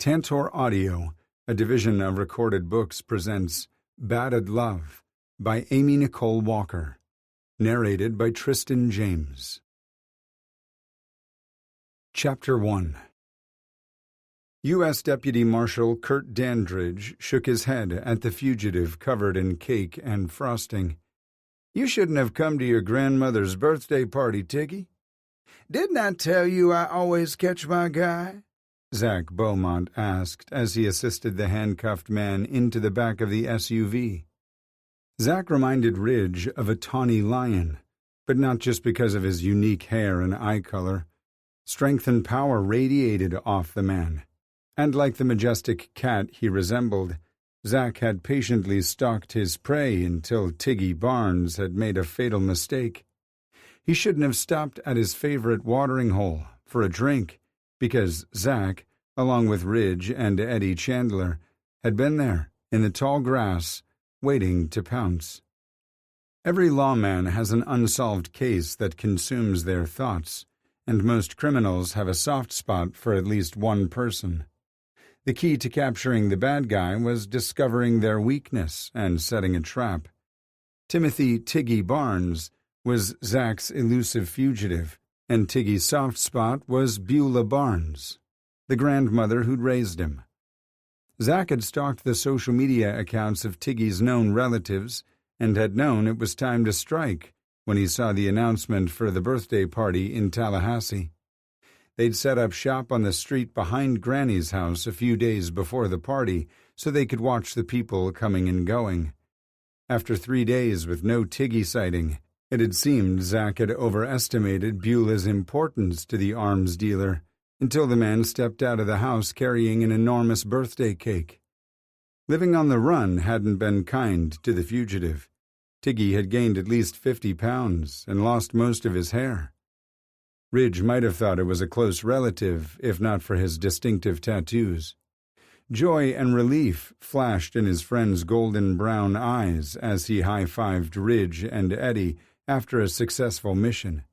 Tantor Audio, a division of Recorded Books, presents Batted Love by Amy Nicole Walker, narrated by Tristan James. Chapter 1. U.S. Deputy Marshal Kurt Dandridge shook his head at the fugitive covered in cake and frosting. "You shouldn't have come to your grandmother's birthday party, Tiggy. Didn't I tell you I always catch my guy?" Zach Beaumont asked as he assisted the handcuffed man into the back of the SUV. Zach reminded Ridge of a tawny lion, but not just because of his unique hair and eye color. Strength and power radiated off the man, and like the majestic cat he resembled, Zach had patiently stalked his prey until Tiggy Barnes had made a fatal mistake. He shouldn't have stopped at his favorite watering hole for a drink, because Zach, along with Ridge and Eddie Chandler, had been there in the tall grass, waiting to pounce. Every lawman has an unsolved case that consumes their thoughts, and most criminals have a soft spot for at least one person. The key to capturing the bad guy was discovering their weakness and setting a trap. Timothy "Tiggy" Barnes was Zach's elusive fugitive, and Tiggy's soft spot was Beulah Barnes, the grandmother who'd raised him. Zach had stalked the social media accounts of Tiggy's known relatives and had known it was time to strike when he saw the announcement for the birthday party in Tallahassee. They'd set up shop on the street behind Granny's house a few days before the party so they could watch the people coming and going. After 3 days with no Tiggy sighting, it had seemed Zach had overestimated Beulah's importance to the arms dealer until the man stepped out of the house carrying an enormous birthday cake. Living on the run hadn't been kind to the fugitive. Tiggy had gained at least 50 pounds and lost most of his hair. Ridge might have thought it was a close relative, if not for his distinctive tattoos. Joy and relief flashed in his friend's golden brown eyes as he high-fived Ridge and Eddie after a successful mission.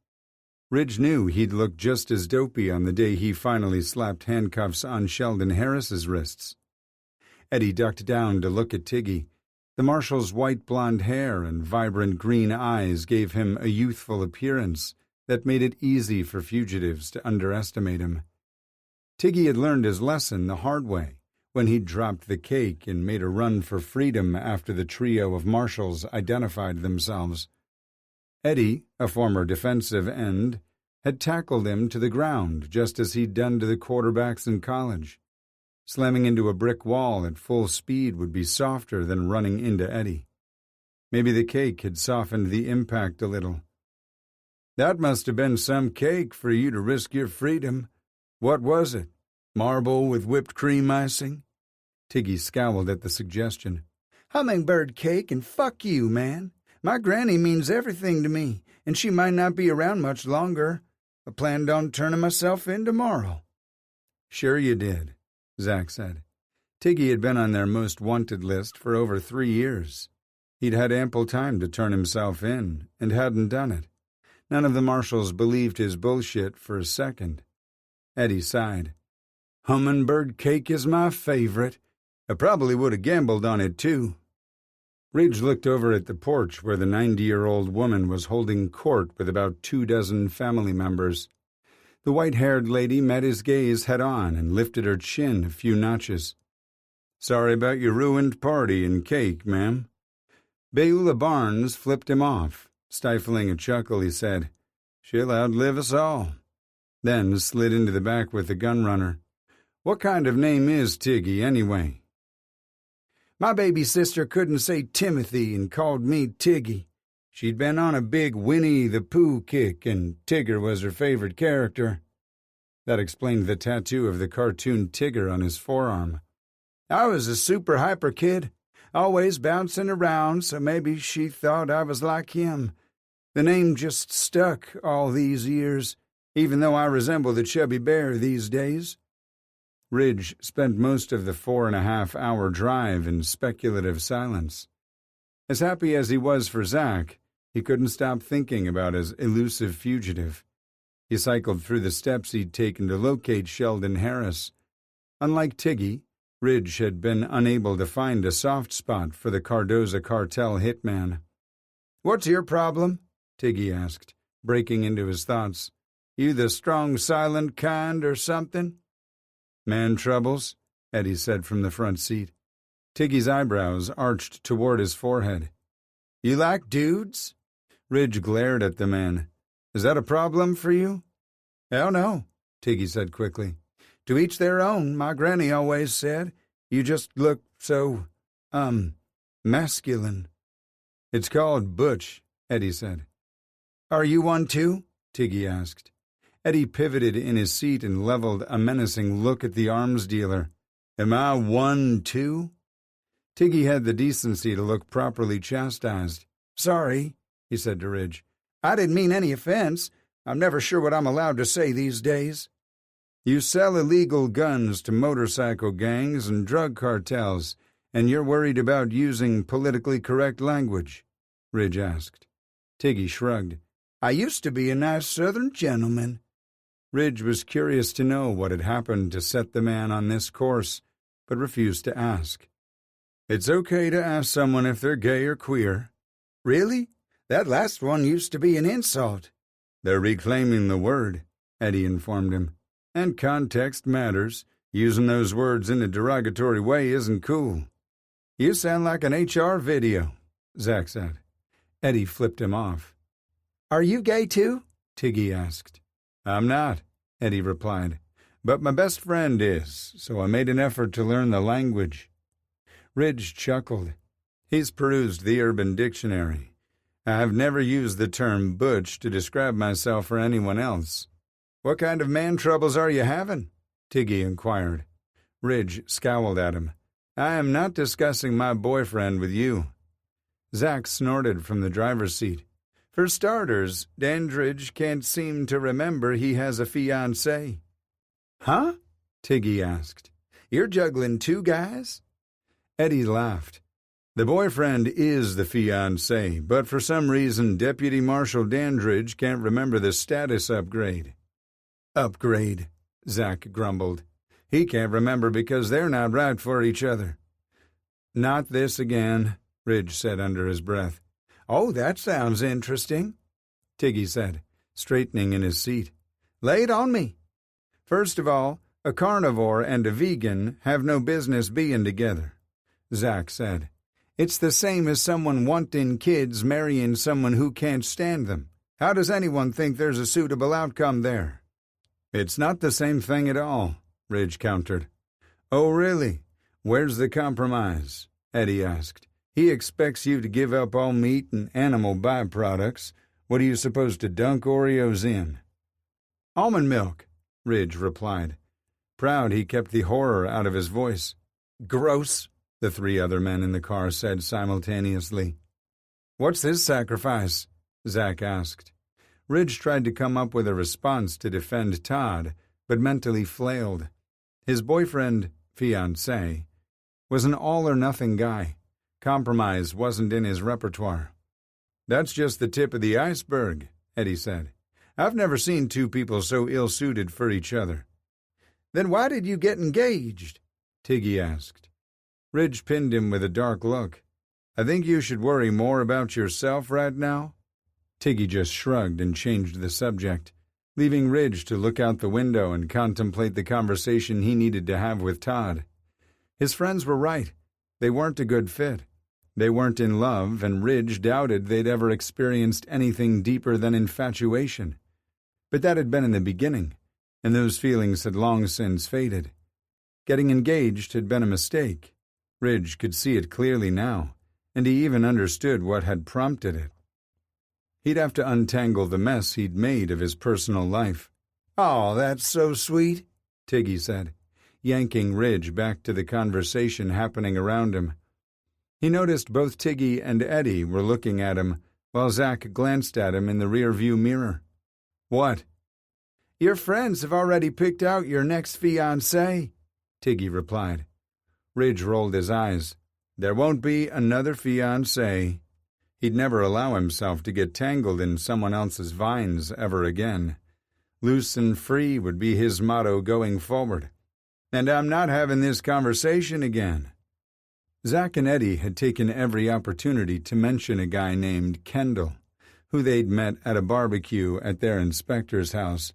Ridge knew he'd look just as dopey on the day he finally slapped handcuffs on Sheldon Harris's wrists. Eddie ducked down to look at Tiggy. The marshal's white blonde hair and vibrant green eyes gave him a youthful appearance that made it easy for fugitives to underestimate him. Tiggy had learned his lesson the hard way when he'd dropped the cake and made a run for freedom after the trio of marshals identified themselves. Eddie, a former defensive end, had tackled him to the ground just as he'd done to the quarterbacks in college. Slamming into a brick wall at full speed would be softer than running into Eddie. Maybe the cake had softened the impact a little. "That must have been some cake for you to risk your freedom. What was it? Marble with whipped cream icing?" Tiggy scowled at the suggestion. "Hummingbird cake, and fuck you, man. My granny means everything to me, and she might not be around much longer. I planned on turning myself in tomorrow." "Sure you did," Zach said. Tiggy had been on their most wanted list for over 3 years. He'd had ample time to turn himself in, and hadn't done it. None of the marshals believed his bullshit for a second. Eddie sighed. "Hummingbird cake is my favorite. I probably would have gambled on it, too." Ridge looked over at the porch where the 90-year-old woman was holding court with about 24 family members. The white-haired lady met his gaze head-on and lifted her chin a few notches. "Sorry about your ruined party and cake, ma'am." Beulah Barnes flipped him off. Stifling a chuckle, he said, "She'll outlive us all." Then slid into the back with the gunrunner. "What kind of name is Tiggy, anyway?" "My baby sister couldn't say Timothy and called me Tiggy. She'd been on a big Winnie the Pooh kick, and Tigger was her favorite character." That explained the tattoo of the cartoon Tigger on his forearm. "I was a super hyper kid, always bouncing around, so maybe she thought I was like him. The name just stuck all these years, even though I resemble the chubby bear these days." Ridge spent most of the 4.5-hour drive in speculative silence. As happy as he was for Zach, he couldn't stop thinking about his elusive fugitive. He cycled through the steps he'd taken to locate Sheldon Harris. Unlike Tiggy, Ridge had been unable to find a soft spot for the Cardoza cartel hitman. "What's your problem?" Tiggy asked, breaking into his thoughts. "You the strong, silent kind or something?" "Man troubles," Eddie said from the front seat. Tiggy's eyebrows arched toward his forehead. "You like dudes?" Ridge glared at the man. "Is that a problem for you?" "Hell no," Tiggy said quickly. "To each their own, my granny always said. You just look so, masculine." "It's called butch," Eddie said. "Are you one too?" Tiggy asked. Eddie pivoted in his seat and leveled a menacing look at the arms dealer. "Am I one too?" Tiggy had the decency to look properly chastised. "Sorry," he said to Ridge. "I didn't mean any offense. I'm never sure what I'm allowed to say these days." "You sell illegal guns to motorcycle gangs and drug cartels, and you're worried about using politically correct language?" Ridge asked. Tiggy shrugged. "I used to be a nice Southern gentleman." Ridge was curious to know what had happened to set the man on this course, but refused to ask. "It's okay to ask someone if they're gay or queer." "Really? That last one used to be an insult." "They're reclaiming the word," Eddie informed him. "And context matters. Using those words in a derogatory way isn't cool." "You sound like an HR video," Zach said. Eddie flipped him off. "Are you gay too?" Tiggy asked. "I'm not," Eddie replied. "But my best friend is, so I made an effort to learn the language." Ridge chuckled. He's perused the Urban Dictionary. I have never used the term butch to describe myself or anyone else. "What kind of man troubles are you having?" Tiggy inquired. Ridge scowled at him. "I am not discussing my boyfriend with you." Zach snorted from the driver's seat. "For starters, Dandridge can't seem to remember he has a fiancée." "Huh?" Tiggy asked. "You're juggling two guys?" Eddie laughed. "The boyfriend is the fiancé, but for some reason Deputy Marshal Dandridge can't remember the status upgrade." "Upgrade," Zach grumbled. "He can't remember because they're not right for each other." "Not this again," Ridge said under his breath. "Oh, that sounds interesting," Tiggy said, straightening in his seat. "Lay it on me." "First of all, a carnivore and a vegan have no business being together," Zach said. "It's the same as someone wanting kids marrying someone who can't stand them. How does anyone think there's a suitable outcome there?" "It's not the same thing at all," Ridge countered. "Oh, really? Where's the compromise?" Eddie asked. "He expects you to give up all meat and animal byproducts. What are you supposed to dunk Oreos in?" "Almond milk," Ridge replied. Proud, he kept the horror out of his voice. "Gross," the three other men in the car said simultaneously. "What's his sacrifice?" Zach asked. Ridge tried to come up with a response to defend Todd, but mentally flailed. His boyfriend, fiancé, was an all-or-nothing guy. Compromise wasn't in his repertoire. "That's just the tip of the iceberg," Eddie said. "I've never seen two people so ill-suited for each other." "Then why did you get engaged?" Tiggy asked. Ridge pinned him with a dark look. "I think you should worry more about yourself right now." Tiggy just shrugged and changed the subject, leaving Ridge to look out the window and contemplate the conversation he needed to have with Todd. His friends were right. They weren't a good fit. They weren't in love, and Ridge doubted they'd ever experienced anything deeper than infatuation. But that had been in the beginning, and those feelings had long since faded. Getting engaged had been a mistake. Ridge could see it clearly now, and he even understood what had prompted it. He'd have to untangle the mess he'd made of his personal life. "Oh, that's so sweet," Tiggy said, yanking Ridge back to the conversation happening around him. He noticed both Tiggy and Eddie were looking at him, while Zach glanced at him in the rearview mirror. "What?" "Your friends have already picked out your next fiancé," Tiggy replied. Ridge rolled his eyes. There won't be another fiancé. He'd never allow himself to get tangled in someone else's vines ever again. Loose and free would be his motto going forward. And I'm not having this conversation again." Zach and Eddie had taken every opportunity to mention a guy named Kendall, who they'd met at a barbecue at their inspector's house.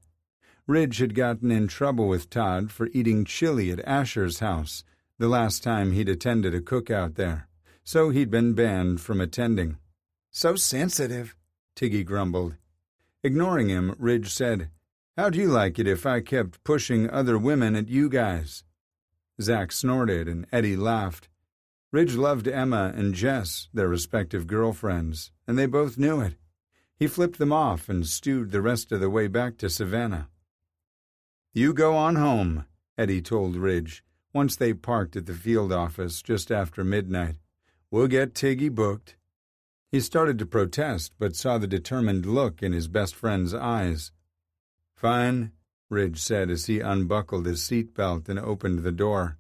Ridge had gotten in trouble with Todd for eating chili at Asher's house the last time he'd attended a cookout there, so he'd been banned from attending. "So sensitive," Tiggy grumbled. Ignoring him, Ridge said, "How'd you like it if I kept pushing other women at you guys?" Zach snorted and Eddie laughed. Ridge loved Emma and Jess, their respective girlfriends, and they both knew it. He flipped them off and stewed the rest of the way back to Savannah. "You go on home," Eddie told Ridge, once they parked at the field office just after midnight. "We'll get Tiggy booked." He started to protest, but saw the determined look in his best friend's eyes. "Fine," Ridge said as he unbuckled his seatbelt and opened the door.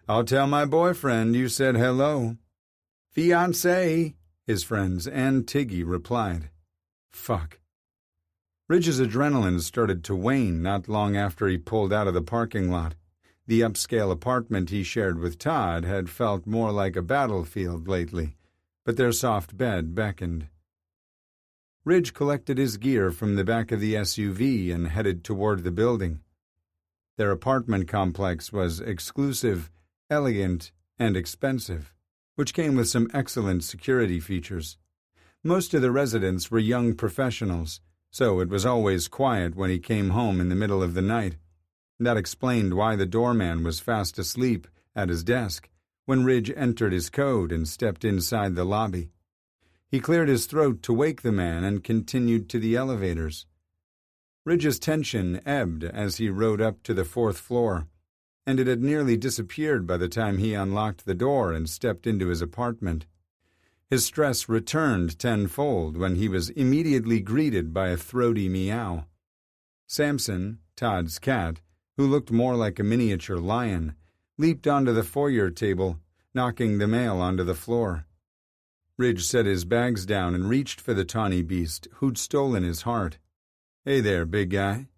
"I'll tell my boyfriend you said hello." "Fiancé," his friends and Tiggy replied. Fuck. Ridge's adrenaline started to wane not long after he pulled out of the parking lot. The upscale apartment he shared with Todd had felt more like a battlefield lately, but their soft bed beckoned. Ridge collected his gear from the back of the SUV and headed toward the building. Their apartment complex was exclusive, elegant, and expensive, which came with some excellent security features. Most of the residents were young professionals, so it was always quiet when he came home in the middle of the night. That explained why the doorman was fast asleep at his desk when Ridge entered his code and stepped inside the lobby. He cleared his throat to wake the man and continued to the elevators. Ridge's tension ebbed as he rode up to the 4th floor, and it had nearly disappeared by the time he unlocked the door and stepped into his apartment. His stress returned tenfold when he was immediately greeted by a throaty meow. Samson, Todd's cat, who looked more like a miniature lion, leaped onto the foyer table, knocking the mail onto the floor. Ridge set his bags down and reached for the tawny beast who'd stolen his heart. "Hey there, big guy,"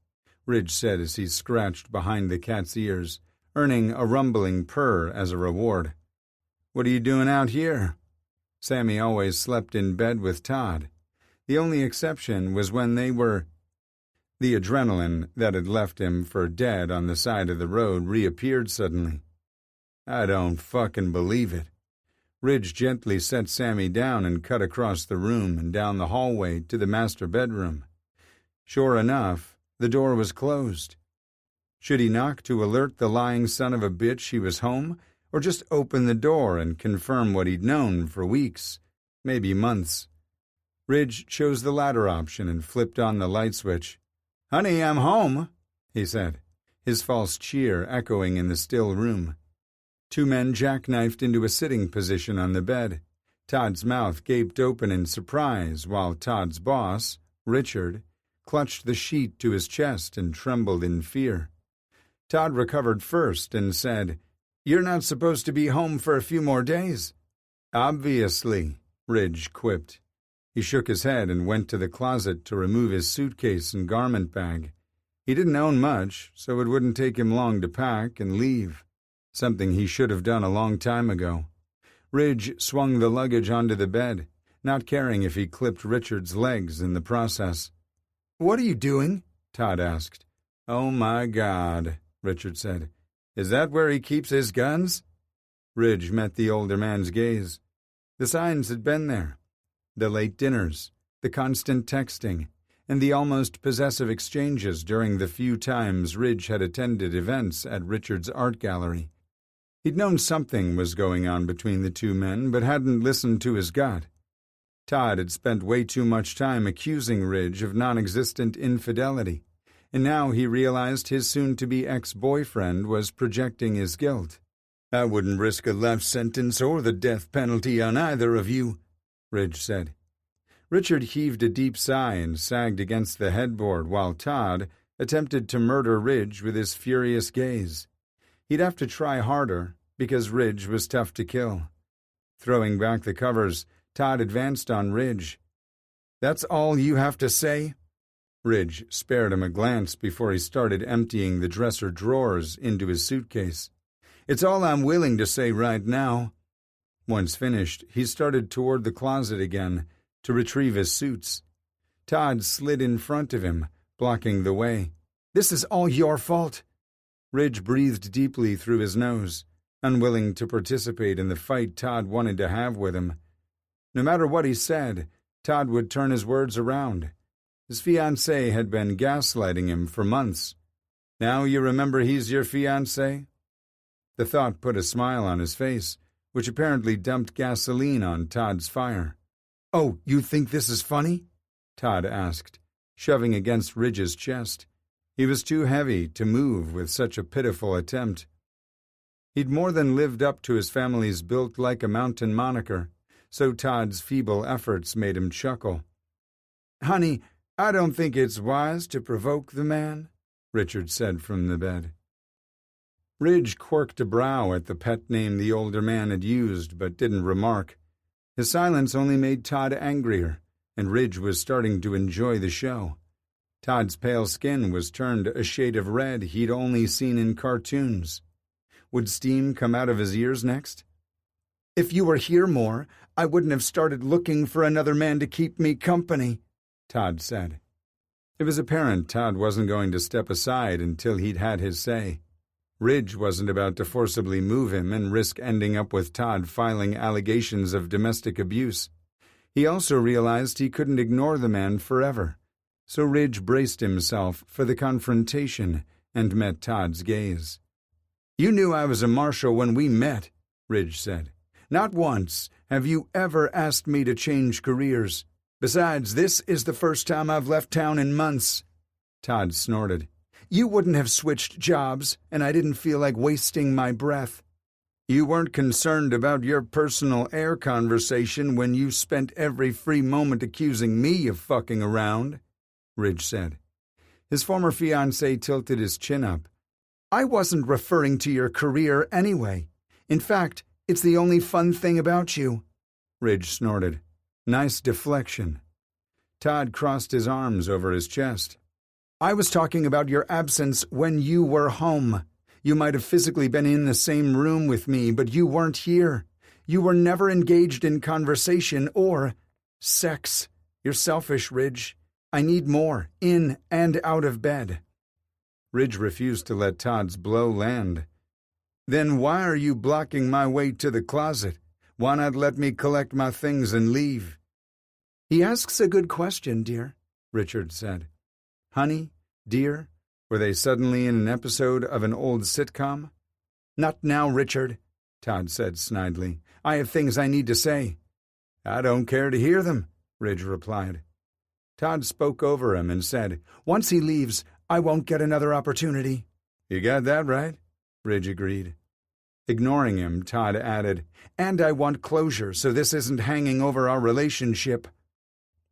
Ridge said as he scratched behind the cat's ears, earning a rumbling purr as a reward. "What are you doing out here?" Sammy always slept in bed with Todd. The only exception was when they were... The adrenaline that had left him for dead on the side of the road reappeared suddenly. "I don't fucking believe it." Ridge gently set Sammy down and cut across the room and down the hallway to the master bedroom. Sure enough, the door was closed. Should he knock to alert the lying son of a bitch he was home, or just open the door and confirm what he'd known for weeks, maybe months? Ridge chose the latter option and flipped on the light switch. "Honey, I'm home," he said, his false cheer echoing in the still room. Two men jackknifed into a sitting position on the bed. Todd's mouth gaped open in surprise while Todd's boss, Richard, clutched the sheet to his chest and trembled in fear. Todd recovered first and said, "You're not supposed to be home for a few more days." "Obviously," Ridge quipped. He shook his head and went to the closet to remove his suitcase and garment bag. He didn't own much, so it wouldn't take him long to pack and leave, something he should have done a long time ago. Ridge swung the luggage onto the bed, not caring if he clipped Richard's legs in the process. "What are you doing?" Todd asked. "Oh my God," Richard said. "Is that where he keeps his guns?" Ridge met the older man's gaze. The signs had been there. The late dinners, the constant texting, and the almost possessive exchanges during the few times Ridge had attended events at Richard's art gallery. He'd known something was going on between the two men, but hadn't listened to his gut. Todd had spent way too much time accusing Ridge of non-existent infidelity, and now he realized his soon-to-be ex-boyfriend was projecting his guilt. "I wouldn't risk a life sentence or the death penalty on either of you," Ridge said. Richard heaved a deep sigh and sagged against the headboard while Todd attempted to murder Ridge with his furious gaze. He'd have to try harder, because Ridge was tough to kill. Throwing back the covers, Todd advanced on Ridge. "That's all you have to say?" Ridge spared him a glance before he started emptying the dresser drawers into his suitcase. "It's all I'm willing to say right now." Once finished, he started toward the closet again to retrieve his suits. Todd slid in front of him, blocking the way. "This is all your fault." Ridge breathed deeply through his nose, unwilling to participate in the fight Todd wanted to have with him. No matter what he said, Todd would turn his words around. His fiancée had been gaslighting him for months. "Now you remember he's your fiancée?" The thought put a smile on his face, which apparently dumped gasoline on Todd's fire. "Oh, you think this is funny?" Todd asked, shoving against Ridge's chest. He was too heavy to move with such a pitiful attempt. He'd more than lived up to his family's built-like-a-mountain moniker, so Todd's feeble efforts made him chuckle. "Honey, I don't think it's wise to provoke the man," Richard said from the bed. Ridge quirked a brow at the pet name the older man had used, but didn't remark. His silence only made Todd angrier, and Ridge was starting to enjoy the show. Todd's pale skin was turned a shade of red he'd only seen in cartoons. Would steam come out of his ears next? "If you were here more, I wouldn't have started looking for another man to keep me company," Todd said. It was apparent Todd wasn't going to step aside until he'd had his say. Ridge wasn't about to forcibly move him and risk ending up with Todd filing allegations of domestic abuse. He also realized he couldn't ignore the man forever, so Ridge braced himself for the confrontation and met Todd's gaze. "You knew I was a marshal when we met," Ridge said. "Not once have you ever asked me to change careers. Besides, this is the first time I've left town in months." Todd snorted. "You wouldn't have switched jobs, and I didn't feel like wasting my breath." "You weren't concerned about your personal air conversation when you spent every free moment accusing me of fucking around," Ridge said. His former fiancé tilted his chin up. "I wasn't referring to your career anyway. In fact, it's the only fun thing about you." Ridge snorted. Nice deflection. Todd crossed his arms over his chest. "I was talking about your absence when you were home. You might have physically been in the same room with me, but you weren't here. You were never engaged in conversation or sex. You're selfish, Ridge. I need more, in and out of bed." Ridge refused to let Todd's blow land. "Then why are you blocking my way to the closet? Why not let me collect my things and leave?" "He asks a good question, dear," Richard said. Honey, dear, were they suddenly in an episode of an old sitcom? "Not now, Richard," Todd said snidely. "I have things I need to say." "I don't care to hear them," Ridge replied. Todd spoke over him and said, "Once he leaves, I won't get another opportunity." "You got that right," Ridge agreed. Ignoring him, Todd added, "And I want closure so this isn't hanging over our relationship."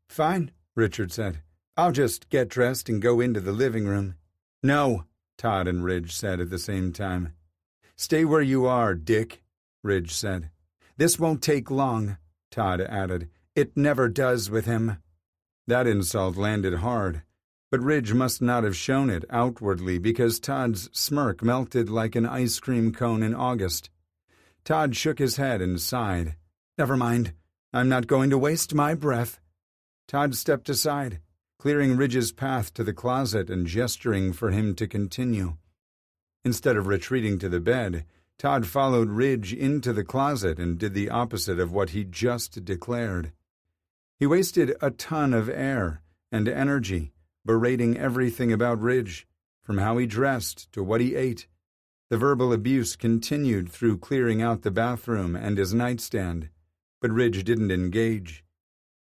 "Fine," Richard said. "I'll just get dressed and go into the living room." "No," Todd and Ridge said at the same time. "Stay where you are, Dick," Ridge said. "This won't take long," Todd added. "It never does with him." That insult landed hard, but Ridge must not have shown it outwardly because Todd's smirk melted like an ice cream cone in August. Todd shook his head and sighed. "Never mind. I'm not going to waste my breath." Todd stepped aside, clearing Ridge's path to the closet and gesturing for him to continue. Instead of retreating to the bed, Todd followed Ridge into the closet and did the opposite of what he'd just declared. He wasted a ton of air and energy berating everything about Ridge, from how he dressed to what he ate. The verbal abuse continued through clearing out the bathroom and his nightstand, but Ridge didn't engage.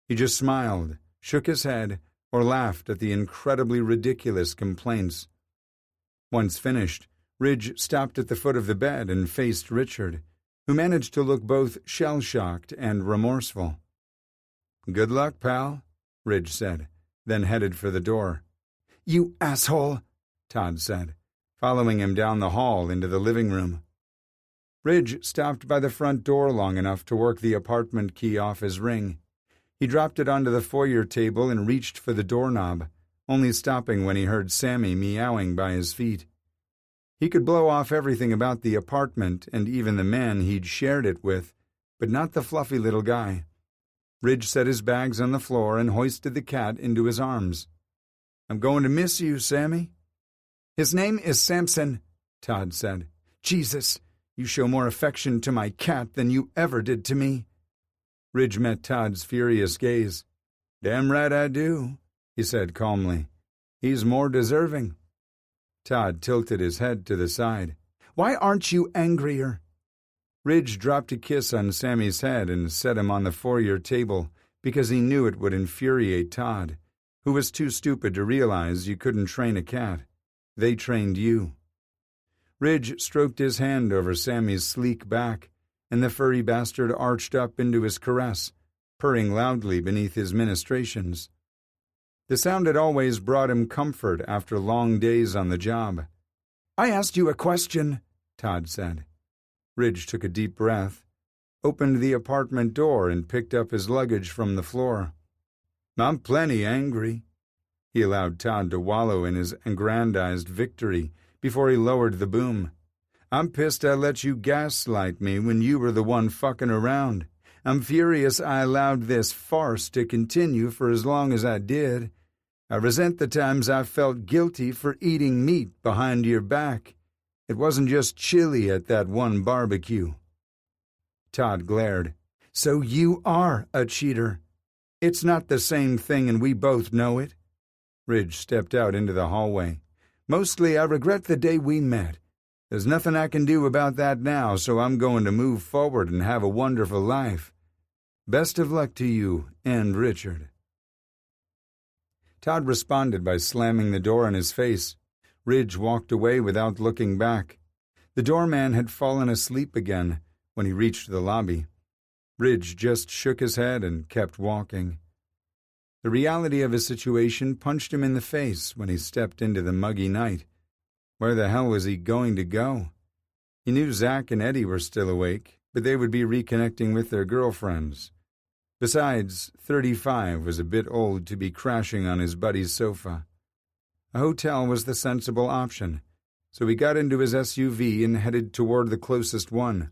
He just smiled, shook his head, or laughed at the incredibly ridiculous complaints. Once finished, Ridge stopped at the foot of the bed and faced Richard, who managed to look both shell-shocked and remorseful. "Good luck, pal," Ridge said, then headed for the door. "You asshole," Todd said, following him down the hall into the living room. Ridge stopped by the front door long enough to work the apartment key off his ring. He dropped it onto the foyer table and reached for the doorknob, only stopping when he heard Sammy meowing by his feet. He could blow off everything about the apartment and even the man he'd shared it with, but not the fluffy little guy. Ridge set his bags on the floor and hoisted the cat into his arms. "I'm going to miss you, Sammy." "His name is Samson," Todd said. "Jesus, you show more affection to my cat than you ever did to me." Ridge met Todd's furious gaze. "Damn right I do," he said calmly. "He's more deserving." Todd tilted his head to the side. "Why aren't you angrier?" Ridge dropped a kiss on Sammy's head and set him on the foyer table because he knew it would infuriate Todd, who was too stupid to realize you couldn't train a cat. They trained you. Ridge stroked his hand over Sammy's sleek back, and the furry bastard arched up into his caress, purring loudly beneath his ministrations. The sound had always brought him comfort after long days on the job. "I asked you a question," Todd said. Ridge took a deep breath, opened the apartment door, and picked up his luggage from the floor. "I'm plenty angry." He allowed Todd to wallow in his aggrandized victory before he lowered the boom. "I'm pissed I let you gaslight me when you were the one fucking around. I'm furious I allowed this farce to continue for as long as I did. I resent the times I felt guilty for eating meat behind your back. It wasn't just chili at that one barbecue." Todd glared. "So you are a cheater. It's not the same thing and we both know it." Ridge stepped out into the hallway. "Mostly I regret the day we met. There's nothing I can do about that now, so I'm going to move forward and have a wonderful life. Best of luck to you and Richard." Todd responded by slamming the door in his face. Ridge walked away without looking back. The doorman had fallen asleep again when he reached the lobby. Ridge just shook his head and kept walking. The reality of his situation punched him in the face when he stepped into the muggy night. Where the hell was he going to go? He knew Zach and Eddie were still awake, but they would be reconnecting with their girlfriends. Besides, 35 was a bit old to be crashing on his buddy's sofa. A hotel was the sensible option, so he got into his SUV and headed toward the closest one.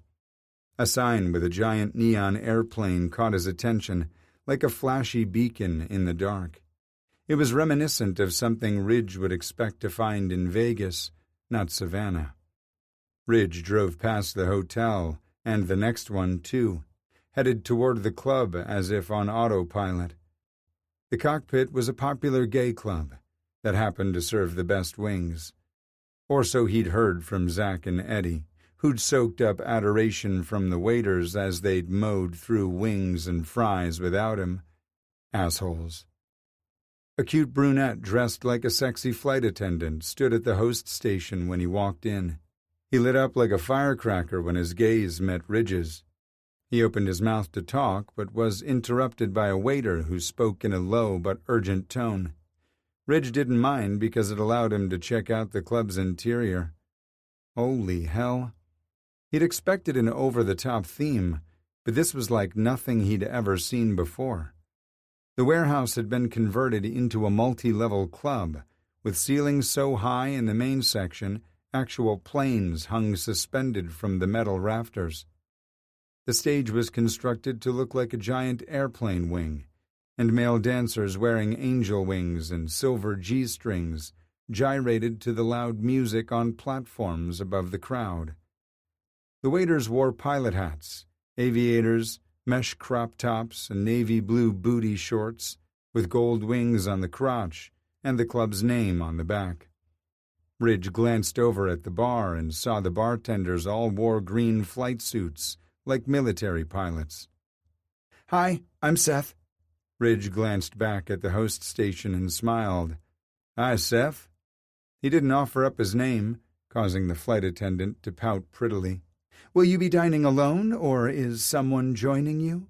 A sign with a giant neon airplane caught his attention, like a flashy beacon in the dark. It was reminiscent of something Ridge would expect to find in Vegas, not Savannah. Ridge drove past the hotel, and the next one, too, headed toward the club as if on autopilot. The Cockpit was a popular gay club that happened to serve the best wings. Or so he'd heard from Zach and Eddie, who'd soaked up adoration from the waiters as they'd mowed through wings and fries without him. Assholes. A cute brunette dressed like a sexy flight attendant stood at the host station when he walked in. He lit up like a firecracker when his gaze met Ridge's. He opened his mouth to talk, but was interrupted by a waiter who spoke in a low but urgent tone. Ridge didn't mind because it allowed him to check out the club's interior. Holy hell. He'd expected an over-the-top theme, but this was like nothing he'd ever seen before. The warehouse had been converted into a multi-level club, with ceilings so high in the main section, actual planes hung suspended from the metal rafters. The stage was constructed to look like a giant airplane wing, and male dancers wearing angel wings and silver G-strings gyrated to the loud music on platforms above the crowd. The waiters wore pilot hats, aviators, mesh crop tops, and navy blue booty shorts with gold wings on the crotch and the club's name on the back. Ridge glanced over at the bar and saw the bartenders all wore green flight suits like military pilots. "Hi, I'm Seth." Ridge glanced back at the host station and smiled. "Hi, Seth." He didn't offer up his name, causing the flight attendant to pout prettily. "Will you be dining alone, or is someone joining you?"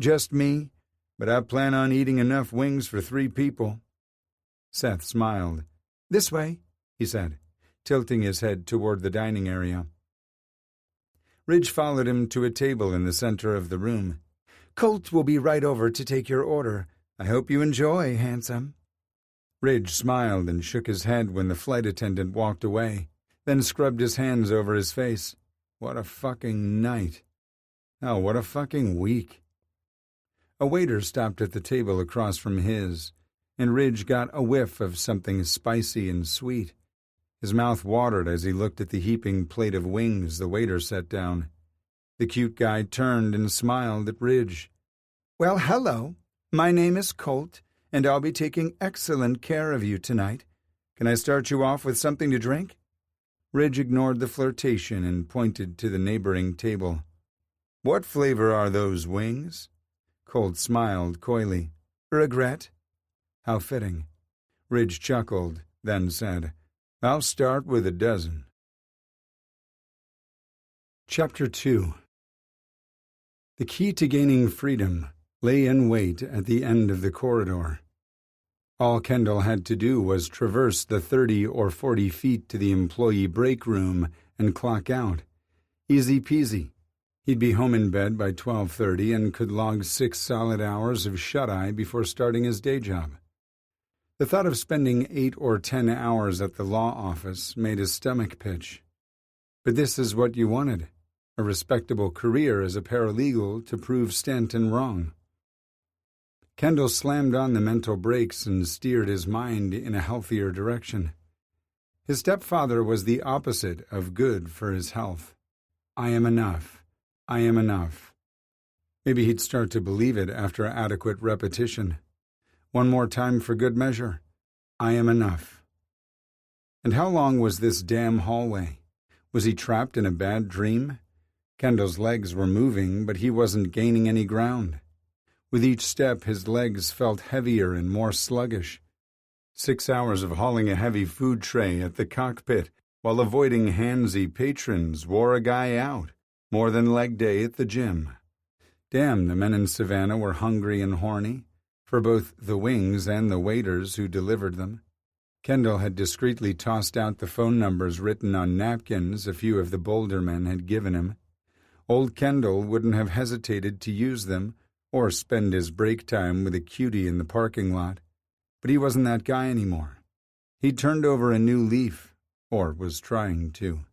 "Just me, but I plan on eating enough wings for 3 people. Seth smiled. "This way," he said, tilting his head toward the dining area. Ridge followed him to a table in the center of the room. "Colt will be right over to take your order. I hope you enjoy, handsome." Ridge smiled and shook his head when the flight attendant walked away, then scrubbed his hands over his face. What a fucking night. Oh, what a fucking week. A waiter stopped at the table across from his, and Ridge got a whiff of something spicy and sweet. His mouth watered as he looked at the heaping plate of wings the waiter set down. The cute guy turned and smiled at Ridge. "Well, hello. My name is Colt, and I'll be taking excellent care of you tonight. Can I start you off with something to drink?" Ridge ignored the flirtation and pointed to the neighboring table. "What flavor are those wings?" Colt smiled coyly. "Regret." How fitting. Ridge chuckled, then said, "I'll start with a dozen." Chapter 2. The key to gaining freedom lay in wait at the end of the corridor. All Kendall had to do was traverse the 30 or 40 feet to the employee break room and clock out. Easy peasy. He'd be home in bed by 12:30 and could log 6 solid hours of shut-eye before starting his day job. The thought of spending 8 or 10 hours at the law office made his stomach pitch. But this is what you wanted, a respectable career as a paralegal to prove Stanton wrong. Kendall slammed on the mental brakes and steered his mind in a healthier direction. His stepfather was the opposite of good for his health. I am enough. I am enough. Maybe he'd start to believe it after adequate repetition. One more time for good measure. I am enough. And how long was this damn hallway? Was he trapped in a bad dream? Kendall's legs were moving, but he wasn't gaining any ground. With each step, his legs felt heavier and more sluggish. 6 hours of hauling a heavy food tray at the cockpit while avoiding handsy patrons wore a guy out, more than leg day at the gym. Damn, the men in Savannah were hungry and horny, for both the wings and the waiters who delivered them. Kendall had discreetly tossed out the phone numbers written on napkins a few of the Boulder men had given him. Old Kendall wouldn't have hesitated to use them or spend his break time with a cutie in the parking lot. But he wasn't that guy anymore. He'd turned over a new leaf, or was trying to.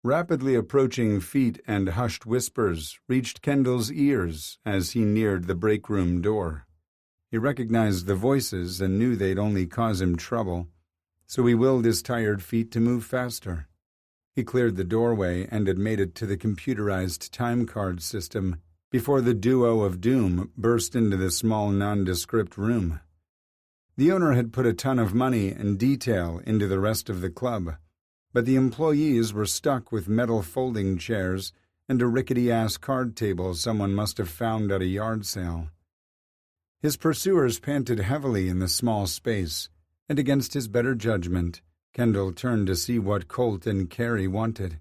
Rapidly approaching feet and hushed whispers reached Kendall's ears as he neared the break room door. He recognized the voices and knew they'd only cause him trouble, so he willed his tired feet to move faster. He cleared the doorway and had made it to the computerized time card system before the duo of doom burst into the small nondescript room. The owner had put a ton of money and detail into the rest of the club, but the employees were stuck with metal folding chairs and a rickety-ass card table someone must have found at a yard sale. His pursuers panted heavily in the small space, and against his better judgment, Kendall turned to see what Colt and Carrie wanted.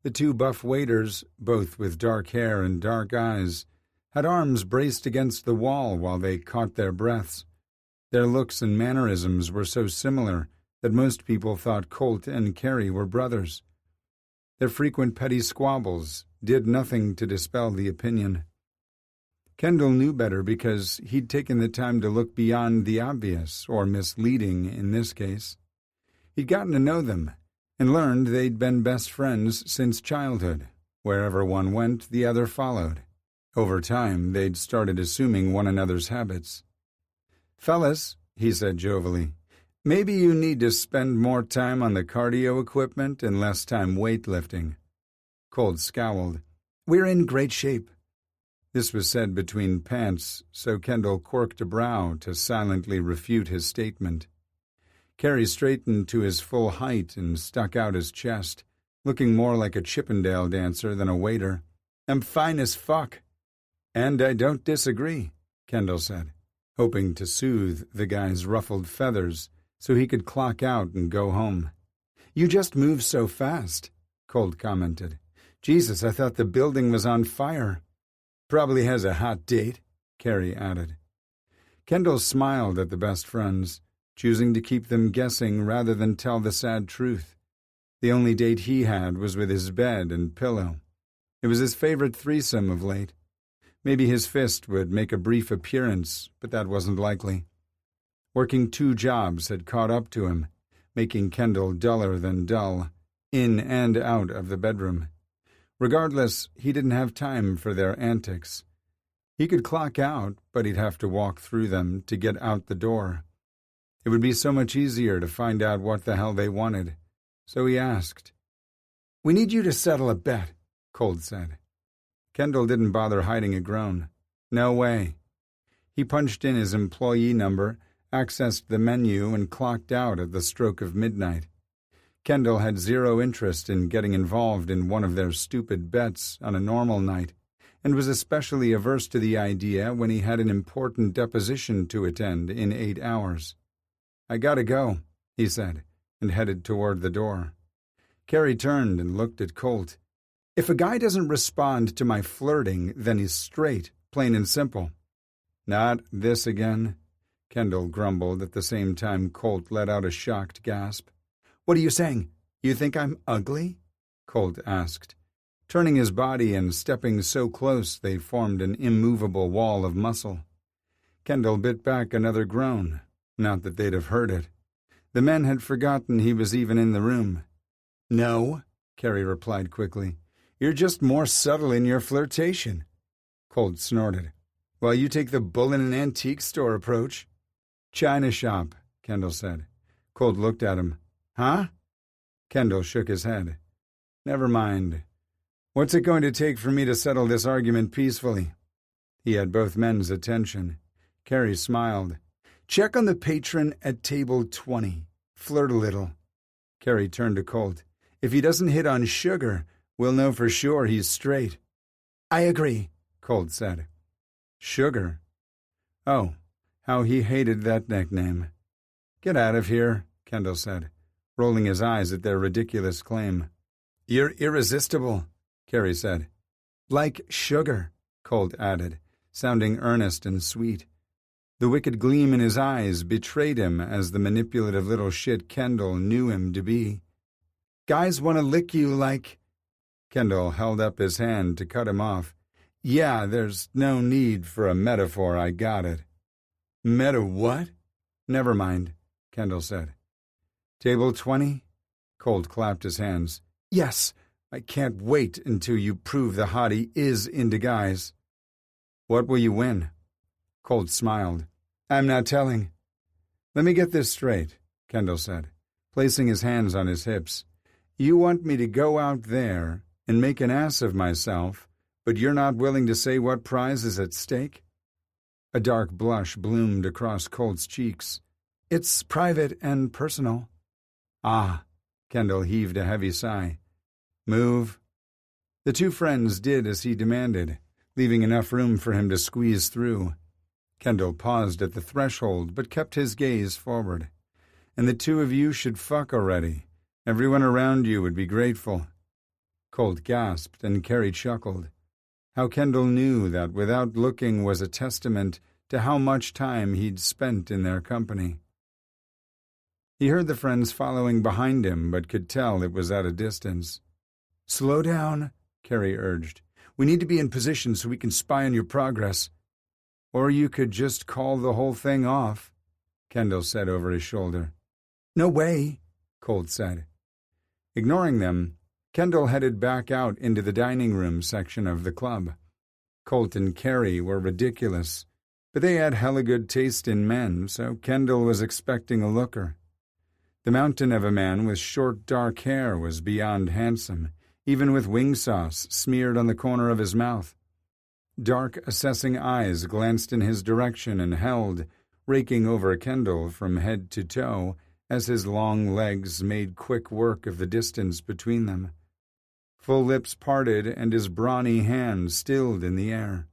The two buff waiters, both with dark hair and dark eyes, had arms braced against the wall while they caught their breaths. Their looks and mannerisms were so similar that most people thought Colt and Carrie were brothers. Their frequent petty squabbles did nothing to dispel the opinion. Kendall knew better because he'd taken the time to look beyond the obvious, or misleading in this case. He'd gotten to know them, and learned they'd been best friends since childhood. Wherever one went, the other followed. Over time, they'd started assuming one another's habits. "Fellas," he said jovially, "maybe you need to spend more time on the cardio equipment and less time weightlifting." Colt scowled. "We're in great shape." This was said between pants, so Kendall quirked a brow to silently refute his statement. Carrie straightened to his full height and stuck out his chest, looking more like a Chippendale dancer than a waiter. "I'm fine as fuck." "And I don't disagree," Kendall said, hoping to soothe the guy's ruffled feathers so he could clock out and go home. "You just move so fast," Colt commented. "Jesus, I thought the building was on fire." "Probably has a hot date," Carrie added. Kendall smiled at the best friends, choosing to keep them guessing rather than tell the sad truth. The only date he had was with his bed and pillow. It was his favorite threesome of late. Maybe his fist would make a brief appearance, but that wasn't likely. Working 2 jobs had caught up to him, making Kendall duller than dull, in and out of the bedroom. Regardless, he didn't have time for their antics. He could clock out, but he'd have to walk through them to get out the door. It would be so much easier to find out what the hell they wanted. So he asked. "We need you to settle a bet," Colt said. Kendall didn't bother hiding a groan. No way. He punched in his employee number, accessed the menu, and clocked out at the stroke of midnight. Kendall had zero interest in getting involved in one of their stupid bets on a normal night, and was especially averse to the idea when he had an important deposition to attend in 8 hours. "I gotta go," he said, and headed toward the door. Carrie turned and looked at Colt. "If a guy doesn't respond to my flirting, then he's straight, plain and simple." "Not this again," Kendall grumbled at the same time Colt let out a shocked gasp. "What are you saying? You think I'm ugly?" Colt asked, turning his body and stepping so close they formed an immovable wall of muscle. Kendall bit back another groan, not that they'd have heard it. The men had forgotten he was even in the room. "No," Carrie replied quickly. "You're just more subtle in your flirtation." Colt snorted. "Well, you take the bull in an antique store approach." "China shop," Kendall said. Colt looked at him. "Huh?" Kendall shook his head. "Never mind. What's it going to take for me to settle this argument peacefully?" He had both men's attention. Carrie smiled. "Check on the patron at table 20. Flirt a little." Carrie turned to Colt. "If he doesn't hit on sugar, we'll know for sure he's straight." "I agree," Colt said. Sugar? Oh, how he hated that nickname. "Get out of here," Kendall said, rolling his eyes at their ridiculous claim. "You're irresistible," Carrie said. "Like sugar," Colt added, sounding earnest and sweet. The wicked gleam in his eyes betrayed him as the manipulative little shit Kendall knew him to be. "Guys want to lick you like—" Kendall held up his hand to cut him off. "Yeah, there's no need for a metaphor, I got it." "Meta what?" "Never mind," Kendall said. "Table 20? Colt clapped his hands. "Yes, I can't wait until you prove the hottie is into guys." "What will you win?" Colt smiled. "I'm not telling." "Let me get this straight," Kendall said, placing his hands on his hips. "You want me to go out there and make an ass of myself, but you're not willing to say what prize is at stake?" A dark blush bloomed across Colt's cheeks. "It's private and personal." "Ah," Kendall heaved a heavy sigh. "Move." The two friends did as he demanded, leaving enough room for him to squeeze through. Kendall paused at the threshold but kept his gaze forward. "And the two of you should fuck already. Everyone around you would be grateful." Colt gasped and Carrie chuckled. How Kendall knew that without looking was a testament to how much time he'd spent in their company. He heard the friends following behind him but could tell it was at a distance. "Slow down," Carrie urged. "We need to be in position so we can spy on your progress." "Or you could just call the whole thing off," Kendall said over his shoulder. "No way," Colt said. Ignoring them, Kendall headed back out into the dining room section of the club. Colt and Carrie were ridiculous, but they had hella good taste in men, so Kendall was expecting a looker. The mountain of a man with short dark hair was beyond handsome, even with wing sauce smeared on the corner of his mouth. Dark, assessing eyes glanced in his direction and held, raking over Kendall from head to toe as his long legs made quick work of the distance between them. Full lips parted and his brawny hand stilled in the air.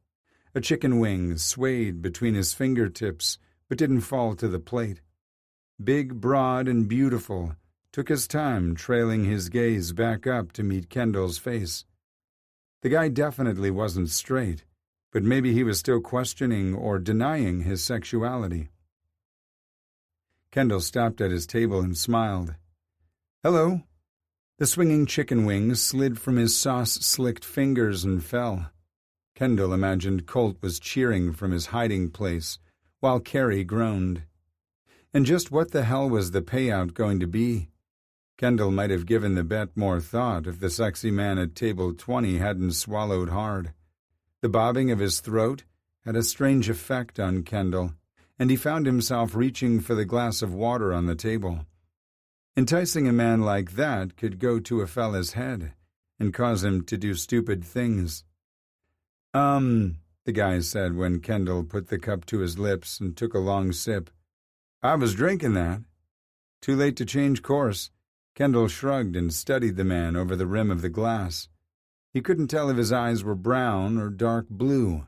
A chicken wing swayed between his fingertips but didn't fall to the plate. Big, broad, and beautiful, took his time trailing his gaze back up to meet Kendall's face. The guy definitely wasn't straight, but maybe he was still questioning or denying his sexuality. Kendall stopped at his table and smiled. "Hello." The swinging chicken wings slid from his sauce-slicked fingers and fell. Kendall imagined Colt was cheering from his hiding place, while Carrie groaned. And just what the hell was the payout going to be? Kendall might have given the bet more thought if the sexy man at table 20 hadn't swallowed hard. The bobbing of his throat had a strange effect on Kendall, and he found himself reaching for the glass of water on the table. Enticing a man like that could go to a fella's head and cause him to do stupid things. The guy said when Kendall put the cup to his lips and took a long sip. I was drinking that. Too late to change course. Kendall shrugged and studied the man over the rim of the glass. He couldn't tell if his eyes were brown or dark blue,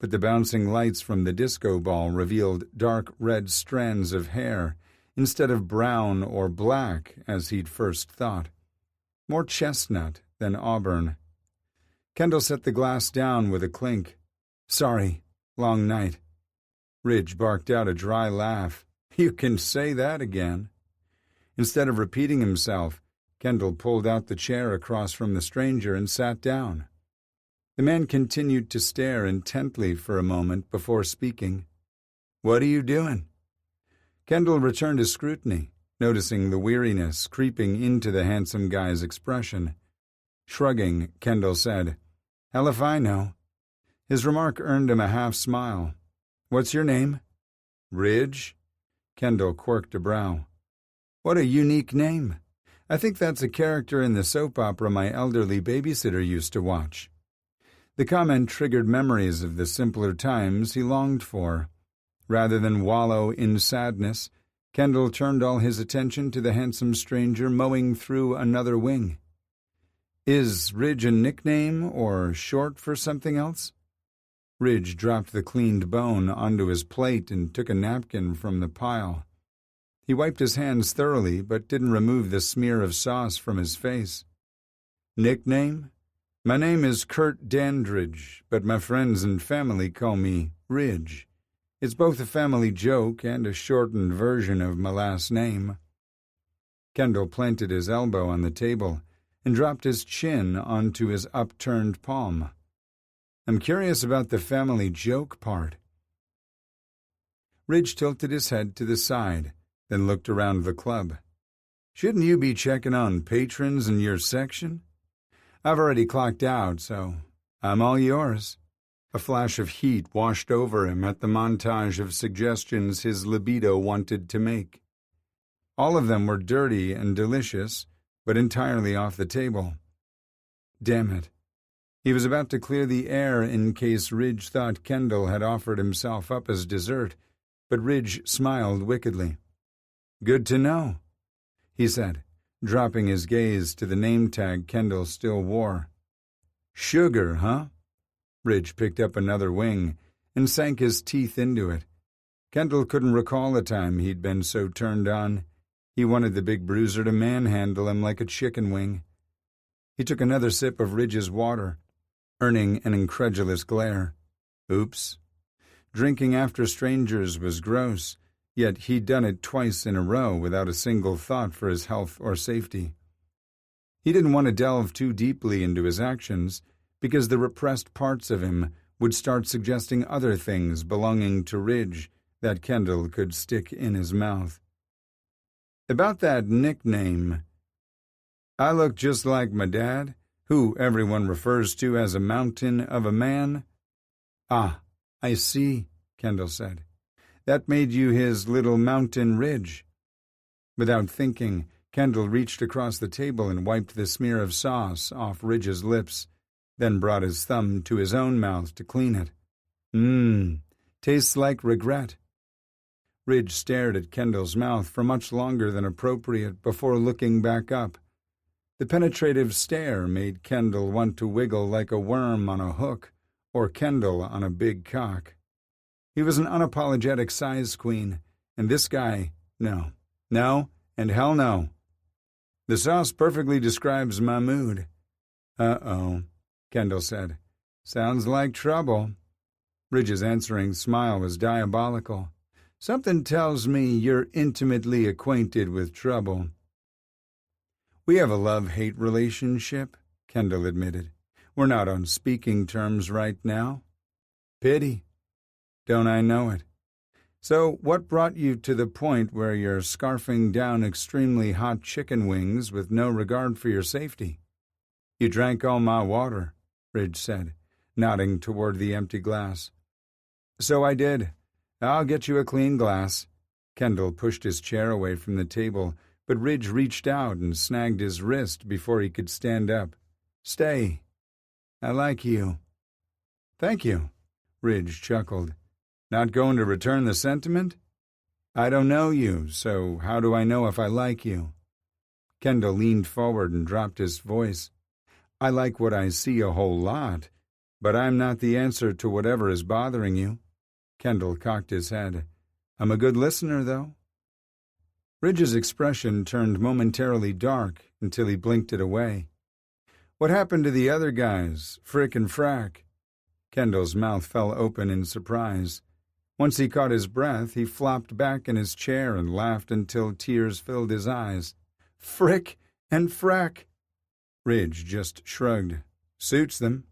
but the bouncing lights from the disco ball revealed dark red strands of hair instead of brown or black as he'd first thought. More chestnut than auburn. Kendall set the glass down with a clink. Sorry, long night. Ridge barked out a dry laugh. You can say that again. Instead of repeating himself, Kendall pulled out the chair across from the stranger and sat down. The man continued to stare intently for a moment before speaking. What are you doing? Kendall returned his scrutiny, noticing the weariness creeping into the handsome guy's expression. Shrugging, Kendall said, Hell if I know. His remark earned him a half smile. What's your name? Ridge? Kendall quirked a brow. What a unique name. I think that's a character in the soap opera my elderly babysitter used to watch. The comment triggered memories of the simpler times he longed for. Rather than wallow in sadness, Kendall turned all his attention to the handsome stranger mowing through another wing. Is Ridge a nickname or short for something else? Ridge dropped the cleaned bone onto his plate and took a napkin from the pile. He wiped his hands thoroughly but didn't remove the smear of sauce from his face. Nickname? My name is Kurt Dandridge, but my friends and family call me Ridge. It's both a family joke and a shortened version of my last name. Kendall planted his elbow on the table and dropped his chin onto his upturned palm. I'm curious about the family joke part. Ridge tilted his head to the side, then looked around the club. Shouldn't you be checking on patrons in your section? I've already clocked out, so I'm all yours. A flash of heat washed over him at the montage of suggestions his libido wanted to make. All of them were dirty and delicious, but entirely off the table. Damn it. He was about to clear the air in case Ridge thought Kendall had offered himself up as dessert, but Ridge smiled wickedly. Good to know, he said, dropping his gaze to the name tag Kendall still wore. Sugar, huh? Ridge picked up another wing and sank his teeth into it. Kendall couldn't recall a time he'd been so turned on. He wanted the big bruiser to manhandle him like a chicken wing. He took another sip of Ridge's water, earning an incredulous glare. Oops. Drinking after strangers was gross, yet he'd done it twice in a row without a single thought for his health or safety. He didn't want to delve too deeply into his actions, because the repressed parts of him would start suggesting other things belonging to Ridge that Kendall could stick in his mouth. About that nickname, I look just like my dad, who everyone refers to as a mountain of a man. Ah, I see, Kendall said. That made you his little mountain Ridge. Without thinking, Kendall reached across the table and wiped the smear of sauce off Ridge's lips, then brought his thumb to his own mouth to clean it. Tastes like regret. Ridge stared at Kendall's mouth for much longer than appropriate before looking back up. The penetrative stare made Kendall want to wiggle like a worm on a hook, or Kendall on a big cock. He was an unapologetic size queen, and this guy, no, and hell no. The sauce perfectly describes my mood. Uh-oh, Kendall said. Sounds like trouble. Ridge's answering smile was diabolical. Something tells me you're intimately acquainted with trouble. We have a love-hate relationship, Kendall admitted. We're not on speaking terms right now. Pity. Don't I know it? So what brought you to the point where you're scarfing down extremely hot chicken wings with no regard for your safety? You drank all my water, Ridge said, nodding toward the empty glass. So I did. I'll get you a clean glass. Kendall pushed his chair away from the table, but Ridge reached out and snagged his wrist before he could stand up. Stay. I like you. Thank you, Ridge chuckled. Not going to return the sentiment? I don't know you, so how do I know if I like you? Kendall leaned forward and dropped his voice. I like what I see a whole lot, but I'm not the answer to whatever is bothering you. Kendall cocked his head. I'm a good listener, though. Ridge's expression turned momentarily dark until he blinked it away. What happened to the other guys, Frick and Frack? Kendall's mouth fell open in surprise. Once he caught his breath, he flopped back in his chair and laughed until tears filled his eyes. Frick and Frack! Ridge just shrugged. Suits them.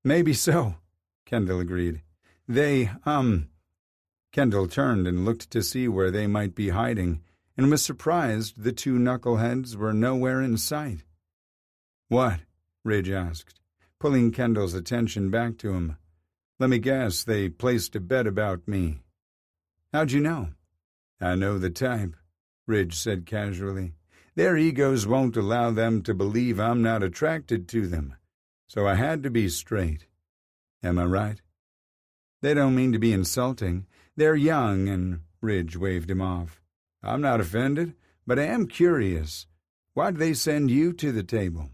Maybe so, Kendall agreed. Kendall turned and looked to see where they might be hiding, and was surprised the two knuckleheads were nowhere in sight. What? Ridge asked, pulling Kendall's attention back to him. Let me guess, they placed a bet about me. How'd you know? I know the type, Ridge said casually. Their egos won't allow them to believe I'm not attracted to them, so I had to be straight. Am I right? They don't mean to be insulting. They're young, and Ridge waved him off. I'm not offended, but I am curious. Why'd they send you to the table?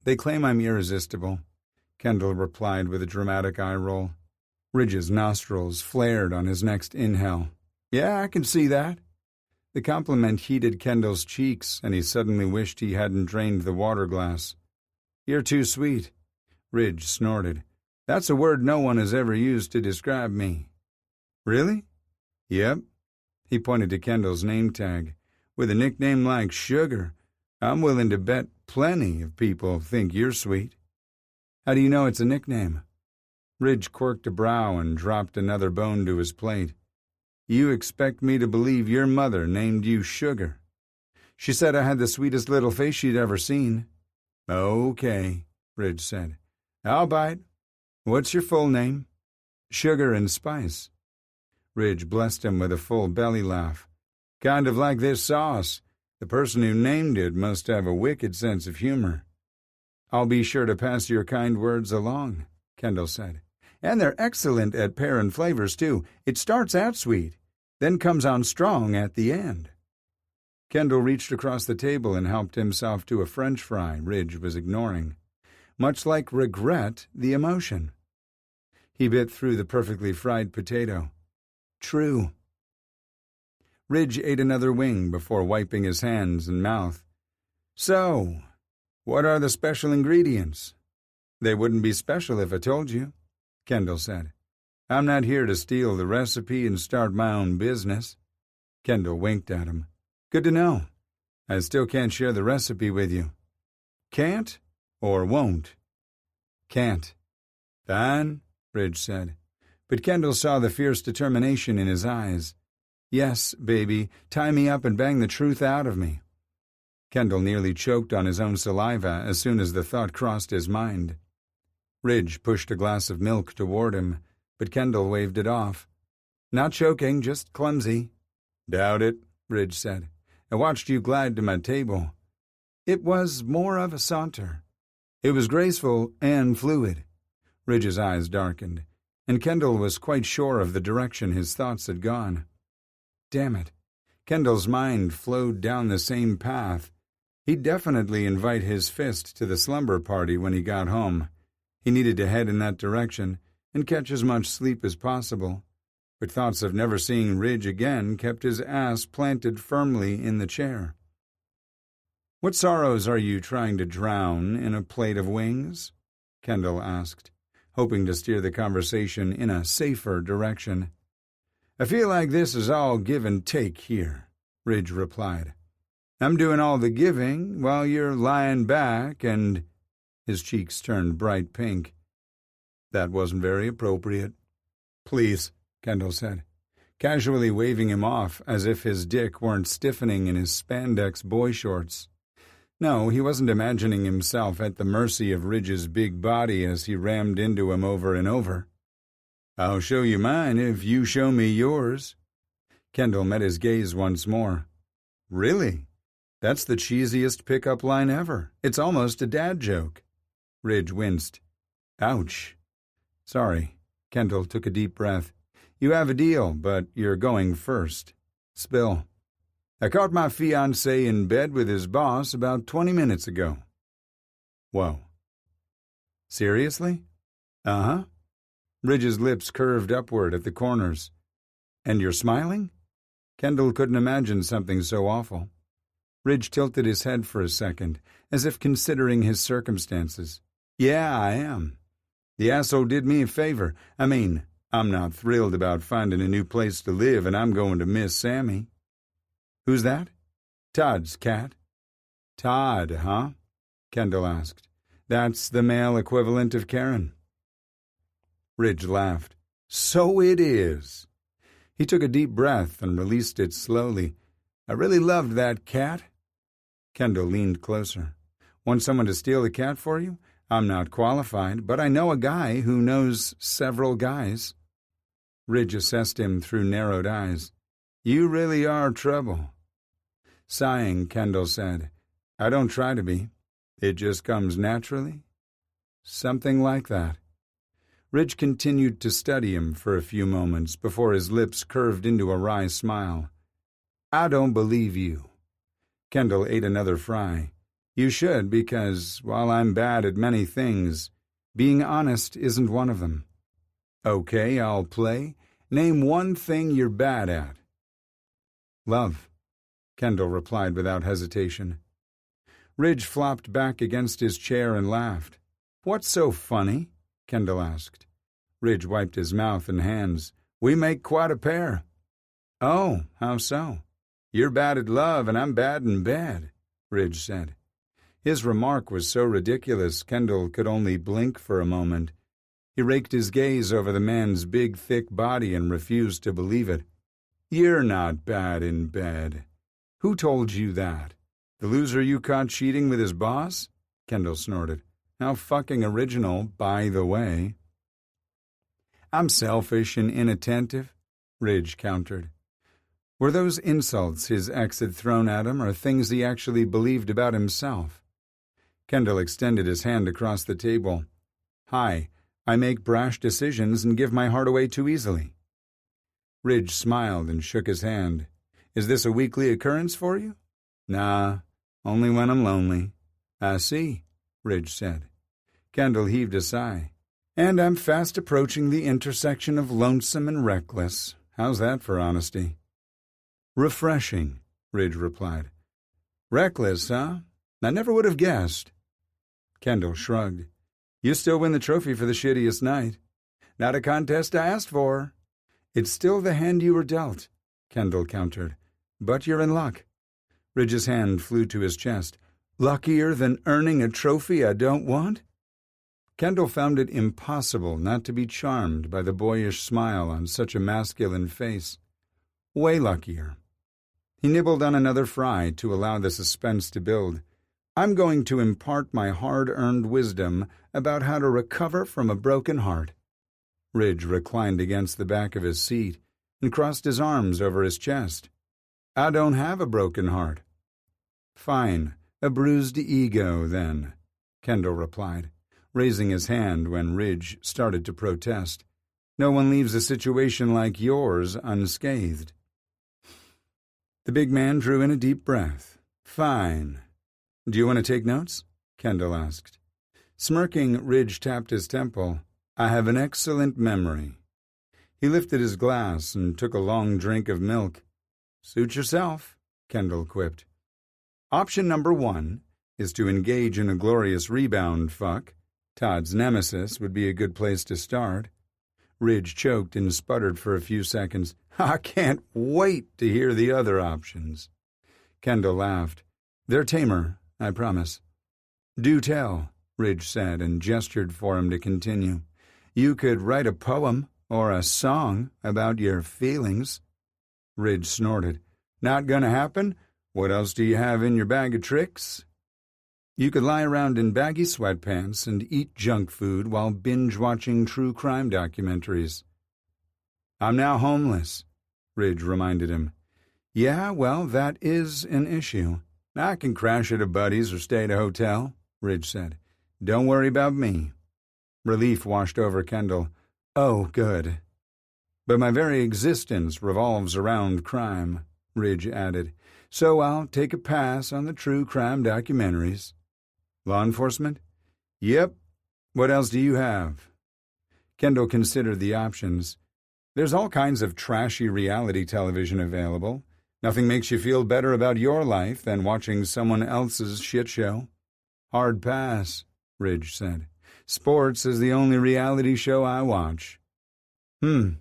They claim I'm irresistible, Kendall replied with a dramatic eye roll. Ridge's nostrils flared on his next inhale. Yeah, I can see that. The compliment heated Kendall's cheeks, and he suddenly wished he hadn't drained the water glass. You're too sweet, Ridge snorted. That's a word no one has ever used to describe me. Really? Yep. He pointed to Kendall's name tag. With a nickname like Sugar, I'm willing to bet plenty of people think you're sweet. How do you know it's a nickname? Ridge quirked a brow and dropped another bone to his plate. You expect me to believe your mother named you Sugar? She said I had the sweetest little face she'd ever seen. Okay, Ridge said. I'll bite. What's your full name? Sugar and Spice. Ridge blessed him with a full belly laugh. Kind of like this sauce. The person who named it must have a wicked sense of humor. I'll be sure to pass your kind words along, Kendall said. And they're excellent at pairing flavors, too. It starts out sweet, then comes on strong at the end. Kendall reached across the table and helped himself to a French fry Ridge was ignoring. Much like regret, the emotion. He bit through the perfectly fried potato. True. Ridge ate another wing before wiping his hands and mouth. So, what are the special ingredients? They wouldn't be special if I told you, Kendall said. I'm not here to steal the recipe and start my own business. Kendall winked at him. Good to know. I still can't share the recipe with you. Can't or won't? Can't. Fine, Ridge said. But Kendall saw the fierce determination in his eyes. Yes, baby, tie me up and bang the truth out of me. Kendall nearly choked on his own saliva as soon as the thought crossed his mind. Ridge pushed a glass of milk toward him, but Kendall waved it off. Not choking, just clumsy. Doubt it, Ridge said. I watched you glide to my table. It was more of a saunter. It was graceful and fluid. Ridge's eyes darkened, and Kendall was quite sure of the direction his thoughts had gone. Damn it. Kendall's mind flowed down the same path. He'd definitely invite his fist to the slumber party when he got home. He needed to head in that direction and catch as much sleep as possible. But thoughts of never seeing Ridge again kept his ass planted firmly in the chair. What sorrows are you trying to drown in a plate of wings? Kendall asked, hoping to steer the conversation in a safer direction. I feel like this is all give and take here, Ridge replied. I'm doing all the giving while you're lying back and... His cheeks turned bright pink. That wasn't very appropriate. Please, Kendall said. casually waving him off as if his dick weren't stiffening in his spandex boy shorts. No, he wasn't imagining himself at the mercy of Ridge's big body as he rammed into him over and over. "I'll show you mine if you show me yours." Kendall met his gaze once more. "Really? That's the cheesiest pickup line ever. It's almost a dad joke." Ridge winced. "Ouch." "Sorry." Kendall took a deep breath. "You have a deal, but you're going first. Spill." "I caught my fiancé in bed with his boss about 20 minutes ago." "Whoa." "Seriously?" "Uh-huh." Ridge's lips curved upward at the corners. "And you're smiling?" Kendall couldn't imagine something so awful. Ridge tilted his head for a second, as if considering his circumstances. "Yeah, I am. The asshole did me a favor. I mean, I'm not thrilled about finding a new place to live, and I'm going to miss Sammy." "Who's that?" "Todd's cat." "Todd, huh?" Kendall asked. "That's the male equivalent of Karen." Ridge laughed. "So it is." He took a deep breath and released it slowly. "I really loved that cat." Kendall leaned closer. "Want someone to steal the cat for you? I'm not qualified, but I know a guy who knows several guys." Ridge assessed him through narrowed eyes. "You really are trouble." Sighing, Kendall said, "I don't try to be. It just comes naturally." "Something like that." Ridge continued to study him for a few moments before his lips curved into a wry smile. "I don't believe you." Kendall ate another fry. "You should, because, while I'm bad at many things, being honest isn't one of them." "Okay, I'll play. Name one thing you're bad at." "Love," Kendall replied without hesitation. Ridge flopped back against his chair and laughed. "What's so funny?" Kendall asked. Ridge wiped his mouth and hands. "We make quite a pair." "Oh, how so?" "You're bad at love and I'm bad in bed," Ridge said. His remark was so ridiculous Kendall could only blink for a moment. He raked his gaze over the man's big, thick body and refused to believe it. "You're not bad in bed." "Who told you that? The loser you caught cheating with his boss?" Kendall snorted. "How fucking original, by the way." "I'm selfish and inattentive," Ridge countered. Were those insults his ex had thrown at him or things he actually believed about himself? Kendall extended his hand across the table. "Hi, I make brash decisions and give my heart away too easily." Ridge smiled and shook his hand. "Is this a weekly occurrence for you?" "Nah, only when I'm lonely." "I see," Ridge said. Kendall heaved a sigh. "And I'm fast approaching the intersection of lonesome and reckless. How's that for honesty?" "Refreshing," Ridge replied. "Reckless, huh? I never would have guessed." Kendall shrugged. "You still win the trophy for the shittiest night." "Not a contest I asked for." "It's still the hand you were dealt," Kendall countered. "But you're in luck." Ridge's hand flew to his chest. "Luckier than earning a trophy I don't want?" Kendall found it impossible not to be charmed by the boyish smile on such a masculine face. Way luckier. He nibbled on another fry to allow the suspense to build. "I'm going to impart my hard-earned wisdom about how to recover from a broken heart." Ridge reclined against the back of his seat and crossed his arms over his chest. "I don't have a broken heart." "Fine, a bruised ego, then," Kendall replied, raising his hand when Ridge started to protest. "No one leaves a situation like yours unscathed." The big man drew in a deep breath. "Fine. Do you want to take notes?" Kendall asked. Smirking, Ridge tapped his temple. "I have an excellent memory." He lifted his glass and took a long drink of milk. "Suit yourself," Kendall quipped. "Option number 1 is to engage in a glorious rebound fuck. Todd's nemesis would be a good place to start." Ridge choked and sputtered for a few seconds. "I can't wait to hear the other options." Kendall laughed. "They're tamer, I promise." "Do tell," Ridge said and gestured for him to continue. "You could write a poem or a song about your feelings." Ridge snorted. Not gonna happen? What else do you have in your bag of tricks? You could lie around in baggy sweatpants and eat junk food while binge-watching true crime documentaries. I'm now homeless, Ridge reminded him. Yeah, well, that is an issue. I can crash at a buddy's or stay at a hotel, Ridge said. Don't worry about me. Relief washed over Kendall. Oh, good. But my very existence revolves around crime, Ridge added, so I'll take a pass on the true crime documentaries. Law enforcement? Yep. What else do you have? Kendall considered the options. There's all kinds of trashy reality television available. Nothing makes you feel better about your life than watching someone else's shit show. Hard pass, Ridge said. Sports is the only reality show I watch. You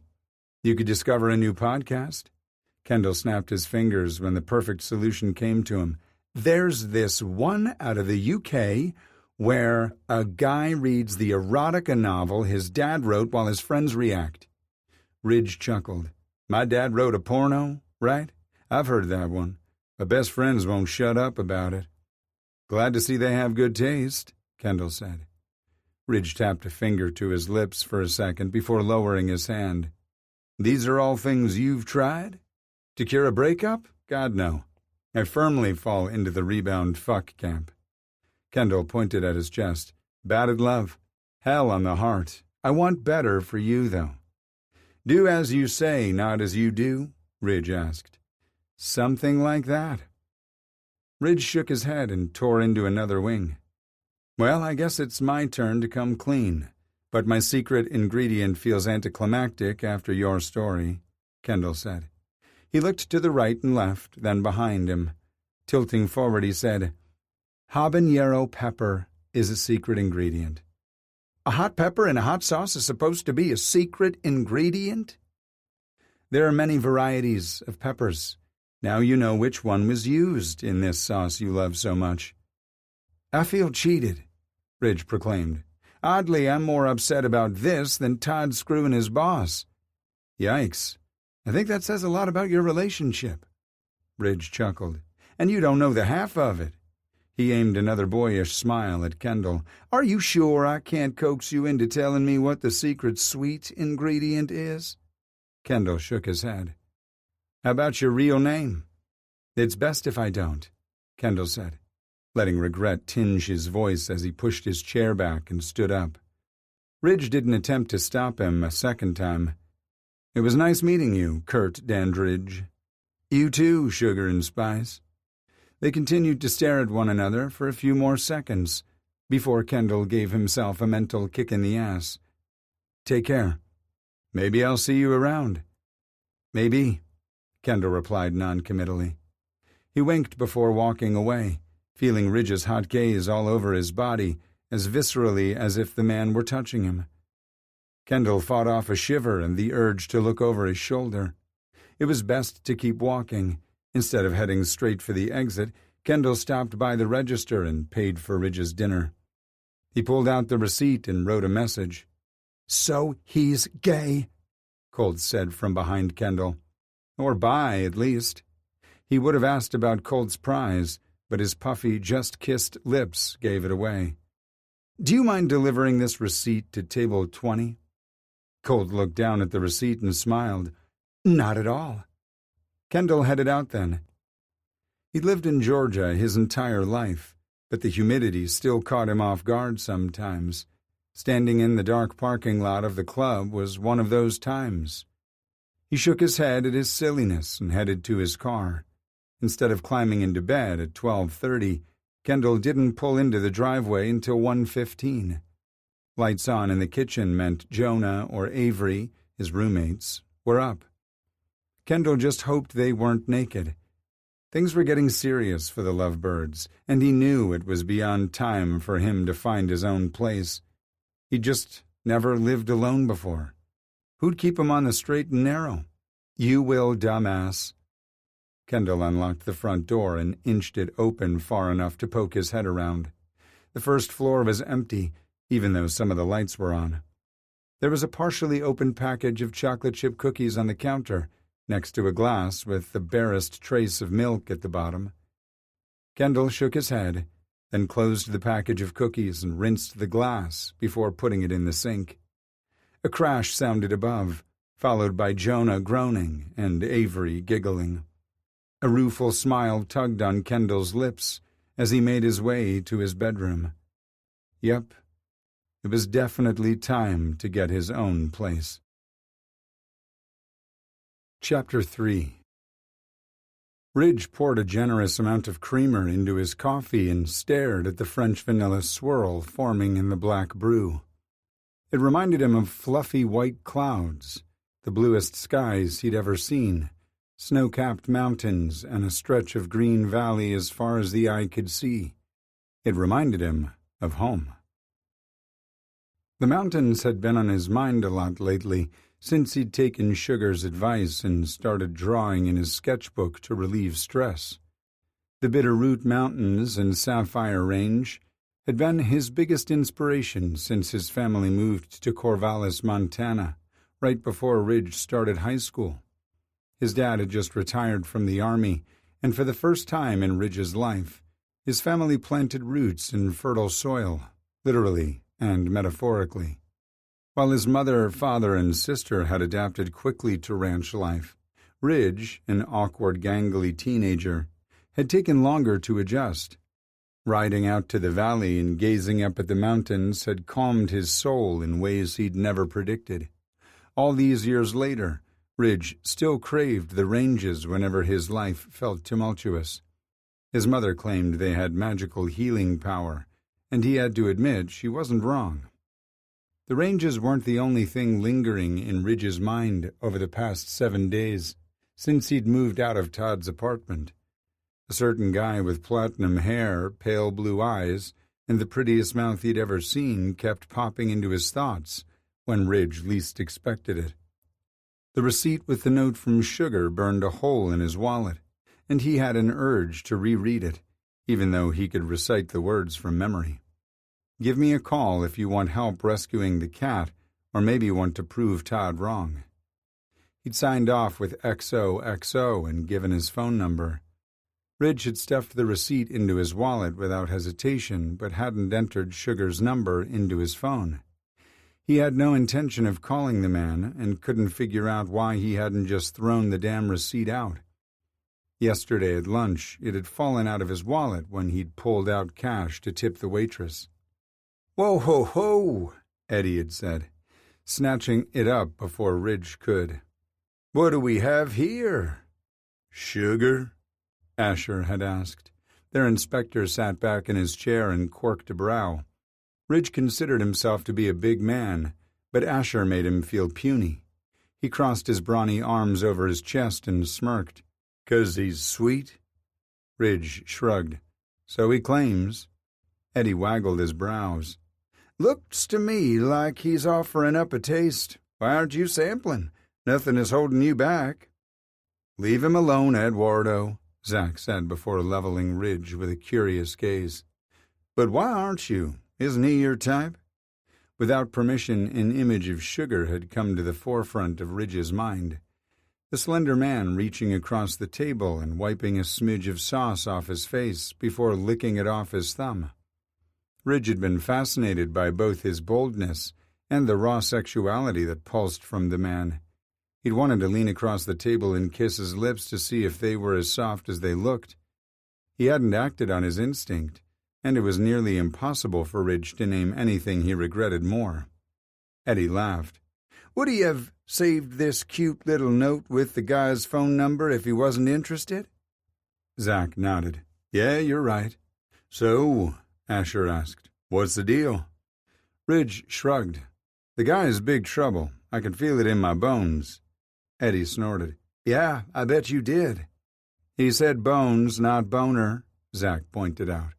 could discover a new podcast? Kendall snapped his fingers when the perfect solution came to him. There's this one out of the UK where a guy reads the erotica novel his dad wrote while his friends react. Ridge chuckled. My dad wrote a porno, right? I've heard that one. My best friends won't shut up about it. Glad to see they have good taste, Kendall said. Ridge tapped a finger to his lips for a second before lowering his hand. These are all things you've tried? To cure a breakup? God, no. I firmly fall into the rebound fuck camp. Kendall pointed at his chest. Batted love. Hell on the heart. I want better for you, though. Do as you say, not as you do? Ridge asked. Something like that. Ridge shook his head and tore into another wing. Well, I guess it's my turn to come clean, but my secret ingredient feels anticlimactic after your story, Kendall said. He looked to the right and left, then behind him. Tilting forward, he said, Habanero pepper is a secret ingredient. A hot pepper in a hot sauce is supposed to be a secret ingredient? There are many varieties of peppers. Now you know which one was used in this sauce you love so much. I feel cheated, Ridge proclaimed. Oddly, I'm more upset about this than Todd screwing his boss. Yikes. I think that says a lot about your relationship. Ridge chuckled. And you don't know the half of it. He aimed another boyish smile at Kendall. Are you sure I can't coax you into telling me what the secret sweet ingredient is? Kendall shook his head. How about your real name? It's best if I don't, Kendall said, letting regret tinge his voice as he pushed his chair back and stood up. Ridge didn't attempt to stop him a second time. It was nice meeting you, Kurt Dandridge. You too, Sugar and Spice. They continued to stare at one another for a few more seconds before Kendall gave himself a mental kick in the ass. Take care. Maybe I'll see you around. Maybe, Kendall replied noncommittally. He winked before walking away, feeling Ridge's hot gaze all over his body, as viscerally as if the man were touching him. Kendall fought off a shiver and the urge to look over his shoulder. It was best to keep walking. Instead of heading straight for the exit, Kendall stopped by the register and paid for Ridge's dinner. He pulled out the receipt and wrote a message. So he's gay, Colt said from behind Kendall. Or bi, at least. He would have asked about Colt's prize, but his puffy, just-kissed lips gave it away. Do you mind delivering this receipt to table 20? Colt looked down at the receipt and smiled. Not at all. Kendall headed out then. He'd lived in Georgia his entire life, but the humidity still caught him off guard sometimes. Standing in the dark parking lot of the club was one of those times. He shook his head at his silliness and headed to his car. Instead of climbing into bed at 12:30, Kendall didn't pull into the driveway until 1:15. Lights on in the kitchen meant Jonah or Avery, his roommates, were up. Kendall just hoped they weren't naked. Things were getting serious for the lovebirds, and he knew it was beyond time for him to find his own place. He'd just never lived alone before. Who'd keep him on the straight and narrow? You will, dumbass. Kendall unlocked the front door and inched it open far enough to poke his head around. The first floor was empty, even though some of the lights were on. There was a partially open package of chocolate chip cookies on the counter, next to a glass with the barest trace of milk at the bottom. Kendall shook his head, then closed the package of cookies and rinsed the glass before putting it in the sink. A crash sounded above, followed by Jonah groaning and Avery giggling. A rueful smile tugged on Kendall's lips as he made his way to his bedroom. Yep, it was definitely time to get his own place. Chapter 3. Ridge poured a generous amount of creamer into his coffee and stared at the French vanilla swirl forming in the black brew. It reminded him of fluffy white clouds, the bluest skies he'd ever seen, snow-capped mountains, and a stretch of green valley as far as the eye could see. It reminded him of home. The mountains had been on his mind a lot lately, since he'd taken Sugar's advice and started drawing in his sketchbook to relieve stress. The Bitterroot Mountains and Sapphire Range had been his biggest inspiration since his family moved to Corvallis, Montana, right before Ridge started high school. His dad had just retired from the Army, and for the first time in Ridge's life, his family planted roots in fertile soil, literally and metaphorically. While his mother, father, and sister had adapted quickly to ranch life, Ridge, an awkward, gangly teenager, had taken longer to adjust. Riding out to the valley and gazing up at the mountains had calmed his soul in ways he'd never predicted. All these years later, Ridge still craved the ranges whenever his life felt tumultuous. His mother claimed they had magical healing power, and he had to admit she wasn't wrong. The ranges weren't the only thing lingering in Ridge's mind over the past 7 days, since he'd moved out of Todd's apartment. A certain guy with platinum hair, pale blue eyes, and the prettiest mouth he'd ever seen kept popping into his thoughts when Ridge least expected it. The receipt with the note from Sugar burned a hole in his wallet, and he had an urge to reread it, even though he could recite the words from memory. Give me a call if you want help rescuing the cat, or maybe want to prove Todd wrong. He'd signed off with XOXO and given his phone number. Ridge had stuffed the receipt into his wallet without hesitation, but hadn't entered Sugar's number into his phone. He had no intention of calling the man and couldn't figure out why he hadn't just thrown the damn receipt out. Yesterday at lunch, it had fallen out of his wallet when he'd pulled out cash to tip the waitress. "Whoa, ho, ho," Eddie had said, snatching it up before Ridge could. "What do we have here?" "Sugar?" Asher had asked. Their inspector sat back in his chair and quirked a brow. Ridge considered himself to be a big man, but Asher made him feel puny. He crossed his brawny arms over his chest and smirked. "'Cause he's sweet?" Ridge shrugged. "So he claims." Eddie waggled his brows. "Looks to me like he's offering up a taste. Why aren't you sampling? Nothing is holding you back." "Leave him alone, Eduardo," Zach said before leveling Ridge with a curious gaze. "But why aren't you? Isn't he your type?" Without permission, an image of Sugar had come to the forefront of Ridge's mind. The slender man reaching across the table and wiping a smidge of sauce off his face before licking it off his thumb. Ridge had been fascinated by both his boldness and the raw sexuality that pulsed from the man. He'd wanted to lean across the table and kiss his lips to see if they were as soft as they looked. He hadn't acted on his instinct, and it was nearly impossible for Ridge to name anything he regretted more. Eddie laughed. "Would he have saved this cute little note with the guy's phone number if he wasn't interested?" Zach nodded. "Yeah, you're right." "So," Asher asked, "what's the deal?" Ridge shrugged. "The guy's big trouble. I can feel it in my bones." Eddie snorted. "Yeah, I bet you did." "He said bones, not boner," Zach pointed out.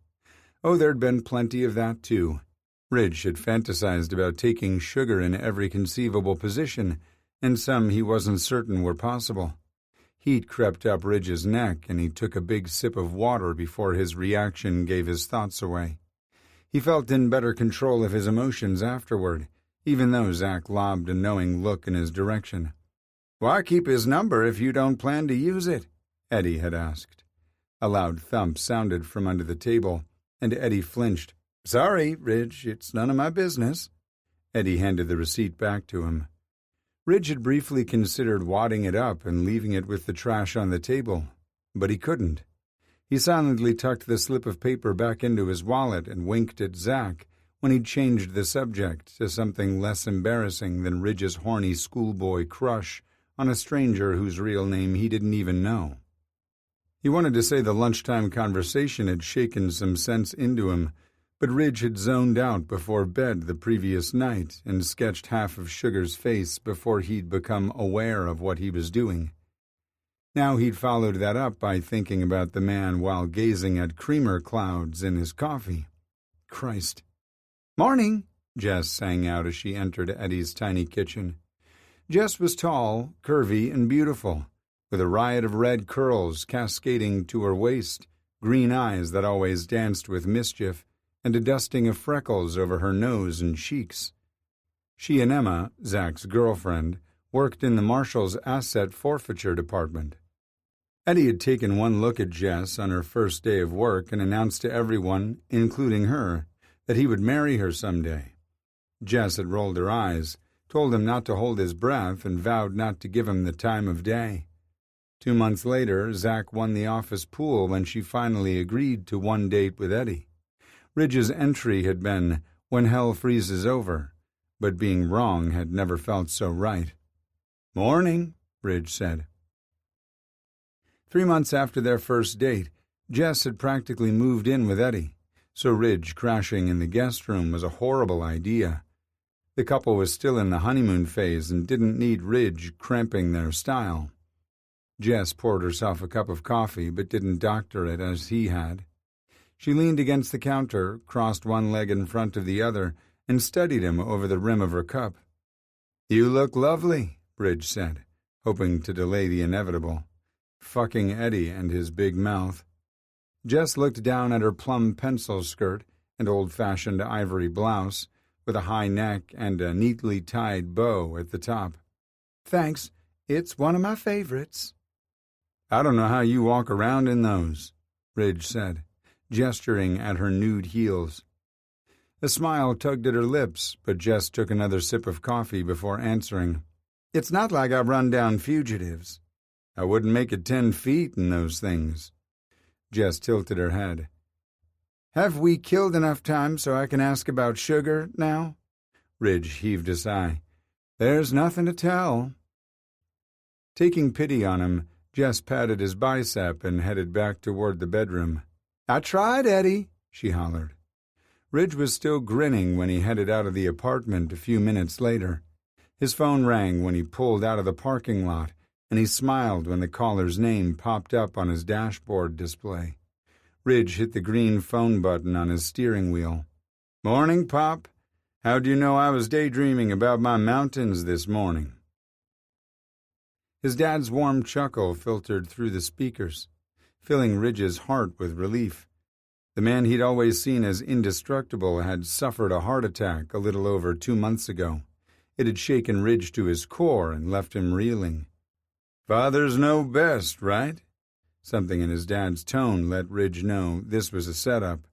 Oh, there'd been plenty of that, too. Ridge had fantasized about taking Sugar in every conceivable position, and some he wasn't certain were possible. Heat crept up Ridge's neck, and he took a big sip of water before his reaction gave his thoughts away. He felt in better control of his emotions afterward, even though Zach lobbed a knowing look in his direction. Why keep his number if you don't plan to use it? Eddie had asked. A loud thump sounded from under the table, and Eddie flinched. Sorry, Ridge, it's none of my business. Eddie handed the receipt back to him. Ridge had briefly considered wadding it up and leaving it with the trash on the table, but he couldn't. He silently tucked the slip of paper back into his wallet and winked at Zach when he'd changed the subject to something less embarrassing than Ridge's horny schoolboy crush on a stranger whose real name he didn't even know. He wanted to say the lunchtime conversation had shaken some sense into him, but Ridge had zoned out before bed the previous night and sketched half of Sugar's face before he'd become aware of what he was doing. Now he'd followed that up by thinking about the man while gazing at creamer clouds in his coffee. Christ. "Morning," Jess sang out as she entered Eddie's tiny kitchen. Jess was tall, curvy, and beautiful, with a riot of red curls cascading to her waist, green eyes that always danced with mischief, and a dusting of freckles over her nose and cheeks. She and Emma, Zach's girlfriend, worked in the marshal's asset forfeiture department. Eddie had taken one look at Jess on her first day of work and announced to everyone, including her, that he would marry her someday. Jess had rolled her eyes, told him not to hold his breath, and vowed not to give him the time of day. 2 months later, Zach won the office pool when she finally agreed to one date with Eddie. Ridge's entry had been, "When hell freezes over," but being wrong had never felt so right. "Morning," Ridge said. 3 months after their first date, Jess had practically moved in with Eddie, so Ridge crashing in the guest room was a horrible idea. The couple was still in the honeymoon phase and didn't need Ridge cramping their style. Jess poured herself a cup of coffee but didn't doctor it as he had. She leaned against the counter, crossed one leg in front of the other, and studied him over the rim of her cup. "You look lovely," Ridge said, hoping to delay the inevitable. Fucking Eddie and his big mouth. Jess looked down at her plum pencil skirt and old-fashioned ivory blouse, with a high neck and a neatly tied bow at the top. "Thanks, it's one of my favorites." "I don't know how you walk around in those," Ridge said, gesturing at her nude heels. A smile tugged at her lips, but Jess took another sip of coffee before answering. "It's not like I run down fugitives. I wouldn't make it 10 feet in those things." Jess tilted her head. "Have we killed enough time so I can ask about Sugar now?" Ridge heaved a sigh. "There's nothing to tell." Taking pity on him, Jess patted his bicep and headed back toward the bedroom. "I tried, Eddie," she hollered. Ridge was still grinning when he headed out of the apartment a few minutes later. His phone rang when he pulled out of the parking lot, and he smiled when the caller's name popped up on his dashboard display. Ridge hit the green phone button on his steering wheel. "Morning, Pop. How'd you know I was daydreaming about my mountains this morning?" His dad's warm chuckle filtered through the speakers, filling Ridge's heart with relief. The man he'd always seen as indestructible had suffered a heart attack a little over 2 months ago. It had shaken Ridge to his core and left him reeling. "Fathers know best, right?" Something in his dad's tone let Ridge know this was a setup.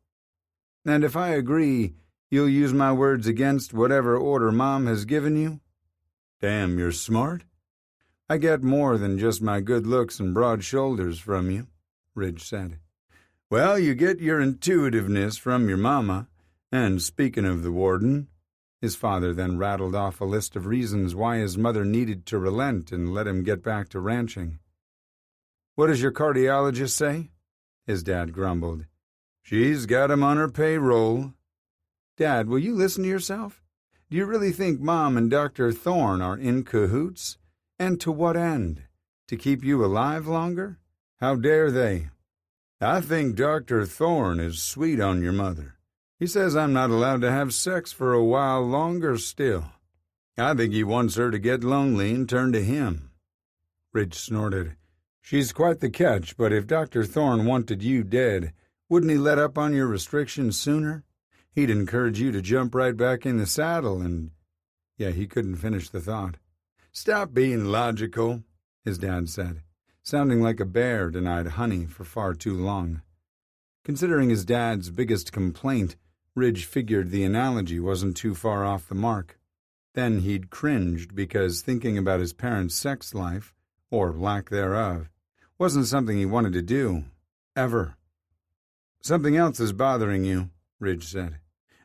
"And if I agree, you'll use my words against whatever order Mom has given you?" "Damn, you're smart." "I get more than just my good looks and broad shoulders from you," Ridge said. "Well, you get your intuitiveness from your mama, and speaking of the warden..." His father then rattled off a list of reasons why his mother needed to relent and let him get back to ranching. "What does your cardiologist say?" His dad grumbled. "She's got him on her payroll." "Dad, will you listen to yourself? Do you really think Mom and Dr. Thorne are in cahoots? And to what end? To keep you alive longer? How dare they?" "I think Dr. Thorne is sweet on your mother. He says I'm not allowed to have sex for a while longer still. I think he wants her to get lonely and turn to him." Ridge snorted. "She's quite the catch, but if Dr. Thorne wanted you dead, wouldn't he let up on your restrictions sooner? He'd encourage you to jump right back in the saddle and—" Yeah, he couldn't finish the thought. Stop being logical, his dad said, sounding like a bear denied honey for far too long. Considering his dad's biggest complaint, Ridge figured the analogy wasn't too far off the mark. Then he'd cringed because thinking about his parents' sex life, or lack thereof, wasn't something he wanted to do, ever. Something else is bothering you, Ridge said.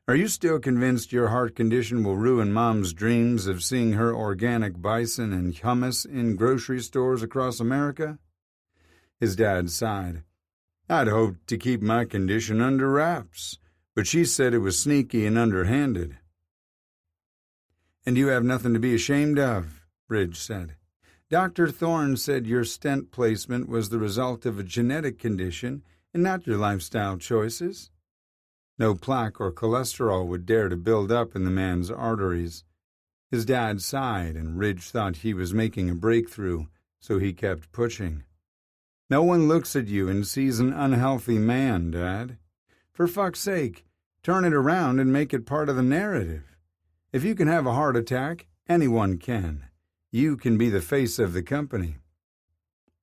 Are you still convinced your heart condition will ruin Mom's dreams of seeing her organic bison and hummus in grocery stores across America? His dad sighed. I'd hoped to keep my condition under wraps, but she said it was sneaky and underhanded. And you have nothing to be ashamed of, Ridge said. Dr. Thorne said your stent placement was the result of a genetic condition and not your lifestyle choices. No plaque or cholesterol would dare to build up in the man's arteries. His dad sighed, and Ridge thought he was making a breakthrough, so he kept pushing. No one looks at you and sees an unhealthy man, Dad. For fuck's sake, turn it around and make it part of the narrative. If you can have a heart attack, anyone can. You can be the face of the company.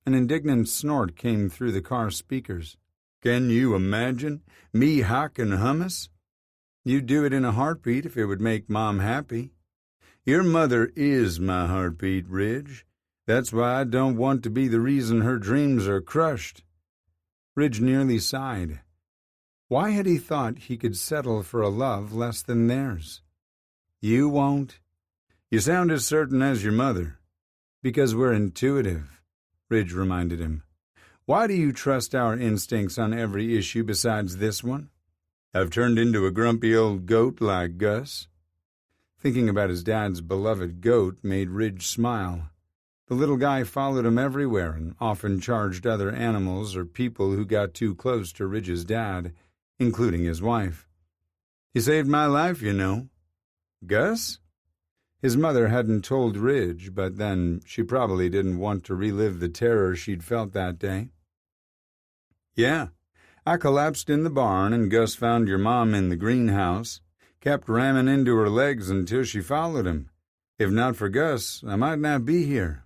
An indignant snort came through the car speakers. Can you imagine me hawking hummus? You'd do it in a heartbeat if it would make Mom happy. Your mother is my heartbeat, Ridge. That's why I don't want to be the reason her dreams are crushed. Ridge nearly sighed. Why had he thought he could settle for a love less than theirs? You won't. You sound as certain as your mother. Because we're intuitive, Ridge reminded him. Why do you trust our instincts on every issue besides this one? I've turned into a grumpy old goat like Gus. Thinking about his dad's beloved goat made Ridge smile. The little guy followed him everywhere and often charged other animals or people who got too close to Ridge's dad, including his wife. He saved my life, you know. Gus? His mother hadn't told Ridge, but then she probably didn't want to relive the terror she'd felt that day. Yeah, I collapsed in the barn and Gus found your mom in the greenhouse, kept ramming into her legs until she followed him. If not for Gus, I might not be here.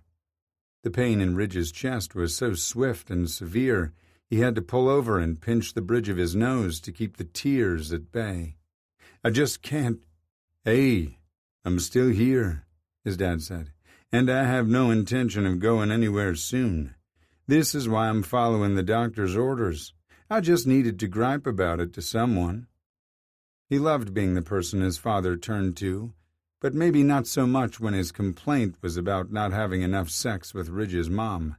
The pain in Ridge's chest was so swift and severe, he had to pull over and pinch the bridge of his nose to keep the tears at bay. I just can't. Hey, I'm still here, his dad said, and I have no intention of going anywhere soon. This is why I'm following the doctor's orders. I just needed to gripe about it to someone. He loved being the person his father turned to, but maybe not so much when his complaint was about not having enough sex with Ridge's mom.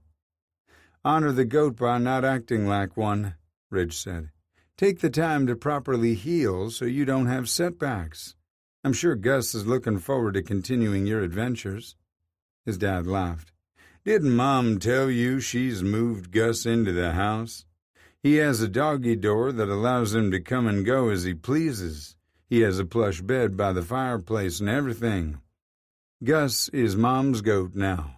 Honor the goat by not acting like one, Ridge said. Take the time to properly heal so you don't have setbacks. I'm sure Gus is looking forward to continuing your adventures. His dad laughed. Didn't Mom tell you she's moved Gus into the house? He has a doggy door that allows him to come and go as he pleases. He has a plush bed by the fireplace and everything. Gus is Mom's goat now.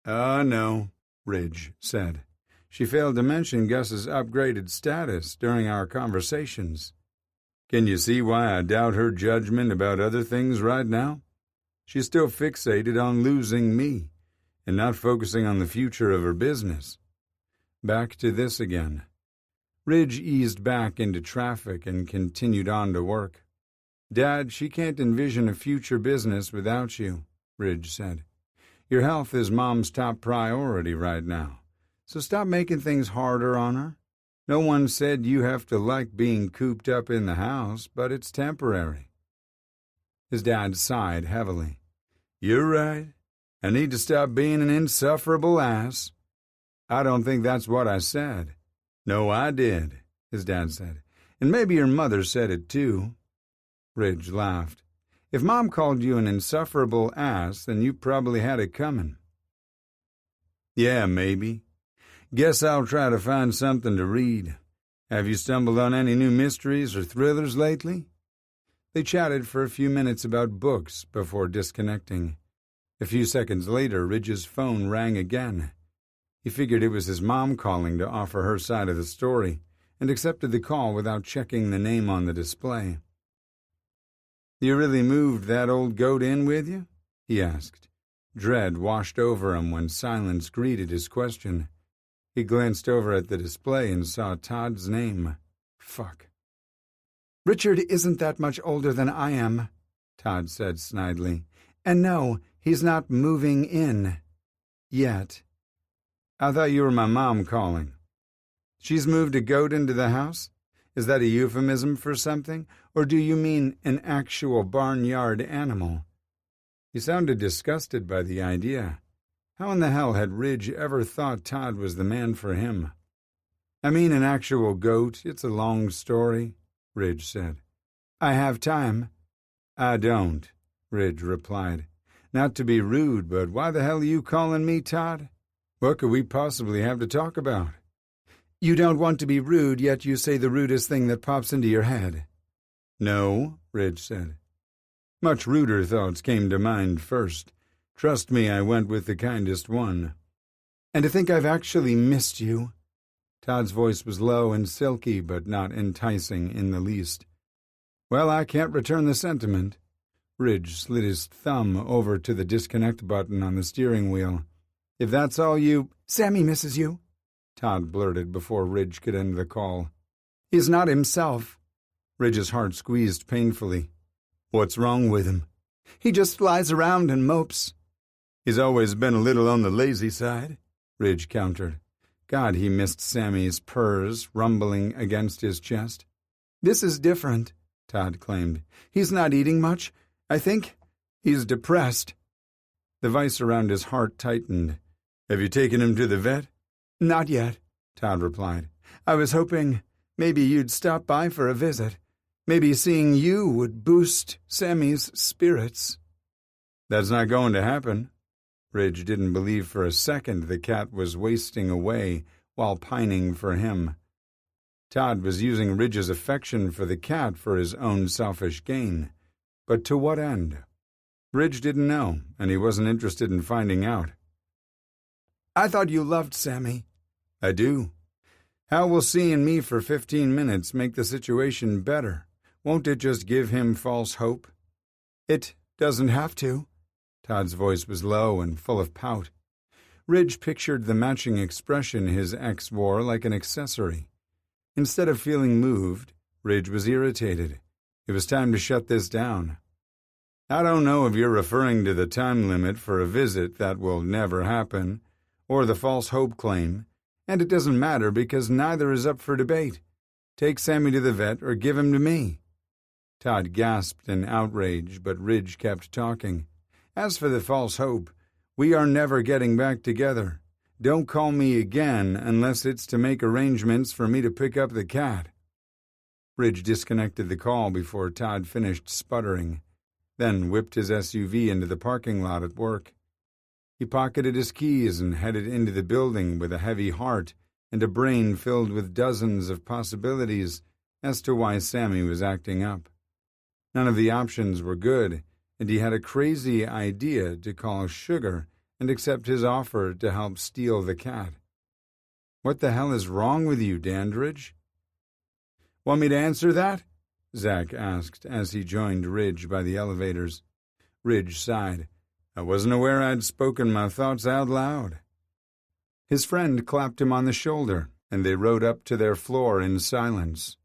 No, Ridge said. She failed to mention Gus's upgraded status during our conversations. Can you see why I doubt her judgment about other things right now? She's still fixated on losing me and not focusing on the future of her business. Back to this again. Ridge eased back into traffic and continued on to work. Dad, she can't envision a future business without you, Ridge said. Your health is Mom's top priority right now, so stop making things harder on her. No one said you have to like being cooped up in the house, but it's temporary. His dad sighed heavily. You're right. I need to stop being an insufferable ass. I don't think that's what I said. No, I did, his dad said. And maybe your mother said it too. Ridge laughed. If Mom called you an insufferable ass, then you probably had it coming. Yeah, maybe. Guess I'll try to find something to read. Have you stumbled on any new mysteries or thrillers lately? They chatted for a few minutes about books before disconnecting. A few seconds later, Ridge's phone rang again. He figured it was his mom calling to offer her side of the story, and accepted the call without checking the name on the display. You really moved that old goat in with you? He asked. Dread washed over him when silence greeted his question. He glanced over at the display and saw Todd's name. Fuck. "Richard isn't that much older than I am," Todd said snidely. "And no, he's not moving in. Yet." "I thought you were my mom calling." "She's moved a goat into the house? Is that a euphemism for something? Or do you mean an actual barnyard animal?" He sounded disgusted by the idea. How in the hell had Ridge ever thought Todd was the man for him? "I mean an actual goat. It's a long story," Ridge said. "I have time." "I don't," Ridge replied. "Not to be rude, but why the hell are you calling me, Todd? What could we possibly have to talk about?" "You don't want to be rude, yet you say the rudest thing that pops into your head." "No," Ridge said. "Much ruder thoughts came to mind first. Trust me, I went with the kindest one." "And to think I've actually missed you." Todd's voice was low and silky, but not enticing in the least. "Well, I can't return the sentiment." Ridge slid his thumb over to the disconnect button on the steering wheel. "If that's all you—" "Sammy misses you," Todd blurted before Ridge could end the call. "He's not himself." Ridge's heart squeezed painfully. "What's wrong with him?" "He just lies around and mopes." "He's always been a little on the lazy side," Ridge countered. God, he missed Sammy's purrs rumbling against his chest. "This is different," Todd claimed. "He's not eating much. I think he's depressed." The vice around his heart tightened. "Have you taken him to the vet?" "Not yet," Todd replied. "I was hoping maybe you'd stop by for a visit. Maybe seeing you would boost Sammy's spirits." "That's not going to happen." Ridge didn't believe for a second the cat was wasting away while pining for him. Todd was using Ridge's affection for the cat for his own selfish gain. But to what end? Ridge didn't know, and he wasn't interested in finding out. "I thought you loved Sammy." "I do. How will seeing me for 15 minutes make the situation better? Won't it just give him false hope?" "It doesn't have to." Todd's voice was low and full of pout. Ridge pictured the matching expression his ex wore like an accessory. Instead of feeling moved, Ridge was irritated. It was time to shut this down. "I don't know if you're referring to the time limit for a visit that will never happen, or the false hope claim, and it doesn't matter because neither is up for debate. Take Sammy to the vet or give him to me." Todd gasped in outrage, but Ridge kept talking. "As for the false hope, we are never getting back together. Don't call me again unless it's to make arrangements for me to pick up the cat." Ridge disconnected the call before Todd finished sputtering, then whipped his SUV into the parking lot at work. He pocketed his keys and headed into the building with a heavy heart and a brain filled with dozens of possibilities as to why Sammy was acting up. None of the options were good, and he had a crazy idea to call Sugar and accept his offer to help steal the cat. "What the hell is wrong with you, Dandridge?" "Want me to answer that?" Zach asked as he joined Ridge by the elevators. Ridge sighed. "I wasn't aware I'd spoken my thoughts out loud." His friend clapped him on the shoulder, and they rode up to their floor in silence.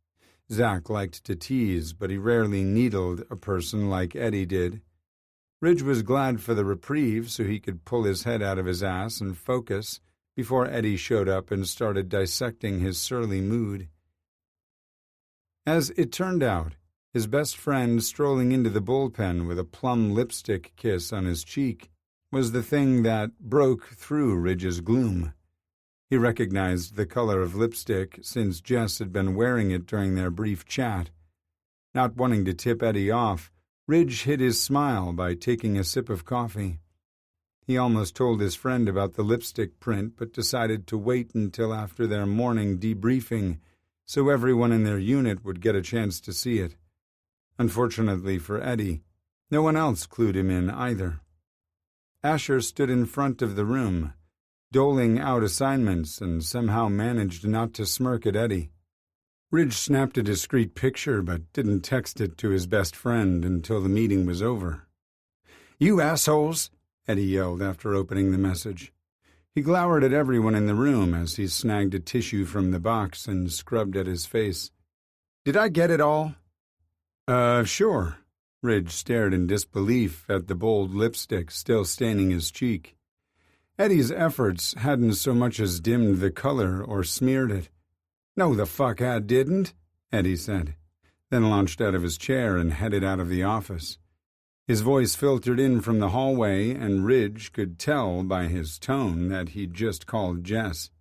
Zach liked to tease, but he rarely needled a person like Eddie did. Ridge was glad for the reprieve so he could pull his head out of his ass and focus before Eddie showed up and started dissecting his surly mood. As it turned out, his best friend strolling into the bullpen with a plum lipstick kiss on his cheek was the thing that broke through Ridge's gloom. He recognized the color of lipstick since Jess had been wearing it during their brief chat. Not wanting to tip Eddie off, Ridge hid his smile by taking a sip of coffee. He almost told his friend about the lipstick print but decided to wait until after their morning debriefing so everyone in their unit would get a chance to see it. Unfortunately for Eddie, no one else clued him in either. Asher stood in front of the room, doling out assignments, and somehow managed not to smirk at Eddie. Ridge snapped a discreet picture but didn't text it to his best friend until the meeting was over. "You assholes," Eddie yelled after opening the message. He glowered at everyone in the room as he snagged a tissue from the box and scrubbed at his face. Did I get it all? Sure. Ridge stared in disbelief at the bold lipstick still staining his cheek. Eddie's efforts hadn't so much as dimmed the color or smeared it. No, the fuck I didn't, Eddie said, then launched out of his chair and headed out of the office. His voice filtered in from the hallway, and Ridge could tell by his tone that he'd just called Jess.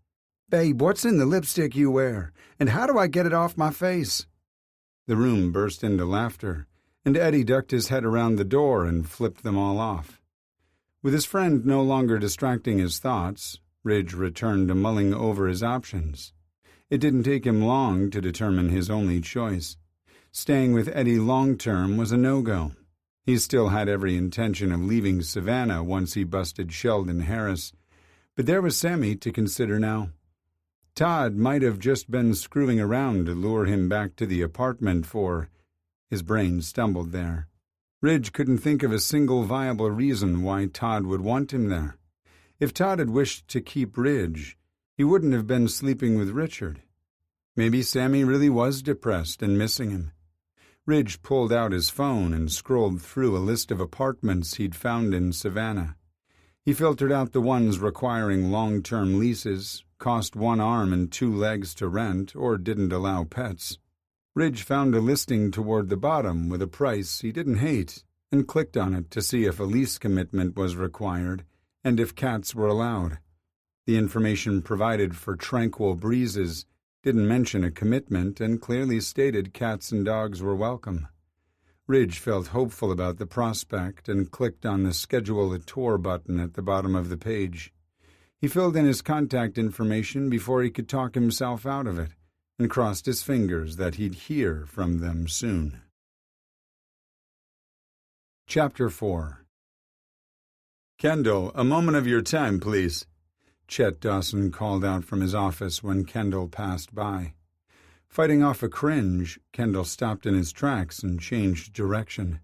Babe, what's in the lipstick you wear, and how do I get it off my face? The room burst into laughter, and Eddie ducked his head around the door and flipped them all off. With his friend no longer distracting his thoughts, Ridge returned to mulling over his options. It didn't take him long to determine his only choice. Staying with Eddie long-term was a no-go. He still had every intention of leaving Savannah once he busted Sheldon Harris, but there was Sammy to consider now. Todd might have just been screwing around to lure him back to the apartment for... His brain stumbled there. Ridge couldn't think of a single viable reason why Todd would want him there. If Todd had wished to keep Ridge, he wouldn't have been sleeping with Richard. Maybe Sammy really was depressed and missing him. Ridge pulled out his phone and scrolled through a list of apartments he'd found in Savannah. He filtered out the ones requiring long-term leases, cost 1 arm and 2 legs to rent, or didn't allow pets. Ridge found a listing toward the bottom with a price he didn't hate and clicked on it to see if a lease commitment was required and if cats were allowed. The information provided for Tranquil Breezes didn't mention a commitment and clearly stated cats and dogs were welcome. Ridge felt hopeful about the prospect and clicked on the Schedule a Tour button at the bottom of the page. He filled in his contact information before he could talk himself out of it, and crossed his fingers that he'd hear from them soon. Chapter 4. Kendall, a moment of your time, please. Chet Dawson called out from his office when Kendall passed by. Fighting off a cringe, Kendall stopped in his tracks and changed direction.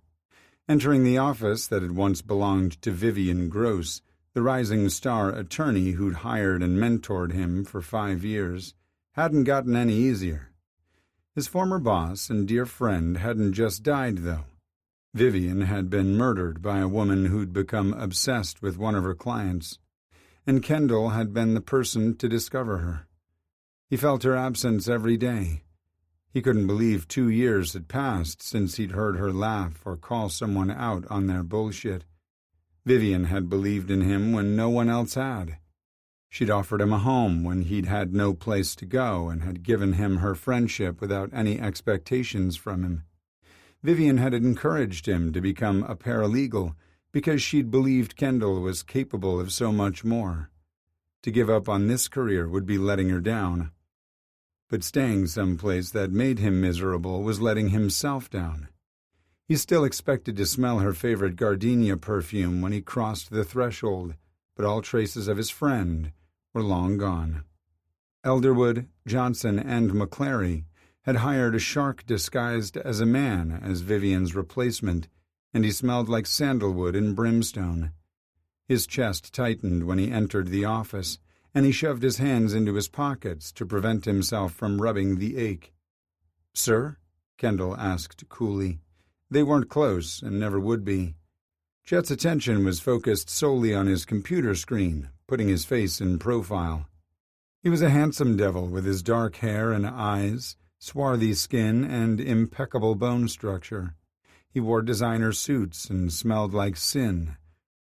Entering the office that had once belonged to Vivian Gross, the rising star attorney who'd hired and mentored him for 5 years, hadn't gotten any easier. His former boss and dear friend hadn't just died, though. Vivian had been murdered by a woman who'd become obsessed with one of her clients, and Kendall had been the person to discover her. He felt her absence every day. He couldn't believe 2 years had passed since he'd heard her laugh or call someone out on their bullshit. Vivian had believed in him when no one else had. She'd offered him a home when he'd had no place to go and had given him her friendship without any expectations from him. Vivian had encouraged him to become a paralegal because she'd believed Kendall was capable of so much more. To give up on this career would be letting her down. But staying someplace that made him miserable was letting himself down. He still expected to smell her favorite gardenia perfume when he crossed the threshold, but all traces of his friend were long gone. Elderwood, Johnson, and McClary had hired a shark disguised as a man as Vivian's replacement, and he smelled like sandalwood and brimstone. His chest tightened when he entered the office, and he shoved his hands into his pockets to prevent himself from rubbing the ache. "Sir?" Kendall asked coolly. They weren't close and never would be. Chet's attention was focused solely on his computer screen, putting his face in profile. He was a handsome devil with his dark hair and eyes, swarthy skin, and impeccable bone structure. He wore designer suits and smelled like sin,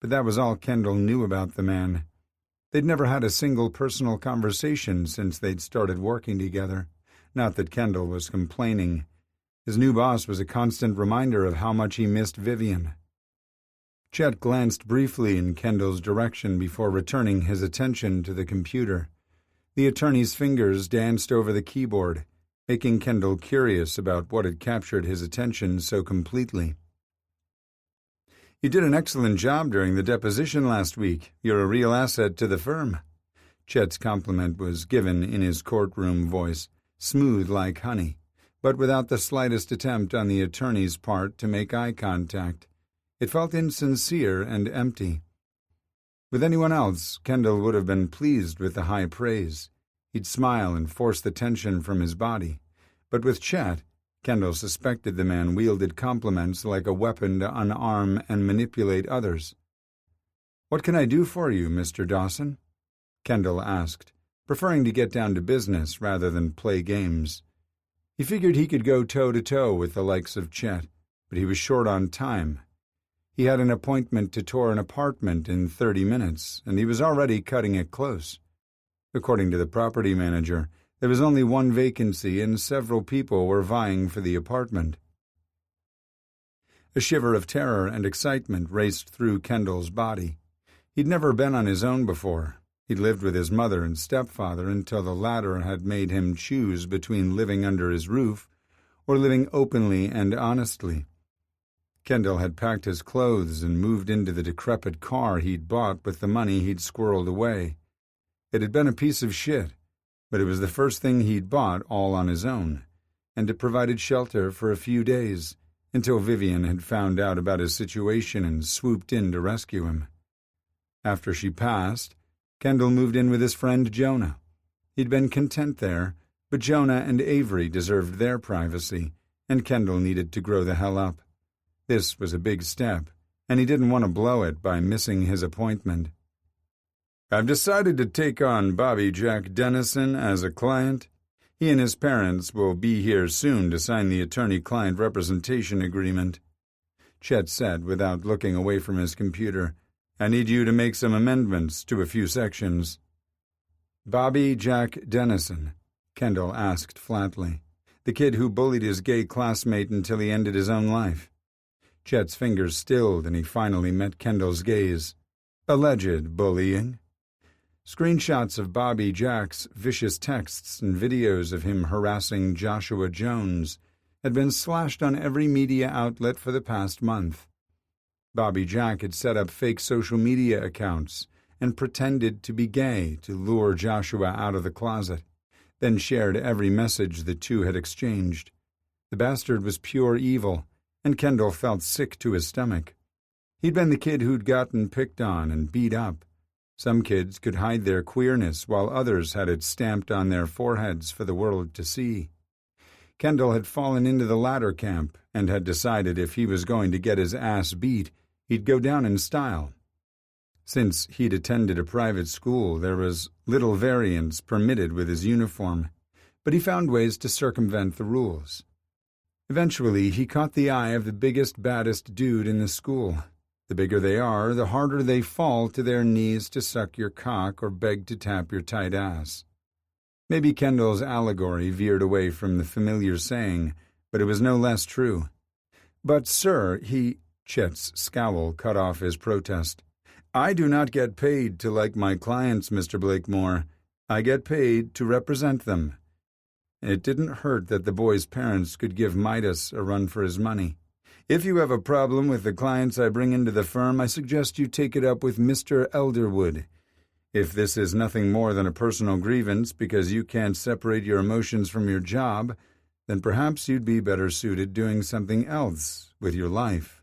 but that was all Kendall knew about the man. They'd never had a single personal conversation since they'd started working together. Not that Kendall was complaining. His new boss was a constant reminder of how much he missed Vivian. Chet glanced briefly in Kendall's direction before returning his attention to the computer. The attorney's fingers danced over the keyboard, making Kendall curious about what had captured his attention so completely. "You did an excellent job during the deposition last week. You're a real asset to the firm." Chet's compliment was given in his courtroom voice, smooth like honey, but without the slightest attempt on the attorney's part to make eye contact. It felt insincere and empty. With anyone else, Kendall would have been pleased with the high praise. He'd smile and force the tension from his body. But with Chet, Kendall suspected the man wielded compliments like a weapon to unarm and manipulate others. "What can I do for you, Mr. Dawson?" Kendall asked, preferring to get down to business rather than play games. He figured he could go toe-to-toe with the likes of Chet, but he was short on time. He had an appointment to tour an apartment in 30 minutes, and he was already cutting it close. According to the property manager, there was only one vacancy and several people were vying for the apartment. A shiver of terror and excitement raced through Kendall's body. He'd never been on his own before. He'd lived with his mother and stepfather until the latter had made him choose between living under his roof or living openly and honestly. Kendall had packed his clothes and moved into the decrepit car he'd bought with the money he'd squirreled away. It had been a piece of shit, but it was the first thing he'd bought all on his own, and it provided shelter for a few days until Vivian had found out about his situation and swooped in to rescue him. After she passed, Kendall moved in with his friend Jonah. He'd been content there, but Jonah and Avery deserved their privacy, and Kendall needed to grow the hell up. This was a big step, and he didn't want to blow it by missing his appointment. "I've decided to take on Bobby Jack Dennison as a client. He and his parents will be here soon to sign the attorney-client representation agreement," Chet said without looking away from his computer. "I need you to make some amendments to a few sections." "Bobby Jack Dennison?" Kendall asked flatly. "The kid who bullied his gay classmate until he ended his own life?" Chet's fingers stilled and he finally met Kendall's gaze. "Alleged bullying?" Screenshots of Bobby Jack's vicious texts and videos of him harassing Joshua Jones had been slashed on every media outlet for the past month. Bobby Jack had set up fake social media accounts and pretended to be gay to lure Joshua out of the closet, then shared every message the two had exchanged. The bastard was pure evil, and Kendall felt sick to his stomach. He'd been the kid who'd gotten picked on and beat up. Some kids could hide their queerness while others had it stamped on their foreheads for the world to see. Kendall had fallen into the latter camp and had decided if he was going to get his ass beat, he'd go down in style. Since he'd attended a private school, there was little variance permitted with his uniform, but he found ways to circumvent the rules. Eventually, he caught the eye of the biggest, baddest dude in the school. The bigger they are, the harder they fall to their knees to suck your cock or beg to tap your tight ass. Maybe Kendall's allegory veered away from the familiar saying, but it was no less true. "But, sir, Chet's scowl cut off his protest. "I do not get paid to like my clients, Mr. Blakemore. I get paid to represent them." It didn't hurt that the boy's parents could give Midas a run for his money. "If you have a problem with the clients I bring into the firm, I suggest you take it up with Mr. Elderwood. If this is nothing more than a personal grievance because you can't separate your emotions from your job, then perhaps you'd be better suited doing something else with your life."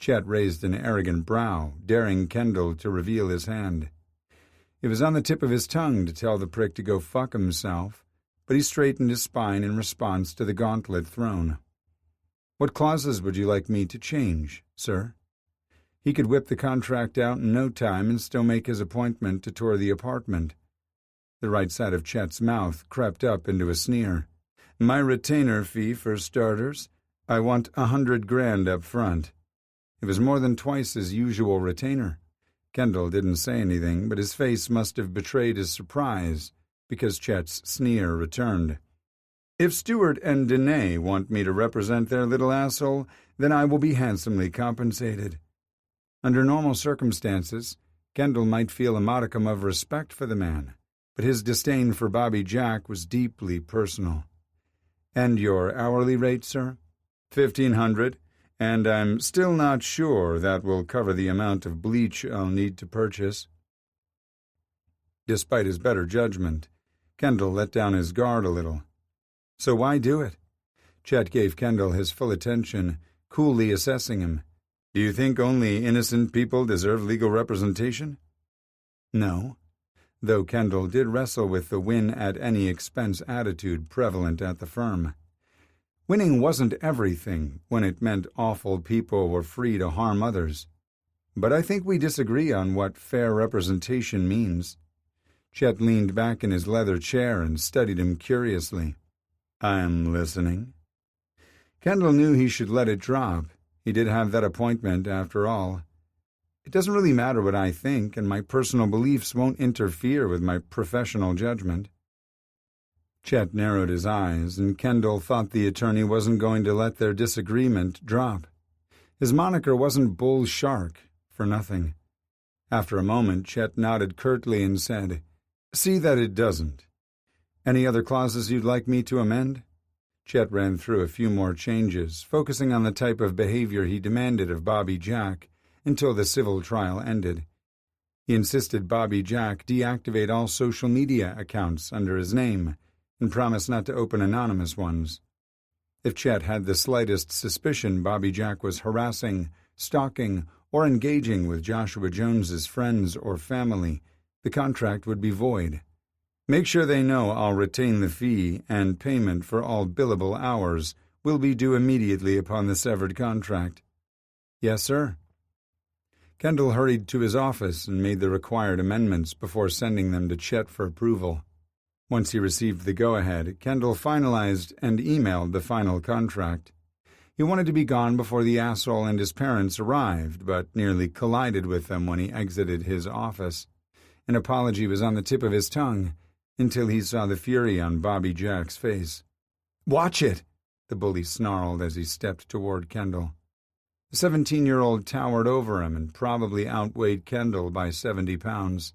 Chet raised an arrogant brow, daring Kendall to reveal his hand. It was on the tip of his tongue to tell the prick to go fuck himself, but he straightened his spine in response to the gauntlet thrown. "What clauses would you like me to change, sir?" He could whip the contract out in no time and still make his appointment to tour the apartment. The right side of Chet's mouth crept up into a sneer. "My retainer fee for starters. I want 100 grand up front." It was more than twice his usual retainer. Kendall didn't say anything, but his face must have betrayed his surprise, because Chet's sneer returned. "If Stewart and Danae want me to represent their little asshole, then I will be handsomely compensated." Under normal circumstances, Kendall might feel a modicum of respect for the man, but his disdain for Bobby Jack was deeply personal. "And your hourly rate, sir?" 1,500, and I'm still not sure that will cover the amount of bleach I'll need to purchase." Despite his better judgment, Kendall let down his guard a little. "So why do it?" Chet gave Kendall his full attention, coolly assessing him. Do you think only innocent people deserve legal representation? No, though Kendall did wrestle with the win-at-any-expense attitude prevalent at the firm. Winning wasn't everything when it meant awful people were free to harm others. But I think we disagree on what fair representation means. Chet leaned back in his leather chair and studied him curiously. I'm listening. Kendall knew he should let it drop. He did have that appointment, after all. It doesn't really matter what I think, and my personal beliefs won't interfere with my professional judgment. Chet narrowed his eyes, and Kendall thought the attorney wasn't going to let their disagreement drop. His moniker wasn't Bull Shark for nothing. After a moment, Chet nodded curtly and said, "See that it doesn't. Any other clauses you'd like me to amend?" Chet ran through a few more changes, focusing on the type of behavior he demanded of Bobby Jack until the civil trial ended. He insisted Bobby Jack deactivate all social media accounts under his name and promise not to open anonymous ones. If Chet had the slightest suspicion Bobby Jack was harassing, stalking, or engaging with Joshua Jones's friends or family, the contract would be void. Make sure they know I'll retain the fee, and payment for all billable hours will be due immediately upon the severed contract. Yes, sir. Kendall hurried to his office and made the required amendments before sending them to Chet for approval. Once he received the go-ahead, Kendall finalized and emailed the final contract. He wanted to be gone before the asshole and his parents arrived, but nearly collided with them when he exited his office. An apology was on the tip of his tongue, until he saw the fury on Bobby Jack's face. "Watch it!" the bully snarled as he stepped toward Kendall. The 17-year-old towered over him and probably outweighed Kendall by 70 pounds.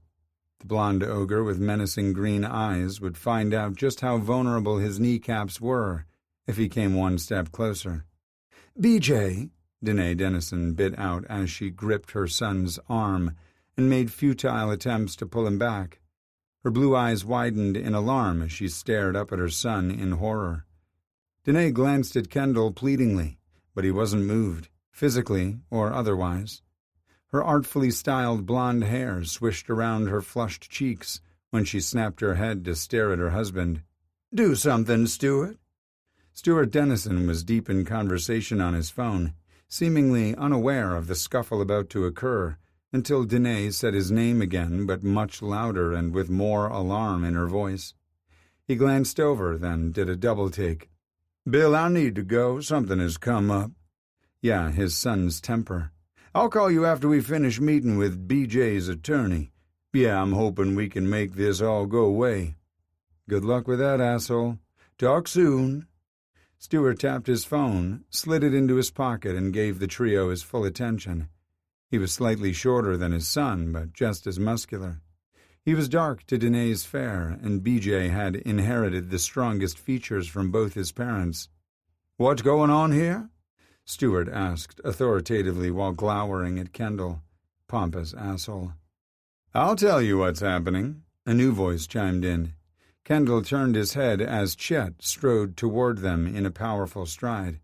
The blonde ogre with menacing green eyes would find out just how vulnerable his kneecaps were if he came one step closer. "BJ," Danae Dennison bit out as she gripped her son's arm and made futile attempts to pull him back. Her blue eyes widened in alarm as she stared up at her son in horror. Danae glanced at Kendall pleadingly, but he wasn't moved, physically or otherwise. Her artfully styled blonde hair swished around her flushed cheeks when she snapped her head to stare at her husband. "Do something, Stuart." Stuart Dennison was deep in conversation on his phone, seemingly unaware of the scuffle about to occur, until Danae said his name again, but much louder and with more alarm in her voice. He glanced over, then did a double-take. "Bill, I need to go. Something has come up." Yeah, his son's temper. "I'll call you after we finish meeting with BJ's attorney. Yeah, I'm hoping we can make this all go away." "Good luck with that, asshole. Talk soon." Stuart tapped his phone, slid it into his pocket, and gave the trio his full attention. He was slightly shorter than his son, but just as muscular. He was dark to Danae's fair, and BJ had inherited the strongest features from both his parents. "What's going on here?" Stuart asked authoritatively while glowering at Kendall. Pompous asshole. "I'll tell you what's happening," a new voice chimed in. Kendall turned his head as Chet strode toward them in a powerful stride.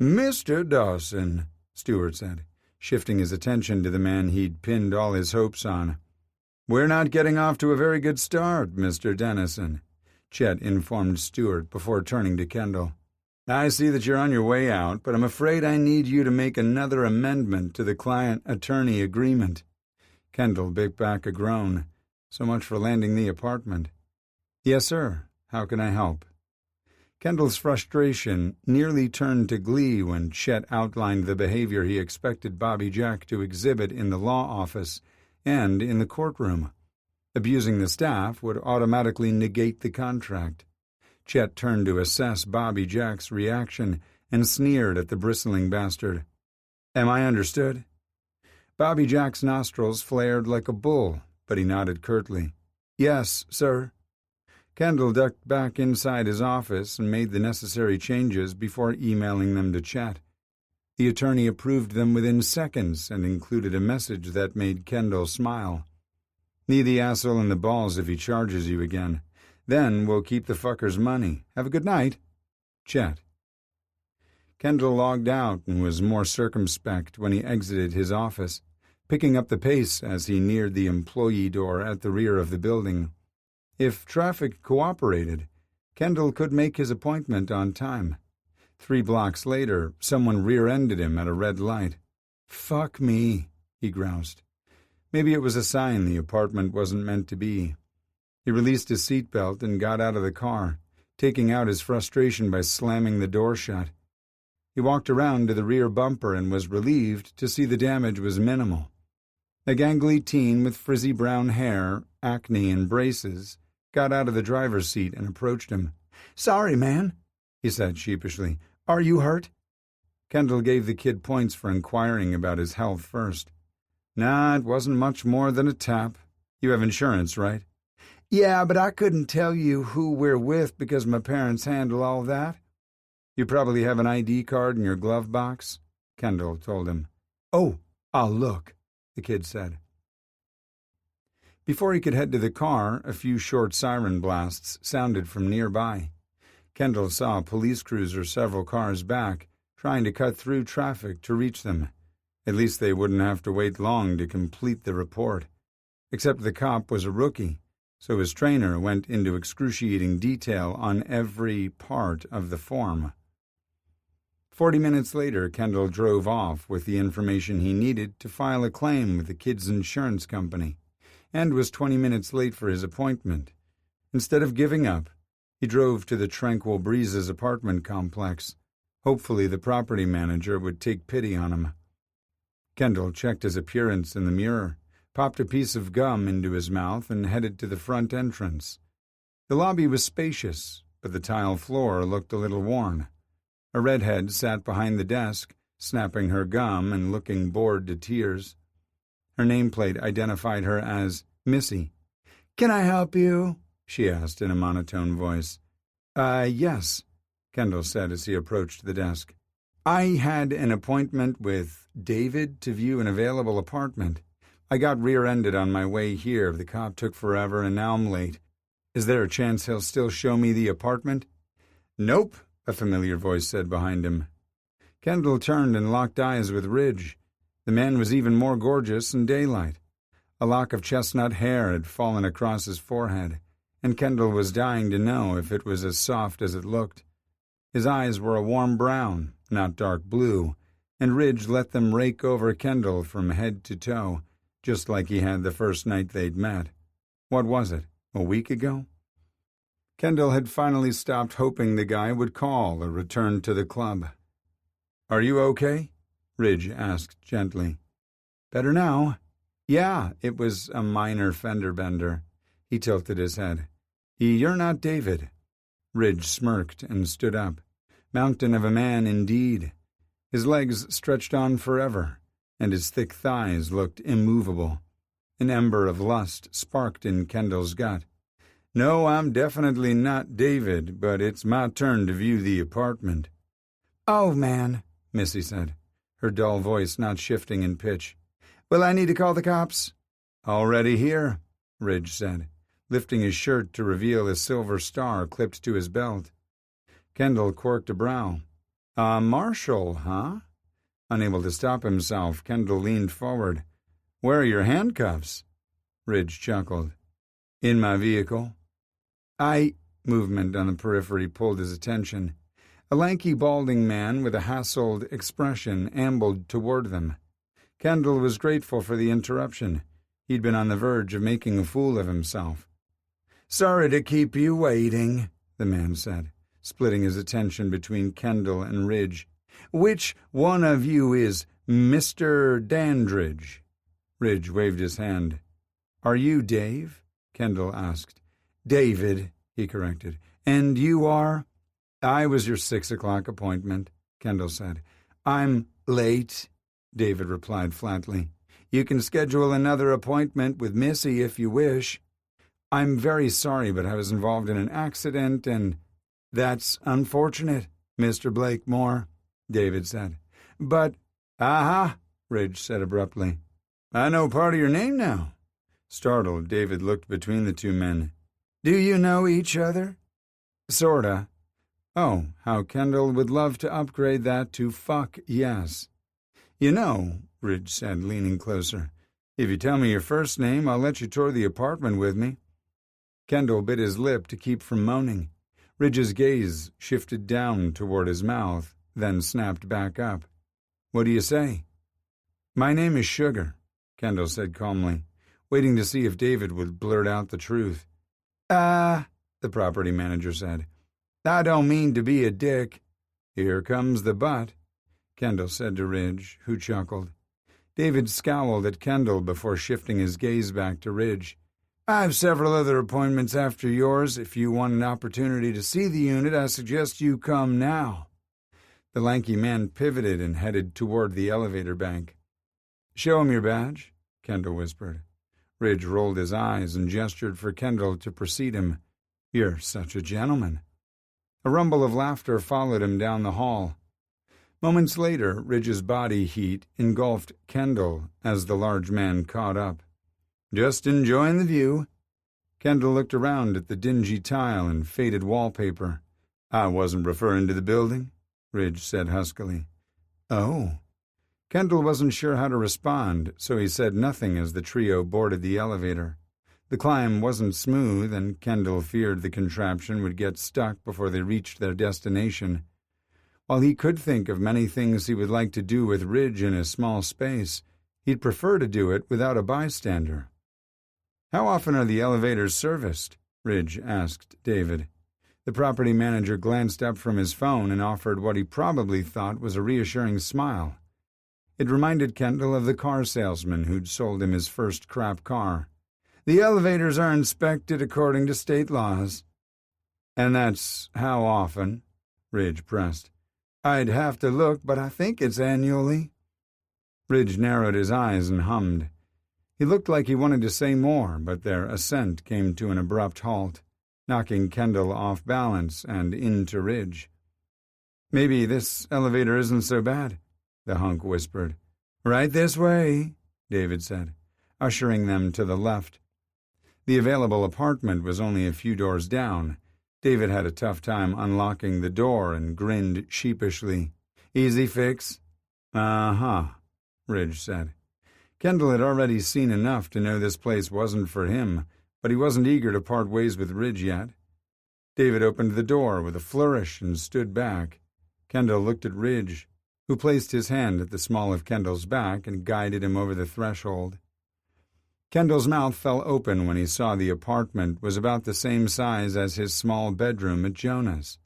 "Mr. Dawson," Stuart said, shifting his attention to the man he'd pinned all his hopes on. "We're not getting off to a very good start, Mr. Dennison," Chet informed Stuart before turning to Kendall. "I see that you're on your way out, but I'm afraid I need you to make another amendment to the client-attorney agreement." Kendall bit back a groan. So much for landing the apartment. "Yes, sir. How can I help?" Kendall's frustration nearly turned to glee when Chet outlined the behavior he expected Bobby Jack to exhibit in the law office and in the courtroom. Abusing the staff would automatically negate the contract. Chet turned to assess Bobby Jack's reaction and sneered at the bristling bastard. "Am I understood?" Bobby Jack's nostrils flared like a bull, but he nodded curtly. "Yes, sir." Kendall ducked back inside his office and made the necessary changes before emailing them to Chet. The attorney approved them within seconds and included a message that made Kendall smile. "Knee the asshole in the balls if he charges you again. Then we'll keep the fucker's money. Have a good night. Chet." Kendall logged out and was more circumspect when he exited his office, picking up the pace as he neared the employee door at the rear of the building. If traffic cooperated, Kendall could make his appointment on time. 3 blocks later, someone rear-ended him at a red light. "Fuck me," he groused. Maybe it was a sign the apartment wasn't meant to be. He released his seatbelt and got out of the car, taking out his frustration by slamming the door shut. He walked around to the rear bumper and was relieved to see the damage was minimal. A gangly teen with frizzy brown hair, acne, and braces got out of the driver's seat and approached him. "Sorry, man," he said sheepishly. "Are you hurt?" Kendall gave the kid points for inquiring about his health first. "Nah, it wasn't much more than a tap. You have insurance, right?" "Yeah, but I couldn't tell you who we're with because my parents handle all that." "You probably have an ID card in your glove box," Kendall told him. "Oh, I'll look," the kid said. Before he could head to the car, a few short siren blasts sounded from nearby. Kendall saw a police cruiser several cars back, trying to cut through traffic to reach them. At least they wouldn't have to wait long to complete the report. Except the cop was a rookie, so his trainer went into excruciating detail on every part of the form. 40 minutes later, Kendall drove off with the information he needed to file a claim with the kid's insurance company, and was 20 minutes late for his appointment. Instead of giving up, he drove to the Tranquil Breezes apartment complex. Hopefully the property manager would take pity on him. Kendall checked his appearance in the mirror, popped a piece of gum into his mouth, and headed to the front entrance. The lobby was spacious, but the tile floor looked a little worn. A redhead sat behind the desk, snapping her gum and looking bored to tears. Her nameplate identified her as Missy. "Can I help you?" she asked in a monotone voice. Yes," Kendall said as he approached the desk. "I had an appointment with David to view an available apartment. I got rear-ended on my way here. The cop took forever, and now I'm late. Is there a chance he'll still show me the apartment?" "Nope," a familiar voice said behind him. Kendall turned and locked eyes with Ridge. The man was even more gorgeous in daylight. A lock of chestnut hair had fallen across his forehead, and Kendall was dying to know if it was as soft as it looked. His eyes were a warm brown, not dark blue, and Ridge let them rake over Kendall from head to toe, just like he had the first night they'd met. What was it, a week ago? Kendall had finally stopped hoping the guy would call or return to the club. "Are you okay?" Ridge asked gently. "Better now." "Yeah, it was a minor fender bender." He tilted his head. "You're not David." Ridge smirked and stood up. Mountain of a man indeed. His legs stretched on forever, and his thick thighs looked immovable. An ember of lust sparked in Kendall's gut. "No, I'm definitely not David, but it's my turn to view the apartment." "Oh, man," Missy said, her dull voice not shifting in pitch. "Will I need to call the cops?" "Already here," Ridge said, lifting his shirt to reveal a silver star clipped to his belt. Kendall quirked a brow. Marshal, huh?" Unable to stop himself, Kendall leaned forward. "Where are your handcuffs?" Ridge chuckled. "In my vehicle." Movement on the periphery pulled his attention. A lanky, balding man with a hassled expression ambled toward them. Kendall was grateful for the interruption. He'd been on the verge of making a fool of himself. "Sorry to keep you waiting," the man said, splitting his attention between Kendall and Ridge. "Which one of you is Mr. Dandridge?" Ridge waved his hand. "Are you Dave?" Kendall asked. "David," he corrected. "And you are?" "I was your 6 o'clock appointment," Kendall said. "I'm late," David replied flatly. "You can schedule another appointment with Missy if you wish." "I'm very sorry, but I was involved in an accident and—" "That's unfortunate, Mr. Blakemore," David said. "But—" "Aha," Ridge said abruptly. "I know part of your name now." Startled, David looked between the two men. "Do you know each other?" "Sorta. Oh, how Kendall would love to upgrade that to fuck yes. You know, Ridge said, leaning closer, if you tell me your first name, I'll let you tour the apartment with me. Kendall bit his lip to keep from moaning. Ridge's gaze shifted down toward his mouth, then snapped back up. What do you say? My name is Sugar, Kendall said calmly, waiting to see if David would blurt out the truth. The property manager said. I don't mean to be a dick. Here comes the but, Kendall said to Ridge, who chuckled. David scowled at Kendall before shifting his gaze back to Ridge. I have several other appointments after yours. If you want an opportunity to see the unit, I suggest you come now. The lanky man pivoted and headed toward the elevator bank. Show him your badge, Kendall whispered. Ridge rolled his eyes and gestured for Kendall to precede him. You're such a gentleman. A rumble of laughter followed him down the hall. Moments later, Ridge's body heat engulfed Kendall as the large man caught up. Just enjoying the view. Kendall looked around at the dingy tile and faded wallpaper. I wasn't referring to the building, Ridge said huskily. Oh. Kendall wasn't sure how to respond, so he said nothing as the trio boarded the elevator. The climb wasn't smooth, and Kendall feared the contraption would get stuck before they reached their destination. While he could think of many things he would like to do with Ridge in a small space, he'd prefer to do it without a bystander. How often are the elevators serviced? Ridge asked David. The property manager glanced up from his phone and offered what he probably thought was a reassuring smile. It reminded Kendall of the car salesman who'd sold him his first crap car. The elevators are inspected according to state laws. And that's how often? Ridge pressed. I'd have to look, but I think it's annually. Ridge narrowed his eyes and hummed. He looked like he wanted to say more, but their ascent came to an abrupt halt, knocking Kendall off balance and into Ridge. Maybe this elevator isn't so bad, the hunk whispered. Right this way, David said, ushering them to the left. The available apartment was only a few doors down. David had a tough time unlocking the door and grinned sheepishly. Easy fix? Uh-huh, Ridge said. Kendall had already seen enough to know this place wasn't for him, but he wasn't eager to part ways with Ridge yet. David opened the door with a flourish and stood back. Kendall looked at Ridge, who placed his hand at the small of Kendall's back and guided him over the threshold. Kendall's mouth fell open when he saw the apartment was about the same size as his small bedroom at Jonah's.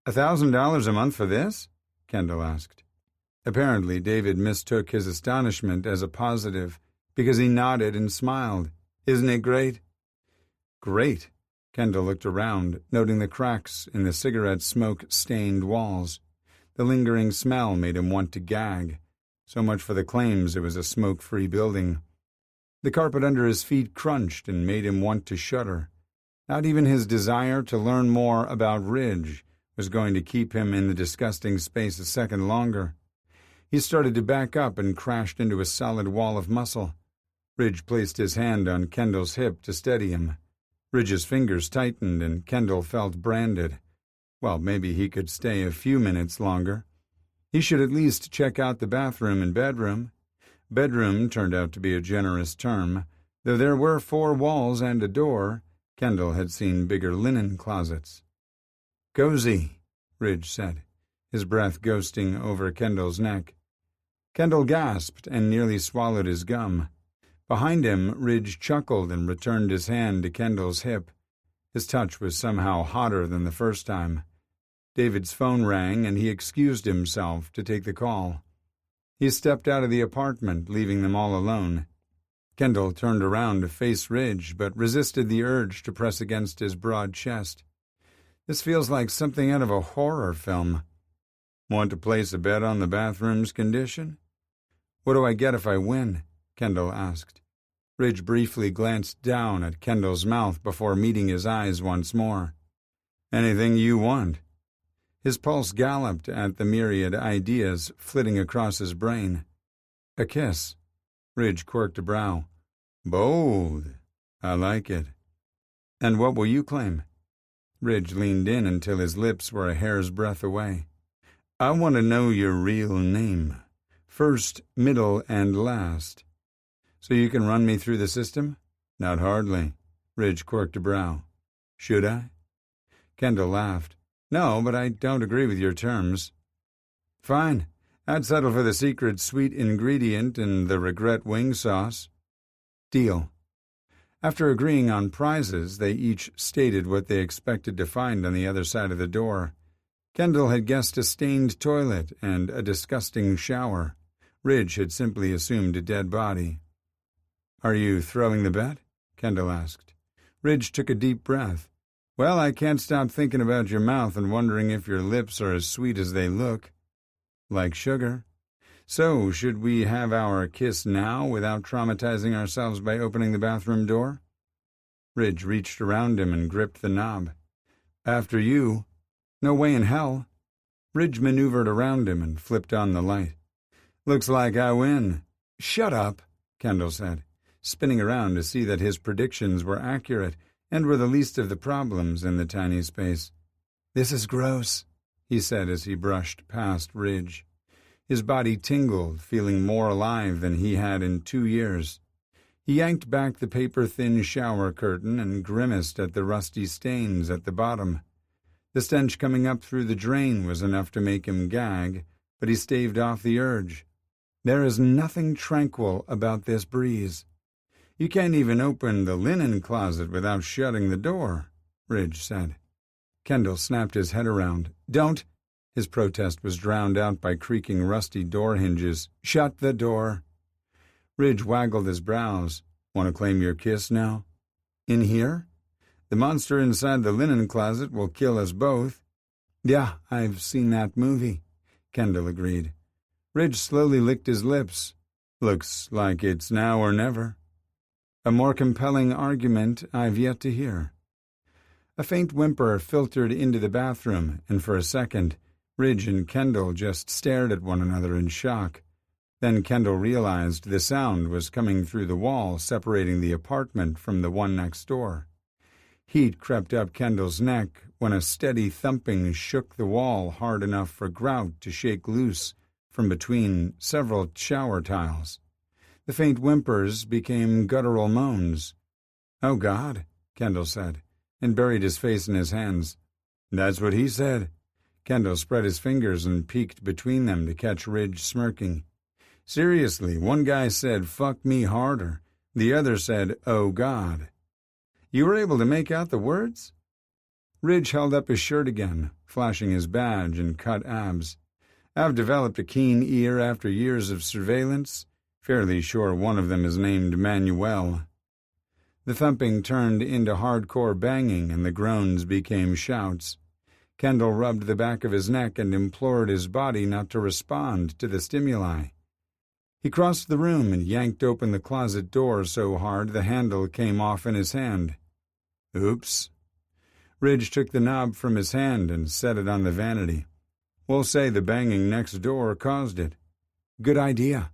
$1,000 a month for this? Kendall asked. Apparently, David mistook his astonishment as a positive because he nodded and smiled. Isn't it great? Great. Kendall looked around, noting the cracks in the cigarette smoke-stained walls. The lingering smell made him want to gag. So much for the claims it was a smoke-free building. The carpet under his feet crunched and made him want to shudder. Not even his desire to learn more about Ridge was going to keep him in the disgusting space a second longer. He started to back up and crashed into a solid wall of muscle. Ridge placed his hand on Kendall's hip to steady him. Ridge's fingers tightened and Kendall felt branded. Well, maybe he could stay a few minutes longer. He should at least check out the bathroom and bedroom. Bedroom turned out to be a generous term. Though there were 4 walls and a door, Kendall had seen bigger linen closets. Cozy, Ridge said, his breath ghosting over Kendall's neck. Kendall gasped and nearly swallowed his gum. Behind him, Ridge chuckled and returned his hand to Kendall's hip. His touch was somehow hotter than the first time. David's phone rang and he excused himself to take the call. He stepped out of the apartment, leaving them all alone. Kendall turned around to face Ridge, but resisted the urge to press against his broad chest. This feels like something out of a horror film. Want to place a bet on the bathroom's condition? What do I get if I win? Kendall asked. Ridge briefly glanced down at Kendall's mouth before meeting his eyes once more. Anything you want. His pulse galloped at the myriad ideas flitting across his brain. A kiss. Ridge quirked a brow. Bold. I like it. And what will you claim? Ridge leaned in until his lips were a hair's breadth away. "I want to know your real name. First, middle, and last. So you can run me through the system?" "Not hardly." Ridge quirked a brow. "Should I?" Kendall laughed. "No, but I don't agree with your terms." "Fine. I'd settle for the secret sweet ingredient in the regret wing sauce." "Deal." After agreeing on prizes, they each stated what they expected to find on the other side of the door. Kendall had guessed a stained toilet and a disgusting shower. Ridge had simply assumed a dead body. "Are you throwing the bet?" Kendall asked. Ridge took a deep breath. "Well, I can't stop thinking about your mouth and wondering if your lips are as sweet as they look." "Like sugar. So, should we have our kiss now without traumatizing ourselves by opening the bathroom door?" Ridge reached around him and gripped the knob. "After you." "No way in hell." Ridge maneuvered around him and flipped on the light. "Looks like I win." "Shut up," Kendall said, spinning around to see that his predictions were accurate and were the least of the problems in the tiny space. "This is gross," he said as he brushed past Ridge. His body tingled, feeling more alive than he had in 2 years. He yanked back the paper-thin shower curtain and grimaced at the rusty stains at the bottom. The stench coming up through the drain was enough to make him gag, but he staved off the urge. "There is nothing tranquil about this breeze. You can't even open the linen closet without shutting the door," Ridge said. Kendall snapped his head around. "Don't!" His protest was drowned out by creaking rusty door hinges. "Shut the door." Ridge waggled his brows. "Want to claim your kiss now?" "In here?" "The monster inside the linen closet will kill us both." "Yeah, I've seen that movie," Kendall agreed. Ridge slowly licked his lips. "Looks like it's now or never." "A more compelling argument I've yet to hear." A faint whimper filtered into the bathroom, and for a second, Ridge and Kendall just stared at one another in shock. Then Kendall realized the sound was coming through the wall separating the apartment from the one next door. Heat crept up Kendall's neck when a steady thumping shook the wall hard enough for grout to shake loose from between several shower tiles. The faint whimpers became guttural moans. "Oh, God," Kendall said, and buried his face in his hands. "That's what he said." Kendall spread his fingers and peeked between them to catch Ridge smirking. "Seriously, one guy said, 'Fuck me harder.' The other said, 'Oh, God.'" "You were able to make out the words?" Ridge held up his shirt again, flashing his badge and cut abs. "I've developed a keen ear after years of surveillance. Fairly sure one of them is named Manuel." The thumping turned into hardcore banging and the groans became shouts. Kendall rubbed the back of his neck and implored his body not to respond to the stimuli. He crossed the room and yanked open the closet door so hard the handle came off in his hand. "Oops." Ridge took the knob from his hand and set it on the vanity. "We'll say the banging next door caused it." "Good idea."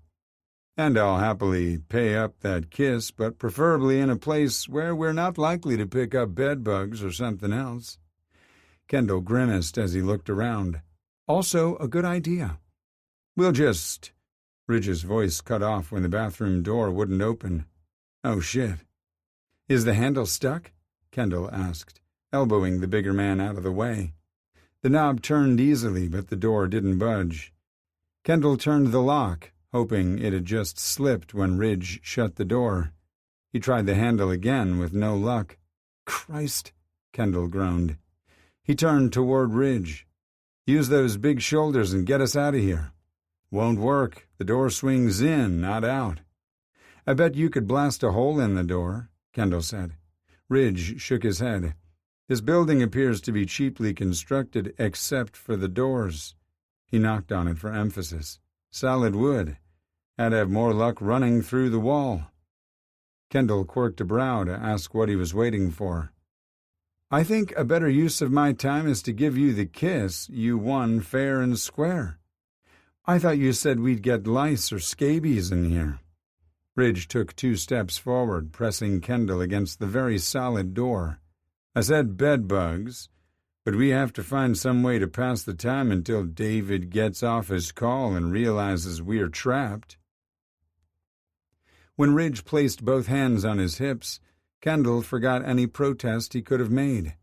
"And I'll happily pay up that kiss, but preferably in a place where we're not likely to pick up bedbugs or something else." Kendall grimaced as he looked around. "Also a good idea." "We'll just—" Ridge's voice cut off when the bathroom door wouldn't open. "Oh, shit." "Is the handle stuck?" Kendall asked, elbowing the bigger man out of the way. The knob turned easily, but the door didn't budge. Kendall turned the lock, hoping it had just slipped when Ridge shut the door. He tried the handle again with no luck. "Christ," Kendall groaned. He turned toward Ridge. "Use those big shoulders and get us out of here." "Won't work. The door swings in, not out." "I bet you could blast a hole in the door," Kendall said. Ridge shook his head. "This building appears to be cheaply constructed except for the doors." He knocked on it for emphasis. "Solid wood. I'd have more luck running through the wall." Kendall quirked a brow to ask what he was waiting for. "I think a better use of my time is to give you the kiss you won fair and square." "I thought you said we'd get lice or scabies in here." Ridge took 2 steps forward, pressing Kendall against the very solid door. "I said bed bugs, But we have to find some way to pass the time until David gets off his call and realizes we're trapped." When Ridge placed both hands on his hips, Kendall forgot any protest he could have made.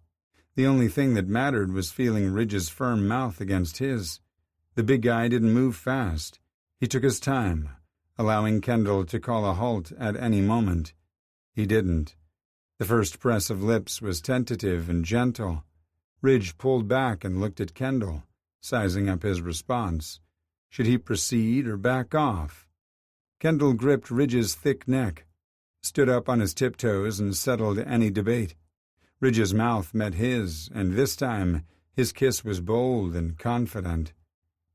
The only thing that mattered was feeling Ridge's firm mouth against his. The big guy didn't move fast. He took his time, allowing Kendall to call a halt at any moment. He didn't. The first press of lips was tentative and gentle. Ridge pulled back and looked at Kendall, sizing up his response. Should he proceed or back off? Kendall gripped Ridge's thick neck, stood up on his tiptoes, and settled any debate. Ridge's mouth met his, and this time his kiss was bold and confident.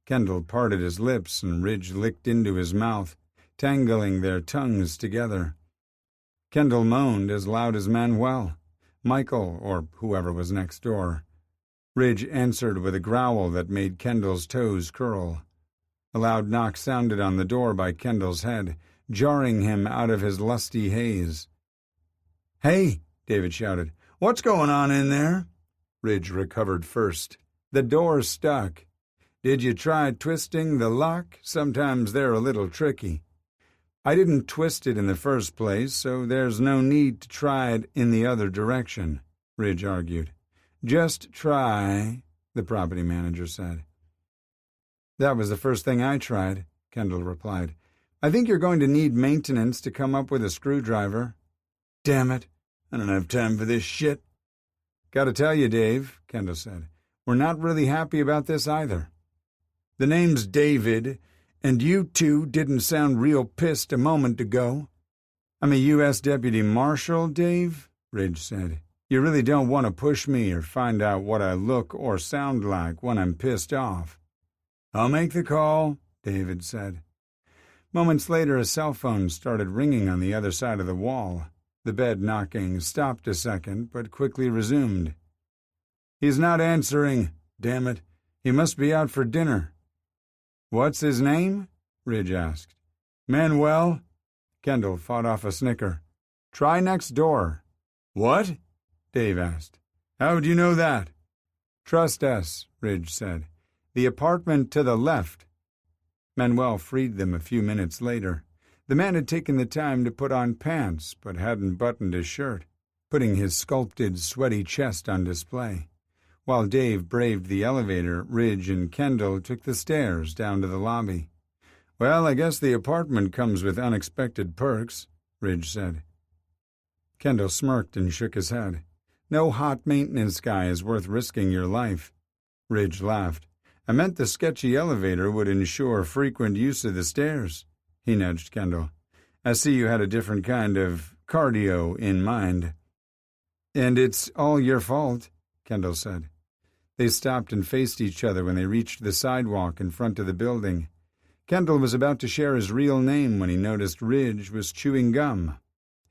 Kendall parted his lips, and Ridge licked into his mouth, tangling their tongues together. Kendall moaned as loud as Manuel, Michael, or whoever was next door. Ridge answered with a growl that made Kendall's toes curl. A loud knock sounded on the door by Kendall's head, jarring him out of his lusty haze. "Hey," David shouted. "What's going on in there?" Ridge recovered first. "The door's stuck. Did you try twisting the lock? Sometimes they're a little tricky." "I didn't twist it in the first place, so there's no need to try it in the other direction," Ridge argued. "Just try," the property manager said. "That was the first thing I tried," Kendall replied. "I think you're going to need maintenance to come up with a screwdriver." "Damn it, I don't have time for this shit." "Gotta tell you, Dave," Kendall said, "we're not really happy about this either." "The name's David, and you two didn't sound real pissed a moment ago." "I'm a U.S. Deputy Marshal, Dave," Ridge said. "You really don't want to push me or find out what I look or sound like when I'm pissed off." "I'll make the call," David said. Moments later, a cell phone started ringing on the other side of the wall. The bed knocking stopped a second, but quickly resumed. "He's not answering. Damn it. He must be out for dinner." "What's his name?" Ridge asked. "Manuel." Kendall fought off a snicker. "Try next door." "What?" Dave asked. "How would you know that?" "Trust us," Ridge said. "The apartment to the left." Manuel freed them a few minutes later. The man had taken the time to put on pants, but hadn't buttoned his shirt, putting his sculpted, sweaty chest on display. While Dave braved the elevator, Ridge and Kendall took the stairs down to the lobby. "Well, I guess the apartment comes with unexpected perks," Ridge said. Kendall smirked and shook his head. "No hot maintenance guy is worth risking your life." Ridge laughed. "I meant the sketchy elevator would ensure frequent use of the stairs." He nudged Kendall. "I see you had a different kind of cardio in mind." "And it's all your fault," Kendall said. They stopped and faced each other when they reached the sidewalk in front of the building. Kendall was about to share his real name when he noticed Ridge was chewing gum.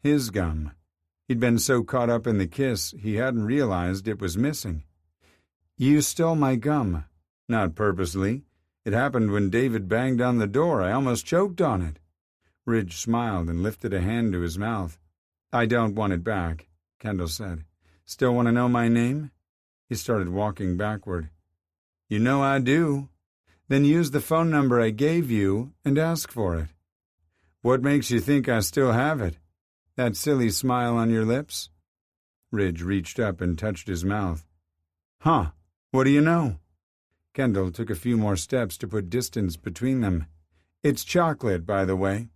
His gum. He'd been so caught up in the kiss he hadn't realized it was missing. "You stole my gum." "Not purposely. It happened when David banged on the door. I almost choked on it." Ridge smiled and lifted a hand to his mouth. "I don't want it back," Kendall said. "Still want to know my name?" He started walking backward. "You know I do." "Then use the phone number I gave you and ask for it." "What makes you think I still have it?" "That silly smile on your lips?" Ridge reached up and touched his mouth. "Huh, what do you know?" Kendall took a few more steps to put distance between them. "It's chocolate, by the way."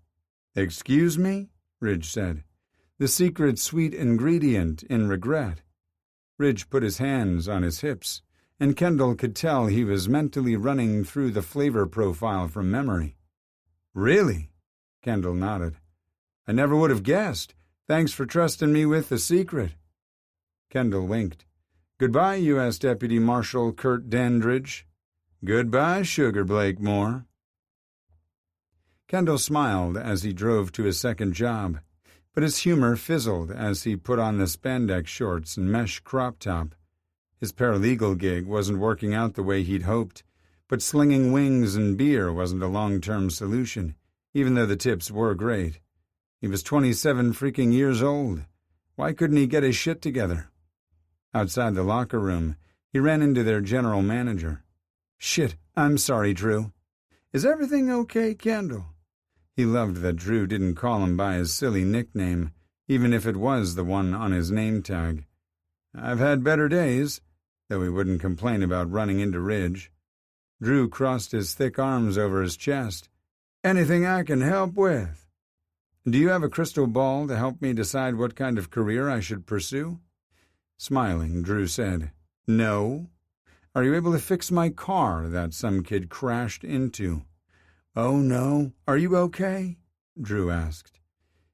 "Excuse me?" Ridge said. "The secret sweet ingredient in regret." Ridge put his hands on his hips, and Kendall could tell he was mentally running through the flavor profile from memory. "Really?" Kendall nodded. "I never would have guessed. Thanks for trusting me with the secret." Kendall winked. "Goodbye, U.S. Deputy Marshal Kurt Dandridge." "Goodbye, Sugar Blakemore." Kendall smiled as he drove to his second job, but his humor fizzled as he put on the spandex shorts and mesh crop top. His paralegal gig wasn't working out the way he'd hoped, but slinging wings and beer wasn't a long-term solution, even though the tips were great. He was 27 freaking years old. Why couldn't he get his shit together? Outside the locker room, He ran into their general manager. "Shit, I'm sorry, Drew. Is everything okay, Kendall?" He loved that Drew didn't call him by his silly nickname, even if it was the one on his name tag. "I've had better days," though he wouldn't complain about running into Ridge. Drew crossed his thick arms over his chest. "Anything I can help with?" "Do you have a crystal ball to help me decide what kind of career I should pursue?" Smiling, Drew said, "No." "Are you able to fix my car that some kid crashed into?" "Oh, no. Are you okay?" Drew asked.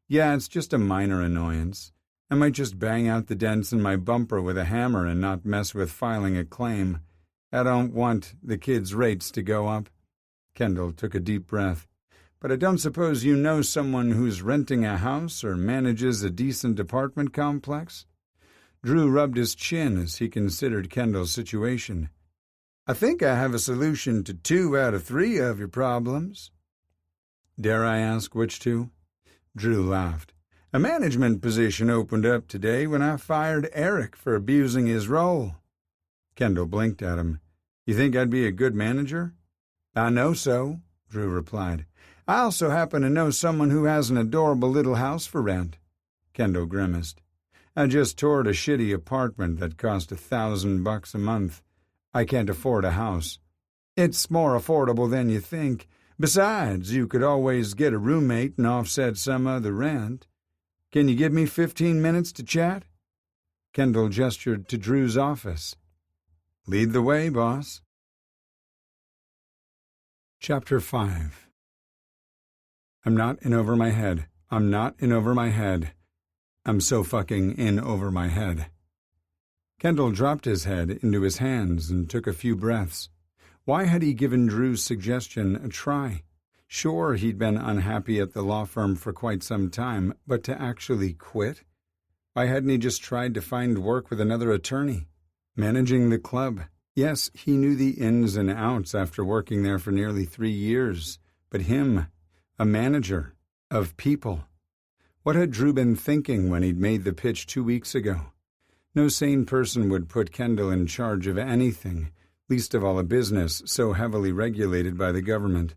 "Yeah, it's just a minor annoyance. I might just bang out the dents in my bumper with a hammer and not mess with filing a claim. I don't want the kids' rates to go up." Kendall took a deep breath. "But I don't suppose you know someone who's renting a house or manages a decent apartment complex?" Drew rubbed his chin as he considered Kendall's situation. "I think I have a solution to 2 out of 3 of your problems." "Dare I ask which 2? Drew laughed. "A management position opened up today when I fired Eric for abusing his role." Kendall blinked at him. "You think I'd be a good manager?" "I know so," Drew replied. "I also happen to know someone who has an adorable little house for rent." Kendall grimaced. "I just toured a shitty apartment that cost $1,000 a month. I can't afford a house." "It's more affordable than you think. Besides, you could always get a roommate and offset some of the rent. Can you give me 15 minutes to chat?" Kendall gestured to Drew's office. "Lead the way, boss." Chapter 5. I'm not in over my head. I'm not in over my head. I'm so fucking in over my head. Kendall dropped his head into his hands and took a few breaths. Why had he given Drew's suggestion a try? Sure, he'd been unhappy at the law firm for quite some time, but to actually quit? Why hadn't he just tried to find work with another attorney? Managing the club. Yes, he knew the ins and outs after working there for nearly 3 years. But him, a manager of people. What had Drew been thinking when he'd made the pitch 2 weeks ago? No sane person would put Kendall in charge of anything, least of all a business so heavily regulated by the government.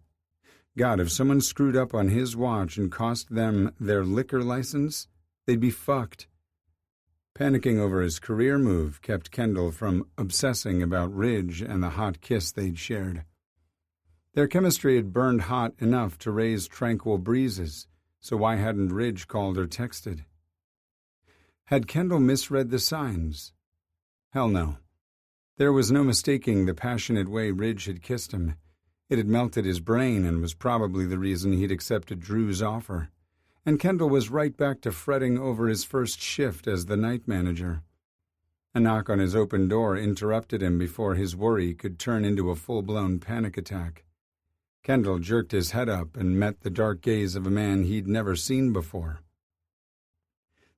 God, if someone screwed up on his watch and cost them their liquor license, they'd be fucked. Panicking over his career move kept Kendall from obsessing about Ridge and the hot kiss they'd shared. Their chemistry had burned hot enough to raise tranquil breezes, so why hadn't Ridge called or texted? Had Kendall misread the signs? Hell no. There was no mistaking the passionate way Ridge had kissed him. It had melted his brain and was probably the reason he'd accepted Drew's offer. And Kendall was right back to fretting over his first shift as the night manager. A knock on his open door interrupted him before his worry could turn into a full-blown panic attack. Kendall jerked his head up and met the dark gaze of a man he'd never seen before.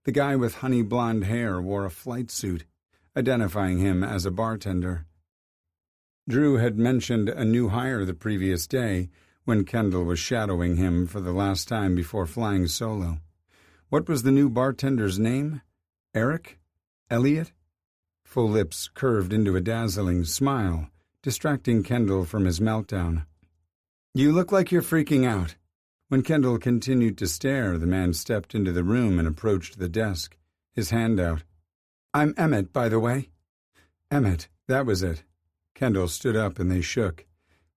The guy with honey blonde hair wore a flight suit, identifying him as a bartender. Drew had mentioned a new hire the previous day when Kendall was shadowing him for the last time before flying solo. What was the new bartender's name? Eric? Elliot? Full lips curved into a dazzling smile, distracting Kendall from his meltdown. "You look like you're freaking out." When Kendall continued to stare, the man stepped into the room and approached the desk, his hand out. "I'm Emmett, by the way." Emmett, that was it. Kendall stood up and they shook.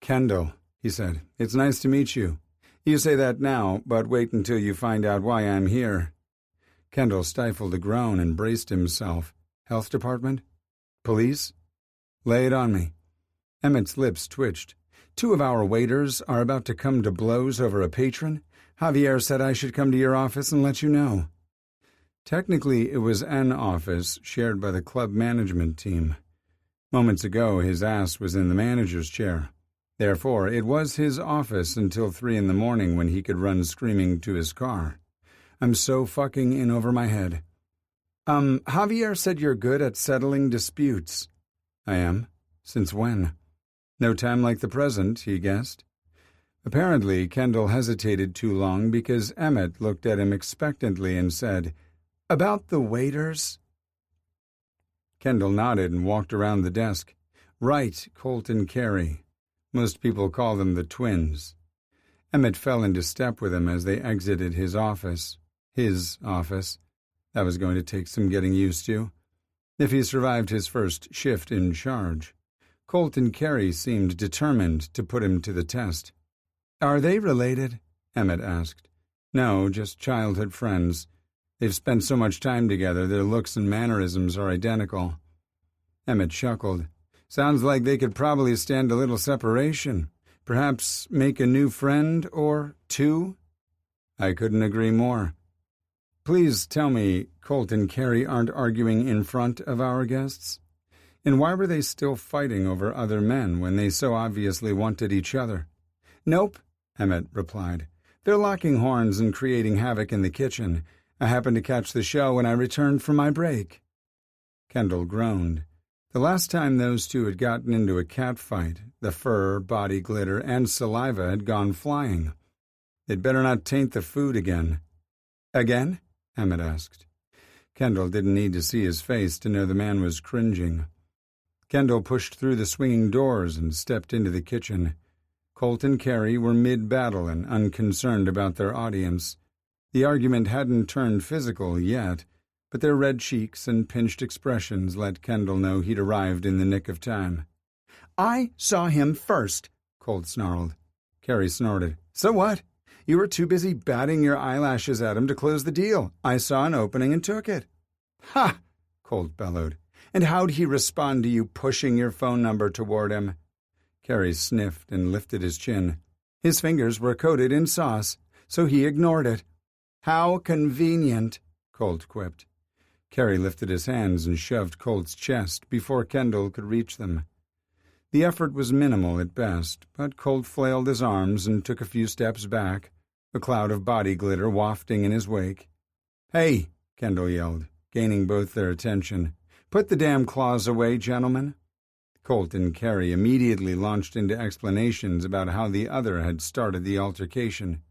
"Kendall," he said, "it's nice to meet you. You say that now, but wait until you find out why I'm here." Kendall stifled a groan and braced himself. "Health department? Police? Lay it on me." Emmett's lips twitched. "2 of our waiters are about to come to blows over a patron. Javier said I should come to your office and let you know." Technically, it was an office shared by the club management team. Moments ago, his ass was in the manager's chair. Therefore, it was his office until 3 a.m. when he could run screaming to his car. "I'm so fucking in over my head." Javier said you're good at settling disputes." "I am. Since when?" "No time like the present," he guessed. Apparently, Kendall hesitated too long because Emmett looked at him expectantly and said, "About the waiters?" Kendall nodded and walked around the desk. Right, Colt and Carrie. Most people call them the twins. Emmett fell into step with him as they exited his office. His office. That was going to take some getting used to, if he survived his first shift in charge. Colt and Carrie seemed determined to put him to the test. "Are they related?" Emmett asked. "No, just childhood friends. They've spent so much time together, their looks and mannerisms are identical." Emmett chuckled. "Sounds like they could probably stand a little separation. Perhaps make a new friend or two?" "I couldn't agree more." "Please tell me Colt and Carrie aren't arguing in front of our guests? And why were they still fighting over other men when they so obviously wanted each other?" "Nope," Emmett replied. "They're locking horns and creating havoc in the kitchen. I happened to catch the show when I returned from my break." Kendall groaned. The last time those two had gotten into a catfight, the fur, body glitter, and saliva had gone flying. They'd better not taint the food again. "Again?" Emmett asked. Kendall didn't need to see his face to know the man was cringing. Kendall pushed through the swinging doors and stepped into the kitchen. Colt and Carrie were mid-battle and unconcerned about their audience. The argument hadn't turned physical yet, but their red cheeks and pinched expressions let Kendall know he'd arrived in the nick of time. "I saw him first," Colt snarled. Carrie snorted. "So what? You were too busy batting your eyelashes at him to close the deal. I saw an opening and took it." "Ha!" Colt bellowed. "And how'd he respond to you pushing your phone number toward him?" Carrie sniffed and lifted his chin. "His fingers were coated in sauce, so he ignored it." "How convenient," Colt quipped. Carrie lifted his hands and shoved Colt's chest before Kendall could reach them. The effort was minimal at best, but Colt flailed his arms and took a few steps back, a cloud of body glitter wafting in his wake. "Hey," Kendall yelled, gaining both their attention. "Put the damn claws away, gentlemen." Colt and Carrie immediately launched into explanations about how the other had started the altercation.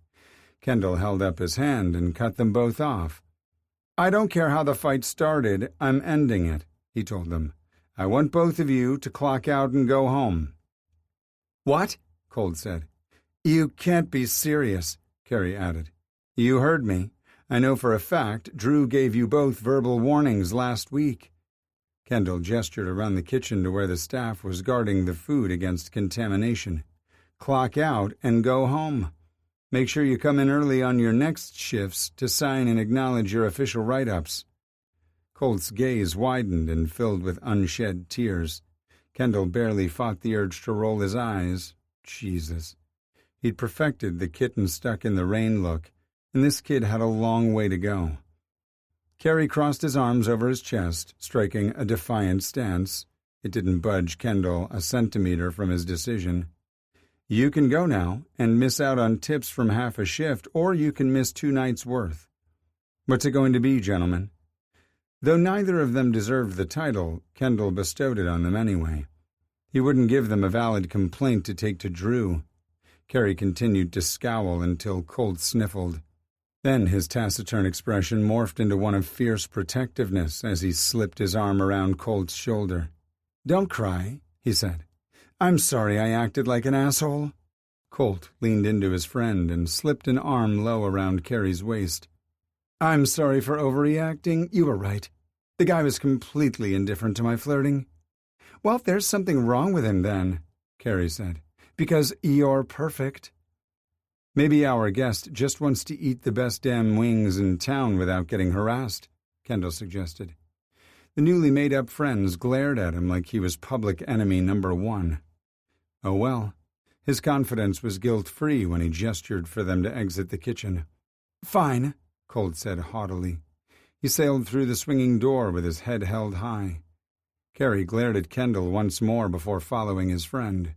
Kendall held up his hand and cut them both off. "I don't care how the fight started, I'm ending it," he told them. "I want both of you to clock out and go home." "What?" Colt said. "You can't be serious," Carrie added. "You heard me. I know for a fact Drew gave you both verbal warnings last week." Kendall gestured around the kitchen to where the staff was guarding the food against contamination. "Clock out and go home. Make sure you come in early on your next shifts to sign and acknowledge your official write-ups." Colt's gaze widened and filled with unshed tears. Kendall barely fought the urge to roll his eyes. Jesus. He'd perfected the kitten-stuck-in-the-rain look, and this kid had a long way to go. Carrie crossed his arms over his chest, striking a defiant stance. It didn't budge Kendall a centimeter from his decision. "You can go now and miss out on tips from half a shift, or you can miss 2 nights' worth. What's it going to be, gentlemen?" Though neither of them deserved the title, Kendall bestowed it on them anyway. He wouldn't give them a valid complaint to take to Drew. Carrie continued to scowl until Colt sniffled. Then his taciturn expression morphed into one of fierce protectiveness as he slipped his arm around Colt's shoulder. "Don't cry," he said. "I'm sorry I acted like an asshole." Colt leaned into his friend and slipped an arm low around Carrie's waist. "I'm sorry for overreacting. You were right. The guy was completely indifferent to my flirting." "Well, there's something wrong with him then," Carrie said, "because you're perfect." "Maybe our guest just wants to eat the best damn wings in town without getting harassed," Kendall suggested. The newly made-up friends glared at him like he was public enemy number 1. Oh well, his confidence was guilt-free when he gestured for them to exit the kitchen. "Fine," Colt said haughtily. He sailed through the swinging door with his head held high. Carrie glared at Kendall once more before following his friend.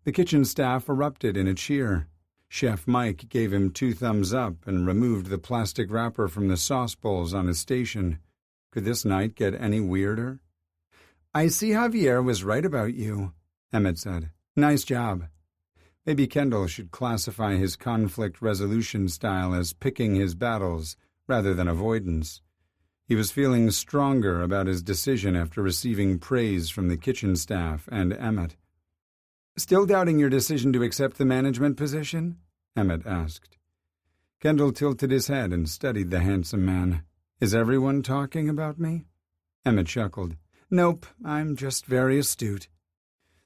The kitchen staff erupted in a cheer. Chef Mike gave him 2 thumbs up and removed the plastic wrapper from the sauce bowls on his station. Could this night get any weirder? "I see Javier was right about you," Emmett said. "Nice job." Maybe Kendall should classify his conflict resolution style as picking his battles rather than avoidance. He was feeling stronger about his decision after receiving praise from the kitchen staff and Emmett. "Still doubting your decision to accept the management position?" Emmett asked. Kendall tilted his head and studied the handsome man. "Is everyone talking about me?" Emmett chuckled. "Nope, I'm just very astute."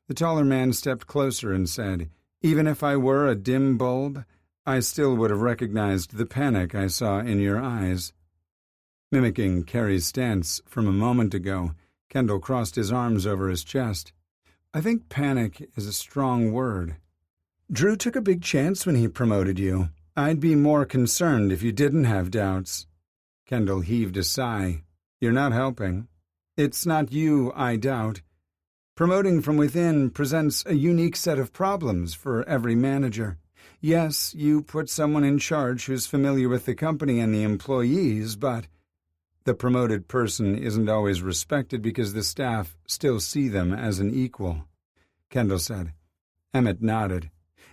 The taller man stepped closer and said, "Even if I were a dim bulb, I still would have recognized the panic I saw in your eyes." Mimicking Carrie's stance from a moment ago, Kendall crossed his arms over his chest. "I think panic is a strong word. Drew took a big chance when he promoted you. I'd be more concerned if you didn't have doubts." Kendall heaved a sigh. "You're not helping. It's not you I doubt. Promoting from within presents a unique set of problems for every manager. Yes, you put someone in charge who's familiar with the company and the employees, but the promoted person isn't always respected because the staff still see them as an equal," Kendall said. Emmett nodded.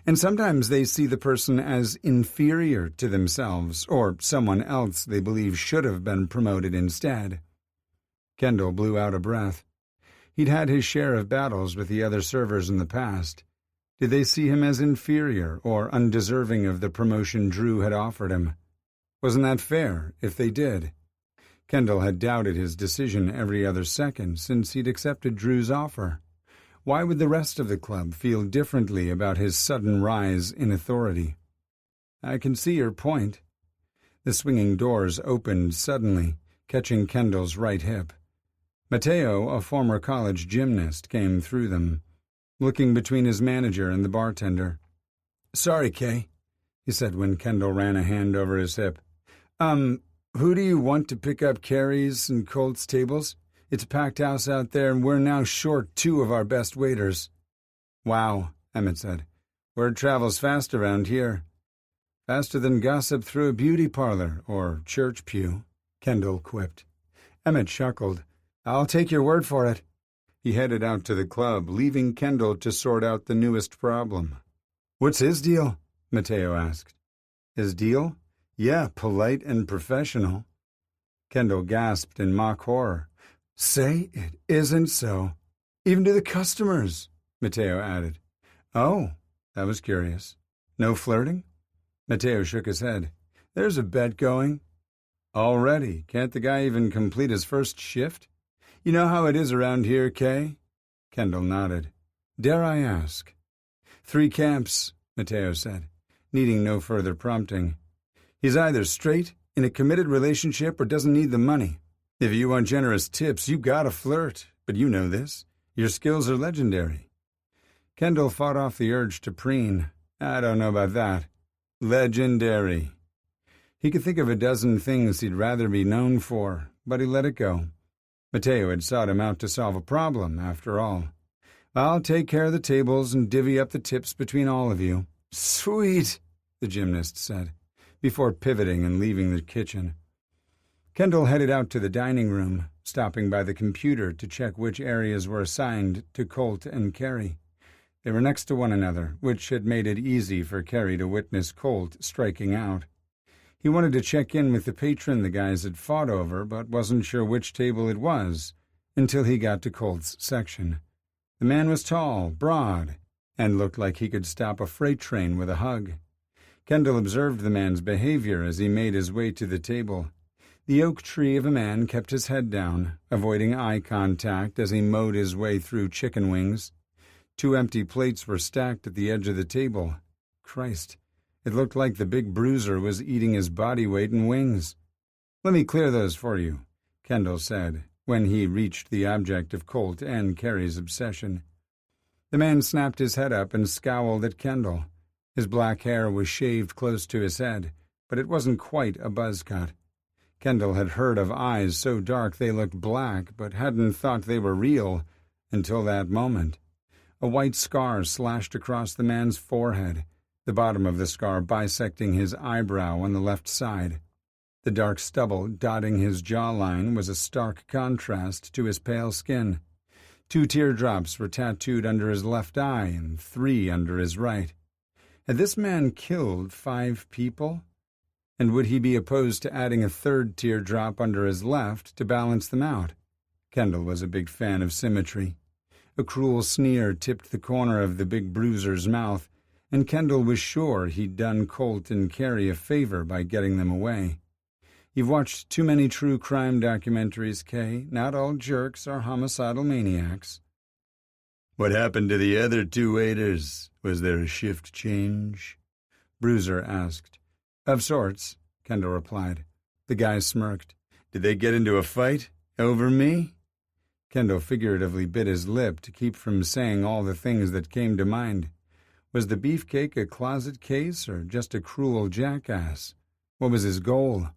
"And sometimes they see the person as inferior to themselves, or someone else they believe should have been promoted instead." Kendall blew out a breath. He'd had his share of battles with the other servers in the past. Did they see him as inferior or undeserving of the promotion Drew had offered him? Wasn't that fair, if they did? Kendall had doubted his decision every other second since he'd accepted Drew's offer. Why would the rest of the club feel differently about his sudden rise in authority? "I can see your point." The swinging doors opened suddenly, catching Kendall's right hip. Mateo, a former college gymnast, came through them, looking between his manager and the bartender. "Sorry, Kay," he said when Kendall ran a hand over his hip. Who do you want to pick up Carrie's and Colt's tables? It's a packed house out there, and we're now short 2 of our best waiters." "Wow," Emmett said. "Word travels fast around here." "Faster than gossip through a beauty parlor or church pew," Kendall quipped. Emmett chuckled. "I'll take your word for it." He headed out to the club, leaving Kendall to sort out the newest problem. "What's his deal?" Mateo asked. "His deal? Yeah, polite and professional." Kendall gasped in mock horror. "Say it isn't so. Even to the customers," Mateo added. "Oh, that was curious. No flirting?" Mateo shook his head. "There's a bet going." "Already? Can't the guy even complete his first shift?" "You know how it is around here, Kay?" Kendall nodded. "Dare I ask?" 3 camps, Mateo said, needing no further prompting. "He's either straight, in a committed relationship, or doesn't need the money. If you want generous tips, you gotta flirt, but you know this. Your skills are legendary." Kendall fought off the urge to preen. "I don't know about that." "Legendary." He could think of a dozen things he'd rather be known for, but he let it go. Mateo had sought him out to solve a problem, after all. "I'll take care of the tables and divvy up the tips between all of you." "Sweet," the gymnast said, before pivoting and leaving the kitchen. Kendall headed out to the dining room, stopping by the computer to check which areas were assigned to Colt and Carrie. They were next to one another, which had made it easy for Carrie to witness Colt striking out. He wanted to check in with the patron the guys had fought over, but wasn't sure which table it was, until he got to Colt's section. The man was tall, broad, and looked like he could stop a freight train with a hug. Kendall observed the man's behavior as he made his way to the table. The oak tree of a man kept his head down, avoiding eye contact as he mowed his way through chicken wings. 2 empty plates were stacked at the edge of the table. Christ, it looked like the big bruiser was eating his body weight in wings. "Let me clear those for you," Kendall said, when he reached the object of Colt and Carrie's obsession. The man snapped his head up and scowled at Kendall. His black hair was shaved close to his head, but it wasn't quite a buzz cut. Kendall had heard of eyes so dark they looked black, but hadn't thought they were real until that moment. A white scar slashed across the man's forehead, the bottom of the scar bisecting his eyebrow on the left side. The dark stubble dotting his jawline was a stark contrast to his pale skin. 2 teardrops were tattooed under his left eye and 3 under his right. Had this man killed 5 people? And would he be opposed to adding a third teardrop under his left to balance them out? Kendall was a big fan of symmetry. A cruel sneer tipped the corner of the big bruiser's mouth, and Kendall was sure he'd done Colt and Carrie a favor by getting them away. You've watched too many true crime documentaries, Kay. Not all jerks are homicidal maniacs. What happened to the other two waiters? Was there a shift change? Bruiser asked. Of sorts, Kendall replied. The guy smirked. Did they get into a fight? Over me? Kendall figuratively bit his lip to keep from saying all the things that came to mind. Was the beefcake a closet case or just a cruel jackass? What was his goal?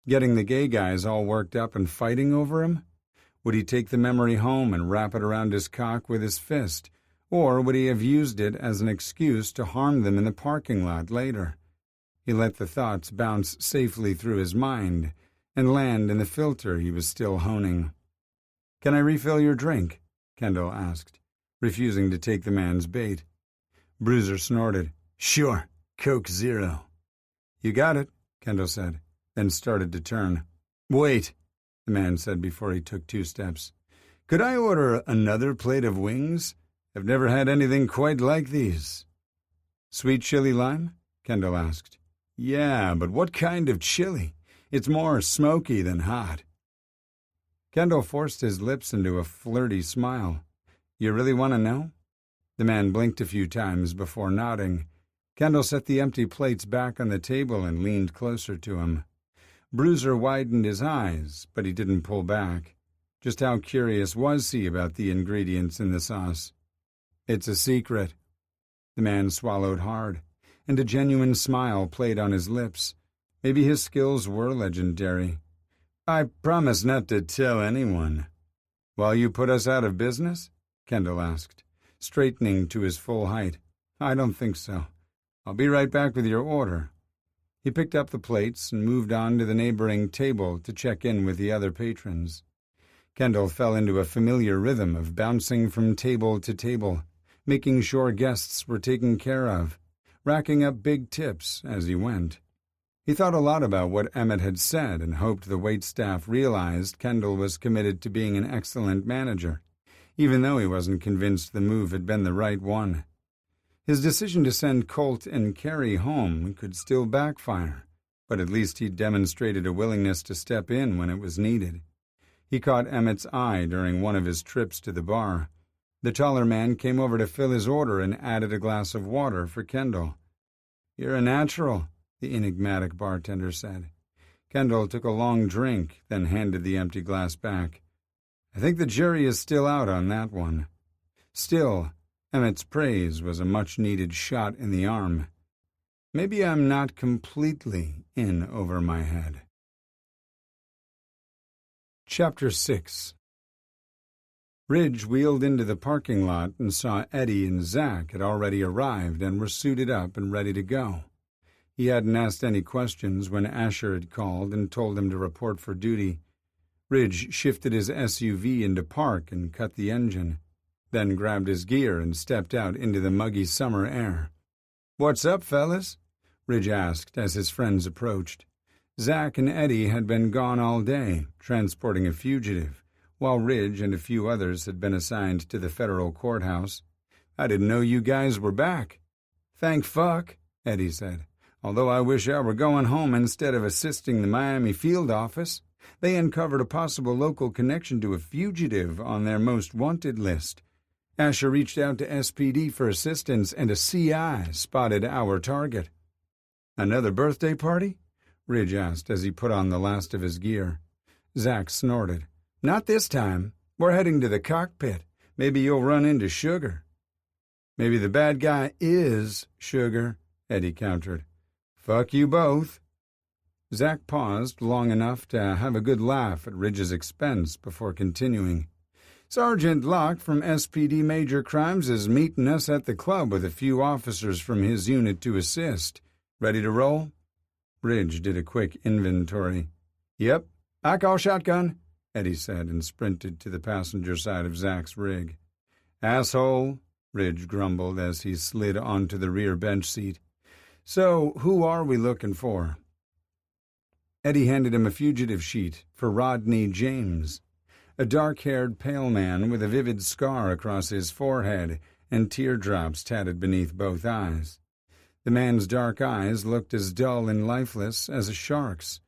Getting the gay guys all worked up and fighting over him? Would he take the memory home and wrap it around his cock with his fist? Or would he have used it as an excuse to harm them in the parking lot later? He let the thoughts bounce safely through his mind and land in the filter he was still honing. "Can I refill your drink?" Kendall asked, refusing to take the man's bait. Bruiser snorted. "Sure, Coke Zero." "You got it," Kendall said, then started to turn. "Wait," the man said before he took 2 steps. "Could I order another plate of wings? I've never had anything quite like these." "Sweet chili lime?" Kendall asked. "Yeah, but what kind of chili? It's more smoky than hot." Kendall forced his lips into a flirty smile. "You really want to know?" The man blinked a few times before nodding. Kendall set the empty plates back on the table and leaned closer to him. Bruiser widened his eyes, but he didn't pull back. Just how curious was he about the ingredients in the sauce? "It's a secret." The man swallowed hard, and a genuine smile played on his lips. Maybe his skills were legendary. "I promise not to tell anyone." "While you put us out of business?" Kendall asked, straightening to his full height. "I don't think so. I'll be right back with your order." He picked up the plates and moved on to the neighboring table to check in with the other patrons. Kendall fell into a familiar rhythm of bouncing from table to table, making sure guests were taken care of, racking up big tips as he went. He thought a lot about what Emmett had said and hoped the waitstaff realized Kendall was committed to being an excellent manager, even though he wasn't convinced the move had been the right one. His decision to send Colt and Carrie home could still backfire, but at least he'd demonstrated a willingness to step in when it was needed. He caught Emmett's eye during one of his trips to the bar. The taller man came over to fill his order and added a glass of water for Kendall. "You're a natural," the enigmatic bartender said. Kendall took a long drink, then handed the empty glass back. "I think the jury is still out on that one." Still, Emmett's praise was a much-needed shot in the arm. Maybe I'm not completely in over my head. Chapter 6. Ridge wheeled into the parking lot and saw Eddie and Zach had already arrived and were suited up and ready to go. He hadn't asked any questions when Asher had called and told him to report for duty. Ridge shifted his SUV into park and cut the engine, then grabbed his gear and stepped out into the muggy summer air. "What's up, fellas?" Ridge asked as his friends approached. Zach and Eddie had been gone all day, transporting a fugitive, while Ridge and a few others had been assigned to the federal courthouse. "I didn't know you guys were back." "Thank fuck," Eddie said. "Although I wish I were going home instead of assisting the Miami field office. They uncovered a possible local connection to a fugitive on their most wanted list. Asher reached out to SPD for assistance, and a CI spotted our target." "Another birthday party?" Ridge asked as he put on the last of his gear. Zach snorted. "Not this time. We're heading to the cockpit. Maybe you'll run into Sugar." "Maybe the bad guy is Sugar," Eddie countered. "Fuck you both." Zach paused long enough to have a good laugh at Ridge's expense before continuing. "Sergeant Locke from SPD Major Crimes is meeting us at the club with a few officers from his unit to assist. Ready to roll?" Ridge did a quick inventory. "Yep, I call shotgun," Eddie said and sprinted to the passenger side of Zach's rig. "Asshole," Ridge grumbled as he slid onto the rear bench seat. "So, who are we looking for?" Eddie handed him a fugitive sheet for Rodney James, a dark-haired pale man with a vivid scar across his forehead and teardrops tatted beneath both eyes. The man's dark eyes looked as dull and lifeless as a shark's.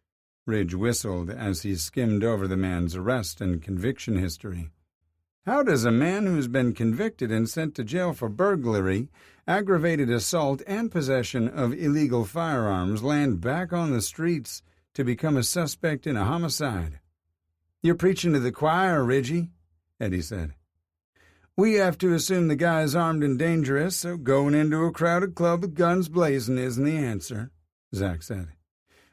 Ridge whistled as he skimmed over the man's arrest and conviction history. How does a man who's been convicted and sent to jail for burglary, aggravated assault, and possession of illegal firearms land back on the streets to become a suspect in a homicide? You're preaching to the choir, Ridgie, Eddie said. We have to assume the guy's armed and dangerous, so going into a crowded club with guns blazing isn't the answer, Zach said.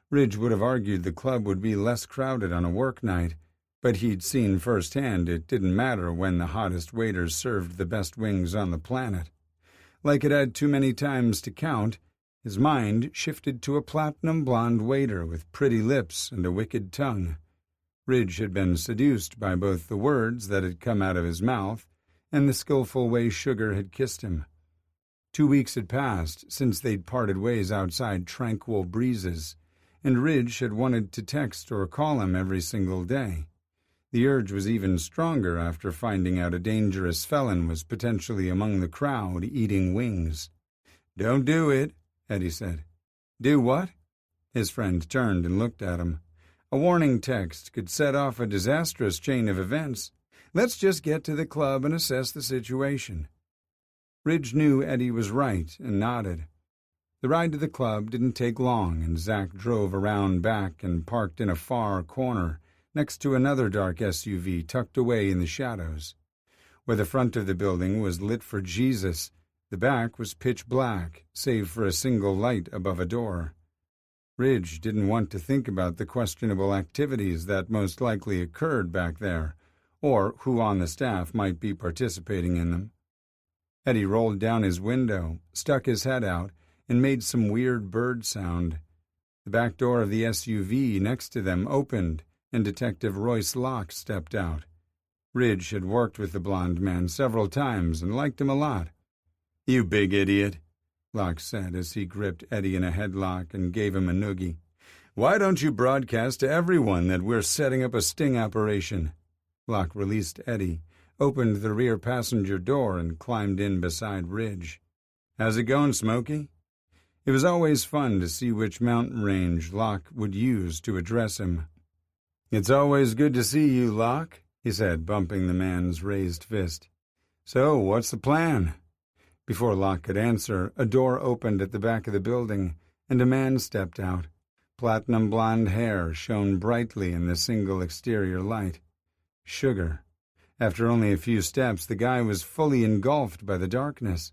Ridge would have argued the club would be less crowded on a work night, but he'd seen firsthand it didn't matter when the hottest waiters served the best wings on the planet. Like it had too many times to count, his mind shifted to a platinum blonde waiter with pretty lips and a wicked tongue. Ridge had been seduced by both the words that had come out of his mouth and the skillful way Sugar had kissed him. 2 weeks had passed since they'd parted ways outside Tranquil Breezes, and Ridge had wanted to text or call him every single day. The urge was even stronger after finding out a dangerous felon was potentially among the crowd eating wings. Don't do it, Eddie said. Do what? His friend turned and looked at him. A warning text could set off a disastrous chain of events. Let's just get to the club and assess the situation. Ridge knew Eddie was right and nodded. The ride to the club didn't take long, and Zach drove around back and parked in a far corner next to another dark SUV tucked away in the shadows. Where the front of the building was lit for Jesus, the back was pitch black, save for a single light above a door. Ridge didn't want to think about the questionable activities that most likely occurred back there, or who on the staff might be participating in them. Eddie rolled down his window, stuck his head out, and made some weird bird sound. The back door of the SUV next to them opened, and Detective Royce Locke stepped out. Ridge had worked with the blond man several times and liked him a lot. You big idiot, Locke said as he gripped Eddie in a headlock and gave him a noogie. Why don't you broadcast to everyone that we're setting up a sting operation? Locke released Eddie, opened the rear passenger door, and climbed in beside Ridge. How's it going, Smokey? It was always fun to see which mountain range Locke would use to address him. It's always good to see you, Locke, he said, bumping the man's raised fist. So, what's the plan? Before Locke could answer, a door opened at the back of the building, and a man stepped out. Platinum blonde hair shone brightly in the single exterior light. Sugar. After only a few steps, the guy was fully engulfed by the darkness.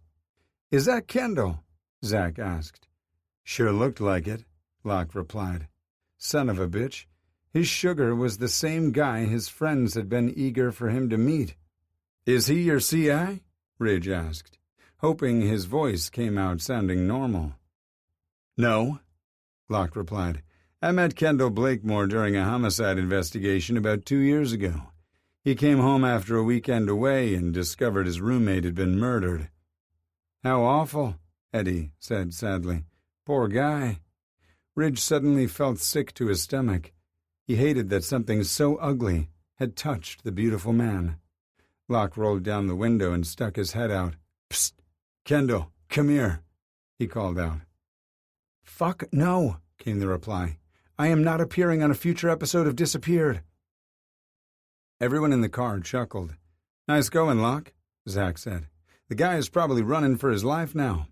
Is that Kendall? Zach asked. Sure looked like it, Locke replied. Son of a bitch. His Sugar was the same guy his friends had been eager for him to meet. Is he your CI? Ridge asked, hoping his voice came out sounding normal. No, Locke replied. I met Kendall Blakemore during a homicide investigation about 2 years ago. He came home after a weekend away and discovered his roommate had been murdered. How awful, Eddie said sadly. Poor guy. Ridge suddenly felt sick to his stomach. He hated that something so ugly had touched the beautiful man. Locke rolled down the window and stuck his head out. Psst! Kendall, come here, he called out. Fuck no, came the reply. I am not appearing on a future episode of Disappeared. Everyone in the car chuckled. Nice going, Locke, Zach said. The guy is probably running for his life now.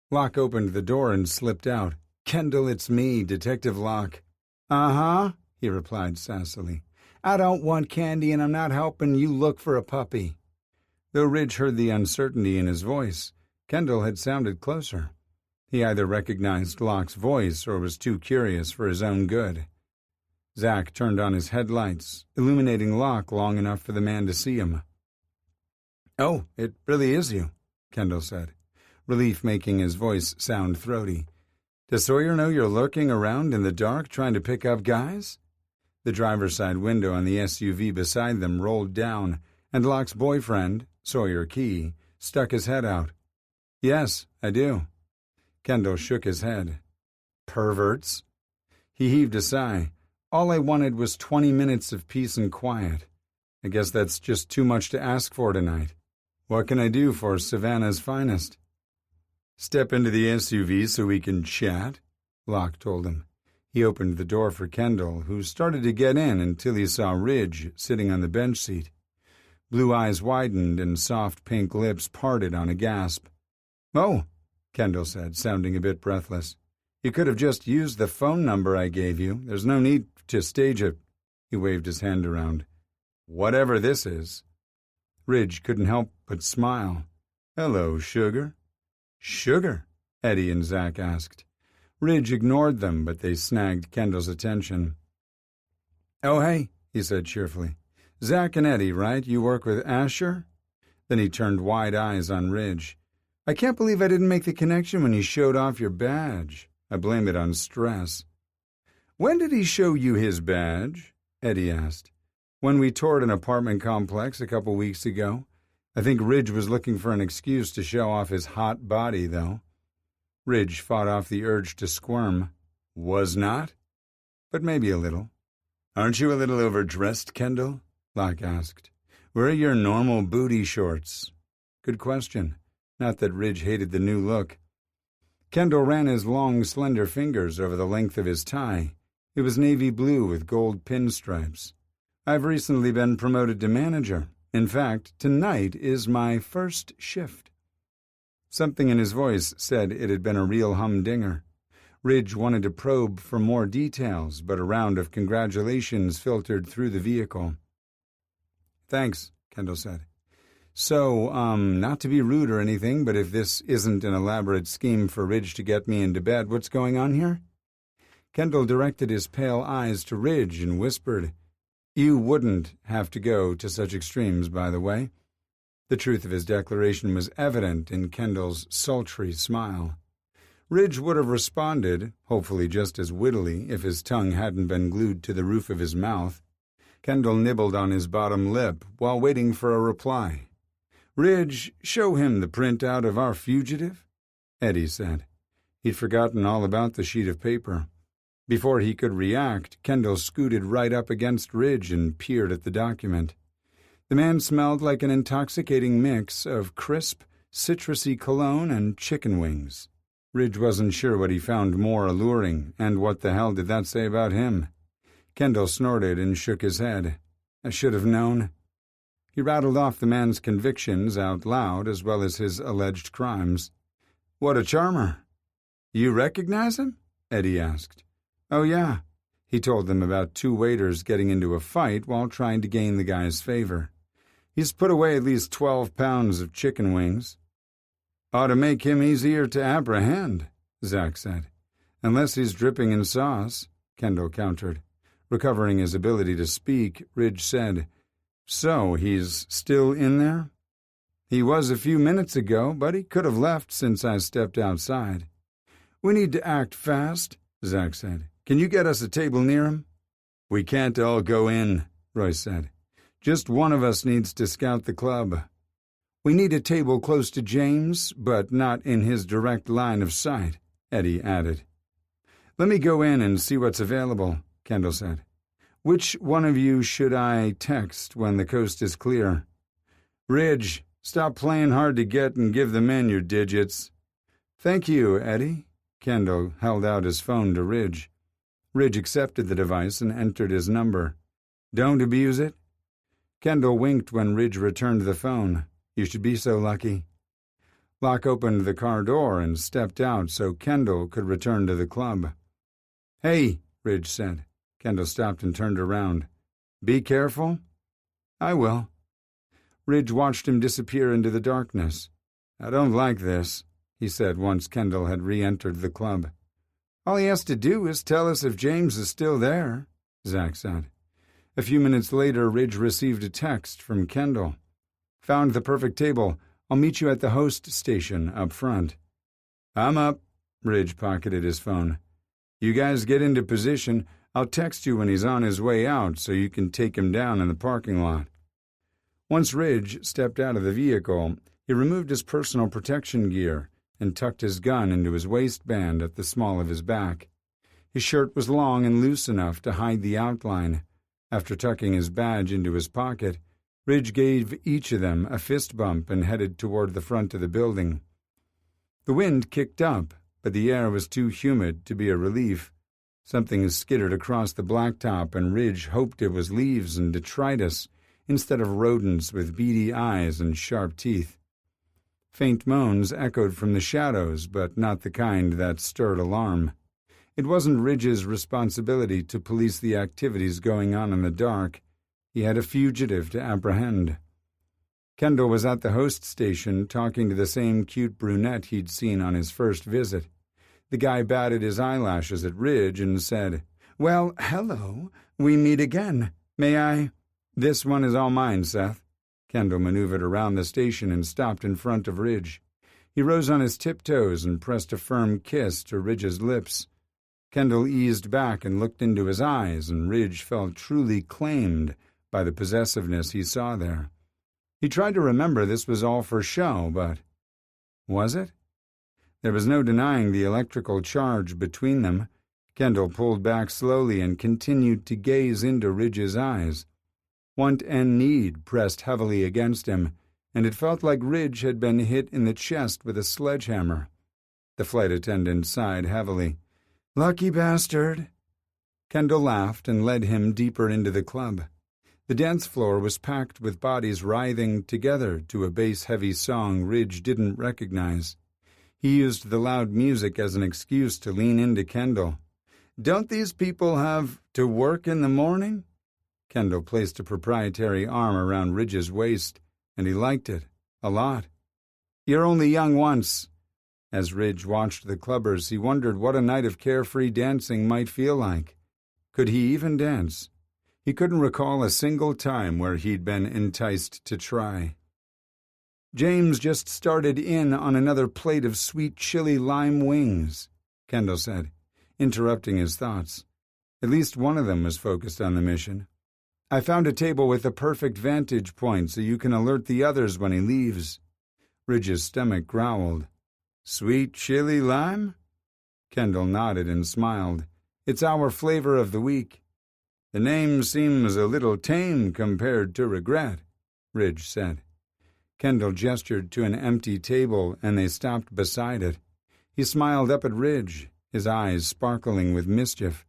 Locke opened the door and slipped out. Kendall, it's me, Detective Locke. Uh-huh, he replied sassily. I don't want candy and I'm not helping you look for a puppy. Though Ridge heard the uncertainty in his voice, Kendall had sounded closer. He either recognized Locke's voice or was too curious for his own good. Zach turned on his headlights, illuminating Locke long enough for the man to see him. Oh, it really is you, Kendall said, relief making his voice sound throaty. Does Sawyer know you're lurking around in the dark trying to pick up guys? The driver's side window on the SUV beside them rolled down, and Locke's boyfriend, Sawyer Key, stuck his head out. Yes, I do. Kendall shook his head. Perverts. He heaved a sigh. All I wanted was 20 minutes of peace and quiet. I guess that's just too much to ask for tonight. What can I do for Savannah's finest? Step into the SUV so we can chat, Locke told him. He opened the door for Kendall, who started to get in until he saw Ridge sitting on the bench seat. Blue eyes widened and soft pink lips parted on a gasp. "Oh," Kendall said, sounding a bit breathless. "You could have just used the phone number I gave you. There's no need to stage it." He waved his hand around. "Whatever this is." Ridge couldn't help but smile. "Hello, sugar." "Sugar?" Eddie and Zach asked. Ridge ignored them, but they snagged Kendall's attention. "Oh, hey," he said cheerfully. "Zach and Eddie, right? You work with Asher?" Then he turned wide eyes on Ridge. "I can't believe I didn't make the connection when you showed off your badge. I blame it on stress." "When did he show you his badge?" Eddie asked. "When we toured an apartment complex a couple weeks ago. I think Ridge was looking for an excuse to show off his hot body, though." Ridge fought off the urge to squirm. "Was not?" "But maybe a little." "Aren't you a little overdressed, Kendall?" Locke asked. "Where are your normal booty shorts?" Good question. Not that Ridge hated the new look. Kendall ran his long, slender fingers over the length of his tie. It was navy blue with gold pinstripes. "I've recently been promoted to manager. In fact, tonight is my first shift." Something in his voice said it had been a real humdinger. Ridge wanted to probe for more details, but a round of congratulations filtered through the vehicle. "Thanks," Kendall said. "So, not to be rude or anything, but if this isn't an elaborate scheme for Ridge to get me into bed, what's going on here?" Kendall directed his pale eyes to Ridge and whispered, "You wouldn't have to go to such extremes, by the way." The truth of his declaration was evident in Kendall's sultry smile. Ridge would have responded, hopefully just as wittily, if his tongue hadn't been glued to the roof of his mouth. Kendall nibbled on his bottom lip while waiting for a reply. "Ridge, show him the printout of our fugitive," Eddie said. He'd forgotten all about the sheet of paper. Before he could react, Kendall scooted right up against Ridge and peered at the document. The man smelled like an intoxicating mix of crisp, citrusy cologne and chicken wings. Ridge wasn't sure what he found more alluring, and what the hell did that say about him? Kendall snorted and shook his head. "I should have known." He rattled off the man's convictions out loud, as well as his alleged crimes. "What a charmer." "You recognize him?" Eddie asked. "Oh, yeah." He told them about two waiters getting into a fight while trying to gain the guy's favor. "He's put away at least 12 pounds of chicken wings." "Ought to make him easier to apprehend," Zach said. "Unless he's dripping in sauce," Kendall countered. Recovering his ability to speak, Ridge said, "So, he's still in there?" "He was a few minutes ago, but he could have left since I stepped outside." "We need to act fast," Zach said. "Can you get us a table near him?" "We can't all go in," Royce said. "Just one of us needs to scout the club." "We need a table close to James, but not in his direct line of sight," Eddie added. "Let me go in and see what's available," Kendall said. "Which one of you should I text when the coast is clear?" "Ridge, stop playing hard to get and give the men your digits." "Thank you, Eddie." Kendall held out his phone to Ridge. Ridge accepted the device and entered his number. "Don't abuse it." Kendall winked when Ridge returned the phone. "You should be so lucky." Locke opened the car door and stepped out so Kendall could return to the club. "Hey," Ridge said. Kendall stopped and turned around. "Be careful." "I will." Ridge watched him disappear into the darkness. "I don't like this," he said once Kendall had re-entered the club. "All he has to do is tell us if James is still there," Zach said. A few minutes later, Ridge received a text from Kendall. "Found the perfect table. I'll meet you at the host station up front." "I'm up." Ridge pocketed his phone. "You guys get into position. I'll text you when he's on his way out so you can take him down in the parking lot." Once Ridge stepped out of the vehicle, he removed his personal protection gear and tucked his gun into his waistband at the small of his back. His shirt was long and loose enough to hide the outline. After tucking his badge into his pocket, Ridge gave each of them a fist bump and headed toward the front of the building. The wind kicked up, but the air was too humid to be a relief. Something skittered across the blacktop, and Ridge hoped it was leaves and detritus instead of rodents with beady eyes and sharp teeth. Faint moans echoed from the shadows, but not the kind that stirred alarm. It wasn't Ridge's responsibility to police the activities going on in the dark. He had a fugitive to apprehend. Kendall was at the host station talking to the same cute brunette he'd seen on his first visit. The guy batted his eyelashes at Ridge and said, "Well, hello. We meet again. May I—" "This one is all mine, Seth." Kendall maneuvered around the station and stopped in front of Ridge. He rose on his tiptoes and pressed a firm kiss to Ridge's lips. Kendall eased back and looked into his eyes, and Ridge felt truly claimed by the possessiveness he saw there. He tried to remember this was all for show, but was it? There was no denying the electrical charge between them. Kendall pulled back slowly and continued to gaze into Ridge's eyes. Want and need pressed heavily against him, and it felt like Ridge had been hit in the chest with a sledgehammer. The flight attendant sighed heavily. "Lucky bastard." Kendall laughed and led him deeper into the club. The dance floor was packed with bodies writhing together to a bass-heavy song Ridge didn't recognize. He used the loud music as an excuse to lean into Kendall. "Don't these people have to work in the morning?" Kendall placed a proprietary arm around Ridge's waist, and he liked it, a lot. "You're only young once." As Ridge watched the clubbers, he wondered what a night of carefree dancing might feel like. Could he even dance? He couldn't recall a single time where he'd been enticed to try. "James just started in on another plate of sweet chili lime wings," Kendall said, interrupting his thoughts. At least one of them was focused on the mission. "I found a table with the perfect vantage point so you can alert the others when he leaves." Ridge's stomach growled. "Sweet chili lime?" Kendall nodded and smiled. "It's our flavor of the week." "The name seems a little tame compared to regret," Ridge said. Kendall gestured to an empty table, and they stopped beside it. He smiled up at Ridge, his eyes sparkling with mischief.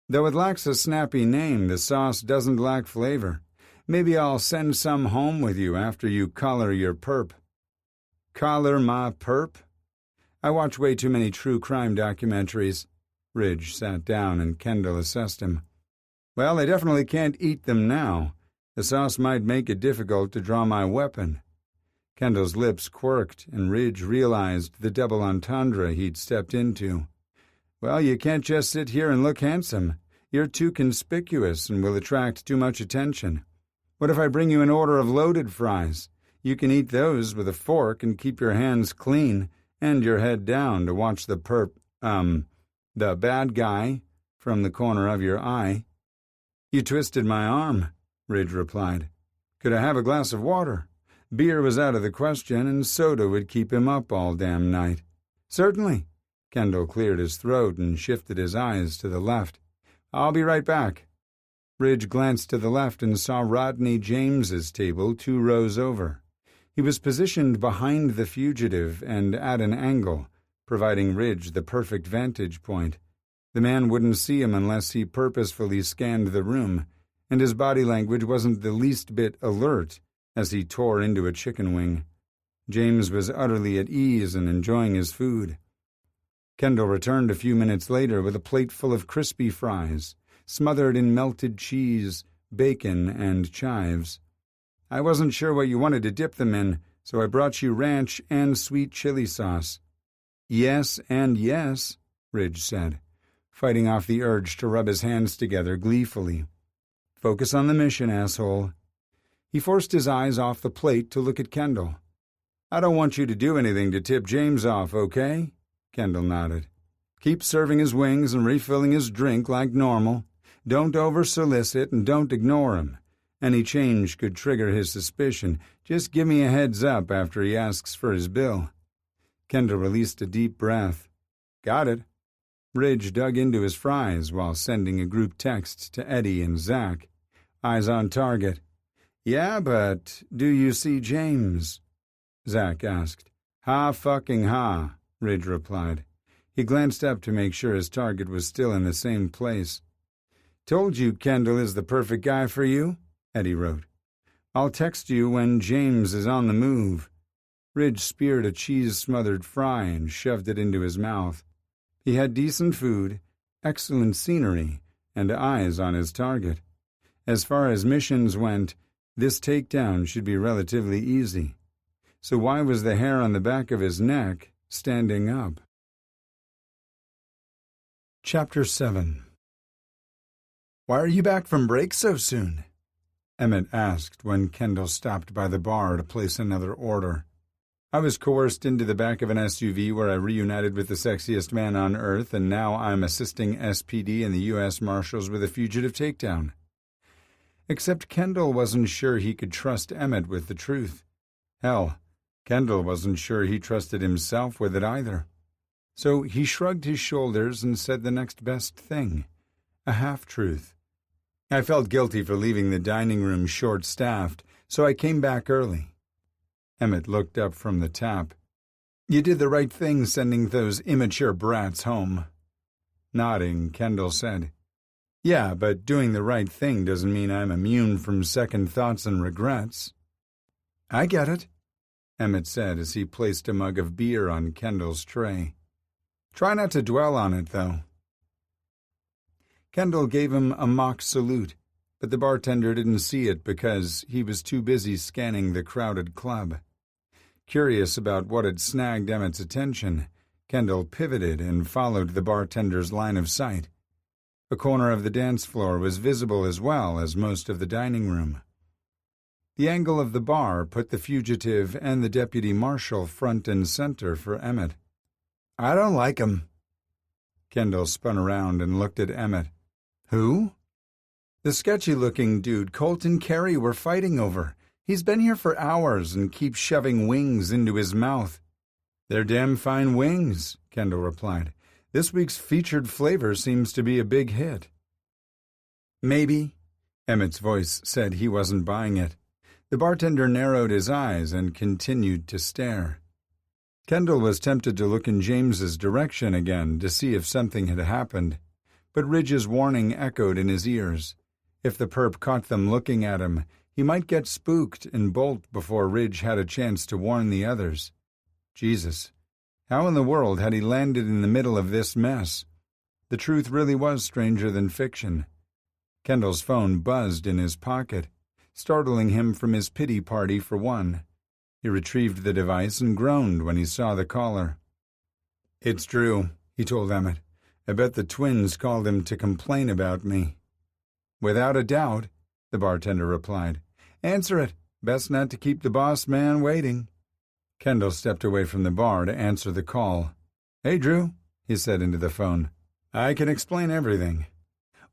"Though it lacks a snappy name, the sauce doesn't lack flavor. Maybe I'll send some home with you after you collar your perp." "Collar my perp?" "I watch way too many true crime documentaries." Ridge sat down and Kendall assessed him. "Well, I definitely can't eat them now. The sauce might make it difficult to draw my weapon." Kendall's lips quirked, and Ridge realized the double entendre he'd stepped into. "Well, you can't just sit here and look handsome. You're too conspicuous and will attract too much attention. What if I bring you an order of loaded fries? You can eat those with a fork and keep your hands clean and your head down to watch the the bad guy from the corner of your eye." "You twisted my arm," Ridge replied. "Could I have a glass of water?" Beer was out of the question, and soda would keep him up all damn night. "Certainly." Kendall cleared his throat and shifted his eyes to the left. "I'll be right back." Ridge glanced to the left and saw Rodney James's table 2 rows over. He was positioned behind the fugitive and at an angle, providing Ridge the perfect vantage point. The man wouldn't see him unless he purposefully scanned the room, and his body language wasn't the least bit alert as he tore into a chicken wing. James was utterly at ease and enjoying his food. Kendall returned a few minutes later with a plate full of crispy fries, smothered in melted cheese, bacon, and chives. "I wasn't sure what you wanted to dip them in, so I brought you ranch and sweet chili sauce." "Yes and yes," Ridge said, fighting off the urge to rub his hands together gleefully. "Focus on the mission, asshole." He forced his eyes off the plate to look at Kendall. "I don't want you to do anything to tip James off, okay?" Kendall nodded. "Keep serving his wings and refilling his drink like normal. Don't over-solicit and don't ignore him. Any change could trigger his suspicion. Just give me a heads up after he asks for his bill." Kendall released a deep breath. "Got it." Ridge dug into his fries while sending a group text to Eddie and Zach. Eyes on target. "Yeah, but do you see James?" Zach asked. "Ha fucking ha," Ridge replied. He glanced up to make sure his target was still in the same place. "Told you Kendall is the perfect guy for you," Eddie wrote. "I'll text you when James is on the move." Ridge speared a cheese-smothered fry and shoved it into his mouth. He had decent food, excellent scenery, and eyes on his target. As far as missions went, this takedown should be relatively easy. So why was the hair on the back of his neck standing up? Chapter 7. "Why are you back from break so soon?" Emmett asked when Kendall stopped by the bar to place another order. "I was coerced into the back of an SUV where I reunited with the sexiest man on Earth, and now I'm assisting SPD and the U.S. Marshals with a fugitive takedown." Except Kendall wasn't sure he could trust Emmett with the truth. Hell, Kendall wasn't sure he trusted himself with it either. So he shrugged his shoulders and said the next best thing, a half-truth. "I felt guilty for leaving the dining room short-staffed, so I came back early." Emmett looked up from the tap. "You did the right thing sending those immature brats home." Nodding, Kendall said, "Yeah, but doing the right thing doesn't mean I'm immune from second thoughts and regrets." "I get it," Emmett said as he placed a mug of beer on Kendall's tray. "Try not to dwell on it, though." Kendall gave him a mock salute, but the bartender didn't see it because he was too busy scanning the crowded club. Curious about what had snagged Emmett's attention, Kendall pivoted and followed the bartender's line of sight. A corner of the dance floor was visible as well as most of the dining room. The angle of the bar put the fugitive and the deputy marshal front and center for Emmett. "I don't like him." Kendall spun around and looked at Emmett. "Who?" "The sketchy-looking dude Colt and Carrie were fighting over. He's been here for hours and keeps shoving wings into his mouth." "They're damn fine wings," Kendall replied. "This week's featured flavor seems to be a big hit." "Maybe," Emmett's voice said he wasn't buying it. The bartender narrowed his eyes and continued to stare. Kendall was tempted to look in James's direction again to see if something had happened, but Ridge's warning echoed in his ears. If the perp caught them looking at him, he might get spooked and bolt before Ridge had a chance to warn the others. Jesus, how in the world had he landed in the middle of this mess? The truth really was stranger than fiction. Kendall's phone buzzed in his pocket, startling him from his pity party for one. He retrieved the device and groaned when he saw the caller. "It's Drew," he told Emmett. "I bet the twins called him to complain about me." "Without a doubt," the bartender replied. "Answer it. Best not to keep the boss man waiting." Kendall stepped away from the bar to answer the call. "Hey, Drew," he said into the phone. "I can explain everything."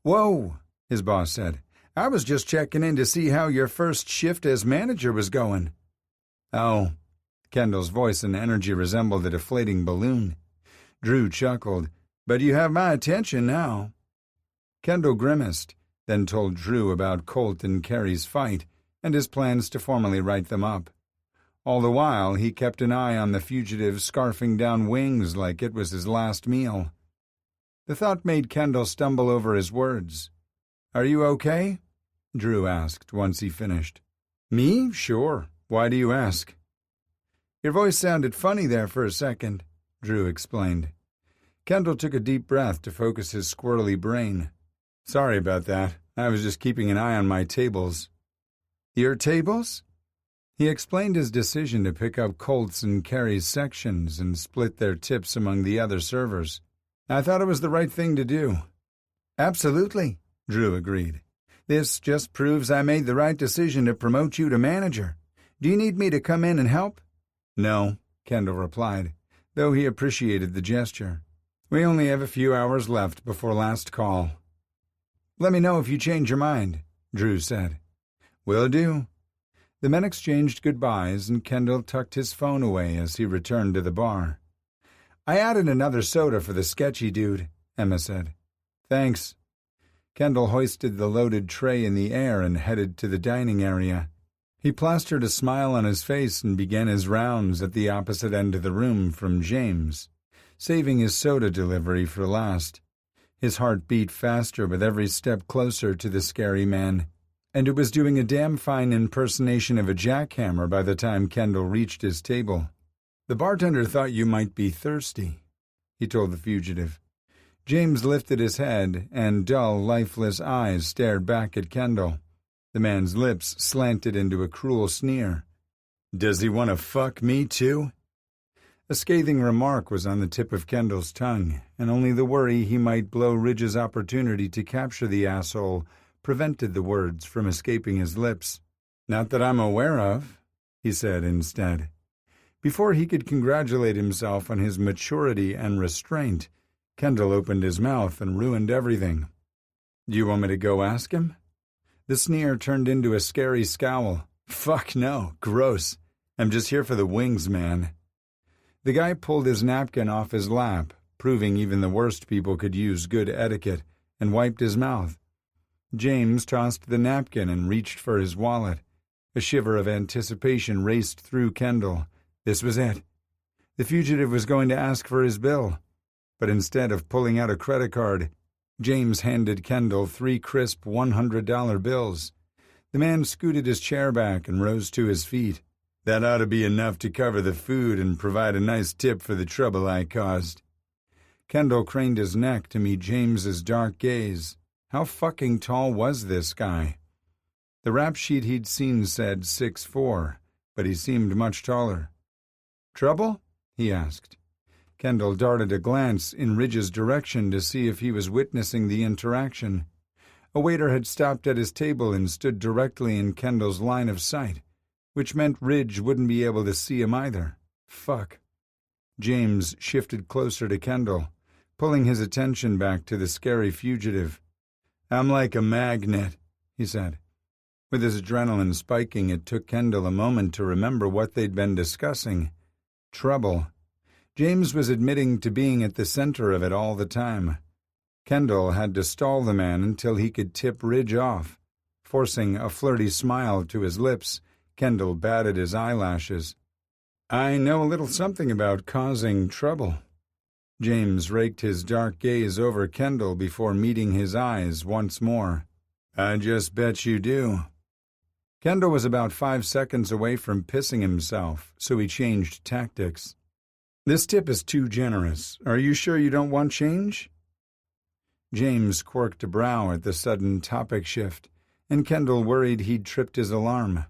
"Whoa," his boss said. "I was just checking in to see how your first shift as manager was going." "Oh." Kendall's voice and energy resembled a deflating balloon. Drew chuckled. "But you have my attention now." Kendall grimaced, then told Drew about Colt and Carrie's fight and his plans to formally write them up. All the while, he kept an eye on the fugitive scarfing down wings like it was his last meal. The thought made Kendall stumble over his words. "Are you okay?" Drew asked once he finished. "Me? Sure. Why do you ask?" "Your voice sounded funny there for a second," Drew explained. Kendall took a deep breath to focus his squirrely brain. "Sorry about that. I was just keeping an eye on my tables." "Your tables?" He explained his decision to pick up Colt's and Carrie's sections and split their tips among the other servers. "I thought it was the right thing to do." "Absolutely," Drew agreed. "This just proves I made the right decision to promote you to manager. Do you need me to come in and help?" "No," Kendall replied, though he appreciated the gesture. "We only have a few hours left before last call." "Let me know if you change your mind," Drew said. "Will do." The men exchanged goodbyes, and Kendall tucked his phone away as he returned to the bar. "I added another soda for the sketchy dude," Emma said. Thanks. Kendall hoisted the loaded tray in the air and headed to the dining area. He plastered a smile on his face and began his rounds at the opposite end of the room from James, saving his soda delivery for last. His heart beat faster with every step closer to the scary man, and it was doing a damn fine impersonation of a jackhammer by the time Kendall reached his table. The bartender thought you might be thirsty, he told the fugitive. James lifted his head, and dull, lifeless eyes stared back at Kendall. The man's lips slanted into a cruel sneer. Does he want to fuck me, too? A scathing remark was on the tip of Kendall's tongue, and only the worry he might blow Ridge's opportunity to capture the asshole prevented the words from escaping his lips. Not that I'm aware of, he said instead. Before he could congratulate himself on his maturity and restraint, Kendall opened his mouth and ruined everything. Do you want me to go ask him? The sneer turned into a scary scowl. Fuck no, gross. I'm just here for the wings, man. The guy pulled his napkin off his lap, proving even the worst people could use good etiquette, and wiped his mouth. James tossed the napkin and reached for his wallet. A shiver of anticipation raced through Kendall. This was it. The fugitive was going to ask for his bill. But instead of pulling out a credit card, James handed Kendall 3 crisp $100 bills. The man scooted his chair back and rose to his feet. That ought to be enough to cover the food and provide a nice tip for the trouble I caused. Kendall craned his neck to meet James's dark gaze. How fucking tall was this guy? The rap sheet he'd seen said 6'4", but he seemed much taller. Trouble? He asked. Kendall darted a glance in Ridge's direction to see if he was witnessing the interaction. A waiter had stopped at his table and stood directly in Kendall's line of sight, which meant Ridge wouldn't be able to see him either. Fuck. James shifted closer to Kendall, pulling his attention back to the scary fugitive. I'm like a magnet, he said. With his adrenaline spiking, it took Kendall a moment to remember what they'd been discussing. Trouble. James was admitting to being at the center of it all the time. Kendall had to stall the man until he could tip Ridge off. Forcing a flirty smile to his lips, Kendall batted his eyelashes. I know a little something about causing trouble. James raked his dark gaze over Kendall before meeting his eyes once more. I just bet you do. Kendall was about 5 seconds away from pissing himself, so he changed tactics. This tip is too generous. Are you sure you don't want change? James quirked a brow at the sudden topic shift, and Kendall worried he'd tripped his alarm.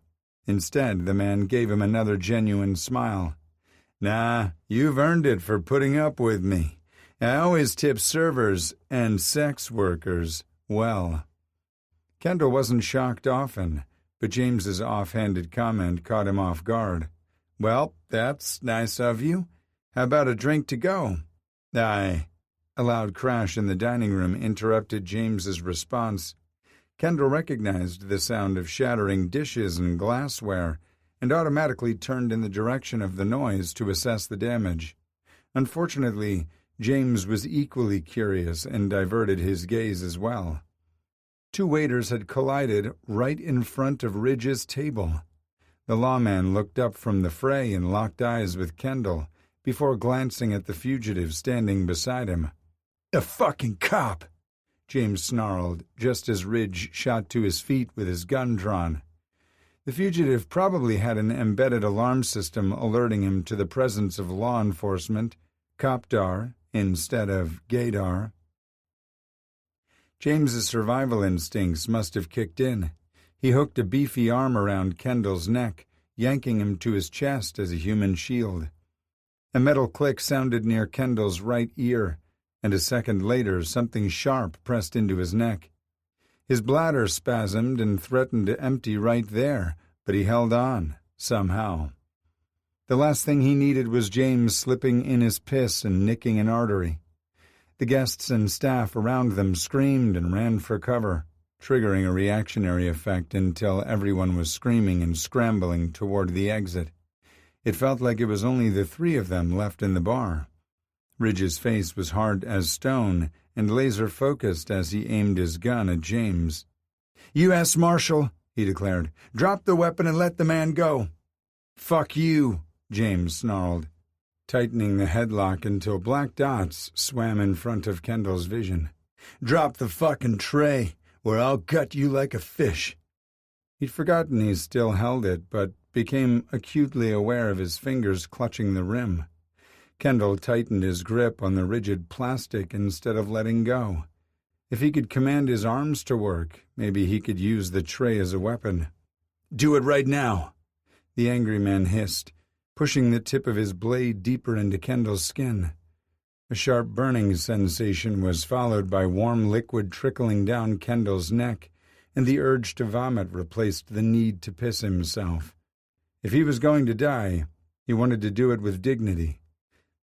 Instead, the man gave him another genuine smile. Nah, you've earned it for putting up with me. I always tip servers and sex workers well. Kendall wasn't shocked often, but James's offhanded comment caught him off guard. Well, that's nice of you. How about a drink to go? Aye. A loud crash in the dining room interrupted James's response. Kendall recognized the sound of shattering dishes and glassware and automatically turned in the direction of the noise to assess the damage. Unfortunately, James was equally curious and diverted his gaze as well. 2 waiters had collided right in front of Ridge's table. The lawman looked up from the fray and locked eyes with Kendall before glancing at the fugitive standing beside him. A fucking cop! James snarled, just as Ridge shot to his feet with his gun drawn. The fugitive probably had an embedded alarm system alerting him to the presence of law enforcement, copdar instead of gaydar. James's survival instincts must have kicked in. He hooked a beefy arm around Kendall's neck, yanking him to his chest as a human shield. A metal click sounded near Kendall's right ear, and a second later something sharp pressed into his neck. His bladder spasmed and threatened to empty right there, but he held on, somehow. The last thing he needed was James slipping in his piss and nicking an artery. The guests and staff around them screamed and ran for cover, triggering a reactionary effect until everyone was screaming and scrambling toward the exit. It felt like it was only the 3 of them left in the bar. Ridge's face was hard as stone, and laser-focused as he aimed his gun at James. "U.S. Marshal," he declared. "Drop the weapon and let the man go." "Fuck you," James snarled, tightening the headlock until black dots swam in front of Kendall's vision. "Drop the fucking tray, or I'll gut you like a fish." He'd forgotten he still held it, but became acutely aware of his fingers clutching the rim. Kendall tightened his grip on the rigid plastic instead of letting go. If he could command his arms to work, maybe he could use the tray as a weapon. "Do it right now," the angry man hissed, pushing the tip of his blade deeper into Kendall's skin. A sharp burning sensation was followed by warm liquid trickling down Kendall's neck, and the urge to vomit replaced the need to piss himself. If he was going to die, he wanted to do it with dignity.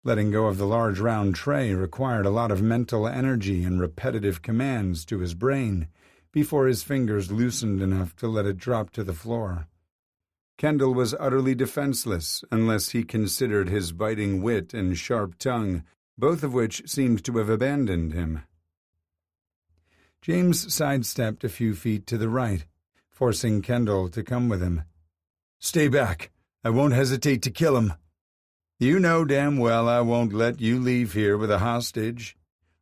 Letting go of the large round tray required a lot of mental energy and repetitive commands to his brain before his fingers loosened enough to let it drop to the floor. Kendall was utterly defenseless unless he considered his biting wit and sharp tongue, both of which seemed to have abandoned him. James sidestepped a few feet to the right, forcing Kendall to come with him. "Stay back. I won't hesitate to kill him." "You know damn well I won't let you leave here with a hostage,"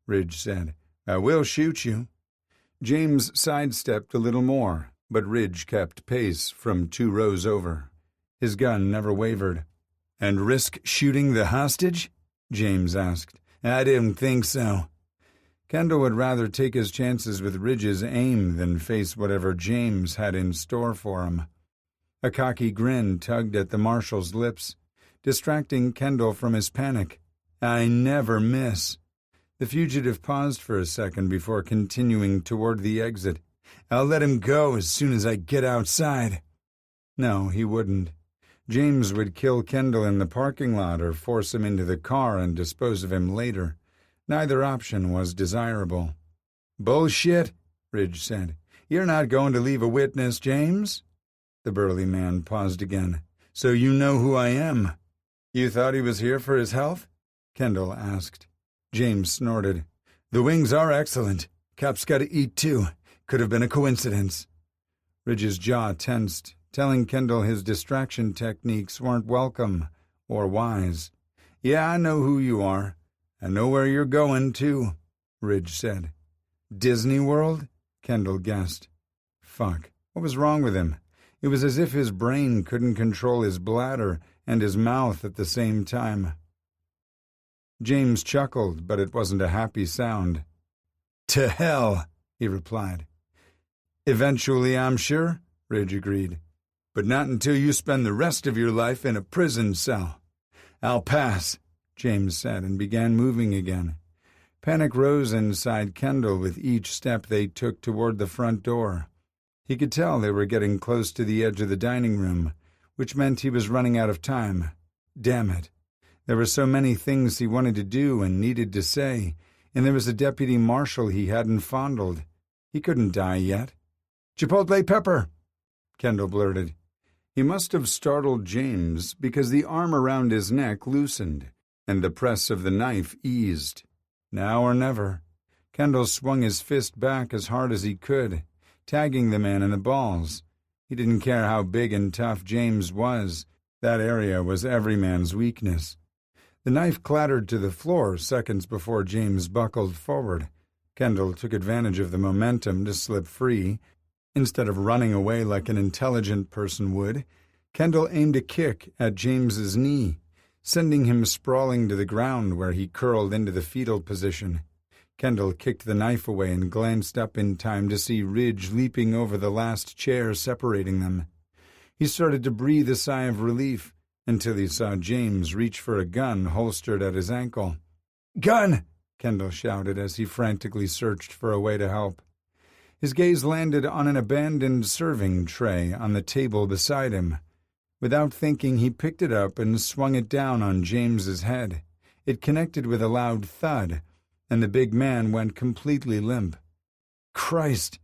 Ridge said. "I will shoot you." James sidestepped a little more, but Ridge kept pace from 2 rows over. His gun never wavered. "And risk shooting the hostage?" James asked. "I didn't think so." Kendall would rather take his chances with Ridge's aim than face whatever James had in store for him. A cocky grin tugged at the marshal's lips, distracting Kendall from his panic. "I never miss." The fugitive paused for a second before continuing toward the exit. "I'll let him go as soon as I get outside." No, he wouldn't. James would kill Kendall in the parking lot or force him into the car and dispose of him later. Neither option was desirable. "Bullshit," Ridge said. "You're not going to leave a witness, James?" The burly man paused again. "So you know who I am?" "You thought he was here for his health?" Kendall asked. James snorted. "The wings are excellent. Cop's got to eat too. Could have been a coincidence." Ridge's jaw tensed, telling Kendall his distraction techniques weren't welcome or wise. "Yeah, I know who you are. I know where you're going, too," Ridge said. "Disney World?" Kendall guessed. Fuck, what was wrong with him? It was as if his brain couldn't control his bladder and his mouth at the same time. James chuckled, but it wasn't a happy sound. "To hell," he replied. "Eventually, I'm sure," Ridge agreed. "But not until you spend the rest of your life in a prison cell." "I'll pass," James said, and began moving again. Panic rose inside Kendall with each step they took toward the front door. He could tell they were getting close to the edge of the dining room, which meant he was running out of time. Damn it. There were so many things he wanted to do and needed to say, and there was a deputy marshal he hadn't fondled. He couldn't die yet. "Chipotle pepper," Kendall blurted. He must have startled James because the arm around his neck loosened, and the press of the knife eased. Now or never. Kendall swung his fist back as hard as he could, tagging the man in the balls. He didn't care how big and tough James was. That area was every man's weakness. The knife clattered to the floor seconds before James buckled forward. Kendall took advantage of the momentum to slip free. Instead of running away like an intelligent person would, Kendall aimed a kick at James's knee, sending him sprawling to the ground where he curled into the fetal position. Kendall kicked the knife away and glanced up in time to see Ridge leaping over the last chair separating them. He started to breathe a sigh of relief until he saw James reach for a gun holstered at his ankle. "Gun!" Kendall shouted as he frantically searched for a way to help. His gaze landed on an abandoned serving tray on the table beside him. Without thinking, he picked it up and swung it down on James's head. It connected with a loud thud, and the big man went completely limp. "Christ,"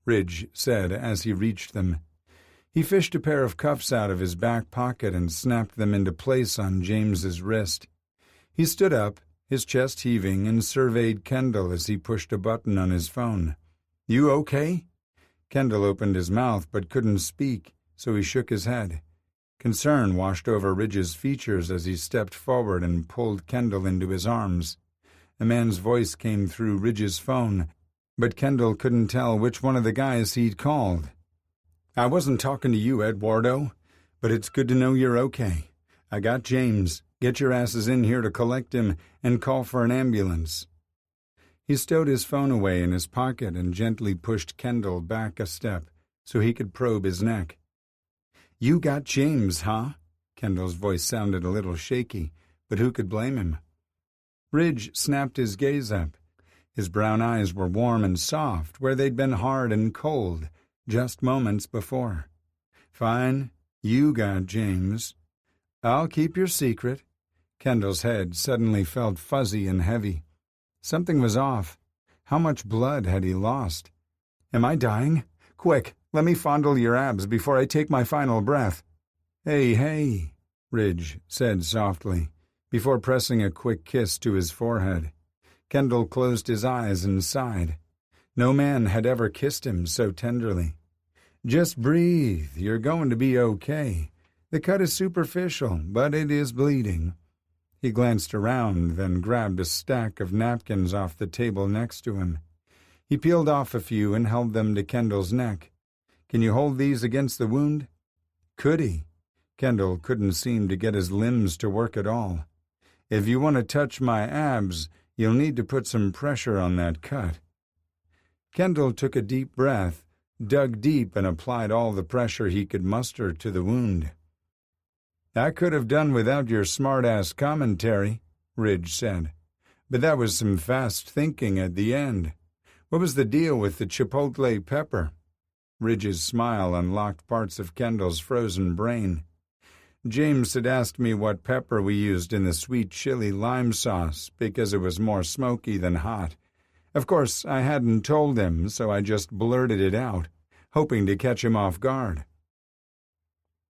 Ridge said as he reached them. He fished a pair of cuffs out of his back pocket and snapped them into place on James's wrist. He stood up, his chest heaving, and surveyed Kendall as he pushed a button on his phone. "You okay?" Kendall opened his mouth but couldn't speak, so he shook his head. Concern washed over Ridge's features as he stepped forward and pulled Kendall into his arms. A man's voice came through Ridge's phone, but Kendall couldn't tell which one of the guys he'd called. "I wasn't talking to you, Eduardo, but it's good to know you're okay. I got James. Get your asses in here to collect him and call for an ambulance." He stowed his phone away in his pocket and gently pushed Kendall back a step so he could probe his neck. "You got James, huh?" Kendall's voice sounded a little shaky, but who could blame him? Ridge snapped his gaze up. His brown eyes were warm and soft where they'd been hard and cold just moments before. "Fine, you got James. I'll keep your secret." Kendall's head suddenly felt fuzzy and heavy. Something was off. How much blood had he lost? "Am I dying? Quick, let me fondle your abs before I take my final breath." Hey, Ridge said softly, before pressing a quick kiss to his forehead. Kendall closed his eyes and sighed. No man had ever kissed him so tenderly. "Just breathe. You're going to be okay. The cut is superficial, but it is bleeding." He glanced around, then grabbed a stack of napkins off the table next to him. He peeled off a few and held them to Kendall's neck. "Can you hold these against the wound?" Could he? Kendall couldn't seem to get his limbs to work at all. "If you want to touch my abs, you'll need to put some pressure on that cut." Kendall took a deep breath, dug deep, and applied all the pressure he could muster to the wound. "I could have done without your smart-ass commentary," Ridge said. "But that was some fast thinking at the end. What was the deal with the chipotle pepper?" Ridge's smile unlocked parts of Kendall's frozen brain. "James had asked me what pepper we used in the sweet chili lime sauce because it was more smoky than hot. Of course, I hadn't told him, so I just blurted it out, hoping to catch him off guard."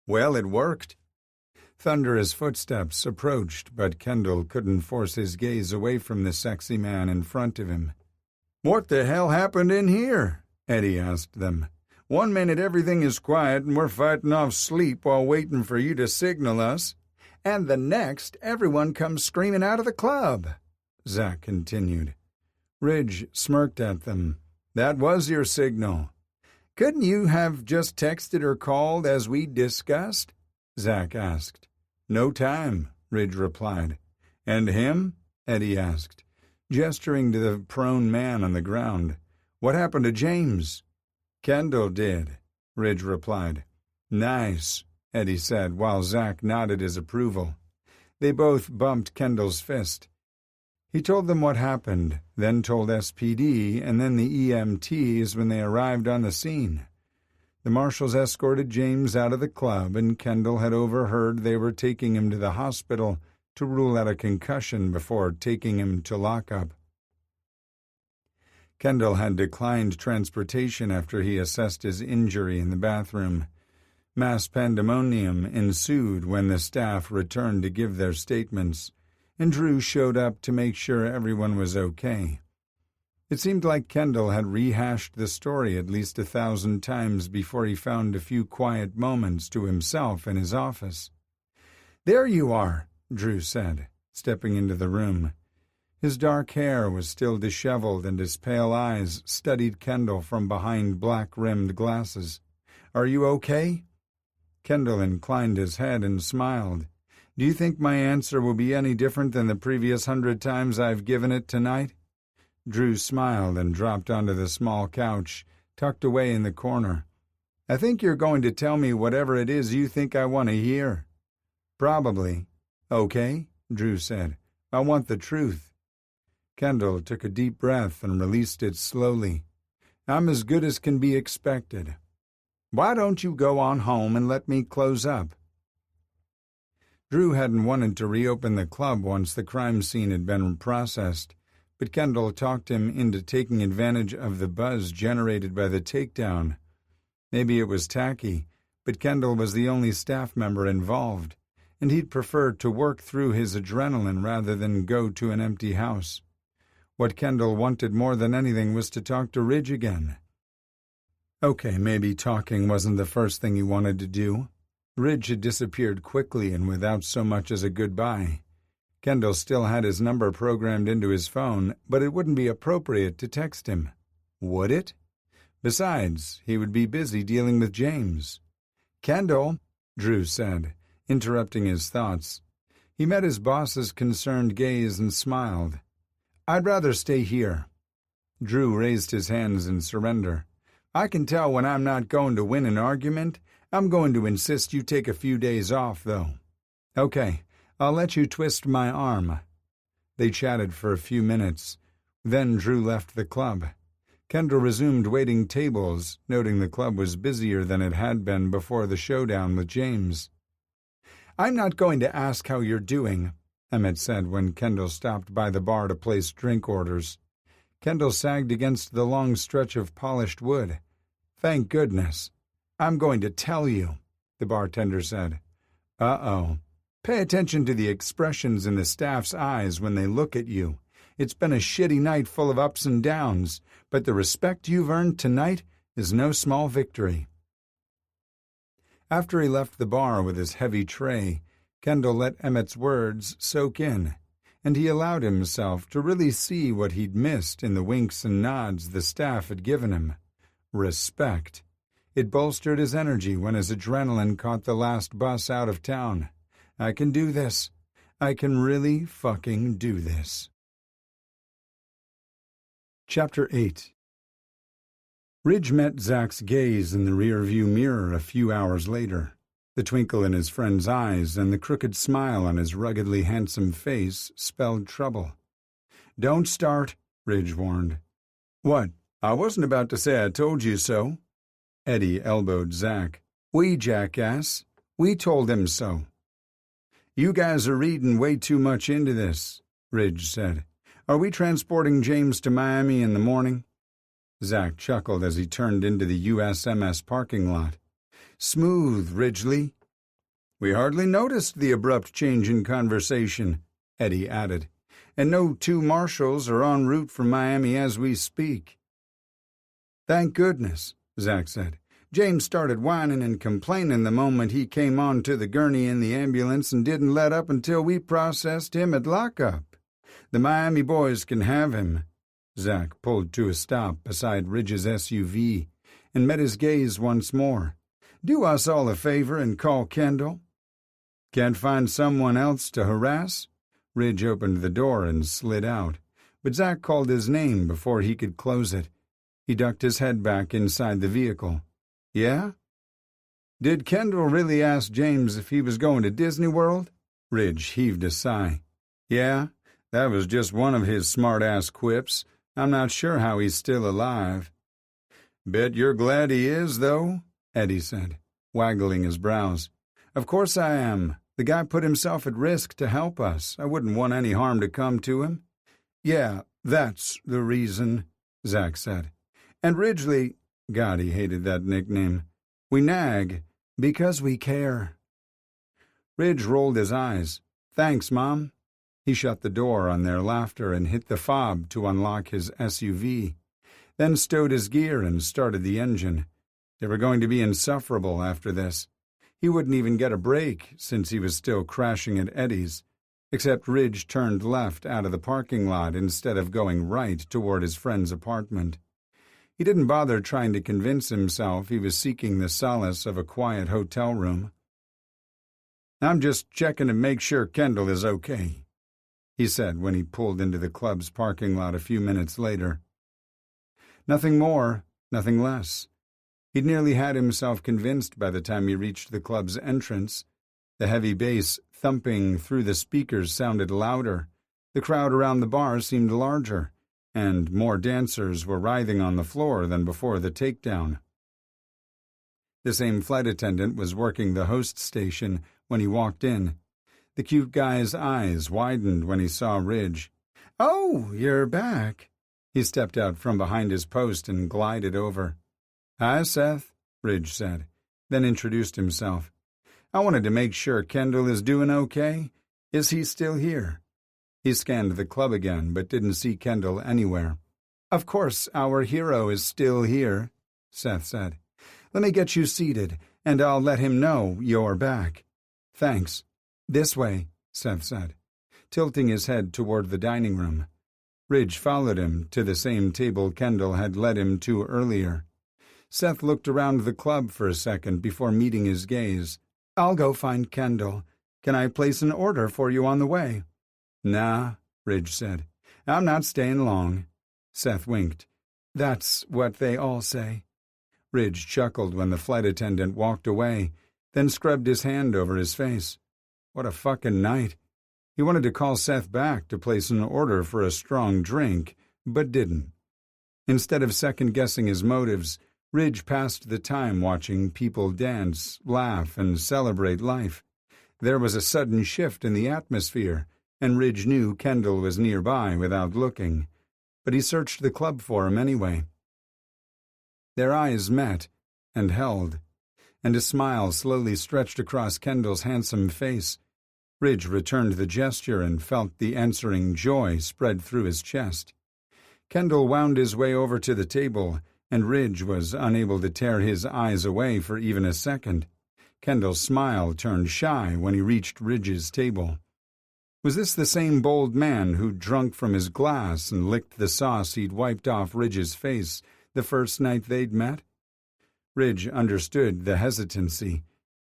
"Well, it worked." Thunderous footsteps approached, but Kendall couldn't force his gaze away from the sexy man in front of him. "What the hell happened in here?" Eddie asked them. "One minute everything is quiet and we're fighting off sleep while waiting for you to signal us, and the next everyone comes screaming out of the club," Zach continued. Ridge smirked at them. "That was your signal." "Couldn't you have just texted or called as we discussed?" Zach asked. "No time," Ridge replied. "And him?" Eddie asked, gesturing to the prone man on the ground. "What happened to James?" "Kendall did," Ridge replied. "Nice," Eddie said, while Zach nodded his approval. They both bumped Kendall's fist. He told them what happened, then told SPD and then the EMTs when they arrived on the scene. The marshals escorted James out of the club, and Kendall had overheard they were taking him to the hospital to rule out a concussion before taking him to lockup. Kendall had declined transportation after he assessed his injury in the bathroom. Mass pandemonium ensued when the staff returned to give their statements, and Drew showed up to make sure everyone was okay. It seemed like Kendall had rehashed the story at least 1,000 times before he found a few quiet moments to himself in his office. "There you are," Drew said, stepping into the room. His dark hair was still disheveled and his pale eyes studied Kendall from behind black-rimmed glasses. "Are you okay?" Kendall inclined his head and smiled. "Do you think my answer will be any different than the previous 100 times I've given it tonight?" Drew smiled and dropped onto the small couch, tucked away in the corner. "I think you're going to tell me whatever it is you think I want to hear." "Probably." "Okay," Drew said. "I want the truth." Kendall took a deep breath and released it slowly. "I'm as good as can be expected. Why don't you go on home and let me close up?" Drew hadn't wanted to reopen the club once the crime scene had been processed, but Kendall talked him into taking advantage of the buzz generated by the takedown. Maybe it was tacky, but Kendall was the only staff member involved, and he'd prefer to work through his adrenaline rather than go to an empty house. What Kendall wanted more than anything was to talk to Ridge again. Okay, maybe talking wasn't the first thing he wanted to do. Ridge had disappeared quickly and without so much as a goodbye. Kendall still had his number programmed into his phone, but it wouldn't be appropriate to text him. Would it? Besides, he would be busy dealing with James. "Kendall," Drew said, interrupting his thoughts. He met his boss's concerned gaze and smiled. "I'd rather stay here." Drew raised his hands in surrender. "I can tell when I'm not going to win an argument. I'm going to insist you take a few days off, though." "Okay, I'll let you twist my arm." They chatted for a few minutes. Then Drew left the club. Kendall resumed waiting tables, noting the club was busier than it had been before the showdown with James. "I'm not going to ask how you're doing," Emmett said when Kendall stopped by the bar to place drink orders. Kendall sagged against the long stretch of polished wood. "Thank goodness." "I'm going to tell you," the bartender said. "Uh-oh. Pay attention to the expressions in the staff's eyes when they look at you. It's been a shitty night full of ups and downs, but the respect you've earned tonight is no small victory." After he left the bar with his heavy tray, Kendall let Emmett's words soak in, and he allowed himself to really see what he'd missed in the winks and nods the staff had given him. Respect. It bolstered his energy when his adrenaline caught the last bus out of town. I can do this. I can really fucking do this. Chapter 8. Ridge met Zach's gaze in the rearview mirror a few hours later. The twinkle in his friend's eyes and the crooked smile on his ruggedly handsome face spelled trouble. "Don't start," Ridge warned. "What? I wasn't about to say I told you so." Eddie elbowed Zach. "We, jackass. We told him so." "You guys are reading way too much into this," Ridge said. "Are we transporting James to Miami in the morning?" Zach chuckled as he turned into the USMS parking lot. "Smooth, Ridgely." "We hardly noticed the abrupt change in conversation," Eddie added. "And no two marshals are en route for Miami as we speak." "Thank goodness," Zach said. "James started whining and complaining the moment he came on to the gurney in the ambulance and didn't let up until we processed him at lockup. The Miami boys can have him." Zach pulled to a stop beside Ridge's SUV and met his gaze once more. "Do us all a favor and call Kendall." "Can't find someone else to harass?" Ridge opened the door and slid out, but Zach called his name before he could close it. He ducked his head back inside the vehicle. "Yeah?" "Did Kendall really ask James if he was going to Disney World?" Ridge heaved a sigh. "Yeah, that was just one of his smart-ass quips. I'm not sure how he's still alive." "Bet you're glad he is, though," Eddie said, waggling his brows. "Of course I am. The guy put himself at risk to help us. I wouldn't want any harm to come to him." "Yeah, that's the reason," Zach said. "And Ridgely," God, he hated that nickname, "we nag because we care." Ridge rolled his eyes. "Thanks, Mom." He shut the door on their laughter and hit the fob to unlock his SUV, then stowed his gear and started the engine. They were going to be insufferable after this. He wouldn't even get a break since he was still crashing at Eddie's, except Ridge turned left out of the parking lot instead of going right toward his friend's apartment. He didn't bother trying to convince himself he was seeking the solace of a quiet hotel room. "I'm just checking to make sure Kendall is okay," he said when he pulled into the club's parking lot a few minutes later. Nothing more, nothing less. He'd nearly had himself convinced by the time he reached the club's entrance. The heavy bass thumping through the speakers sounded louder. The crowd around the bar seemed larger, and more dancers were writhing on the floor than before the takedown. The same flight attendant was working the host station when he walked in. The cute guy's eyes widened when he saw Ridge. "Oh, you're back." He stepped out from behind his post and glided over. "Hi, Seth," Ridge said, then introduced himself. I wanted to make sure Kendall is doing okay. Is he still here?" He scanned the club again, but didn't see Kendall anywhere. "Of course our hero is still here," Seth said. "Let me get you seated, and I'll let him know you're back." "Thanks." "This way," Seth said, tilting his head toward the dining room. Ridge followed him to the same table Kendall had led him to earlier. Seth looked around the club for a second before meeting his gaze. "I'll go find Kendall. Can I place an order for you on the way?" "Nah," Ridge said. "I'm not staying long." Seth winked. "That's what they all say." Ridge chuckled when the flight attendant walked away, then scrubbed his hand over his face. What a fucking night. He wanted to call Seth back to place an order for a strong drink, but didn't. Instead of second-guessing his motives, Ridge passed the time watching people dance, laugh, and celebrate life. There was a sudden shift in the atmosphere, and Ridge knew Kendall was nearby without looking, but he searched the club for him anyway. Their eyes met and held, and a smile slowly stretched across Kendall's handsome face. Ridge returned the gesture and felt the answering joy spread through his chest. Kendall wound his way over to the table, and Ridge was unable to tear his eyes away for even a second. Kendall's smile turned shy when he reached Ridge's table. Was this the same bold man who drunk from his glass and licked the sauce he'd wiped off Ridge's face the first night they'd met? Ridge understood the hesitancy.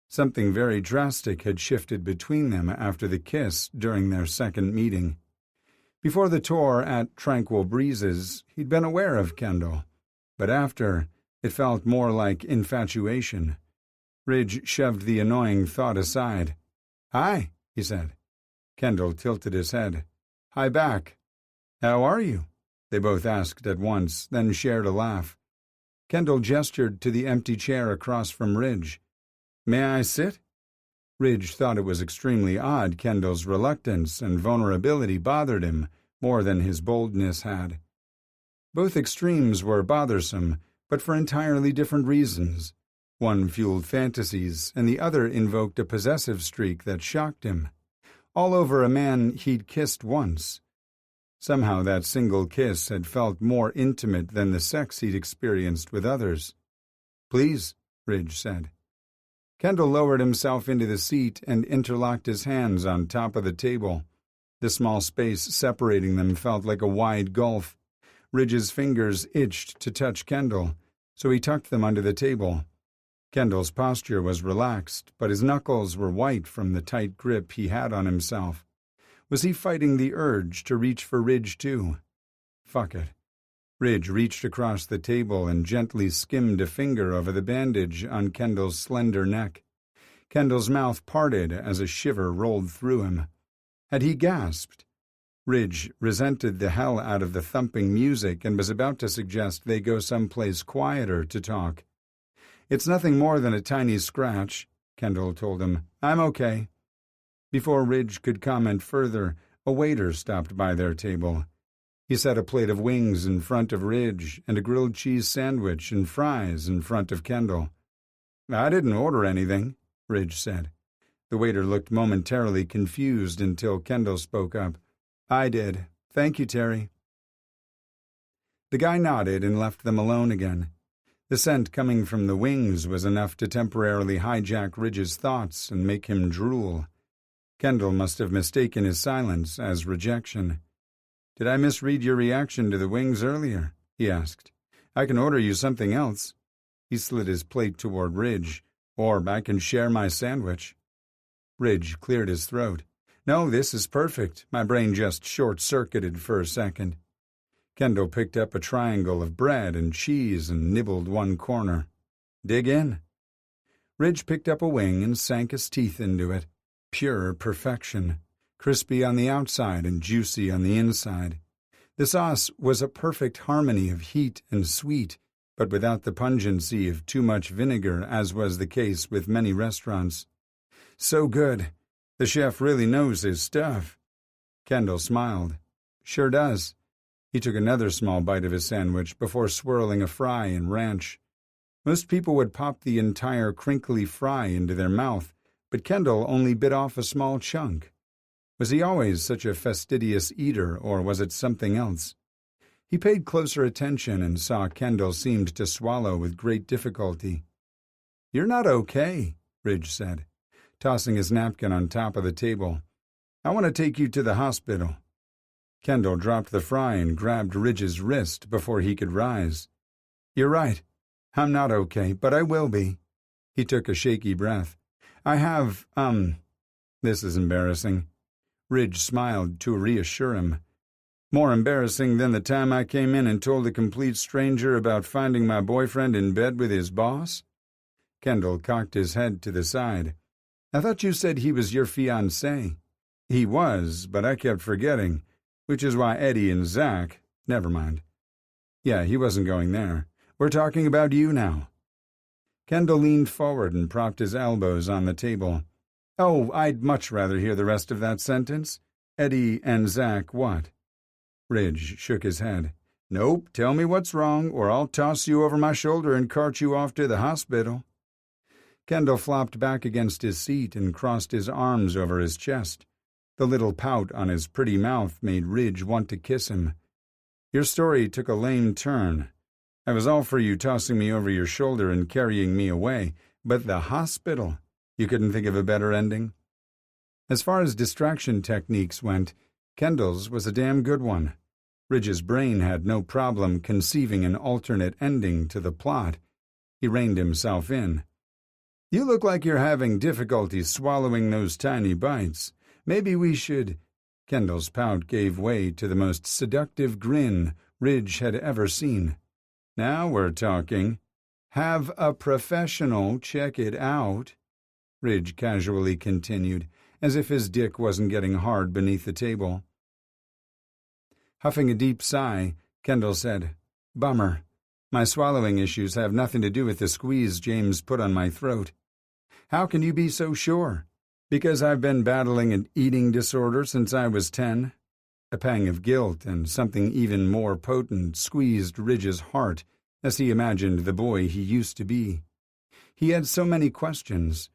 Something very drastic had shifted between them after the kiss during their second meeting. Before the tour at Tranquil Breezes, he'd been aware of Kendall, but after, it felt more like infatuation. Ridge shoved the annoying thought aside. "Hi," he said. Kendall tilted his head. "Hi back." "How are you?" they both asked at once, then shared a laugh. Kendall gestured to the empty chair across from Ridge. "May I sit?" Ridge thought it was extremely odd Kendall's reluctance and vulnerability bothered him more than his boldness had. Both extremes were bothersome, but for entirely different reasons. One fueled fantasies, and the other invoked a possessive streak that shocked him. All over a man he'd kissed once. Somehow that single kiss had felt more intimate than the sex he'd experienced with others. "Please," Ridge said. Kendall lowered himself into the seat and interlocked his hands on top of the table. The small space separating them felt like a wide gulf. Ridge's fingers itched to touch Kendall, so he tucked them under the table. Kendall's posture was relaxed, but his knuckles were white from the tight grip he had on himself. Was he fighting the urge to reach for Ridge too? Fuck it. Ridge reached across the table and gently skimmed a finger over the bandage on Kendall's slender neck. Kendall's mouth parted as a shiver rolled through him. Had he gasped? Ridge resented the hell out of the thumping music and was about to suggest they go someplace quieter to talk. "It's nothing more than a tiny scratch," Kendall told him. "I'm okay." Before Ridge could comment further, a waiter stopped by their table. He set a plate of wings in front of Ridge and a grilled cheese sandwich and fries in front of Kendall. "I didn't order anything," Ridge said. The waiter looked momentarily confused until Kendall spoke up. "I did. Thank you, Terry." The guy nodded and left them alone again. The scent coming from the wings was enough to temporarily hijack Ridge's thoughts and make him drool. Kendall must have mistaken his silence as rejection. "Did I misread your reaction to the wings earlier?" he asked. "I can order you something else." He slid his plate toward Ridge. "Or I can share my sandwich." Ridge cleared his throat. "No, this is perfect. My brain just short-circuited for a second." Kendall picked up a triangle of bread and cheese and nibbled one corner. "Dig in." Ridge picked up a wing and sank his teeth into it. Pure perfection, crispy on the outside and juicy on the inside. The sauce was a perfect harmony of heat and sweet, but without the pungency of too much vinegar, as was the case with many restaurants. "So good. The chef really knows his stuff." Kendall smiled. "Sure does." He took another small bite of his sandwich before swirling a fry in ranch. Most people would pop the entire crinkly fry into their mouth, but Kendall only bit off a small chunk. Was he always such a fastidious eater, or was it something else? He paid closer attention and saw Kendall seemed to swallow with great difficulty. "You're not okay," Ridge said, tossing his napkin on top of the table. "I want to take you to the hospital." Kendall dropped the fry and grabbed Ridge's wrist before he could rise. "You're right. I'm not okay, but I will be." He took a shaky breath. "I have, This is embarrassing." Ridge smiled to reassure him. "More embarrassing than the time I came in and told a complete stranger about finding my boyfriend in bed with his boss?" Kendall cocked his head to the side. "I thought you said he was your fiancé." "He was, but I kept forgetting, which is why Eddie and Zach—" "Never mind." "Yeah, he wasn't going there. We're talking about you now." Kendall leaned forward and propped his elbows on the table. "Oh, I'd much rather hear the rest of that sentence. Eddie and Zach what?" Ridge shook his head. "Nope, tell me what's wrong, or I'll toss you over my shoulder and cart you off to the hospital." Kendall flopped back against his seat and crossed his arms over his chest. The little pout on his pretty mouth made Ridge want to kiss him. "Your story took a lame turn. I was all for you tossing me over your shoulder and carrying me away, but the hospital? You couldn't think of a better ending?" As far as distraction techniques went, Kendall's was a damn good one. Ridge's brain had no problem conceiving an alternate ending to the plot. He reined himself in. "You look like you're having difficulty swallowing those tiny bites. Maybe we should—" Kendall's pout gave way to the most seductive grin Ridge had ever seen. "Now we're talking. Have a professional check it out," Ridge casually continued, as if his dick wasn't getting hard beneath the table. Huffing a deep sigh, Kendall said, "Bummer. My swallowing issues have nothing to do with the squeeze James put on my throat." "How can you be so sure?" "Because I've been battling an eating disorder since I was 10. A pang of guilt and something even more potent squeezed Ridge's heart as he imagined the boy he used to be. He had so many questions.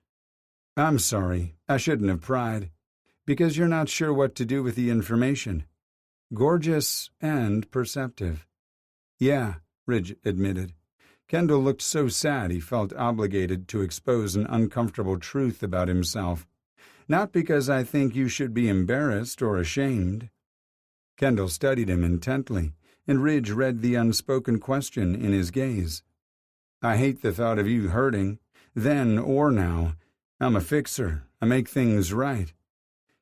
"I'm sorry, I shouldn't have pried. Because you're not sure what to do with the information. Gorgeous and perceptive." "Yeah," Ridge admitted. Kendall looked so sad he felt obligated to expose an uncomfortable truth about himself. "Not because I think you should be embarrassed or ashamed." Kendall studied him intently, and Ridge read the unspoken question in his gaze. "I hate the thought of you hurting, then or now. I'm a fixer. I make things right."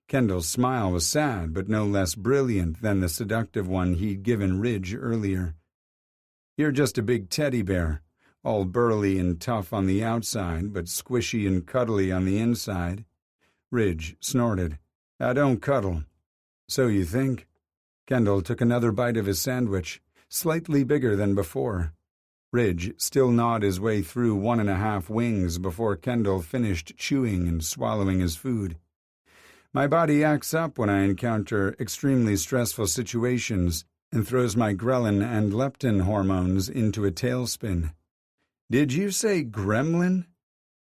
Kendall's smile was sad but no less brilliant than the seductive one he'd given Ridge earlier. "You're just a big teddy bear, all burly and tough on the outside but squishy and cuddly on the inside." Ridge snorted. "I don't cuddle." "So you think?" Kendall took another bite of his sandwich, slightly bigger than before. Ridge still gnawed his way through 1.5 wings before Kendall finished chewing and swallowing his food. "My body acts up when I encounter extremely stressful situations and throws my ghrelin and leptin hormones into a tailspin." "Did you say gremlin?"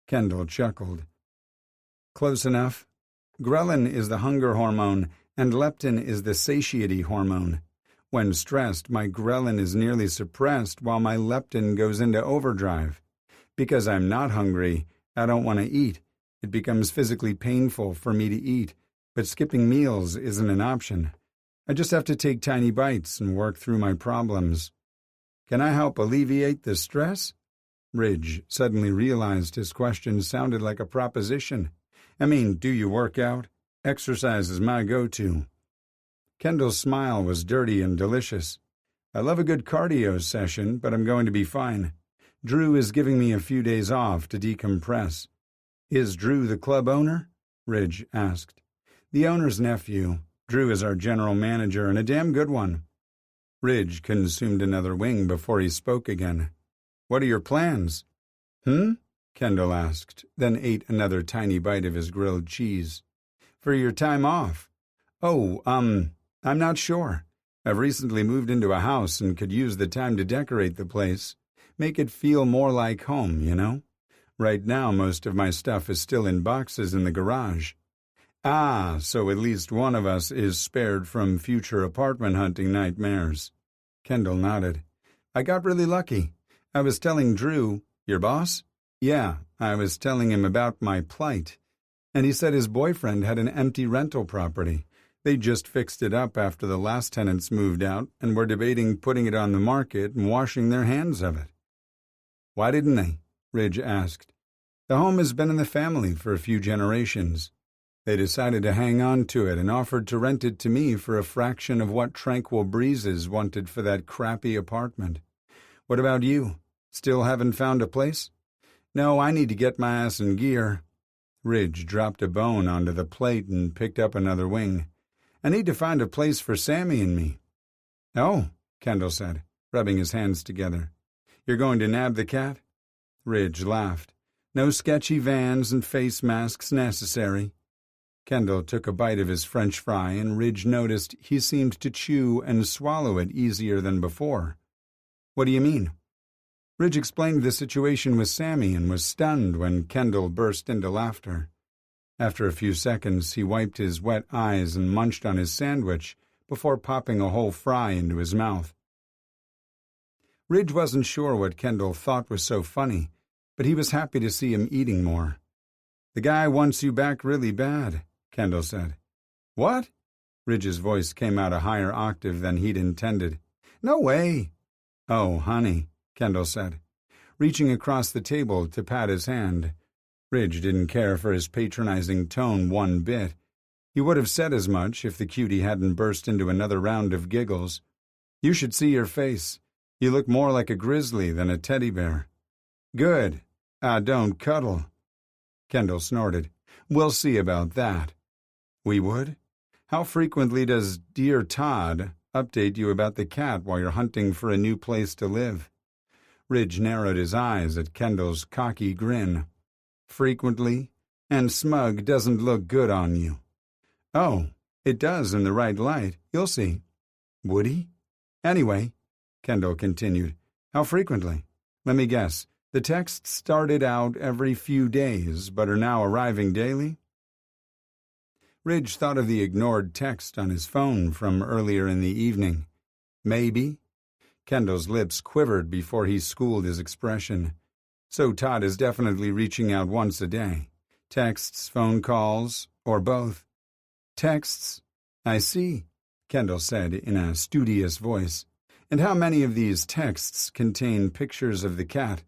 Kendall chuckled. "Close enough. Ghrelin is the hunger hormone and leptin is the satiety hormone. When stressed, my ghrelin is nearly suppressed while my leptin goes into overdrive. Because I'm not hungry, I don't want to eat. It becomes physically painful for me to eat, but skipping meals isn't an option. I just have to take tiny bites and work through my problems." "Can I help alleviate the stress?" Ridge suddenly realized his question sounded like a proposition. "I mean, do you work out? Exercise is my go-to." Kendall's smile was dirty and delicious. "I love a good cardio session, but I'm going to be fine. Drew is giving me a few days off to decompress." "Is Drew the club owner?" Ridge asked. "The owner's nephew. Drew is our general manager and a damn good one." Ridge consumed another wing before he spoke again. "What are your plans?" Kendall asked, then ate another tiny bite of his grilled cheese. "For your time off?" "Oh, I'm not sure. I've recently moved into a house and could use the time to decorate the place. Make it feel more like home, you know?" Right now, most of my stuff is still in boxes in the garage. Ah, so at least one of us is spared from future apartment hunting nightmares. Kendall nodded. I got really lucky. I was telling Drew, your boss? Yeah, I was telling him about my plight. And he said his boyfriend had an empty rental property. They just fixed it up after the last tenants moved out and were debating putting it on the market and washing their hands of it. Why didn't they? Ridge asked. The home has been in the family for a few generations. They decided to hang on to it and offered to rent it to me for a fraction of what Tranquil Breezes wanted for that crappy apartment. What about you? Still haven't found a place? No, I need to get my ass in gear. Ridge dropped a bone onto the plate and picked up another wing. I need to find a place for Sammy and me. Oh, Kendall said, rubbing his hands together. You're going to nab the cat? Ridge laughed. No sketchy vans and face masks necessary. Kendall took a bite of his French fry, and Ridge noticed he seemed to chew and swallow it easier than before. What do you mean? Ridge explained the situation with Sammy and was stunned when Kendall burst into laughter. After a few seconds, he wiped his wet eyes and munched on his sandwich before popping a whole fry into his mouth. Ridge wasn't sure what Kendall thought was so funny, but he was happy to see him eating more. The guy wants you back really bad, Kendall said. What? Ridge's voice came out a higher octave than he'd intended. No way. Oh, honey, Kendall said, reaching across the table to pat his hand. Ridge didn't care for his patronizing tone one bit. He would have said as much if the cutie hadn't burst into another round of giggles. You should see your face. You look more like a grizzly than a teddy bear. Good. Don't cuddle. Kendall snorted. We'll see about that. We would? How frequently does Dear Todd update you about the cat while you're hunting for a new place to live? Ridge narrowed his eyes at Kendall's cocky grin. Frequently, and smug doesn't look good on you. Oh, it does in the right light. You'll see. Would he? Anyway, Kendall continued, how frequently? Let me guess. The texts started out every few days, but are now arriving daily? Ridge thought of the ignored text on his phone from earlier in the evening. Maybe. Kendall's lips quivered before he schooled his expression. So Todd is definitely reaching out once a day. Texts, phone calls, or both. Texts? I see, Kendall said in a studious voice. And how many of these texts contain pictures of the cat?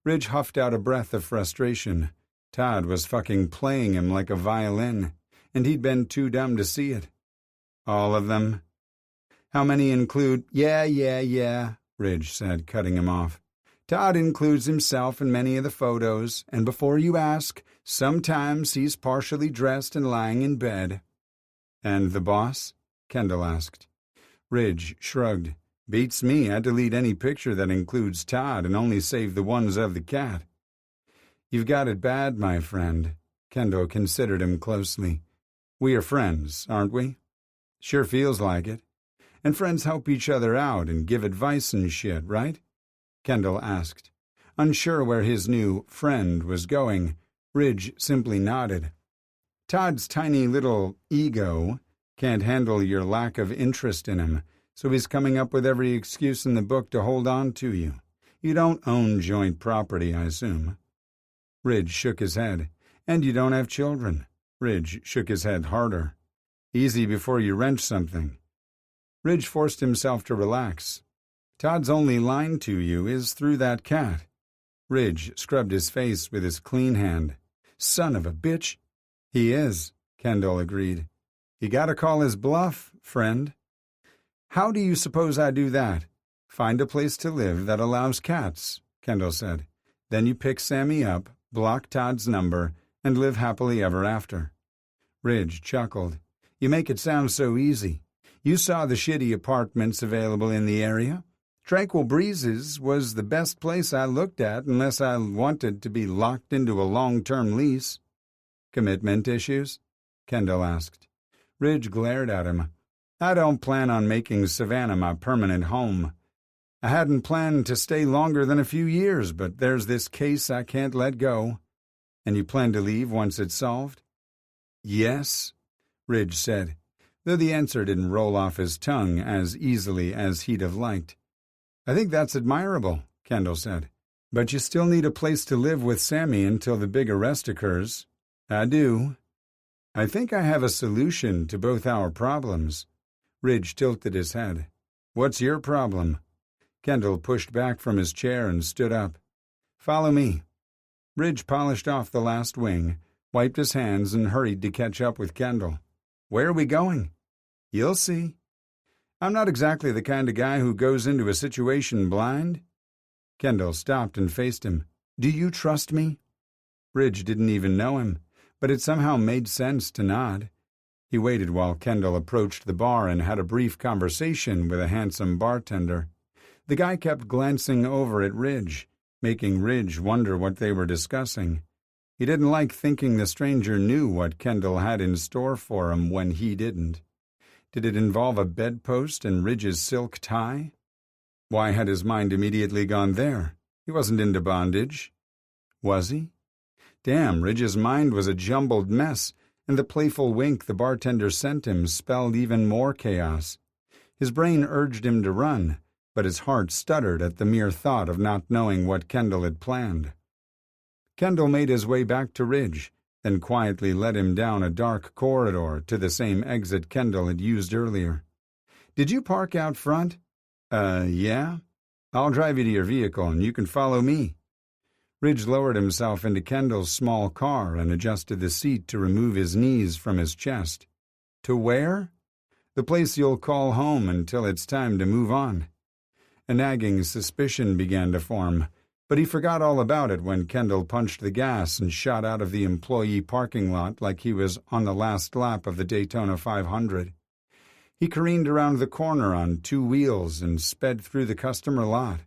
Ridge huffed out a breath of frustration. Todd was fucking playing him like a violin, and he'd been too dumb to see it. All of them? How many include— Yeah, Ridge said, cutting him off. Todd includes himself in many of the photos, and before you ask, sometimes he's partially dressed and lying in bed. And the boss? Kendall asked. Ridge shrugged. Beats me, I'd delete any picture that includes Todd and only save the ones of the cat. You've got it bad, my friend. Kendall considered him closely. We are friends, aren't we? Sure feels like it. And friends help each other out and give advice and shit, right? Kendall asked. Unsure where his new friend was going, Ridge simply nodded. Todd's tiny little ego can't handle your lack of interest in him, so he's coming up with every excuse in the book to hold on to you. You don't own joint property, I assume. Ridge shook his head. And you don't have children. Ridge shook his head harder. Easy before you wrench something. Ridge forced himself to relax. Todd's only line to you is through that cat. Ridge scrubbed his face with his clean hand. Son of a bitch. He is, Kendall agreed. You gotta call his bluff, friend. How do you suppose I do that? Find a place to live that allows cats, Kendall said. Then you pick Sammy up, block Todd's number, and live happily ever after. Ridge chuckled. You make it sound so easy. You saw the shitty apartments available in the area. Tranquil Breezes was the best place I looked at unless I wanted to be locked into a long-term lease. Commitment issues? Kendall asked. Ridge glared at him. I don't plan on making Savannah my permanent home. I hadn't planned to stay longer than a few years, but there's this case I can't let go. And you plan to leave once it's solved? Yes, Ridge said, though the answer didn't roll off his tongue as easily as he'd have liked. I think that's admirable, Kendall said. But you still need a place to live with Sammy until the big arrest occurs. I do. I think I have a solution to both our problems. Ridge tilted his head. What's your problem? Kendall pushed back from his chair and stood up. Follow me. Ridge polished off the last wing, wiped his hands, and hurried to catch up with Kendall. Where are we going? You'll see. I'm not exactly the kind of guy who goes into a situation blind. Kendall stopped and faced him. Do you trust me? Ridge didn't even know him, but it somehow made sense to nod. He waited while Kendall approached the bar and had a brief conversation with a handsome bartender. The guy kept glancing over at Ridge, making Ridge wonder what they were discussing. He didn't like thinking the stranger knew what Kendall had in store for him when he didn't. Did it involve a bedpost and Ridge's silk tie? Why had his mind immediately gone there? He wasn't into bondage. Was he? Damn, Ridge's mind was a jumbled mess, and the playful wink the bartender sent him spelled even more chaos. His brain urged him to run, but his heart stuttered at the mere thought of not knowing what Kendall had planned. Kendall made his way back to Ridge, then quietly led him down a dark corridor to the same exit Kendall had used earlier. Did you park out front? Yeah. I'll drive you to your vehicle and you can follow me. Ridge lowered himself into Kendall's small car and adjusted the seat to remove his knees from his chest. To where? The place you'll call home until it's time to move on. A nagging suspicion began to form, but he forgot all about it when Kendall punched the gas and shot out of the employee parking lot like he was on the last lap of the Daytona 500. He careened around the corner on two wheels and sped through the customer lot.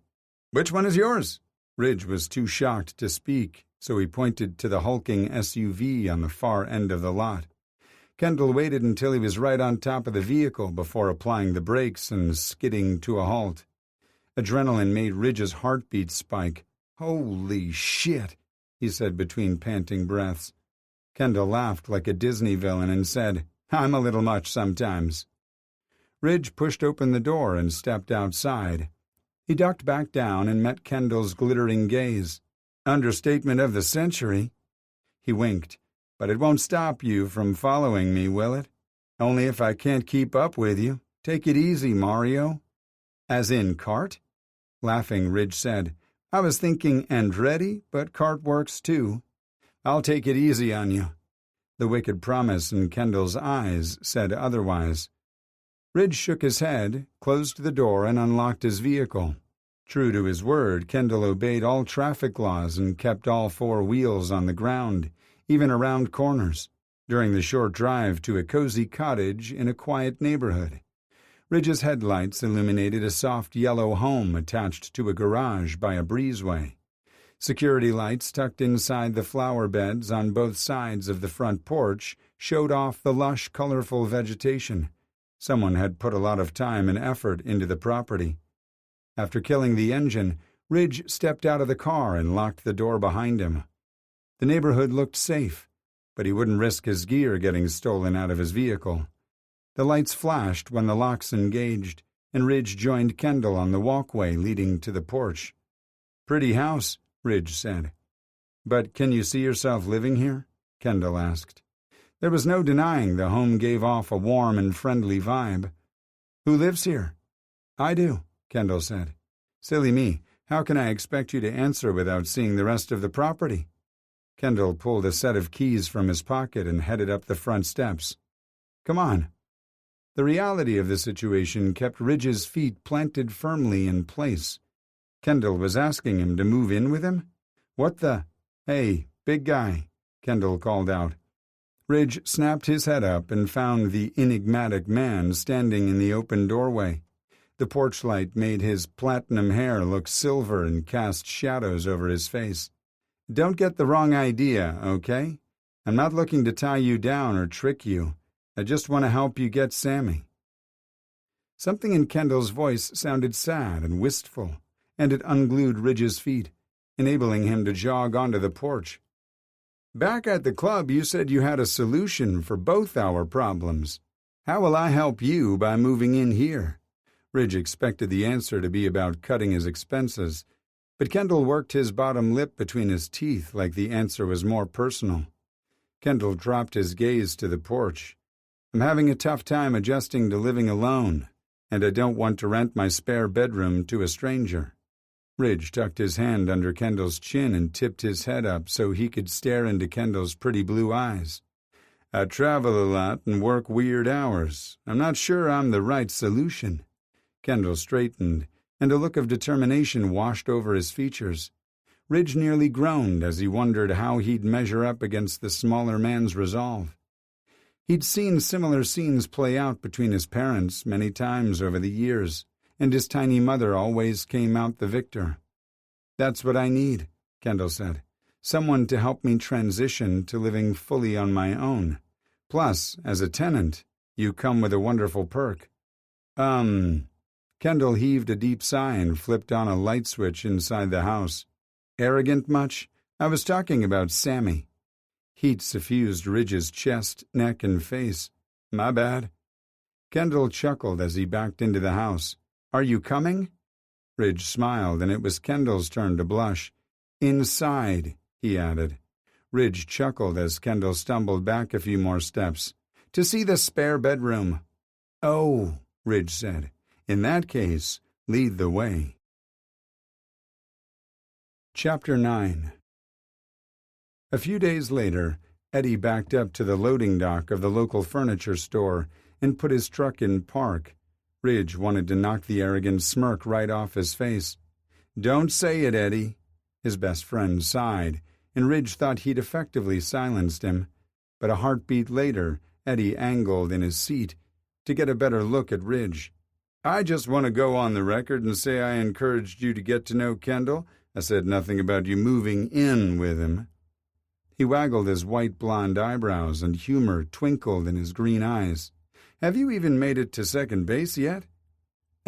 Which one is yours? Ridge was too shocked to speak, so he pointed to the hulking SUV on the far end of the lot. Kendall waited until he was right on top of the vehicle before applying the brakes and skidding to a halt. Adrenaline made Ridge's heartbeat spike. Holy shit, he said between panting breaths. Kendall laughed like a Disney villain and said, I'm a little much sometimes. Ridge pushed open the door and stepped outside. He ducked back down and met Kendall's glittering gaze. Understatement of the century. He winked. But it won't stop you from following me, will it? Only if I can't keep up with you. Take it easy, Mario. As in cart? Laughing, Ridge said, I was thinking Andretti, but cart works too. I'll take it easy on you. The wicked promise in Kendall's eyes said otherwise. Ridge shook his head, closed the door, and unlocked his vehicle. True to his word, Kendall obeyed all traffic laws and kept all four wheels on the ground, even around corners, during the short drive to a cozy cottage in a quiet neighborhood. Ridge's headlights illuminated a soft yellow home attached to a garage by a breezeway. Security lights tucked inside the flower beds on both sides of the front porch showed off the lush, colorful vegetation. Someone had put a lot of time and effort into the property. After killing the engine, Ridge stepped out of the car and locked the door behind him. The neighborhood looked safe, but he wouldn't risk his gear getting stolen out of his vehicle. The lights flashed when the locks engaged, and Ridge joined Kendall on the walkway leading to the porch. Pretty house, Ridge said. But can you see yourself living here? Kendall asked. There was no denying the home gave off a warm and friendly vibe. Who lives here? I do, Kendall said. Silly me, how can I expect you to answer without seeing the rest of the property? Kendall pulled a set of keys from his pocket and headed up the front steps. Come on. The reality of the situation kept Ridge's feet planted firmly in place. Kendall was asking him to move in with him? What the? Hey, big guy, Kendall called out. Ridge snapped his head up and found the enigmatic man standing in the open doorway. The porch light made his platinum hair look silver and cast shadows over his face. Don't get the wrong idea, okay? I'm not looking to tie you down or trick you. I just want to help you get Sammy. Something in Kendall's voice sounded sad and wistful, and it unglued Ridge's feet, enabling him to jog onto the porch. "Back at the club you said you had a solution for both our problems. How will I help you by moving in here?" Ridge expected the answer to be about cutting his expenses, but Kendall worked his bottom lip between his teeth like the answer was more personal. Kendall dropped his gaze to the porch. "I'm having a tough time adjusting to living alone, and I don't want to rent my spare bedroom to a stranger." Ridge tucked his hand under Kendall's chin and tipped his head up so he could stare into Kendall's pretty blue eyes. "I travel a lot and work weird hours. I'm not sure I'm the right solution." Kendall straightened, and a look of determination washed over his features. Ridge nearly groaned as he wondered how he'd measure up against the smaller man's resolve. He'd seen similar scenes play out between his parents many times over the years, and his tiny mother always came out the victor. "That's what I need," Kendall said. "Someone to help me transition to living fully on my own. Plus, as a tenant, you come with a wonderful perk." Kendall heaved a deep sigh and flipped on a light switch inside the house. "Arrogant much? I was talking about Sammy." Heat suffused Ridge's chest, neck, and face. "My bad." Kendall chuckled as he backed into the house. "Are you coming?" Ridge smiled, and it was Kendall's turn to blush. "Inside," he added. Ridge chuckled as Kendall stumbled back a few more steps. "To see the spare bedroom." "Oh," Ridge said. "In that case, lead the way." Chapter 9. A few days later, Eddie backed up to the loading dock of the local furniture store and put his truck in park. Ridge wanted to knock the arrogant smirk right off his face. "Don't say it, Eddie." His best friend sighed, and Ridge thought he'd effectively silenced him. But a heartbeat later, Eddie angled in his seat to get a better look at Ridge. "I just want to go on the record and say I encouraged you to get to know Kendall. I said nothing about you moving in with him." He waggled his white blonde eyebrows, and humor twinkled in his green eyes. "Have you even made it to second base yet?"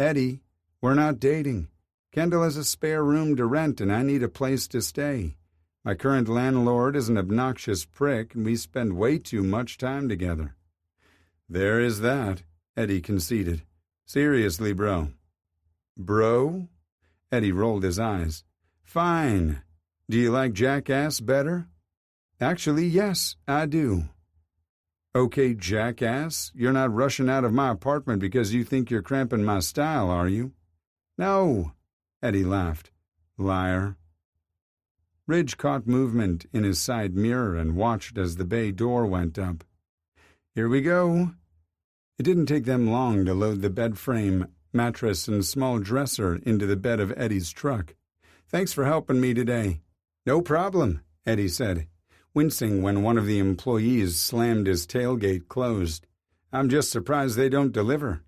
"Eddie, we're not dating. Kendall has a spare room to rent, and I need a place to stay. My current landlord is an obnoxious prick, and we spend way too much time together." "There is that," Eddie conceded. "Seriously, bro." "Bro?" Eddie rolled his eyes. "Fine. Do you like Jackass better?" "Actually, yes, I do." "Okay, Jackass, you're not rushing out of my apartment because you think you're cramping my style, are you?" "No," Eddie laughed. "Liar." Ridge caught movement in his side mirror and watched as the bay door went up. "Here we go." It didn't take them long to load the bed frame, mattress, and small dresser into the bed of Eddie's truck. "Thanks for helping me today." "No problem," Eddie said, wincing when one of the employees slammed his tailgate closed. "I'm just surprised they don't deliver."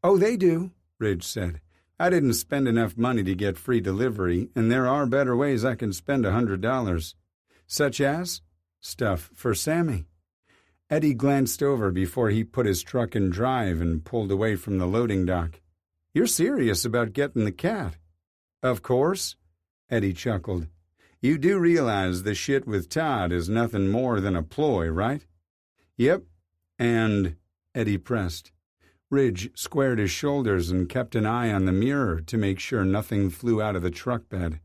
"Oh, they do," Ridge said. "I didn't spend enough money to get free delivery, and there are better ways I can spend $100. "Such as?" "Stuff for Sammy." Eddie glanced over before he put his truck in drive and pulled away from the loading dock. "You're serious about getting the cat?" "Of course," Eddie chuckled. "You do realize the shit with Todd is nothing more than a ploy, right?" "Yep." "And," Eddie pressed. Ridge squared his shoulders and kept an eye on the mirror to make sure nothing flew out of the truck bed.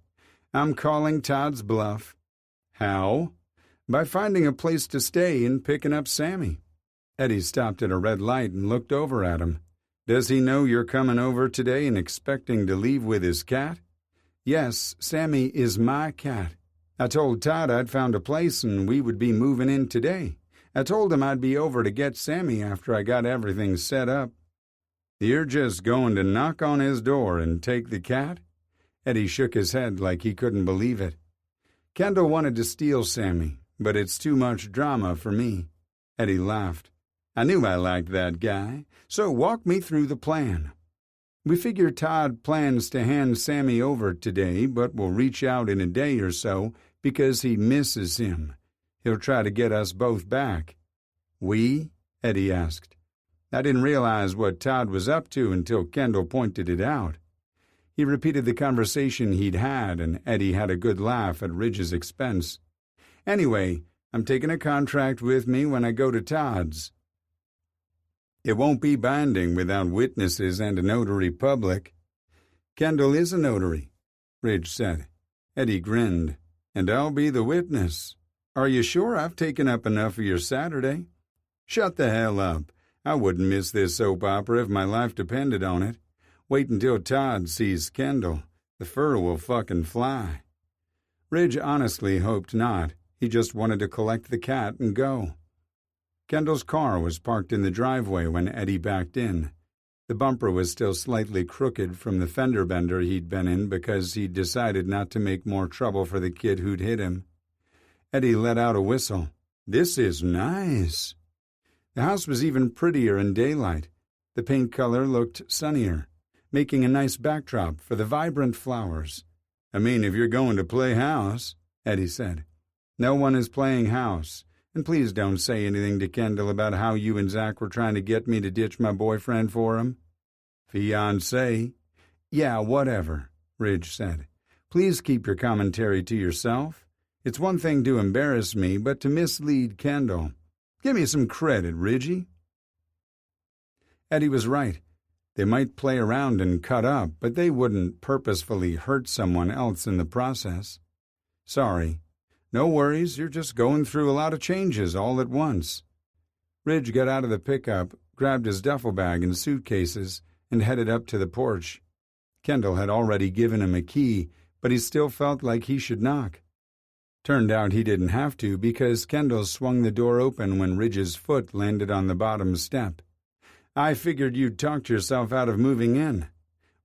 "I'm calling Todd's bluff." "How?" "By finding a place to stay and picking up Sammy." Eddie stopped at a red light and looked over at him. "Does he know you're coming over today and expecting to leave with his cat?" "Yes, Sammy is my cat. I told Todd I'd found a place and we would be moving in today. I told him I'd be over to get Sammy after I got everything set up." "You're just going to knock on his door and take the cat?" Eddie shook his head like he couldn't believe it. "Kendall wanted to steal Sammy, but it's too much drama for me." Eddie laughed. "I knew I liked that guy, so walk me through the plan." "We figure Todd plans to hand Sammy over today, but will reach out in a day or so because he misses him. He'll try to get us both back." "We?" Eddie asked. I didn't realize what Todd was up to until Kendall pointed it out. He repeated the conversation he'd had, and Eddie had a good laugh at Ridge's expense. Anyway, I'm taking a contract with me when I go to Todd's. It won't be binding without witnesses and a notary public. Kendall is a notary, Ridge said. Eddie grinned. And I'll be the witness. Are you sure I've taken up enough of your Saturday? Shut the hell up. I wouldn't miss this soap opera if my life depended on it. Wait until Todd sees Kendall. The fur will fucking fly. Ridge honestly hoped not. He just wanted to collect the cat and go. Kendall's car was parked in the driveway when Eddie backed in. The bumper was still slightly crooked from the fender bender he'd been in because he'd decided not to make more trouble for the kid who'd hit him. Eddie let out a whistle. This is nice. The house was even prettier in daylight. The paint color looked sunnier, making a nice backdrop for the vibrant flowers. I mean, if you're going to play house, Eddie said. No one is playing house. And please don't say anything to Kendall about how you and Zach were trying to get me to ditch my boyfriend for him. Fiancé? Yeah, whatever, Ridge said. Please keep your commentary to yourself. It's one thing to embarrass me, but to mislead Kendall. Give me some credit, Ridgie. Eddie was right. They might play around and cut up, but they wouldn't purposefully hurt someone else in the process. Sorry. No worries, you're just going through a lot of changes all at once. Ridge got out of the pickup, grabbed his duffel bag and suitcases, and headed up to the porch. Kendall had already given him a key, but he still felt like he should knock. Turned out he didn't have to because Kendall swung the door open when Ridge's foot landed on the bottom step. I figured you'd talked yourself out of moving in.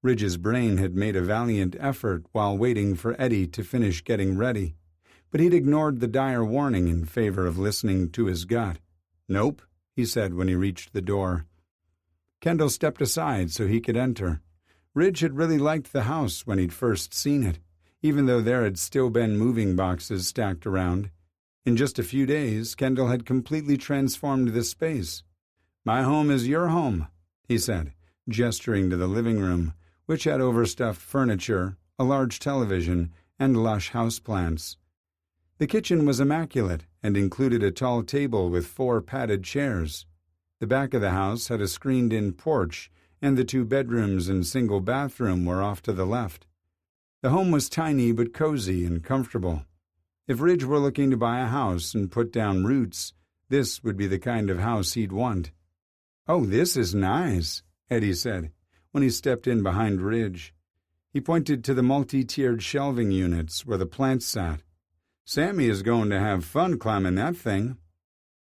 Ridge's brain had made a valiant effort while waiting for Eddie to finish getting ready, but he'd ignored the dire warning in favor of listening to his gut. Nope, he said when he reached the door. Kendall stepped aside so he could enter. Ridge had really liked the house when he'd first seen it, even though there had still been moving boxes stacked around. In just a few days, Kendall had completely transformed the space. My home is your home, he said, gesturing to the living room, which had overstuffed furniture, a large television, and lush houseplants. The kitchen was immaculate and included a tall table with 4 padded chairs. The back of the house had a screened-in porch, and the 2 bedrooms and single bathroom were off to the left. The home was tiny but cozy and comfortable. If Ridge were looking to buy a house and put down roots, this would be the kind of house he'd want. Oh, this is nice, Eddie said, when he stepped in behind Ridge. He pointed to the multi-tiered shelving units where the plants sat. Sammy is going to have fun climbing that thing.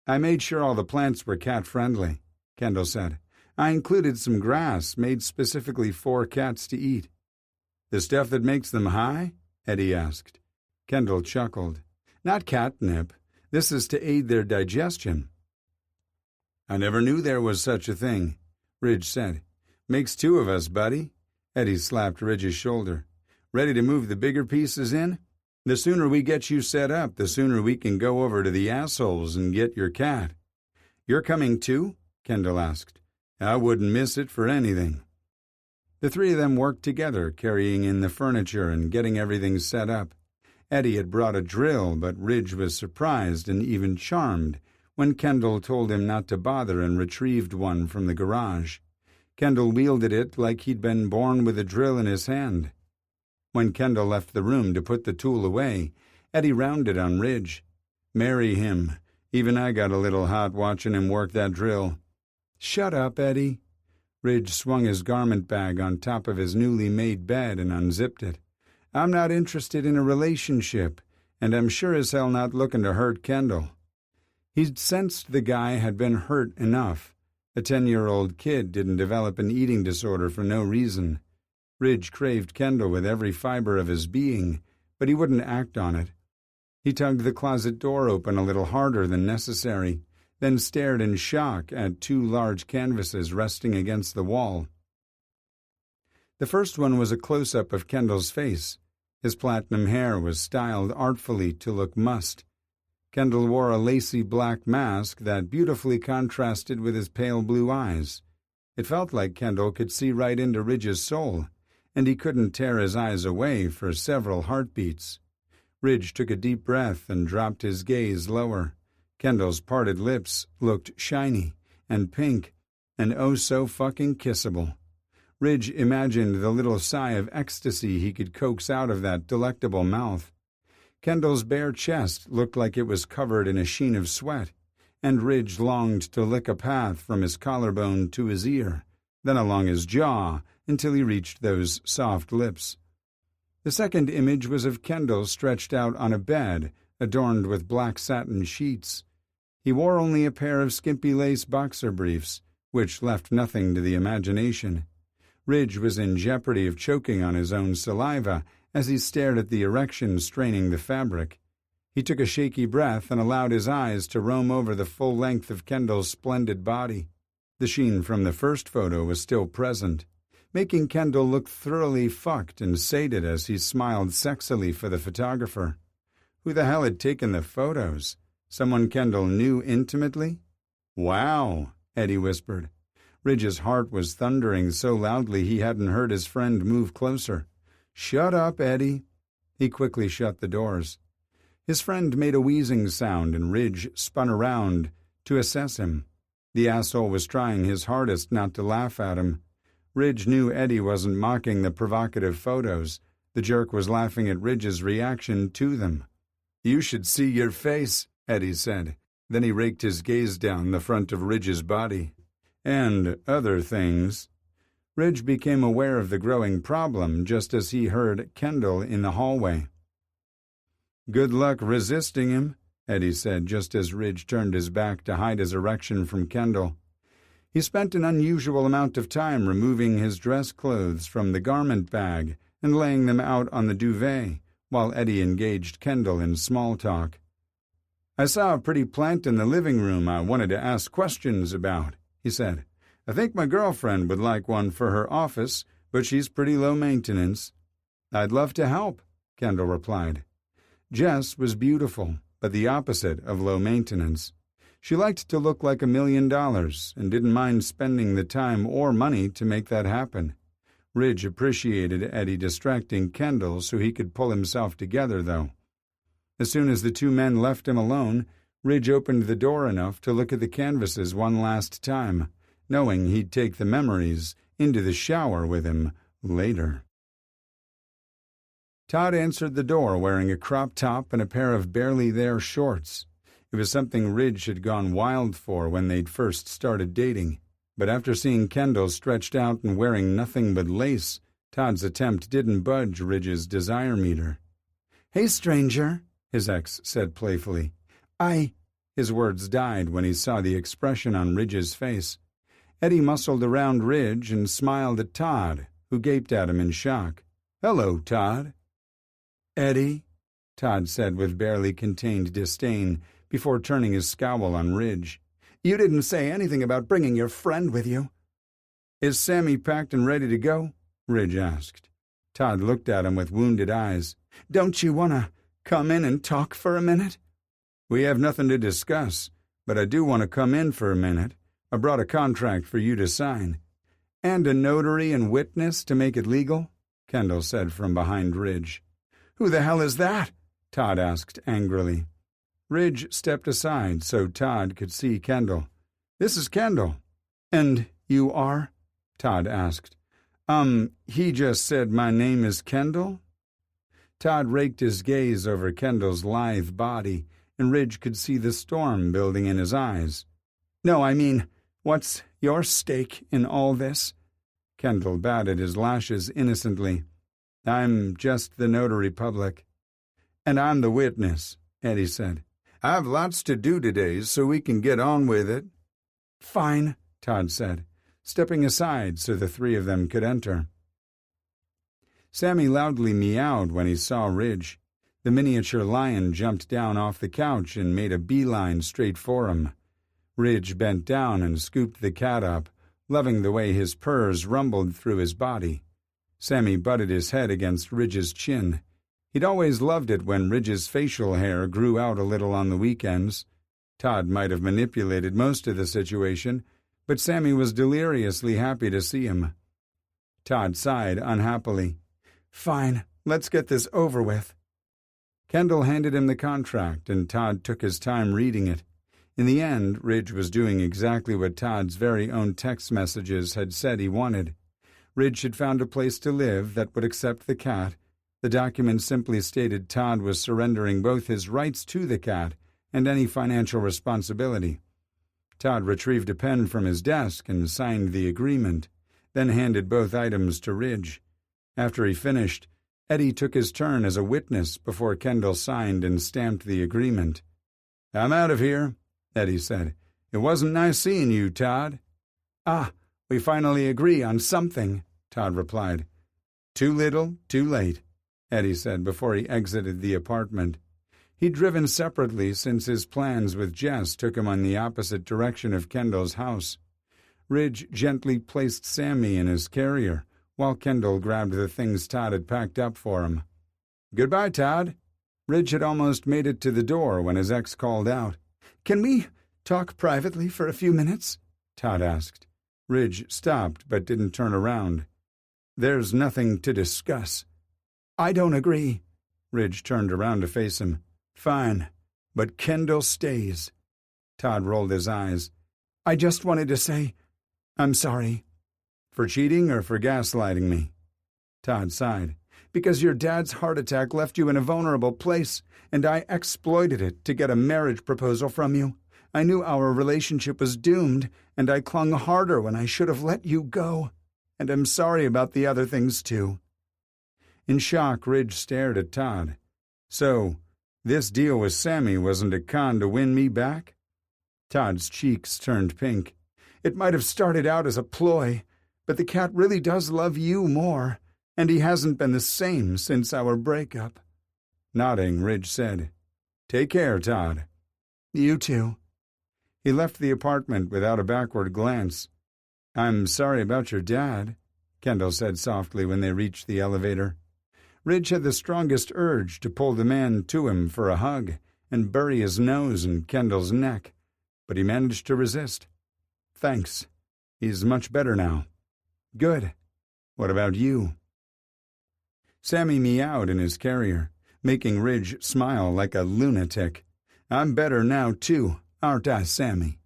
I made sure all the plants were cat-friendly, Kendall said. I included some grass made specifically for cats to eat. The stuff that makes them high? Eddie asked. Kendall chuckled. Not catnip. This is to aid their digestion. I never knew there was such a thing, Ridge said. Makes 2 of us, buddy. Eddie slapped Ridge's shoulder. Ready to move the bigger pieces in? The sooner we get you set up, the sooner we can go over to the assholes and get your cat. You're coming too? Kendall asked. I wouldn't miss it for anything. The 3 of them worked together, carrying in the furniture and getting everything set up. Eddie had brought a drill, but Ridge was surprised and even charmed when Kendall told him not to bother and retrieved one from the garage. Kendall wielded it like he'd been born with a drill in his hand. When Kendall left the room to put the tool away, Eddie rounded on Ridge. Marry him. Even I got a little hot watching him work that drill. Shut up, Eddie. Ridge swung his garment bag on top of his newly made bed and unzipped it. I'm not interested in a relationship, and I'm sure as hell not looking to hurt Kendall. He'd sensed the guy had been hurt enough. A 10-year-old kid didn't develop an eating disorder for no reason. Ridge craved Kendall with every fiber of his being, but he wouldn't act on it. He tugged the closet door open a little harder than necessary, then stared in shock at 2 large canvases resting against the wall. The first one was a close-up of Kendall's face. His platinum hair was styled artfully to look mussed. Kendall wore a lacy black mask that beautifully contrasted with his pale blue eyes. It felt like Kendall could see right into Ridge's soul, and he couldn't tear his eyes away for several heartbeats. Ridge took a deep breath and dropped his gaze lower. Kendall's parted lips looked shiny and pink and oh so fucking kissable. Ridge imagined the little sigh of ecstasy he could coax out of that delectable mouth. Kendall's bare chest looked like it was covered in a sheen of sweat, and Ridge longed to lick a path from his collarbone to his ear, then along his jaw until he reached those soft lips. The second image was of Kendall stretched out on a bed adorned with black satin sheets. He wore only a pair of skimpy lace boxer briefs, which left nothing to the imagination. Ridge was in jeopardy of choking on his own saliva as he stared at the erection straining the fabric. He took a shaky breath and allowed his eyes to roam over the full length of Kendall's splendid body. The sheen from the first photo was still present, making Kendall look thoroughly fucked and sated as he smiled sexily for the photographer. Who the hell had taken the photos? Someone Kendall knew intimately? "Wow," Eddie whispered. Ridge's heart was thundering so loudly he hadn't heard his friend move closer. "Shut up, Eddie." He quickly shut the doors. His friend made a wheezing sound and Ridge spun around to assess him. The asshole was trying his hardest not to laugh at him. Ridge knew Eddie wasn't mocking the provocative photos. The jerk was laughing at Ridge's reaction to them. "You should see your face," Eddie said. Then he raked his gaze down the front of Ridge's body. "And other things." Ridge became aware of the growing problem just as he heard Kendall in the hallway. "Good luck resisting him," Eddie said just as Ridge turned his back to hide his erection from Kendall. He spent an unusual amount of time removing his dress clothes from the garment bag and laying them out on the duvet, while Eddie engaged Kendall in small talk. "I saw a pretty plant in the living room I wanted to ask questions about," he said. "I think my girlfriend would like one for her office, but she's pretty low maintenance." "I'd love to help," Kendall replied. Jess was beautiful, but the opposite of low maintenance. She liked to look like $1 million and didn't mind spending the time or money to make that happen. Ridge appreciated Eddie distracting Kendall so he could pull himself together, though. As soon as the two men left him alone, Ridge opened the door enough to look at the canvases one last time, knowing he'd take the memories into the shower with him later. Todd answered the door wearing a crop top and a pair of barely there shorts. It was something Ridge had gone wild for when they'd first started dating, but after seeing Kendall stretched out and wearing nothing but lace, Todd's attempt didn't budge Ridge's desire meter. "Hey, stranger," his ex said playfully. His words died when he saw the expression on Ridge's face. Eddie muscled around Ridge and smiled at Todd, who gaped at him in shock. "Hello, Todd." "Eddie," Todd said with barely contained disdain before turning his scowl on Ridge. "You didn't say anything about bringing your friend with you." "Is Sammy packed and ready to go?" Ridge asked. Todd looked at him with wounded eyes. "Don't you want to come in and talk for a minute?" "We have nothing to discuss, but I do want to come in for a minute. I brought a contract for you to sign." "And a notary and witness to make it legal?" Kendall said from behind Ridge. "Who the hell is that?" Todd asked angrily. Ridge stepped aside so Todd could see Kendall. "This is Kendall." "And you are?" Todd asked. He just said my name is Kendall." Todd raked his gaze over Kendall's lithe body, and Ridge could see the storm building in his eyes. "No, I mean, what's your stake in all this?" Kendall batted his lashes innocently. "I'm just the notary public." "And I'm the witness," Eddie said. "I've lots to do today, so we can get on with it." "Fine," Todd said, stepping aside so the three of them could enter. Sammy loudly meowed when he saw Ridge. The miniature lion jumped down off the couch and made a beeline straight for him. Ridge bent down and scooped the cat up, loving the way his purrs rumbled through his body. Sammy butted his head against Ridge's chin. He'd always loved it when Ridge's facial hair grew out a little on the weekends. Todd might have manipulated most of the situation, but Sammy was deliriously happy to see him. Todd sighed unhappily. "Fine, let's get this over with." Kendall handed him the contract, and Todd took his time reading it. In the end, Ridge was doing exactly what Todd's very own text messages had said he wanted. Ridge had found a place to live that would accept the cat. The document simply stated Todd was surrendering both his rights to the cat and any financial responsibility. Todd retrieved a pen from his desk and signed the agreement, then handed both items to Ridge. After he finished, Eddie took his turn as a witness before Kendall signed and stamped the agreement. "I'm out of here," Eddie said. "It wasn't nice seeing you, Todd." "Ah, we finally agree on something," Todd replied. "Too little, too late," Eddie said before he exited the apartment. He'd driven separately since his plans with Jess took him on the opposite direction of Kendall's house. Ridge gently placed Sammy in his carrier, while Kendall grabbed the things Todd had packed up for him. "Goodbye, Todd." Ridge had almost made it to the door when his ex called out. "Can we talk privately for a few minutes?" Todd asked. Ridge stopped but didn't turn around. "There's nothing to discuss." "I don't agree." Ridge turned around to face him. "Fine, but Kendall stays." Todd rolled his eyes. "I just wanted to say, I'm sorry." "For cheating or for gaslighting me?" Todd sighed. "Because your dad's heart attack left you in a vulnerable place, and I exploited it to get a marriage proposal from you. I knew our relationship was doomed, and I clung harder when I should have let you go. And I'm sorry about the other things, too." In shock, Ridge stared at Todd. "So, this deal with Sammy wasn't a con to win me back?" Todd's cheeks turned pink. "It might have started out as a ploy, but the cat really does love you more, and he hasn't been the same since our breakup." Nodding, Ridge said, "Take care, Todd." "You too." He left the apartment without a backward glance. "I'm sorry about your dad," Kendall said softly when they reached the elevator. Ridge had the strongest urge to pull the man to him for a hug and bury his nose in Kendall's neck, but he managed to resist. "Thanks. He's much better now." "Good. What about you?" Sammy meowed in his carrier, making Ridge smile like a lunatic. "I'm better now, too, aren't I, Sammy?"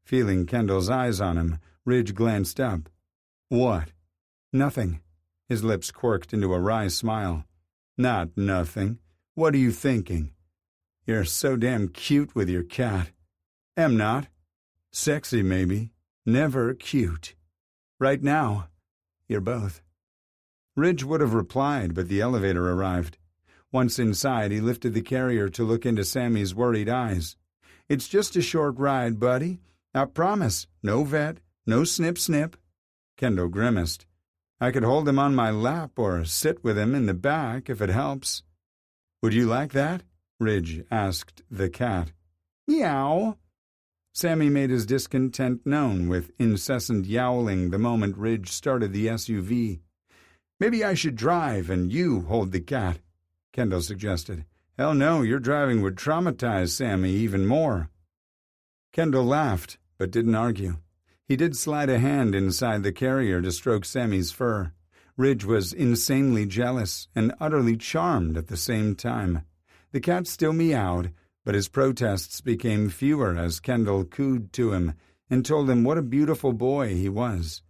Feeling Kendall's eyes on him, Ridge glanced up. "What?" "Nothing." His lips quirked into a wry smile. "Not nothing. What are you thinking?" "You're so damn cute with your cat." "Am not." "Sexy, maybe. Never cute." "Right now, you're both." Ridge would have replied, but the elevator arrived. Once inside, he lifted the carrier to look into Sammy's worried eyes. "It's just a short ride, buddy. I promise. No vet, no snip-snip." Kendall grimaced. "I could hold him on my lap or sit with him in the back if it helps." "Would you like that?" Ridge asked the cat. "Meow." Sammy made his discontent known with incessant yowling the moment Ridge started the SUV. "Maybe I should drive and you hold the cat," Kendall suggested. "Hell no, your driving would traumatize Sammy even more." Kendall laughed, but didn't argue. He did slide a hand inside the carrier to stroke Sammy's fur. Ridge was insanely jealous and utterly charmed at the same time. The cat still meowed, but his protests became fewer as Kendall cooed to him and told him what a beautiful boy he was.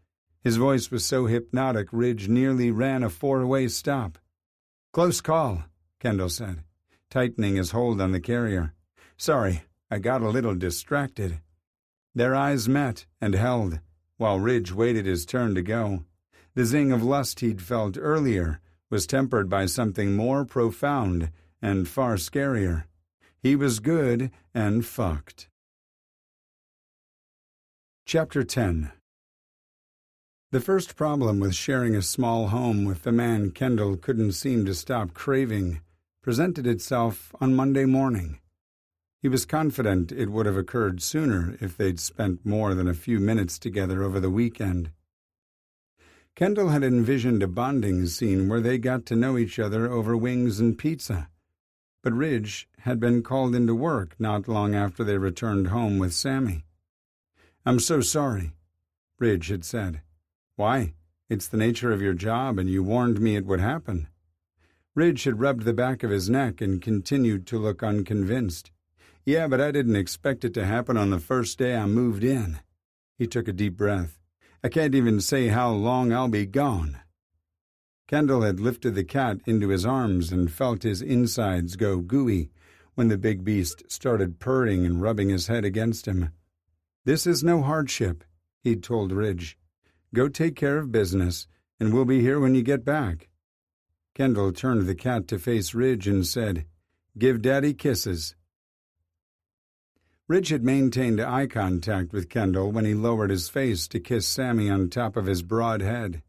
His voice was so hypnotic Ridge nearly ran a four-way stop. "Close call," Kendall said, tightening his hold on the carrier. "Sorry, I got a little distracted." Their eyes met and held, while Ridge waited his turn to go. The zing of lust he'd felt earlier was tempered by something more profound and far scarier. He was good and fucked. Chapter 10. The first problem with sharing a small home with the man Kendall couldn't seem to stop craving presented itself on Monday morning. He was confident it would have occurred sooner if they'd spent more than a few minutes together over the weekend. Kendall had envisioned a bonding scene where they got to know each other over wings and pizza. But Ridge had been called into work not long after they returned home with Sammy. "I'm so sorry," Ridge had said. "Why? It's the nature of your job, and you warned me it would happen." Ridge had rubbed the back of his neck and continued to look unconvinced. "Yeah, but I didn't expect it to happen on the first day I moved in." He took a deep breath. "I can't even say how long I'll be gone." Kendall had lifted the cat into his arms and felt his insides go gooey when the big beast started purring and rubbing his head against him. "This is no hardship," he'd told Ridge. "Go take care of business, and we'll be here when you get back." Kendall turned the cat to face Ridge and said, "Give Daddy kisses." Ridge had maintained eye contact with Kendall when he lowered his face to kiss Sammy on top of his broad head.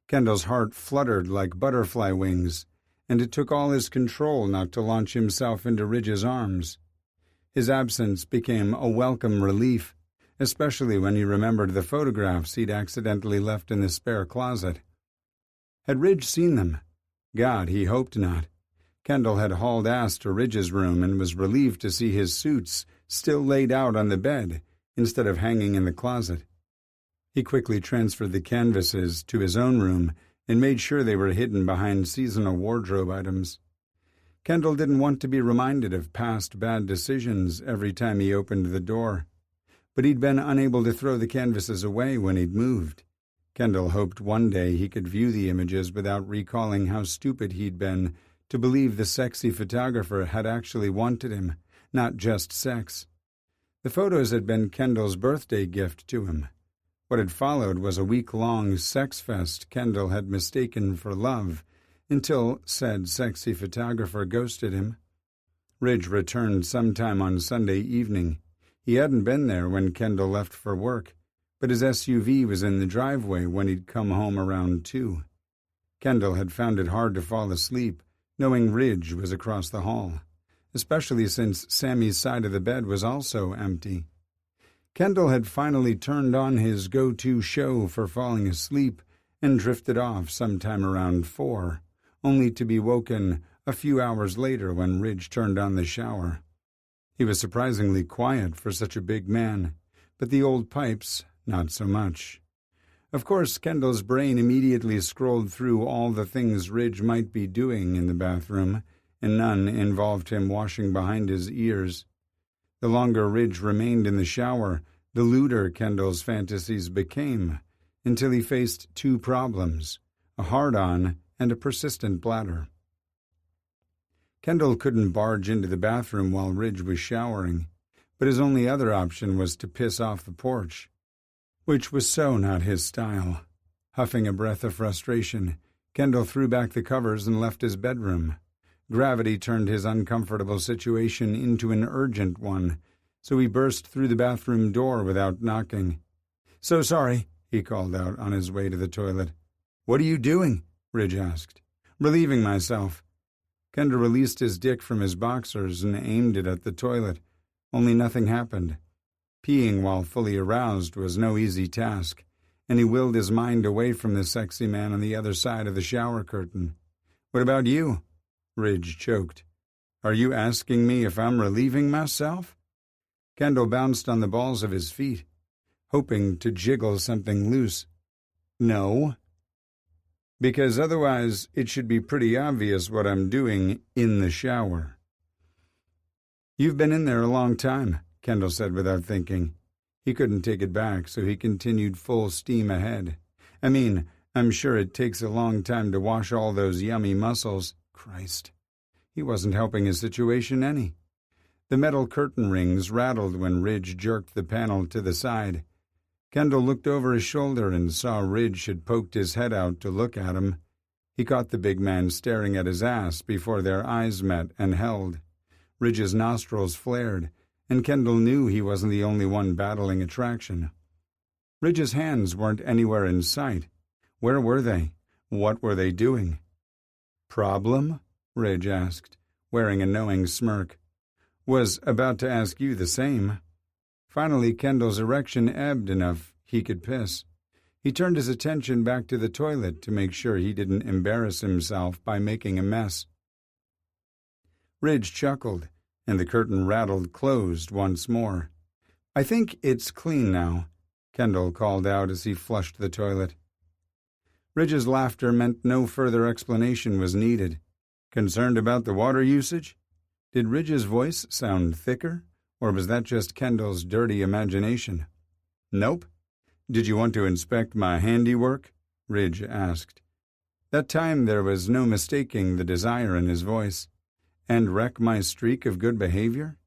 Kendall's heart fluttered like butterfly wings, and it took all his control not to launch himself into Ridge's arms. His absence became a welcome relief, especially when he remembered the photographs he'd accidentally left in the spare closet. Had Ridge seen them? God, he hoped not. Kendall had hauled ass to Ridge's room and was relieved to see his suits still laid out on the bed instead of hanging in the closet. He quickly transferred the canvases to his own room and made sure they were hidden behind seasonal wardrobe items. Kendall didn't want to be reminded of past bad decisions every time he opened the door, but he'd been unable to throw the canvases away when he'd moved. Kendall hoped one day he could view the images without recalling how stupid he'd been to believe the sexy photographer had actually wanted him, not just sex. The photos had been Kendall's birthday gift to him. What had followed was a week-long sex fest Kendall had mistaken for love, until said sexy photographer ghosted him. Ridge returned sometime on Sunday evening. He hadn't been there when Kendall left for work, but his SUV was in the driveway when he'd come home around 2. Kendall had found it hard to fall asleep, knowing Ridge was across the hall, especially since Sammy's side of the bed was also empty. Kendall had finally turned on his go-to show for falling asleep and drifted off sometime around 4, only to be woken a few hours later when Ridge turned on the shower. He was surprisingly quiet for such a big man, but the old pipes, not so much. Of course, Kendall's brain immediately scrolled through all the things Ridge might be doing in the bathroom, and none involved him washing behind his ears. The longer Ridge remained in the shower, the lewder Kendall's fantasies became, until he faced 2 problems, a hard-on and a persistent bladder. Kendall couldn't barge into the bathroom while Ridge was showering, but his only other option was to piss off the porch, which was so not his style. Huffing a breath of frustration, Kendall threw back the covers and left his bedroom. Gravity turned his uncomfortable situation into an urgent one, so he burst through the bathroom door without knocking. "So sorry," he called out on his way to the toilet. "What are you doing?" Ridge asked. "Relieving myself." Kendall released his dick from his boxers and aimed it at the toilet, only nothing happened. Peeing while fully aroused was no easy task, and he willed his mind away from the sexy man on the other side of the shower curtain. "What about you?" Ridge choked. "Are you asking me if I'm relieving myself?" Kendall bounced on the balls of his feet, hoping to jiggle something loose. "No. Because otherwise it should be pretty obvious what I'm doing in the shower." "You've been in there a long time," Kendall said without thinking. He couldn't take it back, so he continued full steam ahead. "I mean, I'm sure it takes a long time to wash all those yummy muscles." Christ. He wasn't helping his situation any. The metal curtain rings rattled when Ridge jerked the panel to the side. Kendall looked over his shoulder and saw Ridge had poked his head out to look at him. He caught the big man staring at his ass before their eyes met and held. Ridge's nostrils flared, and Kendall knew he wasn't the only one battling attraction. Ridge's hands weren't anywhere in sight. Where were they? What were they doing? "Problem?" Ridge asked, wearing a knowing smirk. "Was about to ask you the same." Finally, Kendall's erection ebbed enough he could piss. He turned his attention back to the toilet to make sure he didn't embarrass himself by making a mess. Ridge chuckled, and the curtain rattled closed once more. "I think it's clean now," Kendall called out as he flushed the toilet. Ridge's laughter meant no further explanation was needed. Concerned about the water usage? Did Ridge's voice sound thicker, or was that just Kendall's dirty imagination? "Nope. Did you want to inspect my handiwork?" Ridge asked. That time there was no mistaking the desire in his voice. And wreck my streak of good behavior?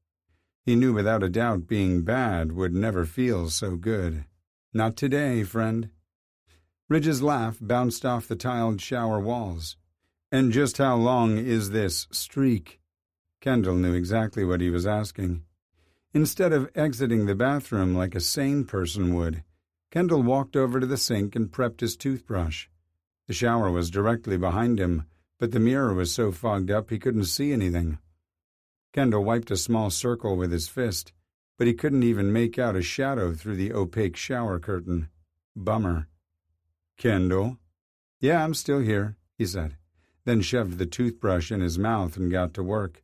He knew without a doubt being bad would never feel so good. Not today, friend. Ridge's laugh bounced off the tiled shower walls. "And just how long is this streak?" Kendall knew exactly what he was asking. Instead of exiting the bathroom like a sane person would, Kendall walked over to the sink and prepped his toothbrush. The shower was directly behind him, but the mirror was so fogged up he couldn't see anything. Kendall wiped a small circle with his fist, but he couldn't even make out a shadow through the opaque shower curtain. Bummer. "Kendall?" "Yeah, I'm still here," he said, then shoved the toothbrush in his mouth and got to work.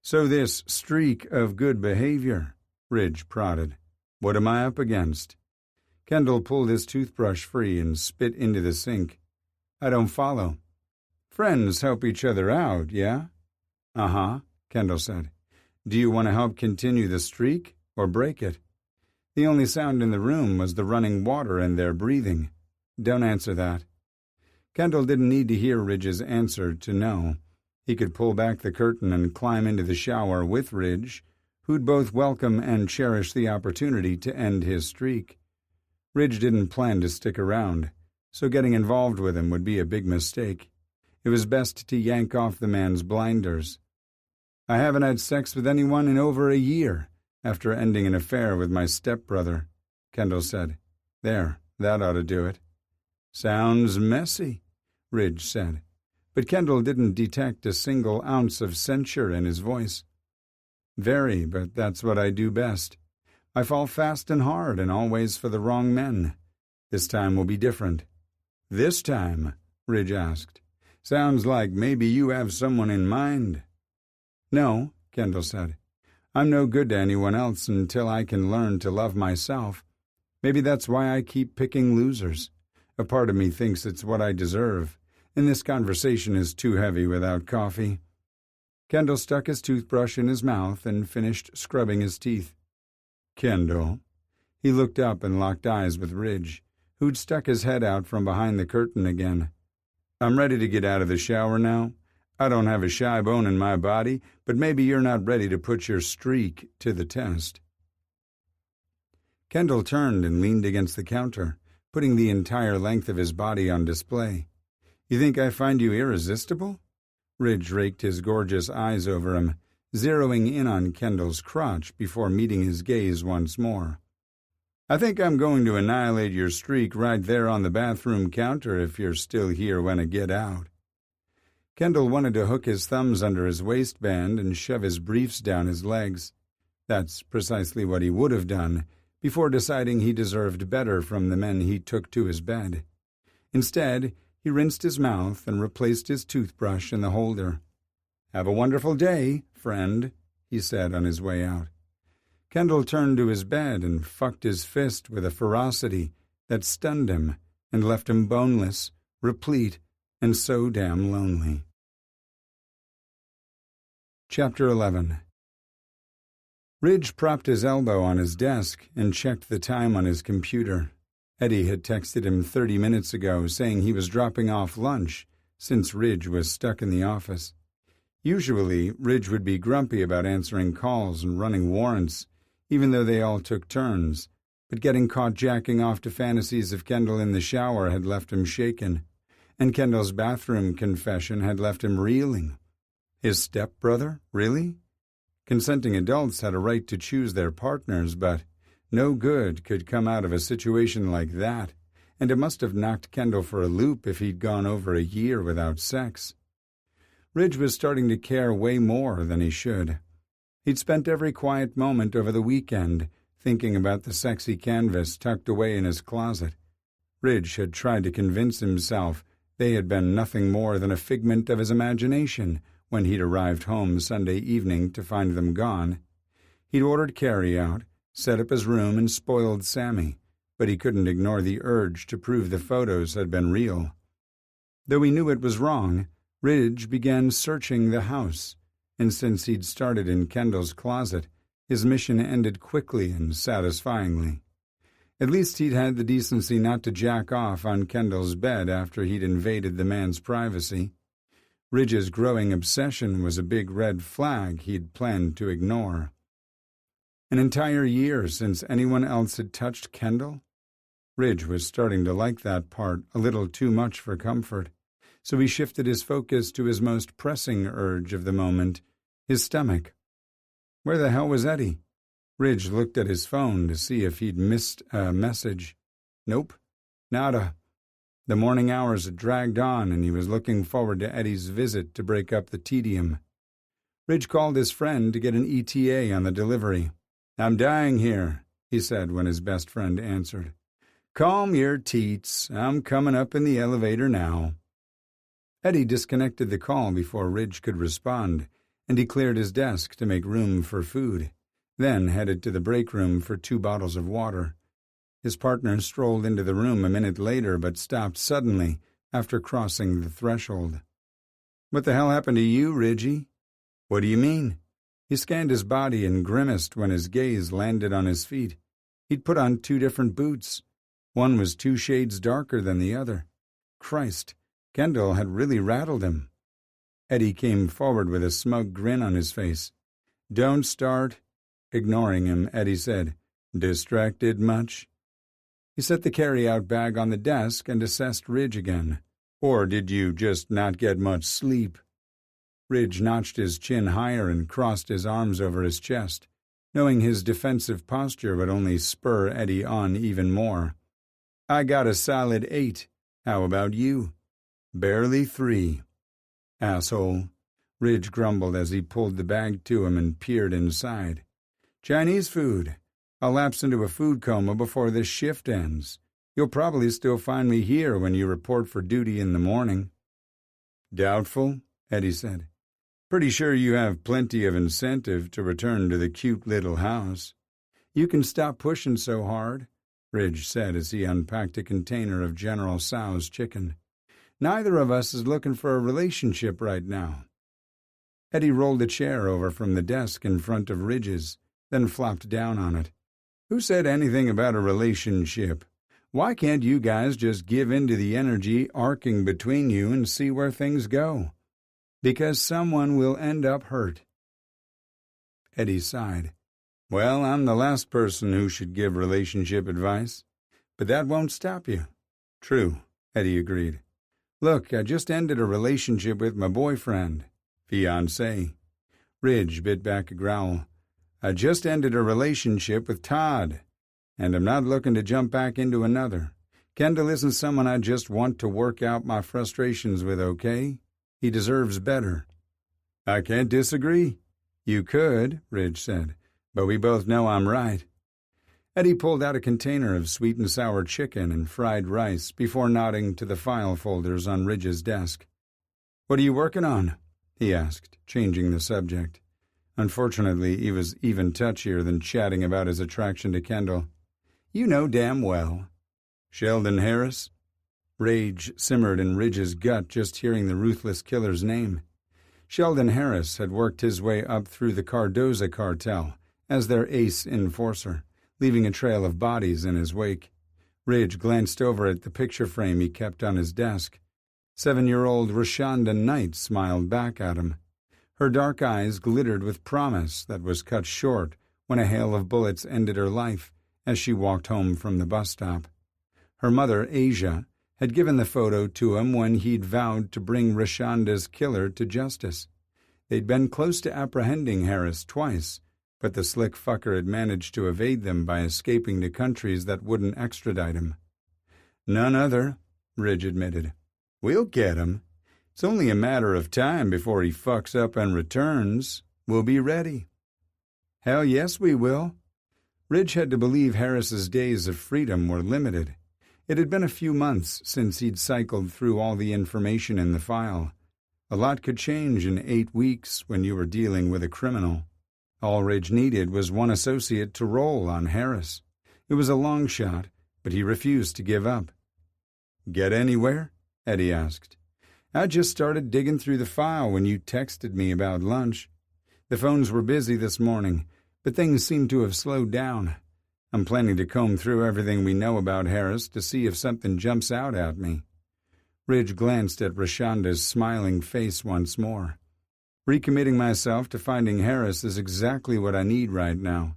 "So this streak of good behavior," Ridge prodded. "What am I up against?" Kendall pulled his toothbrush free and spit into the sink. "I don't follow." "Friends help each other out, yeah?" "Uh-huh," Kendall said. "Do you want to help continue the streak or break it?" The only sound in the room was the running water and their breathing. "Don't answer that." Kendall didn't need to hear Ridge's answer to know. He could pull back the curtain and climb into the shower with Ridge, who'd both welcome and cherish the opportunity to end his streak. Ridge didn't plan to stick around, so getting involved with him would be a big mistake. It was best to yank off the man's blinders. "I haven't had sex with anyone in over a year, after ending an affair with my stepbrother," Kendall said. "There, that ought to do it." "Sounds messy," Ridge said, but Kendall didn't detect a single ounce of censure in his voice. "Very, but that's what I do best. I fall fast and hard and always for the wrong men. This time will be different." "This time?" Ridge asked. "Sounds like maybe you have someone in mind." "No," Kendall said. "I'm no good to anyone else until I can learn to love myself. Maybe that's why I keep picking losers. A part of me thinks it's what I deserve, and this conversation is too heavy without coffee." Kendall stuck his toothbrush in his mouth and finished scrubbing his teeth. "Kendall." He looked up and locked eyes with Ridge, who'd stuck his head out from behind the curtain again. "I'm ready to get out of the shower now. I don't have a shy bone in my body, but maybe you're not ready to put your streak to the test." Kendall turned and leaned against the counter, putting the entire length of his body on display. "You think I find you irresistible?" Ridge raked his gorgeous eyes over him, zeroing in on Kendall's crotch before meeting his gaze once more. "I think I'm going to annihilate your streak right there on the bathroom counter if you're still here when I get out." Kendall wanted to hook his thumbs under his waistband and shove his briefs down his legs. That's precisely what he would have done before deciding he deserved better from the men he took to his bed. Instead, he rinsed his mouth and replaced his toothbrush in the holder. "Have a wonderful day, friend," he said on his way out. Kendall turned to his bed and fucked his fist with a ferocity that stunned him and left him boneless, replete, and so damn lonely. Chapter 11. Ridge propped his elbow on his desk and checked the time on his computer. Eddie had texted him 30 minutes ago saying he was dropping off lunch, since Ridge was stuck in the office. Usually, Ridge would be grumpy about answering calls and running warrants, even though they all took turns, but getting caught jacking off to fantasies of Kendall in the shower had left him shaken, and Kendall's bathroom confession had left him reeling. His stepbrother? Really? Consenting adults had a right to choose their partners, but no good could come out of a situation like that, and it must have knocked Kendall for a loop if he'd gone over a year without sex. Ridge was starting to care way more than he should. He'd spent every quiet moment over the weekend thinking about the sexy canvas tucked away in his closet. Ridge had tried to convince himself they had been nothing more than a figment of his imagination when he'd arrived home Sunday evening to find them gone. He'd ordered carry-out, set up his room, and spoiled Sammy, but he couldn't ignore the urge to prove the photos had been real. Though he knew it was wrong, Ridge began searching the house, and since he'd started in Kendall's closet, his mission ended quickly and satisfyingly. At least he'd had the decency not to jack off on Kendall's bed after he'd invaded the man's privacy. Ridge's growing obsession was a big red flag he'd planned to ignore. An entire year since anyone else had touched Kendall? Ridge was starting to like that part a little too much for comfort, so he shifted his focus to his most pressing urge of the moment, his stomach. Where the hell was Eddie? Ridge looked at his phone to see if he'd missed a message. Nope, nada. The morning hours had dragged on, and he was looking forward to Eddie's visit to break up the tedium. Ridge called his friend to get an ETA on the delivery. "I'm dying here," he said when his best friend answered. "Calm your teats. I'm coming up in the elevator now." Eddie disconnected the call before Ridge could respond, and he cleared his desk to make room for food, then headed to the break room for 2 bottles of water. His partner strolled into the room a minute later but stopped suddenly after crossing the threshold. "What the hell happened to you, Ridgie?" "What do you mean?" He scanned his body and grimaced when his gaze landed on his feet. He'd put on 2 different boots. One was 2 shades darker than the other. Christ, Kendall had really rattled him. Eddie came forward with a smug grin on his face. "Don't start." Ignoring him, Eddie said, "Distracted much?" He set the carry-out bag on the desk and assessed Ridge again. "Or did you just not get much sleep?" Ridge notched his chin higher and crossed his arms over his chest, knowing his defensive posture would only spur Eddie on even more. "I got a solid 8. How about you?" "Barely 3. "Asshole," Ridge grumbled as he pulled the bag to him and peered inside. "Chinese food. I'll lapse into a food coma before this shift ends. You'll probably still find me here when you report for duty in the morning." "Doubtful," Eddie said. "Pretty sure you have plenty of incentive to return to the cute little house." "You can stop pushing so hard," Ridge said as he unpacked a container of General Tso's chicken. "Neither of us is looking for a relationship right now." Eddie rolled a chair over from the desk in front of Ridge's, then flopped down on it. "Who said anything about a relationship? Why can't you guys just give in to the energy arcing between you and see where things go? Because someone will end up hurt." Eddie sighed. "Well, I'm the last person who should give relationship advice, but that won't stop you." "True," Eddie agreed. "Look, I just ended a relationship with my boyfriend." "Fiancé." Ridge bit back a growl. "I just ended a relationship with Todd, and I'm not looking to jump back into another. Kendall isn't someone I just want to work out my frustrations with, okay? He deserves better." "I can't disagree." "You could," Ridge said, "but we both know I'm right." Eddie pulled out a container of sweet and sour chicken and fried rice before nodding to the file folders on Ridge's desk. "What are you working on?" he asked, changing the subject. Unfortunately, he was even touchier than chatting about his attraction to Kendall. "You know damn well." "Sheldon Harris?" Rage simmered in Ridge's gut just hearing the ruthless killer's name. Sheldon Harris had worked his way up through the Cardoza cartel as their ace enforcer, leaving a trail of bodies in his wake. Ridge glanced over at the picture frame he kept on his desk. 7-year-old Rashonda Knight smiled back at him. Her dark eyes glittered with promise that was cut short when a hail of bullets ended her life as she walked home from the bus stop. Her mother, Asia, had given the photo to him when he'd vowed to bring Rashonda's killer to justice. They'd been close to apprehending Harris twice, but the slick fucker had managed to evade them by escaping to countries that wouldn't extradite him. "None other," Ridge admitted. "We'll get him. It's only a matter of time before he fucks up and returns. We'll be ready." "Hell yes, we will." Ridge had to believe Harris's days of freedom were limited. It had been a few months since he'd cycled through all the information in the file. A lot could change in 8 weeks when you were dealing with a criminal. All Ridge needed was one associate to roll on Harris. It was a long shot, but he refused to give up. "Get anywhere?" Eddie asked. "I just started digging through the file when you texted me about lunch. The phones were busy this morning, but things seem to have slowed down. I'm planning to comb through everything we know about Harris to see if something jumps out at me." Ridge glanced at Rashonda's smiling face once more. "Recommitting myself to finding Harris is exactly what I need right now."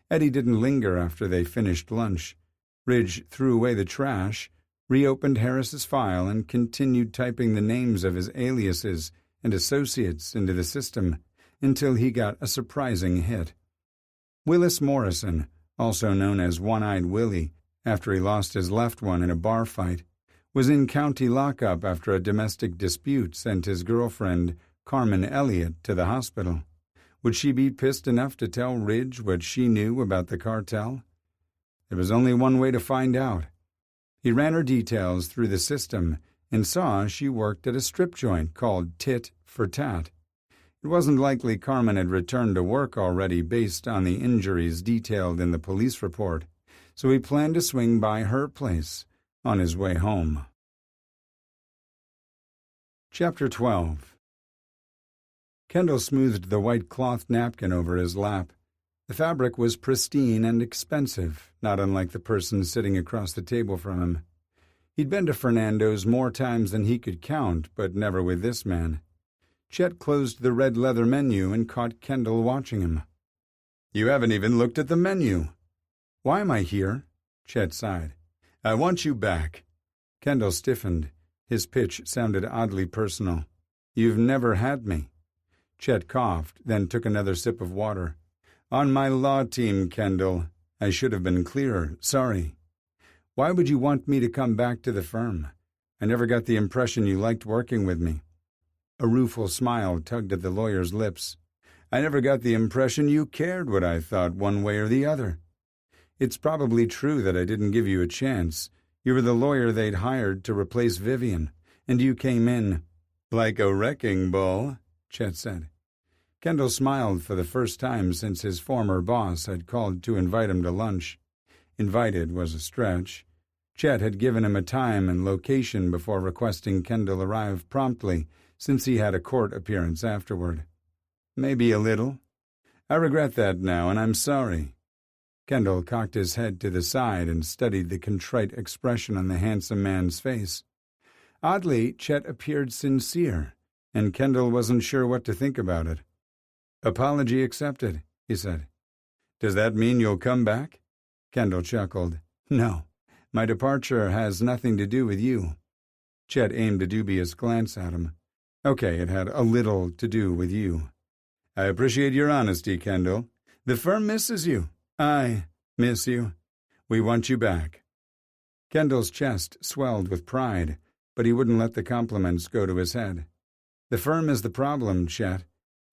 Eddie didn't linger after they finished lunch. Ridge threw away the trash, reopened Harris's file, and continued typing the names of his aliases and associates into the system until he got a surprising hit. Willis Morrison, also known as One-Eyed Willie, after he lost his left one in a bar fight, was in county lockup after a domestic dispute sent his girlfriend, Carmen Elliott, to the hospital. Would she be pissed enough to tell Ridge what she knew about the cartel? There was only one way to find out. He ran her details through the system and saw she worked at a strip joint called Tit for Tat. It wasn't likely Carmen had returned to work already based on the injuries detailed in the police report, so he planned to swing by her place on his way home. Chapter 12. Kendall smoothed the white cloth napkin over his lap. The fabric was pristine and expensive, not unlike the person sitting across the table from him. He'd been to Fernando's more times than he could count, but never with this man. Chet closed the red leather menu and caught Kendall watching him. "You haven't even looked at the menu." "Why am I here?" Chet sighed. "I want you back." Kendall stiffened. His pitch sounded oddly personal. "You've never had me." Chet coughed, then took another sip of water. "On my law team, Kendall. I should have been clearer. Sorry." "Why would you want me to come back to the firm? I never got the impression you liked working with me." A rueful smile tugged at the lawyer's lips. "I never got the impression you cared what I thought one way or the other." "It's probably true that I didn't give you a chance. You were the lawyer they'd hired to replace Vivian, and you came in." "Like a wrecking ball," Chet said. Kendall smiled for the first time since his former boss had called to invite him to lunch. Invited was a stretch. Chet had given him a time and location before requesting Kendall arrive promptly, since he had a court appearance afterward. "Maybe a little. I regret that now, and I'm sorry." Kendall cocked his head to the side and studied the contrite expression on the handsome man's face. Oddly, Chet appeared sincere, and Kendall wasn't sure what to think about it. "Apology accepted," he said. "Does that mean you'll come back?" Kendall chuckled. "No, my departure has nothing to do with you." Chet aimed a dubious glance at him. "Okay, it had a little to do with you." "I appreciate your honesty, Kendall. The firm misses you. I miss you. We want you back." Kendall's chest swelled with pride, but he wouldn't let the compliments go to his head. "The firm is the problem, Chet.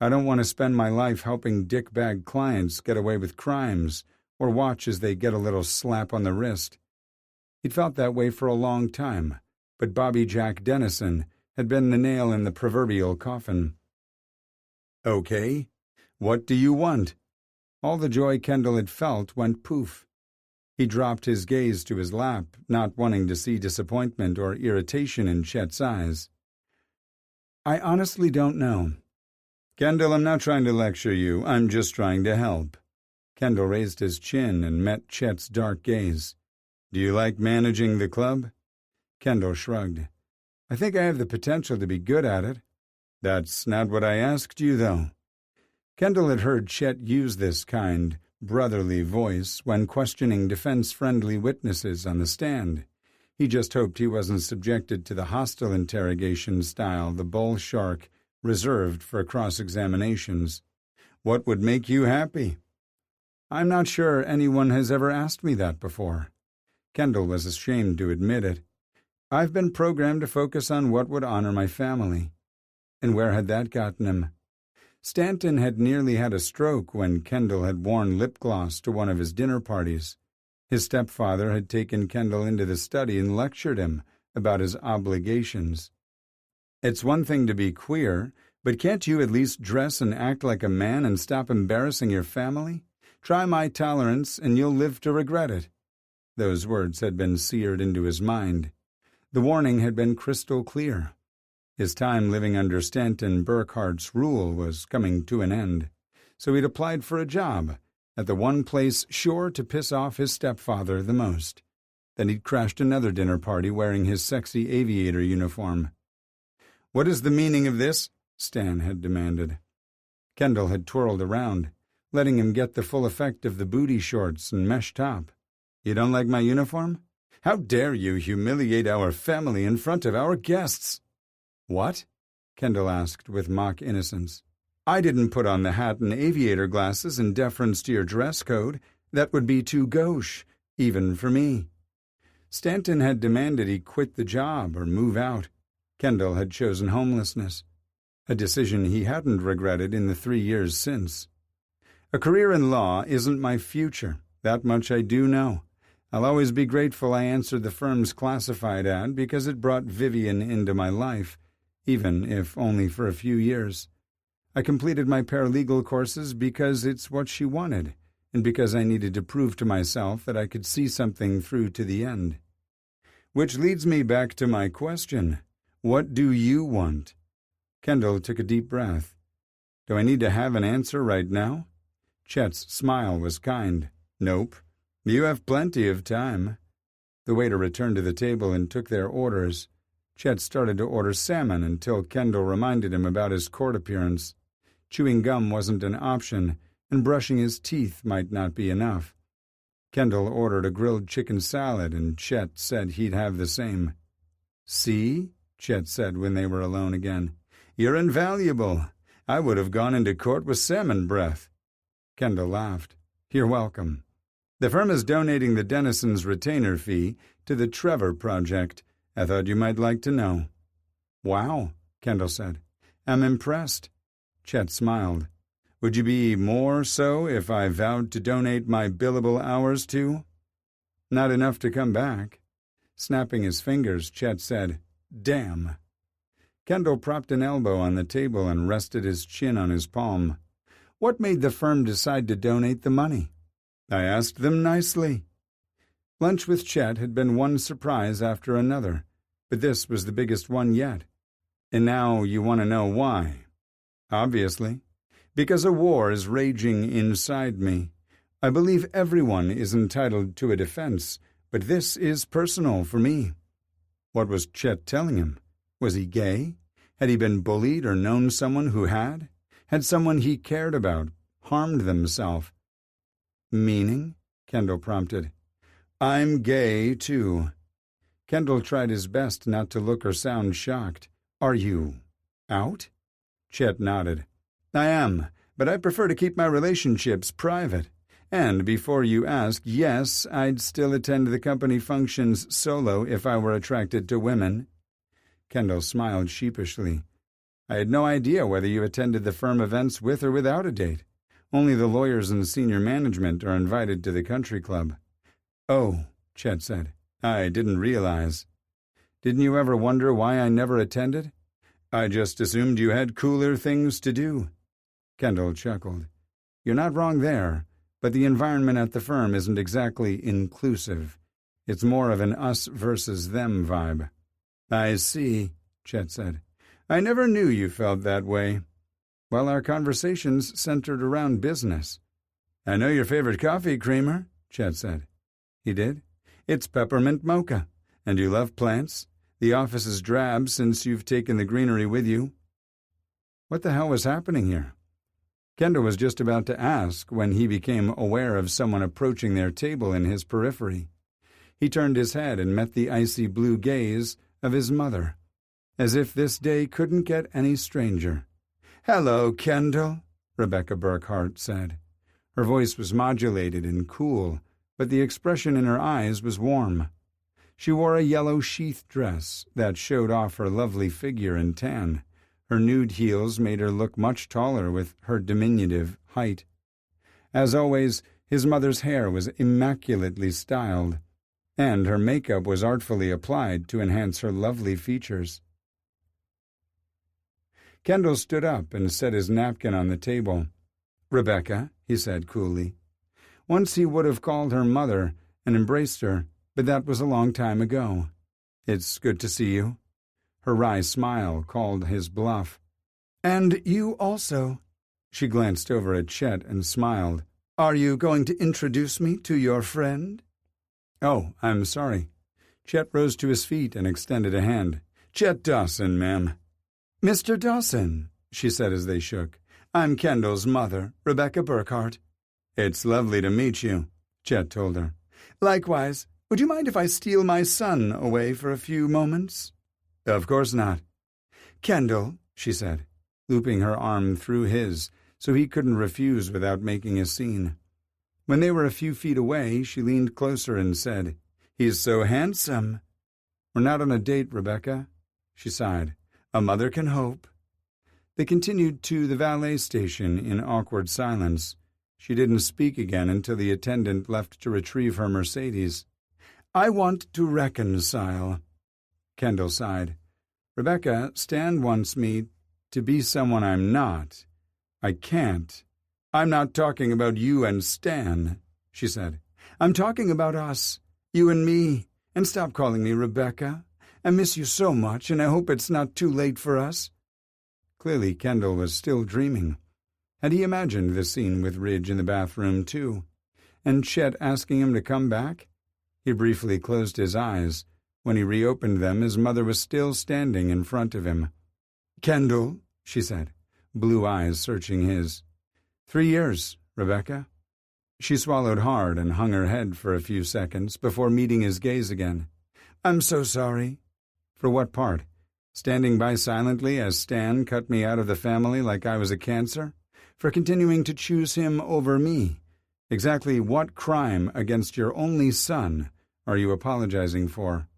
I don't want to spend my life helping dickbag clients get away with crimes or watch as they get a little slap on the wrist." He'd felt that way for a long time, but Bobby Jack Dennison had been the nail in the proverbial coffin. "Okay, what do you want?" All the joy Kendall had felt went poof. He dropped his gaze to his lap, not wanting to see disappointment or irritation in Chet's eyes. "I honestly don't know." "Kendall, I'm not trying to lecture you. I'm just trying to help." Kendall raised his chin and met Chet's dark gaze. "Do you like managing the club?" Kendall shrugged. "I think I have the potential to be good at it." "That's not what I asked you, though." Kendall had heard Chet use this kind, brotherly voice when questioning defense-friendly witnesses on the stand. He just hoped he wasn't subjected to the hostile interrogation style the bull shark reserved for cross-examinations. "What would make you happy?" "I'm not sure anyone has ever asked me that before." Kendall was ashamed to admit it. "I've been programmed to focus on what would honor my family." And where had that gotten him? Stanton had nearly had a stroke when Kendall had worn lip gloss to one of his dinner parties. His stepfather had taken Kendall into the study and lectured him about his obligations. "It's one thing to be queer, but can't you at least dress and act like a man and stop embarrassing your family? Try my tolerance and you'll live to regret it." Those words had been seared into his mind. The warning had been crystal clear. His time living under Stanton Burkhart's rule was coming to an end, so he'd applied for a job at the one place sure to piss off his stepfather the most. Then he'd crashed another dinner party wearing his sexy aviator uniform. "What is the meaning of this?" Stan had demanded. Kendall had twirled around, letting him get the full effect of the booty shorts and mesh top. "You don't like my uniform? How dare you humiliate our family in front of our guests?" "What?" Kendall asked with mock innocence. "I didn't put on the hat and aviator glasses in deference to your dress code. That would be too gauche, even for me." Stanton had demanded he quit the job or move out. Kendall had chosen homelessness, a decision he hadn't regretted in the 3 years since. "A career in law isn't my future, that much I do know. I'll always be grateful I answered the firm's classified ad because it brought Vivian into my life, even if only for a few years. I completed my paralegal courses because it's what she wanted, and because I needed to prove to myself that I could see something through to the end. Which leads me back to my question. What do you want?" Kendall took a deep breath. "Do I need to have an answer right now?" Chet's smile was kind. "Nope. You have plenty of time." The waiter returned to the table and took their orders. Chet started to order salmon until Kendall reminded him about his court appearance. Chewing gum wasn't an option, and brushing his teeth might not be enough. Kendall ordered a grilled chicken salad, and Chet said he'd have the same. "See?" Chet said when they were alone again. "You're invaluable. I would have gone into court with salmon breath." Kendall laughed. "You're welcome. The firm is donating the Dennison's retainer fee to the Trevor Project. I thought you might like to know." "Wow," Kendall said. "I'm impressed." Chet smiled. "Would you be more so if I vowed to donate my billable hours too?" "Not enough to come back." Snapping his fingers, Chet said, "Damn." Kendall propped an elbow on the table and rested his chin on his palm. "What made the firm decide to donate the money?" "I asked them nicely." Lunch with Chet had been one surprise after another, but this was the biggest one yet. "And now you want to know why?" "Obviously. Because a war is raging inside me. I believe everyone is entitled to a defense, but this is personal for me." What was Chet telling him? Was he gay? Had he been bullied or known someone who had? Had someone he cared about harmed themselves? "Meaning?" Kendall prompted. "I'm gay, too." Kendall tried his best not to look or sound shocked. "Are you out?" Chet nodded. "I am, but I prefer to keep my relationships private. And before you ask, yes, I'd still attend the company functions solo if I were attracted to women." Kendall smiled sheepishly. "I had no idea whether you attended the firm events with or without a date. Only the lawyers and senior management are invited to the country club." "Oh," Chet said. "I didn't realize." "Didn't you ever wonder why I never attended?" "I just assumed you had cooler things to do." Kendall chuckled. "You're not wrong there, but the environment at the firm isn't exactly inclusive. It's more of an us versus them vibe." "I see," Chet said. "I never knew you felt that way." "Well, our conversations centered around business." "I know your favorite coffee creamer," Chet said. He did. "It's peppermint mocha. And you love plants? The office is drab since you've taken the greenery with you." What the hell was happening here? Kendall was just about to ask when he became aware of someone approaching their table in his periphery. He turned his head and met the icy blue gaze of his mother, as if this day couldn't get any stranger. "Hello, Kendall," Rebecca Burkhart said. Her voice was modulated and cool, but the expression in her eyes was warm. She wore a yellow sheath dress that showed off her lovely figure and tan. Her nude heels made her look much taller with her diminutive height. As always, His mother's hair was immaculately styled, and her makeup was artfully applied to enhance her lovely features. Kendall stood up and set his napkin on the table. "Rebecca," he said coolly. Once he would have called her mother and embraced her, but that was a long time ago. "It's good to see you." Her wry smile called his bluff. "And you also." She glanced over at Chet and smiled. "Are you going to introduce me to your friend?" "Oh, I'm sorry." Chet rose to his feet and extended a hand. "Chet Dawson, ma'am." "Mr. Dawson," she said as they shook. "I'm Kendall's mother, Rebecca Burkhart." "It's lovely to meet you," Chet told her. "Likewise. Would you mind if I steal my son away for a few moments?" "Of course not." "Kendall," she said, looping her arm through his so he couldn't refuse without making a scene. When they were a few feet away, she leaned closer and said, "He's so handsome." "We're not on a date, Rebecca," she sighed. "A mother can hope." They continued to the valet station in awkward silence. She didn't speak again until the attendant left to retrieve her Mercedes. "I want to reconcile." Kendall sighed. "Rebecca, Stan wants me to be someone I'm not. I can't." "I'm not talking about you and Stan," she said. "I'm talking about us, you and me, and stop calling me Rebecca. I miss you so much, and I hope it's not too late for us." Clearly Kendall was still dreaming. Had he imagined the scene with Ridge in the bathroom, too? And Chet asking him to come back? He briefly closed his eyes. When he reopened them, his mother was still standing in front of him. "Kendall," she said, blue eyes searching his. 3 years, Rebecca." She swallowed hard and hung her head for a few seconds before meeting his gaze again. "I'm so sorry." "For what part? Standing by silently as Stan cut me out of the family like I was a cancer? For continuing to choose him over me? Exactly what crime against your only son are you apologizing for?"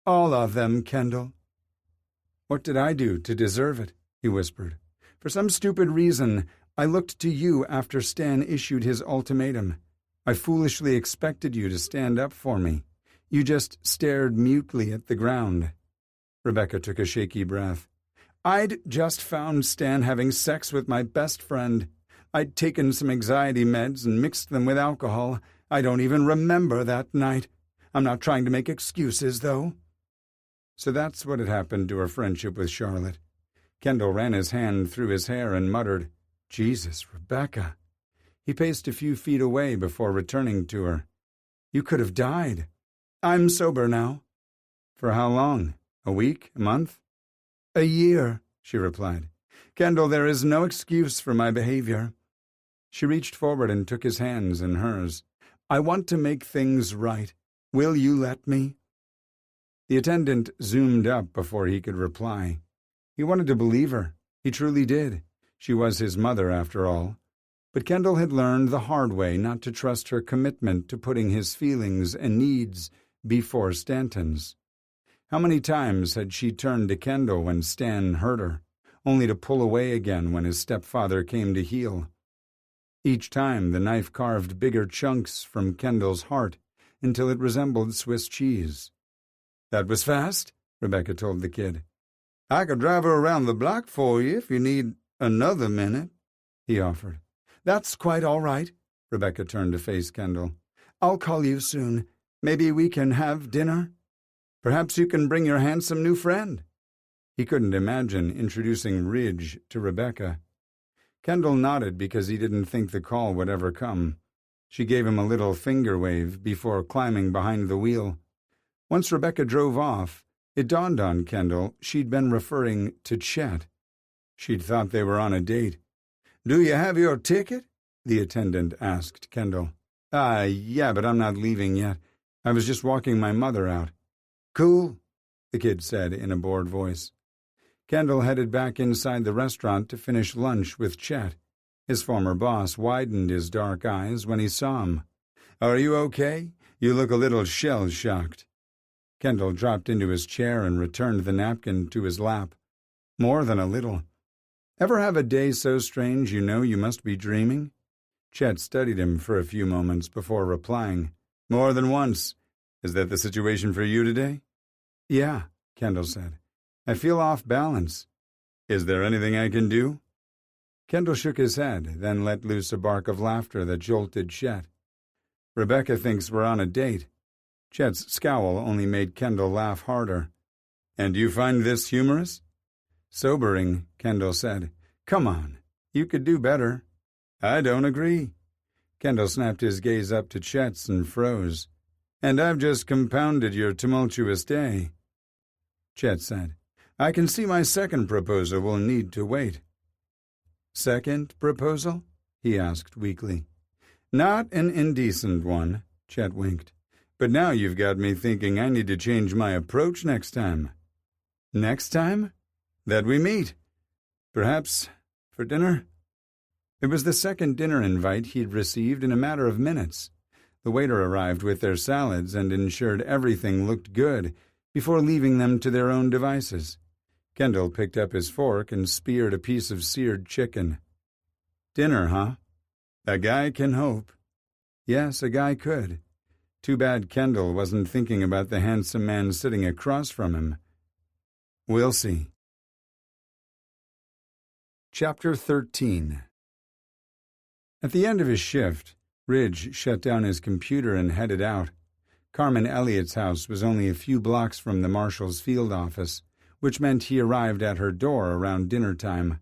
"All of them, Kendall." "What did I do to deserve it?" he whispered. "For some stupid reason, I looked to you after Stan issued his ultimatum. I foolishly expected you to stand up for me. You just stared mutely at the ground." Rebecca took a shaky breath. "I'd just found Stan having sex with my best friend. I'd taken some anxiety meds and mixed them with alcohol. I don't even remember that night. I'm not trying to make excuses, though." So that's what had happened to her friendship with Charlotte. Kendall ran his hand through his hair and muttered, "Jesus, Rebecca." He paced a few feet away before returning to her. "You could have died." "I'm sober now." "For how long? A week? A month?" "A year," she replied. "Kendall, there is no excuse for my behavior." She reached forward and took his hands in hers. "I want to make things right. Will you let me?" The attendant zoomed up before he could reply. He wanted to believe her. He truly did. She was his mother, after all. But Kendall had learned the hard way not to trust her commitment to putting his feelings and needs before Stanton's. How many times had she turned to Kendall when Stan hurt her, only to pull away again when his stepfather came to heal? Each time the knife carved bigger chunks from Kendall's heart until it resembled Swiss cheese. "That was fast," Rebecca told the kid. "I could drive her around the block for you if you need another minute," he offered. "That's quite all right." Rebecca turned to face Kendall. "I'll call you soon. Maybe we can have dinner? Perhaps you can bring your handsome new friend." He couldn't imagine introducing Ridge to Rebecca. Kendall nodded because he didn't think the call would ever come. She gave him a little finger wave before climbing behind the wheel. Once Rebecca drove off, it dawned on Kendall she'd been referring to Chet. She'd thought they were on a date. "Do you have your ticket?" the attendant asked Kendall. Yeah, but I'm not leaving yet. I was just walking my mother out." "Cool," the kid said in a bored voice. Kendall headed back inside the restaurant to finish lunch with Chet. His former boss widened his dark eyes when he saw him. "Are you okay? You look a little shell-shocked." Kendall dropped into his chair and returned the napkin to his lap. "More than a little. Ever have a day so strange you know you must be dreaming? Chet studied him for a few moments before replying. More than once. Is that the situation for you today? Yeah, Kendall said. I feel off balance. Is there anything I can do? Kendall shook his head, then let loose a bark of laughter that jolted Chet. Rebecca thinks we're on a date. Chet's scowl only made Kendall laugh harder. And you find this humorous? Sobering, Kendall said. Come on, you could do better. I don't agree. Kendall snapped his gaze up to Chet's and froze. And I've just compounded your tumultuous day. Chet said, I can see my second proposal will need to wait. Second proposal? He asked weakly. Not an indecent one, Chet winked. But now you've got me thinking I need to change my approach next time. Next time? That we meet. Perhaps for dinner? It was the second dinner invite he'd received in a matter of minutes. The waiter arrived with their salads and ensured everything looked good before leaving them to their own devices. Kendall picked up his fork and speared a piece of seared chicken. Dinner, huh? A guy can hope. Yes, a guy could. Too bad Kendall wasn't thinking about the handsome man sitting across from him. We'll see. Chapter 13. At the end of his shift, Ridge shut down his computer and headed out. Carmen Elliott's house was only a few blocks from the marshal's field office, which meant he arrived at her door around dinner time.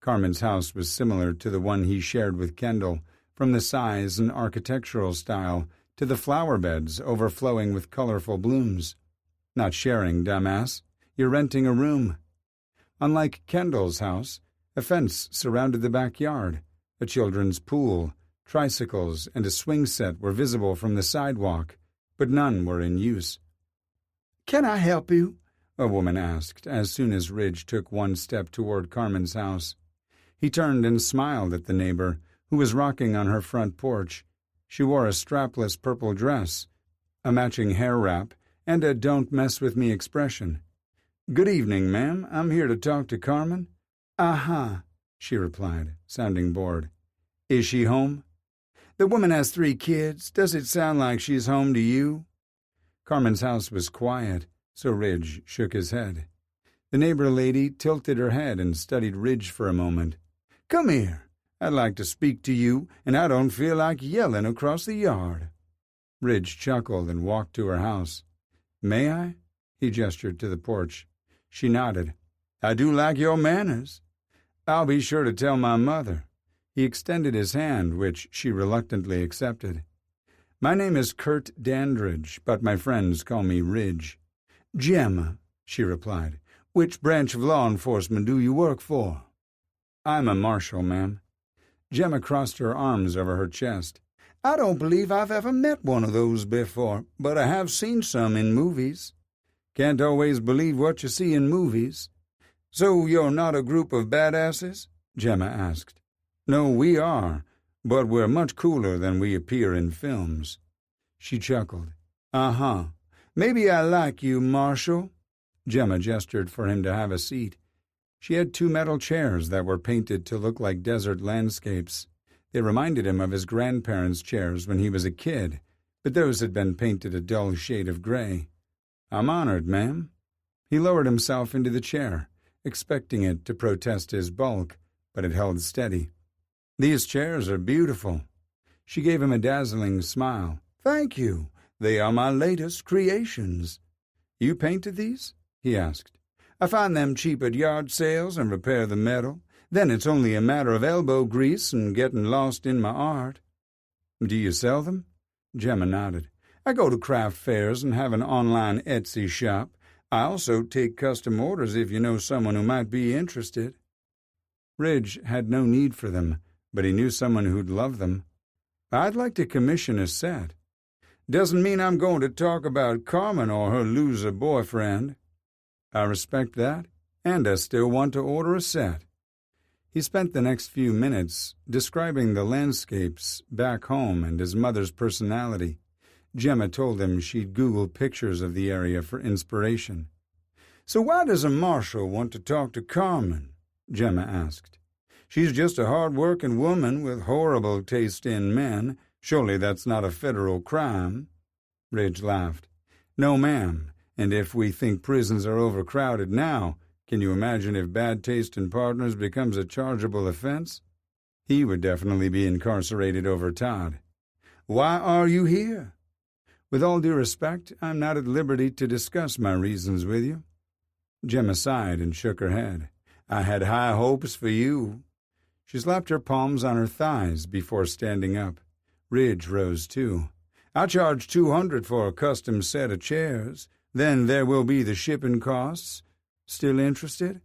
Carmen's house was similar to the one he shared with Kendall, from the size and architectural style to the flower beds overflowing with colorful blooms. Not sharing, dumbass. You're renting a room. Unlike Kendall's house, a fence surrounded the backyard. A children's pool, tricycles, and a swing set were visible from the sidewalk, but none were in use. Can I help you? A woman asked as soon as Ridge took one step toward Carmen's house. He turned and smiled at the neighbor, who was rocking on her front porch. She wore a strapless purple dress, a matching hair wrap, and a don't-mess-with-me expression. Good evening, ma'am. I'm here to talk to Carmen. Uh-huh, she replied, sounding bored. Is she home? The woman has 3 kids. Does it sound like she's home to you? Carmen's house was quiet, so Ridge shook his head. The neighbor lady tilted her head and studied Ridge for a moment. Come here. I'd like to speak to you, and I don't feel like yelling across the yard. Ridge chuckled and walked to her house. May I? He gestured to the porch. She nodded. I do like your manners. I'll be sure to tell my mother. He extended his hand, which she reluctantly accepted. My name is Kurt Dandridge, but my friends call me Ridge. Gemma, she replied. Which branch of law enforcement do you work for? I'm a marshal, ma'am. Gemma crossed her arms over her chest. I don't believe I've ever met one of those before, but I have seen some in movies. Can't always believe what you see in movies. So you're not a group of badasses? Gemma asked. No, we are, but we're much cooler than we appear in films. She chuckled. Uh-huh. Maybe I like you, Marshal. Gemma gestured for him to have a seat. She had 2 metal chairs that were painted to look like desert landscapes. They reminded him of his grandparents' chairs when he was a kid, but those had been painted a dull shade of gray. I'm honored, ma'am. He lowered himself into the chair, expecting it to protest his bulk, but it held steady. These chairs are beautiful. She gave him a dazzling smile. Thank you. They are my latest creations. You painted these? He asked. I find them cheap at yard sales and repair the metal. Then it's only a matter of elbow grease and getting lost in my art. Do you sell them? Gemma nodded. I go to craft fairs and have an online Etsy shop. I also take custom orders if you know someone who might be interested. Ridge had no need for them, but he knew someone who'd love them. I'd like to commission a set. Doesn't mean I'm going to talk about Carmen or her loser boyfriend. I respect that, and I still want to order a set. He spent the next few minutes describing the landscapes back home and his mother's personality. Gemma told him she'd Google pictures of the area for inspiration. So why does a marshal want to talk to Carmen? Gemma asked. She's just a hard-working woman with horrible taste in men. Surely that's not a federal crime." Ridge laughed. "No, ma'am, and if we think prisons are overcrowded now, can you imagine if bad taste in partners becomes a chargeable offense? He would definitely be incarcerated over Todd." "Why are you here?" "With all due respect, I'm not at liberty to discuss my reasons with you." Gemma sighed and shook her head. "I had high hopes for you." She slapped her palms on her thighs before standing up. Ridge rose too. "I charge $200 for a custom set of chairs. Then there will be the shipping costs. Still interested?"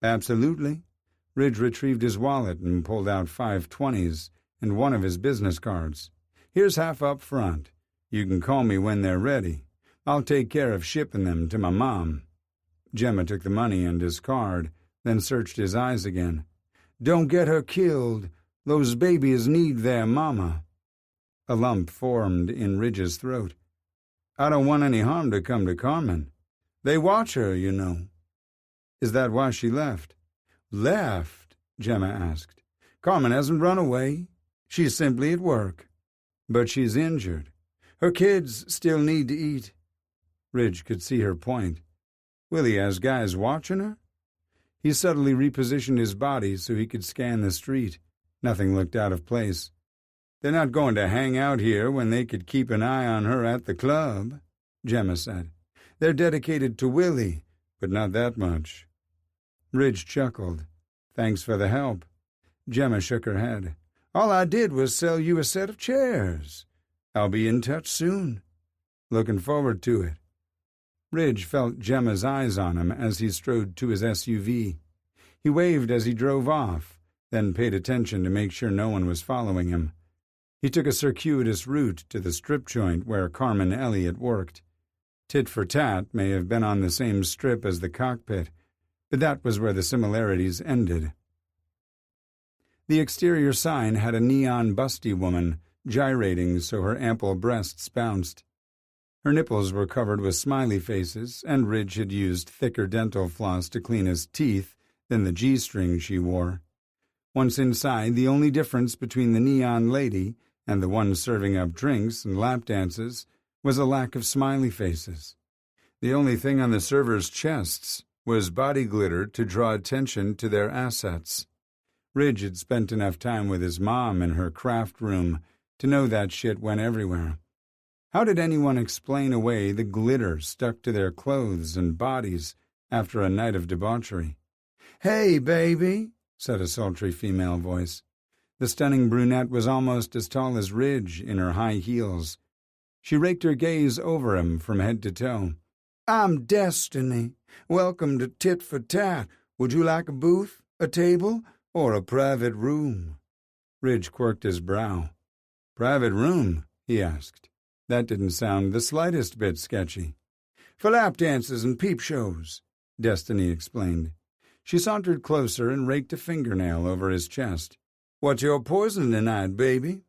"Absolutely." Ridge retrieved his wallet and pulled out 5 20s and one of his business cards. "Here's half up front. You can call me when they're ready. I'll take care of shipping them to my mom." Gemma took the money and his card, then searched his eyes again. "Don't get her killed. Those babies need their mama." A lump formed in Ridge's throat. "I don't want any harm to come to Carmen. They watch her, you know." "Is that why she left?" "Left?" Gemma asked. "Carmen hasn't run away. She's simply at work." "But she's injured." "Her kids still need to eat." Ridge could see her point. "Willie has guys watching her?" He subtly repositioned his body so he could scan the street. Nothing looked out of place. "They're not going to hang out here when they could keep an eye on her at the club," Gemma said. "They're dedicated to Willie, but not that much." Ridge chuckled. "Thanks for the help." Gemma shook her head. "All I did was sell you a set of chairs. I'll be in touch soon." "Looking forward to it." Ridge felt Gemma's eyes on him as he strode to his SUV. He waved as he drove off, then paid attention to make sure no one was following him. He took a circuitous route to the strip joint where Carmen Elliott worked. Tit for Tat may have been on the same strip as the cockpit, but that was where the similarities ended. The exterior sign had a neon busty woman gyrating so her ample breasts bounced. Her nipples were covered with smiley faces, and Ridge had used thicker dental floss to clean his teeth than the G-string she wore. Once inside, the only difference between the neon lady and the one serving up drinks and lap dances was a lack of smiley faces. The only thing on the servers' chests was body glitter to draw attention to their assets. Ridge had spent enough time with his mom in her craft room to know that shit went everywhere. How did anyone explain away the glitter stuck to their clothes and bodies after a night of debauchery? "Hey, baby," said a sultry female voice. The stunning brunette was almost as tall as Ridge in her high heels. She raked her gaze over him from head to toe. "I'm Destiny. Welcome to Tit for Tat. Would you like a booth, a table, or a private room?" Ridge quirked his brow. "Private room?" he asked. That didn't sound the slightest bit sketchy. "For lap dances and peep shows," Destiny explained. She sauntered closer and raked a fingernail over his chest. "What's your poison tonight, baby?"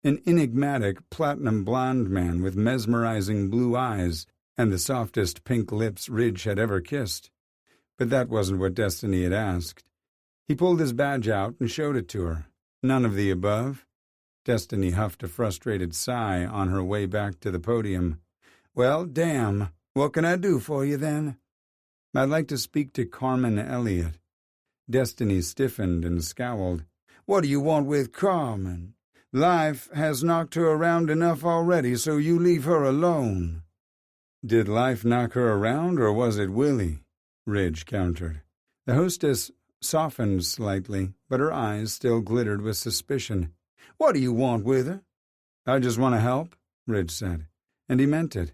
An enigmatic, platinum blonde man with mesmerizing blue eyes and the softest pink lips Ridge had ever kissed. But that wasn't what Destiny had asked. He pulled his badge out and showed it to her. None of the above. Destiny huffed a frustrated sigh on her way back to the podium. "Well, damn. What can I do for you, then?" "I'd like to speak to Carmen Elliott." Destiny stiffened and scowled. "What do you want with Carmen? Life has knocked her around enough already, so you leave her alone." "Did life knock her around, or was it Willie?" Ridge countered. The hostess softened slightly, but her eyes still glittered with suspicion. "What do you want with her?" "I just want to help," Ridge said, and he meant it.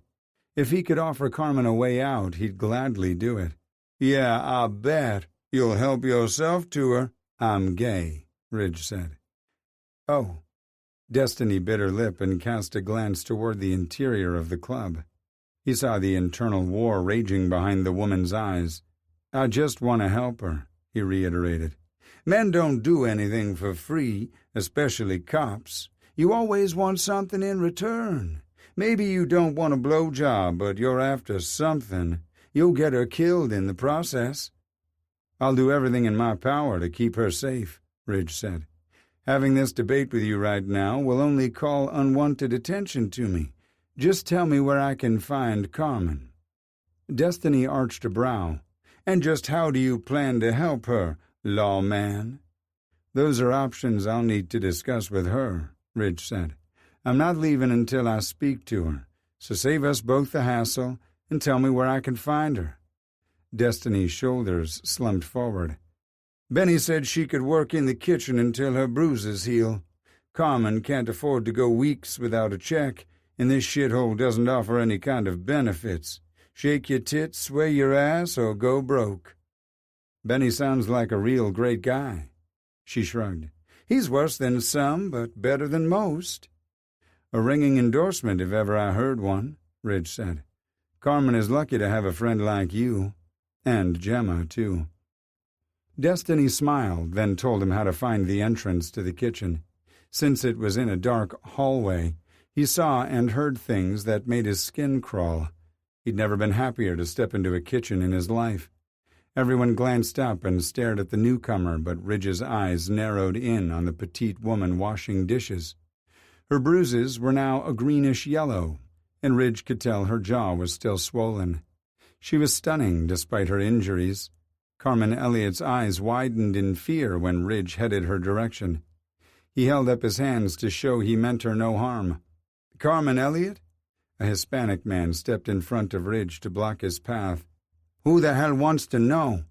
If he could offer Carmen a way out, he'd gladly do it. "Yeah, I bet. You'll help yourself to her." "I'm gay," Ridge said. "Oh." Destiny bit her lip and cast a glance toward the interior of the club. He saw the internal war raging behind the woman's eyes. "I just want to help her," he reiterated. "Men don't do anything for free, especially cops. You always want something in return. Maybe you don't want a blowjob, but you're after something. You'll get her killed in the process." I'll do everything in my power to keep her safe, Ridge said. Having this debate with you right now will only call unwanted attention to me. Just tell me where I can find Carmen. Destiny arched a brow. And just how do you plan to help her, lawman? Those are options I'll need to discuss with her, Ridge said. I'm not leaving until I speak to her, so save us both the hassle and tell me where I can find her. Destiny's shoulders slumped forward. Benny said she could work in the kitchen until her bruises heal. Carmen can't afford to go weeks without a check, and this shithole doesn't offer any kind of benefits. Shake your tits, sway your ass, or go broke. Benny sounds like a real great guy. She shrugged. He's worse than some, but better than most. A ringing endorsement if ever I heard one, Ridge said. Carmen is lucky to have a friend like you. And Gemma, too. Destiny smiled, then told him how to find the entrance to the kitchen. Since it was in a dark hallway, he saw and heard things that made his skin crawl. He'd never been happier to step into a kitchen in his life. Everyone glanced up and stared at the newcomer, but Ridge's eyes narrowed in on the petite woman washing dishes. Her bruises were now a greenish yellow, and Ridge could tell her jaw was still swollen. She was stunning despite her injuries. Carmen Elliott's eyes widened in fear when Ridge headed her direction. He held up his hands to show he meant her no harm. Carmen Elliott? A Hispanic man stepped in front of Ridge to block his path. Who the hell wants to know?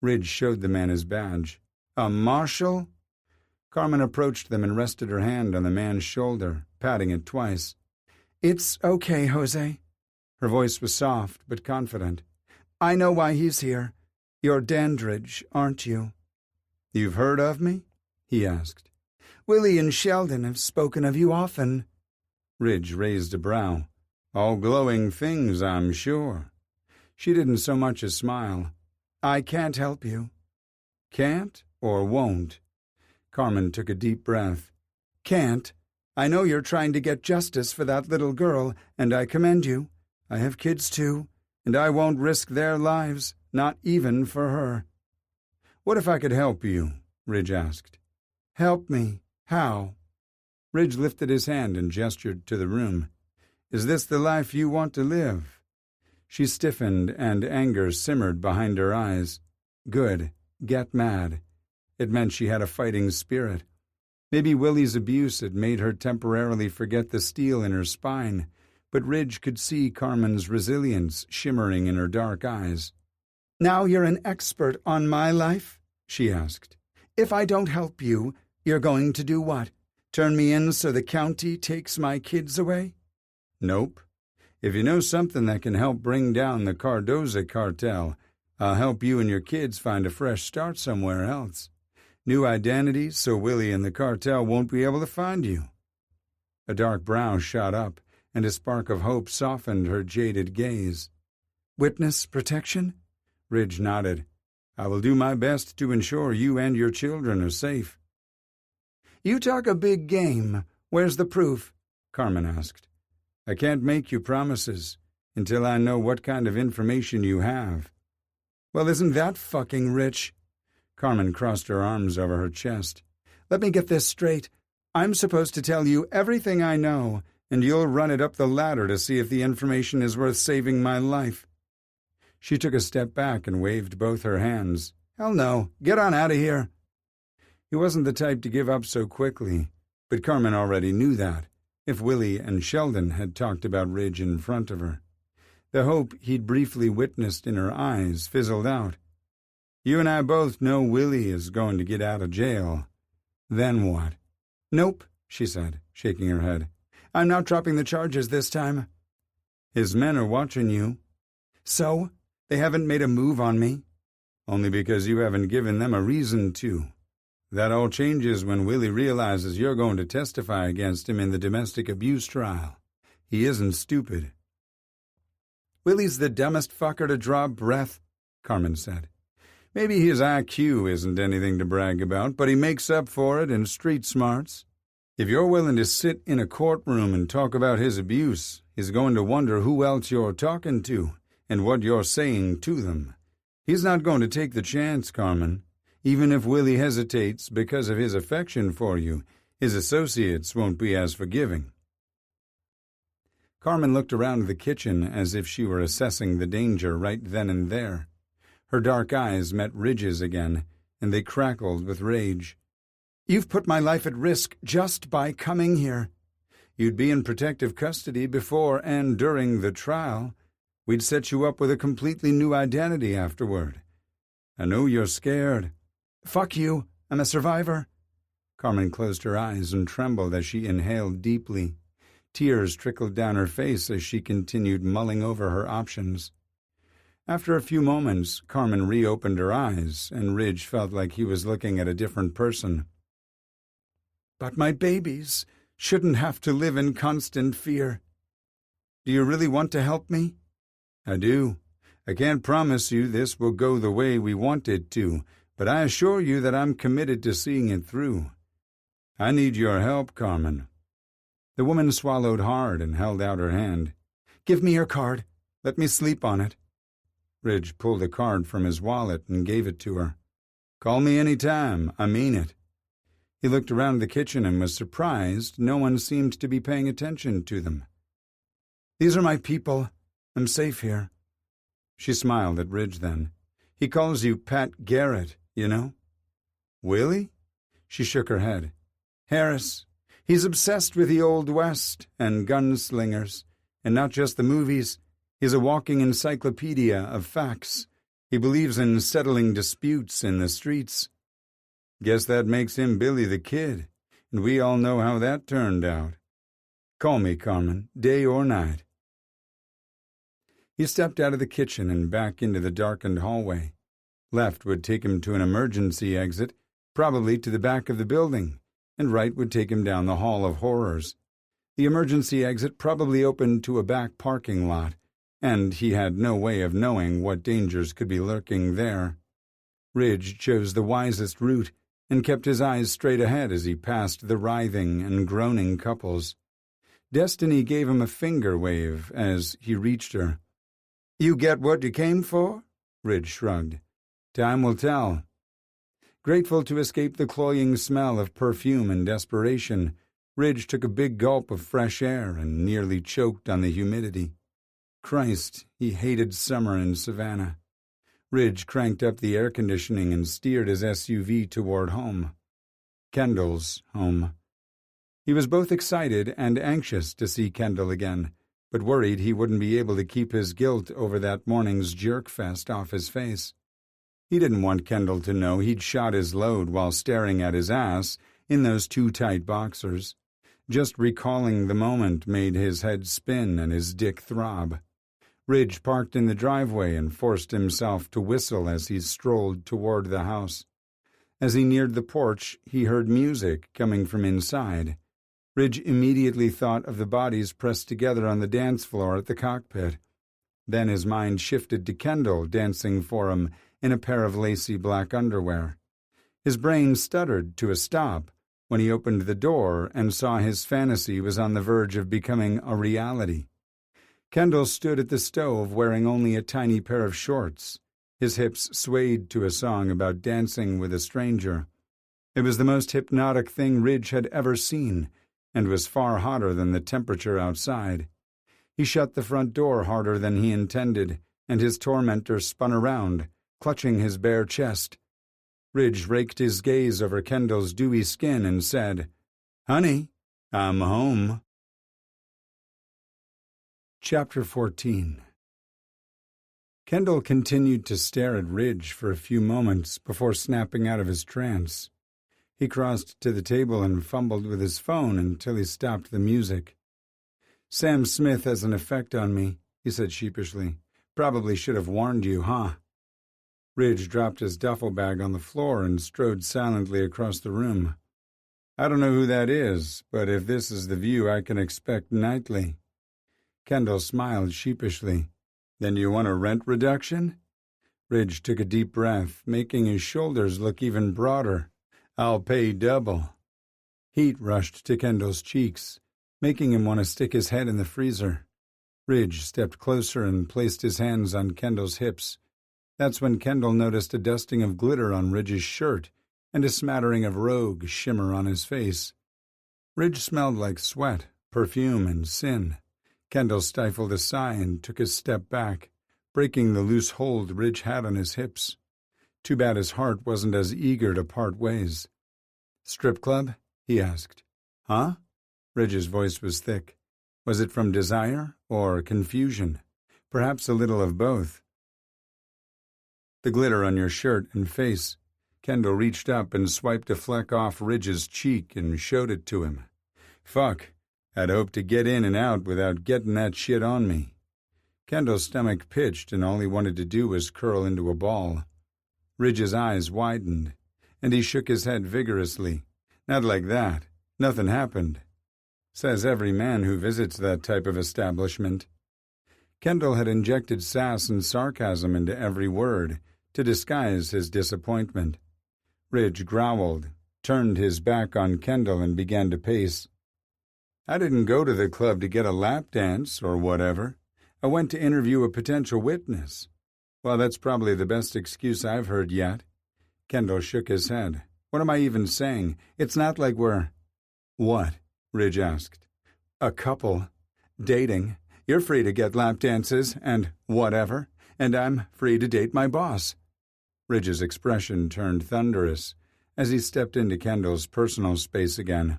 Ridge showed the man his badge. A marshal? Carmen approached them and rested her hand on the man's shoulder, patting it twice. It's okay, Jose. Her voice was soft but confident. I know why he's here. You're Dandridge, aren't you? You've heard of me? He asked. Willie and Sheldon have spoken of you often. Ridge raised a brow. All glowing things, I'm sure. She didn't so much as smile. I can't help you. Can't or won't? Carmen took a deep breath. Can't. I know you're trying to get justice for that little girl, and I commend you. I have kids too, and I won't risk their lives, not even for her. What if I could help you? Ridge asked. Help me? How? Ridge lifted his hand and gestured to the room. Is this the life you want to live? She stiffened, and anger simmered behind her eyes. Good. Get mad. It meant she had a fighting spirit. Maybe Willie's abuse had made her temporarily forget the steel in her spine, but Ridge could see Carmen's resilience shimmering in her dark eyes. Now you're an expert on my life? She asked. If I don't help you, you're going to do what? Turn me in so the county takes my kids away? Nope. If you know something that can help bring down the Cardoza cartel, I'll help you and your kids find a fresh start somewhere else. New identities so Willie and the cartel won't be able to find you. A dark brow shot up, and a spark of hope softened her jaded gaze. Witness protection? Ridge nodded. I will do my best to ensure you and your children are safe. You talk a big game. Where's the proof? Carmen asked. I can't make you promises until I know what kind of information you have. Well, isn't that fucking rich? Carmen crossed her arms over her chest. Let me get this straight. I'm supposed to tell you everything I know, and you'll run it up the ladder to see if the information is worth saving my life. She took a step back and waved both her hands. Hell no, get on out of here. He wasn't the type to give up so quickly, but Carmen already knew that, if Willie and Sheldon had talked about Ridge in front of her. The hope he'd briefly witnessed in her eyes fizzled out. You and I both know Willie is going to get out of jail. Then what? Nope, she said, shaking her head. I'm not dropping the charges this time. His men are watching you. So? They haven't made a move on me? Only because you haven't given them a reason to. That all changes when Willie realizes you're going to testify against him in the domestic abuse trial. He isn't stupid. Willie's the dumbest fucker to draw breath, Carmen said. Maybe his IQ isn't anything to brag about, but he makes up for it in street smarts. If you're willing to sit in a courtroom and talk about his abuse, he's going to wonder who else you're talking to and what you're saying to them. He's not going to take the chance, Carmen. Even if Willie hesitates because of his affection for you, his associates won't be as forgiving. Carmen looked around the kitchen as if she were assessing the danger right then and there. Her dark eyes met Ridge's again, and they crackled with rage. You've put my life at risk just by coming here. You'd be in protective custody before and during the trial. We'd set you up with a completely new identity afterward. I know you're scared. Fuck you. I'm a survivor. Carmen closed her eyes and trembled as she inhaled deeply. Tears trickled down her face as she continued mulling over her options. After a few moments, Carmen reopened her eyes, and Ridge felt like he was looking at a different person. But my babies shouldn't have to live in constant fear. Do you really want to help me? I do. I can't promise you this will go the way we want it to, but I assure you that I'm committed to seeing it through. I need your help, Carmen. The woman swallowed hard and held out her hand. Give me your card. Let me sleep on it. Ridge pulled a card from his wallet and gave it to her. Call me any time. I mean it. He looked around the kitchen and was surprised no one seemed to be paying attention to them. These are my people. I'm safe here. She smiled at Ridge then. He calls you Pat Garrett, you know? Willie? She shook her head. Harris. He's obsessed with the Old West and gunslingers, and not just the movies. He's a walking encyclopedia of facts. He believes in settling disputes in the streets. Guess that makes him Billy the Kid, and we all know how that turned out. Call me, Carmen, day or night. He stepped out of the kitchen and back into the darkened hallway. Left would take him to an emergency exit, probably to the back of the building, and right would take him down the Hall of Horrors. The emergency exit probably opened to a back parking lot, and he had no way of knowing what dangers could be lurking there. Ridge chose the wisest route and kept his eyes straight ahead as he passed the writhing and groaning couples. Destiny gave him a finger wave as he reached her. You get what you came for? Ridge shrugged. Time will tell. Grateful to escape the cloying smell of perfume and desperation, Ridge took a big gulp of fresh air and nearly choked on the humidity. Christ, he hated summer in Savannah. Ridge cranked up the air conditioning and steered his SUV toward home. Kendall's home. He was both excited and anxious to see Kendall again, but worried he wouldn't be able to keep his guilt over that morning's jerk-fest off his face. He didn't want Kendall to know he'd shot his load while staring at his ass in those too tight boxers. Just recalling the moment made his head spin and his dick throb. Ridge parked in the driveway and forced himself to whistle as he strolled toward the house. As he neared the porch, he heard music coming from inside. Ridge immediately thought of the bodies pressed together on the dance floor at the cockpit. Then his mind shifted to Kendall dancing for him in a pair of lacy black underwear. His brain stuttered to a stop when he opened the door and saw his fantasy was on the verge of becoming a reality. Kendall stood at the stove wearing only a tiny pair of shorts. His hips swayed to a song about dancing with a stranger. It was the most hypnotic thing Ridge had ever seen, and was far hotter than the temperature outside. He shut the front door harder than he intended, and his tormentor spun around, clutching his bare chest. Ridge raked his gaze over Kendall's dewy skin and said, "Honey, I'm home." Chapter 14. Kendall continued to stare at Ridge for a few moments before snapping out of his trance. He crossed to the table and fumbled with his phone until he stopped the music. "Sam Smith has an effect on me," he said sheepishly. "Probably should have warned you, huh?" Ridge dropped his duffel bag on the floor and strode silently across the room. "I don't know who that is, but if this is the view I can expect nightly." Kendall smiled sheepishly. "Then you want a rent reduction?" Ridge took a deep breath, making his shoulders look even broader. "I'll pay double." Heat rushed to Kendall's cheeks, making him want to stick his head in the freezer. Ridge stepped closer and placed his hands on Kendall's hips. That's when Kendall noticed a dusting of glitter on Ridge's shirt and a smattering of rogue shimmer on his face. Ridge smelled like sweat, perfume, and sin. Kendall stifled a sigh and took a step back, breaking the loose hold Ridge had on his hips. Too bad his heart wasn't as eager to part ways. "Strip club?" he asked. "Huh?" Ridge's voice was thick. Was it from desire or confusion? Perhaps a little of both. "The glitter on your shirt and face." Kendall reached up and swiped a fleck off Ridge's cheek and showed it to him. "Fuck, I'd hoped to get in and out without getting that shit on me." Kendall's stomach pitched and all he wanted to do was curl into a ball. Ridge's eyes widened, and he shook his head vigorously. "Not like that. Nothing happened." Says every man who visits that type of establishment. Kendall had injected sass and sarcasm into every word to disguise his disappointment. Ridge growled, turned his back on Kendall, and began to pace. "I didn't go to the club to get a lap dance or whatever. I went to interview a potential witness." "Well, that's probably the best excuse I've heard yet." Kendall shook his head. "What am I even saying? It's not like we're—" "What?" Ridge asked. "A couple. Dating. You're free to get lap dances and whatever, and I'm free to date my boss." Ridge's expression turned thunderous as he stepped into Kendall's personal space again.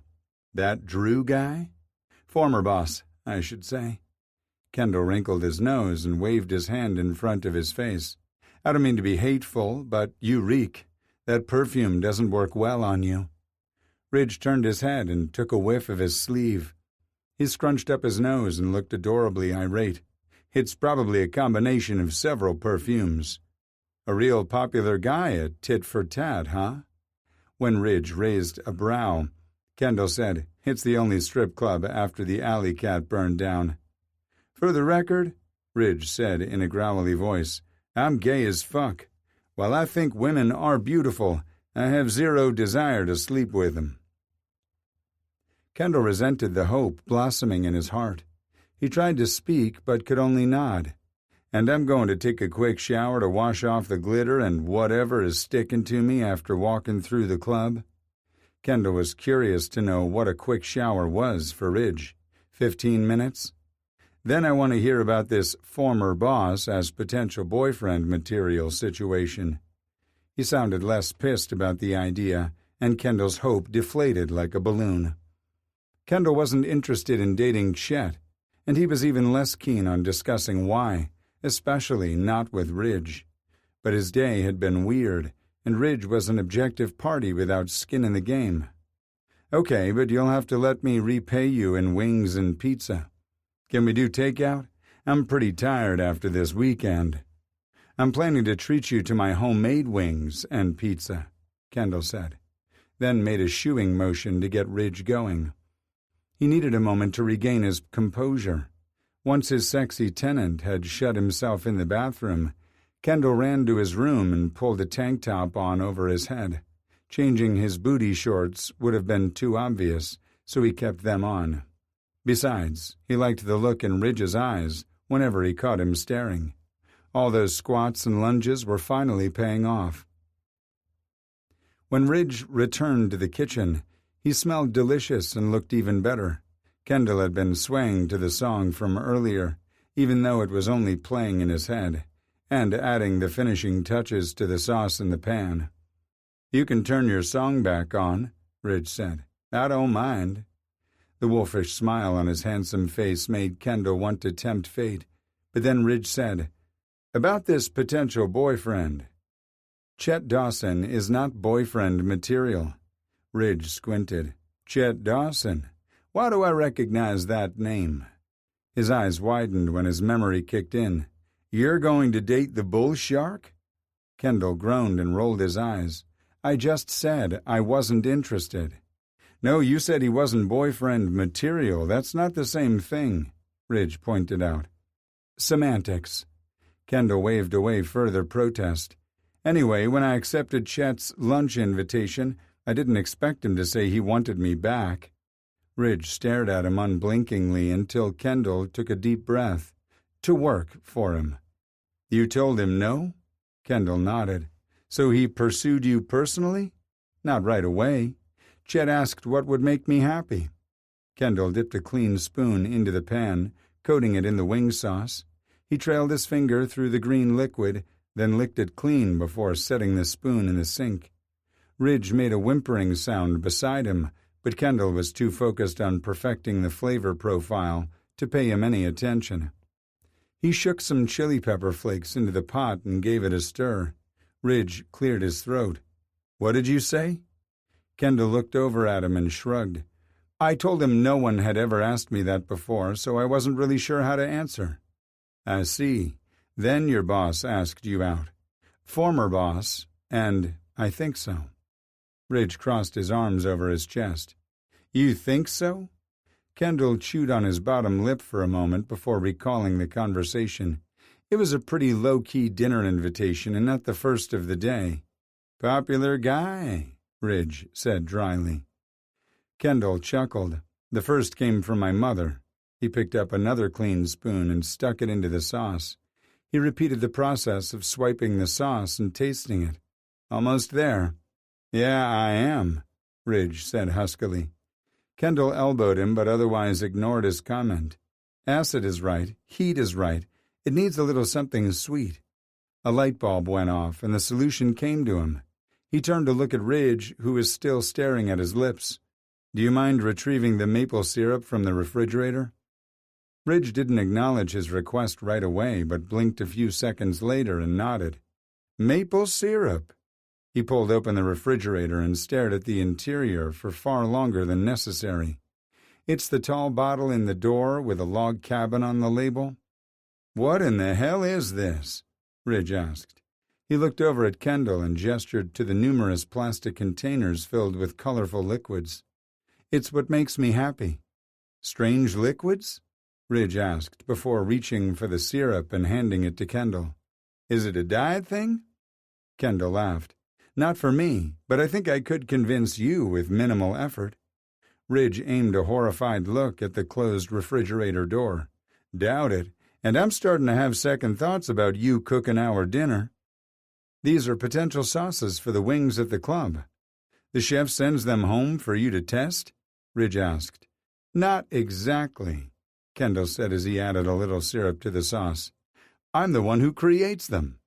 "That Drew guy?" "Former boss, I should say." Kendall wrinkled his nose and waved his hand in front of his face. "I don't mean to be hateful, but you reek. That perfume doesn't work well on you." Ridge turned his head and took a whiff of his sleeve. He scrunched up his nose and looked adorably irate. "It's probably a combination of several perfumes." "A real popular guy at tit for tat, huh?" When Ridge raised a brow, Kendall said, "It's the only strip club after the Alley Cat burned down." "For the record," Ridge said in a growly voice, "I'm gay as fuck. While I think women are beautiful, I have zero desire to sleep with them." Kendall resented the hope blossoming in his heart. He tried to speak but could only nod. "And I'm going to take a quick shower to wash off the glitter and whatever is sticking to me after walking through the club." Kendall was curious to know what a quick shower was for Ridge. 15 minutes? "Then I want to hear about this former boss as potential boyfriend material situation." He sounded less pissed about the idea, and Kendall's hope deflated like a balloon. Kendall wasn't interested in dating Chet, and he was even less keen on discussing why, especially not with Ridge. But his day had been weird, and Ridge was an objective party without skin in the game. "Okay, but you'll have to let me repay you in wings and pizza. Can we do takeout? I'm pretty tired after this weekend." "I'm planning to treat you to my homemade wings and pizza," Kendall said, then made a shooing motion to get Ridge going. He needed a moment to regain his composure. Once his sexy tenant had shut himself in the bathroom, Kendall ran to his room and pulled a tank top on over his head. Changing his booty shorts would have been too obvious, so he kept them on. Besides, he liked the look in Ridge's eyes whenever he caught him staring. All those squats and lunges were finally paying off. When Ridge returned to the kitchen, he smelled delicious and looked even better. Kendall had been swaying to the song from earlier, even though it was only playing in his head, and adding the finishing touches to the sauce in the pan. "You can turn your song back on," Ridge said. "I don't mind." The wolfish smile on his handsome face made Kendall want to tempt fate, but then Ridge said, "About this potential boyfriend. Chet Dawson is not boyfriend material." Ridge squinted. "Chet Dawson? Why do I recognize that name?" His eyes widened when his memory kicked in. "You're going to date the bull shark?" Kendall groaned and rolled his eyes. "I just said I wasn't interested." "No, you said he wasn't boyfriend material. That's not the same thing," Ridge pointed out. "Semantics." Kendall waved away further protest. "Anyway, when I accepted Chet's lunch invitation, I didn't expect him to say he wanted me back." Ridge stared at him unblinkingly until Kendall took a deep breath. "To work for him." "You told him no?" Kendall nodded. So he pursued you personally? Not right away. Chet asked what would make me happy. Kendall dipped a clean spoon into the pan, coating it in the wing sauce. He trailed his finger through the green liquid, then licked it clean before setting the spoon in the sink. Ridge made a whimpering sound beside him, but Kendall was too focused on perfecting the flavor profile to pay him any attention. He shook some chili pepper flakes into the pot and gave it a stir. Ridge cleared his throat. What did you say? Kendall looked over at him and shrugged. I told him no one had ever asked me that before, so I wasn't really sure how to answer. I see. Then your boss asked you out. Former boss, and I think so. Ridge crossed his arms over his chest. You think so? Kendall chewed on his bottom lip for a moment before recalling the conversation. It was a pretty low-key dinner invitation and not the first of the day. Popular guy, Ridge said dryly. Kendall chuckled. The first came from my mother. He picked up another clean spoon and stuck it into the sauce. He repeated the process of swiping the sauce and tasting it. Almost there. Yeah, I am, Ridge said huskily. Kendall elbowed him but otherwise ignored his comment. Acid is right. Heat is right. It needs a little something sweet. A light bulb went off, and the solution came to him. He turned to look at Ridge, who was still staring at his lips. Do you mind retrieving the maple syrup from the refrigerator? Ridge didn't acknowledge his request right away, but blinked a few seconds later and nodded. Maple syrup? He pulled open the refrigerator and stared at the interior for far longer than necessary. It's the tall bottle in the door with a log cabin on the label. What in the hell is this? Ridge asked. He looked over at Kendall and gestured to the numerous plastic containers filled with colorful liquids. It's what makes me happy. Strange liquids? Ridge asked before reaching for the syrup and handing it to Kendall. Is it a diet thing? Kendall laughed. Not for me, but I think I could convince you with minimal effort. Ridge aimed a horrified look at the closed refrigerator door. Doubt it, and I'm starting to have second thoughts about you cooking our dinner. These are potential sauces for the wings at the club. The chef sends them home for you to test? Ridge asked. Not exactly, Kendall said as he added a little syrup to the sauce. I'm the one who creates them.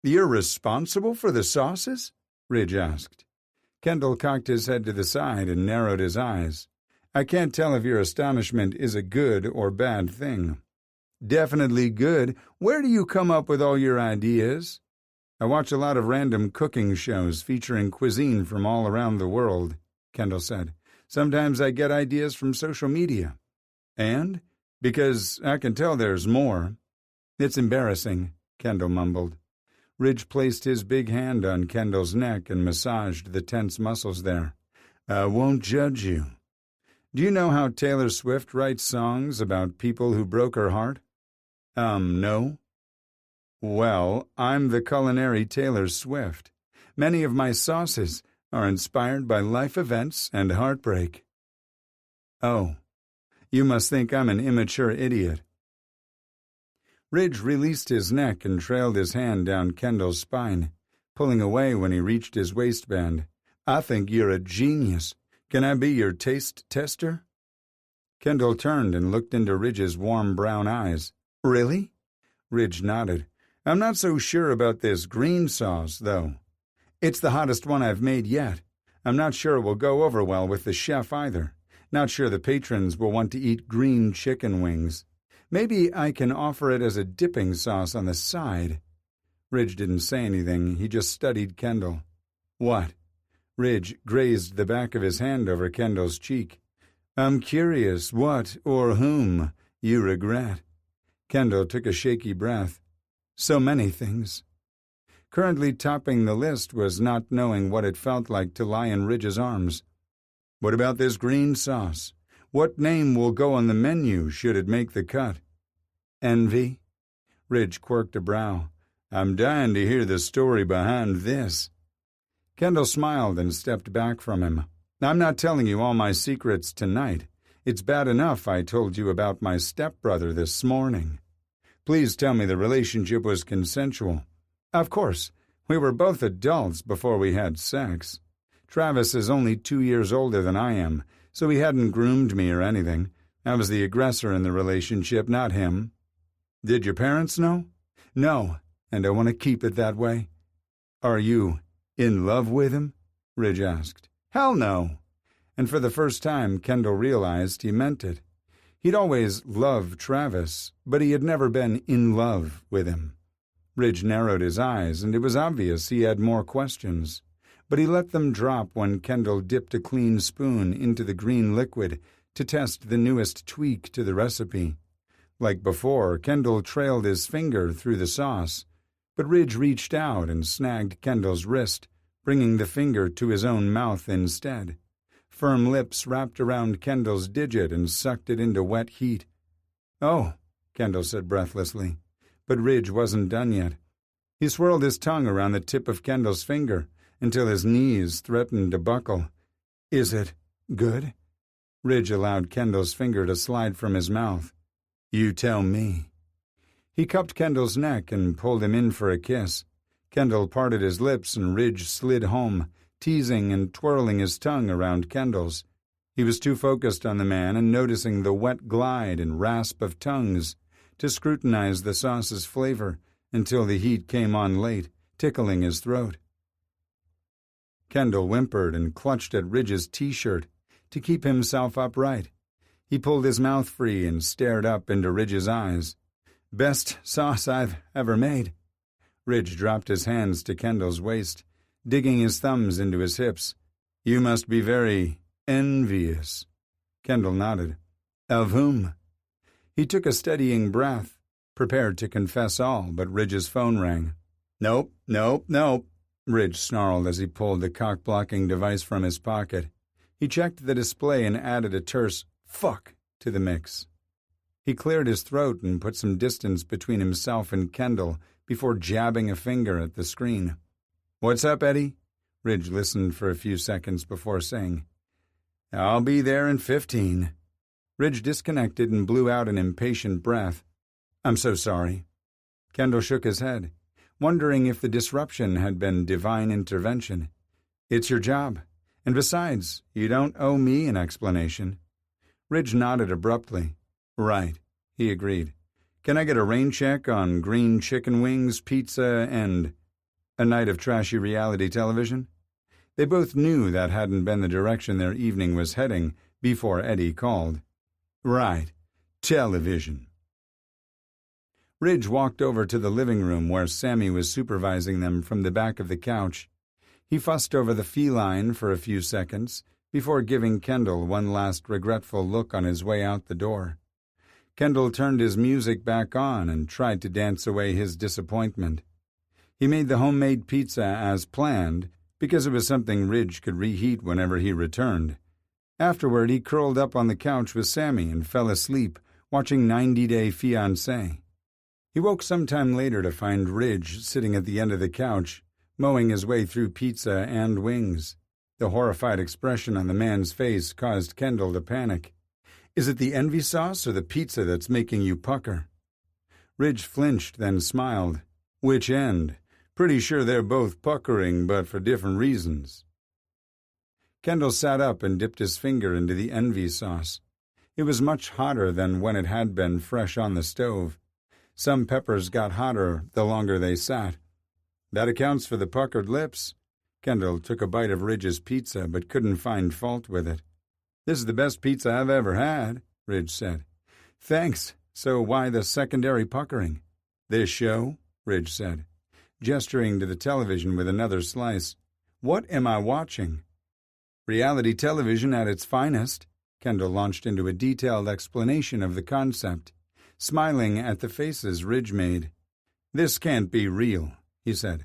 You're responsible for the sauces? Ridge asked. Kendall cocked his head to the side and narrowed his eyes. I can't tell if your astonishment is a good or bad thing. Definitely good. Where do you come up with all your ideas? I watch a lot of random cooking shows featuring cuisine from all around the world, Kendall said. Sometimes I get ideas from social media. And? Because I can tell there's more. It's embarrassing, Kendall mumbled. Ridge placed his big hand on Kendall's neck and massaged the tense muscles there. I won't judge you. Do you know how Taylor Swift writes songs about people who broke her heart? No. Well, I'm the culinary Taylor Swift. Many of my sauces are inspired by life events and heartbreak. Oh, you must think I'm an immature idiot. Ridge released his neck and trailed his hand down Kendall's spine, pulling away when he reached his waistband. I think you're a genius. Can I be your taste tester? Kendall turned and looked into Ridge's warm brown eyes. Really? Ridge nodded. I'm not so sure about this green sauce, though. It's the hottest one I've made yet. I'm not sure it will go over well with the chef either. Not sure the patrons will want to eat green chicken wings. Maybe I can offer it as a dipping sauce on the side. Ridge didn't say anything. He just studied Kendall. What? Ridge grazed the back of his hand over Kendall's cheek. I'm curious what or whom you regret. Kendall took a shaky breath. So many things. Currently topping the list was not knowing what it felt like to lie in Ridge's arms. What about this green sauce? What name will go on the menu should it make the cut? Envy? Ridge quirked a brow. I'm dying to hear the story behind this. Kendall smiled and stepped back from him. I'm not telling you all my secrets tonight. It's bad enough I told you about my stepbrother this morning. Please tell me the relationship was consensual. Of course, We were both adults before we had sex. Travis is only 2 years older than I am, so he hadn't groomed me or anything. I was the aggressor in the relationship, not him. Did your parents know? No, and I want to keep it that way. Are you in love with him? Ridge asked. Hell no. And for the first time, Kendall realized he meant it. He'd always loved Travis, but he had never been in love with him. Ridge narrowed his eyes, and it was obvious he had more questions. But he let them drop when Kendall dipped a clean spoon into the green liquid to test the newest tweak to the recipe. Like before, Kendall trailed his finger through the sauce, but Ridge reached out and snagged Kendall's wrist, bringing the finger to his own mouth instead. Firm lips wrapped around Kendall's digit and sucked it into wet heat. Oh, Kendall said breathlessly, but Ridge wasn't done yet. He swirled his tongue around the tip of Kendall's finger until his knees threatened to buckle. Is it good? Ridge allowed Kendall's finger to slide from his mouth. You tell me. He cupped Kendall's neck and pulled him in for a kiss. Kendall parted his lips and Ridge slid home, teasing and twirling his tongue around Kendall's. He was too focused on the man and noticing the wet glide and rasp of tongues to scrutinize the sauce's flavor until the heat came on late, tickling his throat. Kendall whimpered and clutched at Ridge's T-shirt to keep himself upright. He pulled his mouth free and stared up into Ridge's eyes. Best sauce I've ever made. Ridge dropped his hands to Kendall's waist, digging his thumbs into his hips. You must be very envious. Kendall nodded. Of whom? He took a steadying breath, prepared to confess all, but Ridge's phone rang. Nope, Ridge snarled as he pulled the cock-blocking device from his pocket. He checked the display and added a terse fuck to the mix. He cleared his throat and put some distance between himself and Kendall before jabbing a finger at the screen. What's up, Eddie? Ridge listened for a few seconds before saying, I'll be there in 15. Ridge disconnected and blew out an impatient breath. I'm so sorry. Kendall shook his head, wondering if the disruption had been divine intervention. It's your job. And besides, you don't owe me an explanation. Ridge nodded abruptly. Right, he agreed. Can I get a rain check on green chicken wings, pizza, and a night of trashy reality television? They both knew that hadn't been the direction their evening was heading before Eddie called. Right, television. Ridge walked over to the living room where Sammy was supervising them from the back of the couch. He fussed over the feline for a few seconds before giving Kendall one last regretful look on his way out the door. Kendall turned his music back on and tried to dance away his disappointment. He made the homemade pizza as planned because it was something Ridge could reheat whenever he returned. Afterward, he curled up on the couch with Sammy and fell asleep watching 90 Day Fiancé. He woke sometime later to find Ridge sitting at the end of the couch, mowing his way through pizza and wings. The horrified expression on the man's face caused Kendall to panic. Is it the envy sauce or the pizza that's making you pucker? Ridge flinched, then smiled. Which end? Pretty sure they're both puckering, but for different reasons. Kendall sat up and dipped his finger into the envy sauce. It was much hotter than when it had been fresh on the stove. Some peppers got hotter the longer they sat. That accounts for the puckered lips. Kendall took a bite of Ridge's pizza but couldn't find fault with it. This is the best pizza I've ever had, Ridge said. Thanks. So why the secondary puckering? This show, Ridge said, gesturing to the television with another slice. What am I watching? Reality television at its finest. Kendall launched into a detailed explanation of the concept, smiling at the faces Ridge made. This can't be real, he said.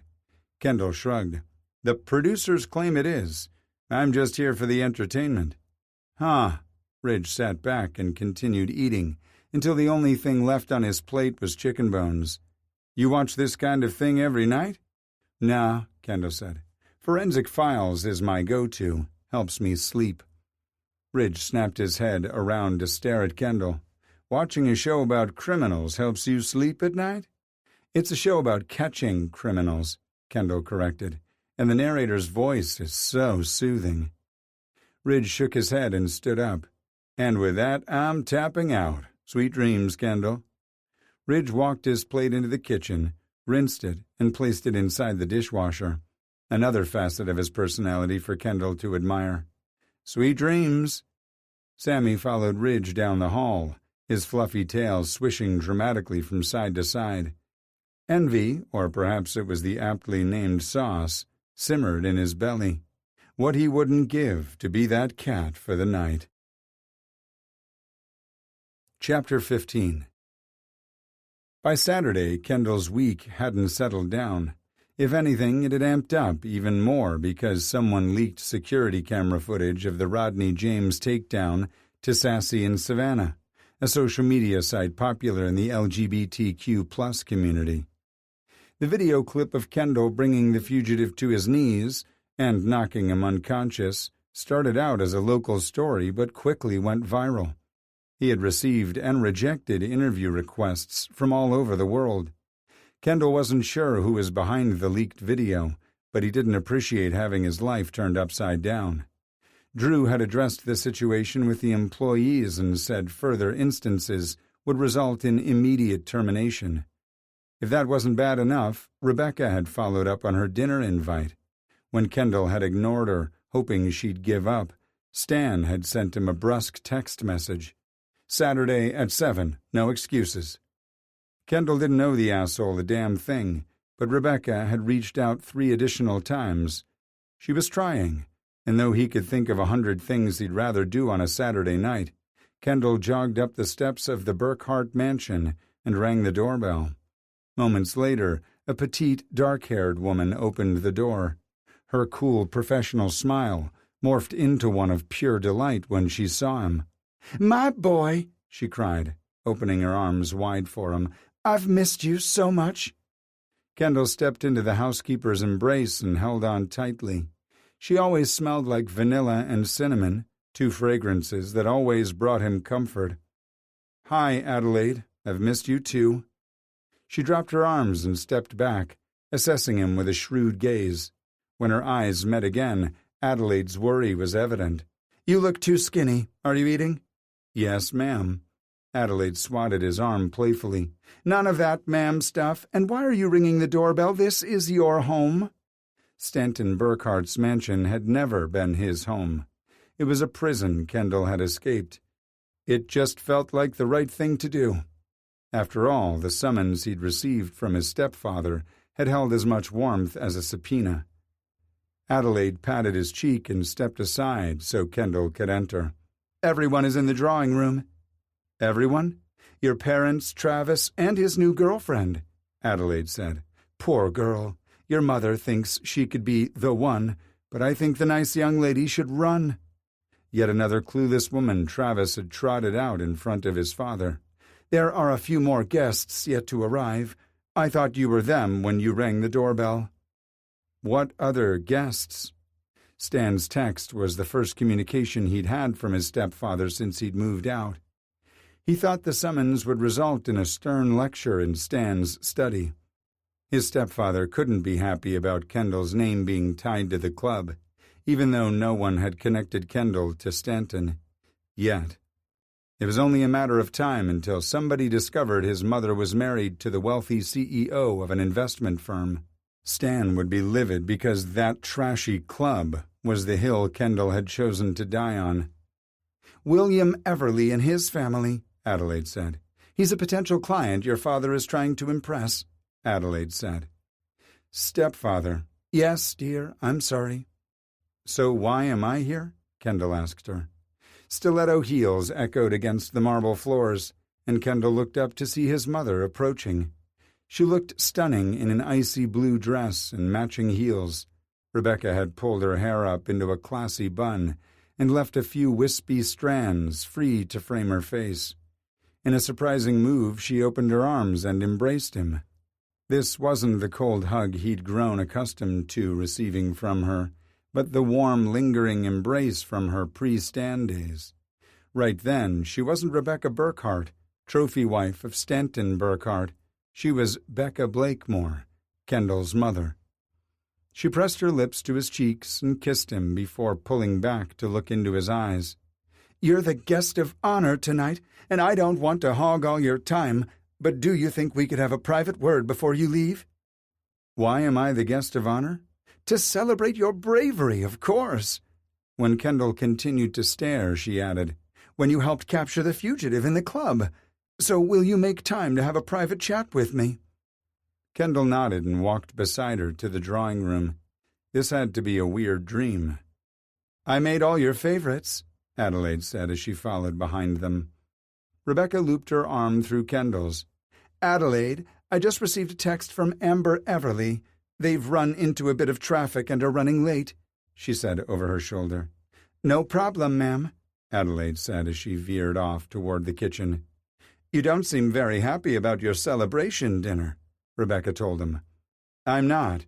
Kendall shrugged. The producers claim it is. I'm just here for the entertainment. Huh. Ridge sat back and continued eating until the only thing left on his plate was chicken bones. You watch this kind of thing every night? Nah, Kendall said. Forensic Files is my go-to. Helps me sleep. Ridge snapped his head around to stare at Kendall. Watching a show about criminals helps you sleep at night? It's a show about catching criminals. Kendall corrected, and the narrator's voice is so soothing. Ridge shook his head and stood up. And with that, I'm tapping out. Sweet dreams, Kendall. Ridge walked his plate into the kitchen, rinsed it, and placed it inside the dishwasher. Another facet of his personality for Kendall to admire. Sweet dreams. Sammy followed Ridge down the hall, his fluffy tail swishing dramatically from side to side. Envy, or perhaps it was the aptly named sauce, simmered in his belly. What he wouldn't give to be that cat for the night. Chapter 15. By Saturday, Kendall's week hadn't settled down. If anything, it had amped up even more because someone leaked security camera footage of the Rodney James takedown to Sassy in Savannah, a social media site popular in the LGBTQ+ community. The video clip of Kendall bringing the fugitive to his knees and knocking him unconscious started out as a local story but quickly went viral. He had received and rejected interview requests from all over the world. Kendall wasn't sure who was behind the leaked video, but he didn't appreciate having his life turned upside down. Drew had addressed the situation with the employees and said further instances would result in immediate termination. If that wasn't bad enough, Rebecca had followed up on her dinner invite. When Kendall had ignored her, hoping she'd give up, Stan had sent him a brusque text message. Saturday at 7, no excuses. Kendall didn't owe the asshole a damn thing, but Rebecca had reached out 3 additional times. She was trying, and though he could think of 100 things he'd rather do on a Saturday night, Kendall jogged up the steps of the Burkhart mansion and rang the doorbell. Moments later, a petite, dark-haired woman opened the door. Her cool, professional smile morphed into one of pure delight when she saw him. "My boy," she cried, opening her arms wide for him. "I've missed you so much." Kendall stepped into the housekeeper's embrace and held on tightly. She always smelled like vanilla and cinnamon, 2 fragrances that always brought him comfort. "Hi, Adelaide. I've missed you too." She dropped her arms and stepped back, assessing him with a shrewd gaze. When her eyes met again, Adelaide's worry was evident. "You look too skinny. Are you eating?" "Yes, ma'am." Adelaide swatted his arm playfully. "None of that ma'am stuff, and why are you ringing the doorbell? This is your home." Stanton Burkhart's mansion had never been his home. It was a prison Kendall had escaped. It just felt like the right thing to do. After all, the summons he'd received from his stepfather had held as much warmth as a subpoena. Adelaide patted his cheek and stepped aside so Kendall could enter. "Everyone is in the drawing room." "Everyone? Your parents, Travis, and his new girlfriend," Adelaide said. "Poor girl. Your mother thinks she could be the one, but I think the nice young lady should run." Yet another clueless woman Travis had trotted out in front of his father. "There are a few more guests yet to arrive. I thought you were them when you rang the doorbell." What other guests? Stan's text was the first communication he'd had from his stepfather since he'd moved out. He thought the summons would result in a stern lecture in Stan's study. His stepfather couldn't be happy about Kendall's name being tied to the club, even though no one had connected Kendall to Stanton. Yet. It was only a matter of time until somebody discovered his mother was married to the wealthy CEO of an investment firm. Stan would be livid because that trashy club was the hill Kendall had chosen to die on. "William Everly and his family," Adelaide said. "He's a potential client your father is trying to impress," Adelaide said. "Stepfather. Yes, dear, I'm sorry." "So why am I here?" Kendall asked her. Stiletto heels echoed against the marble floors, and Kendall looked up to see his mother approaching. She looked stunning in an icy blue dress and matching heels. Rebecca had pulled her hair up into a classy bun and left a few wispy strands free to frame her face. In a surprising move, she opened her arms and embraced him. This wasn't the cold hug he'd grown accustomed to receiving from her, but the warm, lingering embrace from her pre-Stan days. Right then, she wasn't Rebecca Burkhart, trophy wife of Stanton Burkhart. She was Becca Blakemore, Kendall's mother. She pressed her lips to his cheeks and kissed him before pulling back to look into his eyes. "You're the guest of honor tonight, and I don't want to hog all your time, but do you think we could have a private word before you leave?" "Why am I the guest of honor?" "To celebrate your bravery, of course." When Kendall continued to stare, she added, "When you helped capture the fugitive in the club. So will you make time to have a private chat with me?" Kendall nodded and walked beside her to the drawing room. This had to be a weird dream. "I made all your favorites," Adelaide said as she followed behind them. Rebecca looped her arm through Kendall's. "Adelaide, I just received a text from Amber Everly. They've run into a bit of traffic and are running late," she said over her shoulder. "No problem, ma'am," Adelaide said as she veered off toward the kitchen. "You don't seem very happy about your celebration dinner," Rebecca told him. "I'm not.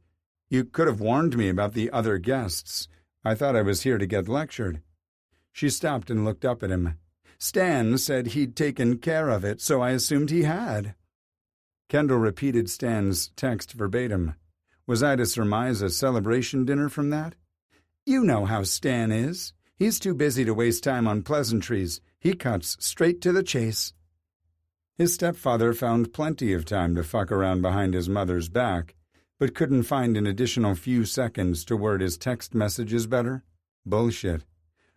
You could have warned me about the other guests. I thought I was here to get lectured." She stopped and looked up at him. "Stan said he'd taken care of it, so I assumed he had." Kendall repeated Stan's text verbatim. Was I to surmise a celebration dinner from that? "You know how Stan is. He's too busy to waste time on pleasantries. He cuts straight to the chase." His stepfather found plenty of time to fuck around behind his mother's back, but couldn't find an additional few seconds to word his text messages better? Bullshit.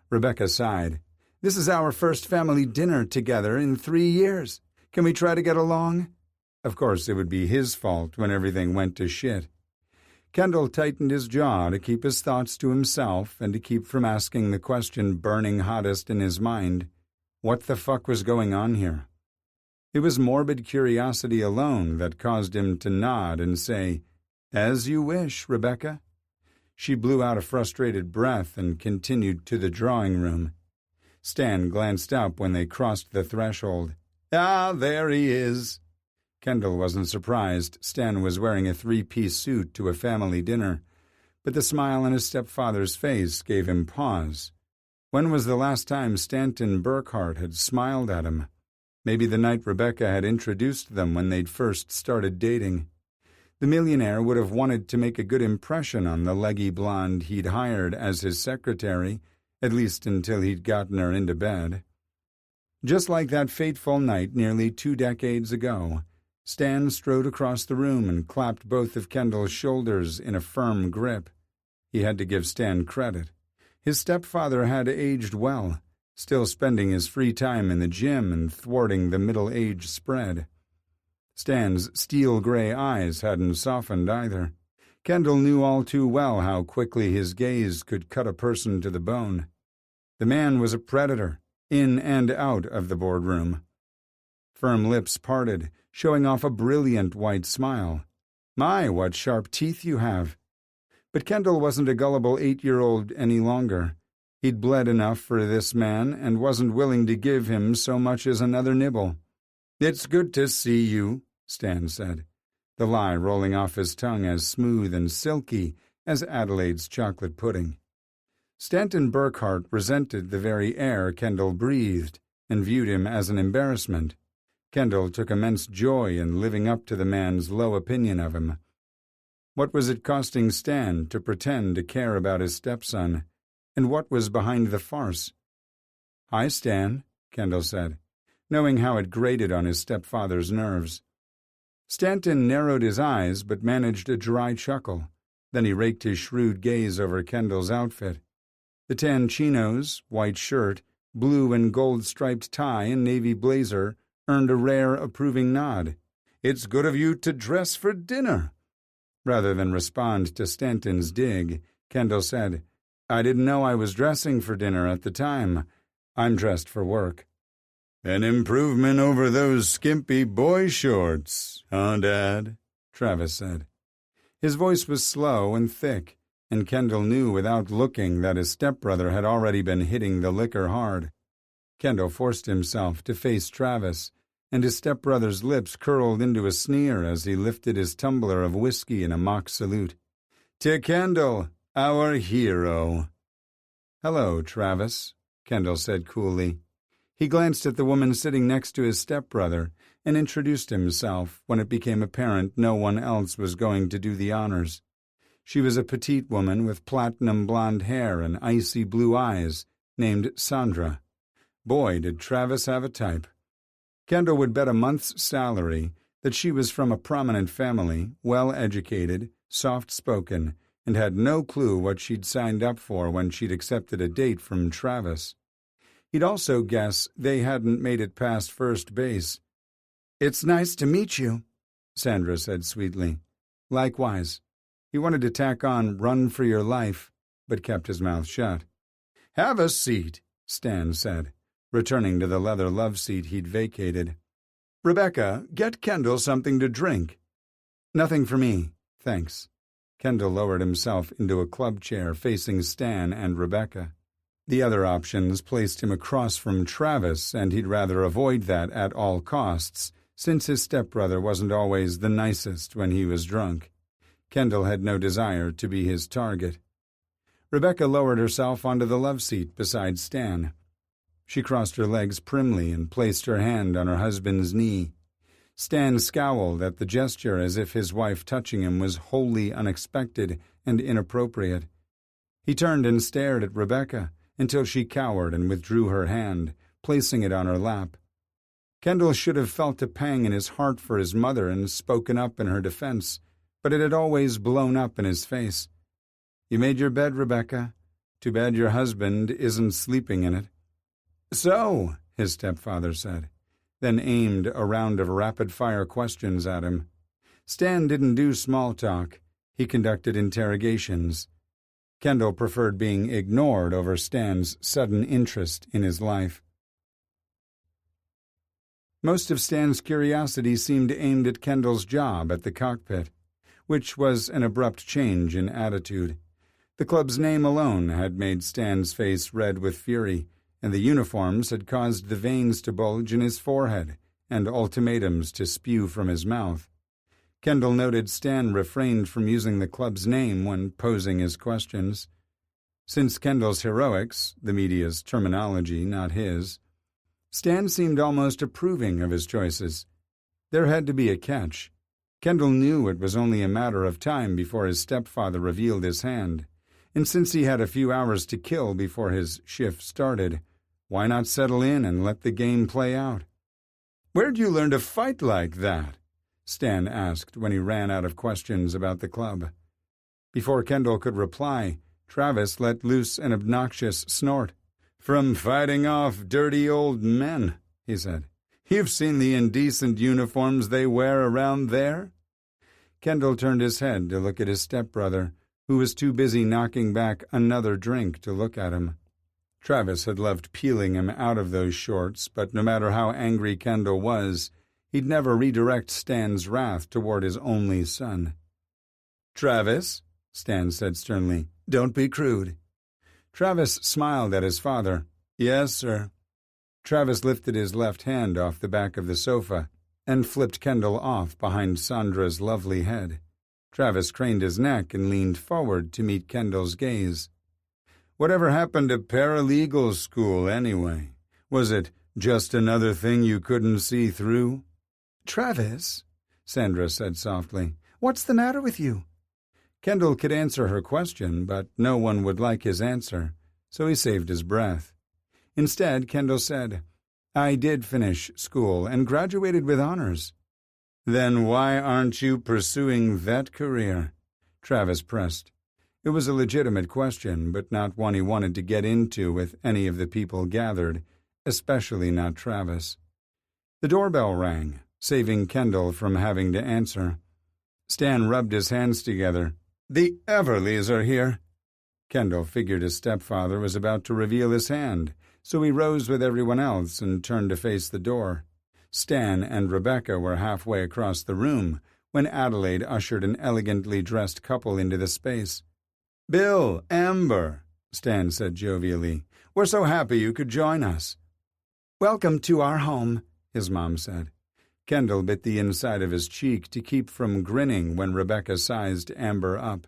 Rebecca sighed. "This is our first family dinner together in 3 years. Can we try to get along?" Of course, it would be his fault when everything went to shit. Kendall tightened his jaw to keep his thoughts to himself and to keep from asking the question burning hottest in his mind. What the fuck was going on here? It was morbid curiosity alone that caused him to nod and say, "As you wish, Rebecca." She blew out a frustrated breath and continued to the drawing room. Stan glanced up when they crossed the threshold. "Ah, there he is." Kendall wasn't surprised. Stan was wearing a 3-piece suit to a family dinner, but the smile on his stepfather's face gave him pause. When was the last time Stanton Burkhart had smiled at him? Maybe the night Rebecca had introduced them when they'd first started dating. The millionaire would have wanted to make a good impression on the leggy blonde he'd hired as his secretary, at least until he'd gotten her into bed. Just like that fateful night nearly 2 decades ago, Stan strode across the room and clapped both of Kendall's shoulders in a firm grip. He had to give Stan credit. His stepfather had aged well, still spending his free time in the gym and thwarting the middle-age spread. Stan's steel-gray eyes hadn't softened either. Kendall knew all too well how quickly his gaze could cut a person to the bone. The man was a predator, in and out of the boardroom. Firm lips parted, showing off a brilliant white smile. "My, what sharp teeth you have." But Kendall wasn't a gullible 8-year-old any longer. He'd bled enough for this man and wasn't willing to give him so much as another nibble. "It's good to see you," Stan said, the lie rolling off his tongue as smooth and silky as Adelaide's chocolate pudding. Stanton Burkhart resented the very air Kendall breathed and viewed him as an embarrassment. Kendall took immense joy in living up to the man's low opinion of him. What was it costing Stan to pretend to care about his stepson? And what was behind the farce? "Hi, Stan," Kendall said, knowing how it grated on his stepfather's nerves. Stanton narrowed his eyes but managed a dry chuckle. Then he raked his shrewd gaze over Kendall's outfit. The tan chinos, white shirt, blue and gold-striped tie and navy blazer earned a rare approving nod. "It's good of you to dress for dinner." Rather than respond to Stanton's dig, Kendall said, "I didn't know I was dressing for dinner at the time. I'm dressed for work." "An improvement over those skimpy boy shorts, huh, Dad?" Travis said. His voice was slow and thick, and Kendall knew without looking that his stepbrother had already been hitting the liquor hard. Kendall forced himself to face Travis, and his stepbrother's lips curled into a sneer as he lifted his tumbler of whiskey in a mock salute. "To Kendall, our hero." "Hello, Travis," Kendall said coolly. He glanced at the woman sitting next to his stepbrother and introduced himself when it became apparent no one else was going to do the honors. She was a petite woman with platinum blonde hair and icy blue eyes, named Sandra. Boy, did Travis have a type. Kendall would bet a month's salary that she was from a prominent family, well-educated, soft-spoken, and had no clue what she'd signed up for when she'd accepted a date from Travis. He'd also guess they hadn't made it past first base. "It's nice to meet you," Sandra said sweetly. Likewise. He wanted to tack on "run for your life," but kept his mouth shut. "Have a seat," Stan said, returning to the leather love seat he'd vacated. "Rebecca, get Kendall something to drink." "Nothing for me, thanks." Kendall lowered himself into a club chair facing Stan and Rebecca. The other options placed him across from Travis, and he'd rather avoid that at all costs, since his stepbrother wasn't always the nicest when he was drunk. Kendall had no desire to be his target. Rebecca lowered herself onto the love seat beside Stan. She crossed her legs primly and placed her hand on her husband's knee. Stan scowled at the gesture as if his wife touching him was wholly unexpected and inappropriate. He turned and stared at Rebecca until she cowered and withdrew her hand, placing it on her lap. Kendall should have felt a pang in his heart for his mother and spoken up in her defense, but it had always blown up in his face. "You made your bed, Rebecca. Too bad your husband isn't sleeping in it." "So," his stepfather said, then aimed a round of rapid-fire questions at him. Stan didn't do small talk. He conducted interrogations. Kendall preferred being ignored over Stan's sudden interest in his life. Most of Stan's curiosity seemed aimed at Kendall's job at the cockpit, which was an abrupt change in attitude. The club's name alone had made Stan's face red with fury, and the uniforms had caused the veins to bulge in his forehead and ultimatums to spew from his mouth. Kendall noted Stan refrained from using the club's name when posing his questions. Since Kendall's heroics, the media's terminology, not his, Stan seemed almost approving of his choices. There had to be a catch. Kendall knew it was only a matter of time before his stepfather revealed his hand, and since he had a few hours to kill before his shift started, why not settle in and let the game play out? "Where'd you learn to fight like that?" Stan asked when he ran out of questions about the club. Before Kendall could reply, Travis let loose an obnoxious snort. "From fighting off dirty old men," he said. "You've seen the indecent uniforms they wear around there?" Kendall turned his head to look at his stepbrother, who was too busy knocking back another drink to look at him. Travis had loved peeling him out of those shorts, but no matter how angry Kendall was, he'd never redirect Stan's wrath toward his only son. "Travis," Stan said sternly, "don't be crude." Travis smiled at his father. "Yes, sir." Travis lifted his left hand off the back of the sofa and flipped Kendall off behind Sandra's lovely head. Travis craned his neck and leaned forward to meet Kendall's gaze. "Whatever happened to paralegal school, anyway? Was it just another thing you couldn't see through?" "Travis," Sandra said softly, "what's the matter with you?" Kendall could answer her question, but no one would like his answer, so he saved his breath. Instead, Kendall said, "I did finish school and graduated with honors." "Then why aren't you pursuing that career?" Travis pressed. It was a legitimate question, but not one he wanted to get into with any of the people gathered, especially not Travis. The doorbell rang, saving Kendall from having to answer. Stan rubbed his hands together. "The Everleys are here." Kendall figured his stepfather was about to reveal his hand, so he rose with everyone else and turned to face the door. Stan and Rebecca were halfway across the room when Adelaide ushered an elegantly dressed couple into the space. "Bill, Amber," Stan said jovially, "we're so happy you could join us." "Welcome to our home," his mom said. Kendall bit the inside of his cheek to keep from grinning when Rebecca sized Amber up.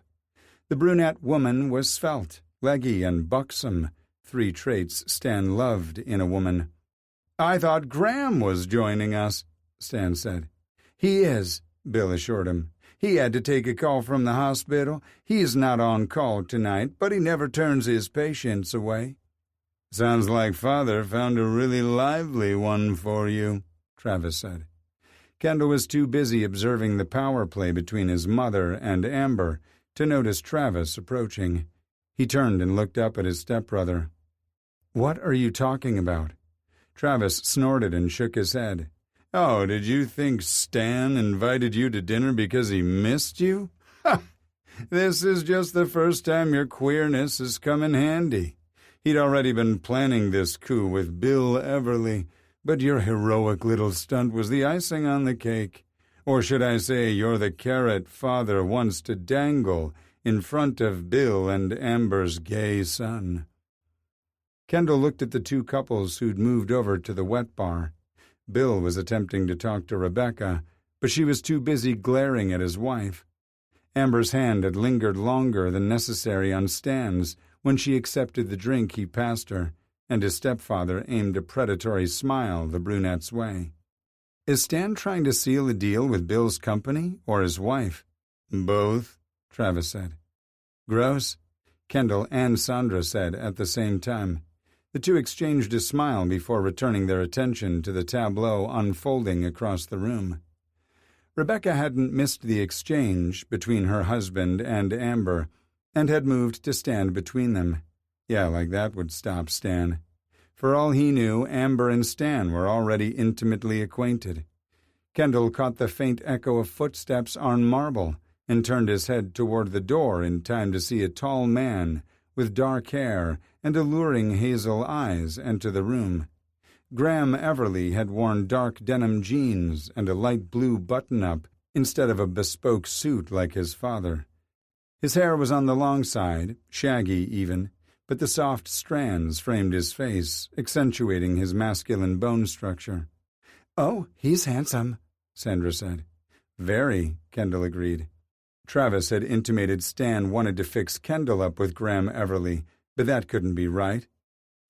The brunette woman was svelte, leggy, and buxom, 3 traits Stan loved in a woman. "I thought Graham was joining us," Stan said. "He is," Bill assured him. He had to take a call from the hospital. He is not on call tonight, but he never turns his patients away." "Sounds like Father found a really lively one for you," Travis said. Kendall was too busy observing the power play between his mother and Amber to notice Travis approaching. He turned and looked up at his stepbrother. "What are you talking about?" Travis snorted and shook his head. "Oh, did you think Stan invited you to dinner because he missed you? Ha! This is just the first time your queerness has come in handy. He'd already been planning this coup with Bill Everly, but your heroic little stunt was the icing on the cake. Or should I say you're the carrot Father wants to dangle in front of Bill and Amber's gay son." Kendall looked at the two couples who'd moved over to the wet bar. Bill was attempting to talk to Rebecca, but she was too busy glaring at his wife. Amber's hand had lingered longer than necessary on Stan's when she accepted the drink he passed her, and his stepfather aimed a predatory smile the brunette's way. "Is Stan trying to seal a deal with Bill's company or his wife?" "Both," Travis said. "Gross," Kendall and Sandra said at the same time. The two exchanged a smile before returning their attention to the tableau unfolding across the room. Rebecca hadn't missed the exchange between her husband and Amber, and had moved to stand between them. Yeah, like that would stop Stan. For all he knew, Amber and Stan were already intimately acquainted. Kendall caught the faint echo of footsteps on marble and turned his head toward the door in time to see a tall man with dark hair and alluring hazel eyes enter the room. Graham Everly had worn dark denim jeans and a light blue button-up instead of a bespoke suit like his father. His hair was on the long side, shaggy even, but the soft strands framed his face, accentuating his masculine bone structure. "Oh, he's handsome," Sandra said. "Very," Kendall agreed. Travis had intimated Stan wanted to fix Kendall up with Graham Everly, but that couldn't be right.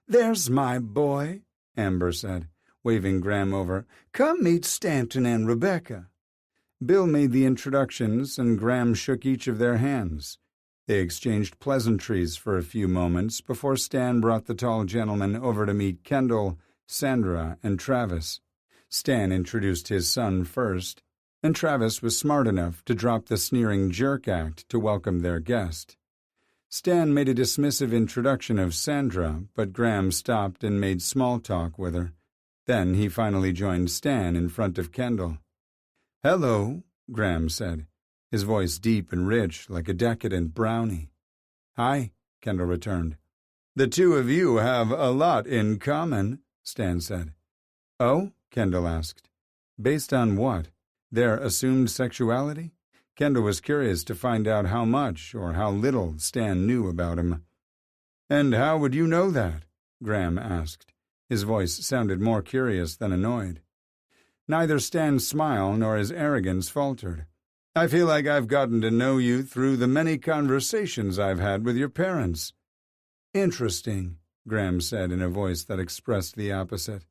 "There's my boy," Amber said, waving Graham over. "Come meet Stanton and Rebecca." Bill made the introductions, and Graham shook each of their hands. They exchanged pleasantries for a few moments before Stan brought the tall gentleman over to meet Kendall, Sandra, and Travis. Stan introduced his son first, and Travis was smart enough to drop the sneering jerk act to welcome their guest. Stan made a dismissive introduction of Sandra, but Graham stopped and made small talk with her. Then he finally joined Stan in front of Kendall. "Hello," Graham said, his voice deep and rich like a decadent brownie. "Hi," Kendall returned. "The two of you have a lot in common," Stan said. "Oh?" Kendall asked. "Based on what? Their assumed sexuality?" Kendall was curious to find out how much or how little Stan knew about him. "And how would you know that?" Graham asked. His voice sounded more curious than annoyed. Neither Stan's smile nor his arrogance faltered. "I feel like I've gotten to know you through the many conversations I've had with your parents." "Interesting," Graham said in a voice that expressed the opposite.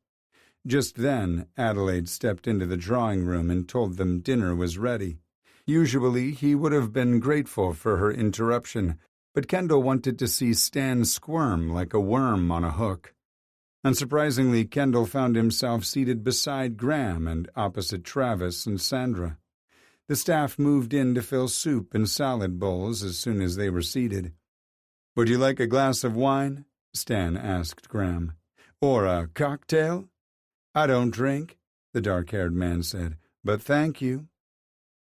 Just then, Adelaide stepped into the drawing room and told them dinner was ready. Usually, he would have been grateful for her interruption, but Kendall wanted to see Stan squirm like a worm on a hook. Unsurprisingly, Kendall found himself seated beside Graham and opposite Travis and Sandra. The staff moved in to fill soup and salad bowls as soon as they were seated. "Would you like a glass of wine?" Stan asked Graham. "Or a cocktail?" "I don't drink," the dark-haired man said, "but thank you."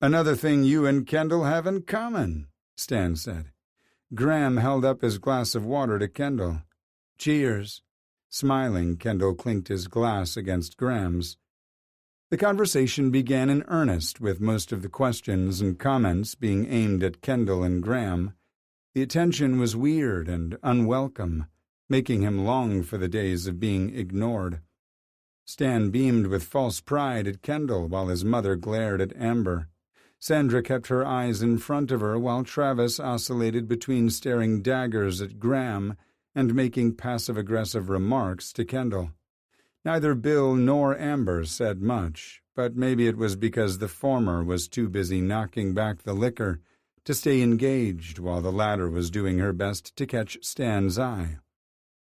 "Another thing you and Kendall have in common," Stan said. Graham held up his glass of water to Kendall. "Cheers." Smiling, Kendall clinked his glass against Graham's. The conversation began in earnest, with most of the questions and comments being aimed at Kendall and Graham. The attention was weird and unwelcome, making him long for the days of being ignored. Stan beamed with false pride at Kendall while his mother glared at Amber. Sandra kept her eyes in front of her while Travis oscillated between staring daggers at Graham and making passive-aggressive remarks to Kendall. Neither Bill nor Amber said much, but maybe it was because the former was too busy knocking back the liquor to stay engaged while the latter was doing her best to catch Stan's eye.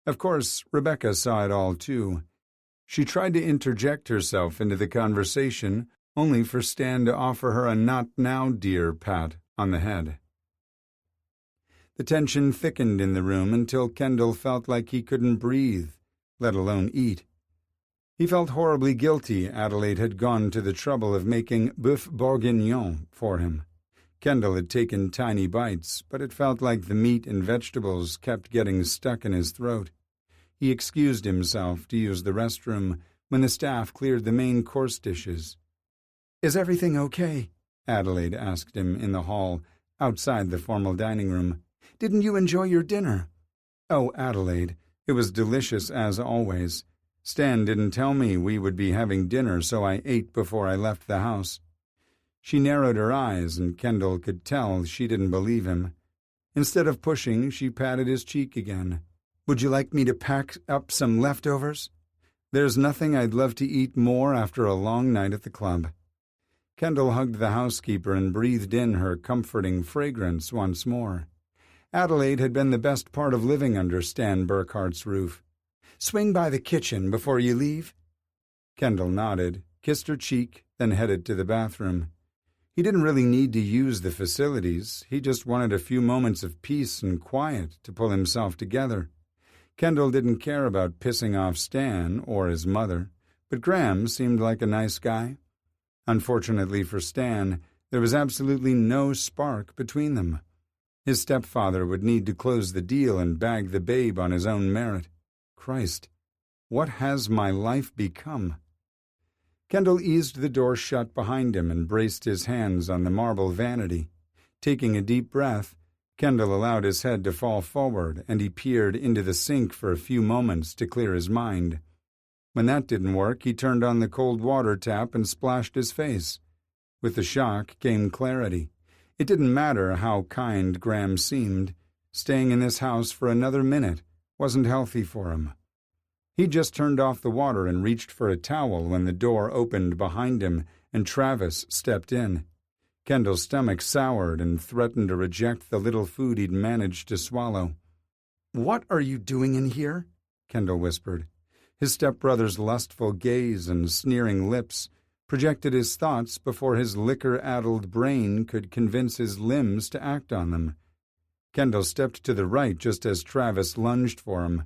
Of course, Rebecca saw it all too. She tried to interject herself into the conversation, only for Stan to offer her a "not now, dear" pat on the head. The tension thickened in the room until Kendall felt like he couldn't breathe, let alone eat. He felt horribly guilty Adelaide had gone to the trouble of making boeuf bourguignon for him. Kendall had taken tiny bites, but it felt like the meat and vegetables kept getting stuck in his throat. He excused himself to use the restroom when the staff cleared the main course dishes. "Is everything okay?" Adelaide asked him in the hall, outside the formal dining room. "Didn't you enjoy your dinner?" "Oh, Adelaide, it was delicious as always. Stan didn't tell me we would be having dinner, so I ate before I left the house." She narrowed her eyes, and Kendall could tell she didn't believe him. Instead of pushing, she patted his cheek again. "Would you like me to pack up some leftovers?" "There's nothing I'd love to eat more after a long night at the club." Kendall hugged the housekeeper and breathed in her comforting fragrance once more. Adelaide had been the best part of living under Stan Burkhart's roof. "Swing by the kitchen before you leave." Kendall nodded, kissed her cheek, then headed to the bathroom. He didn't really need to use the facilities. He just wanted a few moments of peace and quiet to pull himself together. Kendall didn't care about pissing off Stan or his mother, but Graham seemed like a nice guy. Unfortunately for Stan, there was absolutely no spark between them. His stepfather would need to close the deal and bag the babe on his own merit. Christ, what has my life become? Kendall eased the door shut behind him and braced his hands on the marble vanity. Taking a deep breath, Kendall allowed his head to fall forward, and he peered into the sink for a few moments to clear his mind. When that didn't work, he turned on the cold water tap and splashed his face. With the shock came clarity. It didn't matter how kind Graham seemed. Staying in this house for another minute wasn't healthy for him. He just turned off the water and reached for a towel when the door opened behind him and Travis stepped in. Kendall's stomach soured and threatened to reject the little food he'd managed to swallow. "What are you doing in here?" Kendall whispered. His stepbrother's lustful gaze and sneering lips projected his thoughts before his liquor-addled brain could convince his limbs to act on them. Kendall stepped to the right just as Travis lunged for him.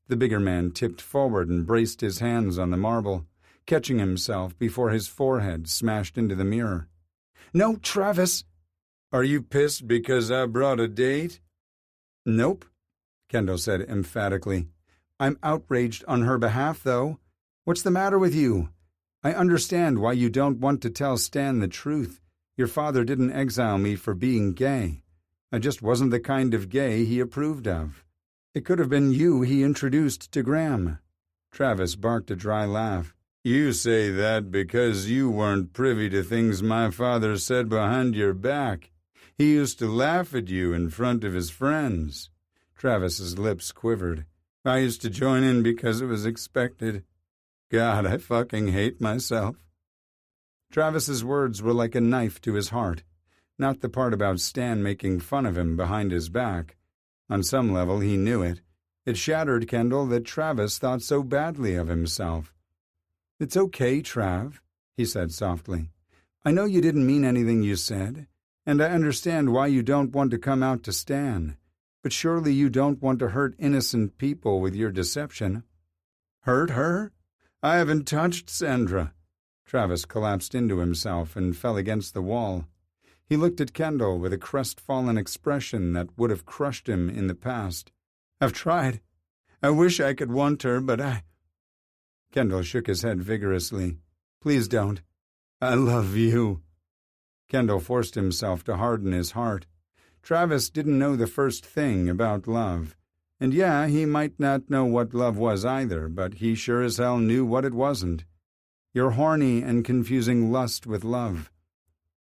The bigger man tipped forward and braced his hands on the marble, catching himself before his forehead smashed into the mirror. "No, Travis!" "Are you pissed because I brought a date?" "Nope," Kendall said emphatically. "I'm outraged on her behalf, though. What's the matter with you? I understand why you don't want to tell Stan the truth. Your father didn't exile me for being gay. I just wasn't the kind of gay he approved of. It could have been you he introduced to Graham." Travis barked a dry laugh. "You say that because you weren't privy to things my father said behind your back. He used to laugh at you in front of his friends." Travis's lips quivered. "I used to join in because it was expected. God, I fucking hate myself." Travis's words were like a knife to his heart. Not the part about Stan making fun of him behind his back. On some level, he knew it. It shattered Kendall that Travis thought so badly of himself. "It's okay, Trav," he said softly. "I know you didn't mean anything you said, and I understand why you don't want to come out to Stan, but surely you don't want to hurt innocent people with your deception." "Hurt her? I haven't touched Sandra." Travis collapsed into himself and fell against the wall. He looked at Kendall with a crestfallen expression that would have crushed him in the past. "I've tried. I wish I could want her, but I—" Kendall shook his head vigorously. "Please don't. I love you." Kendall forced himself to harden his heart. Travis didn't know the first thing about love. And yeah, he might not know what love was either, but he sure as hell knew what it wasn't. You're horny and confusing lust with love.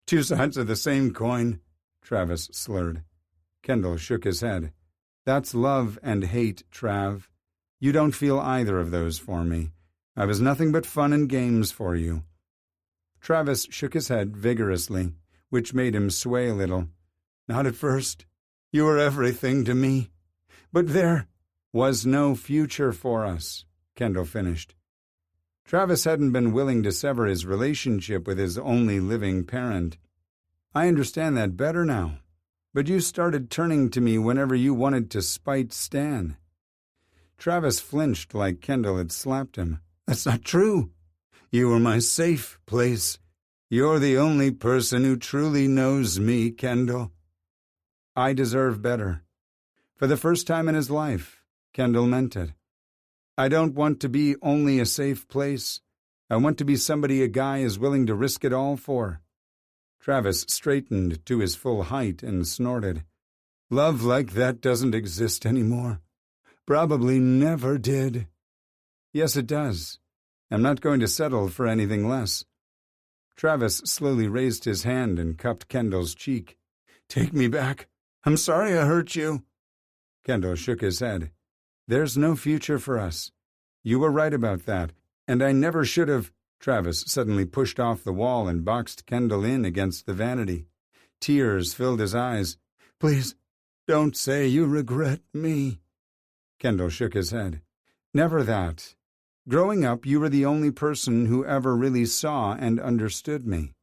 "Two sides of the same coin," Travis slurred. Kendall shook his head. "That's love and hate, Trav. You don't feel either of those for me. I was nothing but fun and games for you." Travis shook his head vigorously, which made him sway a little. Not at first. You were everything to me. But there was no future for us, Kendall finished. Travis hadn't been willing to sever his relationship with his only living parent. I understand that better now, but you started turning to me whenever you wanted to spite Stan. Travis flinched like Kendall had slapped him. That's not true. You were my safe place. You're the only person who truly knows me, Kendall. I deserve better. For the first time in his life, Kendall meant it. I don't want to be only a safe place. I want to be somebody a guy is willing to risk it all for. Travis straightened to his full height and snorted. Love like that doesn't exist anymore. Probably never did. Yes, it does. I'm not going to settle for anything less. Travis slowly raised his hand and cupped Kendall's cheek. Take me back. I'm sorry I hurt you. Kendall shook his head. There's no future for us. You were right about that, and I never should have. Travis suddenly pushed off the wall and boxed Kendall in against the vanity. Tears filled his eyes. Please, don't say you regret me. Kendall shook his head. Never that. Growing up, you were the only person who ever really saw and understood me.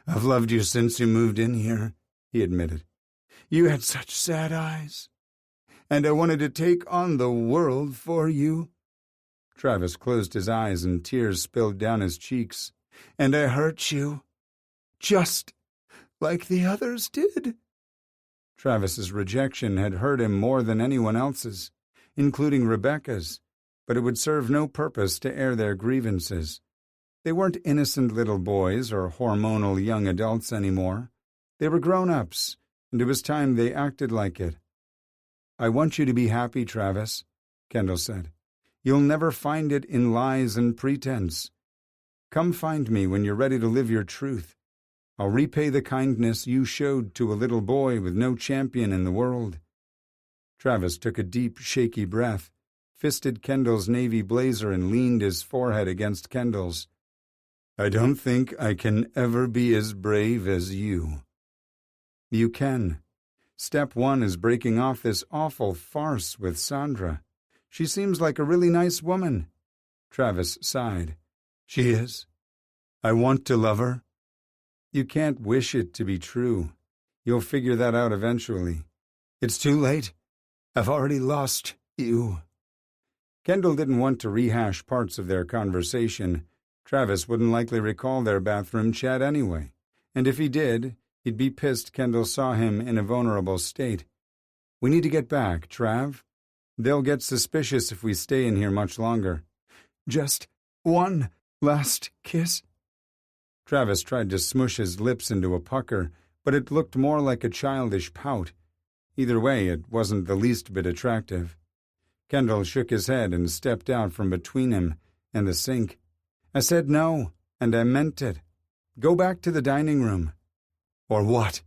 I've loved you since you moved in here, he admitted. You had such sad eyes, and I wanted to take on the world for you. Travis closed his eyes and tears spilled down his cheeks. And I hurt you, just like the others did. Travis's rejection had hurt him more than anyone else's, including Rebecca's, but it would serve no purpose to air their grievances. They weren't innocent little boys or hormonal young adults anymore. They were grown-ups, and it was time they acted like it. I want you to be happy, Travis, Kendall said. You'll never find it in lies and pretense. Come find me when you're ready to live your truth. I'll repay the kindness you showed to a little boy with no champion in the world. Travis took a deep, shaky breath, fisted Kendall's navy blazer and leaned his forehead against Kendall's. I don't think I can ever be as brave as you. You can. Step one is breaking off this awful farce with Sandra. She seems like a really nice woman. Travis sighed. She is. I want to love her. You can't wish it to be true. You'll figure that out eventually. It's too late. I've already lost you. Kendall didn't want to rehash parts of their conversation. Travis wouldn't likely recall their bathroom chat anyway, and if he did, he'd be pissed Kendall saw him in a vulnerable state. We need to get back, Trav. They'll get suspicious if we stay in here much longer. Just one last kiss? Travis tried to smush his lips into a pucker, but it looked more like a childish pout. Either way, it wasn't the least bit attractive. Kendall shook his head and stepped out from between him and the sink. I said no, and I meant it. Go back to the dining room. Or what?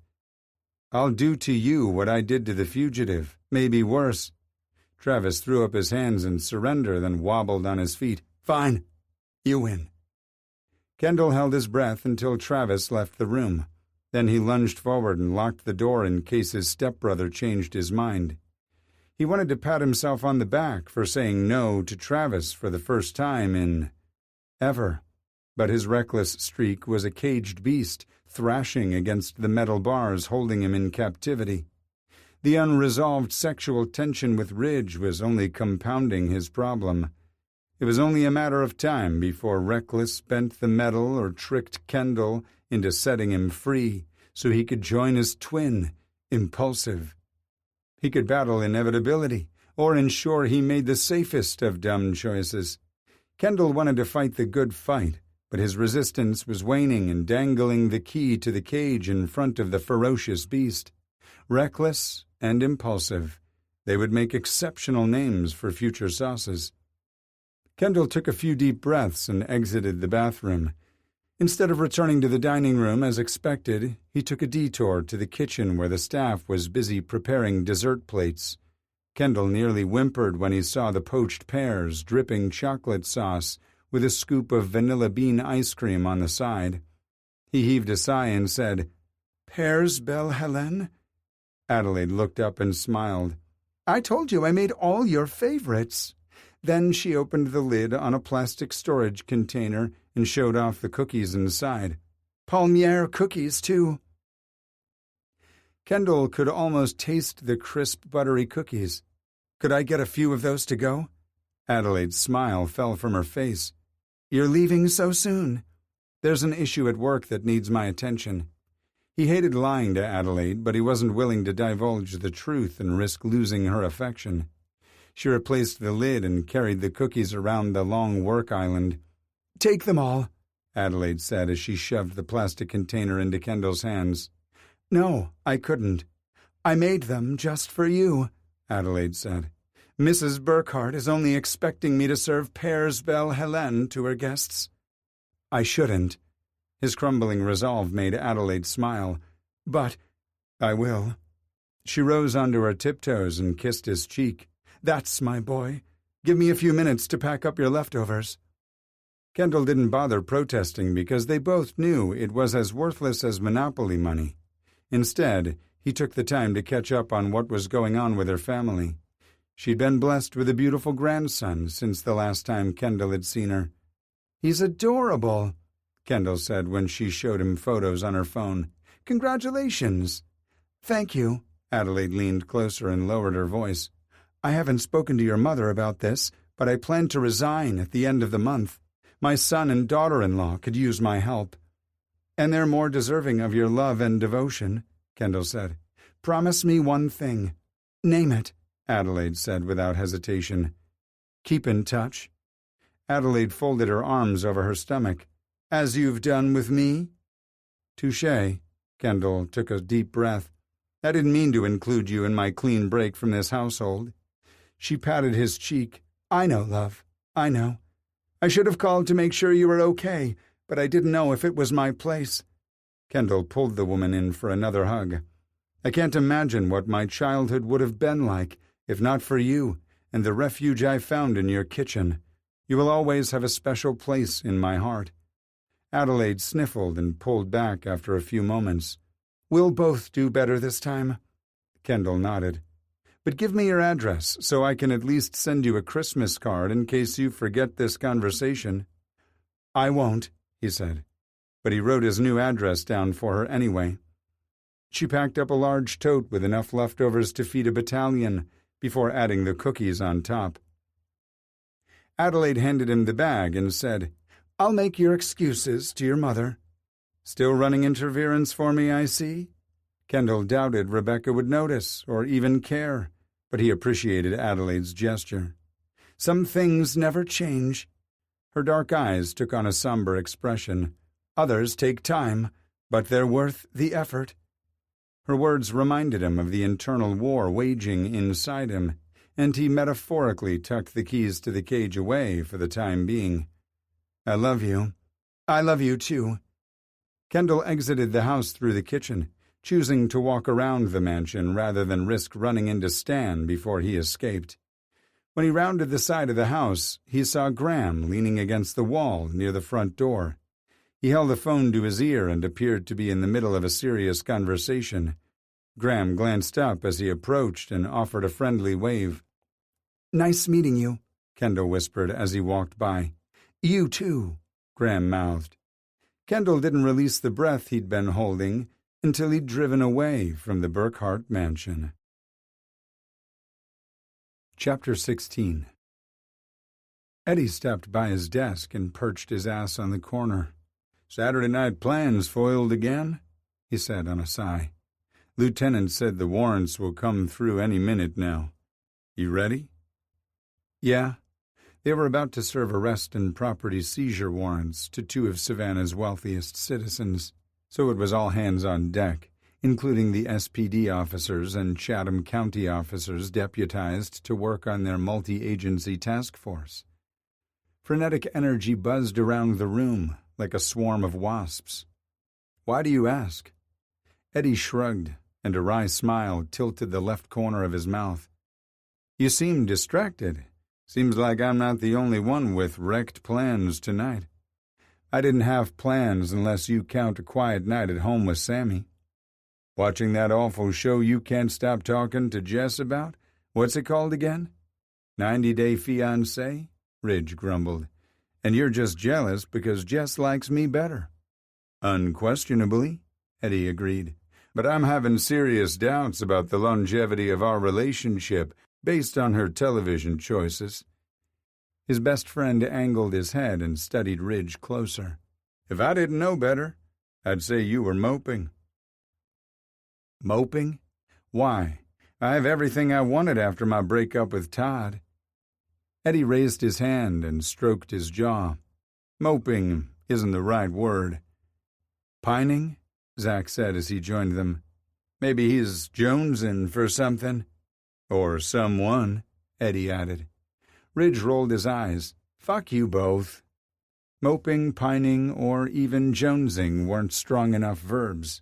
I'll do to you what I did to the fugitive, maybe worse. Travis threw up his hands in surrender, then wobbled on his feet. Fine. You win. Kendall held his breath until Travis left the room. Then he lunged forward and locked the door in case his stepbrother changed his mind. He wanted to pat himself on the back for saying no to Travis for the first time in ever. But his reckless streak was a caged beast, thrashing against the metal bars holding him in captivity. The unresolved sexual tension with Ridge was only compounding his problem. It was only a matter of time before Reckless bent the metal or tricked Kendall into setting him free so he could join his twin, Impulsive. He could battle inevitability or ensure he made the safest of dumb choices. Kendall wanted to fight the good fight, but his resistance was waning and dangling the key to the cage in front of the ferocious beast. Reckless and Impulsive, they would make exceptional names for future sauces. Kendall took a few deep breaths and exited the bathroom. Instead of returning to the dining room as expected, he took a detour to the kitchen where the staff was busy preparing dessert plates. Kendall nearly whimpered when he saw the poached pears dripping chocolate sauce with a scoop of vanilla bean ice cream on the side. He heaved a sigh and said, "Pears, Belle Hélène?" Adelaide looked up and smiled. "I told you I made all your favorites." Then she opened the lid on a plastic storage container and showed off the cookies inside. Palmier cookies, too. Kendall could almost taste the crisp, buttery cookies. "Could I get a few of those to go?" Adelaide's smile fell from her face. "You're leaving so soon." "There's an issue at work that needs my attention." He hated lying to Adelaide, but he wasn't willing to divulge the truth and risk losing her affection. She replaced the lid and carried the cookies around the long work island. "Take them all," Adelaide said as she shoved the plastic container into Kendall's hands. "No, I couldn't. I made them just for you," Adelaide said. "Mrs. Burkhardt is only expecting me to serve pears Belle Hélène to her guests." "I shouldn't." His crumbling resolve made Adelaide smile. "But I will." She rose onto her tiptoes and kissed his cheek. "That's my boy. Give me a few minutes to pack up your leftovers." Kendall didn't bother protesting because they both knew it was as worthless as Monopoly money. Instead, he took the time to catch up on what was going on with her family. She'd been blessed with a beautiful grandson since the last time Kendall had seen her. "He's adorable," Kendall said when she showed him photos on her phone. "Congratulations." "Thank you." Adelaide leaned closer and lowered her voice. "I haven't spoken to your mother about this, but I plan to resign at the end of the month. My son and daughter-in-law could use my help." "And they're more deserving of your love and devotion," Kendall said. "Promise me one thing." "Name it," Adelaide said without hesitation. "Keep in touch." Adelaide folded her arms over her stomach. "As you've done with me?" "Touché." Kendall took a deep breath. "I didn't mean to include you in my clean break from this household." She patted his cheek. "I know, love. I know. I should have called to make sure you were okay, but I didn't know if it was my place." Kendall pulled the woman in for another hug. "I can't imagine what my childhood would have been like if not for you and the refuge I found in your kitchen. You will always have a special place in my heart." Adelaide sniffled and pulled back after a few moments. "We'll both do better this time." Kendall nodded. "But give me your address so I can at least send you a Christmas card in case you forget this conversation." "I won't," he said, but he wrote his new address down for her anyway. She packed up a large tote with enough leftovers to feed a battalion before adding the cookies on top. Adelaide handed him the bag and said, "I'll make your excuses to your mother." "Still running interference for me, I see?" Kendall doubted Rebecca would notice or even care, but he appreciated Adelaide's gesture. "Some things never change." Her dark eyes took on a somber expression. "Others take time, but they're worth the effort." Her words reminded him of the internal war waging inside him, and he metaphorically tucked the keys to the cage away for the time being. "I love you." "I love you, too." Kendall exited the house through the kitchen, choosing to walk around the mansion rather than risk running into Stan before he escaped. When he rounded the side of the house, he saw Graham leaning against the wall near the front door. He held the phone to his ear and appeared to be in the middle of a serious conversation. Graham glanced up as he approached and offered a friendly wave. "Nice meeting you," Kendall whispered as he walked by. "You too," Graham mouthed. Kendall didn't release the breath he'd been holding until he'd driven away from the Burkhardt mansion. Chapter 16. Eddie stepped by his desk and perched his ass on the corner. "Saturday night plans foiled again?" he said on a sigh. "Lieutenant said the warrants will come through any minute now. You ready?" "Yeah." They were about to serve arrest and property seizure warrants to two of Savannah's wealthiest citizens, so it was all hands on deck, including the SPD officers and Chatham County officers deputized to work on their multi-agency task force. Frenetic energy buzzed around the room like a swarm of wasps. "Why do you ask?" Eddie shrugged, and a wry smile tilted the left corner of his mouth. "You seem distracted. Seems like I'm not the only one with wrecked plans tonight." I didn't have plans unless you count a quiet night at home with Sammy. Watching that awful show you can't stop talking to Jess about? What's it called again? 90 Day Fiancé? Ridge grumbled. And you're just jealous because Jess likes me better. Unquestionably, Eddie agreed. But I'm having serious doubts about the longevity of our relationship based on her television choices. His best friend angled his head and studied Ridge closer. If I didn't know better, I'd say you were moping. Moping? Why? I have everything I wanted after my breakup with Todd. Eddie raised his hand and stroked his jaw. Moping isn't the right word. Pining? Zach said as he joined them. Maybe he's jonesing for something. Or someone, Eddie added. Ridge rolled his eyes. Fuck you both. Moping, pining, or even jonesing weren't strong enough verbs.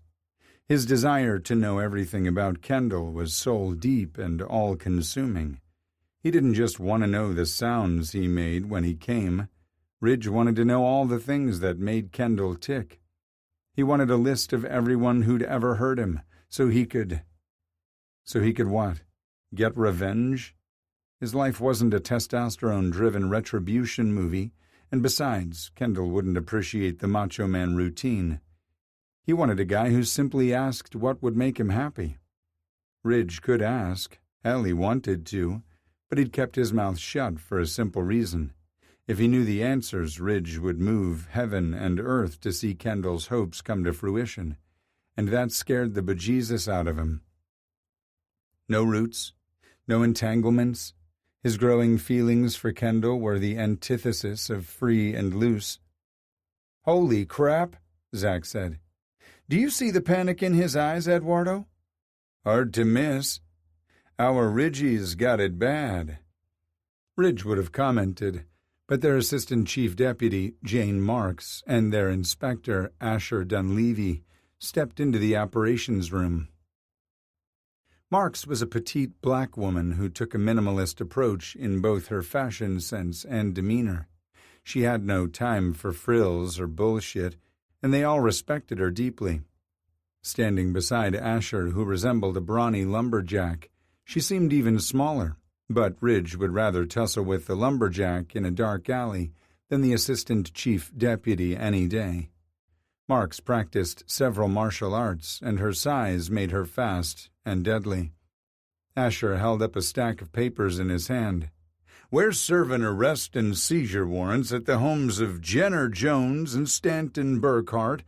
His desire to know everything about Kendall was soul-deep and all-consuming. He didn't just want to know the sounds he made when he came. Ridge wanted to know all the things that made Kendall tick. He wanted a list of everyone who'd ever hurt him, so he could what? Get revenge? His life wasn't a testosterone-driven retribution movie, and besides, Kendall wouldn't appreciate the Macho Man routine. He wanted a guy who simply asked what would make him happy. Ridge could ask. Hell, he wanted to, but he'd kept his mouth shut for a simple reason. If he knew the answers, Ridge would move heaven and earth to see Kendall's hopes come to fruition, and that scared the bejesus out of him. No roots, no entanglements. His growing feelings for Kendall were the antithesis of free and loose. Holy crap, Zach said. Do you see the panic in his eyes, Eduardo? Hard to miss. Our Ridgie's got it bad. Ridge would have commented, but their assistant chief deputy, Jane Marks, and their inspector, Asher Dunleavy, stepped into the operations room. Marks was a petite black woman who took a minimalist approach in both her fashion sense and demeanor. She had no time for frills or bullshit, and they all respected her deeply. Standing beside Asher, who resembled a brawny lumberjack, she seemed even smaller, but Ridge would rather tussle with the lumberjack in a dark alley than the assistant chief deputy any day. Marks practiced several martial arts, and her size made her fast and deadly. Asher held up a stack of papers in his hand. We're serving arrest and seizure warrants at the homes of Jenner Jones and Stanton Burkhart,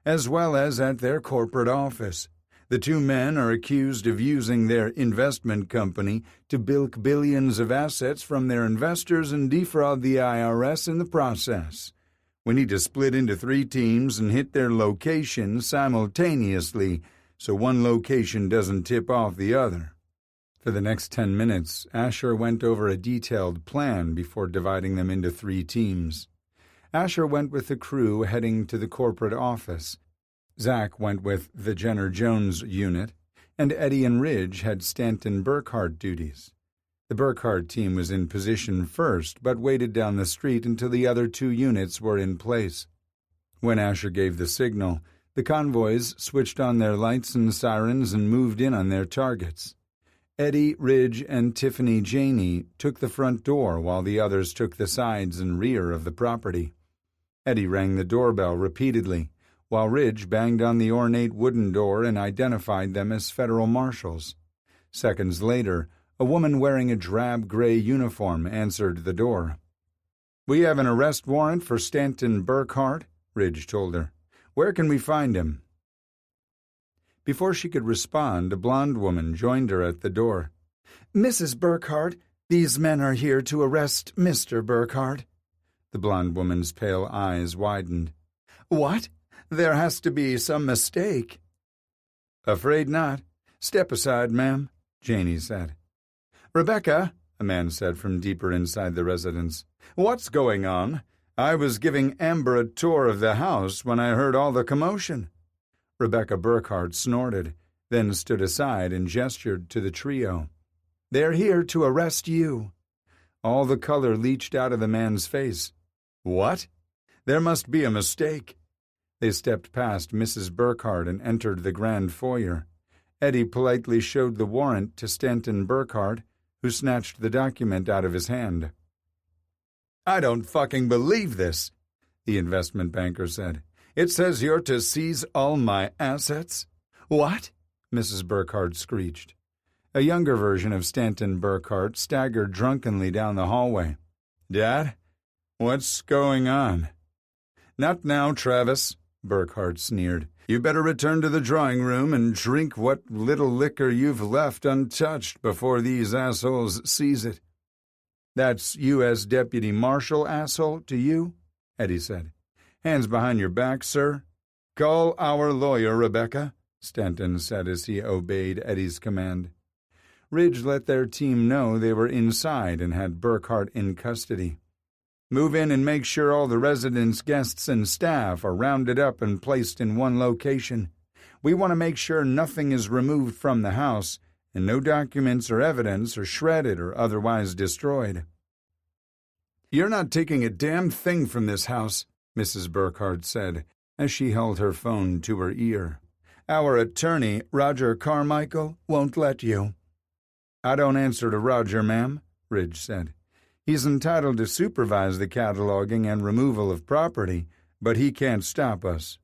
as well as at their corporate office. The two men are accused of using their investment company to bilk billions of assets from their investors and defraud the IRS in the process. We need to split into 3 teams and hit their locations simultaneously so one location doesn't tip off the other. For the next 10 minutes, Asher went over a detailed plan before dividing them into 3 teams. Asher went with the crew heading to the corporate office. Zach went with the Jenner Jones unit, and Eddie and Ridge had Stanton Burkhart duties. The Burkhart team was in position first, but waited down the street until the other 2 units were in place. When Asher gave the signal, the convoys switched on their lights and sirens and moved in on their targets. Eddie, Ridge, and Tiffany Janey took the front door while the others took the sides and rear of the property. Eddie rang the doorbell repeatedly, while Ridge banged on the ornate wooden door and identified them as federal marshals. Seconds later, a woman wearing a drab gray uniform answered the door. We have an arrest warrant for Stanton Burkhart, Ridge told her. Where can we find him? Before she could respond, a blonde woman joined her at the door. Mrs. Burkhart, these men are here to arrest Mr. Burkhart. The blonde woman's pale eyes widened. What? There has to be some mistake. Afraid not. Step aside, ma'am, Janey said. Rebecca, a man said from deeper inside the residence. What's going on? I was giving Amber a tour of the house when I heard all the commotion. Rebecca Burkhart snorted, then stood aside and gestured to the trio. They're here to arrest you. All the color leached out of the man's face. What? There must be a mistake." They stepped past Mrs. Burkhardt and entered the grand foyer. Eddie politely showed the warrant to Stanton Burkhardt, who snatched the document out of his hand. "I don't fucking believe this," the investment banker said. "It says you're to seize all my assets." "What?" Mrs. Burkhardt screeched. A younger version of Stanton Burkhardt staggered drunkenly down the hallway. "Dad, what's going on?" "Not now, Travis," Burkhardt sneered. "You better return to the drawing room and drink what little liquor you've left untouched before these assholes seize it." "That's U.S. Deputy Marshal asshole to you?" Eddie said. "Hands behind your back, sir." "Call our lawyer, Rebecca," Stanton said as he obeyed Eddie's command. Ridge let their team know they were inside and had Burkhardt in custody. "Move in and make sure all the residents, guests, and staff are rounded up and placed in one location. We want to make sure nothing is removed from the house and no documents or evidence are shredded or otherwise destroyed." "You're not taking a damn thing from this house," Mrs. Burkhardt said as she held her phone to her ear. "Our attorney, Roger Carmichael, won't let you." "I don't answer to Roger, ma'am," Ridge said. "He's entitled to supervise the cataloging and removal of property, but he can't stop us."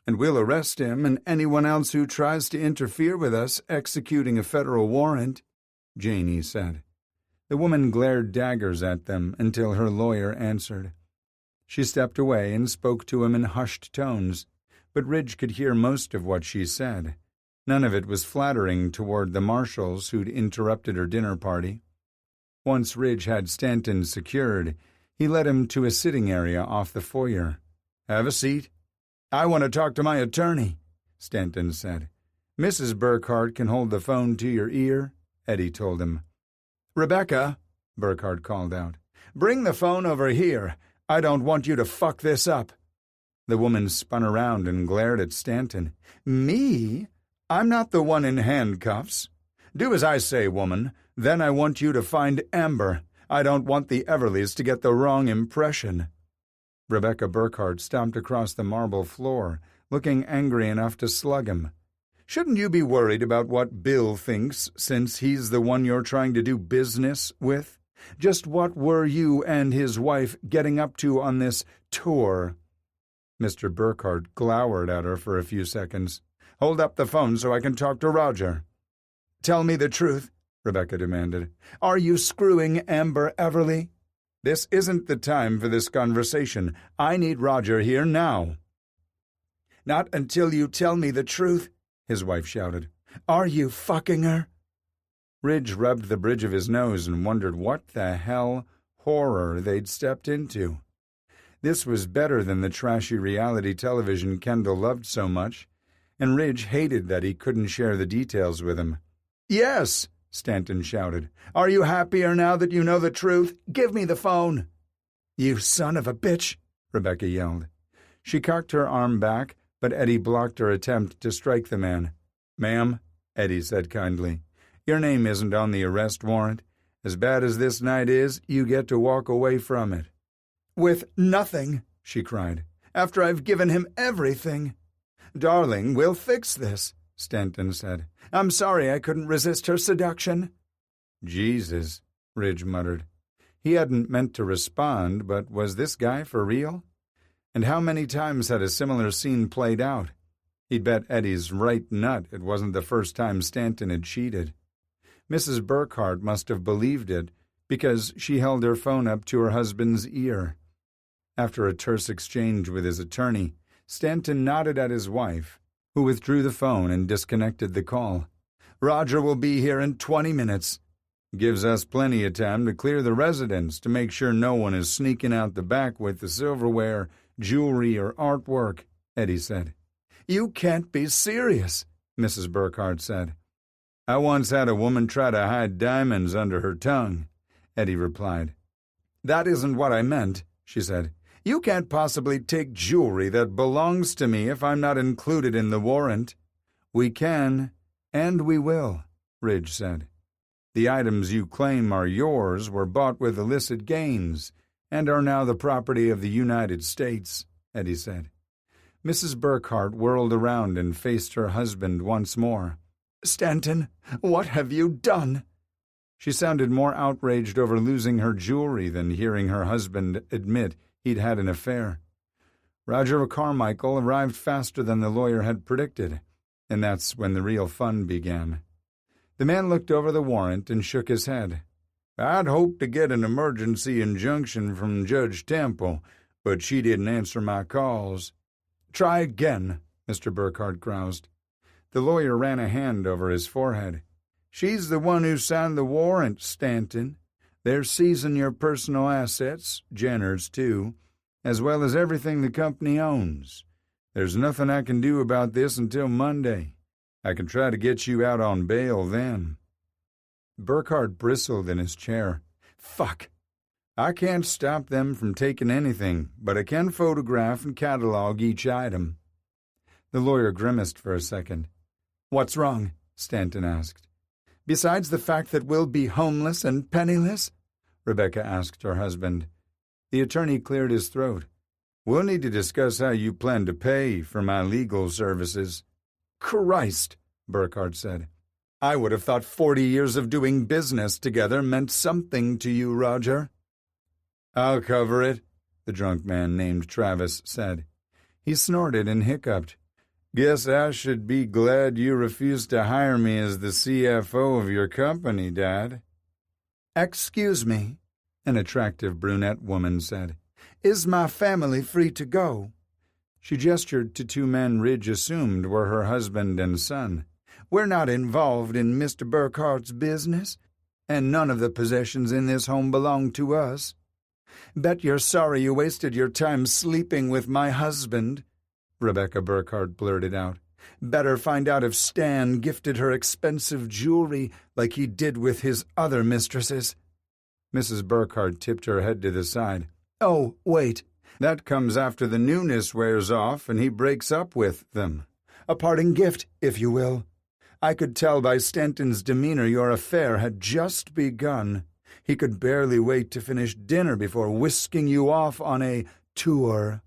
"And we'll arrest him and anyone else who tries to interfere with us executing a federal warrant," Janey said. The woman glared daggers at them until her lawyer answered. She stepped away and spoke to him in hushed tones, but Ridge could hear most of what she said. None of it was flattering toward the marshals who'd interrupted her dinner party. Once Ridge had Stanton secured, he led him to a sitting area off the foyer. "Have a seat." "I want to talk to my attorney," Stanton said. "Mrs. Burkhardt can hold the phone to your ear," Eddie told him. "Rebecca," Burkhardt called out, "bring the phone over here. I don't want you to fuck this up." The woman spun around and glared at Stanton. "Me? I'm not the one in handcuffs. Do as I say, woman. Then I want you to find Amber. I don't want the Everleys to get the wrong impression." Rebecca Burkhardt stomped across the marble floor, looking angry enough to slug him. "Shouldn't you be worried about what Bill thinks, since he's the one you're trying to do business with? Just what were you and his wife getting up to on this tour?" Mr. Burkhardt glowered at her for a few seconds. "Hold up the phone so I can talk to Roger." "Tell me the truth," Rebecca demanded. "Are you screwing Amber Everly?" "This isn't the time for this conversation. I need Roger here now." "Not until you tell me the truth," his wife shouted. "Are you fucking her?" Ridge rubbed the bridge of his nose and wondered what the hell horror they'd stepped into. This was better than the trashy reality television Kendall loved so much, and Ridge hated that he couldn't share the details with him. "Yes," Stanton shouted. "Are you happier now that you know the truth? Give me the phone." "You son of a bitch," Rebecca yelled. She cocked her arm back, but Eddie blocked her attempt to strike the man. "Ma'am," Eddie said kindly, "your name isn't on the arrest warrant. As bad as this night is, you get to walk away from it." "With nothing," she cried, "after I've given him everything." "Darling, we'll fix this," Stanton said. "I'm sorry I couldn't resist her seduction." "Jesus," Ridge muttered. He hadn't meant to respond, but was this guy for real? And how many times had a similar scene played out? He'd bet Eddie's right nut it wasn't the first time Stanton had cheated. Mrs. Burkhardt must have believed it, because she held her phone up to her husband's ear. After a terse exchange with his attorney, Stanton nodded at his wife, who withdrew the phone and disconnected the call. "Roger will be here in 20 minutes. Gives us plenty of time to clear the residence to make sure no one is sneaking out the back with the silverware, jewelry, or artwork," Eddie said. "You can't be serious," Mrs. Burkhardt said. "I once had a woman try to hide diamonds under her tongue," Eddie replied. "That isn't what I meant," she said. "You can't possibly take jewelry that belongs to me if I'm not included in the warrant." "We can, and we will," Ridge said. "The items you claim are yours were bought with illicit gains, and are now the property of the United States, Eddie said. Mrs. Burkhart whirled around and faced her husband once more. "Stanton, what have you done?" She sounded more outraged over losing her jewelry than hearing her husband admit he'd had an affair. Roger Carmichael arrived faster than the lawyer had predicted, and that's when the real fun began. The man looked over the warrant and shook his head. "I'd hoped to get an emergency injunction from Judge Temple, but she didn't answer my calls." "Try again," Mr. Burkhart groused. The lawyer ran a hand over his forehead. "She's the one who signed the warrant, Stanton. They're seizing your personal assets, Jenner's too, as well as everything the company owns. There's nothing I can do about this until Monday. I can try to get you out on bail then." Burkhart bristled in his chair. "Fuck! I can't stop them from taking anything, but I can photograph and catalog each item." The lawyer grimaced for a second. "What's wrong?" Stanton asked. "Besides the fact that we'll be homeless and penniless?" Rebecca asked her husband. The attorney cleared his throat. "We'll need to discuss how you plan to pay for my legal services." "Christ," Burkhart said. "I would have thought 40 years of doing business together meant something to you, Roger." "I'll cover it," the drunk man named Travis said. He snorted and hiccuped. "Guess I should be glad you refused to hire me as the CFO of your company, Dad." "Excuse me," an attractive brunette woman said. "Is my family free to go?" She gestured to two men Ridge assumed were her husband and son. "We're not involved in Mr. Burkhart's business, and none of the possessions in this home belong to us. Bet you're sorry you wasted your time sleeping with my husband," Rebecca Burkhart blurted out. "Better find out if Stan gifted her expensive jewelry like he did with his other mistresses." Mrs. Burkhart tipped her head to the side. "Oh, wait. That comes after the newness wears off and he breaks up with them. A parting gift, if you will. I could tell by Stanton's demeanor your affair had just begun. He could barely wait to finish dinner before whisking you off on a tour."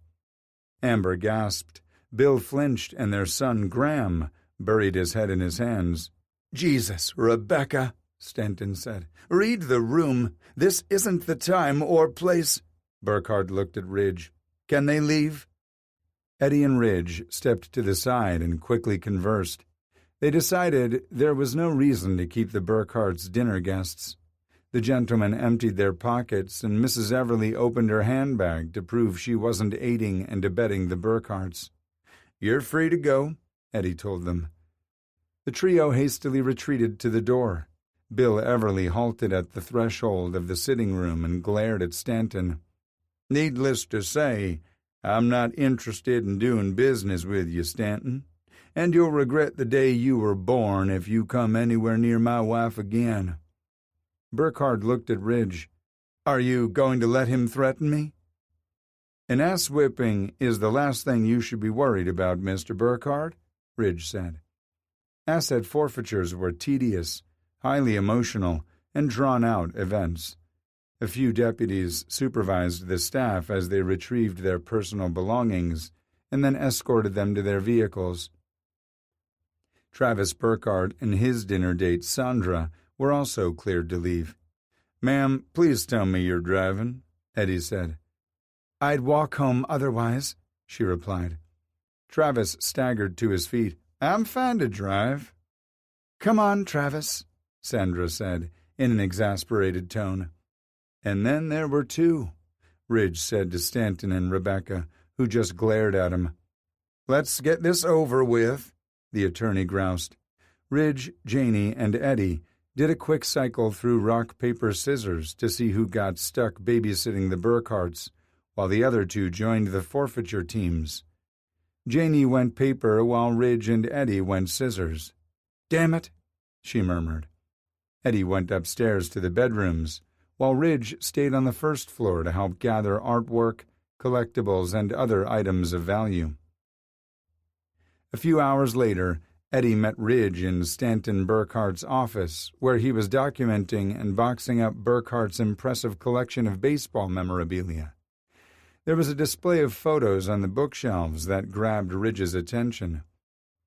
Amber gasped. Bill flinched, and their son, Graham, buried his head in his hands. "Jesus, Rebecca," Stanton said. "Read the room. This isn't the time or place." Burkhart looked at Ridge. "Can they leave?" Eddie and Ridge stepped to the side and quickly conversed. They decided there was no reason to keep the Burkharts dinner guests. The gentlemen emptied their pockets, and Mrs. Everly opened her handbag to prove she wasn't aiding and abetting the Burkharts. "You're free to go," Eddie told them. The trio hastily retreated to the door. Bill Everly halted at the threshold of the sitting room and glared at Stanton. "Needless to say, I'm not interested in doing business with you, Stanton, and you'll regret the day you were born if you come anywhere near my wife again." Burkhart looked at Ridge. "Are you going to let him threaten me?" "An ass-whipping is the last thing you should be worried about, Mr. Burkhart," Ridge said. Asset forfeitures were tedious, highly emotional, and drawn-out events. A few deputies supervised the staff as they retrieved their personal belongings and then escorted them to their vehicles. Travis Burkhart and his dinner date, Sandra, were also cleared to leave. "Ma'am, please tell me you're driving," Eddie said. "I'd walk home otherwise," she replied. Travis staggered to his feet. "I'm fine to drive." "Come on, Travis," Sandra said in an exasperated tone. "And then there were two," Ridge said to Stanton and Rebecca, who just glared at him. "Let's get this over with," the attorney groused. Ridge, Janie, and Eddie did a quick cycle through rock, paper, scissors to see who got stuck babysitting the Burkharts, while the other two joined the forfeiture teams. Janie went paper while Ridge and Eddie went scissors. "Damn it," she murmured. Eddie went upstairs to the bedrooms, while Ridge stayed on the first floor to help gather artwork, collectibles, and other items of value. A few hours later, Eddie met Ridge in Stanton Burkhart's office, where he was documenting and boxing up Burkhart's impressive collection of baseball memorabilia. There was a display of photos on the bookshelves that grabbed Ridge's attention.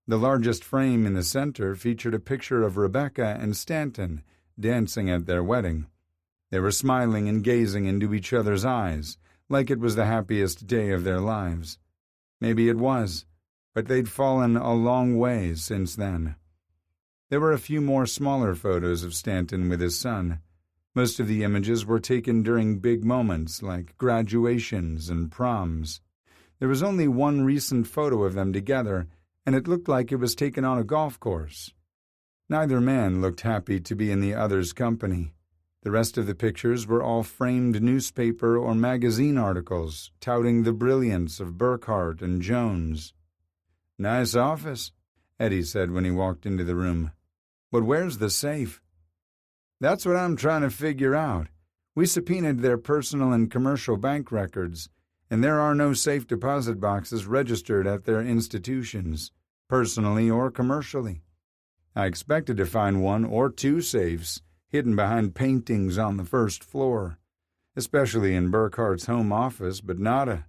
The largest frame in the center featured a picture of Rebecca and Stanton dancing at their wedding. They were smiling and gazing into each other's eyes, like it was the happiest day of their lives. Maybe it was, but they'd fallen a long way since then. There were a few more smaller photos of Stanton with his son. Most of the images were taken during big moments like graduations and proms. There was only one recent photo of them together, and it looked like it was taken on a golf course. Neither man looked happy to be in the other's company. The rest of the pictures were all framed newspaper or magazine articles touting the brilliance of Burkhart and Jones. "Nice office," Eddie said when he walked into the room. "But where's the safe?" "That's what I'm trying to figure out. We subpoenaed their personal and commercial bank records, and there are no safe deposit boxes registered at their institutions, personally or commercially. I expected to find one or two safes hidden behind paintings on the first floor, especially in Burkhart's home office, but nada.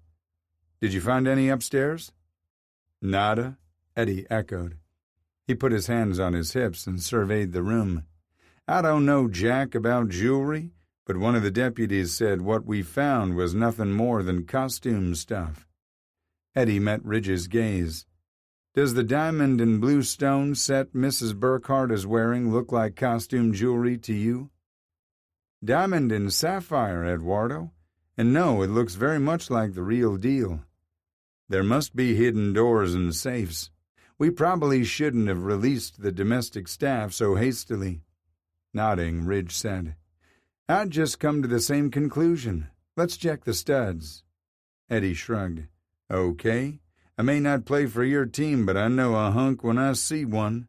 Did you find any upstairs?" "Nada," Eddie echoed. He put his hands on his hips and surveyed the room. "I don't know jack about jewelry, but one of the deputies said what we found was nothing more than costume stuff." Eddie met Ridge's gaze. "Does the diamond and blue stone set Mrs. Burkhart is wearing look like costume jewelry to you?" "Diamond and sapphire, Eduardo. And no, it looks very much like the real deal. There must be hidden doors and safes. We probably shouldn't have released the domestic staff so hastily." Nodding, Ridge said, "I'd just come to the same conclusion. Let's check the studs." Eddie shrugged. "Okay. I may not play for your team, but I know a hunk when I see one."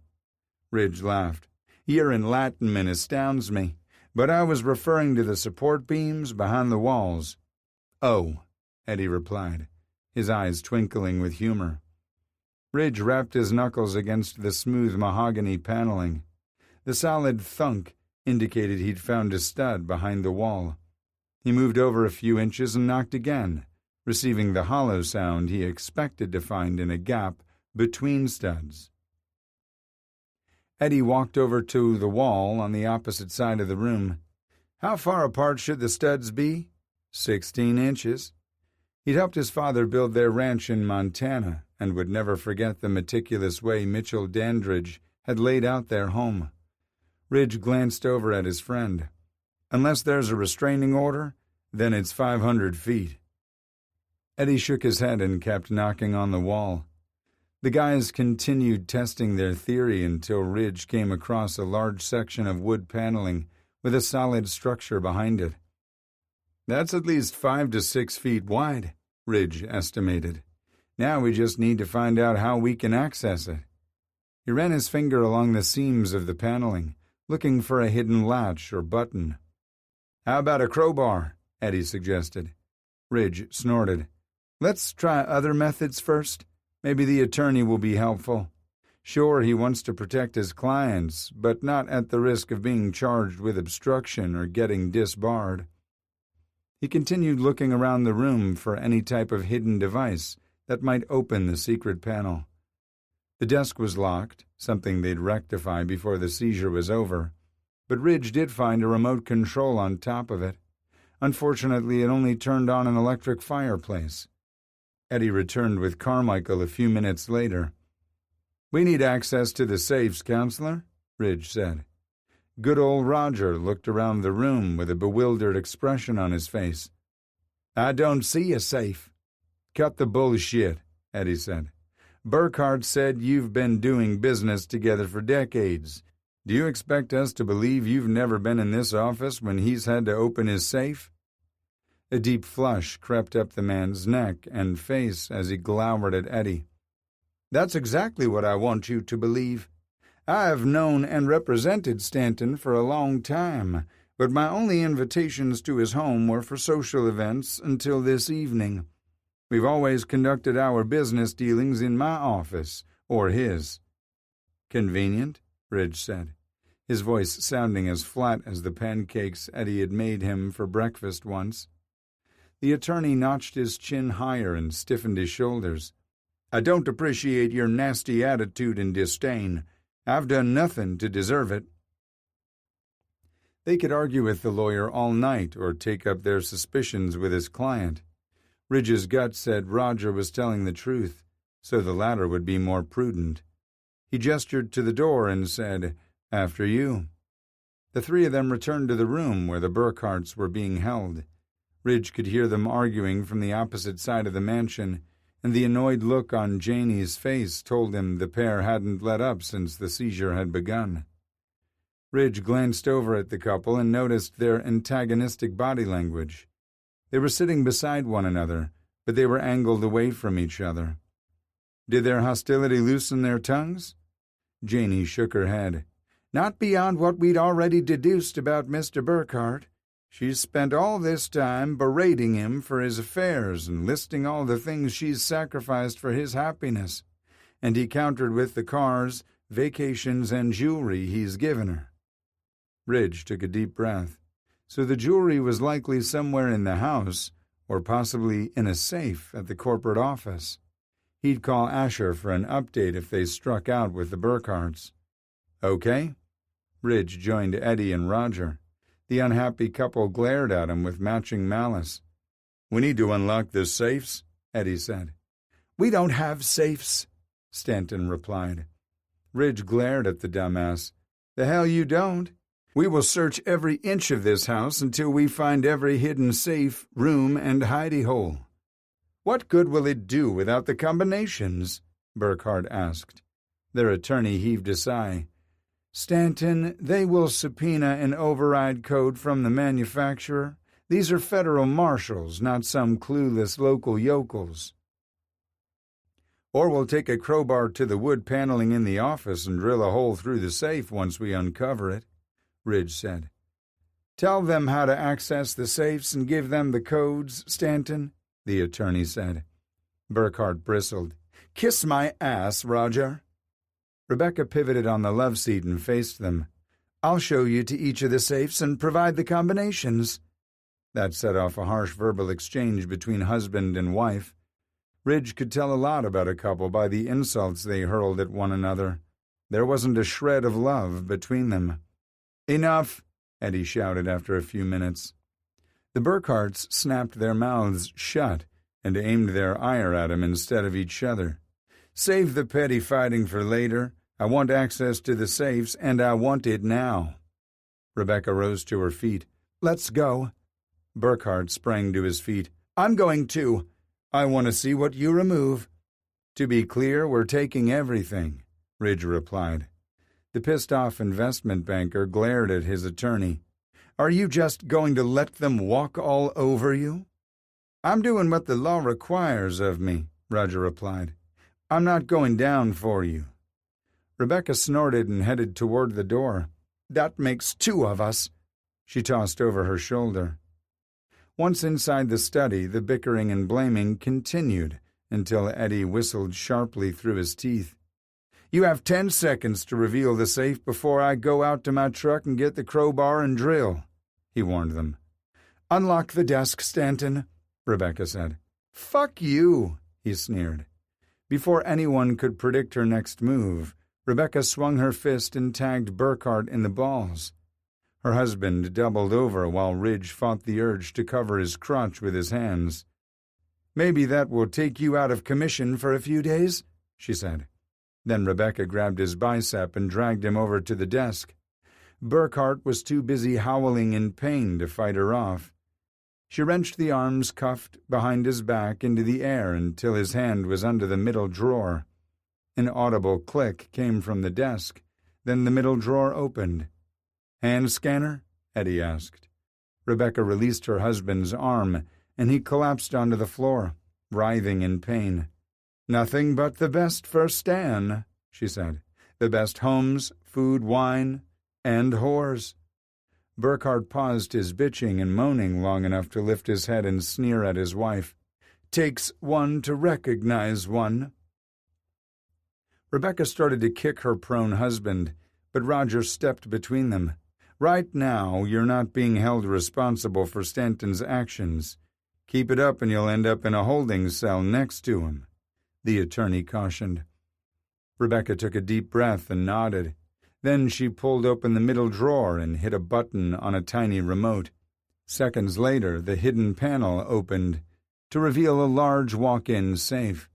Ridge laughed. "Your enlightenment astounds me, but I was referring to the support beams behind the walls." "Oh," Eddie replied, his eyes twinkling with humor. Ridge rapped his knuckles against the smooth mahogany paneling. The solid thunk indicated he'd found a stud behind the wall. He moved over a few inches and knocked again, receiving the hollow sound he expected to find in a gap between studs. Eddie walked over to the wall on the opposite side of the room. "How far apart should the studs be?" 16 inches. He'd helped his father build their ranch in Montana and would never forget the meticulous way Mitchell Dandridge had laid out their home. Ridge glanced over at his friend. "Unless there's a restraining order, then it's 500 feet. Eddie shook his head and kept knocking on the wall. The guys continued testing their theory until Ridge came across a large section of wood paneling with a solid structure behind it. "That's at least 5 to 6 feet wide," Ridge estimated. "Now we just need to find out how we can access it." He ran his finger along the seams of the paneling, looking for a hidden latch or button. "How about a crowbar?" Eddie suggested. Ridge snorted. "Let's try other methods first. Maybe the attorney will be helpful. Sure, he wants to protect his clients, but not at the risk of being charged with obstruction or getting disbarred." He continued looking around the room for any type of hidden device that might open the secret panel. The desk was locked, something they'd rectify before the seizure was over, but Ridge did find a remote control on top of it. Unfortunately, it only turned on an electric fireplace. Eddie returned with Carmichael a few minutes later. "We need access to the safes, Counselor," Ridge said. Good old Roger looked around the room with a bewildered expression on his face. "I don't see a safe." "Cut the bullshit," Eddie said. "Burkhart said you've been doing business together for decades. Do you expect us to believe you've never been in this office when he's had to open his safe?" A deep flush crept up the man's neck and face as he glowered at Eddie. "That's exactly what I want you to believe. I have known and represented Stanton for a long time, but my only invitations to his home were for social events until this evening. We've always conducted our business dealings in my office, or his." "Convenient," Ridge said, his voice sounding as flat as the pancakes Eddie had made him for breakfast once. The attorney notched his chin higher and stiffened his shoulders. "I don't appreciate your nasty attitude and disdain. I've done nothing to deserve it." They could argue with the lawyer all night or take up their suspicions with his client. Ridge's gut said Roger was telling the truth, so the latter would be more prudent. He gestured to the door and said, "After you." The three of them returned to the room where the Burkharts were being held. Ridge could hear them arguing from the opposite side of the mansion, and the annoyed look on Janie's face told him the pair hadn't let up since the seizure had begun. Ridge glanced over at the couple and noticed their antagonistic body language. They were sitting beside one another, but they were angled away from each other. Did their hostility loosen their tongues? Janie shook her head. "Not beyond what we'd already deduced about Mr. Burkhart. She's spent all this time berating him for his affairs and listing all the things she's sacrificed for his happiness, and he countered with the cars, vacations, and jewelry he's given her." Ridge took a deep breath. So the jewelry was likely somewhere in the house, or possibly in a safe at the corporate office. He'd call Asher for an update if they struck out with the Burkharts. "Okay?" Ridge joined Eddie and Roger. The unhappy couple glared at him with matching malice. "We need to unlock the safes," Eddie said. "We don't have safes," Stanton replied. Ridge glared at the dumbass. "The hell you don't? We will search every inch of this house until we find every hidden safe, room, and hidey hole." "What good will it do without the combinations?" Burkhart asked. Their attorney heaved a sigh. "Stanton, they will subpoena an override code from the manufacturer. These are federal marshals, not some clueless local yokels." "Or we'll take a crowbar to the wood paneling in the office and drill a hole through the safe once we uncover it," Ridge said. "Tell them how to access the safes and give them the codes, Stanton," the attorney said. Burkhart bristled. "Kiss my ass, Roger." Rebecca pivoted on the love seat and faced them. "I'll show you to each of the safes and provide the combinations." That set off a harsh verbal exchange between husband and wife. Ridge could tell a lot about a couple by the insults they hurled at one another. There wasn't a shred of love between them. "Enough," Eddie shouted after a few minutes. The Burkharts snapped their mouths shut and aimed their ire at him instead of each other. "Save the petty fighting for later. I want access to the safes, and I want it now." Rebecca rose to her feet. "Let's go." Burkhart sprang to his feet. "I'm going too. I want to see what you remove." "To be clear, we're taking everything," Ridge replied. The pissed-off investment banker glared at his attorney. "Are you just going to let them walk all over you?" "I'm doing what the law requires of me," Roger replied. "I'm not going down for you." Rebecca snorted and headed toward the door. "That makes two of us," she tossed over her shoulder. Once inside the study, the bickering and blaming continued until Eddie whistled sharply through his teeth. "You have 10 seconds to reveal the safe before I go out to my truck and get the crowbar and drill," he warned them. "Unlock the desk, Stanton," Rebecca said. "Fuck you," he sneered. Before anyone could predict her next move, Rebecca swung her fist and tagged Burkhart in the balls. Her husband doubled over while Ridge fought the urge to cover his crotch with his hands. "Maybe that will take you out of commission for a few days," she said. Then Rebecca grabbed his bicep and dragged him over to the desk. Burkhart was too busy howling in pain to fight her off. She wrenched the arms cuffed behind his back into the air until his hand was under the middle drawer. An audible click came from the desk. Then the middle drawer opened. "Hand scanner?" Eddie asked. Rebecca released her husband's arm, and he collapsed onto the floor, writhing in pain. "Nothing but the best for Stan," she said. "The best homes, food, wine, and whores." Burkhart paused his bitching and moaning long enough to lift his head and sneer at his wife. "Takes one to recognize one." Rebecca started to kick her prone husband, but Roger stepped between them. "Right now, you're not being held responsible for Stanton's actions. Keep it up and you'll end up in a holding cell next to him," the attorney cautioned. Rebecca took a deep breath and nodded. Then she pulled open the middle drawer and hit a button on a tiny remote. Seconds later, the hidden panel opened to reveal a large walk-in safe.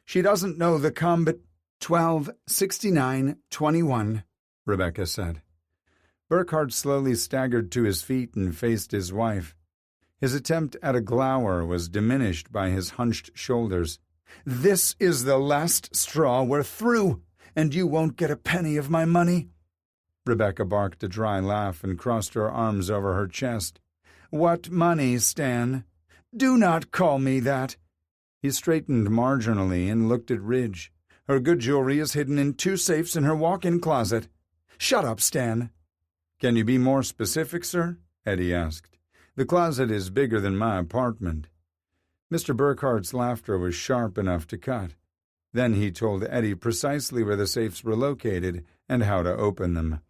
"She doesn't know the combat 126921, Rebecca said. Burkhart slowly staggered to his feet and faced his wife. His attempt at a glower was diminished by his hunched shoulders. "This is the last straw. We're through, and you won't get a penny of my money." Rebecca barked a dry laugh and crossed her arms over her chest. "What money, Stan? Do not call me that." He straightened marginally and looked at Ridge. "Her good jewelry is hidden in 2 safes in her walk-in closet. Shut up, Stan." "Can you be more specific, sir?" Eddie asked. "The closet is bigger than my apartment." Mr. Burkhart's laughter was sharp enough to cut. Then he told Eddie precisely where the safes were located and how to open them.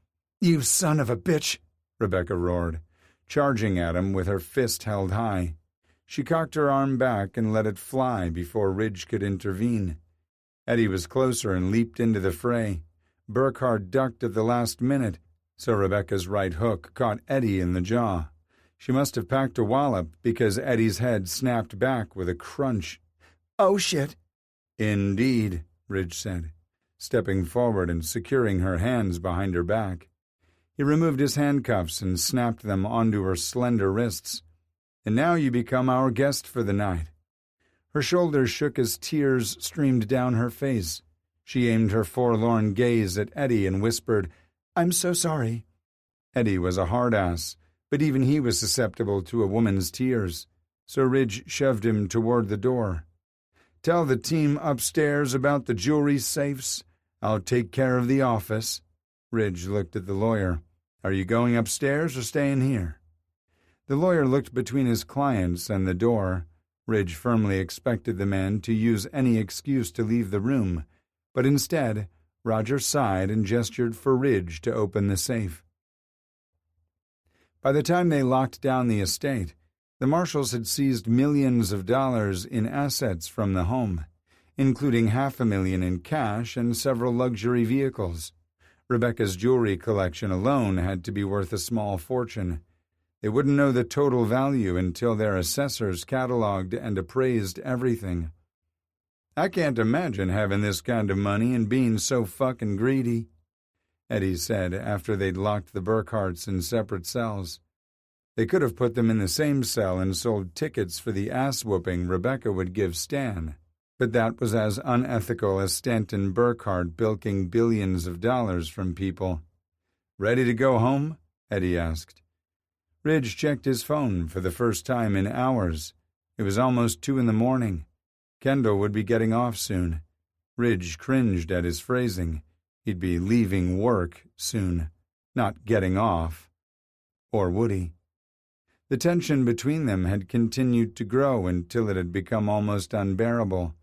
"You son of a bitch!" Rebecca roared, charging at him with her fist held high. She cocked her arm back and let it fly before Ridge could intervene. Eddie was closer and leaped into the fray. Burkhart ducked at the last minute, so Rebecca's right hook caught Eddie in the jaw. She must have packed a wallop because Eddie's head snapped back with a crunch. "Oh, shit." "Indeed," Ridge said, stepping forward and securing her hands behind her back. He removed his handcuffs and snapped them onto her slender wrists. "And now you become our guest for the night." Her shoulders shook as tears streamed down her face. She aimed her forlorn gaze at Eddie and whispered, "I'm so sorry." Eddie was a hard-ass, but even he was susceptible to a woman's tears, so Ridge shoved him toward the door. "Tell the team upstairs about the jewelry safes. I'll take care of the office." Ridge looked at the lawyer. "Are you going upstairs or staying here?" The lawyer looked between his clients and the door. Ridge firmly expected the man to use any excuse to leave the room, but instead, Roger sighed and gestured for Ridge to open the safe. By the time they locked down the estate, the marshals had seized millions of dollars in assets from the home, including $500,000 in cash and several luxury vehicles. Rebecca's jewelry collection alone had to be worth a small fortune. They wouldn't know the total value until their assessors cataloged and appraised everything. "I can't imagine having this kind of money and being so fucking greedy," Eddie said after they'd locked the Burkharts in separate cells. They could have put them in the same cell and sold tickets for the ass-whooping Rebecca would give Stan, but that was as unethical as Stanton Burkhart bilking billions of dollars from people. "Ready to go home?" Eddie asked. Ridge checked his phone for the first time in hours. It was almost 2 a.m. Kendall would be getting off soon. Ridge cringed at his phrasing. He'd be leaving work soon, not getting off. Or would he? The tension between them had continued to grow until it had become almost unbearable.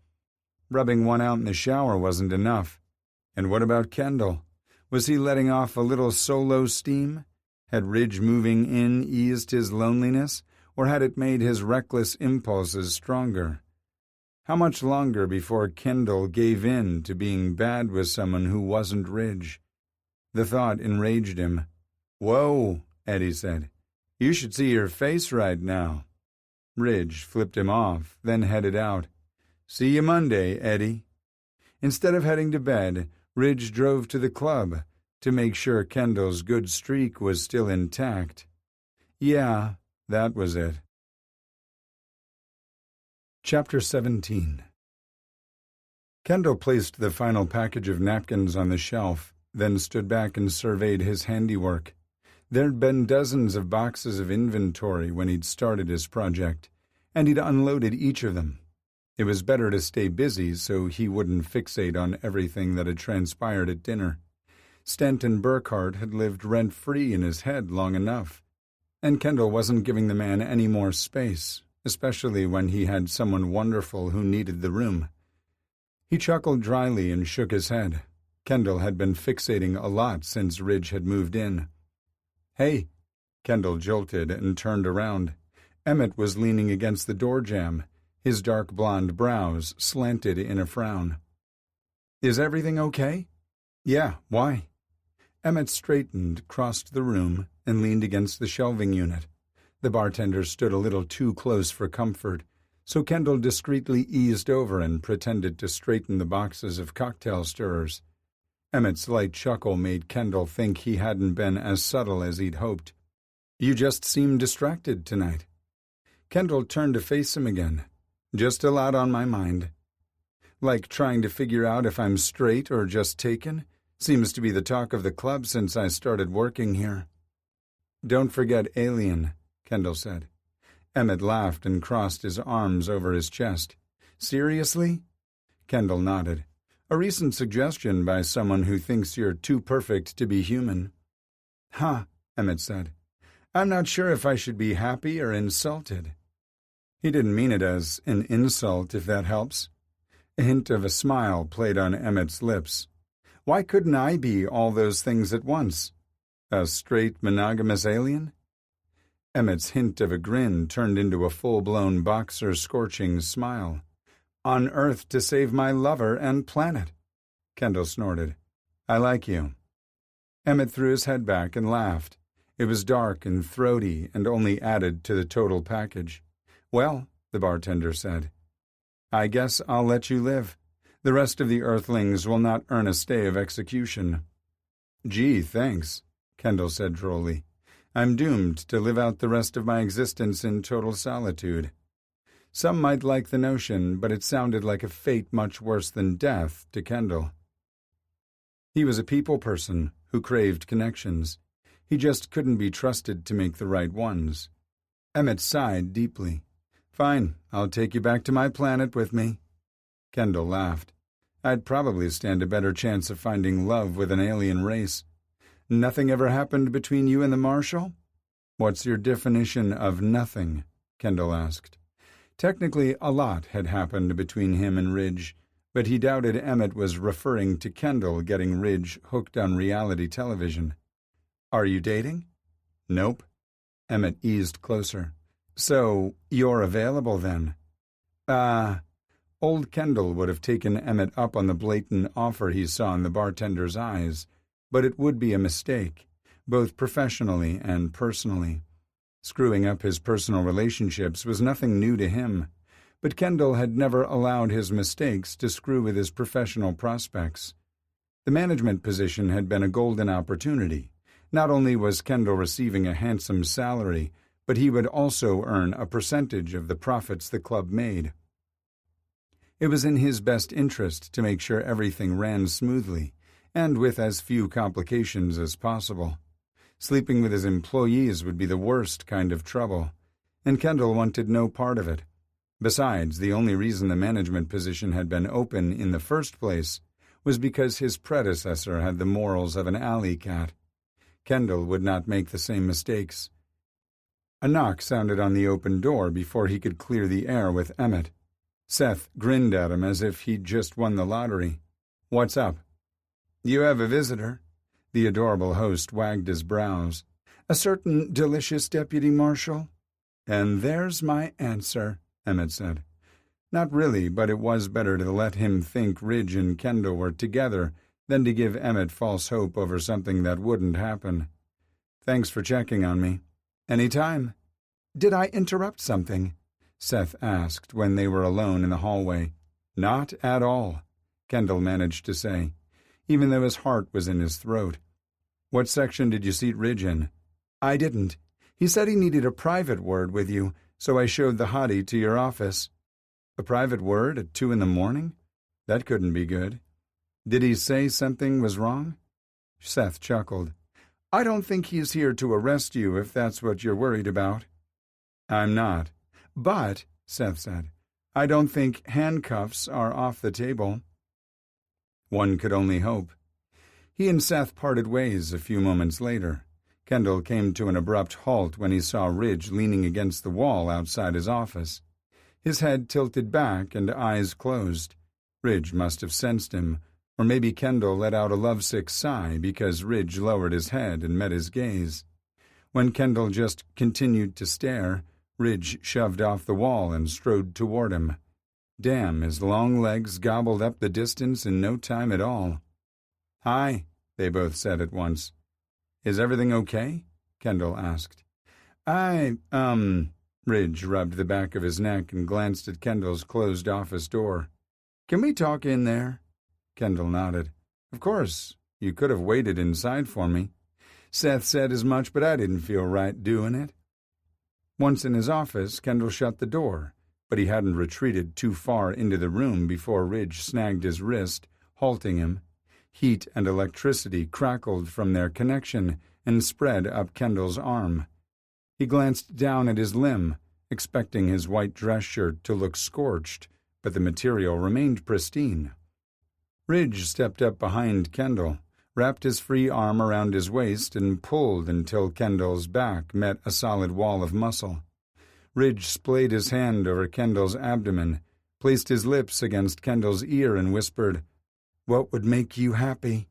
Rubbing one out in the shower wasn't enough. And what about Kendall? Was he letting off a little solo steam? Had Ridge moving in eased his loneliness, or had it made his reckless impulses stronger? How much longer before Kendall gave in to being bad with someone who wasn't Ridge? The thought enraged him. "Whoa," Eddie said. "You should see your face right now." Ridge flipped him off, then headed out. "See you Monday, Eddie." Instead of heading to bed, Ridge drove to the club to make sure Kendall's good streak was still intact. Yeah, that was it. Chapter 17. Kendall placed the final package of napkins on the shelf, then stood back and surveyed his handiwork. There'd been dozens of boxes of inventory when he'd started his project, and he'd unloaded each of them. It was better to stay busy so he wouldn't fixate on everything that had transpired at dinner. Stanton Burkhart had lived rent-free in his head long enough, and Kendall wasn't giving the man any more space, especially when he had someone wonderful who needed the room. He chuckled dryly and shook his head. Kendall had been fixating a lot since Ridge had moved in. "Hey!" Kendall jolted and turned around. Emmett was leaning against the door jamb, his dark blonde brows slanted in a frown. "Is everything okay?" "Yeah, why?" Emmett straightened, crossed the room, and leaned against the shelving unit. The bartender stood a little too close for comfort, so Kendall discreetly eased over and pretended to straighten the boxes of cocktail stirrers. Emmett's light chuckle made Kendall think he hadn't been as subtle as he'd hoped. "You just seem distracted tonight." Kendall turned to face him again. "Just a lot on my mind. Like trying to figure out if I'm straight or just taken. Seems to be the talk of the club since I started working here." "Don't forget Alien," Kendall said. Emmett laughed and crossed his arms over his chest. "Seriously?" Kendall nodded. "A recent suggestion by someone who thinks you're too perfect to be human." "Huh," Emmett said. "I'm not sure if I should be happy or insulted." He didn't mean it as an insult, if that helps. A hint of a smile played on Emmett's lips. "Why couldn't I be all those things at once? A straight, monogamous alien?" Emmett's hint of a grin turned into a full-blown boxer-scorching smile. "On Earth to save my lover and planet." Kendall snorted. "I like you." Emmett threw his head back and laughed. It was dark and throaty and only added to the total package. "Well," the bartender said, "I guess I'll let you live. The rest of the Earthlings will not earn a stay of execution." "Gee, thanks," Kendall said drolly. "I'm doomed to live out the rest of my existence in total solitude." Some might like the notion, but it sounded like a fate much worse than death to Kendall. He was a people person who craved connections. He just couldn't be trusted to make the right ones. Emmett sighed deeply. "Fine, I'll take you back to my planet with me." Kendall laughed. "I'd probably stand a better chance of finding love with an alien race. Nothing ever happened between you and the Marshal?" "What's your definition of nothing?" Kendall asked. Technically, a lot had happened between him and Ridge, but he doubted Emmett was referring to Kendall getting Ridge hooked on reality television. "Are you dating?" "Nope." Emmett eased closer. "So, you're available then?" Old Kendall would have taken Emmett up on the blatant offer he saw in the bartender's eyes, but it would be a mistake, both professionally and personally. Screwing up his personal relationships was nothing new to him, but Kendall had never allowed his mistakes to screw with his professional prospects. The management position had been a golden opportunity. Not only was Kendall receiving a handsome salary, but he would also earn a percentage of the profits the club made. It was in his best interest to make sure everything ran smoothly, and with as few complications as possible. Sleeping with his employees would be the worst kind of trouble, and Kendall wanted no part of it. Besides, the only reason the management position had been open in the first place was because his predecessor had the morals of an alley cat. Kendall would not make the same mistakes. A knock sounded on the open door before he could clear the air with Emmett. Seth grinned at him as if he'd just won the lottery. "What's up?" "You have a visitor." The adorable host wagged his brows. "A certain delicious deputy marshal?" "And there's my answer," Emmett said. Not really, but it was better to let him think Ridge and Kendall were together than to give Emmett false hope over something that wouldn't happen. "Thanks for checking on me." "Any time." "Did I interrupt something?" Seth asked when they were alone in the hallway. "Not at all," Kendall managed to say, even though his heart was in his throat. "What section did you seat Ridge in?" "I didn't. He said he needed a private word with you, so I showed the hottie to your office." "A private word at 2 a.m? That couldn't be good." "Did he say something was wrong?" Seth chuckled. "I don't think he's here to arrest you if that's what you're worried about." "I'm not." "But," Seth said, "I don't think handcuffs are off the table." One could only hope. He and Seth parted ways a few moments later. Kendall came to an abrupt halt when he saw Ridge leaning against the wall outside his office. His head tilted back and eyes closed. Ridge must have sensed him, or maybe Kendall let out a lovesick sigh because Ridge lowered his head and met his gaze. When Kendall just continued to stare, Ridge shoved off the wall and strode toward him. Damn, his long legs gobbled up the distance in no time at all. "Hi," they both said at once. "Is everything okay?" Kendall asked. Ridge rubbed the back of his neck and glanced at Kendall's closed office door. "Can we talk in there?" Kendall nodded. "Of course. You could have waited inside for me. Seth said as much, but I didn't feel right doing it." Once in his office, Kendall shut the door, but he hadn't retreated too far into the room before Ridge snagged his wrist, halting him. Heat and electricity crackled from their connection and spread up Kendall's arm. He glanced down at his limb, expecting his white dress shirt to look scorched, but the material remained pristine. Ridge stepped up behind Kendall, wrapped his free arm around his waist, and pulled until Kendall's back met a solid wall of muscle. Ridge splayed his hand over Kendall's abdomen, placed his lips against Kendall's ear, and whispered, "What would make you happy?"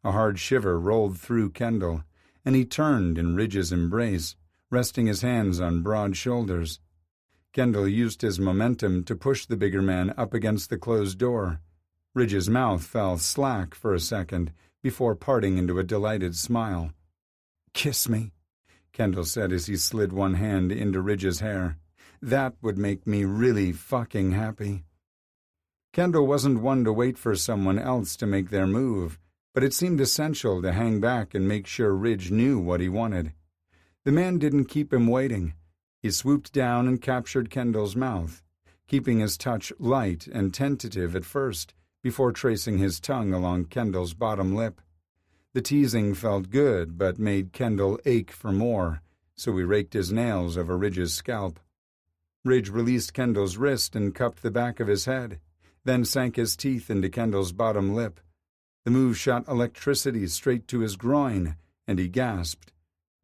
A hard shiver rolled through Kendall, and he turned in Ridge's embrace, resting his hands on broad shoulders. Kendall used his momentum to push the bigger man up against the closed door. Ridge's mouth fell slack for a second before parting into a delighted smile. "Kiss me," Kendall said as he slid one hand into Ridge's hair. "That would make me really fucking happy." Kendall wasn't one to wait for someone else to make their move, but it seemed essential to hang back and make sure Ridge knew what he wanted. The man didn't keep him waiting. He swooped down and captured Kendall's mouth, keeping his touch light and tentative at first, before tracing his tongue along Kendall's bottom lip. The teasing felt good, but made Kendall ache for more, so he raked his nails over Ridge's scalp. Ridge released Kendall's wrist and cupped the back of his head, then sank his teeth into Kendall's bottom lip. The move shot electricity straight to his groin, and he gasped.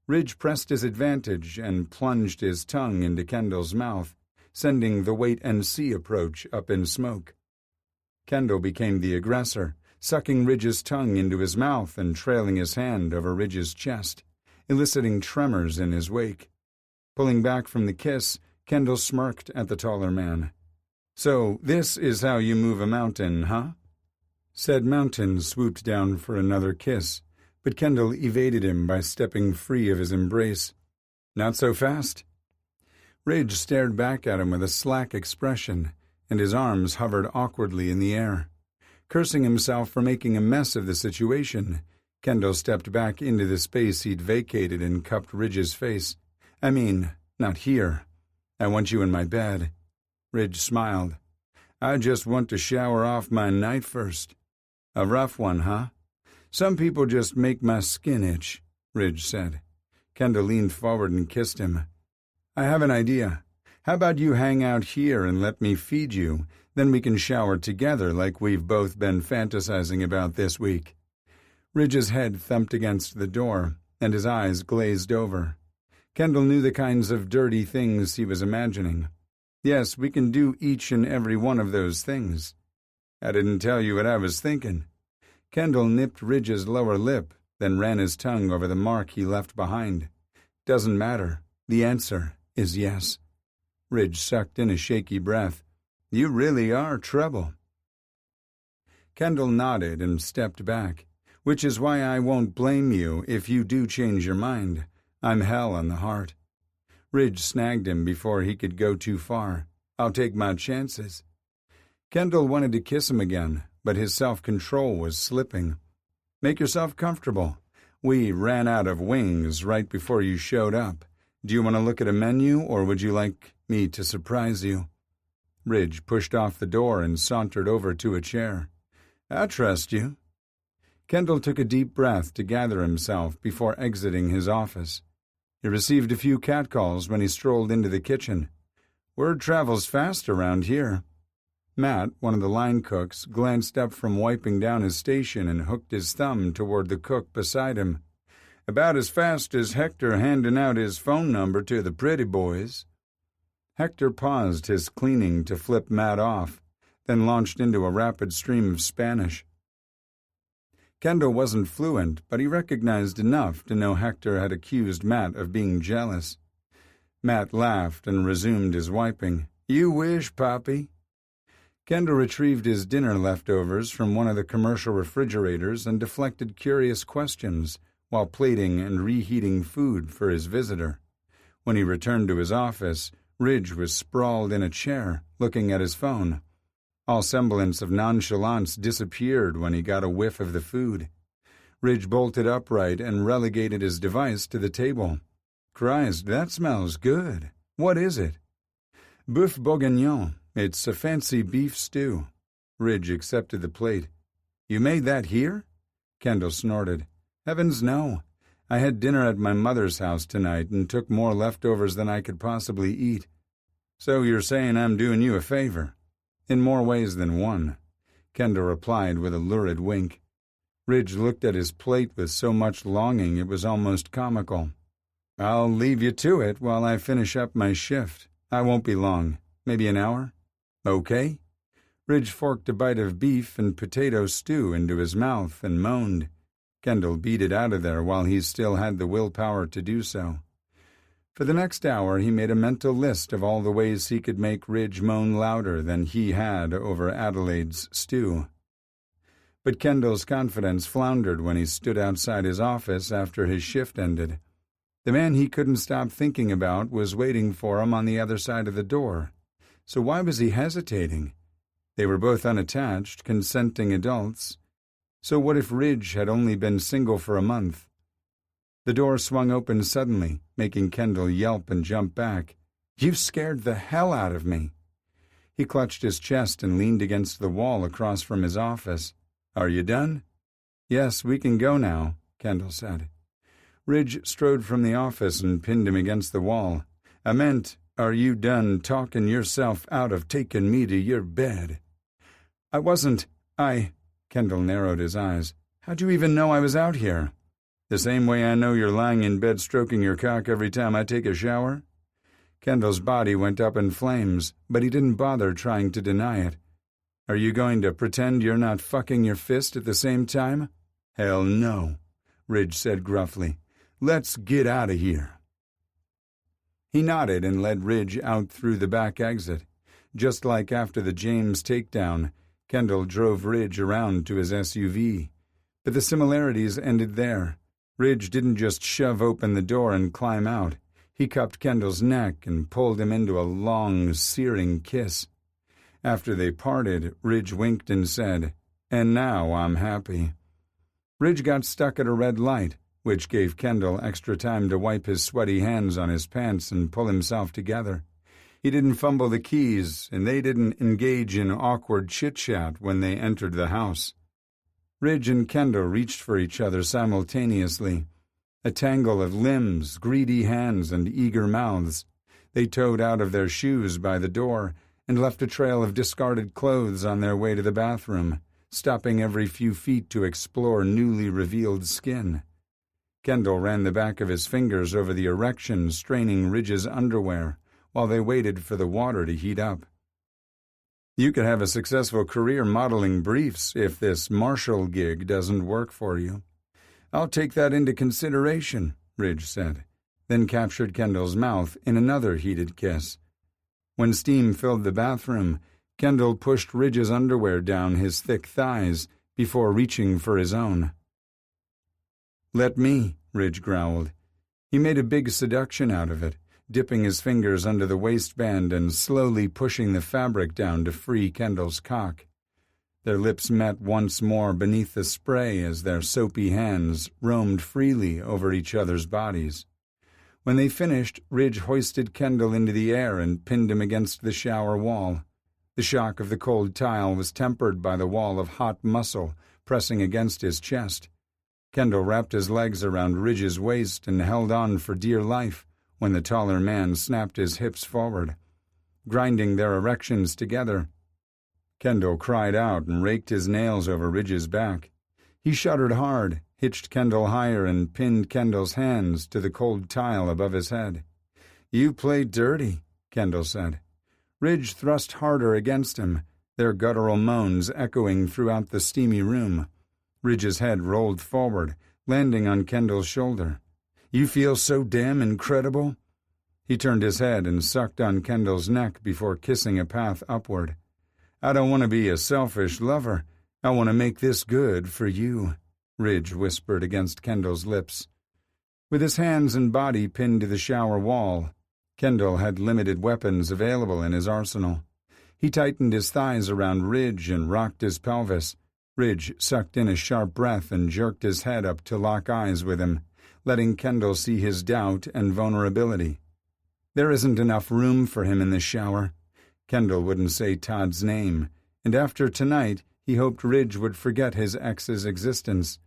Ridge pressed his advantage and plunged his tongue into Kendall's mouth, sending the wait-and-see approach up in smoke. Kendall became the aggressor, sucking Ridge's tongue into his mouth and trailing his hand over Ridge's chest, eliciting tremors in his wake. Pulling back from the kiss, Kendall smirked at the taller man. "So this is how you move a mountain, huh?" Said mountain swooped down for another kiss, but Kendall evaded him by stepping free of his embrace. "Not so fast." Ridge stared back at him with a slack expression, and his arms hovered awkwardly in the air. Cursing himself for making a mess of the situation, Kendall stepped back into the space he'd vacated and cupped Ridge's face. "I mean, not here. I want you in my bed." Ridge smiled. "I just want to shower off my night first." "A rough one, huh?" "Some people just make my skin itch," Ridge said. Kendall leaned forward and kissed him. "I have an idea. How about you hang out here and let me feed you? Then we can shower together like we've both been fantasizing about this week." Ridge's head thumped against the door, and his eyes glazed over. Kendall knew the kinds of dirty things he was imagining. "Yes, we can do each and every one of those things." "I didn't tell you what I was thinking." Kendall nipped Ridge's lower lip, then ran his tongue over the mark he left behind. "Doesn't matter. The answer is yes." Ridge sucked in a shaky breath. "You really are trouble." Kendall nodded and stepped back, "Which is why I won't blame you if you do change your mind. I'm hell on the heart." Ridge snagged him before he could go too far. "I'll take my chances." Kendall wanted to kiss him again, but his self-control was slipping. "Make yourself comfortable. We ran out of wings right before you showed up. Do you want to look at a menu, or would you like me to surprise you?" Ridge pushed off the door and sauntered over to a chair. "I trust you." Kendall took a deep breath to gather himself before exiting his office. He received a few catcalls when he strolled into the kitchen. Word travels fast around here. Matt, one of the line cooks, glanced up from wiping down his station and hooked his thumb toward the cook beside him. "About as fast as Hector handing out his phone number to the pretty boys." Hector paused his cleaning to flip Matt off, then launched into a rapid stream of Spanish. Kendall wasn't fluent, but he recognized enough to know Hector had accused Matt of being jealous. Matt laughed and resumed his wiping. "You wish, Poppy." Kendall retrieved his dinner leftovers from one of the commercial refrigerators and deflected curious questions while plating and reheating food for his visitor. When he returned to his office, Ridge was sprawled in a chair, looking at his phone. All semblance of nonchalance disappeared when he got a whiff of the food. Ridge bolted upright and relegated his device to the table. "Christ, that smells good. What is it?" "Boeuf bourguignon. It's a fancy beef stew." Ridge accepted the plate. "You made that here?" Kendall snorted. "Heavens, no. I had dinner at my mother's house tonight and took more leftovers than I could possibly eat." "So you're saying I'm doing you a favor?" "In more ways than one," Kendall replied with a lurid wink. Ridge looked at his plate with so much longing it was almost comical. "I'll leave you to it while I finish up my shift. I won't be long. Maybe an hour?" "Okay." Ridge forked a bite of beef and potato stew into his mouth and moaned. Kendall beat it out of there while he still had the willpower to do so. For the next hour he made a mental list of all the ways he could make Ridge moan louder than he had over Adelaide's stew. But Kendall's confidence floundered when he stood outside his office after his shift ended. The man he couldn't stop thinking about was waiting for him on the other side of the door. So why was he hesitating? They were both unattached, consenting adults. So what if Ridge had only been single for a month? The door swung open suddenly, making Kendall yelp and jump back. "You scared the hell out of me." He clutched his chest and leaned against the wall across from his office. "Are you done?" "Yes, we can go now," Kendall said. Ridge strode from the office and pinned him against the wall. "I meant, are you done talking yourself out of taking me to your bed?" "I wasn't. Kendall narrowed his eyes. "How'd you even know I was out here?" "The same way I know you're lying in bed stroking your cock every time I take a shower?" Kendall's body went up in flames, but he didn't bother trying to deny it. "Are you going to pretend you're not fucking your fist at the same time?" "Hell no," Ridge said gruffly. "Let's get out of here." He nodded and led Ridge out through the back exit. Just like after the James takedown, Kendall drove Ridge around to his SUV. But the similarities ended there. Ridge didn't just shove open the door and climb out. He cupped Kendall's neck and pulled him into a long, searing kiss. After they parted, Ridge winked and said, "And now I'm happy." Ridge got stuck at a red light, which gave Kendall extra time to wipe his sweaty hands on his pants and pull himself together. He didn't fumble the keys, and they didn't engage in awkward chit-chat when they entered the house. Ridge and Kendall reached for each other simultaneously. A tangle of limbs, greedy hands, and eager mouths. They towed out of their shoes by the door and left a trail of discarded clothes on their way to the bathroom, stopping every few feet to explore newly revealed skin. Kendall ran the back of his fingers over the erection straining Ridge's underwear while they waited for the water to heat up. "You could have a successful career modeling briefs if this Marshall gig doesn't work for you." "I'll take that into consideration," Ridge said, then captured Kendall's mouth in another heated kiss. When steam filled the bathroom, Kendall pushed Ridge's underwear down his thick thighs before reaching for his own. "Let me," Ridge growled. He made a big seduction out of it, dipping his fingers under the waistband and slowly pushing the fabric down to free Kendall's cock. Their lips met once more beneath the spray as their soapy hands roamed freely over each other's bodies. When they finished, Ridge hoisted Kendall into the air and pinned him against the shower wall. The shock of the cold tile was tempered by the wall of hot muscle pressing against his chest. Kendall wrapped his legs around Ridge's waist and held on for dear life when the taller man snapped his hips forward, grinding their erections together. Kendall cried out and raked his nails over Ridge's back. He shuddered hard, hitched Kendall higher, and pinned Kendall's hands to the cold tile above his head. "You played dirty," Kendall said. Ridge thrust harder against him, their guttural moans echoing throughout the steamy room. Ridge's head rolled forward, landing on Kendall's shoulder. "You feel so damn incredible?" He turned his head and sucked on Kendall's neck before kissing a path upward. "I don't want to be a selfish lover. I want to make this good for you," Ridge whispered against Kendall's lips. With his hands and body pinned to the shower wall, Kendall had limited weapons available in his arsenal. He tightened his thighs around Ridge and rocked his pelvis. Ridge sucked in a sharp breath and jerked his head up to lock eyes with him, letting Kendall see his doubt and vulnerability. There isn't enough room for him in the shower. Kendall wouldn't say Todd's name, and after tonight he hoped Ridge would forget his ex's existence.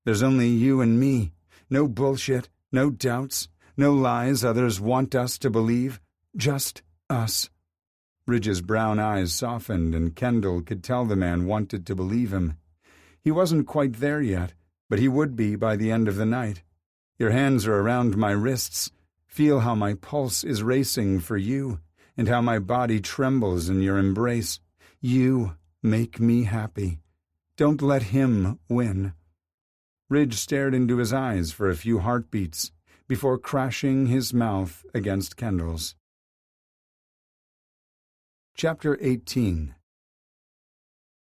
"There's only you and me. No bullshit, no doubts, no lies others want us to believe. Just us." Ridge's brown eyes softened, and Kendall could tell the man wanted to believe him. He wasn't quite there yet, but he would be by the end of the night. "Your hands are around my wrists. Feel how my pulse is racing for you, and how my body trembles in your embrace. You make me happy. Don't let him win." Ridge stared into his eyes for a few heartbeats before crashing his mouth against Kendall's. Chapter 18.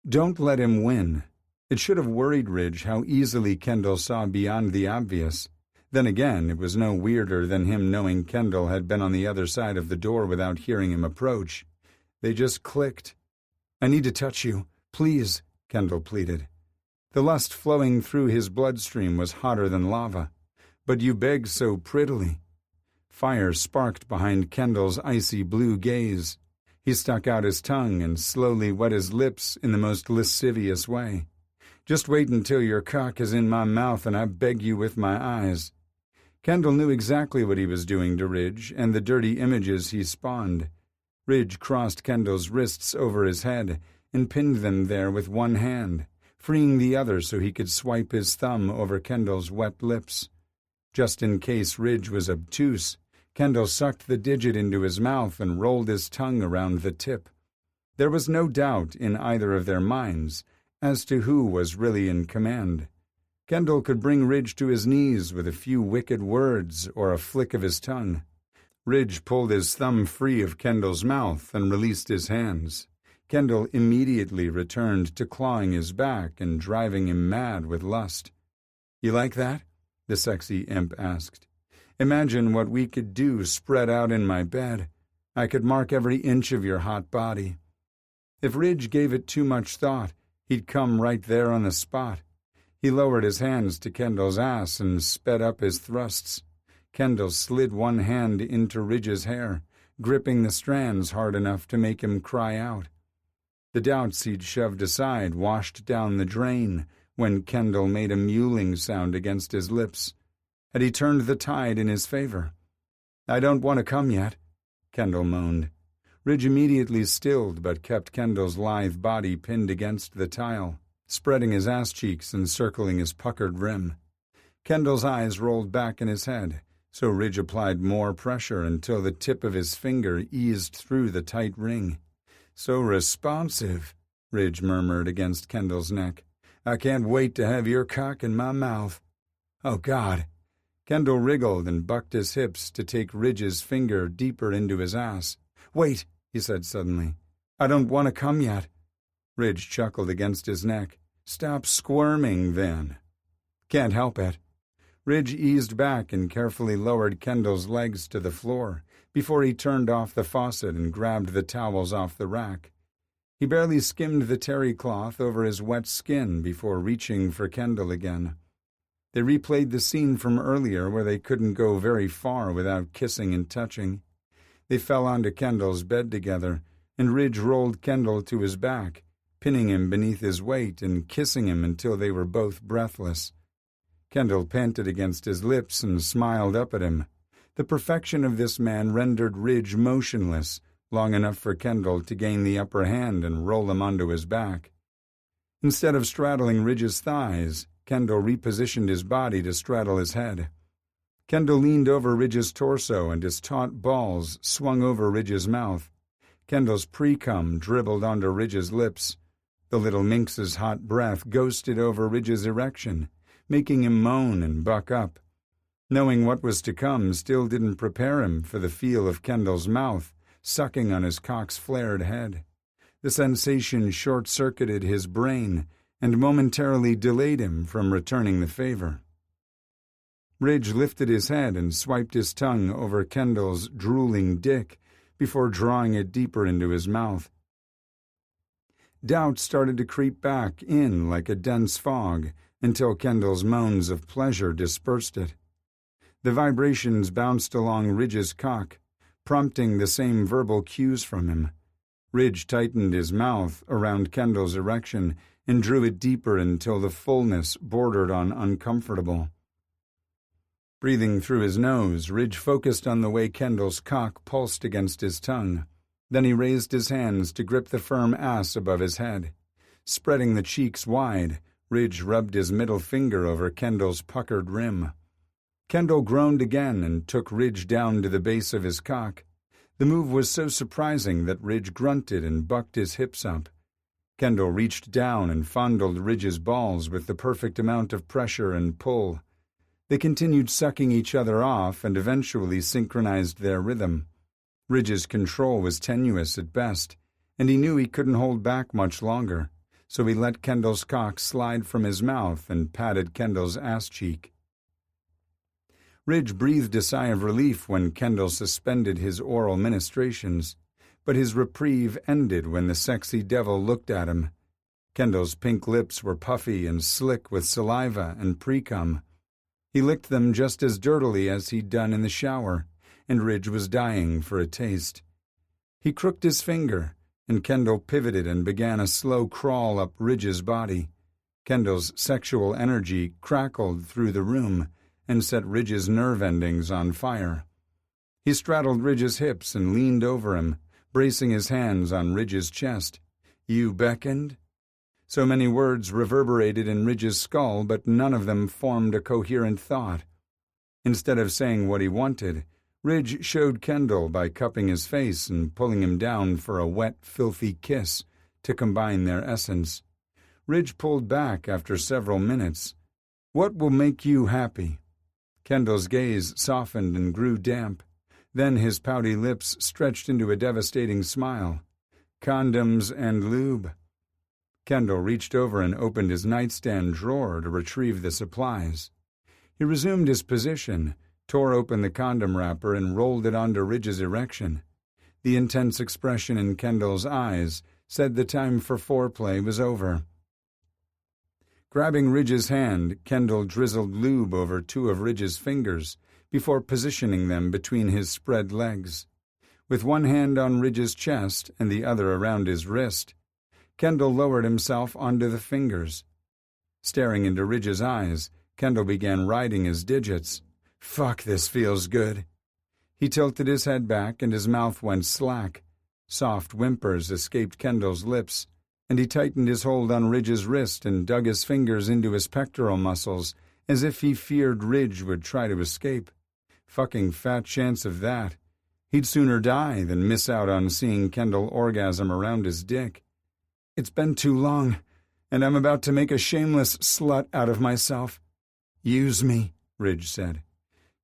Don't let him win. It should have worried Ridge how easily Kendall saw beyond the obvious. Then again, it was no weirder than him knowing Kendall had been on the other side of the door without hearing him approach. They just clicked. "I need to touch you, please," Kendall pleaded. The lust flowing through his bloodstream was hotter than lava. "But you beg so prettily." Fire sparked behind Kendall's icy blue gaze. He stuck out his tongue and slowly wet his lips in the most lascivious way. "Just wait until your cock is in my mouth and I beg you with my eyes." Kendall knew exactly what he was doing to Ridge and the dirty images he spawned. Ridge crossed Kendall's wrists over his head and pinned them there with one hand, freeing the other so he could swipe his thumb over Kendall's wet lips. Just in case Ridge was obtuse, Kendall sucked the digit into his mouth and rolled his tongue around the tip. There was no doubt in either of their minds as to who was really in command. Kendall could bring Ridge to his knees with a few wicked words or a flick of his tongue. Ridge pulled his thumb free of Kendall's mouth and released his hands. Kendall immediately returned to clawing his back and driving him mad with lust. "You like that?" the sexy imp asked. "Imagine what we could do spread out in my bed. I could mark every inch of your hot body." If Ridge gave it too much thought, he'd come right there on the spot. He lowered his hands to Kendall's ass and sped up his thrusts. Kendall slid one hand into Ridge's hair, gripping the strands hard enough to make him cry out. The doubts he'd shoved aside washed down the drain when Kendall made a mewling sound against his lips. Had he turned the tide in his favor? "I don't want to come yet," Kendall moaned. Ridge immediately stilled but kept Kendall's lithe body pinned against the tile, spreading his ass cheeks and circling his puckered rim. Kendall's eyes rolled back in his head, so Ridge applied more pressure until the tip of his finger eased through the tight ring. "So responsive," Ridge murmured against Kendall's neck. "I can't wait to have your cock in my mouth." "Oh, God." Kendall wriggled and bucked his hips to take Ridge's finger deeper into his ass. "Wait," he said suddenly. "I don't want to come yet." Ridge chuckled against his neck. "Stop squirming, then." "Can't help it." Ridge eased back and carefully lowered Kendall's legs to the floor before he turned off the faucet and grabbed the towels off the rack. He barely skimmed the terry cloth over his wet skin before reaching for Kendall again. They replayed the scene from earlier where they couldn't go very far without kissing and touching. They fell onto Kendall's bed together, and Ridge rolled Kendall to his back, pinning him beneath his weight and kissing him until they were both breathless. Kendall panted against his lips and smiled up at him. The perfection of this man rendered Ridge motionless, long enough for Kendall to gain the upper hand and roll him onto his back. Instead of straddling Ridge's thighs, Kendall repositioned his body to straddle his head. Kendall leaned over Ridge's torso and his taut balls swung over Ridge's mouth. Kendall's pre-cum dribbled onto Ridge's lips. The little minx's hot breath ghosted over Ridge's erection, making him moan and buck up. Knowing what was to come still didn't prepare him for the feel of Kendall's mouth sucking on his cock's flared head. The sensation short-circuited his brain and momentarily delayed him from returning the favor. Ridge lifted his head and swiped his tongue over Kendall's drooling dick before drawing it deeper into his mouth. Doubt started to creep back in like a dense fog until Kendall's moans of pleasure dispersed it. The vibrations bounced along Ridge's cock, prompting the same verbal cues from him. Ridge tightened his mouth around Kendall's erection and drew it deeper until the fullness bordered on uncomfortable. Breathing through his nose, Ridge focused on the way Kendall's cock pulsed against his tongue. Then he raised his hands to grip the firm ass above his head. Spreading the cheeks wide, Ridge rubbed his middle finger over Kendall's puckered rim. Kendall groaned again and took Ridge down to the base of his cock. The move was so surprising that Ridge grunted and bucked his hips up. Kendall reached down and fondled Ridge's balls with the perfect amount of pressure and pull. They continued sucking each other off and eventually synchronized their rhythm. Ridge's control was tenuous at best, and he knew he couldn't hold back much longer, so he let Kendall's cock slide from his mouth and patted Kendall's ass cheek. Ridge breathed a sigh of relief when Kendall suspended his oral ministrations, but his reprieve ended when the sexy devil looked at him. Kendall's pink lips were puffy and slick with saliva and pre-cum. He licked them just as dirtily as he'd done in the shower, and Ridge was dying for a taste. He crooked his finger, and Kendall pivoted and began a slow crawl up Ridge's body. Kendall's sexual energy crackled through the room and set Ridge's nerve endings on fire. He straddled Ridge's hips and leaned over him, bracing his hands on Ridge's chest. "You beckoned?" So many words reverberated in Ridge's skull, but none of them formed a coherent thought. Instead of saying what he wanted, Ridge showed Kendall by cupping his face and pulling him down for a wet, filthy kiss to combine their essence. Ridge pulled back after several minutes. "What will make you happy?" Kendall's gaze softened and grew damp. Then his pouty lips stretched into a devastating smile. "Condoms and lube." Kendall reached over and opened his nightstand drawer to retrieve the supplies. He resumed his position, tore open the condom wrapper, and rolled it onto Ridge's erection. The intense expression in Kendall's eyes said the time for foreplay was over. Grabbing Ridge's hand, Kendall drizzled lube over two of Ridge's fingers before positioning them between his spread legs. With one hand on Ridge's chest and the other around his wrist, Kendall lowered himself onto the fingers. Staring into Ridge's eyes, Kendall began riding his digits. "Fuck, this feels good." He tilted his head back and his mouth went slack. Soft whimpers escaped Kendall's lips, and he tightened his hold on Ridge's wrist and dug his fingers into his pectoral muscles as if he feared Ridge would try to escape. Fucking fat chance of that. He'd sooner die than miss out on seeing Kendall orgasm around his dick. "It's been too long, and I'm about to make a shameless slut out of myself." "Use me," Ridge said.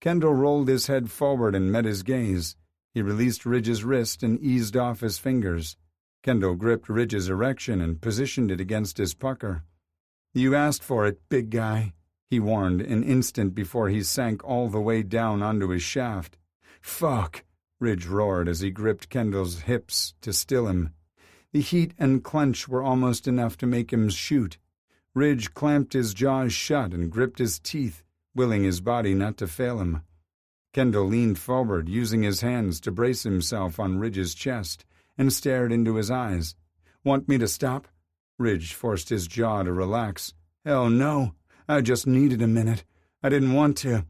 Kendall rolled his head forward and met his gaze. He released Ridge's wrist and eased off his fingers. Kendall gripped Ridge's erection and positioned it against his pucker. "You asked for it, big guy," he warned an instant before he sank all the way down onto his shaft. "Fuck," Ridge roared as he gripped Kendall's hips to still him. The heat and clench were almost enough to make him shoot. Ridge clamped his jaws shut and gripped his teeth, willing his body not to fail him. Kendall leaned forward, using his hands to brace himself on Ridge's chest, and stared into his eyes. "Want me to stop?" Ridge forced his jaw to relax. "Hell no. I just needed a minute. I didn't want to."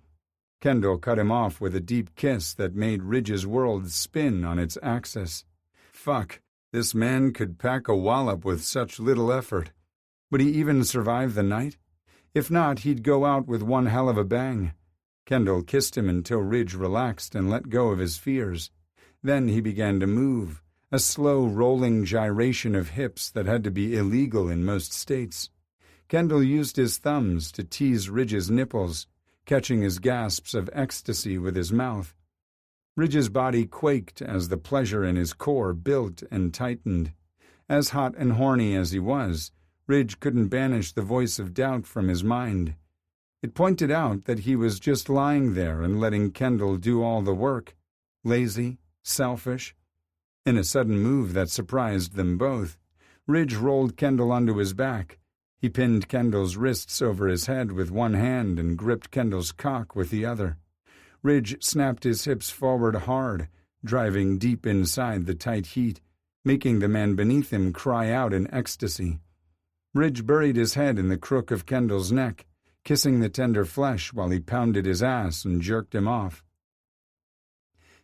Kendall cut him off with a deep kiss that made Ridge's world spin on its axis. Fuck. This man could pack a wallop with such little effort. Would he even survive the night? If not, he'd go out with one hell of a bang. Kendall kissed him until Ridge relaxed and let go of his fears. Then he began to move, a slow rolling gyration of hips that had to be illegal in most states. Kendall used his thumbs to tease Ridge's nipples, catching his gasps of ecstasy with his mouth. Ridge's body quaked as the pleasure in his core built and tightened. As hot and horny as he was, Ridge couldn't banish the voice of doubt from his mind. It pointed out that he was just lying there and letting Kendall do all the work. Lazy, selfish. In a sudden move that surprised them both, Ridge rolled Kendall onto his back. He pinned Kendall's wrists over his head with one hand and gripped Kendall's cock with the other. Ridge snapped his hips forward hard, driving deep inside the tight heat, making the man beneath him cry out in ecstasy. Ridge buried his head in the crook of Kendall's neck, kissing the tender flesh while he pounded his ass and jerked him off.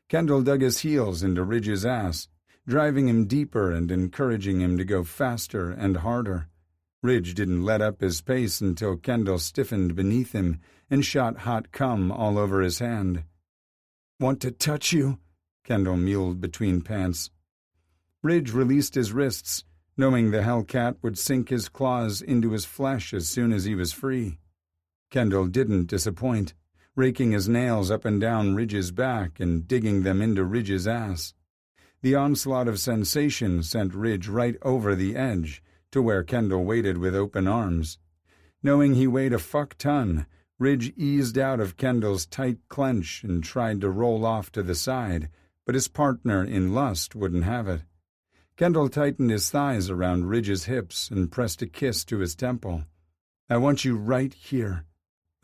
Kendall dug his heels into Ridge's ass, driving him deeper and encouraging him to go faster and harder. Ridge didn't let up his pace until Kendall stiffened beneath him and shot hot cum all over his hand. "Want to touch you?" Kendall mewed between pants. Ridge released his wrists, knowing the Hellcat would sink his claws into his flesh as soon as he was free. Kendall didn't disappoint, raking his nails up and down Ridge's back and digging them into Ridge's ass. The onslaught of sensation sent Ridge right over the edge, to where Kendall waited with open arms. Knowing he weighed a fuck-ton, Ridge eased out of Kendall's tight clench and tried to roll off to the side, but his partner in lust wouldn't have it. Kendall tightened his thighs around Ridge's hips and pressed a kiss to his temple. "I want you right here."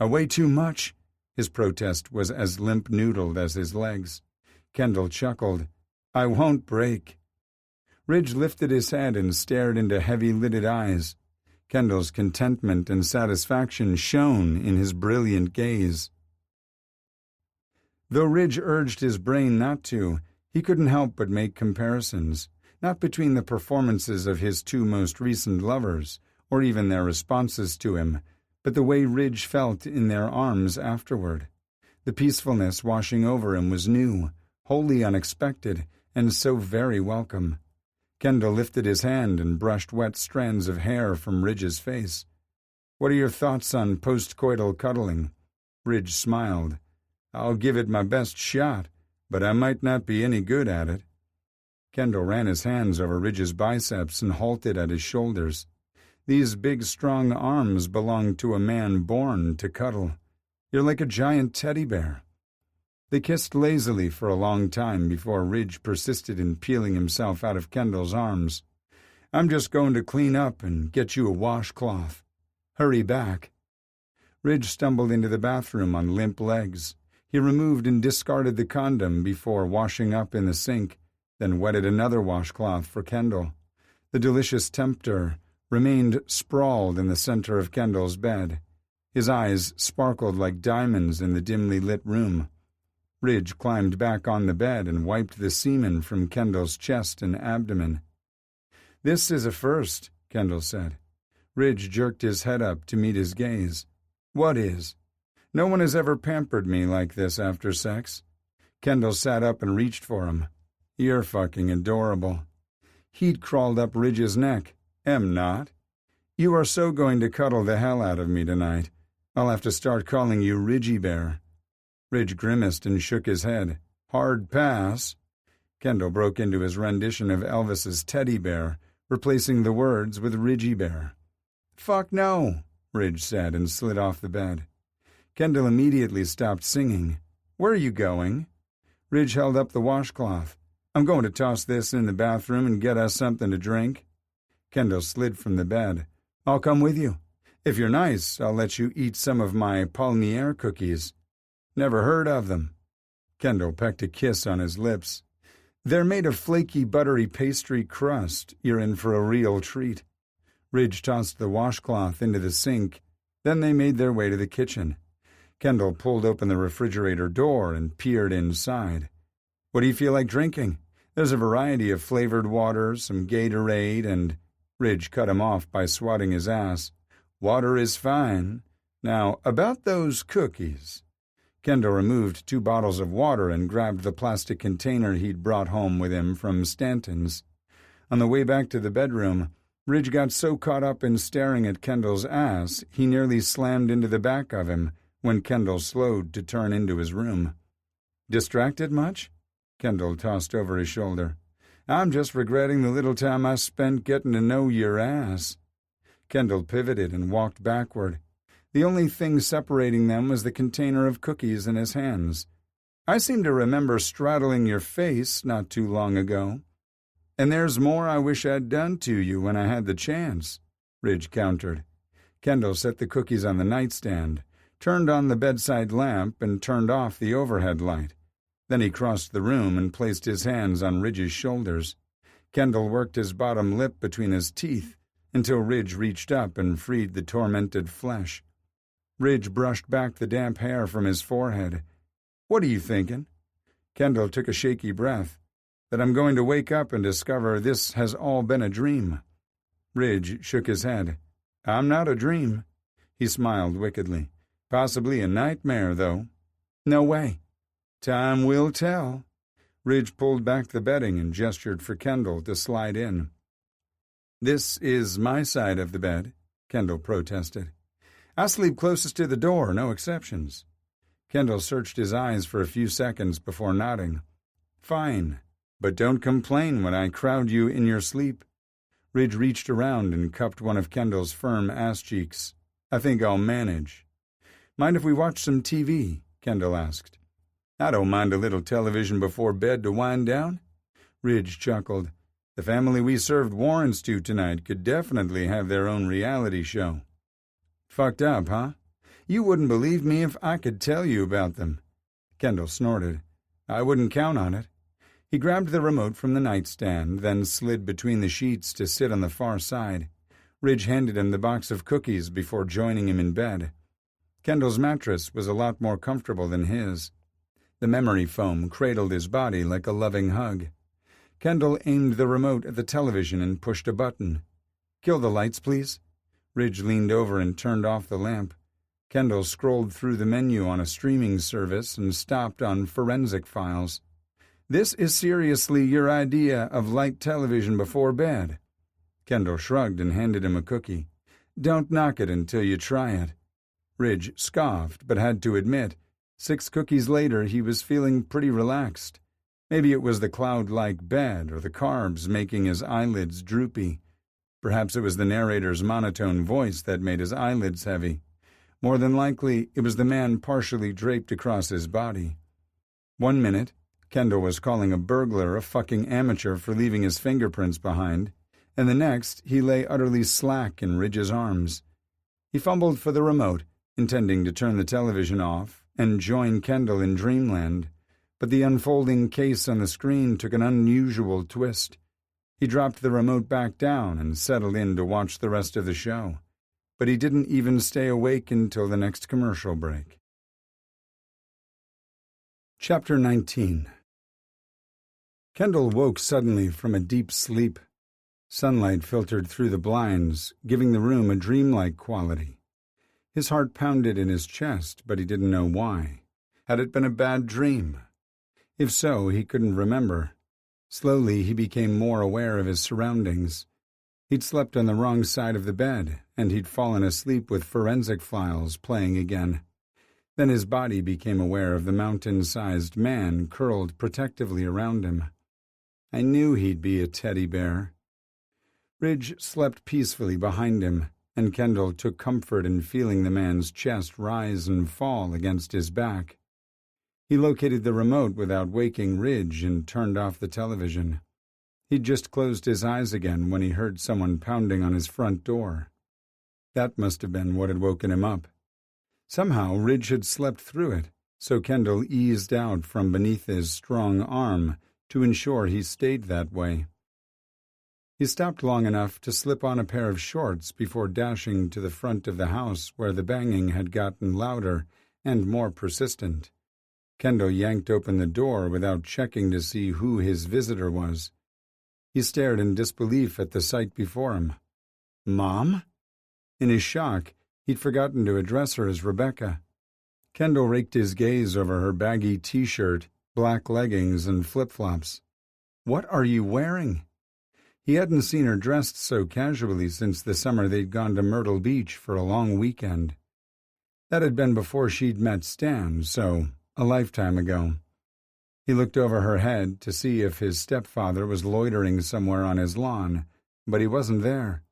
"Way too much?" His protest was as limp-noodled as his legs. Kendall chuckled. "I won't break." Ridge lifted his head and stared into heavy-lidded eyes. Kendall's contentment and satisfaction shone in his brilliant gaze. Though Ridge urged his brain not to, he couldn't help but make comparisons, not between the performances of his two most recent lovers, or even their responses to him, but the way Ridge felt in their arms afterward. The peacefulness washing over him was new, wholly unexpected, and so very welcome. Kendall lifted his hand and brushed wet strands of hair from Ridge's face. "What are your thoughts on postcoital cuddling?" Ridge smiled. "I'll give it my best shot, but I might not be any good at it." Kendall ran his hands over Ridge's biceps and halted at his shoulders. "These big, strong arms belong to a man born to cuddle. You're like a giant teddy bear." They kissed lazily for a long time before Ridge persisted in peeling himself out of Kendall's arms. "I'm just going to clean up and get you a washcloth. Hurry back." Ridge stumbled into the bathroom on limp legs. He removed and discarded the condom before washing up in the sink, then wetted another washcloth for Kendall. The delicious tempter remained sprawled in the center of Kendall's bed. His eyes sparkled like diamonds in the dimly lit room. Ridge climbed back on the bed and wiped the semen from Kendall's chest and abdomen. "This is a first," Kendall said. Ridge jerked his head up to meet his gaze. "What is?" "No one has ever pampered me like this after sex." Kendall sat up and reached for him. "You're fucking adorable." Heat crawled up Ridge's neck. "Am not." "You are so going to cuddle the hell out of me tonight. I'll have to start calling you Ridgy Bear." Ridge grimaced and shook his head. "Hard pass." Kendall broke into his rendition of Elvis's Teddy Bear, replacing the words with Ridgy Bear. "Fuck no," Ridge said and slid off the bed. Kendall immediately stopped singing. "Where are you going?" Ridge held up the washcloth. "I'm going to toss this in the bathroom and get us something to drink." Kendall slid from the bed. "I'll come with you. If you're nice, I'll let you eat some of my palmier cookies." "Never heard of them." Kendall pecked a kiss on his lips. "They're made of flaky, buttery pastry crust. You're in for a real treat." Ridge tossed the washcloth into the sink. Then they made their way to the kitchen. Kendall pulled open the refrigerator door and peered inside. "What do you feel like drinking? There's a variety of flavored water, some Gatorade, and—" Ridge cut him off by swatting his ass. "Water is fine. Now, about those cookies." Kendall removed 2 bottles of water and grabbed the plastic container he'd brought home with him from Stanton's. On the way back to the bedroom, Ridge got so caught up in staring at Kendall's ass, he nearly slammed into the back of him when Kendall slowed to turn into his room. "Distracted much?" Kendall tossed over his shoulder. "I'm just regretting the little time I spent getting to know your ass." Kendall pivoted and walked backward. The only thing separating them was the container of cookies in his hands. "I seem to remember straddling your face not too long ago. And there's more I wish I'd done to you when I had the chance," Ridge countered. Kendall set the cookies on the nightstand, turned on the bedside lamp, and turned off the overhead light. Then he crossed the room and placed his hands on Ridge's shoulders. Kendall worked his bottom lip between his teeth until Ridge reached up and freed the tormented flesh. Ridge brushed back the damp hair from his forehead. "What are you thinking?" Kendall took a shaky breath. "That I'm going to wake up and discover this has all been a dream." Ridge shook his head. "I'm not a dream." He smiled wickedly. "Possibly a nightmare, though." "No way." "Time will tell." Ridge pulled back the bedding and gestured for Kendall to slide in. "This is my side of the bed," Kendall protested. "I sleep closest to the door, no exceptions." Kendall searched his eyes for a few seconds before nodding. "Fine, but don't complain when I crowd you in your sleep." Ridge reached around and cupped one of Kendall's firm ass cheeks. "I think I'll manage." "Mind if we watch some TV?" Kendall asked. "I don't mind a little television before bed to wind down." Ridge chuckled. "The family we served warrants to tonight could definitely have their own reality show." "Fucked up, huh? You wouldn't believe me if I could tell you about them." Kendall snorted. "I wouldn't count on it." He grabbed the remote from the nightstand, then slid between the sheets to sit on the far side. Ridge handed him the box of cookies before joining him in bed. Kendall's mattress was a lot more comfortable than his. The memory foam cradled his body like a loving hug. Kendall aimed the remote at the television and pushed a button. "Kill the lights, please." Ridge leaned over and turned off the lamp. Kendall scrolled through the menu on a streaming service and stopped on Forensic Files. "This is seriously your idea of light television before bed?" Kendall shrugged and handed him a cookie. "Don't knock it until you try it." Ridge scoffed, but had to admit, 6 cookies later he was feeling pretty relaxed. Maybe it was the cloud-like bed or the carbs making his eyelids droopy. Perhaps it was the narrator's monotone voice that made his eyelids heavy. More than likely, it was the man partially draped across his body. 1 minute, Kendall was calling a burglar a fucking amateur for leaving his fingerprints behind, and the next he lay utterly slack in Ridge's arms. He fumbled for the remote, intending to turn the television off and join Kendall in dreamland, but the unfolding case on the screen took an unusual twist. He dropped the remote back down and settled in to watch the rest of the show, but he didn't even stay awake until the next commercial break. Chapter 19. Kendall woke suddenly from a deep sleep. Sunlight filtered through the blinds, giving the room a dreamlike quality. His heart pounded in his chest, but he didn't know why. Had it been a bad dream? If so, he couldn't remember. Slowly, he became more aware of his surroundings. He'd slept on the wrong side of the bed, and he'd fallen asleep with Forensic Files playing again. Then his body became aware of the mountain-sized man curled protectively around him. I knew he'd be a teddy bear. Ridge slept peacefully behind him, and Kendall took comfort in feeling the man's chest rise and fall against his back. He located the remote without waking Ridge and turned off the television. He'd just closed his eyes again when he heard someone pounding on his front door. That must have been what had woken him up. Somehow Ridge had slept through it, so Kendall eased out from beneath his strong arm to ensure he stayed that way. He stopped long enough to slip on a pair of shorts before dashing to the front of the house where the banging had gotten louder and more persistent. Kendall yanked open the door without checking to see who his visitor was. He stared in disbelief at the sight before him. "Mom?" In his shock, he'd forgotten to address her as Rebecca. Kendall raked his gaze over her baggy t-shirt, black leggings, and flip-flops. "What are you wearing?" He hadn't seen her dressed so casually since the summer they'd gone to Myrtle Beach for a long weekend. That had been before she'd met Stan, so a lifetime ago. He looked over her head to see if his stepfather was loitering somewhere on his lawn, but he wasn't there.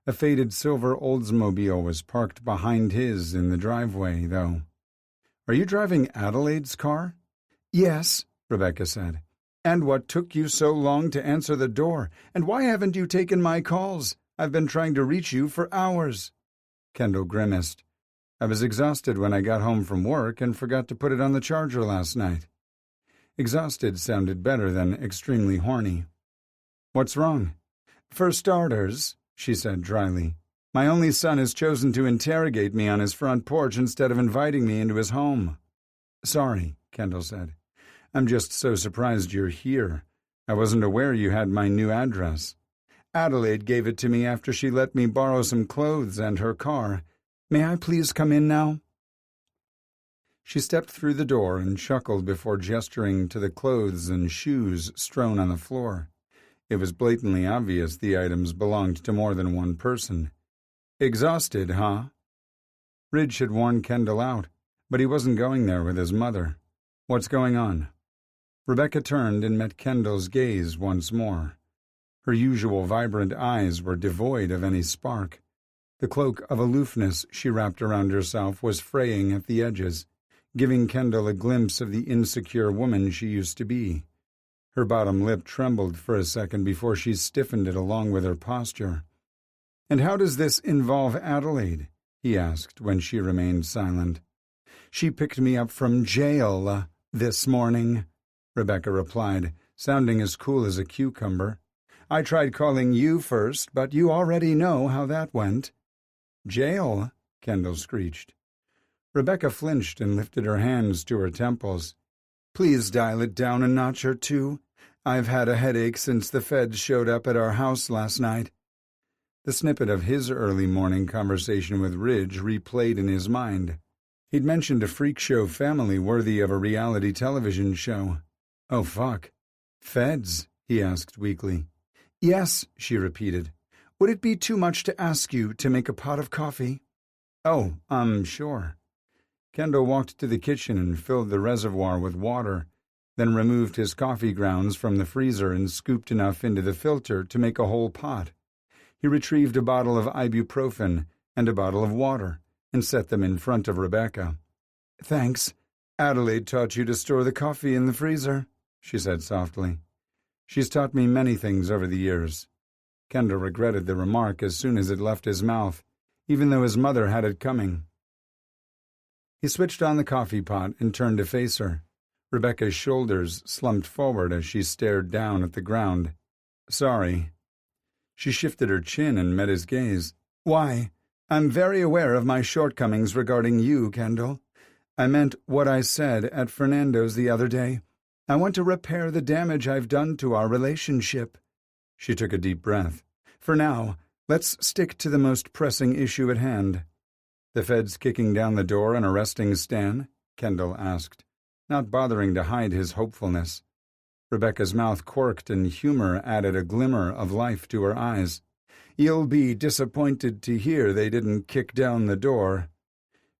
A faded silver Oldsmobile was parked behind his in the driveway, though. "Are you driving Adelaide's car?" "Yes," Rebecca said. "And what took you so long to answer the door? And why haven't you taken my calls? I've been trying to reach you for hours." Kendall grimaced. "I was exhausted when I got home from work and forgot to put it on the charger last night." Exhausted sounded better than extremely horny. "What's wrong?" "For starters," she said dryly, "my only son has chosen to interrogate me on his front porch instead of inviting me into his home." "Sorry," Kendall said. "I'm just so surprised you're here. I wasn't aware you had my new address. Adelaide gave it to me after she let me borrow some clothes and her car. May I please come in now?" She stepped through the door and chuckled before gesturing to the clothes and shoes strewn on the floor. It was blatantly obvious the items belonged to more than one person. "Exhausted, huh?" Ridge had worn Kendall out, but he wasn't going there with his mother. "What's going on?" Rebecca turned and met Kendall's gaze once more. Her usual vibrant eyes were devoid of any spark. The cloak of aloofness she wrapped around herself was fraying at the edges, giving Kendall a glimpse of the insecure woman she used to be. Her bottom lip trembled for a second before she stiffened it along with her posture. "And how does this involve Adelaide?" he asked when she remained silent. "She picked me up from jail this morning," Rebecca replied, sounding as cool as a cucumber. "I tried calling you first, but you already know how that went." "Jail?" Kendall screeched. Rebecca flinched and lifted her hands to her temples. "Please dial it down a notch or two. I've had a headache since the feds showed up at our house last night." The snippet of his early morning conversation with Ridge replayed in his mind. He'd mentioned a freak show family worthy of a reality television show. "Oh, fuck. Feds?" he asked weakly. "Yes," she repeated. "Would it be too much to ask you to make a pot of coffee?" "Oh, sure." Kendall walked to the kitchen and filled the reservoir with water, then removed his coffee grounds from the freezer and scooped enough into the filter to make a whole pot. He retrieved a bottle of ibuprofen and a bottle of water and set them in front of Rebecca. "Thanks. Adelaide taught you to store the coffee in the freezer," she said softly. "She's taught me many things over the years." Kendall regretted the remark as soon as it left his mouth, even though his mother had it coming. He switched on the coffee pot and turned to face her. Rebecca's shoulders slumped forward as she stared down at the ground. "Sorry." She shifted her chin and met his gaze. "Why? I'm very aware of my shortcomings regarding you, Kendall. I meant what I said at Fernando's the other day. I want to repair the damage I've done to our relationship." She took a deep breath. "For now, let's stick to the most pressing issue at hand." "The feds kicking down the door and arresting Stan?" Kendall asked, not bothering to hide his hopefulness. Rebecca's mouth quirked and humor added a glimmer of life to her eyes. "You'll be disappointed to hear they didn't kick down the door."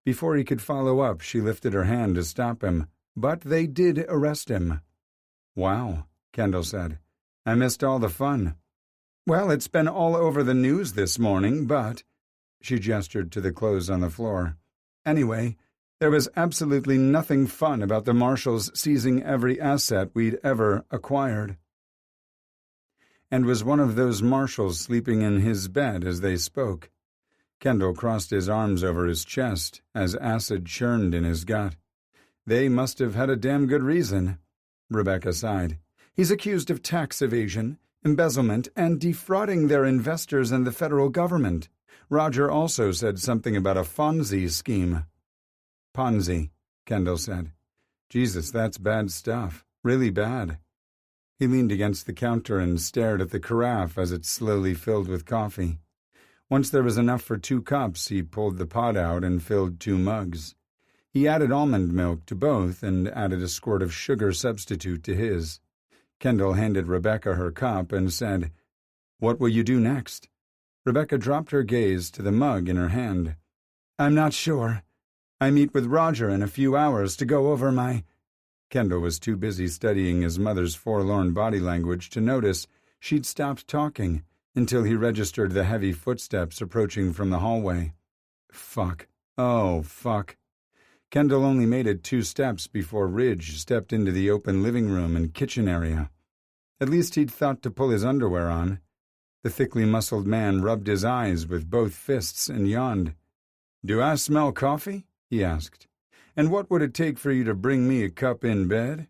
Before he could follow up, she lifted her hand to stop him. "But they did arrest him." "Wow," Kendall said. "I missed all the fun." "Well, it's been all over the news this morning, but—" She gestured to the clothes on the floor. "Anyway, there was absolutely nothing fun about the marshals seizing every asset we'd ever acquired." And was one of those marshals sleeping in his bed as they spoke? Kendall crossed his arms over his chest as acid churned in his gut. "They must have had a damn good reason." Rebecca sighed. "He's accused of tax evasion, embezzlement, and defrauding their investors and the federal government. Roger also said something about a Fonzie scheme." "Ponzi," Kendall said. "Jesus, that's bad stuff. Really bad." He leaned against the counter and stared at the carafe as it slowly filled with coffee. Once there was enough for 2 cups, he pulled the pot out and filled 2 mugs. He added almond milk to both and added a squirt of sugar substitute to his. Kendall handed Rebecca her cup and said, "What will you do next?" Rebecca dropped her gaze to the mug in her hand. "I'm not sure. I meet with Roger in a few hours to go over my—" Kendall was too busy studying his mother's forlorn body language to notice she'd stopped talking until he registered the heavy footsteps approaching from the hallway. Fuck. Oh, fuck. Kendall only made it 2 steps before Ridge stepped into the open living room and kitchen area. At least he'd thought to pull his underwear on. The thickly muscled man rubbed his eyes with both fists and yawned. "Do I smell coffee?" he asked. "And what would it take for you to bring me a cup in bed?"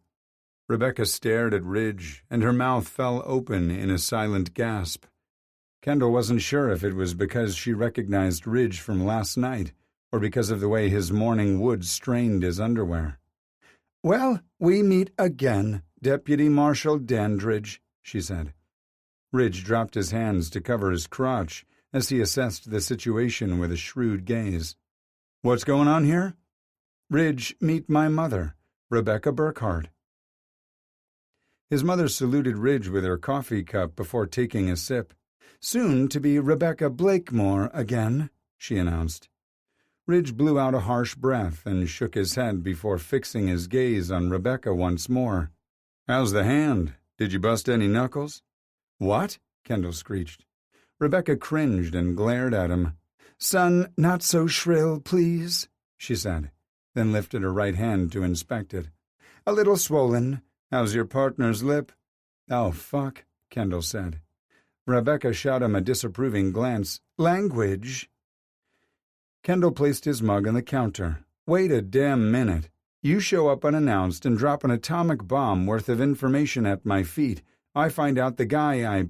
Rebecca stared at Ridge, and her mouth fell open in a silent gasp. Kendall wasn't sure if it was because she recognized Ridge from last night, or because of the way his morning wood strained his underwear. "Well, we meet again, Deputy Marshal Dandridge," she said. Ridge dropped his hands to cover his crotch as he assessed the situation with a shrewd gaze. "What's going on here?" "Ridge, meet my mother, Rebecca Burkhardt." His mother saluted Ridge with her coffee cup before taking a sip. "Soon to be Rebecca Blakemore again," she announced. Ridge blew out a harsh breath and shook his head before fixing his gaze on Rebecca once more. "How's the hand? Did you bust any knuckles?" "What?" Kendall screeched. Rebecca cringed and glared at him. "Son, not so shrill, please," she said, then lifted her right hand to inspect it. "A little swollen. How's your partner's lip?" "Oh, fuck," Kendall said. Rebecca shot him a disapproving glance. "Language." Kendall placed his mug on the counter. "Wait a damn minute. You show up unannounced and drop an atomic bomb worth of information at my feet. I find out the guy I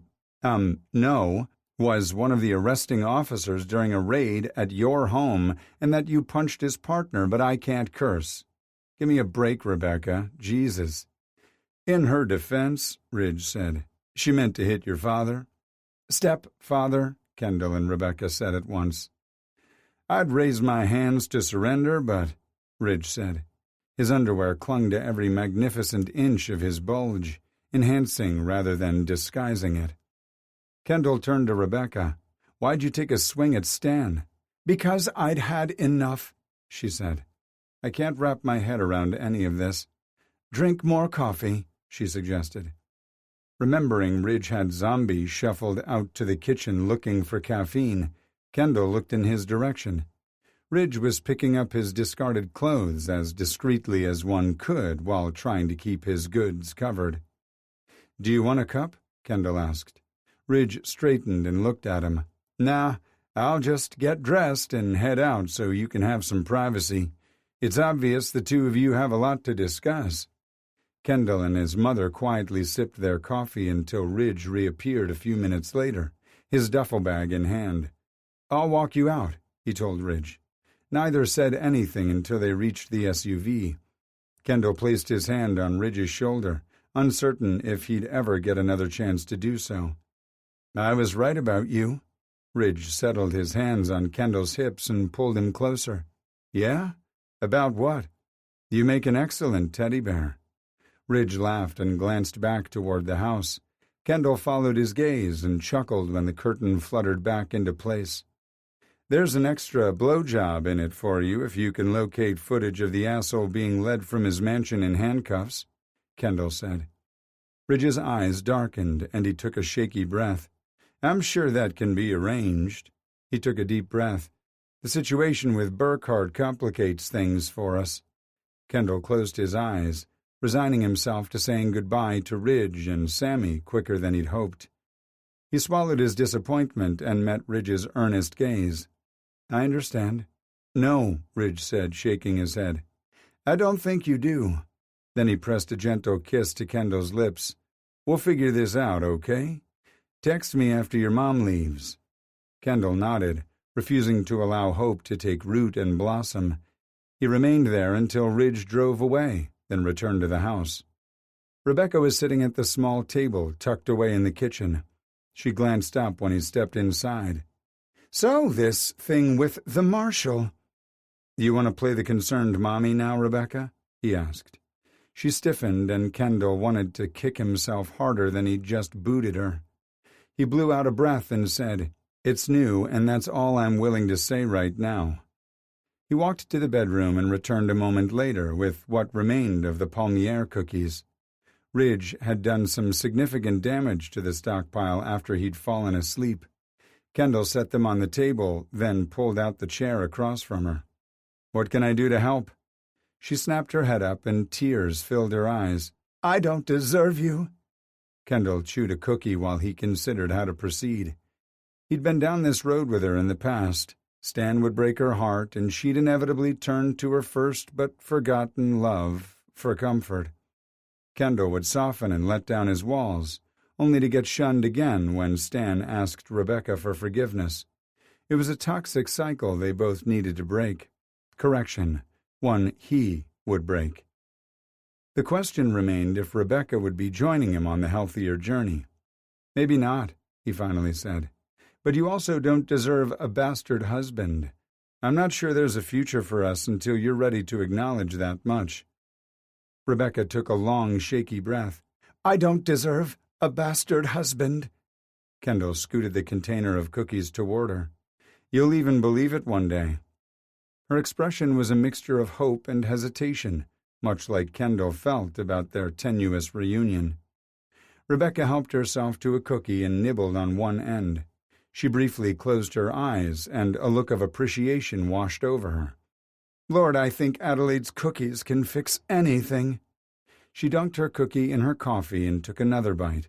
know was one of the arresting officers during a raid at your home and that you punched his partner, but I can't curse. Give me a break, Rebecca. Jesus." "In her defense," Ridge said, "she meant to hit your father." "Stepfather," Kendall and Rebecca said at once. "I'd raise my hands to surrender, but," Ridge said. His underwear clung to every magnificent inch of his bulge, enhancing rather than disguising it. Kendall turned to Rebecca. "Why'd you take a swing at Stan?" "Because I'd had enough," she said. "I can't wrap my head around any of this." "Drink more coffee," she suggested. Remembering Ridge had zombies shuffled out to the kitchen looking for caffeine, Kendall looked in his direction. Ridge was picking up his discarded clothes as discreetly as one could while trying to keep his goods covered. "Do you want a cup?" Kendall asked. Ridge straightened and looked at him. "Nah, I'll just get dressed and head out so you can have some privacy. It's obvious the two of you have a lot to discuss." Kendall and his mother quietly sipped their coffee until Ridge reappeared a few minutes later, his duffel bag in hand. "I'll walk you out," he told Ridge. Neither said anything until they reached the SUV. Kendall placed his hand on Ridge's shoulder, uncertain if he'd ever get another chance to do so. "I was right about you." Ridge settled his hands on Kendall's hips and pulled him closer. "Yeah? About what?" "You make an excellent teddy bear." Ridge laughed and glanced back toward the house. Kendall followed his gaze and chuckled when the curtain fluttered back into place. "There's an extra blowjob in it for you if you can locate footage of the asshole being led from his mansion in handcuffs," Kendall said. Ridge's eyes darkened and he took a shaky breath. "I'm sure that can be arranged." He took a deep breath. "The situation with Burkhardt complicates things for us." Kendall closed his eyes, resigning himself to saying goodbye to Ridge and Sammy quicker than he'd hoped. He swallowed his disappointment and met Ridge's earnest gaze. "I understand." "No," Ridge said, shaking his head. "I don't think you do." Then he pressed a gentle kiss to Kendall's lips. "We'll figure this out, okay? Text me after your mom leaves." Kendall nodded, refusing to allow hope to take root and blossom. He remained there until Ridge drove away, then returned to the house. Rebecca was sitting at the small table tucked away in the kitchen. She glanced up when he stepped inside. "So, this thing with the marshal." "You want to play the concerned mommy now, Rebecca?" he asked. She stiffened, and Kendall wanted to kick himself harder than he'd just booted her. He blew out a breath and said, "It's new, and that's all I'm willing to say right now." He walked to the bedroom and returned a moment later with what remained of the palmier cookies. Ridge had done some significant damage to the stockpile after he'd fallen asleep. Kendall set them on the table, then pulled out the chair across from her. "What can I do to help?" She snapped her head up, and tears filled her eyes. "I don't deserve you." Kendall chewed a cookie while he considered how to proceed. He'd been down this road with her in the past. Stan would break her heart, and she'd inevitably turn to her first but forgotten love for comfort. Kendall would soften and let down his walls, only to get shunned again when Stan asked Rebecca for forgiveness. It was a toxic cycle they both needed to break. Correction, one he would break. The question remained if Rebecca would be joining him on the healthier journey. "Maybe not," he finally said. "But you also don't deserve a bastard husband. I'm not sure there's a future for us until you're ready to acknowledge that much." Rebecca took a long, shaky breath. "I don't deserve a bastard husband." Kendall scooted the container of cookies toward her. "You'll even believe it one day." Her expression was a mixture of hope and hesitation, much like Kendall felt about their tenuous reunion. Rebecca helped herself to a cookie and nibbled on one end. She briefly closed her eyes, and a look of appreciation washed over her. "Lord, I think Adelaide's cookies can fix anything." She dunked her cookie in her coffee and took another bite,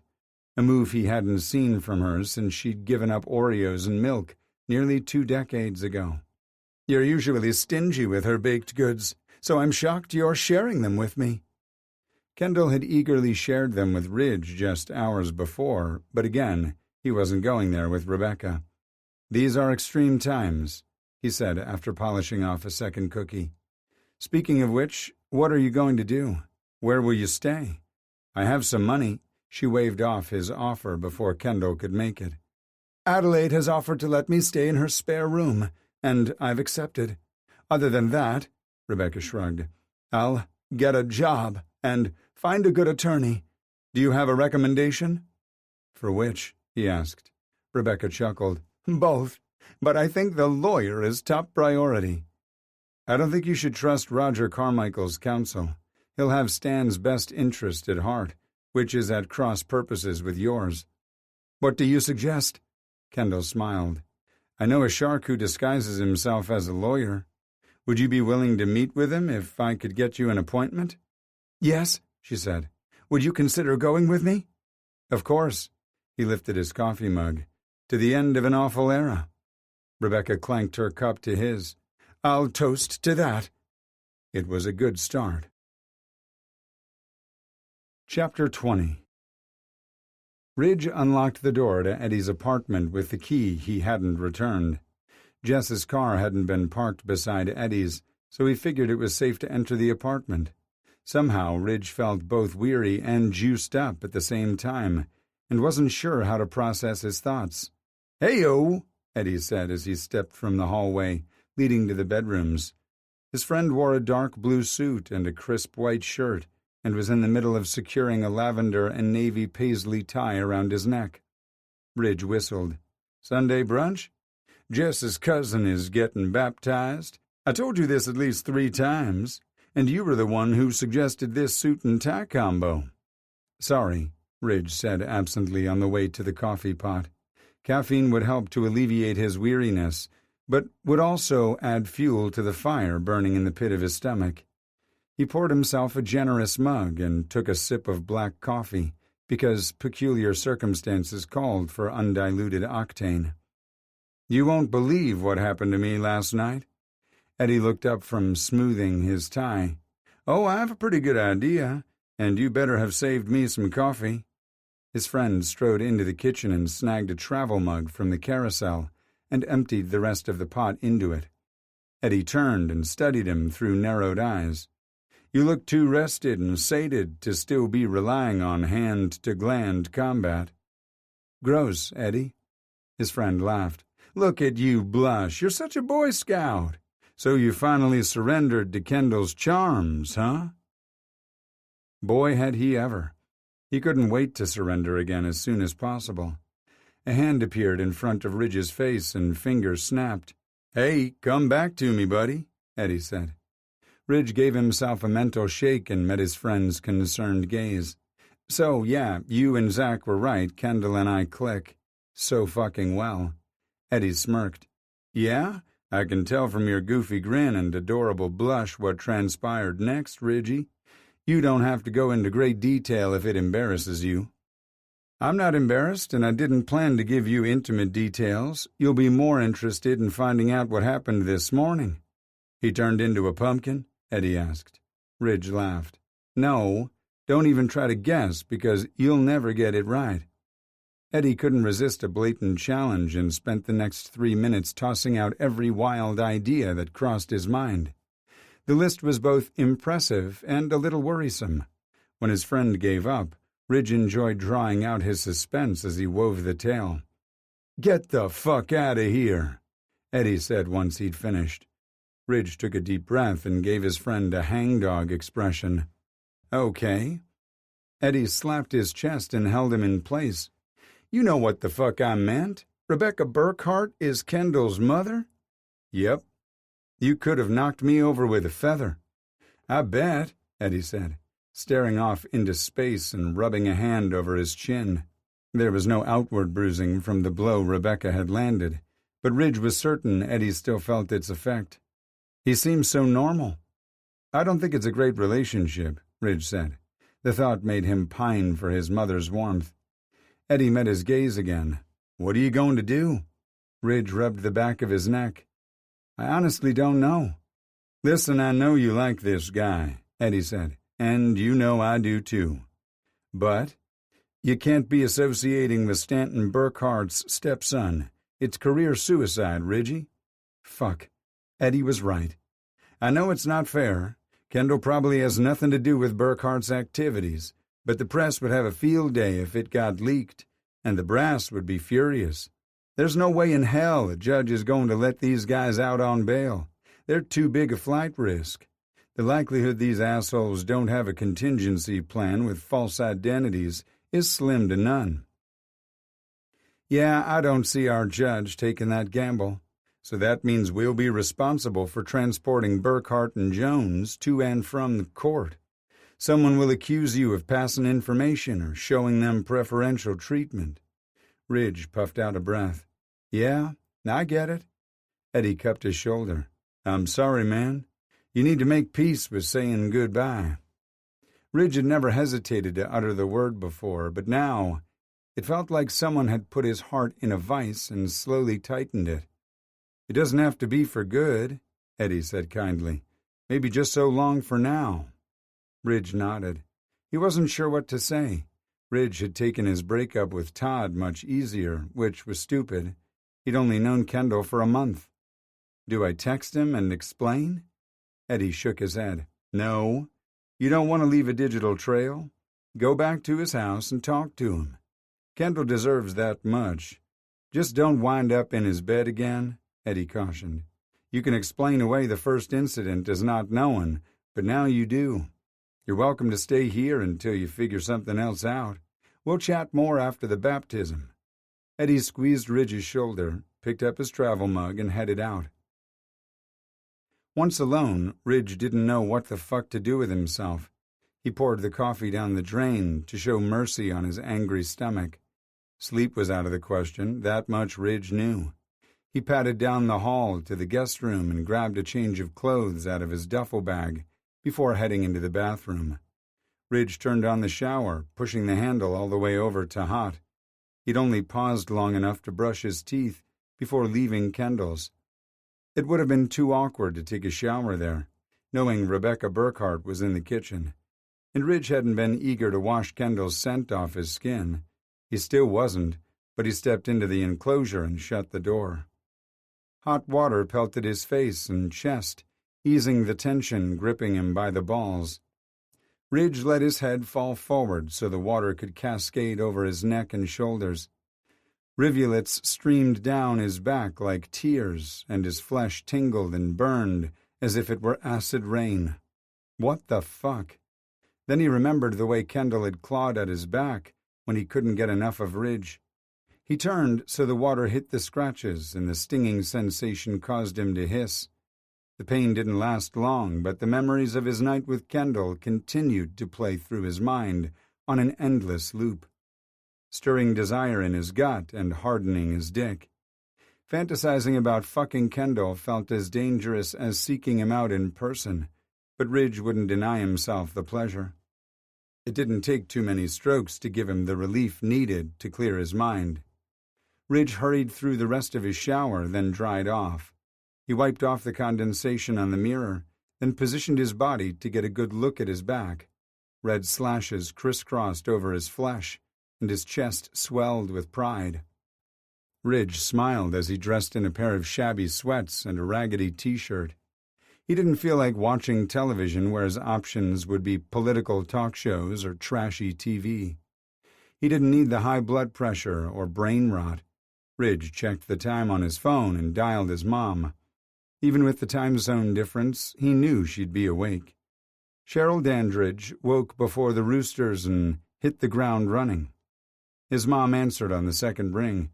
a move he hadn't seen from her since she'd given up Oreos and milk nearly 2 decades ago. "You're usually stingy with her baked goods, so I'm shocked you're sharing them with me." Kendall had eagerly shared them with Ridge just hours before, but again, he wasn't going there with Rebecca. "These are extreme times," he said after polishing off a second cookie. "Speaking of which, what are you going to do? Where will you stay? I have some money." She waved off his offer before Kendall could make it. "Adelaide has offered to let me stay in her spare room, and I've accepted. Other than that," Rebecca shrugged, "I'll get a job and find a good attorney. Do you have a recommendation?" "For which?" he asked. Rebecca chuckled. "Both, but I think the lawyer is top priority." "I don't think you should trust Roger Carmichael's counsel. He'll have Stan's best interest at heart, which is at cross purposes with yours." "What do you suggest?" Kendall smiled. "I know a shark who disguises himself as a lawyer. Would you be willing to meet with him if I could get you an appointment?" "Yes," she said. "Would you consider going with me?" "Of course." He lifted his coffee mug. "To the end of an awful era." Rebecca clanked her cup to his. "I'll toast to that." It was a good start. Chapter 20. Ridge unlocked the door to Eddie's apartment with the key he hadn't returned. Jess's car hadn't been parked beside Eddie's, so he figured it was safe to enter the apartment. Somehow, Ridge felt both weary and juiced up at the same time, and wasn't sure how to process his thoughts. "Hey-o," Eddie said as he stepped from the hallway, leading to the bedrooms. His friend wore a dark blue suit and a crisp white shirt, and was in the middle of securing a lavender and navy paisley tie around his neck. Ridge whistled. "Sunday brunch? Jess's cousin is getting baptized. I told you this at least 3 times, and you were the one who suggested this suit and tie combo." "Sorry," Ridge said absently on the way to the coffee pot. Caffeine would help to alleviate his weariness, but would also add fuel to the fire burning in the pit of his stomach. He poured himself a generous mug and took a sip of black coffee, because peculiar circumstances called for undiluted octane. "You won't believe what happened to me last night." Eddie looked up from smoothing his tie. "Oh, I have a pretty good idea, and you better have saved me some coffee." His friend strode into the kitchen and snagged a travel mug from the carousel and emptied the rest of the pot into it. Eddie turned and studied him through narrowed eyes. "You look too rested and sated to still be relying on hand-to-gland combat." "Gross, Eddie." His friend laughed. "Look at you blush. You're such a Boy Scout. So you finally surrendered to Kendall's charms, huh? Boy, had he ever. He couldn't wait to surrender again as soon as possible. A hand appeared in front of Ridge's face and fingers snapped. "Hey, come back to me, buddy," Eddie said. Ridge gave himself a mental shake and met his friend's concerned gaze. "So, yeah, you and Zach were right. Kendall and I click. So fucking well." Eddie smirked. "Yeah? I can tell from your goofy grin and adorable blush what transpired next, Ridgie. You don't have to go into great detail if it embarrasses you." "I'm not embarrassed, and I didn't plan to give you intimate details. You'll be more interested in finding out what happened this morning." "He turned into a pumpkin?" Eddie asked. Ridge laughed. "No, don't even try to guess, because you'll never get it right." Eddie couldn't resist a blatant challenge and spent the next 3 minutes tossing out every wild idea that crossed his mind. The list was both impressive and a little worrisome. When his friend gave up, Ridge enjoyed drawing out his suspense as he wove the tale. "Get the fuck out of here," Eddie said once he'd finished. Ridge took a deep breath and gave his friend a hangdog expression. "Okay." Eddie slapped his chest and held him in place. "You know what the fuck I meant. Rebecca Burkhart is Kendall's mother?" "Yep." "You could have knocked me over with a feather." "I bet," Eddie said, staring off into space and rubbing a hand over his chin. There was no outward bruising from the blow Rebecca had landed, but Ridge was certain Eddie still felt its effect. "He seems so normal." "I don't think it's a great relationship," Ridge said. The thought made him pine for his mother's warmth. Eddie met his gaze again. "What are you going to do?" Ridge rubbed the back of his neck. "I honestly don't know." "Listen, I know you like this guy," Eddie said, "and you know I do too. But you can't be associating with Stanton Burkhart's stepson. It's career suicide, Ridgie." Fuck. Eddie was right. "I know it's not fair. Kendall probably has nothing to do with Burkhart's activities, but the press would have a field day if it got leaked, and the brass would be furious. There's no way in hell a judge is going to let these guys out on bail. They're too big a flight risk. The likelihood these assholes don't have a contingency plan with false identities is slim to none." "Yeah, I don't see our judge taking that gamble. So that means we'll be responsible for transporting Burkhart and Jones to and from the court. Someone will accuse you of passing information or showing them preferential treatment." Ridge puffed out a breath. "Yeah, I get it." Eddie cupped his shoulder. "I'm sorry, man. You need to make peace with saying goodbye." Ridge had never hesitated to utter the word before, but now it felt like someone had put his heart in a vice and slowly tightened it. "It doesn't have to be for good," Eddie said kindly. "Maybe just so long for now." Ridge nodded. He wasn't sure what to say. Ridge had taken his breakup with Todd much easier, which was stupid. He'd only known Kendall for a month. "Do I text him and explain?" Eddie shook his head. "No. You don't want to leave a digital trail. Go back to his house and talk to him. Kendall deserves that much. Just don't wind up in his bed again," Eddie cautioned. "You can explain away the first incident as not knowing, but now you do. You're welcome to stay here until you figure something else out. We'll chat more after the baptism." Eddie squeezed Ridge's shoulder, picked up his travel mug, and headed out. Once alone, Ridge didn't know what the fuck to do with himself. He poured the coffee down the drain to show mercy on his angry stomach. Sleep was out of the question, that much Ridge knew. He padded down the hall to the guest room and grabbed a change of clothes out of his duffel bag before heading into the bathroom. Ridge turned on the shower, pushing the handle all the way over to hot. He'd only paused long enough to brush his teeth before leaving Kendall's. It would have been too awkward to take a shower there, knowing Rebecca Burkhart was in the kitchen. And Ridge hadn't been eager to wash Kendall's scent off his skin. He still wasn't, but he stepped into the enclosure and shut the door. Hot water pelted his face and chest, easing the tension gripping him by the balls. Ridge let his head fall forward so the water could cascade over his neck and shoulders. Rivulets streamed down his back like tears, and his flesh tingled and burned as if it were acid rain. What the fuck? Then he remembered the way Kendall had clawed at his back when he couldn't get enough of Ridge. He turned so the water hit the scratches, and the stinging sensation caused him to hiss. The pain didn't last long, but the memories of his night with Kendall continued to play through his mind on an endless loop, stirring desire in his gut and hardening his dick. Fantasizing about fucking Kendall felt as dangerous as seeking him out in person, but Ridge wouldn't deny himself the pleasure. It didn't take too many strokes to give him the relief needed to clear his mind. Ridge hurried through the rest of his shower, then dried off. He wiped off the condensation on the mirror, then positioned his body to get a good look at his back. Red slashes crisscrossed over his flesh, and his chest swelled with pride. Ridge smiled as he dressed in a pair of shabby sweats and a raggedy t-shirt. He didn't feel like watching television where his options would be political talk shows or trashy TV. He didn't need the high blood pressure or brain rot. Ridge checked the time on his phone and dialed his mom. Even with the time zone difference, he knew she'd be awake. Cheryl Dandridge woke before the roosters and hit the ground running. His mom answered on the second ring.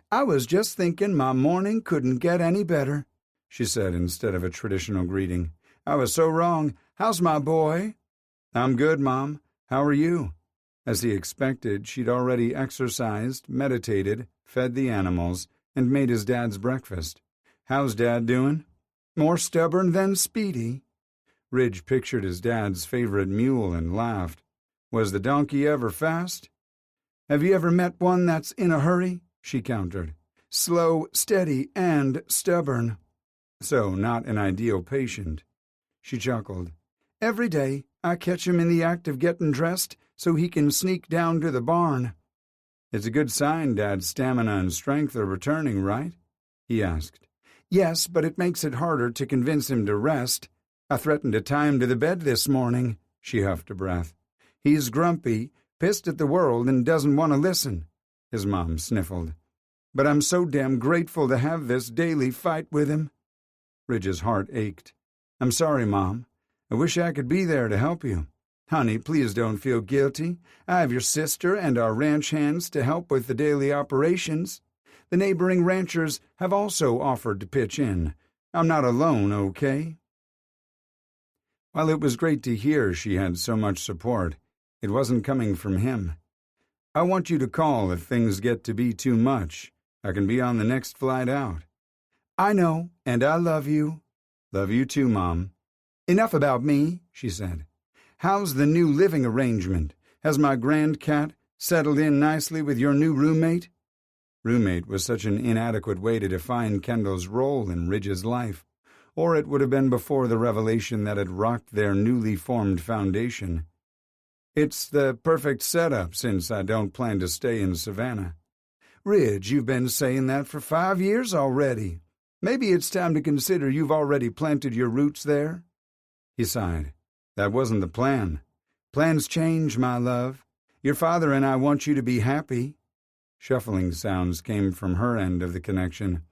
"I was just thinking my morning couldn't get any better," she said instead of a traditional greeting. "I was so wrong. How's my boy?" "I'm good, Mom. How are you?" As he expected, she'd already exercised, meditated, fed the animals, and made his dad's breakfast. "How's Dad doing?" "More stubborn than Speedy." Ridge pictured his dad's favorite mule and laughed. "Was the donkey ever fast?" "Have you ever met one that's in a hurry?" she countered. "Slow, steady, and stubborn." "So, not an ideal patient." She chuckled. "Every day I catch him in the act of getting dressed so he can sneak down to the barn." "It's a good sign Dad's stamina and strength are returning, right?" he asked. "Yes, but it makes it harder to convince him to rest. I threatened to tie him to the bed this morning," she huffed a breath. "He's grumpy, pissed at the world, and doesn't want to listen," his mom sniffled. "But I'm so damn grateful to have this daily fight with him." Ridge's heart ached. "I'm sorry, Mom. I wish I could be there to help you. Honey, please don't feel guilty. I have your sister and our ranch hands to help with the daily operations. The neighboring ranchers have also offered to pitch in. I'm not alone, okay?" While it was great to hear she had so much support, it wasn't coming from him. "I want you to call if things get to be too much. I can be on the next flight out." "I know, and I love you." "Love you too, Mom." "Enough about me," she said. "How's the new living arrangement? Has my grand cat settled in nicely with your new roommate?" Roommate was such an inadequate way to define Kendall's role in Ridge's life, or it would have been before the revelation that had rocked their newly formed foundation. "It's the perfect setup since I don't plan to stay in Savannah." "Ridge, you've been saying that for 5 years already. Maybe it's time to consider you've already planted your roots there." He sighed. "That wasn't the plan." "Plans change, my love. Your father and I want you to be happy." Shuffling sounds came from her end of the connection.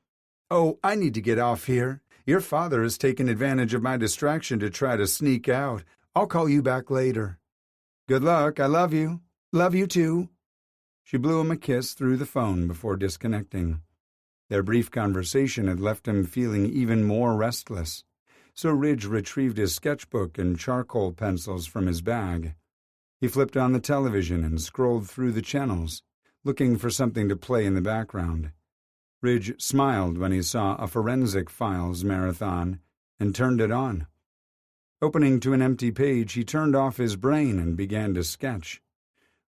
"Oh, I need to get off here. Your father has taken advantage of my distraction to try to sneak out. I'll call you back later." "Good luck. I love you." "Love you too." She blew him a kiss through the phone before disconnecting. Their brief conversation had left him feeling even more restless, so Ridge retrieved his sketchbook and charcoal pencils from his bag. He flipped on the television and scrolled through the channels, looking for something to play in the background. Ridge smiled when he saw a forensic files marathon and turned it on. Opening to an empty page, he turned off his brain and began to sketch.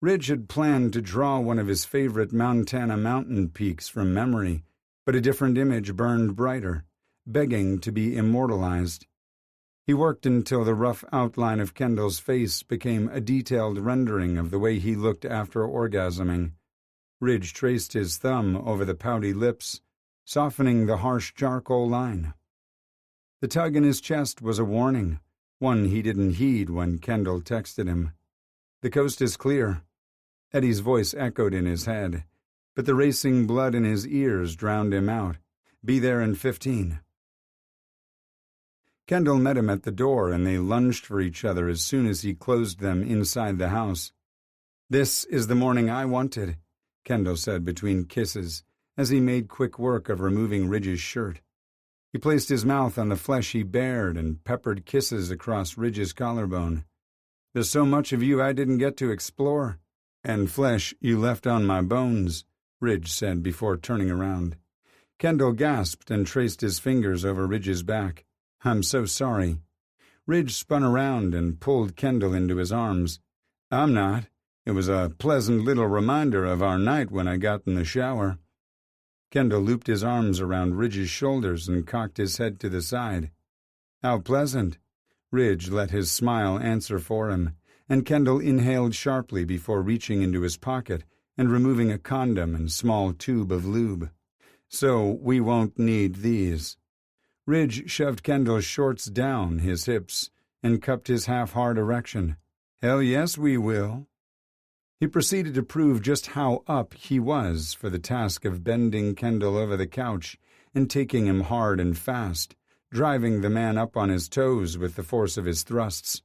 Ridge had planned to draw one of his favorite Montana mountain peaks from memory, but a different image burned brighter, begging to be immortalized. He worked until the rough outline of Kendall's face became a detailed rendering of the way he looked after orgasming. Ridge traced his thumb over the pouty lips, softening the harsh charcoal line. The tug in his chest was a warning, one he didn't heed when Kendall texted him. "The coast is clear." Eddie's voice echoed in his head. but the racing blood in his ears drowned him out. Be there in 15. Kendall met him at the door, and they lunged for each other as soon as he closed them inside the house. "This is the morning I wanted," Kendall said between kisses, as he made quick work of removing Ridge's shirt. He placed his mouth on the flesh he bared and peppered kisses across Ridge's collarbone. "There's so much of you I didn't get to explore, and flesh you left on my bones," Ridge said before turning around. Kendall gasped and traced his fingers over Ridge's back. "I'm so sorry." Ridge spun around and pulled Kendall into his arms. "I'm not. It was a pleasant little reminder of our night when I got in the shower." Kendall looped his arms around Ridge's shoulders and cocked his head to the side. "How pleasant." Ridge let his smile answer for him, and Kendall inhaled sharply before reaching into his pocket and removing a condom and small tube of lube. "So we won't need these." Ridge shoved Kendall's shorts down his hips and cupped his half-hard erection. "Hell yes, we will." He proceeded to prove just how up he was for the task of bending Kendall over the couch and taking him hard and fast, driving the man up on his toes with the force of his thrusts.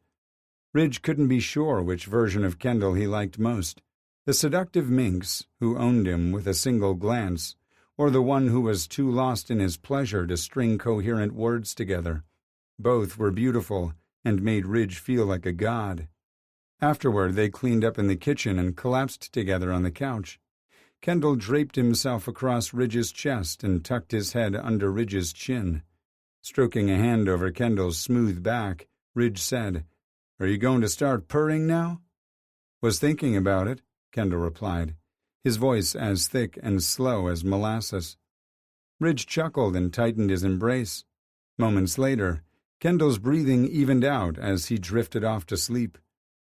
Ridge couldn't be sure which version of Kendall he liked most, the seductive minx who owned him with a single glance, or the one who was too lost in his pleasure to string coherent words together. Both were beautiful and made Ridge feel like a god. Afterward, they cleaned up in the kitchen and collapsed together on the couch. Kendall draped himself across Ridge's chest and tucked his head under Ridge's chin. Stroking a hand over Kendall's smooth back, Ridge said, "Are you going to start purring now?" "Was thinking about it," Kendall replied, his voice as thick and slow as molasses. Ridge chuckled and tightened his embrace. Moments later, Kendall's breathing evened out as he drifted off to sleep.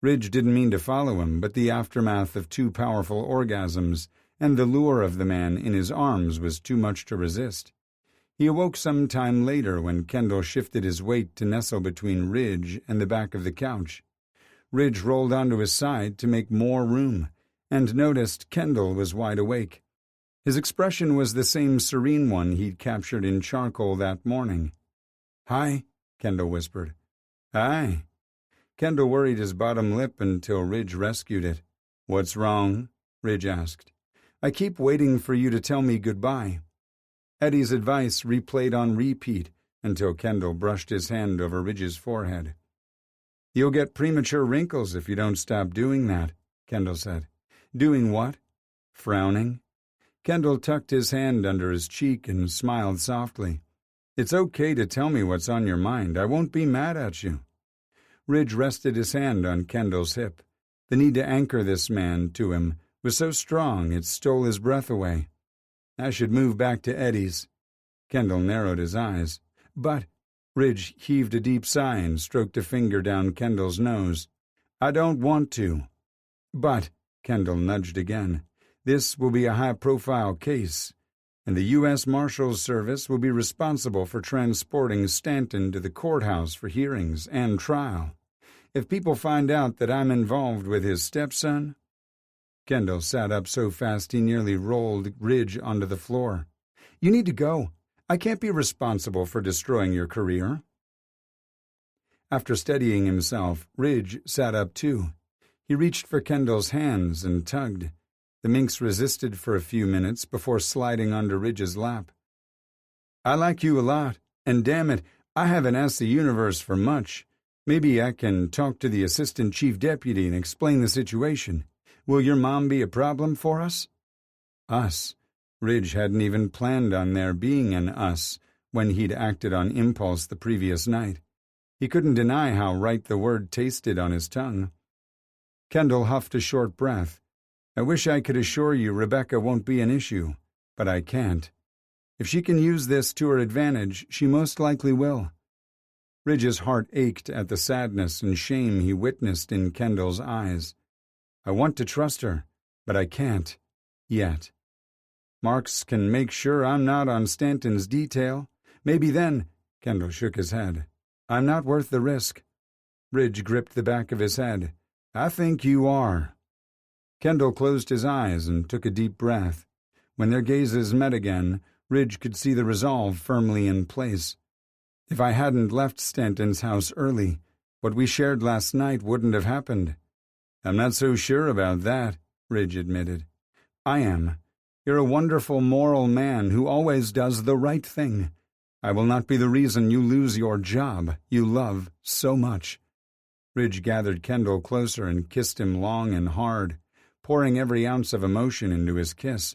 Ridge didn't mean to follow him, but the aftermath of 2 powerful orgasms and the lure of the man in his arms was too much to resist. He awoke some time later when Kendall shifted his weight to nestle between Ridge and the back of the couch. Ridge rolled onto his side to make more room, and noticed Kendall was wide awake. His expression was the same serene one he'd captured in charcoal that morning. "Hi," Kendall whispered. "Hi." Kendall worried his bottom lip until Ridge rescued it. "What's wrong?" Ridge asked. "I keep waiting for you to tell me goodbye." Eddie's advice replayed on repeat until Kendall brushed his hand over Ridge's forehead. "You'll get premature wrinkles if you don't stop doing that," Kendall said. "Doing what?" Frowning. Kendall tucked his hand under his cheek and smiled softly. "It's okay to tell me what's on your mind. I won't be mad at you." Ridge rested his hand on Kendall's hip. The need to anchor this man to him was so strong it stole his breath away. "I should move back to Eddie's." Kendall narrowed his eyes. "But—" Ridge heaved a deep sigh and stroked a finger down Kendall's nose. "I don't want to." "But," Kendall nudged again, "this will be a high-profile case, and the U.S. Marshals Service will be responsible for transporting Stanton to the courthouse for hearings and trial. If people find out that I'm involved with his stepson—" Kendall sat up so fast he nearly rolled Ridge onto the floor. "You need to go. I can't be responsible for destroying your career." After steadying himself, Ridge sat up too. He reached for Kendall's hands and tugged. The minx resisted for a few minutes before sliding onto Ridge's lap. "I like you a lot, and damn it, I haven't asked the universe for much. Maybe I can talk to the assistant chief deputy and explain the situation. Will your mom be a problem for us?" Us. Ridge hadn't even planned on there being an us when he'd acted on impulse the previous night. He couldn't deny how right the word tasted on his tongue. Kendall huffed a short breath. "I wish I could assure you Rebecca won't be an issue, but I can't. If she can use this to her advantage, she most likely will." Ridge's heart ached at the sadness and shame he witnessed in Kendall's eyes. "I want to trust her, but I can't. Yet. Marks can make sure I'm not on Stanton's detail. Maybe then—" Kendall shook his head. "I'm not worth the risk." Ridge gripped the back of his head. "I think you are." Kendall closed his eyes and took a deep breath. When their gazes met again, Ridge could see the resolve firmly in place. If I hadn't left Stanton's house early, what we shared last night wouldn't have happened. I'm not so sure about that, Ridge admitted. I am. You're a wonderful moral man who always does the right thing. I will not be the reason you lose your job you love so much. Ridge gathered Kendall closer and kissed him long and hard, pouring every ounce of emotion into his kiss.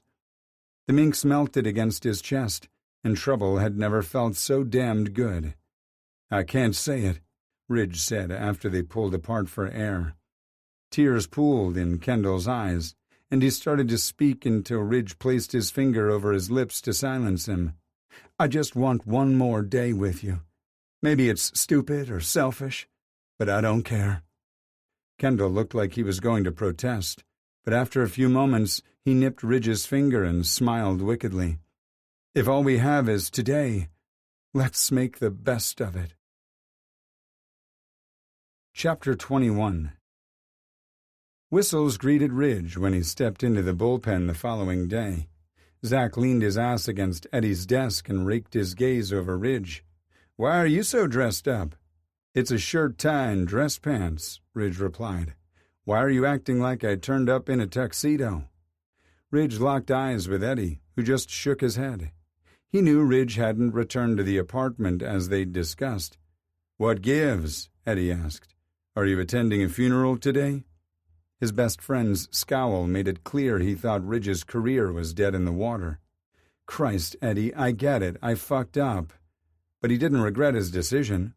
The minx melted against his chest, and Trouble had never felt so damned good. I can't say it, Ridge said after they pulled apart for air. Tears pooled in Kendall's eyes, and he started to speak until Ridge placed his finger over his lips to silence him. I just want one more day with you. Maybe it's stupid or selfish, but I don't care. Kendall looked like he was going to protest, but after a few moments he nipped Ridge's finger and smiled wickedly. If all we have is today, let's make the best of it. Chapter 21. Whistles greeted Ridge when he stepped into the bullpen the following day. Zach leaned his ass against Eddie's desk and raked his gaze over Ridge. Why are you so dressed up? It's a shirt, tie, and dress pants, Ridge replied. Why are you acting like I turned up in a tuxedo? Ridge locked eyes with Eddie, who just shook his head. He knew Ridge hadn't returned to the apartment as they'd discussed. What gives? Eddie asked. Are you attending a funeral today? His best friend's scowl made it clear he thought Ridge's career was dead in the water. Christ, Eddie, I get it, I fucked up. But he didn't regret his decision.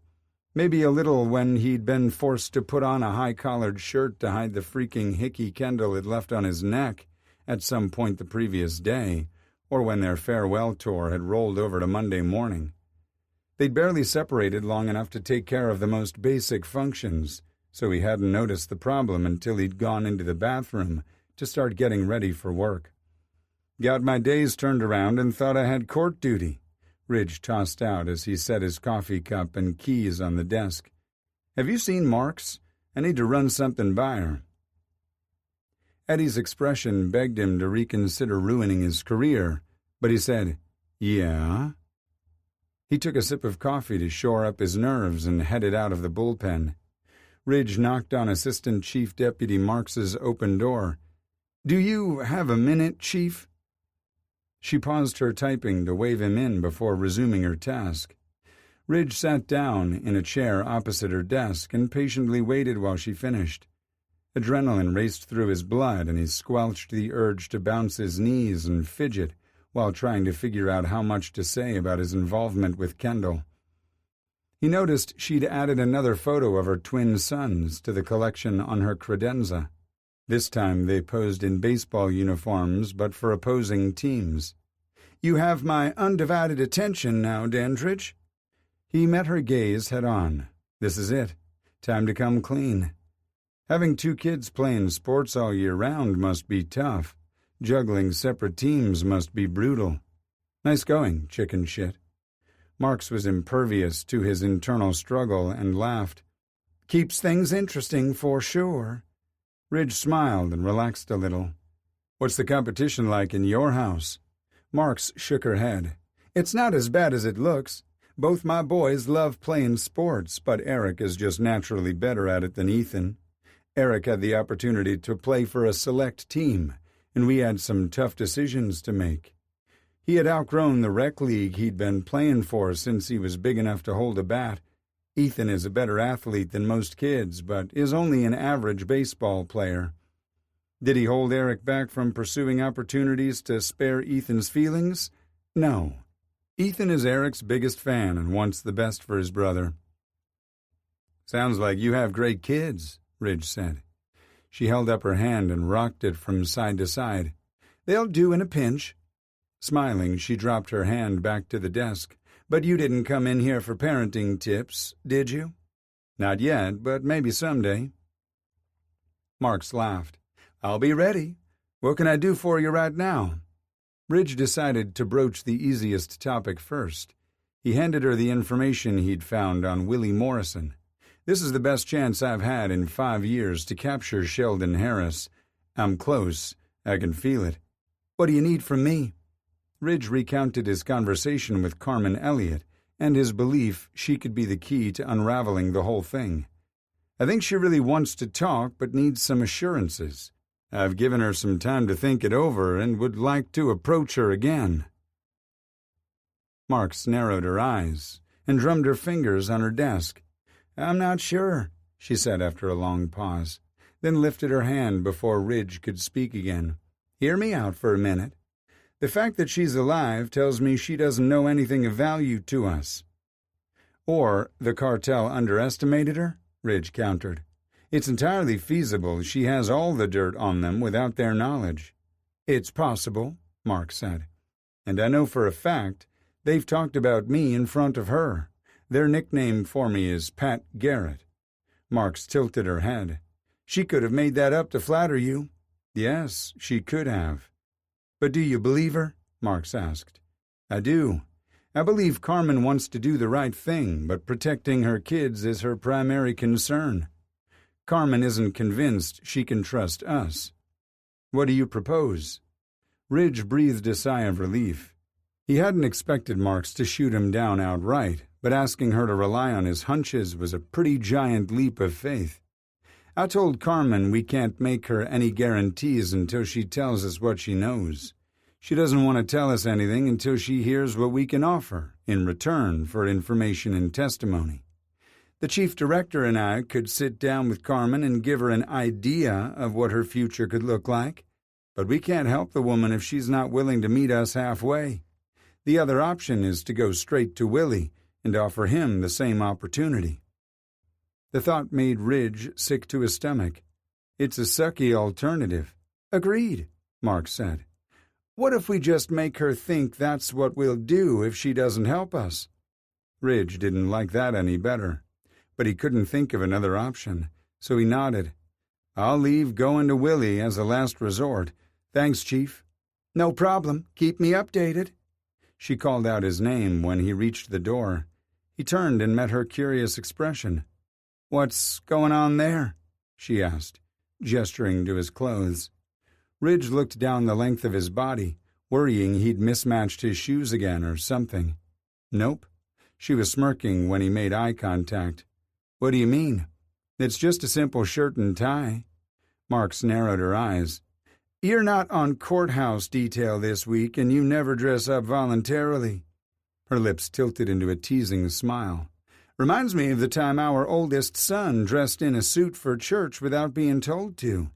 Maybe a little when he'd been forced to put on a high-collared shirt to hide the freaking hickey Kendall had left on his neck at some point the previous day, or when their farewell tour had rolled over to Monday morning. They'd barely separated long enough to take care of the most basic functions, so he hadn't noticed the problem until he'd gone into the bathroom to start getting ready for work. Got my days turned around and thought I had court duty, Ridge tossed out as he set his coffee cup and keys on the desk. Have you seen Marks? I need to run something by her. Eddie's expression begged him to reconsider ruining his career, but he said, Yeah? He took a sip of coffee to shore up his nerves and headed out of the bullpen. Ridge knocked on Assistant Chief Deputy Marks's open door. Do you have a minute, Chief? She paused her typing to wave him in before resuming her task. Ridge sat down in a chair opposite her desk and patiently waited while she finished. Adrenaline raced through his blood and he squelched the urge to bounce his knees and fidget while trying to figure out how much to say about his involvement with Kendall. He noticed she'd added another photo of her twin sons to the collection on her credenza. This time they posed in baseball uniforms, but for opposing teams. You have my undivided attention now, Dandridge. He met her gaze head-on. This is it. Time to come clean. Having two kids playing sports all year round must be tough. Juggling separate teams must be brutal. Nice going, chicken shit. Marks was impervious to his internal struggle and laughed. Keeps things interesting for sure. Ridge smiled and relaxed a little. What's the competition like in your house? Marks shook her head. It's not as bad as it looks. Both my boys love playing sports, but Eric is just naturally better at it than Ethan. Eric had the opportunity to play for a select team, and we had some tough decisions to make. He had outgrown the rec league he'd been playing for since he was big enough to hold a bat. Ethan is a better athlete than most kids, but is only an average baseball player. Did he hold Eric back from pursuing opportunities to spare Ethan's feelings? No. Ethan is Eric's biggest fan and wants the best for his brother. Sounds like you have great kids, Ridge said. She held up her hand and rocked it from side to side. They'll do in a pinch. Smiling, she dropped her hand back to the desk. But you didn't come in here for parenting tips, did you? Not yet, but maybe someday. Marks laughed. I'll be ready. What can I do for you right now? Ridge decided to broach the easiest topic first. He handed her the information he'd found on Willie Morrison. This is the best chance I've had in 5 years to capture Sheldon Harris. I'm close. I can feel it. What do you need from me?" Ridge recounted his conversation with Carmen Elliott and his belief she could be the key to unraveling the whole thing. "I think she really wants to talk but needs some assurances. I've given her some time to think it over and would like to approach her again." Marks narrowed her eyes and drummed her fingers on her desk. "I'm not sure," she said after a long pause, then lifted her hand before Ridge could speak again. "Hear me out for a minute. The fact that she's alive tells me she doesn't know anything of value to us." "Or the cartel underestimated her," Ridge countered. "It's entirely feasible she has all the dirt on them without their knowledge." "It's possible," Mark said. "And I know for a fact they've talked about me in front of her. Their nickname for me is Pat Garrett." Marks tilted her head. "She could have made that up to flatter you." "Yes, she could have." "But do you believe her?" Marks asked. "I do. I believe Carmen wants to do the right thing, but protecting her kids is her primary concern. Carmen isn't convinced she can trust us." "What do you propose?" Ridge breathed a sigh of relief. He hadn't expected Marks to shoot him down outright, but asking her to rely on his hunches was a pretty giant leap of faith. "I told Carmen we can't make her any guarantees until she tells us what she knows. She doesn't want to tell us anything until she hears what we can offer in return for information and testimony. The chief director and I could sit down with Carmen and give her an idea of what her future could look like, but we can't help the woman if she's not willing to meet us halfway. The other option is to go straight to Willie and offer him the same opportunity." The thought made Ridge sick to his stomach. "It's a sucky alternative." "Agreed," Mark said. "What if we just make her think that's what we'll do if she doesn't help us?" Ridge didn't like that any better, but he couldn't think of another option, so he nodded. "I'll leave going to Willie as a last resort. Thanks, Chief." "No problem. Keep me updated." She called out his name when he reached the door. He turned and met her curious expression. "What's going on there?" she asked, gesturing to his clothes. Ridge looked down the length of his body, worrying he'd mismatched his shoes again or something. "Nope." She was smirking when he made eye contact. "What do you mean?" "It's just a simple shirt and tie." Marks narrowed her eyes. "You're not on courthouse detail this week, and you never dress up voluntarily." Her lips tilted into a teasing smile. "Reminds me of the time our oldest son dressed in a suit for church without being told to.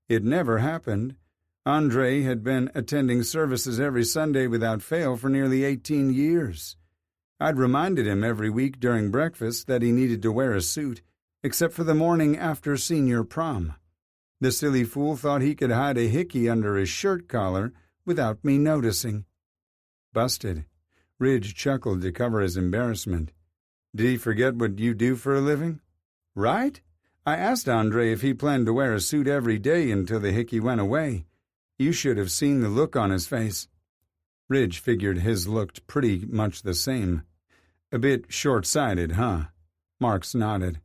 It never happened. Andre had been attending services every Sunday without fail for nearly 18 years. I'd reminded him every week during breakfast that he needed to wear a suit, except for the morning after senior prom. The silly fool thought he could hide a hickey under his shirt collar without me noticing." "Busted." Ridge chuckled to cover his embarrassment. "Did he forget what you do for a living?" "Right? I asked Andre if he planned to wear a suit every day until the hickey went away. You should have seen the look on his face." Ridge figured his looked pretty much the same. "A bit short-sighted, huh?" Marks nodded.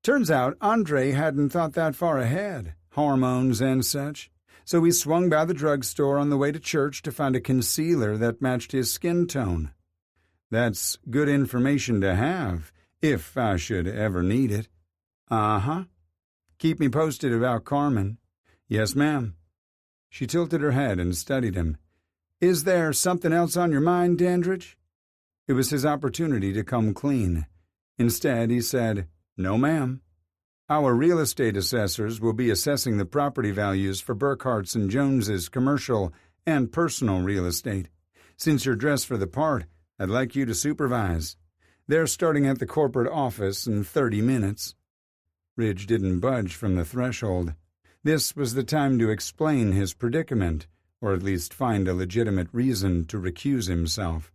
"Turns out Andre hadn't thought that far ahead. Hormones and such. So he swung by the drugstore on the way to church to find a concealer that matched his skin tone." "That's good information to have, if I should ever need it." "Uh-huh. Keep me posted about Carmen." "Yes, ma'am." She tilted her head and studied him. "Is there something else on your mind, Dandridge?" It was his opportunity to come clean. Instead, he said, "No, ma'am. Our real estate assessors will be assessing the property values for Burkhart's and Jones's commercial and personal real estate. Since you're dressed for the part, I'd like you to supervise. They're starting at the corporate office in 30 minutes. Ridge didn't budge from the threshold. This was the time to explain his predicament, or at least find a legitimate reason to recuse himself.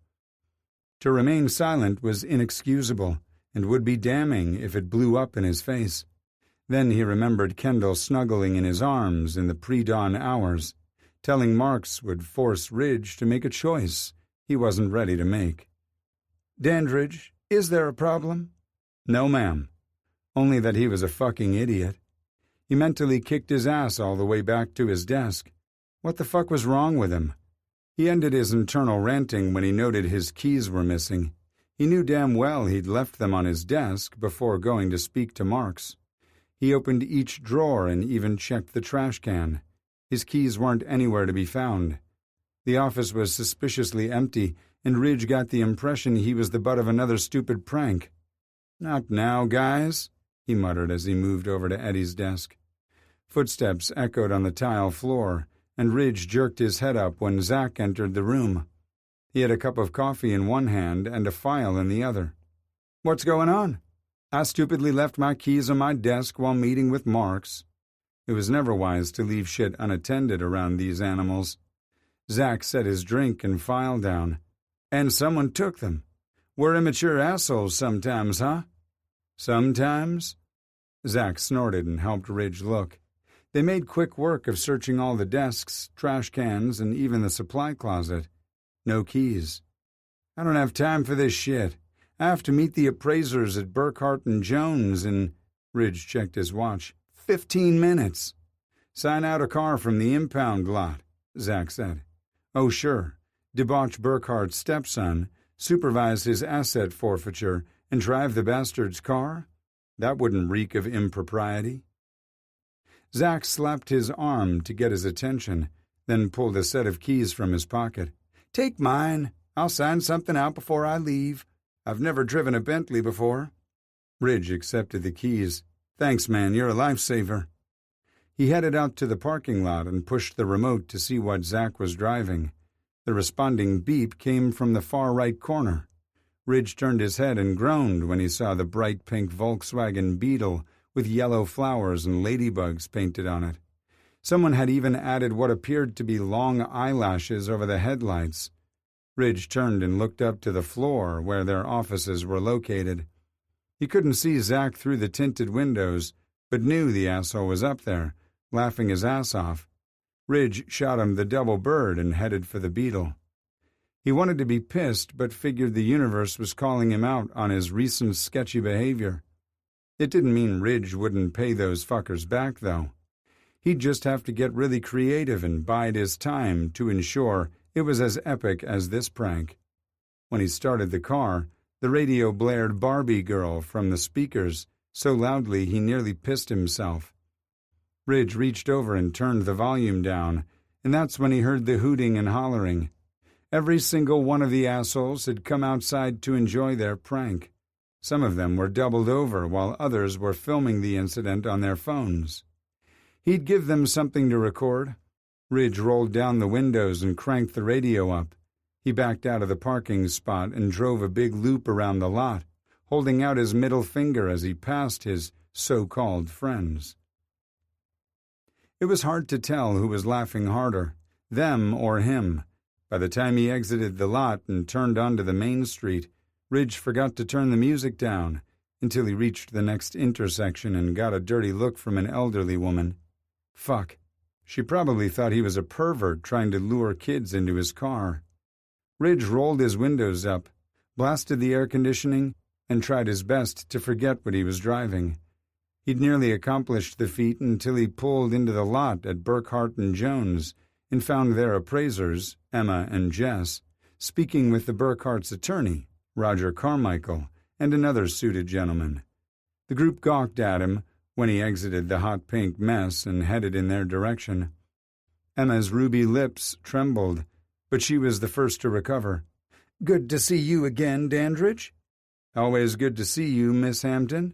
To remain silent was inexcusable, and would be damning if it blew up in his face. Then he remembered Kendall snuggling in his arms in the pre-dawn hours. Telling Marks would force Ridge to make a choice he wasn't ready to make. "Dandridge, is there a problem?" "No, ma'am. Only that he was a fucking idiot." He mentally kicked his ass all the way back to his desk. What the fuck was wrong with him? He ended his internal ranting when he noted his keys were missing. He knew damn well he'd left them on his desk before going to speak to Marks. He opened each drawer and even checked the trash can. His keys weren't anywhere to be found. The office was suspiciously empty, and Ridge got the impression he was the butt of another stupid prank. "Not now, guys," he muttered as he moved over to Eddie's desk. Footsteps echoed on the tile floor, and Ridge jerked his head up when Zach entered the room. He had a cup of coffee in one hand and a file in the other. "What's going on?" "I stupidly left my keys on my desk while meeting with Marks." It was never wise to leave shit unattended around these animals. Zach set his drink and file down. "And someone took them. We're immature assholes sometimes, huh?" "Sometimes?" Zach snorted and helped Ridge look. They made quick work of searching all the desks, trash cans, and even the supply closet. No keys. "I don't have time for this shit. I have to meet the appraisers at Burkhart and Jones in—" Ridge checked his watch. 15 minutes. "Sign out a car from the impound lot," Zach said. "Oh, sure. Debauch Burkhart's stepson, supervise his asset forfeiture, and drive the bastard's car? That wouldn't reek of impropriety." Zach slapped his arm to get his attention, then pulled a set of keys from his pocket. "Take mine. I'll sign something out before I leave. I've never driven a Bentley before." Ridge accepted the keys. "Thanks, man. You're a lifesaver." He headed out to the parking lot and pushed the remote to see what Zach was driving. The responding beep came from the far right corner. Ridge turned his head and groaned when he saw the bright pink Volkswagen Beetle with yellow flowers and ladybugs painted on it. Someone had even added what appeared to be long eyelashes over the headlights. Ridge turned and looked up to the floor where their offices were located. He couldn't see Zach through the tinted windows, but knew the asshole was up there, laughing his ass off. Ridge shot him the double bird and headed for the Beetle. He wanted to be pissed, but figured the universe was calling him out on his recent sketchy behavior. It didn't mean Ridge wouldn't pay those fuckers back, though. He'd just have to get really creative and bide his time to ensure it was as epic as this prank. When he started the car, the radio blared Barbie Girl from the speakers so loudly he nearly pissed himself. Ridge reached over and turned the volume down, and that's when he heard the hooting and hollering. Every single one of the assholes had come outside to enjoy their prank. Some of them were doubled over while others were filming the incident on their phones. He'd give them something to record. Ridge rolled down the windows and cranked the radio up. He backed out of the parking spot and drove a big loop around the lot, holding out his middle finger as he passed his so-called friends. It was hard to tell who was laughing harder, them or him. By the time he exited the lot and turned onto the main street, Ridge forgot to turn the music down until he reached the next intersection and got a dirty look from an elderly woman. Fuck. She probably thought he was a pervert trying to lure kids into his car. Ridge rolled his windows up, blasted the air conditioning, and tried his best to forget what he was driving. He'd nearly accomplished the feat until he pulled into the lot at Burkhart and Jones and found their appraisers, Emma and Jess, speaking with the Burkhart's attorney, Roger Carmichael, and another suited gentleman. The group gawked at him when he exited the hot pink mess and headed in their direction. Emma's ruby lips trembled, but she was the first to recover. "Good to see you again, Dandridge." "Always good to see you, Miss Hampton,"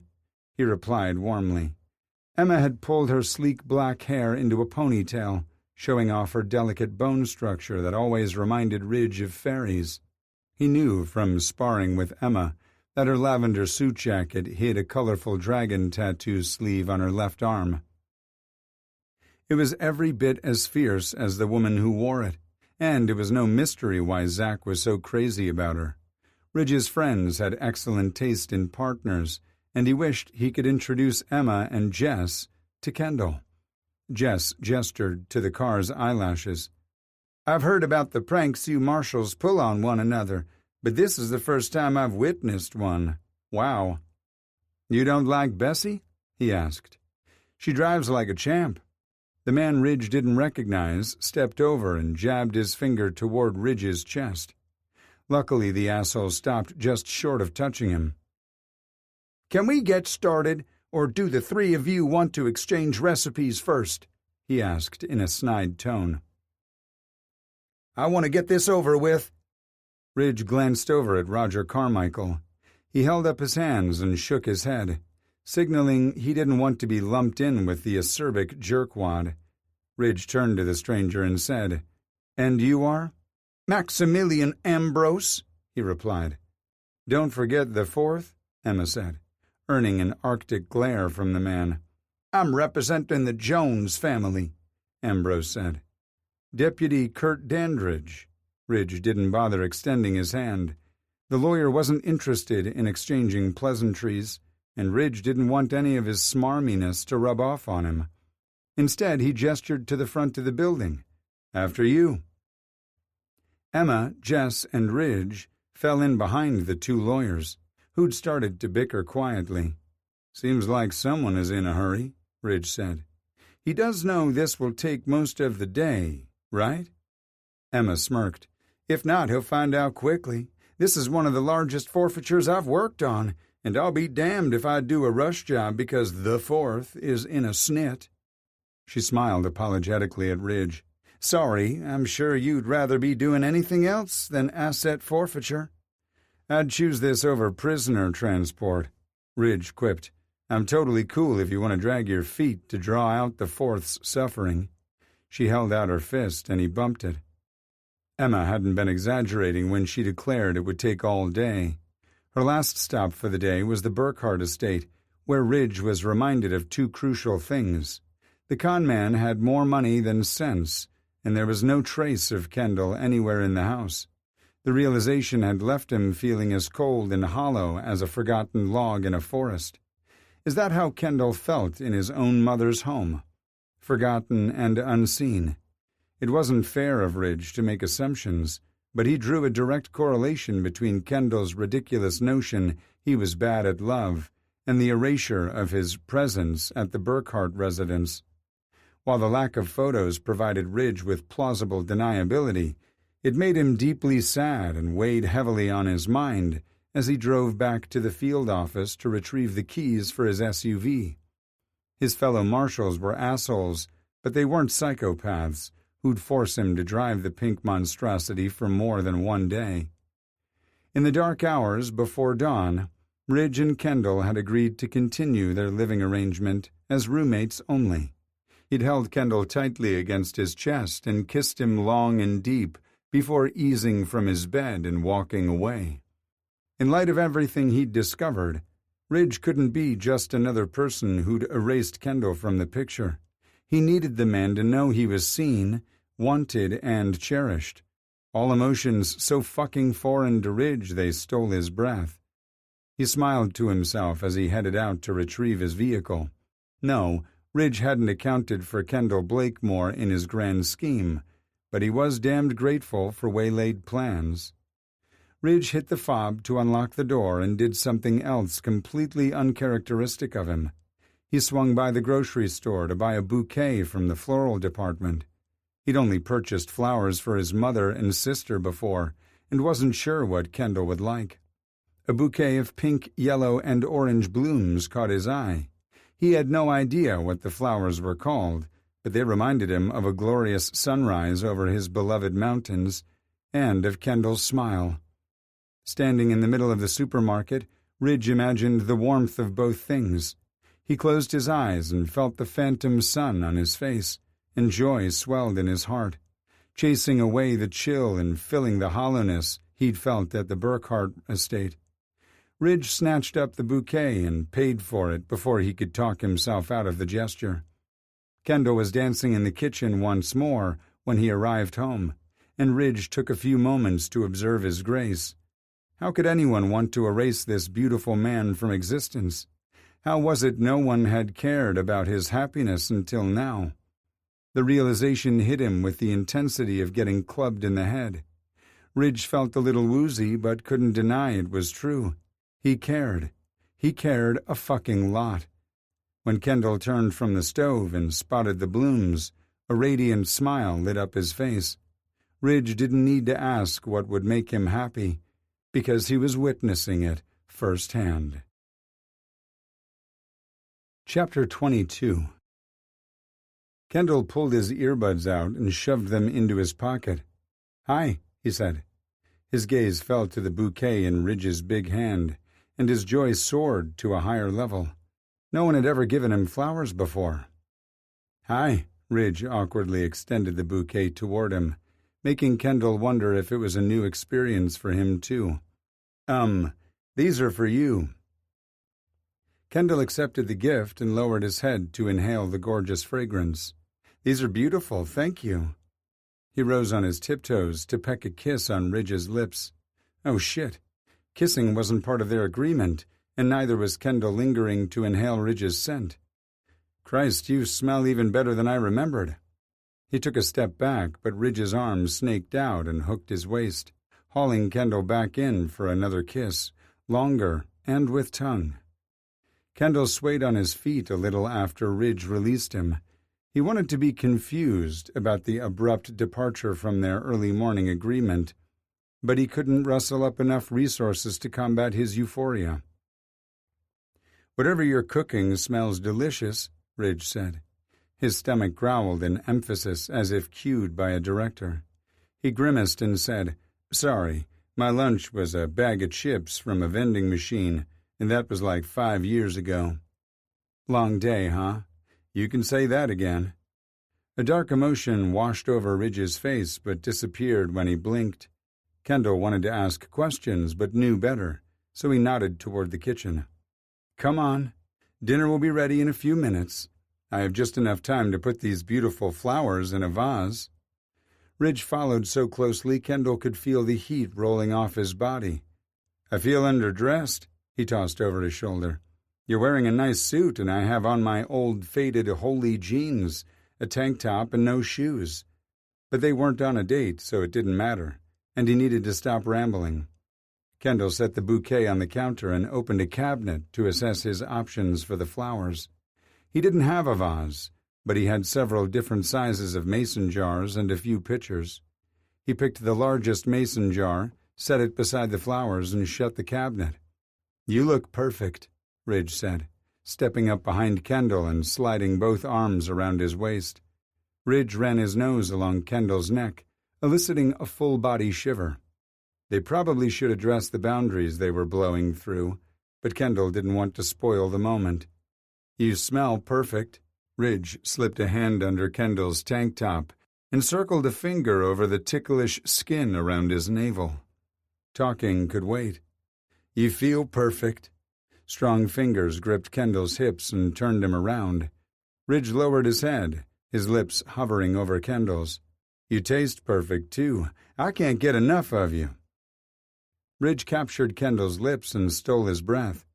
he replied warmly. Emma had pulled her sleek black hair into a ponytail, showing off her delicate bone structure that always reminded Ridge of fairies. He knew from sparring with Emma that her lavender suit jacket hid a colorful dragon tattoo sleeve on her left arm. It was every bit as fierce as the woman who wore it, and it was no mystery why Zach was so crazy about her. Ridge's friends had excellent taste in partners, and he wished he could introduce Emma and Jess to Kendall. Jess gestured to the car's eyelashes. "I've heard about the pranks you marshals pull on one another, but this is the first time I've witnessed one. Wow." "You don't like Bessie?" he asked. "She drives like a champ." The man Ridge didn't recognize stepped over and jabbed his finger toward Ridge's chest. Luckily, the asshole stopped just short of touching him. "Can we get started, or do the three of you want to exchange recipes first?" he asked in a snide tone. "I want to get this over with." Ridge glanced over at Roger Carmichael. He held up his hands and shook his head, signaling he didn't want to be lumped in with the acerbic jerkwad. Ridge turned to the stranger and said, "And you are?" "Maximilian Ambrose," he replied. "Don't forget the fourth," Emma said, earning an arctic glare from the man. "I'm representing the Jones family," Ambrose said. "Deputy Kurt Dandridge." Ridge didn't bother extending his hand. The lawyer wasn't interested in exchanging pleasantries, and Ridge didn't want any of his smarminess to rub off on him. Instead, he gestured to the front of the building. "After you." Emma, Jess, and Ridge fell in behind the two lawyers, who'd started to bicker quietly. "Seems like someone is in a hurry," Ridge said. "He does know this will take most of the day, right?" Emma smirked. "If not, he'll find out quickly. This is one of the largest forfeitures I've worked on, and I'll be damned if I do a rush job because the fourth is in a snit." She smiled apologetically at Ridge. "Sorry, I'm sure you'd rather be doing anything else than asset forfeiture." "I'd choose this over prisoner transport," Ridge quipped. "I'm totally cool if you want to drag your feet to draw out the fourth's suffering." She held out her fist and he bumped it. Emma hadn't been exaggerating when she declared it would take all day. Her last stop for the day was the Burkhardt estate, where Ridge was reminded of two crucial things. The con man had more money than sense, and there was no trace of Kendall anywhere in the house. The realization had left him feeling as cold and hollow as a forgotten log in a forest. Is that how Kendall felt in his own mother's home? Forgotten and unseen. It wasn't fair of Ridge to make assumptions, but he drew a direct correlation between Kendall's ridiculous notion he was bad at love and the erasure of his presence at the Burkhardt residence. While the lack of photos provided Ridge with plausible deniability, it made him deeply sad and weighed heavily on his mind as he drove back to the field office to retrieve the keys for his SUV. His fellow marshals were assholes, but they weren't psychopaths who'd force him to drive the pink monstrosity for more than one day. In the dark hours before dawn, Ridge and Kendall had agreed to continue their living arrangement as roommates only. He'd held Kendall tightly against his chest and kissed him long and deep before easing from his bed and walking away. In light of everything he'd discovered, Ridge couldn't be just another person who'd erased Kendall from the picture. He needed the man to know he was seen, wanted, and cherished. All emotions so fucking foreign to Ridge they stole his breath. He smiled to himself as he headed out to retrieve his vehicle. No, Ridge hadn't accounted for Kendall Blakemore in his grand scheme, but he was damned grateful for waylaid plans. Ridge hit the fob to unlock the door and did something else completely uncharacteristic of him. He swung by the grocery store to buy a bouquet from the floral department. He'd only purchased flowers for his mother and sister before, and wasn't sure what Kendall would like. A bouquet of pink, yellow, and orange blooms caught his eye. He had no idea what the flowers were called, but they reminded him of a glorious sunrise over his beloved mountains, and of Kendall's smile. Standing in the middle of the supermarket, Ridge imagined the warmth of both things. He closed his eyes and felt the phantom sun on his face, and joy swelled in his heart, chasing away the chill and filling the hollowness he'd felt at the Burkhardt estate. Ridge snatched up the bouquet and paid for it before he could talk himself out of the gesture. Kendall was dancing in the kitchen once more when he arrived home, and Ridge took a few moments to observe his grace. How could anyone want to erase this beautiful man from existence? How was it no one had cared about his happiness until now? The realization hit him with the intensity of getting clubbed in the head. Ridge felt a little woozy but couldn't deny it was true. He cared. He cared a fucking lot. When Kendall turned from the stove and spotted the blooms, a radiant smile lit up his face. Ridge didn't need to ask what would make him happy, because he was witnessing it firsthand. Chapter 22. Kendall pulled his earbuds out and shoved them into his pocket. "Hi," he said. His gaze fell to the bouquet in Ridge's big hand, and his joy soared to a higher level. No one had ever given him flowers before. "Hi," Ridge awkwardly extended the bouquet toward him, making Kendall wonder if it was a new experience for him, too. These are for you." Kendall accepted the gift and lowered his head to inhale the gorgeous fragrance. "These are beautiful, thank you." He rose on his tiptoes to peck a kiss on Ridge's lips. Oh shit, kissing wasn't part of their agreement, and neither was Kendall lingering to inhale Ridge's scent. "Christ, you smell even better than I remembered." He took a step back, but Ridge's arm snaked out and hooked his waist, hauling Kendall back in for another kiss, longer and with tongue. Kendall swayed on his feet a little after Ridge released him. He wanted to be confused about the abrupt departure from their early morning agreement, but he couldn't rustle up enough resources to combat his euphoria. "Whatever you're cooking smells delicious," Ridge said. His stomach growled in emphasis as if cued by a director. He grimaced and said, "Sorry, my lunch was a bag of chips from a vending machine, and that was like 5 years ago." "Long day, huh? You can say that again." A dark emotion washed over Ridge's face but disappeared when he blinked. Kendall wanted to ask questions but knew better, so he nodded toward the kitchen. "Come on. Dinner will be ready in a few minutes. I have just enough time to put these beautiful flowers in a vase." Ridge followed so closely Kendall could feel the heat rolling off his body. "I feel underdressed," he tossed over his shoulder. "You're wearing a nice suit, and I have on my old faded holey jeans, a tank top, and no shoes." But they weren't on a date, so it didn't matter, and he needed to stop rambling. Kendall set the bouquet on the counter and opened a cabinet to assess his options for the flowers. He didn't have a vase, but he had several different sizes of mason jars and a few pitchers. He picked the largest mason jar, set it beside the flowers, and shut the cabinet. "You look perfect," Ridge said, stepping up behind Kendall and sliding both arms around his waist. Ridge ran his nose along Kendall's neck, eliciting a full-body shiver. They probably should address the boundaries they were blowing through, but Kendall didn't want to spoil the moment. "You smell perfect." Ridge slipped a hand under Kendall's tank top and circled a finger over the ticklish skin around his navel. Talking could wait. "You feel perfect." Strong fingers gripped Kendall's hips and turned him around. Ridge lowered his head, his lips hovering over Kendall's. "You taste perfect, too. I can't get enough of you." Ridge captured Kendall's lips and stole his breath.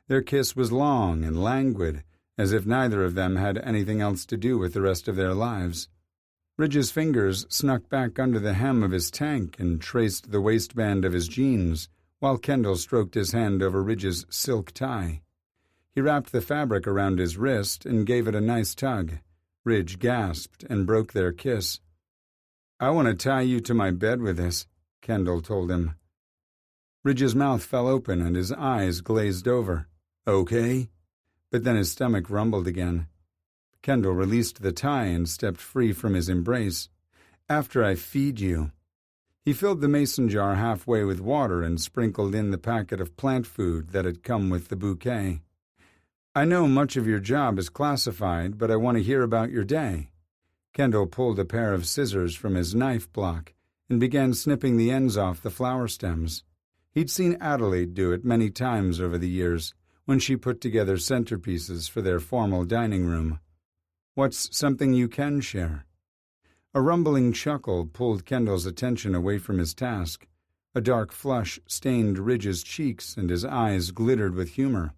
Their kiss was long and languid, as if neither of them had anything else to do with the rest of their lives. Ridge's fingers snuck back under the hem of his tank and traced the waistband of his jeans, while Kendall stroked his hand over Ridge's silk tie. He wrapped the fabric around his wrist and gave it a nice tug. Ridge gasped and broke their kiss. "I want to tie you to my bed with this," Kendall told him. Ridge's mouth fell open and his eyes glazed over. "Okay?" But then his stomach rumbled again. Kendall released the tie and stepped free from his embrace. "After I feed you." He filled the mason jar halfway with water and sprinkled in the packet of plant food that had come with the bouquet. "I know much of your job is classified, but I want to hear about your day." Kendall pulled a pair of scissors from his knife block and began snipping the ends off the flower stems. He'd seen Adelaide do it many times over the years, when she put together centerpieces for their formal dining room. "What's something you can share?" A rumbling chuckle pulled Kendall's attention away from his task. A dark flush stained Ridge's cheeks and his eyes glittered with humor.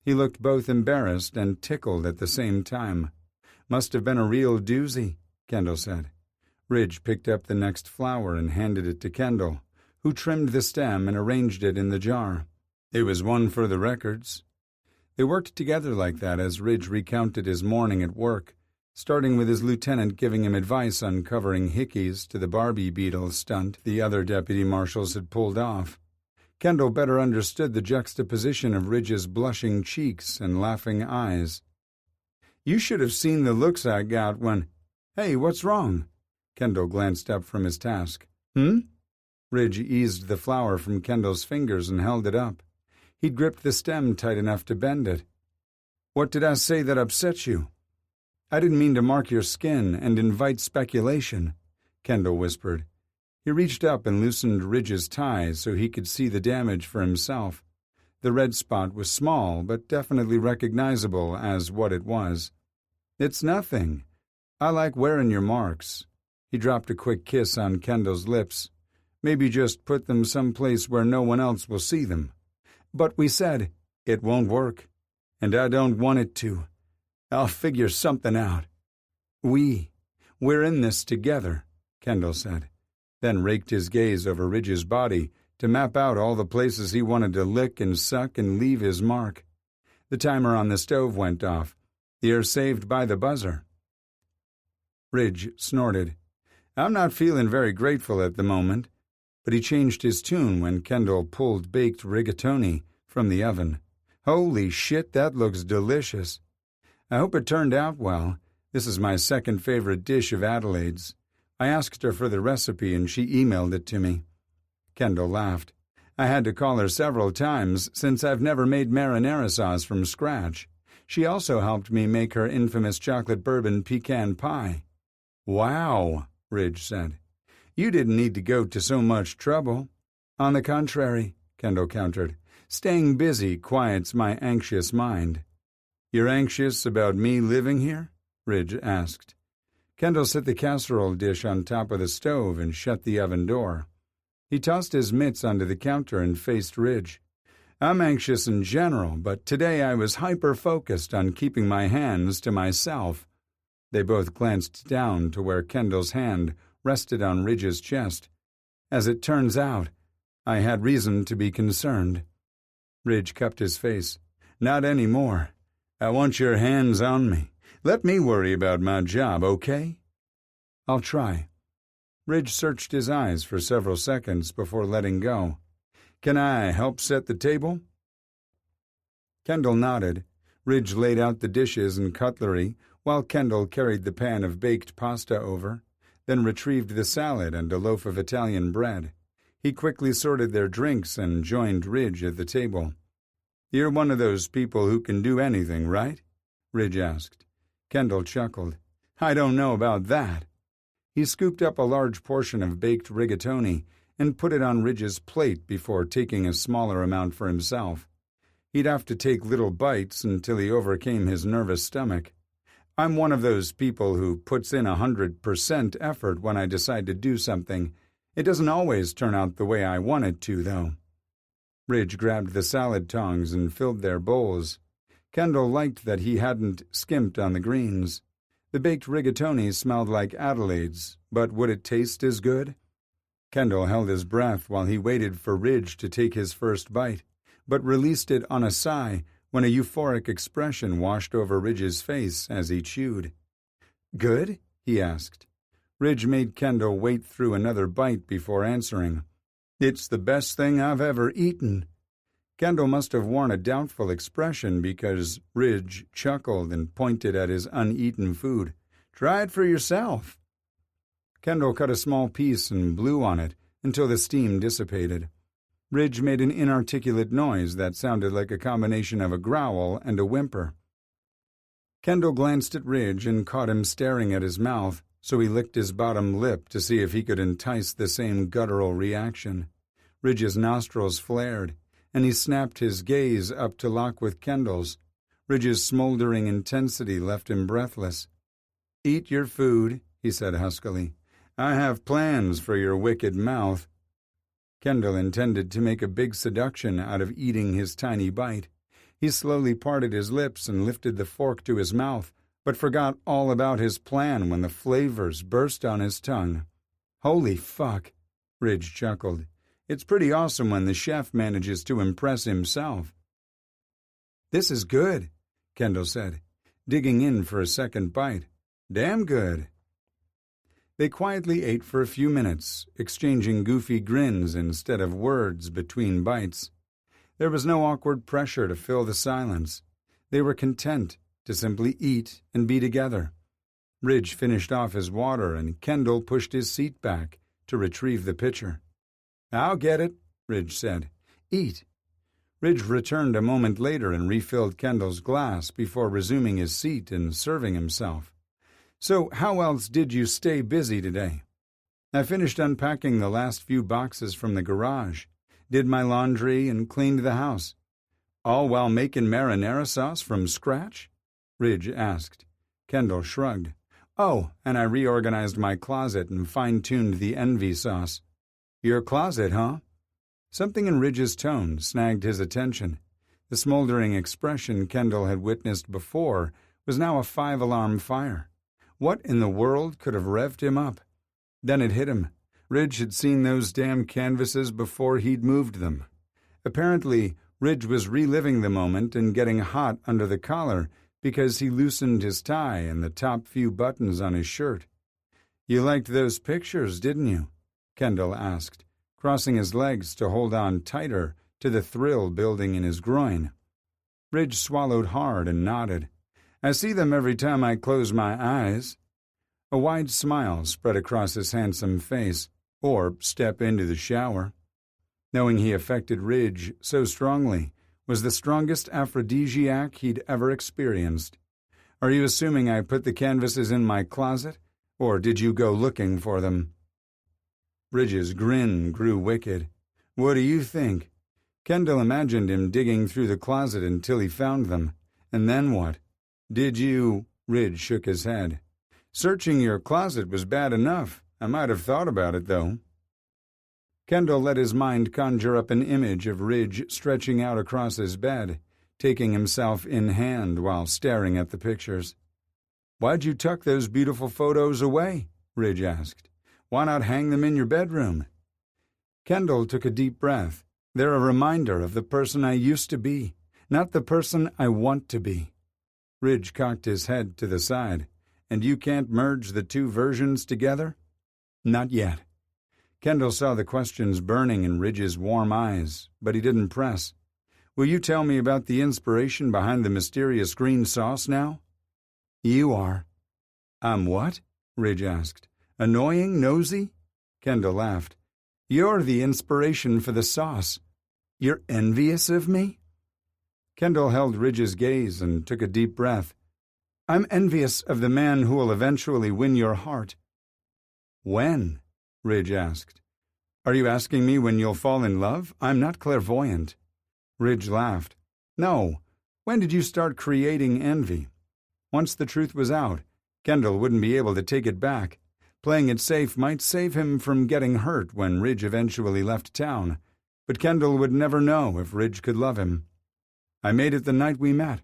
He looked both embarrassed and tickled at the same time. "Must have been a real doozy," Kendall said. Ridge picked up the next flower and handed it to Kendall, who trimmed the stem and arranged it in the jar. "It was one for the records." They worked together like that as Ridge recounted his morning at work, starting with his lieutenant giving him advice on covering hickeys to the Barbie beetle stunt the other deputy marshals had pulled off. Kendall better understood the juxtaposition of Ridge's blushing cheeks and laughing eyes. "You should have seen the looks I got when—" "Hey, what's wrong?" Kendall glanced up from his task. Ridge eased the flower from Kendall's fingers and held it up. He'd gripped the stem tight enough to bend it. "What did I say that upset you?" "I didn't mean to mark your skin and invite speculation," Kendall whispered. He reached up and loosened Ridge's tie so he could see the damage for himself. The red spot was small, but definitely recognizable as what it was. "It's nothing. I like wearing your marks." He dropped a quick kiss on Kendall's lips. "Maybe just put them someplace where no one else will see them." "But we said—" "It won't work. And I don't want it to. I'll figure something out." We're in this together," Kendall said, then raked his gaze over Ridge's body to map out all the places he wanted to lick and suck and leave his mark. The timer on the stove went off. "You're saved by the buzzer." Ridge snorted. "I'm not feeling very grateful at the moment," but he changed his tune when Kendall pulled baked rigatoni from the oven. "Holy shit, that looks delicious. I hope it turned out well. This is my second favorite dish of Adelaide's. I asked her for the recipe and she emailed it to me." Kendall laughed. "I had to call her several times since I've never made marinara sauce from scratch. She also helped me make her infamous chocolate bourbon pecan pie." "Wow," Ridge said. "You didn't need to go to so much trouble." "On the contrary," Kendall countered. "Staying busy quiets my anxious mind." "You're anxious about me living here?" Ridge asked. Kendall set the casserole dish on top of the stove and shut the oven door. He tossed his mitts onto the counter and faced Ridge. "I'm anxious in general, but today I was hyper-focused on keeping my hands to myself." They both glanced down to where Kendall's hand rested on Ridge's chest. "As it turns out, I had reason to be concerned." Ridge cupped his face. "Not anymore. I want your hands on me. Let me worry about my job, okay?" "I'll try." Ridge searched his eyes for several seconds before letting go. "Can I help set the table?" Kendall nodded. Ridge laid out the dishes and cutlery while Kendall carried the pan of baked pasta over, then retrieved the salad and a loaf of Italian bread. He quickly sorted their drinks and joined Ridge at the table. "You're one of those people who can do anything, right?" Ridge asked. Kendall chuckled. "I don't know about that." He scooped up a large portion of baked rigatoni and put it on Ridge's plate before taking a smaller amount for himself. He'd have to take little bites until he overcame his nervous stomach. "I'm one of those people who puts in 100% effort when I decide to do something. It doesn't always turn out the way I want it to, though." Ridge grabbed the salad tongs and filled their bowls. Kendall liked that he hadn't skimped on the greens. The baked rigatoni smelled like Adelaide's, but would it taste as good? Kendall held his breath while he waited for Ridge to take his first bite, but released it on a sigh when a euphoric expression washed over Ridge's face as he chewed. "Good?" he asked. Ridge made Kendall wait through another bite before answering. "It's the best thing I've ever eaten." Kendall must have worn a doubtful expression because Ridge chuckled and pointed at his uneaten food. "Try it for yourself." Kendall cut a small piece and blew on it until the steam dissipated. Ridge made an inarticulate noise that sounded like a combination of a growl and a whimper. Kendall glanced at Ridge and caught him staring at his mouth, so he licked his bottom lip to see if he could entice the same guttural reaction. Ridge's nostrils flared, and he snapped his gaze up to lock with Kendall's. Ridge's smoldering intensity left him breathless. "Eat your food," he said huskily. "I have plans for your wicked mouth." Kendall intended to make a big seduction out of eating his tiny bite. He slowly parted his lips and lifted the fork to his mouth, but forgot all about his plan when the flavors burst on his tongue. "Holy fuck," Ridge chuckled. "It's pretty awesome when the chef manages to impress himself." "This is good," Kendall said, digging in for a second bite. "Damn good." They quietly ate for a few minutes, exchanging goofy grins instead of words between bites. There was no awkward pressure to fill the silence. They were content to simply eat and be together. Ridge finished off his water and Kendall pushed his seat back to retrieve the pitcher. "I'll get it," Ridge said. "Eat." Ridge returned a moment later and refilled Kendall's glass before resuming his seat and serving himself. "So how else did you stay busy today?" "I finished unpacking the last few boxes from the garage, did my laundry, and cleaned the house." "All while making marinara sauce from scratch?" Ridge asked. Kendall shrugged. "Oh, and I reorganized my closet and fine-tuned the envy sauce." "Your closet, huh?" Something in Ridge's tone snagged his attention. The smoldering expression Kendall had witnessed before was now a 5-alarm fire. What in the world could have revved him up? Then it hit him. Ridge had seen those damn canvases before he'd moved them. Apparently, Ridge was reliving the moment and getting hot under the collar because he loosened his tie and the top few buttons on his shirt. "You liked those pictures, didn't you?" Kendall asked, crossing his legs to hold on tighter to the thrill building in his groin. Ridge swallowed hard and nodded. "I see them every time I close my eyes." A wide smile spread across his handsome face, or step into the shower. Knowing he affected Ridge so strongly was the strongest aphrodisiac he'd ever experienced. "Are you assuming I put the canvases in my closet, or did you go looking for them?" Ridge's grin grew wicked. "What do you think?" Kendall imagined him digging through the closet until he found them. "And then what?" "Did you—" Ridge shook his head. "Searching your closet was bad enough. I might have thought about it, though." Kendall let his mind conjure up an image of Ridge stretching out across his bed, taking himself in hand while staring at the pictures. "Why'd you tuck those beautiful photos away?" Ridge asked. "Why not hang them in your bedroom?" Kendall took a deep breath. "They're a reminder of the person I used to be, not the person I want to be." Ridge cocked his head to the side. "And you can't merge the two versions together?" "Not yet." Kendall saw the questions burning in Ridge's warm eyes, but he didn't press. "Will you tell me about the inspiration behind the mysterious green sauce now?" "You are." "I'm what?" Ridge asked. "Annoying, nosy?" Kendall laughed. "You're the inspiration for the sauce. You're envious of me?" Kendall held Ridge's gaze and took a deep breath. "I'm envious of the man who will eventually win your heart." "When?" Ridge asked. "Are you asking me when you'll fall in love? I'm not clairvoyant." Ridge laughed. "No. When did you start creating envy?" Once the truth was out, Kendall wouldn't be able to take it back. Playing it safe might save him from getting hurt when Ridge eventually left town, but Kendall would never know if Ridge could love him. "I made it the night we met.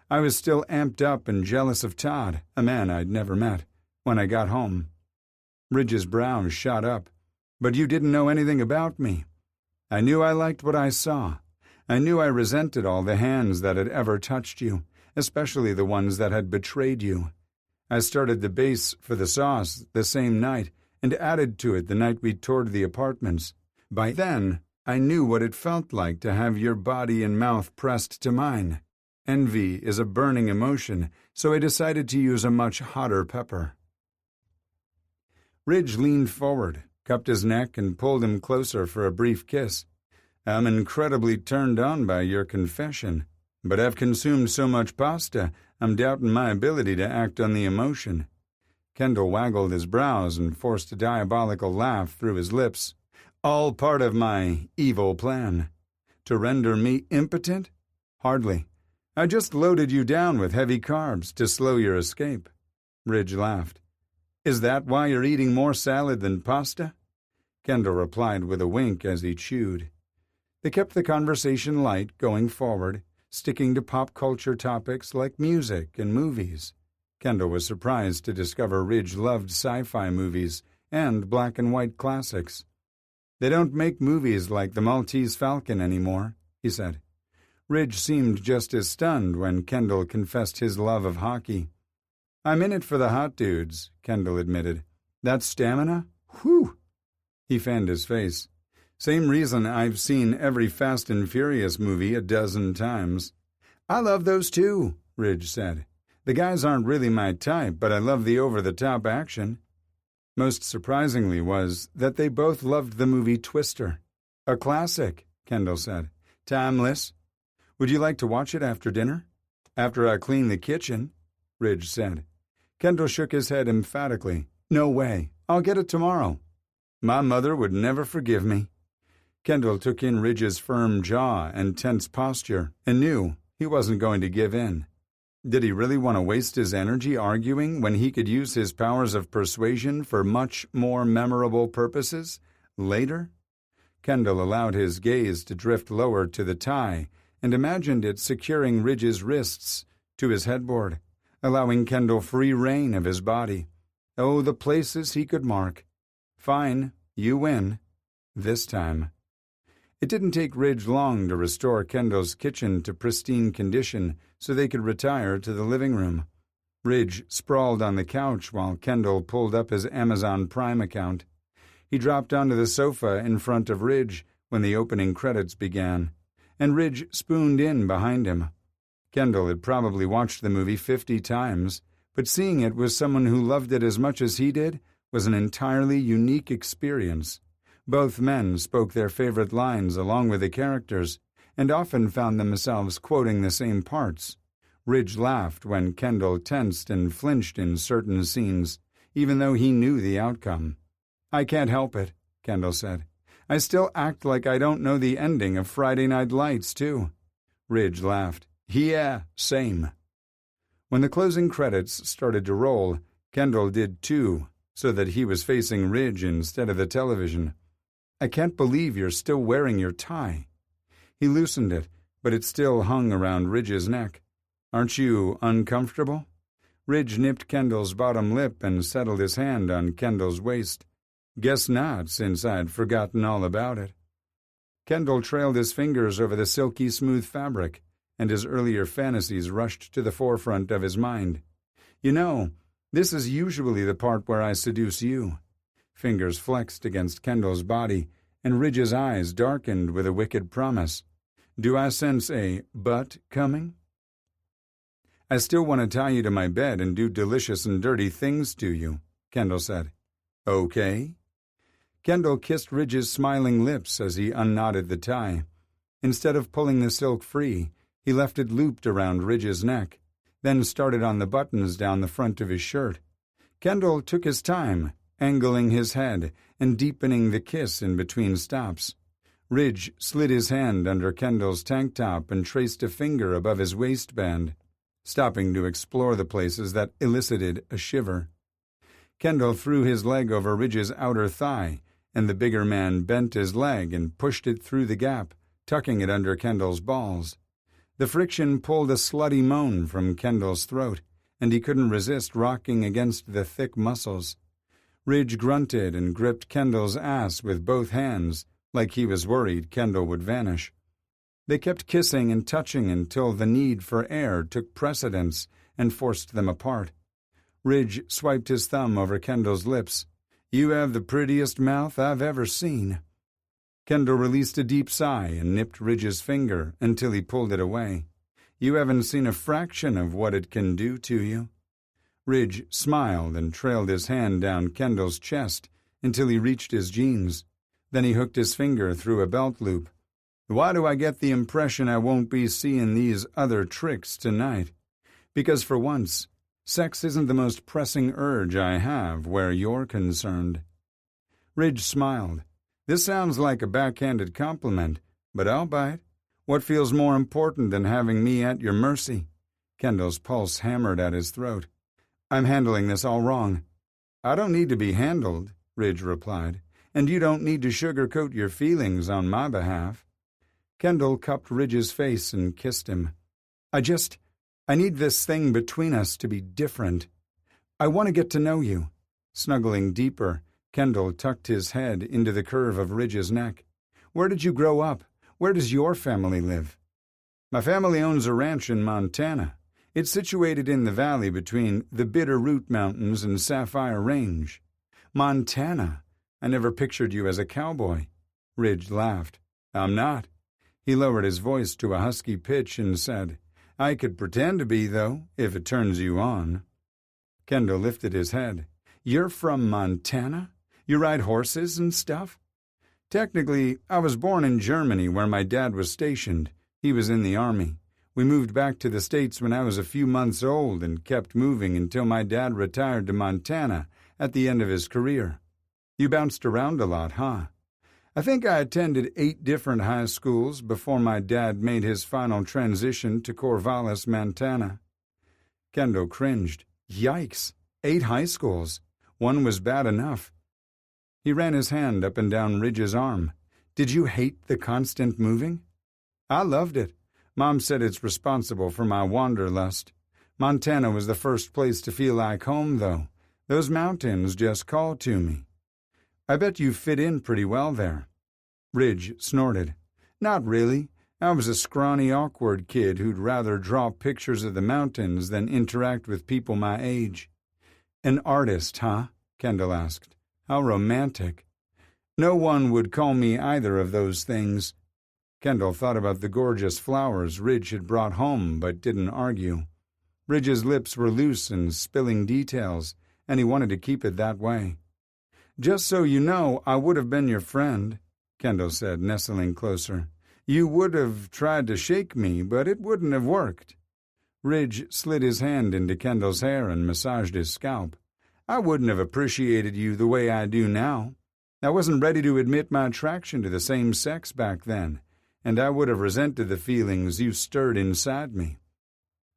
I was still amped up and jealous of Todd, a man I'd never met, when I got home." Ridge's brows shot up. "But you didn't know anything about me." "I knew I liked what I saw. I knew I resented all the hands that had ever touched you, especially the ones that had betrayed you. I started the base for the sauce the same night and added to it the night we toured the apartments. By then, I knew what it felt like to have your body and mouth pressed to mine. Envy is a burning emotion, so I decided to use a much hotter pepper." Ridge leaned forward, cupped his neck, and pulled him closer for a brief kiss. "I'm incredibly turned on by your confession, but I've consumed so much pasta, I'm doubting my ability to act on the emotion." Kendall waggled his brows and forced a diabolical laugh through his lips. "All part of my evil plan. To render me impotent? Hardly. I just loaded you down with heavy carbs to slow your escape." Ridge laughed. "Is that why you're eating more salad than pasta?" Kendall replied with a wink as he chewed. They kept the conversation light going forward, sticking to pop culture topics like music and movies. Kendall was surprised to discover Ridge loved sci-fi movies and black and white classics. "They don't make movies like The Maltese Falcon anymore," he said. Ridge seemed just as stunned when Kendall confessed his love of hockey. "I'm in it for the hot dudes," Kendall admitted. "That stamina? Whew!" He fanned his face. "Same reason I've seen every Fast and Furious movie a dozen times." "I love those too," Ridge said. "The guys aren't really my type, but I love the over-the-top action." Most surprisingly was that they both loved the movie Twister. "A classic," Kendall said. "Timeless. Would you like to watch it after dinner?" "After I clean the kitchen," Ridge said. Kendall shook his head emphatically. "No way. I'll get it tomorrow." "My mother would never forgive me." Kendall took in Ridge's firm jaw and tense posture and knew he wasn't going to give in. Did he really want to waste his energy arguing when he could use his powers of persuasion for much more memorable purposes later? Kendall allowed his gaze to drift lower to the tie and imagined it securing Ridge's wrists to his headboard, allowing Kendall free rein of his body. Oh, the places he could mark. "Fine, you win. This time." It didn't take Ridge long to restore Kendall's kitchen to pristine condition so they could retire to the living room. Ridge sprawled on the couch while Kendall pulled up his Amazon Prime account. He dropped onto the sofa in front of Ridge when the opening credits began, and Ridge spooned in behind him. Kendall had probably watched the movie 50 times, but seeing it with someone who loved it as much as he did was an entirely unique experience. Both men spoke their favorite lines along with the characters, and often found themselves quoting the same parts. Ridge laughed when Kendall tensed and flinched in certain scenes, even though he knew the outcome. "I can't help it," Kendall said. "I still act like I don't know the ending of Friday Night Lights, too." Ridge laughed. "Yeah, same." When the closing credits started to roll, Kendall did too, so that he was facing Ridge instead of the television. "I can't believe you're still wearing your tie." He loosened it, but it still hung around Ridge's neck. "Aren't you uncomfortable?" Ridge nipped Kendall's bottom lip and settled his hand on Kendall's waist. "Guess not, since I'd forgotten all about it." Kendall trailed his fingers over the silky smooth fabric, and his earlier fantasies rushed to the forefront of his mind. "You know, this is usually the part where I seduce you." Fingers flexed against Kendall's body, and Ridge's eyes darkened with a wicked promise. "Do I sense a but coming?" "I still want to tie you to my bed and do delicious and dirty things to you," Kendall said. "Okay." Kendall kissed Ridge's smiling lips as he unknotted the tie. Instead of pulling the silk free, he left it looped around Ridge's neck, then started on the buttons down the front of his shirt. Kendall took his time, angling his head and deepening the kiss in between stops. Ridge slid his hand under Kendall's tank top and traced a finger above his waistband, stopping to explore the places that elicited a shiver. Kendall threw his leg over Ridge's outer thigh, and the bigger man bent his leg and pushed it through the gap, tucking it under Kendall's balls. The friction pulled a slutty moan from Kendall's throat, and he couldn't resist rocking against the thick muscles. Ridge grunted and gripped Kendall's ass with both hands, like he was worried Kendall would vanish. They kept kissing and touching until the need for air took precedence and forced them apart. Ridge swiped his thumb over Kendall's lips. "You have the prettiest mouth I've ever seen." Kendall released a deep sigh and nipped Ridge's finger until he pulled it away. "You haven't seen a fraction of what it can do to you." Ridge smiled and trailed his hand down Kendall's chest until he reached his jeans. Then he hooked his finger through a belt loop. "Why do I get the impression I won't be seeing these other tricks tonight? Because for once, sex isn't the most pressing urge I have where you're concerned." Ridge smiled. "This sounds like a backhanded compliment, but I'll bite. What feels more important than having me at your mercy?" Kendall's pulse hammered at his throat. "I'm handling this all wrong." "I don't need to be handled," Ridge replied, "and you don't need to sugarcoat your feelings on my behalf." Kendall cupped Ridge's face and kissed him. I need this thing between us to be different. I want to get to know you." Snuggling deeper, Kendall tucked his head into the curve of Ridge's neck. "Where did you grow up? Where does your family live?" My family owns a ranch in Montana. It's situated in the valley between the Bitterroot Mountains and Sapphire Range. Montana. I never pictured you as a cowboy. Ridge laughed. I'm not. He lowered his voice to a husky pitch and said, I could pretend to be, though, if it turns you on. Kendall lifted his head. You're from Montana? You ride horses and stuff? Technically, I was born in Germany where my dad was stationed. He was in the army. We moved back to the States when I was a few months old and kept moving until my dad retired to Montana at the end of his career. You bounced around a lot, huh? I think I attended 8 different high schools before my dad made his final transition to Corvallis, Montana. Kendall cringed. Yikes! 8 high schools. One was bad enough. He ran his hand up and down Ridge's arm. Did you hate the constant moving? I loved it. Mom said it's responsible for my wanderlust. Montana was the first place to feel like home, though. Those mountains just called to me. I bet you fit in pretty well there. Ridge snorted. Not really. I was a scrawny, awkward kid who'd rather draw pictures of the mountains than interact with people my age. An artist, huh? Kendall asked. How romantic. No one would call me either of those things. Kendall thought about the gorgeous flowers Ridge had brought home but didn't argue. Ridge's lips were loose and spilling details, and he wanted to keep it that way. Just so you know, I would have been your friend, Kendall said, nestling closer. You would have tried to shake me, but it wouldn't have worked. Ridge slid his hand into Kendall's hair and massaged his scalp. I wouldn't have appreciated you the way I do now. I wasn't ready to admit my attraction to the same sex back then, and I would have resented the feelings you stirred inside me.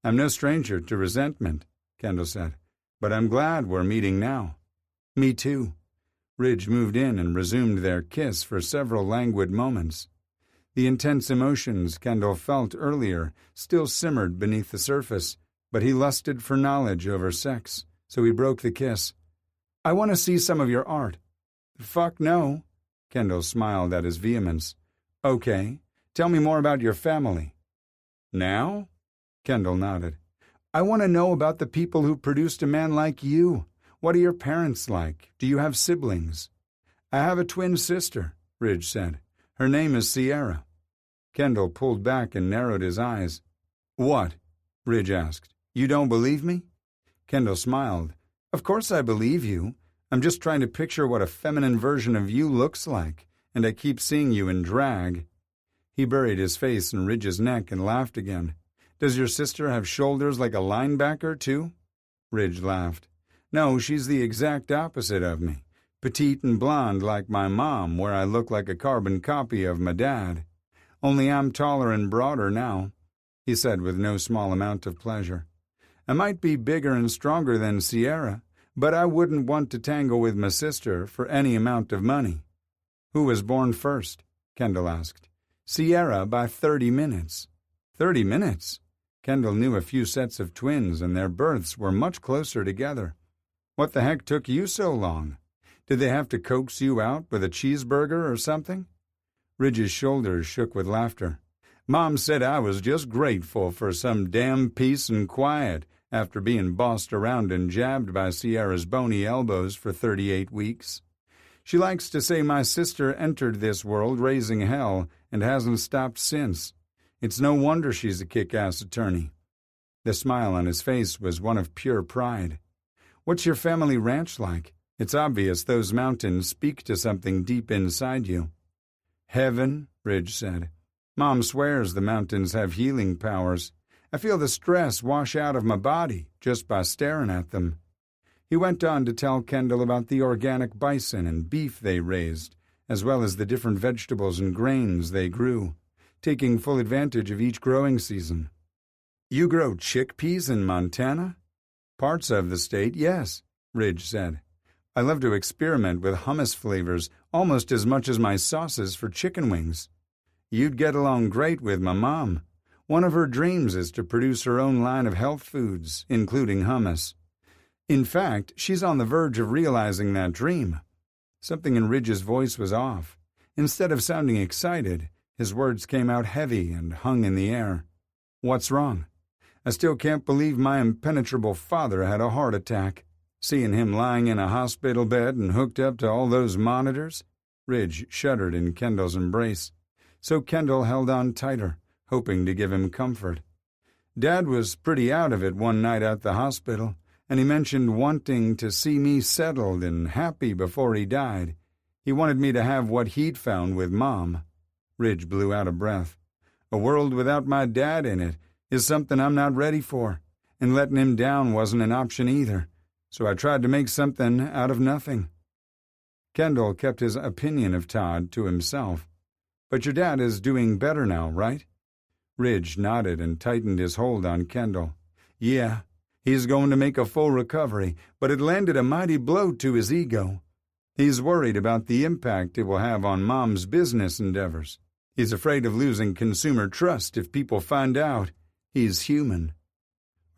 I'm no stranger to resentment, Kendall said, but I'm glad we're meeting now. Me too. Ridge moved in and resumed their kiss for several languid moments. The intense emotions Kendall felt earlier still simmered beneath the surface, but he lusted for knowledge over sex, so he broke the kiss. I want to see some of your art. Fuck no. Kendall smiled at his vehemence. Okay. Tell me more about your family. Now? Kendall nodded. I want to know about the people who produced a man like you. What are your parents like? Do you have siblings? I have a twin sister, Ridge said. Her name is Sierra. Kendall pulled back and narrowed his eyes. What? Ridge asked. You don't believe me? Kendall smiled. Of course I believe you. I'm just trying to picture what a feminine version of you looks like, and I keep seeing you in drag. He buried his face in Ridge's neck and laughed again. Does your sister have shoulders like a linebacker, too? Ridge laughed. No, she's the exact opposite of me. Petite and blonde like my mom, where I look like a carbon copy of my dad. Only I'm taller and broader now, he said with no small amount of pleasure. I might be bigger and stronger than Sierra, but I wouldn't want to tangle with my sister for any amount of money. Who was born first? Kendall asked. Sierra by 30 minutes. 30 minutes? Kendall knew a few sets of twins, and their births were much closer together. What the heck took you so long? Did they have to coax you out with a cheeseburger or something? Ridge's shoulders shook with laughter. Mom said I was just grateful for some damn peace and quiet after being bossed around and jabbed by Sierra's bony elbows for 38 weeks. She likes to say my sister entered this world raising hell and hasn't stopped since. It's no wonder she's a kick-ass attorney. The smile on his face was one of pure pride. What's your family ranch like? It's obvious those mountains speak to something deep inside you. Heaven, Ridge said. Mom swears the mountains have healing powers. I feel the stress wash out of my body just by staring at them. He went on to tell Kendall about the organic bison and beef they raised, as well as the different vegetables and grains they grew, taking full advantage of each growing season. You grow chickpeas in Montana? Parts of the state, yes, Ridge said. I love to experiment with hummus flavors almost as much as my sauces for chicken wings. You'd get along great with my mom. One of her dreams is to produce her own line of health foods, including hummus. In fact, she's on the verge of realizing that dream. Something in Ridge's voice was off. Instead of sounding excited, his words came out heavy and hung in the air. What's wrong? I still can't believe my impenetrable father had a heart attack. Seeing him lying in a hospital bed and hooked up to all those monitors? Ridge shuddered in Kendall's embrace, so Kendall held on tighter, hoping to give him comfort. Dad was pretty out of it one night at the hospital, and he mentioned wanting to see me settled and happy before he died. He wanted me to have what he'd found with Mom. Ridge blew out a breath. A world without my dad in it is something I'm not ready for, and letting him down wasn't an option either, so I tried to make something out of nothing. Kendall kept his opinion of Todd to himself. But your dad is doing better now, right? Ridge nodded and tightened his hold on Kendall. Yeah, he's going to make a full recovery, but it landed a mighty blow to his ego. He's worried about the impact it will have on Mom's business endeavors. He's afraid of losing consumer trust if people find out he's human.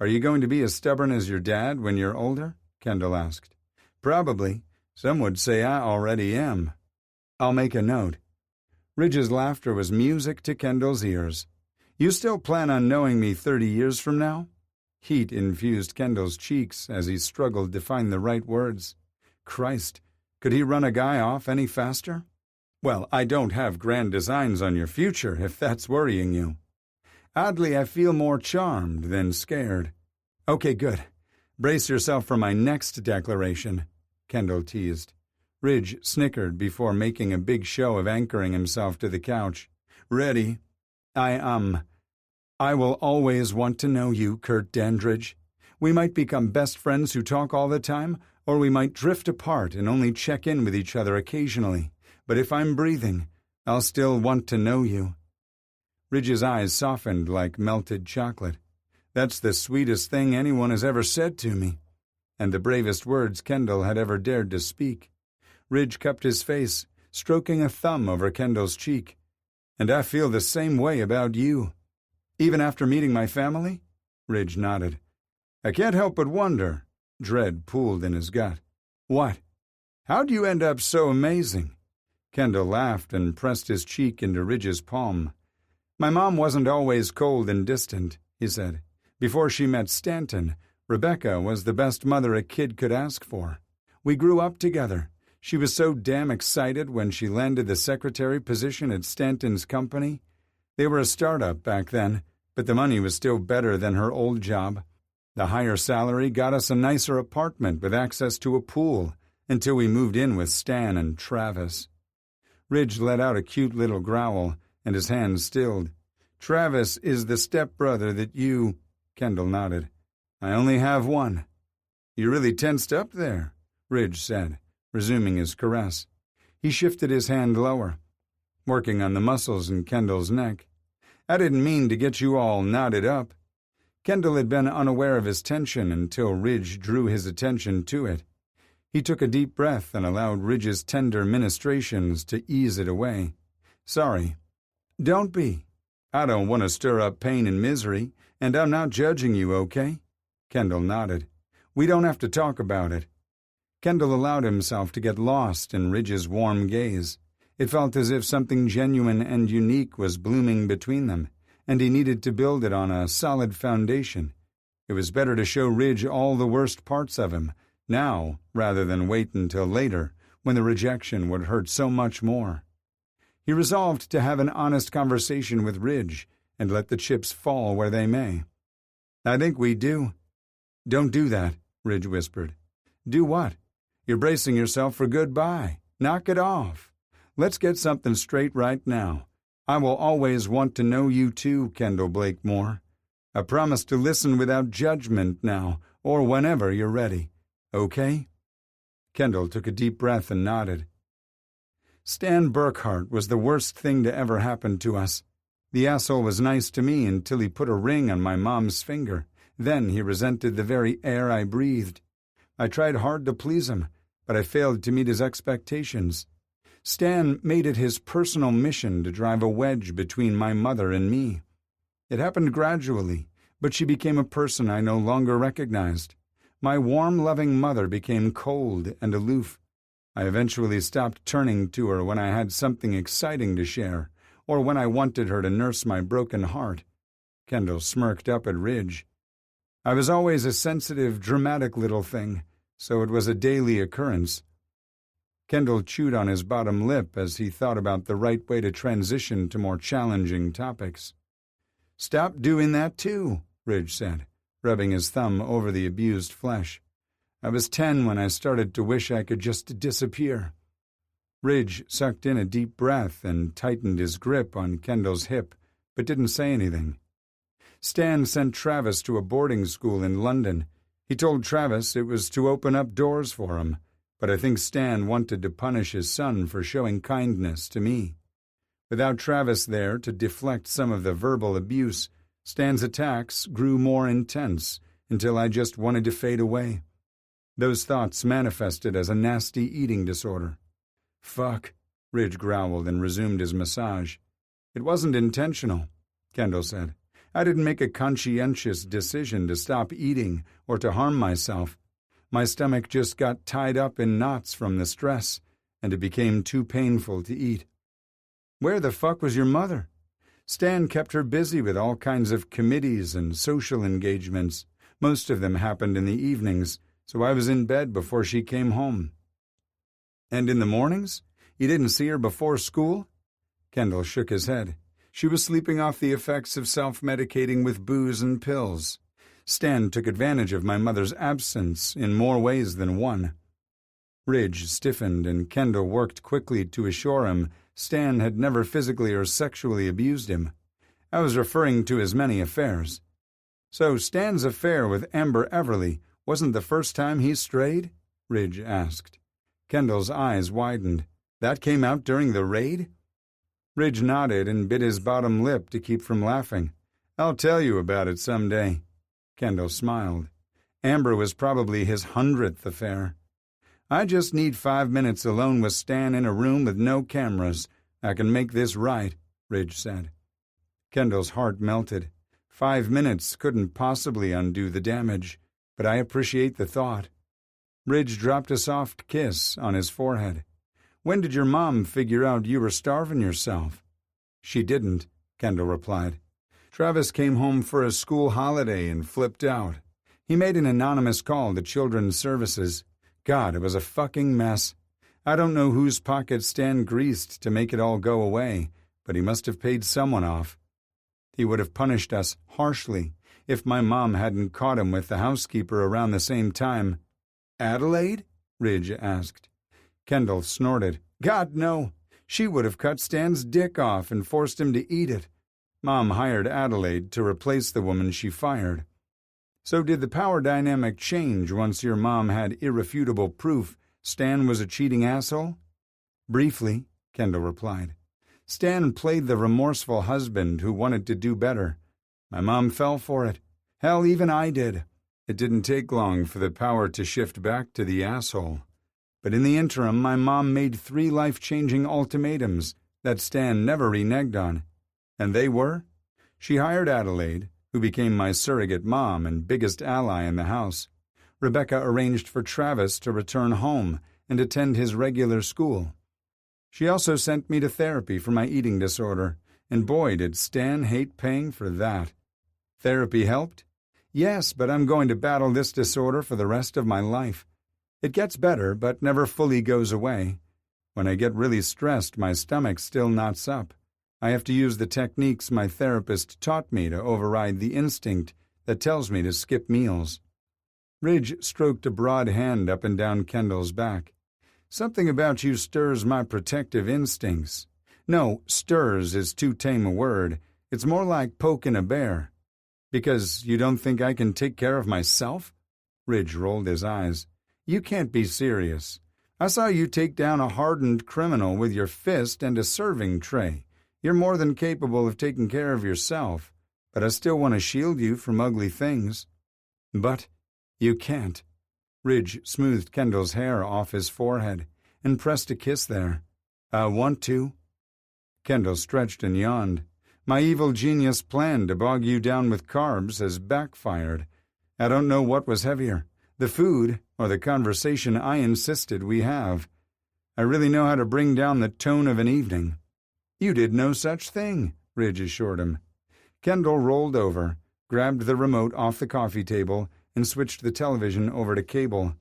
Are you going to be as stubborn as your dad when you're older? Kendall asked. Probably. Some would say I already am. I'll make a note. Ridge's laughter was music to Kendall's ears. You still plan on knowing me 30 years from now? Heat infused Kendall's cheeks as he struggled to find the right words. Christ, could he run a guy off any faster? Well, I don't have grand designs on your future, if that's worrying you. Oddly, I feel more charmed than scared. Okay, good. Brace yourself for my next declaration, Kendall teased. Ridge snickered before making a big show of anchoring himself to the couch. Ready? I will always want to know you, Kurt Dandridge. We might become best friends who talk all the time, or we might drift apart and only check in with each other occasionally. But if I'm breathing, I'll still want to know you. Ridge's eyes softened like melted chocolate. That's the sweetest thing anyone has ever said to me, and the bravest words Kendall had ever dared to speak. Ridge cupped his face, stroking a thumb over Kendall's cheek. And I feel the same way about you. Even after meeting my family? Ridge nodded. I can't help but wonder. Dread pooled in his gut. What? How'd you end up so amazing? Kendall laughed and pressed his cheek into Ridge's palm. My mom wasn't always cold and distant, he said. Before she met Stanton, Rebecca was the best mother a kid could ask for. We grew up together. She was so damn excited when she landed the secretary position at Stanton's company. They were a startup back then, but the money was still better than her old job. The higher salary got us a nicer apartment with access to a pool until we moved in with Stan and Travis. Ridge let out a cute little growl, and his hand stilled. Travis is the stepbrother that you... Kendall nodded. I only have one. You really tensed up there, Ridge said, resuming his caress. He shifted his hand lower, working on the muscles in Kendall's neck. I didn't mean to get you all knotted up. Kendall had been unaware of his tension until Ridge drew his attention to it. He took a deep breath and allowed Ridge's tender ministrations to ease it away. Sorry. Don't be. I don't want to stir up pain and misery, and I'm not judging you, okay? Kendall nodded. We don't have to talk about it. Kendall allowed himself to get lost in Ridge's warm gaze. It felt as if something genuine and unique was blooming between them, and he needed to build it on a solid foundation. It was better to show Ridge all the worst parts of him, now, rather than wait until later, when the rejection would hurt so much more. He resolved to have an honest conversation with Ridge and let the chips fall where they may. I think we do. Don't do that, Ridge whispered. Do what? You're bracing yourself for goodbye. Knock it off. Let's get something straight right now. I will always want to know you too, Kendall Blakemore. I promise to listen without judgment now, or whenever you're ready. Okay? Kendall took a deep breath and nodded. Stan Burkhart was the worst thing to ever happen to us. The asshole was nice to me until he put a ring on my mom's finger. Then he resented the very air I breathed. I tried hard to please him, but I failed to meet his expectations. Stan made it his personal mission to drive a wedge between my mother and me. It happened gradually, but she became a person I no longer recognized. My warm, loving mother became cold and aloof. I eventually stopped turning to her when I had something exciting to share, or when I wanted her to nurse my broken heart. Kendall smirked up at Ridge. I was always a sensitive, dramatic little thing, so it was a daily occurrence. Kendall chewed on his bottom lip as he thought about the right way to transition to more challenging topics. Stop doing that too, Ridge said, rubbing his thumb over the abused flesh. I was 10 when I started to wish I could just disappear. Ridge sucked in a deep breath and tightened his grip on Kendall's hip, but didn't say anything. Stan sent Travis to a boarding school in London. He told Travis it was to open up doors for him, but I think Stan wanted to punish his son for showing kindness to me. Without Travis there to deflect some of the verbal abuse, Stan's attacks grew more intense until I just wanted to fade away. Those thoughts manifested as a nasty eating disorder. Fuck, Ridge growled and resumed his massage. It wasn't intentional, Kendall said. I didn't make a conscientious decision to stop eating or to harm myself. My stomach just got tied up in knots from the stress, and it became too painful to eat. Where the fuck was your mother? Stan kept her busy with all kinds of committees and social engagements. Most of them happened in the evenings, so I was in bed before she came home. And in the mornings? You didn't see her before school? Kendall shook his head. She was sleeping off the effects of self-medicating with booze and pills. Stan took advantage of my mother's absence in more ways than one. Ridge stiffened, and Kendall worked quickly to assure him Stan had never physically or sexually abused him. I was referring to his many affairs. So Stan's affair with Amber Everly wasn't the first time he strayed? Ridge asked. Kendall's eyes widened. That came out during the raid? Ridge nodded and bit his bottom lip to keep from laughing. I'll tell you about it someday. Kendall smiled. Amber was probably his 100th affair. I just need 5 minutes alone with Stan in a room with no cameras. I can make this right, Ridge said. Kendall's heart melted. 5 minutes couldn't possibly undo the damage, but I appreciate the thought. Ridge dropped a soft kiss on his forehead. When did your mom figure out you were starving yourself? She didn't, Kendall replied. Travis came home for a school holiday and flipped out. He made an anonymous call to Children's Services. God, it was a fucking mess. I don't know whose pockets Stan greased to make it all go away, but he must have paid someone off. He would have punished us harshly if my mom hadn't caught him with the housekeeper around the same time. Adelaide? Ridge asked. Kendall snorted. God, no. She would have cut Stan's dick off and forced him to eat it. Mom hired Adelaide to replace the woman she fired. So did the power dynamic change once your mom had irrefutable proof Stan was a cheating asshole? Briefly, Kendall replied. Stan played the remorseful husband who wanted to do better. My mom fell for it. Hell, even I did. It didn't take long for the power to shift back to the asshole. But in the interim, my mom made 3 life-changing ultimatums that Stan never reneged on. And they were? She hired Adelaide, who became my surrogate mom and biggest ally in the house. Rebecca arranged for Travis to return home and attend his regular school. She also sent me to therapy for my eating disorder, and boy, did Stan hate paying for that. Therapy helped? Yes, but I'm going to battle this disorder for the rest of my life. It gets better, but never fully goes away. When I get really stressed, my stomach still knots up. I have to use the techniques my therapist taught me to override the instinct that tells me to skip meals. Ridge stroked a broad hand up and down Kendall's back. Something about you stirs my protective instincts. No, stirs is too tame a word. It's more like poking a bear. Because you don't think I can take care of myself? Ridge rolled his eyes. You can't be serious. I saw you take down a hardened criminal with your fist and a serving tray. You're more than capable of taking care of yourself, but I still want to shield you from ugly things. But you can't. Ridge smoothed Kendall's hair off his forehead and pressed a kiss there. I want to. Kendall stretched and yawned. My evil genius plan to bog you down with carbs has backfired. I don't know what was heavier, the food or the conversation I insisted we have. I really know how to bring down the tone of an evening. You did no such thing, Ridge assured him. Kendall rolled over, grabbed the remote off the coffee table, and switched the television over to cable.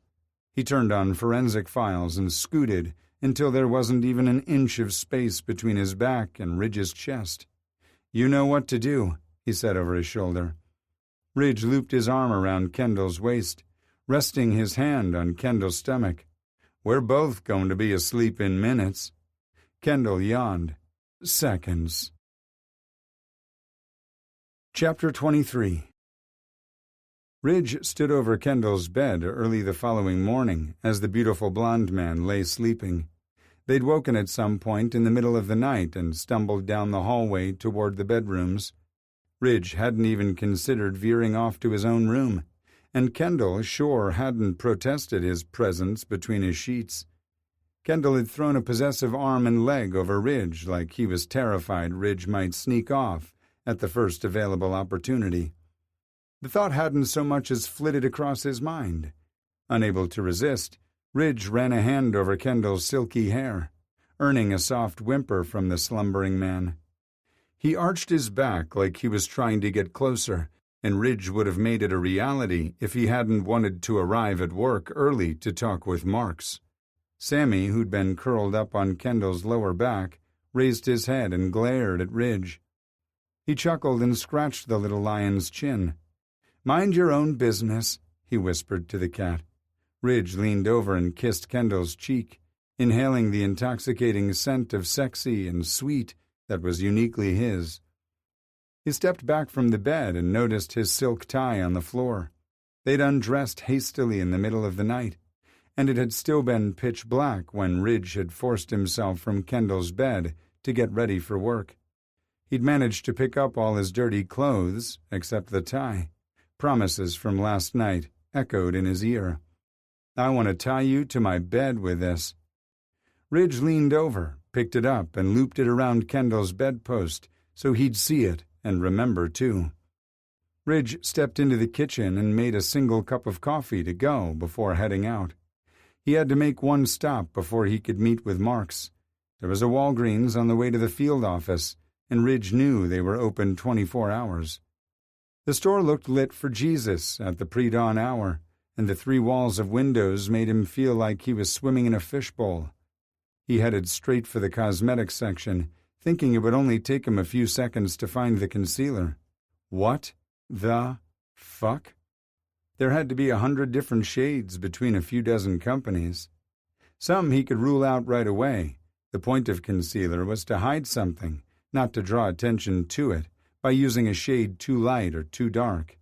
He turned on forensic files and scooted until there wasn't even an inch of space between his back and Ridge's chest. "You know what to do," he said over his shoulder. Ridge looped his arm around Kendall's waist, resting his hand on Kendall's stomach. "We're both going to be asleep in minutes." Kendall yawned. "Seconds." Chapter 23. Ridge stood over Kendall's bed early the following morning as the beautiful blond man lay sleeping. They'd woken at some point in the middle of the night and stumbled down the hallway toward the bedrooms. Ridge hadn't even considered veering off to his own room, and Kendall sure hadn't protested his presence between his sheets. Kendall had thrown a possessive arm and leg over Ridge like he was terrified Ridge might sneak off at the first available opportunity. The thought hadn't so much as flitted across his mind. Unable to resist, Ridge ran a hand over Kendall's silky hair, earning a soft whimper from the slumbering man. He arched his back like he was trying to get closer, and Ridge would have made it a reality if he hadn't wanted to arrive at work early to talk with Marks. Sammy, who'd been curled up on Kendall's lower back, raised his head and glared at Ridge. He chuckled and scratched the little lion's chin. "Mind your own business," he whispered to the cat. Ridge leaned over and kissed Kendall's cheek, inhaling the intoxicating scent of sexy and sweet that was uniquely his. He stepped back from the bed and noticed his silk tie on the floor. They'd undressed hastily in the middle of the night, and it had still been pitch black when Ridge had forced himself from Kendall's bed to get ready for work. He'd managed to pick up all his dirty clothes, except the tie. Promises from last night echoed in his ear. "I want to tie you to my bed with this." Ridge leaned over, picked it up, and looped it around Kendall's bedpost so he'd see it and remember, too. Ridge stepped into the kitchen and made a single cup of coffee to go before heading out. He had to make one stop before he could meet with Marks. There was a Walgreens on the way to the field office, and Ridge knew they were open 24 hours. The store looked lit for Jesus at the pre-dawn hour, and the 3 walls of windows made him feel like he was swimming in a fishbowl. He headed straight for the cosmetics section, thinking it would only take him a few seconds to find the concealer. What the fuck? There had to be 100 different shades between a few dozen companies. Some he could rule out right away. The point of concealer was to hide something, not to draw attention to it, by using a shade too light or too dark.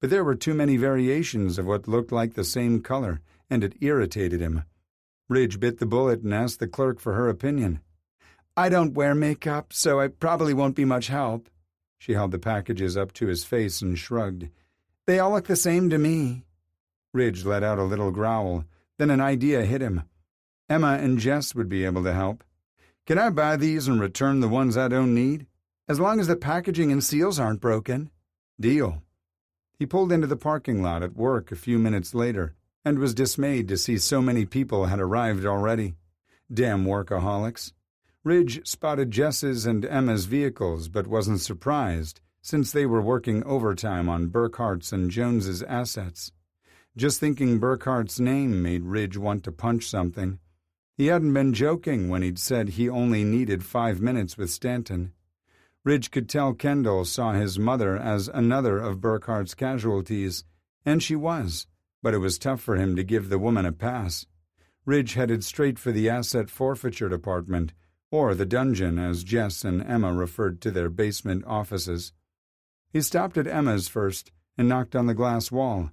But there were too many variations of what looked like the same color, and it irritated him. Ridge bit the bullet and asked the clerk for her opinion. "I don't wear makeup, so I probably won't be much help." She held the packages up to his face and shrugged. "They all look the same to me." Ridge let out a little growl, then an idea hit him. Emma and Jess would be able to help. "Can I buy these and return the ones I don't need? As long as the packaging and seals aren't broken." "Deal." He pulled into the parking lot at work a few minutes later and was dismayed to see so many people had arrived already. Damn workaholics. Ridge spotted Jess's and Emma's vehicles but wasn't surprised, since they were working overtime on Burkhart's and Jones's assets. Just thinking Burkhart's name made Ridge want to punch something. He hadn't been joking when he'd said he only needed 5 minutes with Stanton. Ridge could tell Kendall saw his mother as another of Burkhart's casualties, and she was, but it was tough for him to give the woman a pass. Ridge headed straight for the asset forfeiture department, or the dungeon as Jess and Emma referred to their basement offices. He stopped at Emma's first and knocked on the glass wall.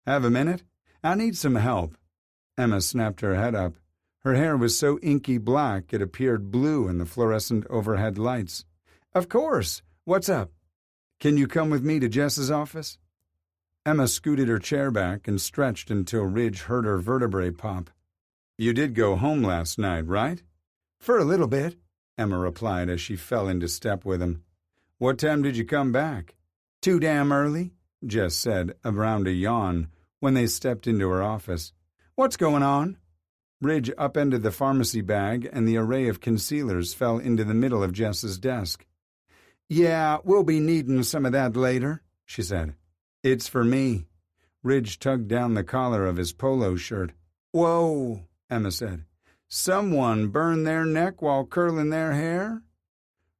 "Have a minute? I need some help." Emma snapped her head up. Her hair was so inky black it appeared blue in the fluorescent overhead lights. "Of course. What's up?" "Can you come with me to Jess's office?" Emma scooted her chair back and stretched until Ridge heard her vertebrae pop. "You did go home last night, right?" "For a little bit," Emma replied as she fell into step with him. "What time did you come back?" "Too damn early," Jess said around a yawn when they stepped into her office. "What's going on?" Ridge upended the pharmacy bag and the array of concealers fell into the middle of Jess's desk. Yeah, we'll be needing some of that later, she said. It's for me. Ridge tugged down the collar of his polo shirt. Whoa, Emma said. Someone burned their neck while curling their hair?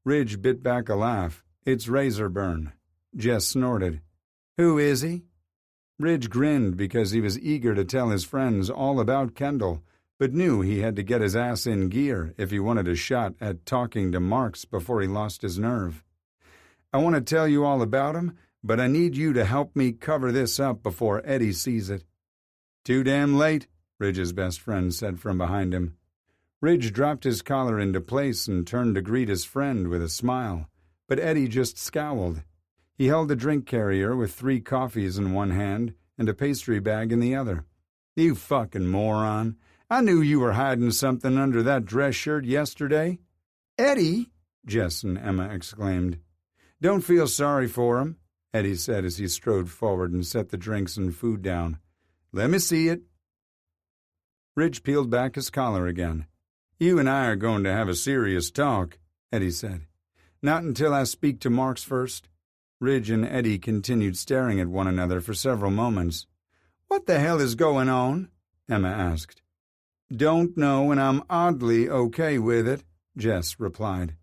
Ridge bit back a laugh. It's razor burn. Jess snorted. Who is he? Ridge grinned because he was eager to tell his friends all about Kendall, but knew he had to get his ass in gear if he wanted a shot at talking to Marks before he lost his nerve. I want to tell you all about him, but I need you to help me cover this up before Eddie sees it. Too damn late, Ridge's best friend said from behind him. Ridge dropped his collar into place and turned to greet his friend with a smile, but Eddie just scowled. He held a drink carrier with 3 coffees in one hand and a pastry bag in the other. You fucking moron. I knew you were hiding something under that dress shirt yesterday. Eddie, Jess and Emma exclaimed. Don't feel sorry for him, Eddie said as he strode forward and set the drinks and food down. Let me see it. Ridge peeled back his collar again. You and I are going to have a serious talk, Eddie said. Not until I speak to Marks first. Ridge and Eddie continued staring at one another for several moments. What the hell is going on? Emma asked. Don't know, and I'm oddly okay with it, Jess replied.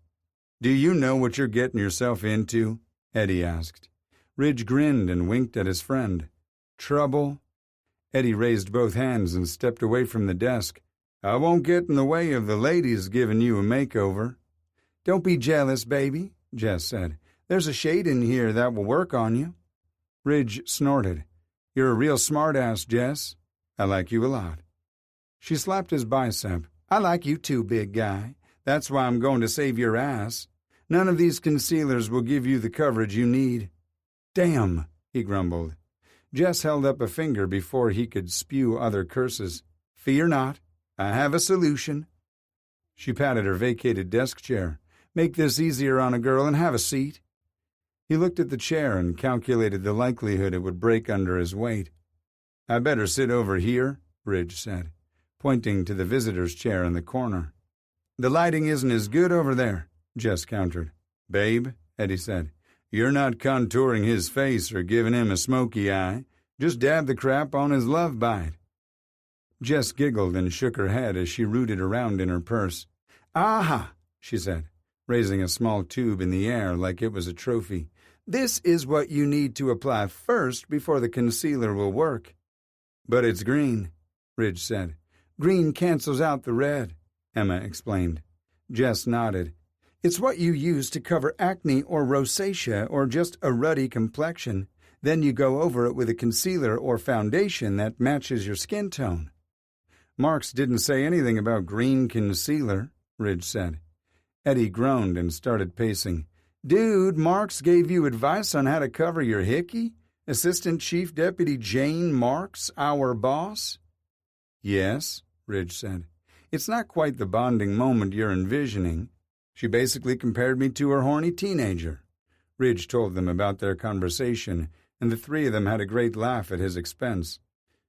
Do you know what you're getting yourself into? Eddie asked. Ridge grinned and winked at his friend. Trouble? Eddie raised both hands and stepped away from the desk. I won't get in the way of the ladies giving you a makeover. Don't be jealous, baby, Jess said. There's a shade in here that will work on you. Ridge snorted. You're a real smart-ass, Jess. I like you a lot. She slapped his bicep. I like you too, big guy. That's why I'm going to save your ass. None of these concealers will give you the coverage you need. Damn, he grumbled. Jess held up a finger before he could spew other curses. Fear not. I have a solution. She patted her vacated desk chair. Make this easier on a girl and have a seat. He looked at the chair and calculated the likelihood it would break under his weight. I better sit over here, Ridge said, pointing to the visitor's chair in the corner. The lighting isn't as good over there, Jess countered. Babe, Eddie said, you're not contouring his face or giving him a smoky eye. Just dab the crap on his love bite. Jess giggled and shook her head as she rooted around in her purse. Aha, she said, raising a small tube in the air like it was a trophy. This is what you need to apply first before the concealer will work. But it's green, Ridge said. Green cancels out the red, Emma explained. Jess nodded. It's what you use to cover acne or rosacea or just a ruddy complexion. Then you go over it with a concealer or foundation that matches your skin tone. Marks didn't say anything about green concealer, Ridge said. Eddie groaned and started pacing. Dude, Marks gave you advice on how to cover your hickey? Assistant Chief Deputy Jane Marks, our boss? Yes, Ridge said. It's not quite the bonding moment you're envisioning. She basically compared me to her horny teenager. Ridge told them about their conversation, and the 3 of them had a great laugh at his expense.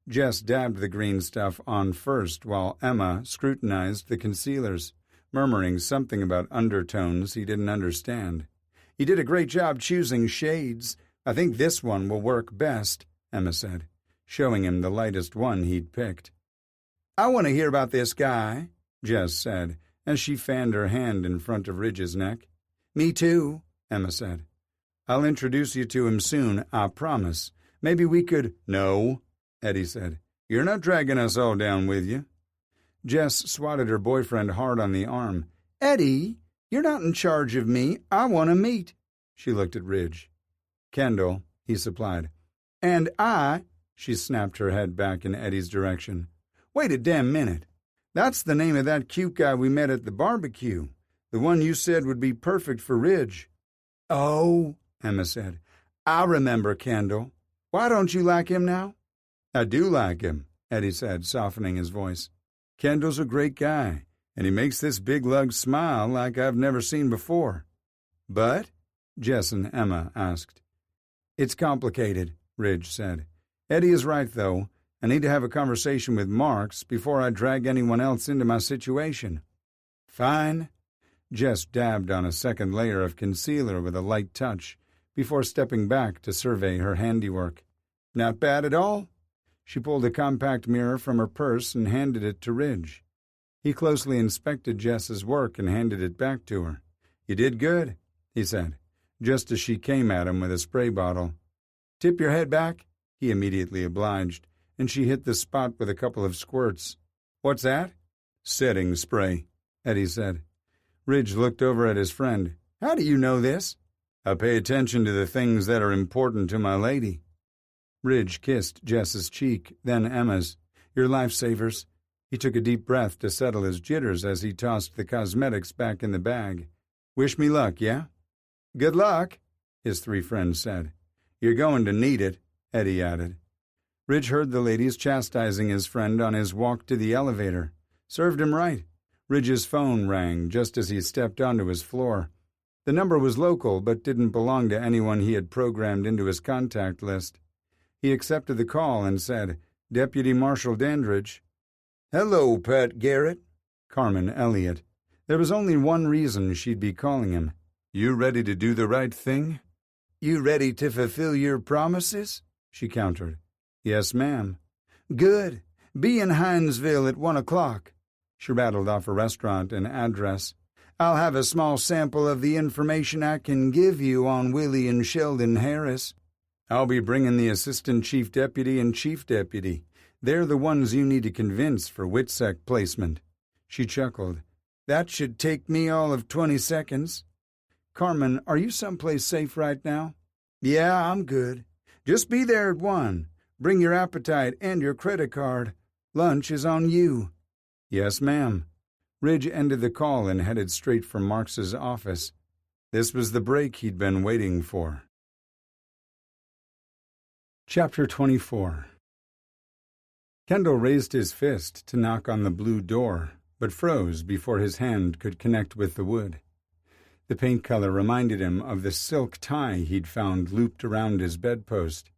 Jess dabbed the green stuff on first while Emma scrutinized the concealers, murmuring something about undertones he didn't understand. He did a great job choosing shades. I think this one will work best, Emma said, showing him the lightest one he'd picked. I want to hear about this guy, Jess said, as she fanned her hand in front of Ridge's neck. Me too, Emma said. I'll introduce you to him soon, I promise. Maybe we could— No, Eddie said. You're not dragging us all down with you. Jess swatted her boyfriend hard on the arm. Eddie, you're not in charge of me. I want to meet. She looked at Ridge. Kendall, he supplied. And she snapped her head back in Eddie's direction. Wait a damn minute. That's the name of that cute guy we met at the barbecue. The one you said would be perfect for Ridge. Oh, Emma said. I remember Kendall. Why don't you like him now? I do like him, Eddie said, softening his voice. Kendall's a great guy, and he makes this big lug smile like I've never seen before. But? Jess and Emma asked. It's complicated, Ridge said. Eddie is right, though. I need to have a conversation with Marks before I drag anyone else into my situation. Fine. Jess dabbed on a second layer of concealer with a light touch before stepping back to survey her handiwork. Not bad at all. She pulled a compact mirror from her purse and handed it to Ridge. He closely inspected Jess's work and handed it back to her. You did good, he said, just as she came at him with a spray bottle. Tip your head back, he immediately obliged, and she hit the spot with a couple of squirts. What's that? Setting spray, Eddie said. Ridge looked over at his friend. How do you know this? I pay attention to the things that are important to my lady. Ridge kissed Jess's cheek, then Emma's. You're lifesavers. He took a deep breath to settle his jitters as he tossed the cosmetics back in the bag. Wish me luck, yeah? Good luck, his three friends said. You're going to need it, Eddie added. Ridge heard the ladies chastising his friend on his walk to the elevator. Served him right. Ridge's phone rang just as he stepped onto his floor. The number was local but didn't belong to anyone he had programmed into his contact list. He accepted the call and said, Deputy Marshal Dandridge. Hello, Pat Garrett. Carmen Elliott. There was only one reason she'd be calling him. You ready to do the right thing? You ready to fulfill your promises? She countered. Yes, ma'am. Good. Be in Hinesville at 1 o'clock. She rattled off a restaurant and address. I'll have a small sample of the information I can give you on Willie and Sheldon Harris. I'll be bringing the assistant chief deputy and chief deputy. They're the ones you need to convince for WITSEC placement. She chuckled. That should take me all of 20 seconds. Carmen, are you someplace safe right now? Yeah, I'm good. Just be there at 1. Bring your appetite and your credit card. Lunch is on you. Yes, ma'am. Ridge ended the call and headed straight for Marks's office. This was the break he'd been waiting for. Chapter 24. Kendall raised his fist to knock on the blue door, but froze before his hand could connect with the wood. The paint color reminded him of the silk tie he'd found looped around his bedpost,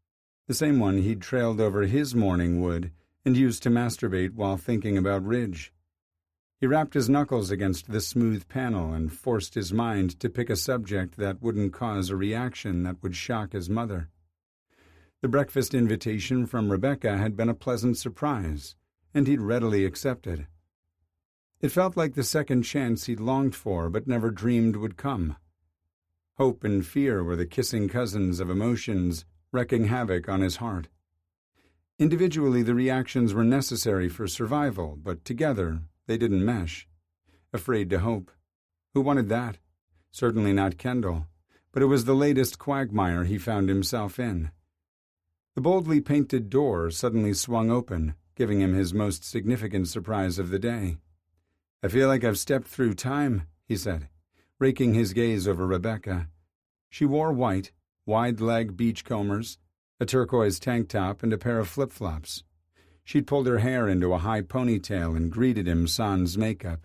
the same one he'd trailed over his morning wood and used to masturbate while thinking about Ridge. He rapped his knuckles against the smooth panel and forced his mind to pick a subject that wouldn't cause a reaction that would shock his mother. The breakfast invitation from Rebecca had been a pleasant surprise, and he'd readily accepted. It felt like the second chance he'd longed for but never dreamed would come. Hope and fear were the kissing cousins of emotions, wreaking havoc on his heart. Individually, the reactions were necessary for survival, but together they didn't mesh. Afraid to hope. Who wanted that? Certainly not Kendall, but it was the latest quagmire he found himself in. The boldly painted door suddenly swung open, giving him his most significant surprise of the day. I feel like I've stepped through time, he said, raking his gaze over Rebecca. She wore white, wide-leg beachcombers, a turquoise tank top, and a pair of flip-flops. She'd pulled her hair into a high ponytail and greeted him sans makeup,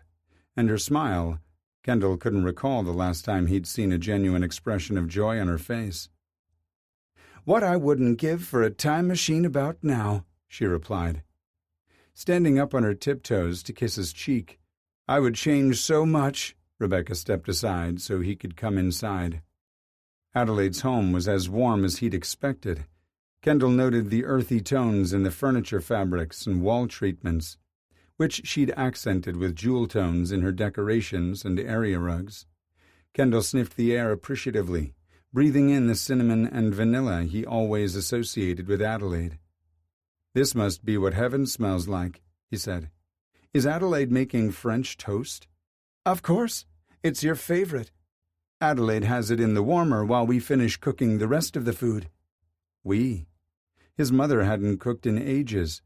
and her smile, Kendall couldn't recall the last time he'd seen a genuine expression of joy on her face. What I wouldn't give for a time machine about now, she replied. Standing up on her tiptoes to kiss his cheek, I would change so much. Rebecca stepped aside so he could come inside. Adelaide's home was as warm as he'd expected. Kendall noted the earthy tones in the furniture fabrics and wall treatments, which she'd accented with jewel tones in her decorations and area rugs. Kendall sniffed the air appreciatively, breathing in the cinnamon and vanilla he always associated with Adelaide. This must be what heaven smells like, he said. Is Adelaide making French toast? Of course. It's your favorite. Adelaide has it in the warmer while we finish cooking the rest of the food. We. His mother hadn't cooked in ages.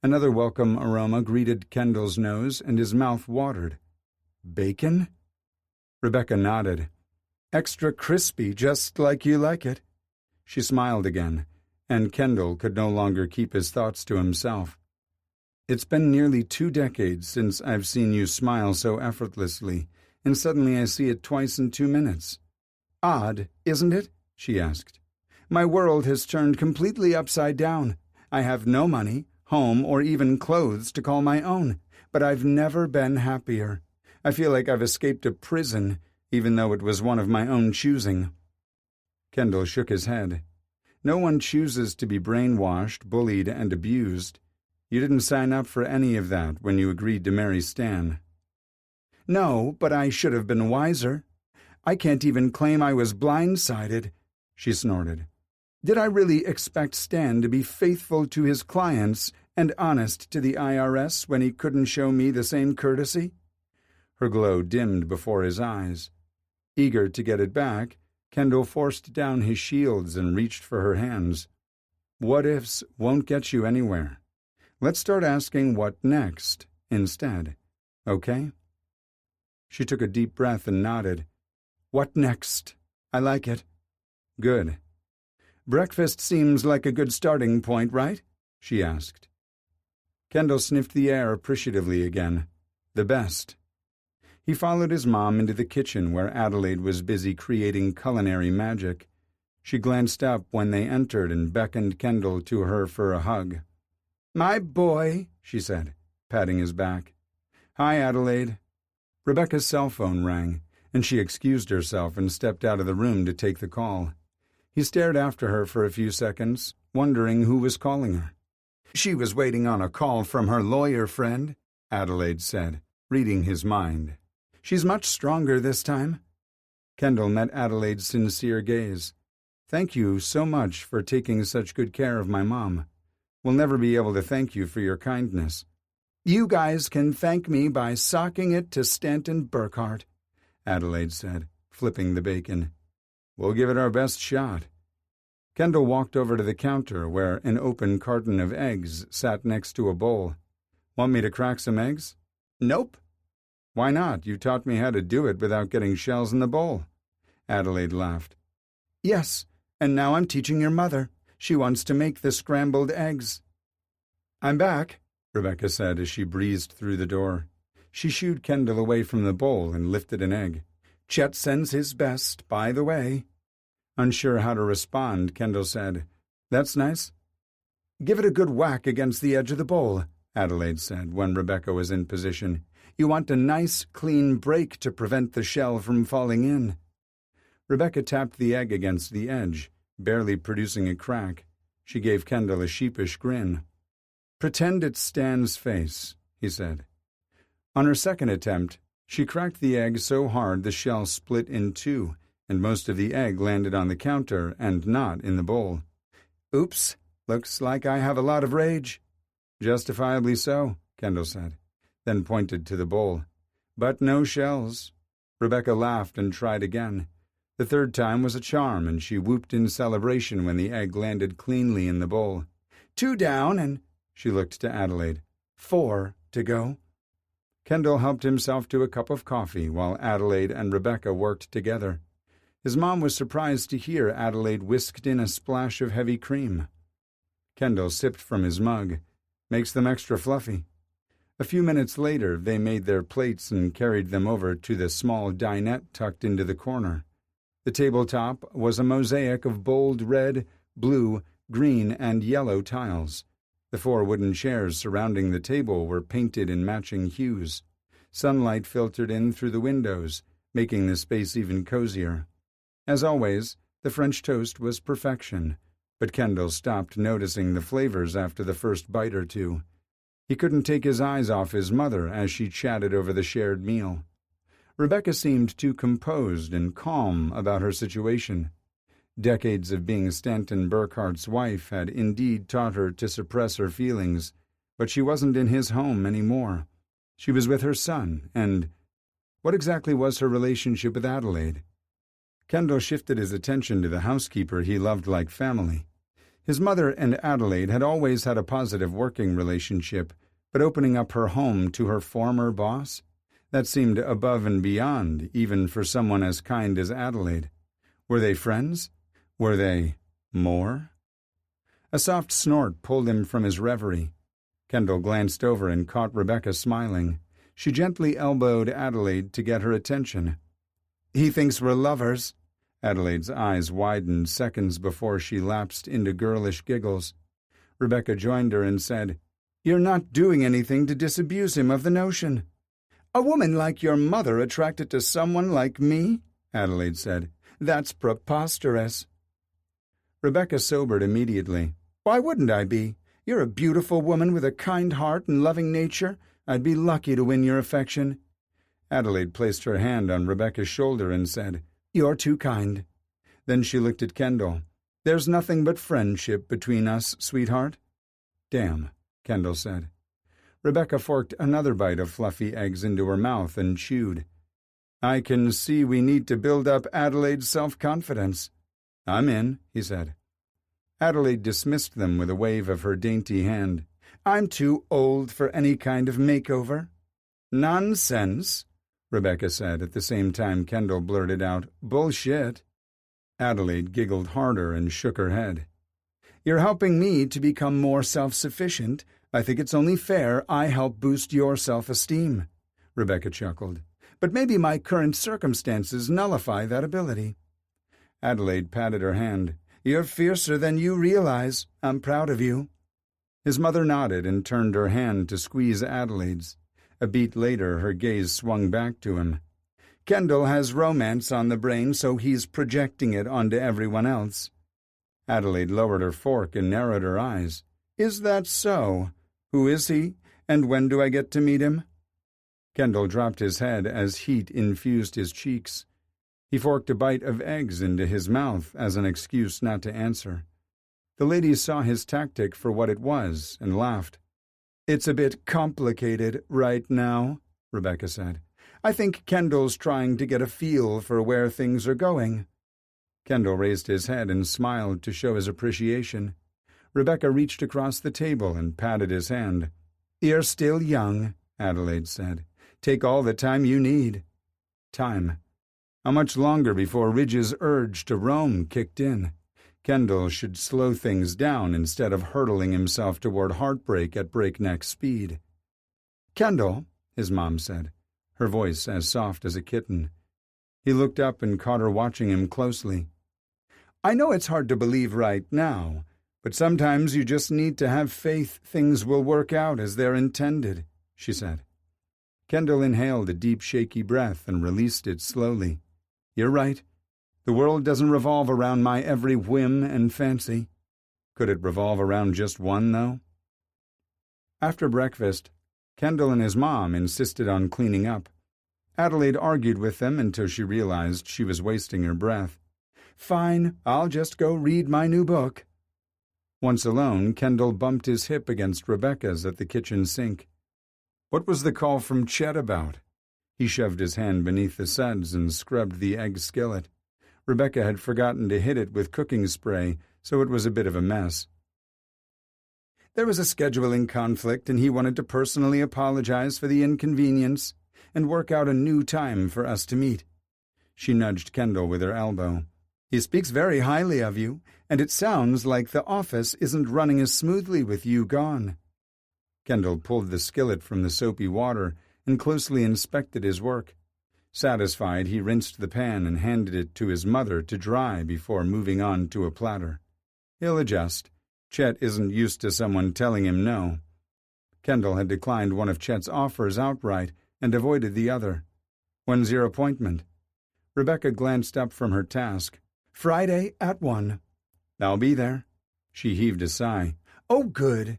Another welcome aroma greeted Kendall's nose, and his mouth watered. Bacon? Rebecca nodded. Extra crispy, just like you like it. She smiled again, and Kendall could no longer keep his thoughts to himself. It's been nearly 2 decades since I've seen you smile so effortlessly, and suddenly I see it twice in 2 minutes. Odd, isn't it? She asked. My world has turned completely upside down. I have no money, home, or even clothes to call my own, but I've never been happier. I feel like I've escaped a prison, even though it was one of my own choosing." Kendall shook his head. "No one chooses to be brainwashed, bullied, and abused. You didn't sign up for any of that when you agreed to marry Stan." "No, but I should have been wiser. I can't even claim I was blindsided," she snorted. "Did I really expect Stan to be faithful to his clients and honest to the IRS when he couldn't show me the same courtesy?" Her glow dimmed before his eyes. Eager to get it back, Kendall forced down his shields and reached for her hands. What-ifs won't get you anywhere. Let's start asking what next instead, okay? She took a deep breath and nodded. "What next? I like it." "Good." "Breakfast seems like a good starting point, right?" she asked. Kendall sniffed the air appreciatively again. "The best." He followed his mom into the kitchen where Adelaide was busy creating culinary magic. She glanced up when they entered and beckoned Kendall to her for a hug. "My boy," she said, patting his back. "Hi, Adelaide." Rebecca's cell phone rang, and she excused herself and stepped out of the room to take the call. He stared after her for a few seconds, wondering who was calling her. "She was waiting on a call from her lawyer friend," Adelaide said, reading his mind. "She's much stronger this time." Kendall met Adelaide's sincere gaze. "Thank you so much for taking such good care of my mom. We'll never be able to thank you for your kindness." "You guys can thank me by socking it to Stanton Burkhart," Adelaide said, flipping the bacon. "We'll give it our best shot." Kendall walked over to the counter where an open carton of eggs sat next to a bowl. "Want me to crack some eggs?" "Nope." "Why not? You taught me how to do it without getting shells in the bowl." Adelaide laughed. "Yes, and now I'm teaching your mother. She wants to make the scrambled eggs." "I'm back," Rebecca said as she breezed through the door. She shooed Kendall away from the bowl and lifted an egg. "Chet sends his best, by the way." Unsure how to respond, Kendall said, "That's nice." "Give it a good whack against the edge of the bowl," Adelaide said when Rebecca was in position. "You want a nice, clean break to prevent the shell from falling in." Rebecca tapped the egg against the edge, barely producing a crack. She gave Kendall a sheepish grin. "Pretend it's Stan's face," he said. On her second attempt, she cracked the egg so hard the shell split in two, and most of the egg landed on the counter and not in the bowl. "Oops, looks like I have a lot of rage." "Justifiably so," Kendall said, then pointed to the bowl. "But no shells." Rebecca laughed and tried again. The third time was a charm, and she whooped in celebration when the egg landed cleanly in the bowl. "2 down, and," she looked to Adelaide, 4 to go." Kendall helped himself to a cup of coffee while Adelaide and Rebecca worked together. His mom was surprised to hear Adelaide whisked in a splash of heavy cream. Kendall sipped from his mug. "Makes them extra fluffy." A few minutes later, they made their plates and carried them over to the small dinette tucked into the corner. The tabletop was a mosaic of bold red, blue, green, and yellow tiles. The 4 wooden chairs surrounding the table were painted in matching hues. Sunlight filtered in through the windows, making the space even cozier. As always, the French toast was perfection, but Kendall stopped noticing the flavors after the first bite or two. He couldn't take his eyes off his mother as she chatted over the shared meal. Rebecca seemed too composed and calm about her situation. Decades of being Stanton Burkhart's wife had indeed taught her to suppress her feelings, but she wasn't in his home anymore. She was with her son, and what exactly was her relationship with Adelaide? Kendall shifted his attention to the housekeeper he loved like family. His mother and Adelaide had always had a positive working relationship, but opening up her home to her former boss? That seemed above and beyond, even for someone as kind as Adelaide. Were they friends? Were they more? A soft snort pulled him from his reverie. Kendall glanced over and caught Rebecca smiling. She gently elbowed Adelaide to get her attention. "He thinks we're lovers." Adelaide's eyes widened seconds before she lapsed into girlish giggles. Rebecca joined her and said, "You're not doing anything to disabuse him of the notion." "A woman like your mother attracted to someone like me?" Adelaide said. "That's preposterous." Rebecca sobered immediately. "Why wouldn't I be? You're a beautiful woman with a kind heart and loving nature. I'd be lucky to win your affection." Adelaide placed her hand on Rebecca's shoulder and said, "You're too kind." Then she looked at Kendall. "There's nothing but friendship between us, sweetheart." "Damn," Kendall said. Rebecca forked another bite of fluffy eggs into her mouth and chewed. "I can see we need to build up Adelaide's self-confidence." "I'm in," he said. Adelaide dismissed them with a wave of her dainty hand. "I'm too old for any kind of makeover." "Nonsense," Rebecca said at the same time Kendall blurted out, "Bullshit." Adelaide giggled harder and shook her head. "You're helping me to become more self-sufficient. I think it's only fair I help boost your self-esteem." Rebecca chuckled. "But maybe my current circumstances nullify that ability." Adelaide patted her hand. "You're fiercer than you realize. I'm proud of you." His mother nodded and turned her hand to squeeze Adelaide's. A beat later, her gaze swung back to him. "Kendall has romance on the brain, so he's projecting it onto everyone else." Adelaide lowered her fork and narrowed her eyes. "Is that so? Who is he, and when do I get to meet him?" Kendall dropped his head as heat infused his cheeks. He forked a bite of eggs into his mouth as an excuse not to answer. The ladies saw his tactic for what it was and laughed. "It's a bit complicated right now," Rebecca said. "I think Kendall's trying to get a feel for where things are going." Kendall raised his head and smiled to show his appreciation. Rebecca reached across the table and patted his hand. "You're still young," Adelaide said. "Take all the time you need." Time. How much longer before Ridge's urge to roam kicked in? Kendall should slow things down instead of hurtling himself toward heartbreak at breakneck speed. "Kendall," his mom said, her voice as soft as a kitten. He looked up and caught her watching him closely. "I know it's hard to believe right now, but sometimes you just need to have faith things will work out as they're intended," she said. Kendall inhaled a deep, shaky breath and released it slowly. "You're right. The world doesn't revolve around my every whim and fancy. Could it revolve around just one, though?" After breakfast, Kendall and his mom insisted on cleaning up. Adelaide argued with them until she realized she was wasting her breath. "Fine, I'll just go read my new book." Once alone, Kendall bumped his hip against Rebecca's at the kitchen sink. What was the call from Chet about? He shoved his hand beneath the suds and scrubbed the egg skillet. Rebecca had forgotten to hit it with cooking spray, so it was a bit of a mess. "There was a scheduling conflict, and he wanted to personally apologize for the inconvenience and work out a new time for us to meet." She nudged Kendall with her elbow. "He speaks very highly of you, and it sounds like the office isn't running as smoothly with you gone." Kendall pulled the skillet from the soapy water and closely inspected his work. Satisfied, he rinsed the pan and handed it to his mother to dry before moving on to a platter. He'll adjust. Chet isn't used to someone telling him no. Kendall had declined one of Chet's offers outright and avoided the other. "When's your appointment?" Rebecca glanced up from her task. "Friday at 1. "I'll be there." She heaved a sigh. "Oh, good."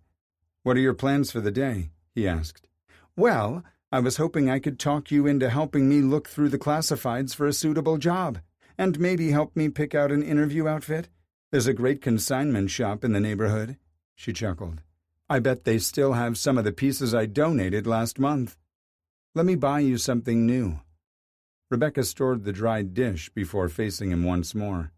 "What are your plans for the day?" he asked. "Well, I was hoping I could talk you into helping me look through the classifieds for a suitable job, and maybe help me pick out an interview outfit. There's a great consignment shop in the neighborhood." She chuckled. "I bet they still have some of the pieces I donated last month. Let me buy you something new." Rebecca stored the dried dish before facing him once more.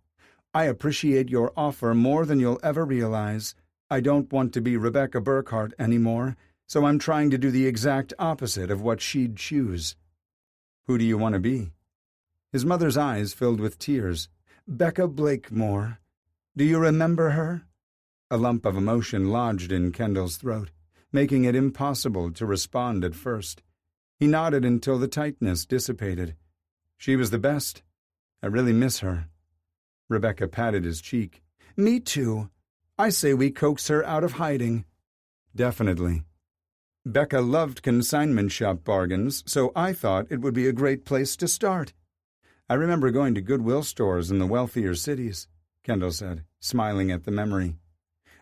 "I appreciate your offer more than you'll ever realize. I don't want to be Rebecca Burkhart anymore, so I'm trying to do the exact opposite of what she'd choose." "Who do you want to be?" His mother's eyes filled with tears. "Becca Blakemore. Do you remember her?" A lump of emotion lodged in Kendall's throat, making it impossible to respond at first. He nodded until the tightness dissipated. "She was the best. I really miss her." Rebecca patted his cheek. "Me too. I say we coax her out of hiding." "Definitely." Becca loved consignment shop bargains, so I thought it would be a great place to start. I remember going to Goodwill stores in the wealthier cities, Kendall said, smiling at the memory.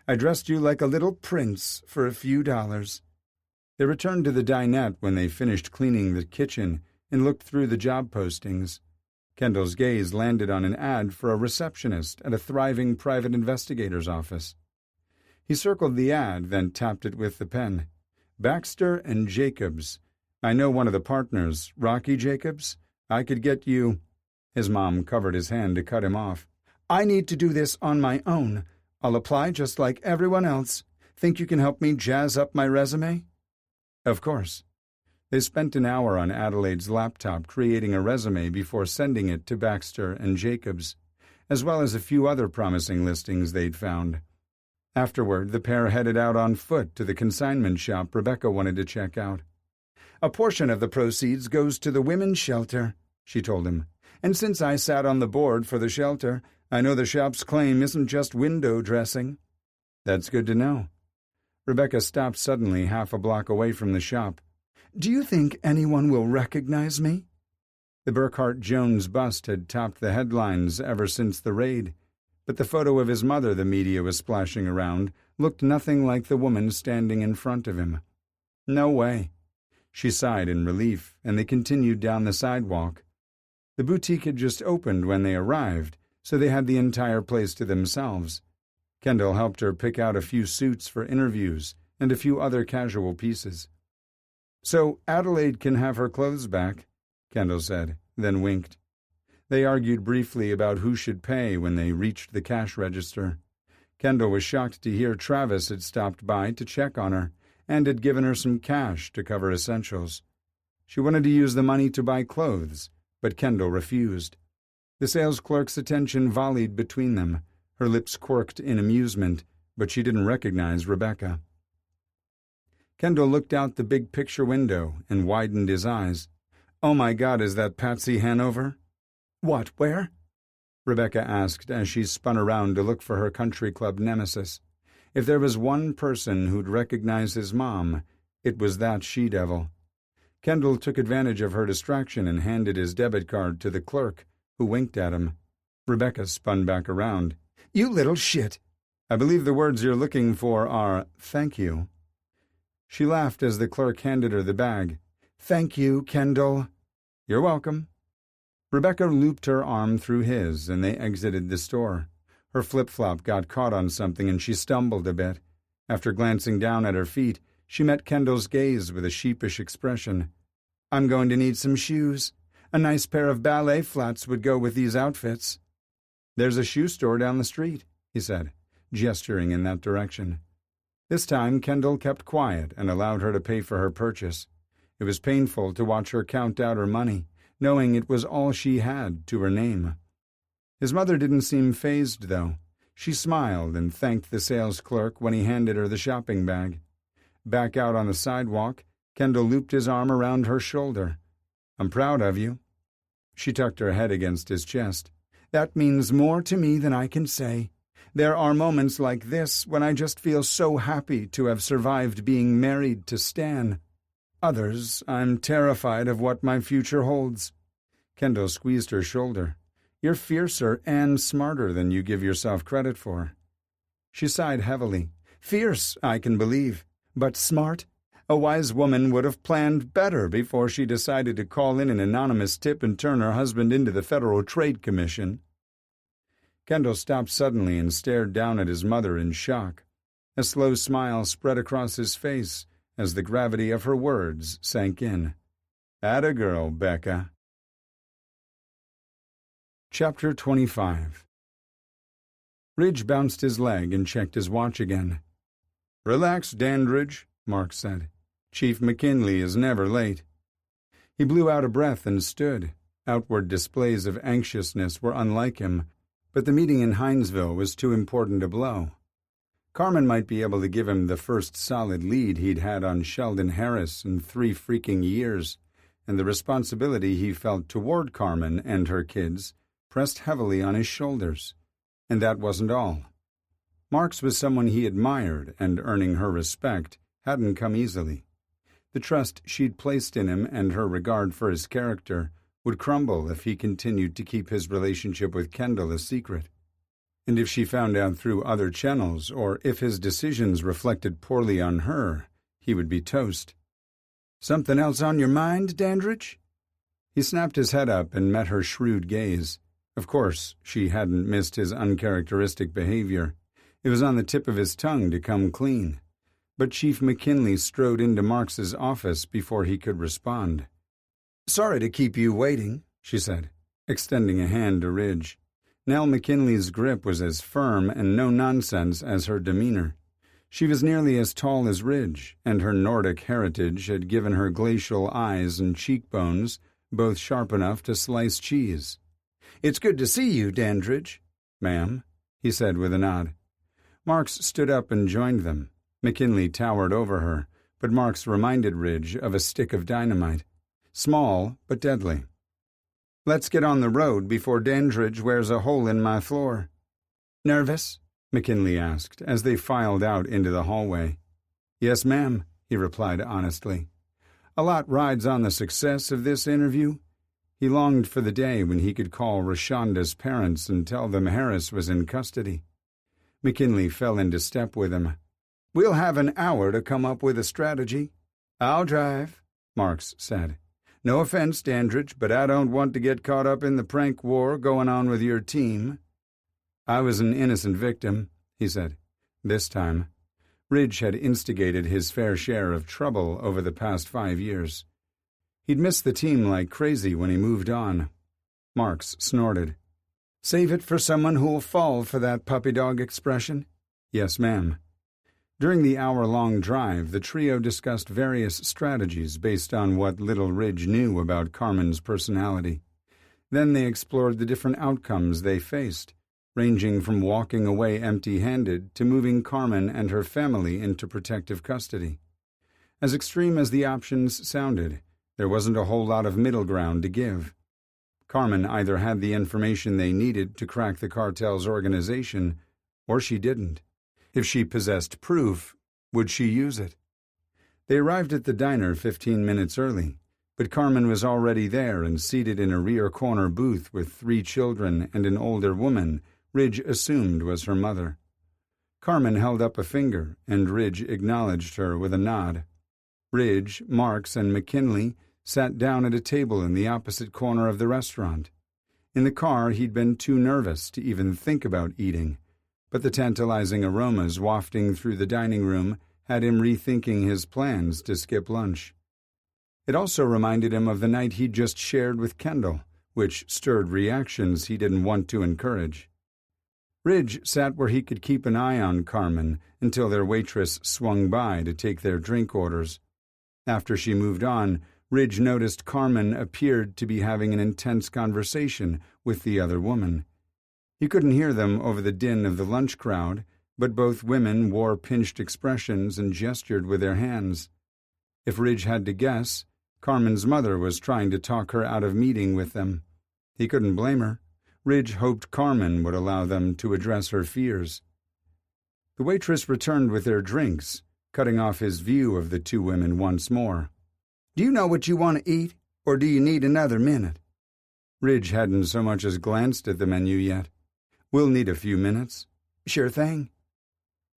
I dressed you like a little prince for a few dollars. They returned to the dinette when they finished cleaning the kitchen and looked through the job postings. Kendall's gaze landed on an ad for a receptionist at a thriving private investigator's office. He circled the ad, then tapped it with the pen. Baxter and Jacobs. I know one of the partners, Rocky Jacobs. I could get you... His mom covered his hand to cut him off. I need to do this on my own. I'll apply just like everyone else. Think you can help me jazz up my resume? Of course. They spent an hour on Adelaide's laptop creating a resume before sending it to Baxter and Jacobs, as well as a few other promising listings they'd found. Afterward, the pair headed out on foot to the consignment shop Rebecca wanted to check out. A portion of the proceeds goes to the women's shelter, she told him. And since I sat on the board for the shelter, I know the shop's claim isn't just window dressing. That's good to know. Rebecca stopped suddenly half a block away from the shop. Do you think anyone will recognize me? The Burkhart-Jones bust had topped the headlines ever since the raid, but the photo of his mother the media was splashing around looked nothing like the woman standing in front of him. No way. She sighed in relief, and they continued down the sidewalk. The boutique had just opened when they arrived, so they had the entire place to themselves. Kendall helped her pick out a few suits for interviews and a few other casual pieces. So Adelaide can have her clothes back, Kendall said, then winked. They argued briefly about who should pay when they reached the cash register. Kendall was shocked to hear Travis had stopped by to check on her and had given her some cash to cover essentials. She wanted to use the money to buy clothes, but Kendall refused. The sales clerk's attention volleyed between them, her lips quirked in amusement, but she didn't recognize Rebecca. Kendall looked out the big picture window and widened his eyes. Oh my God, is that Patsy Hanover? What, where? Rebecca asked as she spun around to look for her country club nemesis. If there was one person who'd recognize his mom, it was that she-devil. Kendall took advantage of her distraction and handed his debit card to the clerk, who winked at him. Rebecca spun back around. You little shit! I believe the words you're looking for are, thank you. She laughed as the clerk handed her the bag. Thank you, Kendall. You're welcome. Rebecca looped her arm through his, and they exited the store. Her flip-flop got caught on something, and she stumbled a bit. After glancing down at her feet, she met Kendall's gaze with a sheepish expression. I'm going to need some shoes. A nice pair of ballet flats would go with these outfits. There's a shoe store down the street, he said, gesturing in that direction. This time Kendall kept quiet and allowed her to pay for her purchase. It was painful to watch her count out her money, knowing it was all she had to her name. His mother didn't seem fazed, though. She smiled and thanked the sales clerk when he handed her the shopping bag. Back out on the sidewalk, Kendall looped his arm around her shoulder. I'm proud of you. She tucked her head against his chest. That means more to me than I can say. There are moments like this when I just feel so happy to have survived being married to Stan. Others, I'm terrified of what my future holds. Kendall squeezed her shoulder. You're fiercer and smarter than you give yourself credit for. She sighed heavily. Fierce, I can believe, but smart? A wise woman would have planned better before she decided to call in an anonymous tip and turn her husband into the Federal Trade Commission. Kendall stopped suddenly and stared down at his mother in shock. A slow smile spread across his face as the gravity of her words sank in. Atta girl, Becca. Chapter 25. Ridge bounced his leg and checked his watch again. Relax, Dandridge, Mark said. Chief McKinley is never late. He blew out a breath and stood. Outward displays of anxiousness were unlike him, but the meeting in Hinesville was too important to blow. Carmen might be able to give him the first solid lead he'd had on Sheldon Harris in 3 freaking years, and the responsibility he felt toward Carmen and her kids pressed heavily on his shoulders. And that wasn't all. Marks was someone he admired, and earning her respect hadn't come easily. The trust she'd placed in him and her regard for his character would crumble if he continued to keep his relationship with Kendall a secret. And if she found out through other channels, or if his decisions reflected poorly on her, he would be toast. "Something else on your mind, Dandridge?" He snapped his head up and met her shrewd gaze. Of course, she hadn't missed his uncharacteristic behavior. It was on the tip of his tongue to come clean. But Chief McKinley strode into Marks's office before he could respond. "Sorry to keep you waiting," she said, extending a hand to Ridge. Nell McKinley's grip was as firm and no-nonsense as her demeanor. She was nearly as tall as Ridge, and her Nordic heritage had given her glacial eyes and cheekbones, both sharp enough to slice cheese. "It's good to see you, Dandridge." "Ma'am," he said with a nod. Marks stood up and joined them. McKinley towered over her, but Marks reminded Ridge of a stick of dynamite. Small, but deadly. "Let's get on the road before Dandridge wears a hole in my floor." "Nervous?" McKinley asked as they filed out into the hallway. "Yes, ma'am," he replied honestly. A lot rides on the success of this interview. He longed for the day when he could call Rashonda's parents and tell them Harris was in custody. McKinley fell into step with him. "We'll have an hour to come up with a strategy." "I'll drive," Marks said. "No offense, Dandridge, but I don't want to get caught up in the prank war going on with your team." "I was an innocent victim," he said. This time, Ridge had instigated his fair share of trouble over the past 5 years. He'd missed the team like crazy when he moved on. Marks snorted. "Save it for someone who'll fall for that puppy dog expression?" "Yes, ma'am." During the hour-long drive, the trio discussed various strategies based on what little Ridge knew about Carmen's personality. Then they explored the different outcomes they faced, ranging from walking away empty-handed to moving Carmen and her family into protective custody. As extreme as the options sounded, there wasn't a whole lot of middle ground to give. Carmen either had the information they needed to crack the cartel's organization, or she didn't. If she possessed proof, would she use it? They arrived at the diner 15 minutes early, but Carmen was already there and seated in a rear corner booth with 3 children and an older woman Ridge assumed was her mother. Carmen held up a finger, and Ridge acknowledged her with a nod. Ridge, Marks, and McKinley sat down at a table in the opposite corner of the restaurant. In the car, he'd been too nervous to even think about eating, but the tantalizing aromas wafting through the dining room had him rethinking his plans to skip lunch. It also reminded him of the night he'd just shared with Kendall, which stirred reactions he didn't want to encourage. Ridge sat where he could keep an eye on Carmen until their waitress swung by to take their drink orders. After she moved on, Ridge noticed Carmen appeared to be having an intense conversation with the other woman. He couldn't hear them over the din of the lunch crowd, but both women wore pinched expressions and gestured with their hands. If Ridge had to guess, Carmen's mother was trying to talk her out of meeting with them. He couldn't blame her. Ridge hoped Carmen would allow them to address her fears. The waitress returned with their drinks, cutting off his view of the 2 women once more. "Do you know what you want to eat, or do you need another minute?" Ridge hadn't so much as glanced at the menu yet. "We'll need a few minutes." "Sure thing."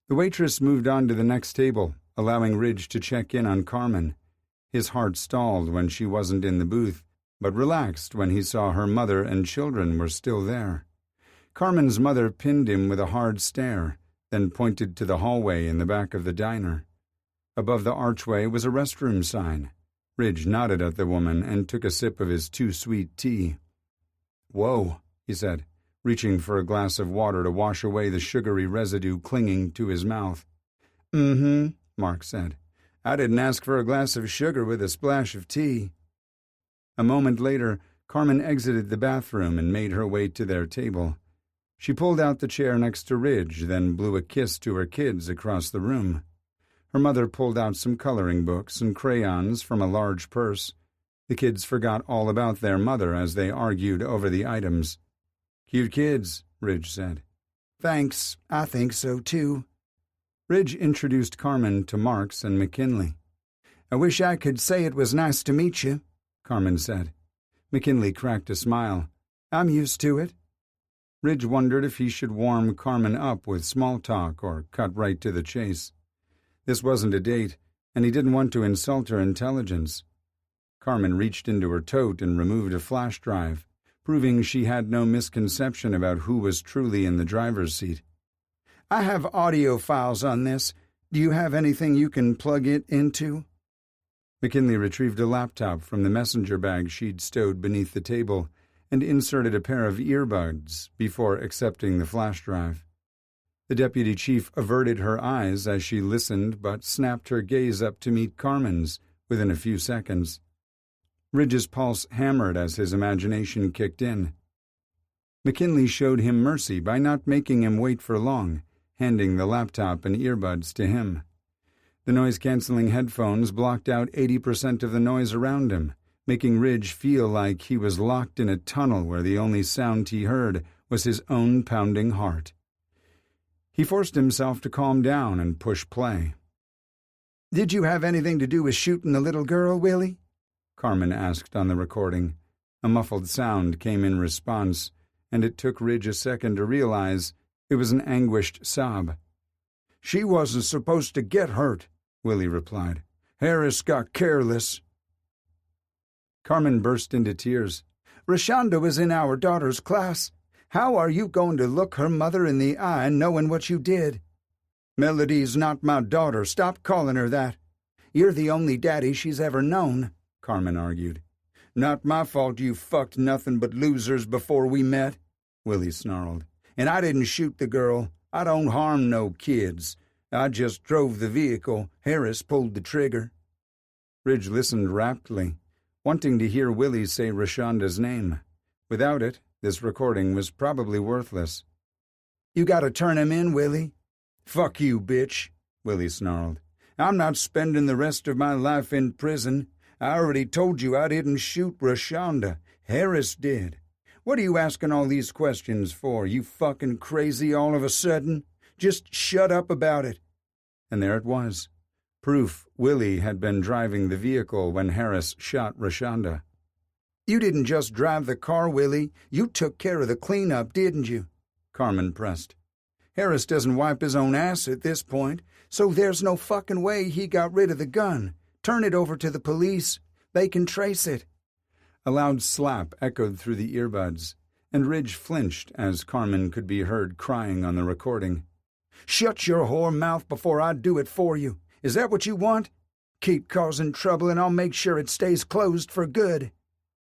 The waitress moved on to the next table, allowing Ridge to check in on Carmen. His heart stalled when she wasn't in the booth, but relaxed when he saw her mother and children were still there. Carmen's mother pinned him with a hard stare, then pointed to the hallway in the back of the diner. Above the archway was a restroom sign. Ridge nodded at the woman and took a sip of his too-sweet tea. "Whoa," he said, reaching for a glass of water to wash away the sugary residue clinging to his mouth. "Mm-hmm," Mark said. "I didn't ask for a glass of sugar with a splash of tea." A moment later, Carmen exited the bathroom and made her way to their table. She pulled out the chair next to Ridge, then blew a kiss to her kids across the room. Her mother pulled out some coloring books and crayons from a large purse. The kids forgot all about their mother as they argued over the items. "Cute kids," Ridge said. "Thanks, I think so too." Ridge introduced Carmen to Marks and McKinley. I wish I could say it was nice to meet you, Carmen said. McKinley cracked a smile. I'm used to it. Ridge wondered if he should warm Carmen up with small talk or cut right to the chase. This wasn't a date, and he didn't want to insult her intelligence. Carmen reached into her tote and removed a flash drive, proving she had no misconception about who was truly in the driver's seat. I have audio files on this. Do you have anything you can plug it into? McKinley retrieved a laptop from the messenger bag she'd stowed beneath the table and inserted a pair of earbuds before accepting the flash drive. The deputy chief averted her eyes as she listened but snapped her gaze up to meet Carmen's within a few seconds. Ridge's pulse hammered as his imagination kicked in. McKinley showed him mercy by not making him wait for long, handing the laptop and earbuds to him. The noise-canceling headphones blocked out 80% of the noise around him, making Ridge feel like he was locked in a tunnel where the only sound he heard was his own pounding heart. He forced himself to calm down and push play. Did you have anything to do with shooting the little girl, Willie? Carmen asked on the recording. A muffled sound came in response, and it took Ridge a second to realize it was an anguished sob. She wasn't supposed to get hurt, Willie replied. Harris got careless. Carmen burst into tears. Rashonda was in our daughter's class. How are you going to look her mother in the eye knowing what you did? Melody's not my daughter. Stop calling her that. You're the only daddy she's ever known, Carmen argued. Not my fault you fucked nothing but losers before we met, Willie snarled. And I didn't shoot the girl. I don't harm no kids. I just drove the vehicle. Harris pulled the trigger. Ridge listened raptly, wanting to hear Willie say Rashonda's name. Without it, this recording was probably worthless. You gotta turn him in, Willie. Fuck you, bitch, Willie snarled. I'm not spending the rest of my life in prison. I already told you I didn't shoot Rashonda. Harris did. What are you asking all these questions for? You fucking crazy all of a sudden? Just shut up about it. And there it was. Proof Willie had been driving the vehicle when Harris shot Rashonda. You didn't just drive the car, Willie. You took care of the cleanup, didn't you? Carmen pressed. Harris doesn't wipe his own ass at this point, so there's no fucking way he got rid of the gun. Turn it over to the police. They can trace it. A loud slap echoed through the earbuds, and Ridge flinched as Carmen could be heard crying on the recording. Shut your whore mouth before I do it for you. Is that what you want? Keep causing trouble and I'll make sure it stays closed for good.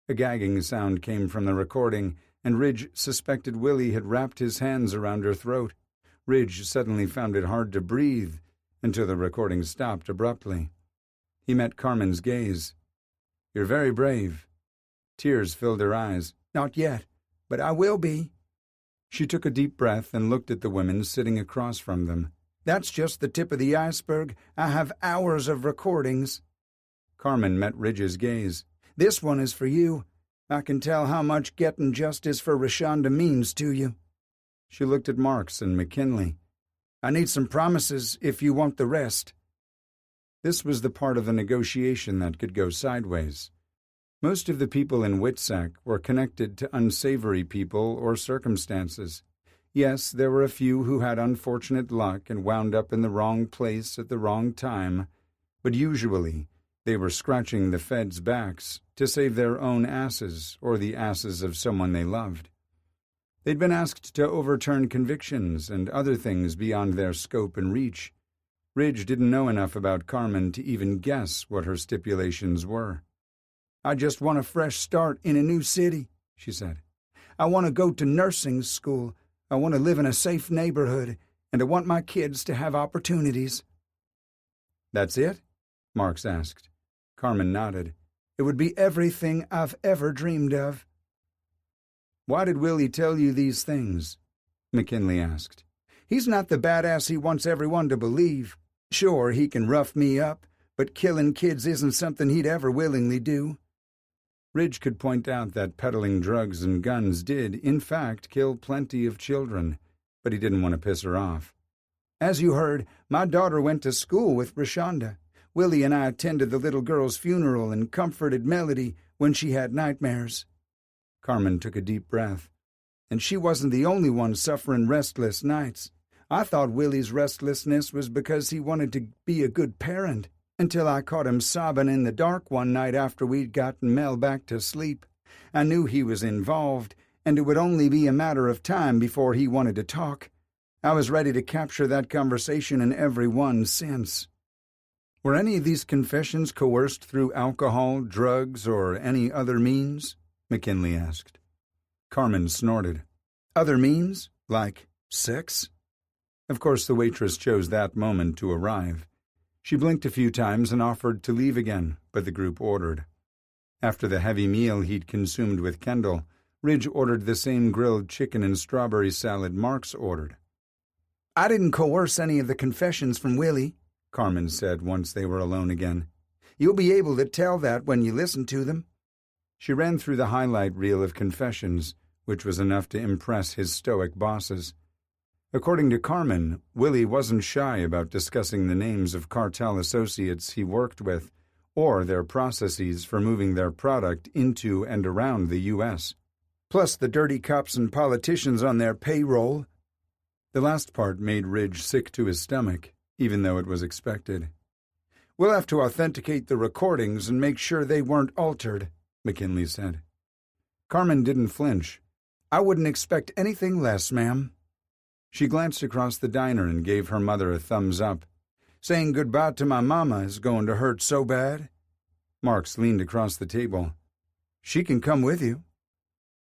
A gagging sound came from the recording, and Ridge suspected Willie had wrapped his hands around her throat. Ridge suddenly found it hard to breathe until the recording stopped abruptly. He met Carmen's gaze. "You're very brave." Tears filled her eyes. Not yet, but I will be. She took a deep breath and looked at the women sitting across from them. That's just the tip of the iceberg. I have hours of recordings. Carmen met Ridge's gaze. This one is for you. I can tell how much getting justice for Rashonda means to you. She looked at Marks and McKinley. I need some promises if you want the rest. This was the part of the negotiation that could go sideways. Most of the people in Witsack were connected to unsavory people or circumstances. Yes, there were a few who had unfortunate luck and wound up in the wrong place at the wrong time, but usually they were scratching the feds' backs to save their own asses or the asses of someone they loved. They'd been asked to overturn convictions and other things beyond their scope and reach. Ridge didn't know enough about Carmen to even guess what her stipulations were. I just want a fresh start in a new city, she said. I want to go to nursing school. I want to live in a safe neighborhood, and I want my kids to have opportunities. That's it? Marks asked. Carmen nodded. It would be everything I've ever dreamed of. Why did Willie tell you these things? McKinley asked. He's not the badass he wants everyone to believe. Sure, he can rough me up, but killing kids isn't something he'd ever willingly do. Ridge could point out that peddling drugs and guns did, in fact, kill plenty of children, but he didn't want to piss her off. As you heard, my daughter went to school with Rashonda. Willie and I attended the little girl's funeral and comforted Melody when she had nightmares." Carmen took a deep breath. "And she wasn't the only one suffering restless nights. I thought Willie's restlessness was because he wanted to be a good parent, until I caught him sobbing in the dark one night after we'd gotten Mel back to sleep. I knew he was involved, and it would only be a matter of time before he wanted to talk. I was ready to capture that conversation in every one since." "Were any of these confessions coerced through alcohol, drugs, or any other means?" McKinley asked. Carmen snorted. "Other means? Like sex?" Of course the waitress chose that moment to arrive. She blinked a few times and offered to leave again, but the group ordered. After the heavy meal he'd consumed with Kendall, Ridge ordered the same grilled chicken and strawberry salad Marks ordered. "I didn't coerce any of the confessions from Willie," Carmen said once they were alone again. "You'll be able to tell that when you listen to them." She ran through the highlight reel of confessions, which was enough to impress his stoic bosses. According to Carmen, Willie wasn't shy about discussing the names of cartel associates he worked with, or their processes for moving their product into and around the U.S. Plus the dirty cops and politicians on their payroll. The last part made Ridge sick to his stomach, even though it was expected. "We'll have to authenticate the recordings and make sure they weren't altered," McKinley said. Carmen didn't flinch. "I wouldn't expect anything less, ma'am." She glanced across the diner and gave her mother a thumbs up. "Saying goodbye to my mama is going to hurt so bad." Marks leaned across the table. "She can come with you."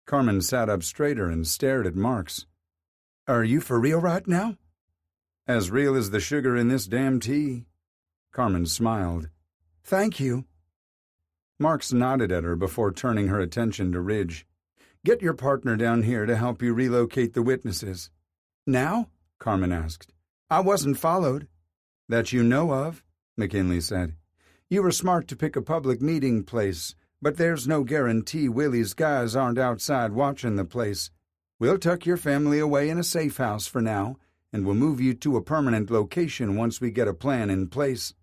Carmen sat up straighter and stared at Marks. "Are you for real right now?" "As real as the sugar in this damn tea." Carmen smiled. "Thank you." Marks nodded at her before turning her attention to Ridge. "Get your partner down here to help you relocate the witnesses." "Now?" Carmen asked. "I wasn't followed." "That you know of," McKinley said. "You were smart to pick a public meeting place, but there's no guarantee Willie's guys aren't outside watching the place. We'll tuck your family away in a safe house for now, and we'll move you to a permanent location once we get a plan in place."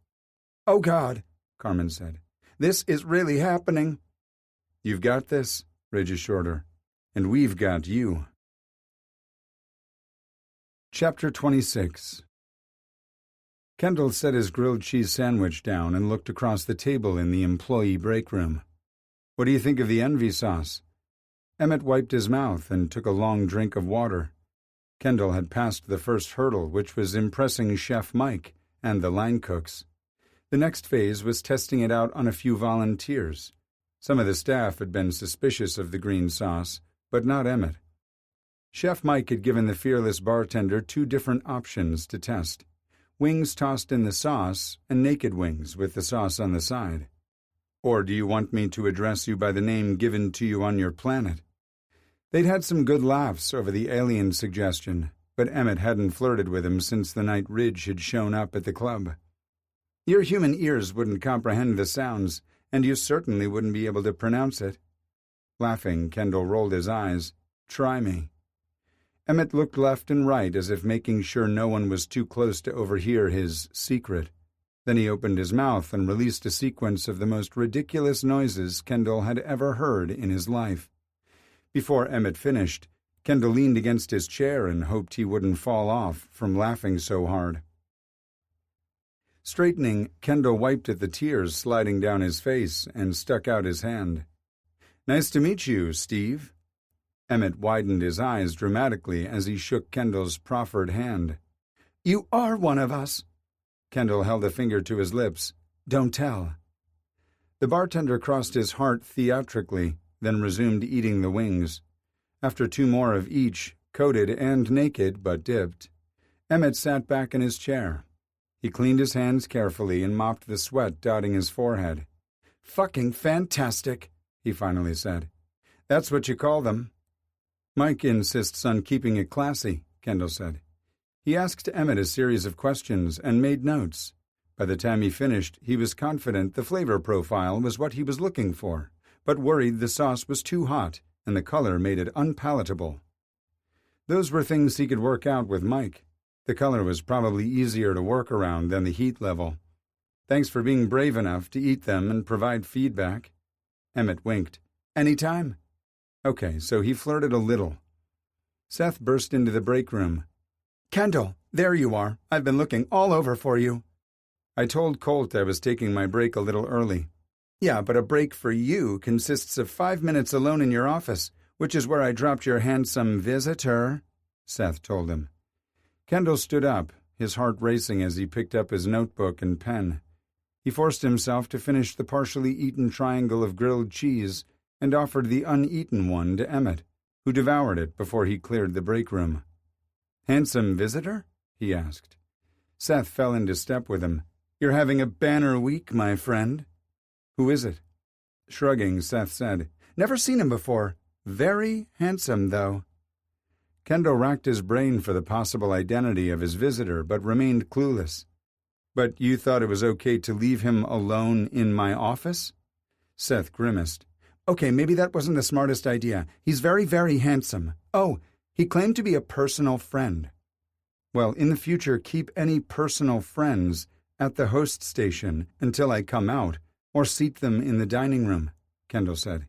"Oh, God," Carmen said. "This is really happening." "You've got this," Ridge assured her, "and we've got you." Chapter 26. Kendall set his grilled cheese sandwich down and looked across the table in the employee break room. "What do you think of the envy sauce?" Emmett wiped his mouth and took a long drink of water. Kendall had passed the first hurdle, which was impressing Chef Mike and the line cooks. The next phase was testing it out on a few volunteers. Some of the staff had been suspicious of the green sauce, but not Emmett. Chef Mike had given the fearless bartender 2 different options to test: wings tossed in the sauce and naked wings with the sauce on the side. "Or do you want me to address you by the name given to you on your planet?" They'd had some good laughs over the alien suggestion, but Emmett hadn't flirted with him since the night Ridge had shown up at the club. "Your human ears wouldn't comprehend the sounds, and you certainly wouldn't be able to pronounce it." Laughing, Kendall rolled his eyes. "Try me." Emmett looked left and right as if making sure no one was too close to overhear his secret. Then he opened his mouth and released a sequence of the most ridiculous noises Kendall had ever heard in his life. Before Emmett finished, Kendall leaned against his chair and hoped he wouldn't fall off from laughing so hard. Straightening, Kendall wiped at the tears sliding down his face and stuck out his hand. "Nice to meet you, Steve." Emmett widened his eyes dramatically as he shook Kendall's proffered hand. "You are one of us." Kendall held a finger to his lips. "Don't tell." The bartender crossed his heart theatrically, then resumed eating the wings. After 2 more of each, coated and naked but dipped, Emmett sat back in his chair. He cleaned his hands carefully and mopped the sweat dotting his forehead. "Fucking fantastic," he finally said. "That's what you call them." "Mike insists on keeping it classy," Kendall said. He asked Emmett a series of questions and made notes. By the time he finished, he was confident the flavor profile was what he was looking for, but worried the sauce was too hot and the color made it unpalatable. Those were things he could work out with Mike. The color was probably easier to work around than the heat level. Thanks for being brave enough to eat them and provide feedback. Emmett winked. Anytime. Okay, so he flirted a little. Seth burst into the break room. Kendall, there you are. I've been looking all over for you. I told Colt I was taking my break a little early. Yeah, but a break for you consists of 5 minutes alone in your office, which is where I dropped your handsome visitor, Seth told him. Kendall stood up, his heart racing as he picked up his notebook and pen. He forced himself to finish the partially eaten triangle of grilled cheese and offered the uneaten one to Emmett, who devoured it before he cleared the break room. Handsome visitor? He asked. Seth fell into step with him. You're having a banner week, my friend. Who is it? Shrugging, Seth said, Never seen him before. Very handsome, though. Kendall racked his brain for the possible identity of his visitor, but remained clueless. But you thought it was okay to leave him alone in my office? Seth grimaced. Okay, maybe that wasn't the smartest idea. He's very, very handsome. Oh, he claimed to be a personal friend. Well, in the future, keep any personal friends at the host station until I come out, or seat them in the dining room, Kendall said.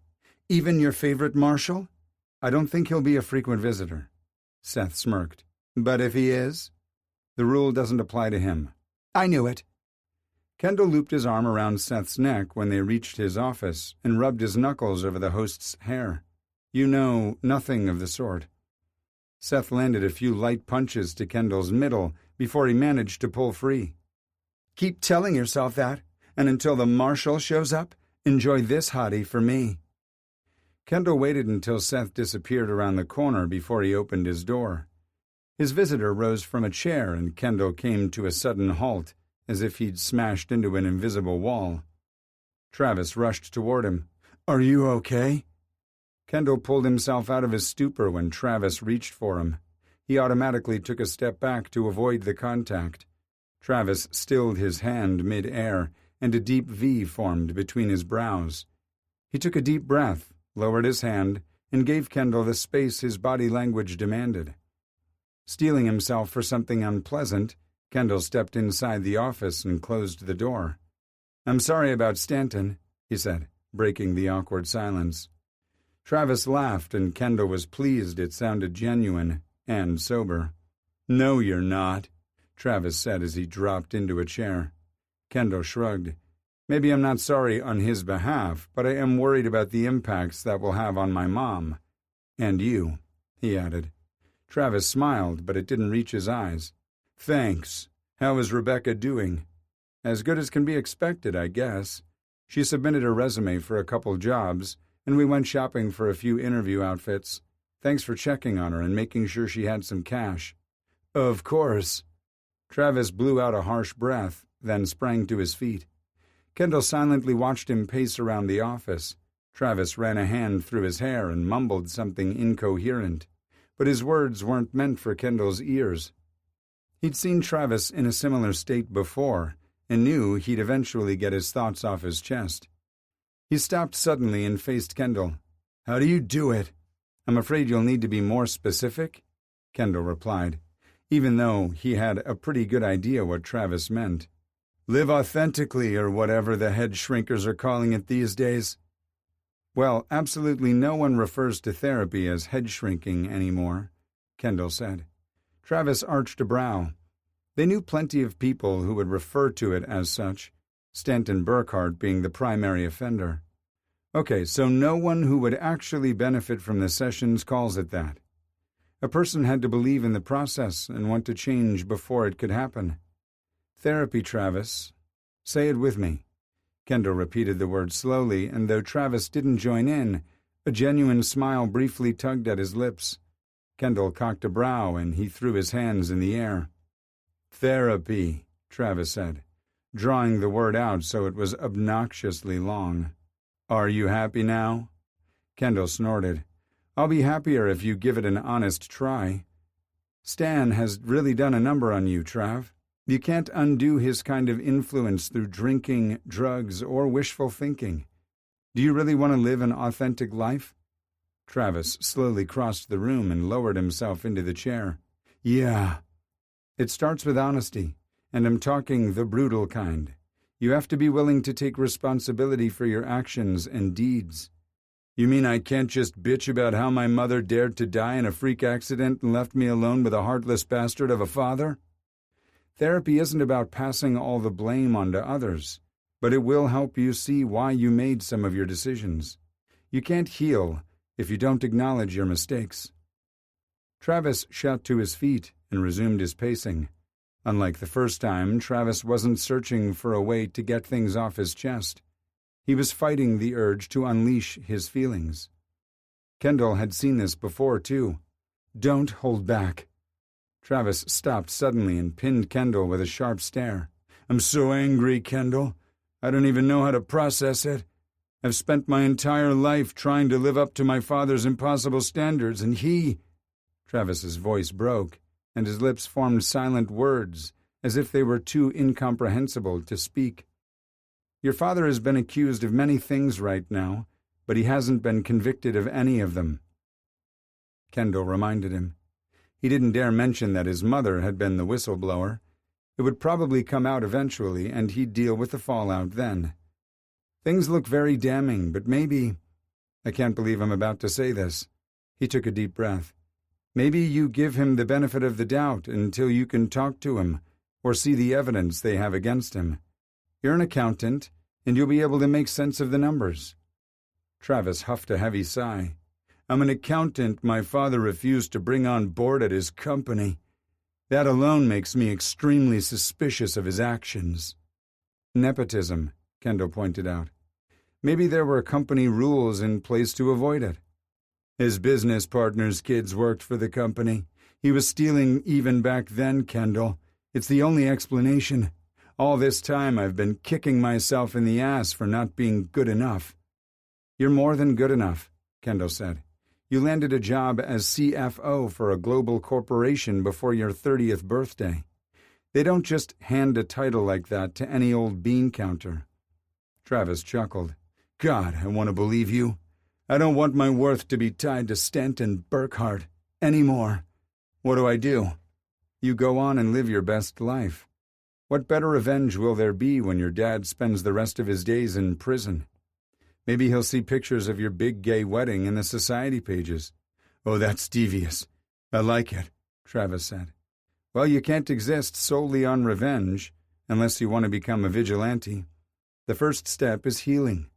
Even your favorite marshal? I don't think he'll be a frequent visitor. Seth smirked. But if he is? The rule doesn't apply to him. I knew it. Kendall looped his arm around Seth's neck when they reached his office and rubbed his knuckles over the host's hair. You know nothing of the sort. Seth landed a few light punches to Kendall's middle before he managed to pull free. Keep telling yourself that, and until the marshal shows up, enjoy this hottie for me. Kendall waited until Seth disappeared around the corner before he opened his door. His visitor rose from a chair and Kendall came to a sudden halt, as if he'd smashed into an invisible wall. Travis rushed toward him. Are you okay? Kendall pulled himself out of his stupor when Travis reached for him. He automatically took a step back to avoid the contact. Travis stilled his hand mid-air, and a deep V formed between his brows. He took a deep breath, lowered his hand, and gave Kendall the space his body language demanded. Steeling himself for something unpleasant, Kendall stepped inside the office and closed the door. I'm sorry about Stanton, he said, breaking the awkward silence. Travis laughed, and Kendall was pleased it sounded genuine and sober. No, you're not, Travis said as he dropped into a chair. Kendall shrugged. Maybe I'm not sorry on his behalf, but I am worried about the impacts that will have on my mom. And you, he added. Travis smiled, but it didn't reach his eyes. Thanks. How is Rebecca doing? As good as can be expected, I guess. She submitted her resume for a couple jobs, and we went shopping for a few interview outfits. Thanks for checking on her and making sure she had some cash. Of course. Travis blew out a harsh breath, then sprang to his feet. Kendall silently watched him pace around the office. Travis ran a hand through his hair and mumbled something incoherent, but his words weren't meant for Kendall's ears. He'd seen Travis in a similar state before, and knew he'd eventually get his thoughts off his chest. He stopped suddenly and faced Kendall. How do you do it? I'm afraid you'll need to be more specific, Kendall replied, even though he had a pretty good idea what Travis meant. Live authentically, or whatever the head shrinkers are calling it these days. Well, absolutely no one refers to therapy as head shrinking anymore, Kendall said. Travis arched a brow. They knew plenty of people who would refer to it as such, Stanton Burkhart being the primary offender. Okay, so no one who would actually benefit from the sessions calls it that. A person had to believe in the process and want to change before it could happen. Therapy, Travis. Say it with me. Kendall repeated the word slowly, and though Travis didn't join in, a genuine smile briefly tugged at his lips. Kendall cocked a brow, and he threw his hands in the air. Therapy, Travis said, drawing the word out so it was obnoxiously long. Are you happy now? Kendall snorted. I'll be happier if you give it an honest try. Stan has really done a number on you, Trav. You can't undo his kind of influence through drinking, drugs, or wishful thinking. Do you really want to live an authentic life? Travis slowly crossed the room and lowered himself into the chair. Yeah. It starts with honesty, and I'm talking the brutal kind. You have to be willing to take responsibility for your actions and deeds. You mean I can't just bitch about how my mother dared to die in a freak accident and left me alone with a heartless bastard of a father? Therapy isn't about passing all the blame onto others, but it will help you see why you made some of your decisions. You can't heal if you don't acknowledge your mistakes. Travis shot to his feet and resumed his pacing. Unlike the first time, Travis wasn't searching for a way to get things off his chest. He was fighting the urge to unleash his feelings. Kendall had seen this before, too. Don't hold back. Travis stopped suddenly and pinned Kendall with a sharp stare. I'm so angry, Kendall. I don't even know how to process it. I've spent my entire life trying to live up to my father's impossible standards, and he... Travis's voice broke, and his lips formed silent words, as if they were too incomprehensible to speak. Your father has been accused of many things right now, but he hasn't been convicted of any of them. Kendall reminded him. He didn't dare mention that his mother had been the whistleblower. It would probably come out eventually, and he'd deal with the fallout then. Things look very damning, but maybe... I can't believe I'm about to say this. He took a deep breath. Maybe you give him the benefit of the doubt until you can talk to him, or see the evidence they have against him. You're an accountant, and you'll be able to make sense of the numbers. Travis huffed a heavy sigh. I'm an accountant my father refused to bring on board at his company. That alone makes me extremely suspicious of his actions. Nepotism, Kendall pointed out. Maybe there were company rules in place to avoid it. His business partner's kids worked for the company. He was stealing even back then, Kendall. It's the only explanation. All this time I've been kicking myself in the ass for not being good enough. You're more than good enough, Kendall said. You landed a job as CFO for a global corporation before your 30th birthday. They don't just hand a title like that to any old bean counter. Travis chuckled. God, I want to believe you. I don't want my worth to be tied to Stent and Burkhart anymore. What do? You go on and live your best life. What better revenge will there be when your dad spends the rest of his days in prison? Maybe he'll see pictures of your big gay wedding in the society pages. Oh, that's devious. I like it, Travis said. Well, you can't exist solely on revenge, unless you want to become a vigilante. The first step is healing.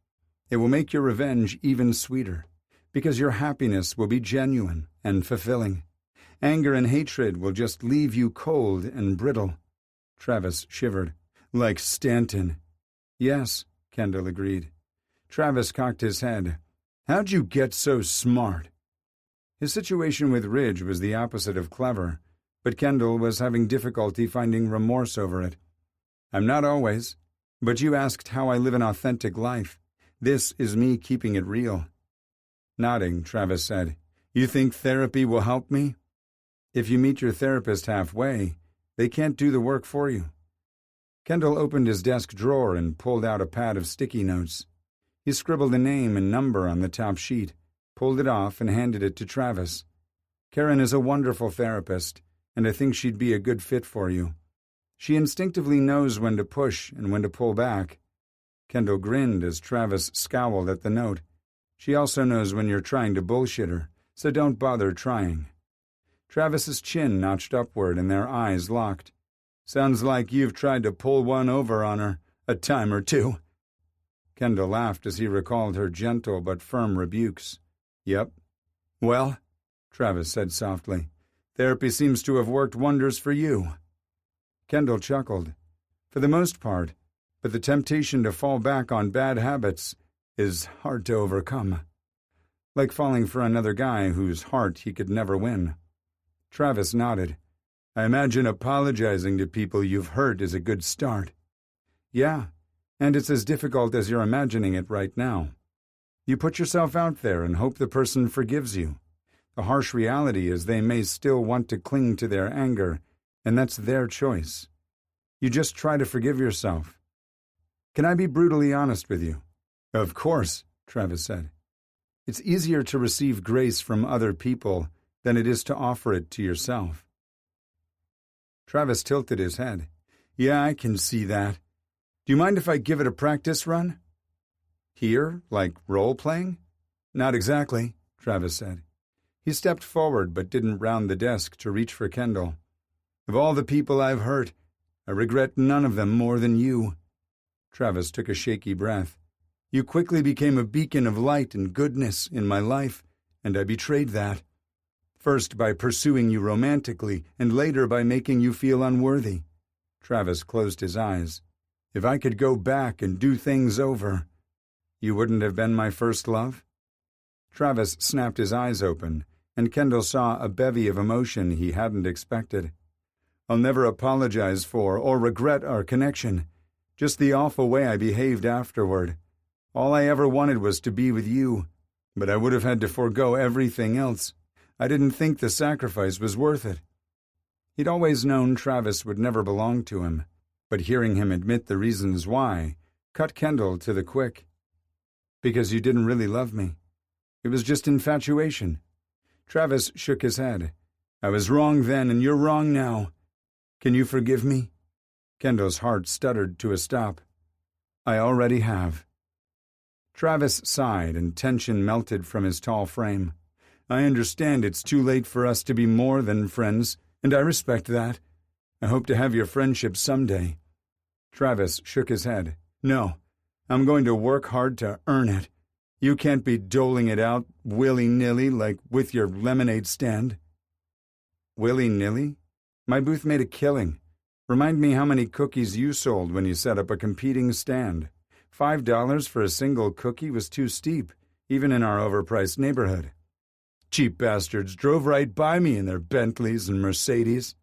It will make your revenge even sweeter, because your happiness will be genuine and fulfilling. Anger and hatred will just leave you cold and brittle. Travis shivered. Like Stanton. Yes, Kendall agreed. Travis cocked his head. How'd you get so smart? His situation with Ridge was the opposite of clever, but Kendall was having difficulty finding remorse over it. I'm not always, but you asked how I live an authentic life. This is me keeping it real. Nodding, Travis said, You think therapy will help me? If you meet your therapist halfway, they can't do the work for you. Kendall opened his desk drawer and pulled out a pad of sticky notes. He scribbled a name and number on the top sheet, pulled it off, and handed it to Travis. Karen is a wonderful therapist, and I think she'd be a good fit for you. She instinctively knows when to push and when to pull back. Kendall grinned as Travis scowled at the note. She also knows when you're trying to bullshit her, so don't bother trying. Travis's chin notched upward and their eyes locked. Sounds like you've tried to pull one over on her a time or two. Kendall laughed as he recalled her gentle but firm rebukes. Yep. Well, Travis said softly, therapy seems to have worked wonders for you. Kendall chuckled. For the most part, but the temptation to fall back on bad habits is hard to overcome. Like falling for another guy whose heart he could never win. Travis nodded. I imagine apologizing to people you've hurt is a good start. Yeah, and it's as difficult as you're imagining it right now. You put yourself out there and hope the person forgives you. The harsh reality is they may still want to cling to their anger, and that's their choice. You just try to forgive yourself. Can I be brutally honest with you? Of course, Travis said. It's easier to receive grace from other people than it is to offer it to yourself. Travis tilted his head. Yeah, I can see that. Do you mind if I give it a practice run?" "Here, like role-playing?" "Not exactly," Travis said. He stepped forward but didn't round the desk to reach for Kendall. "Of all the people I've hurt, I regret none of them more than you." Travis took a shaky breath. "You quickly became a beacon of light and goodness in my life, and I betrayed that. First by pursuing you romantically, and later by making you feel unworthy." Travis closed his eyes. "If I could go back and do things over, you wouldn't have been my first love?" Travis snapped his eyes open, and Kendall saw a bevy of emotion he hadn't expected. "I'll never apologize for or regret our connection, just the awful way I behaved afterward. All I ever wanted was to be with you, but I would have had to forego everything else. I didn't think the sacrifice was worth it." He'd always known Travis would never belong to him, but hearing him admit the reasons why cut Kendall to the quick. "Because you didn't really love me. It was just infatuation." Travis shook his head. "I was wrong then, and you're wrong now. Can you forgive me?" Kendall's heart stuttered to a stop. "I already have." Travis sighed, and tension melted from his tall frame. "I understand it's too late for us to be more than friends, and I respect that. I hope to have your friendship someday." Travis shook his head. "No, I'm going to work hard to earn it. You can't be doling it out willy-nilly like with your lemonade stand." "Willy-nilly? My booth made a killing. Remind me how many cookies you sold when you set up a competing stand. $5 for a single cookie was too steep, even in our overpriced neighborhood. Cheap bastards drove right by me in their Bentleys and Mercedes."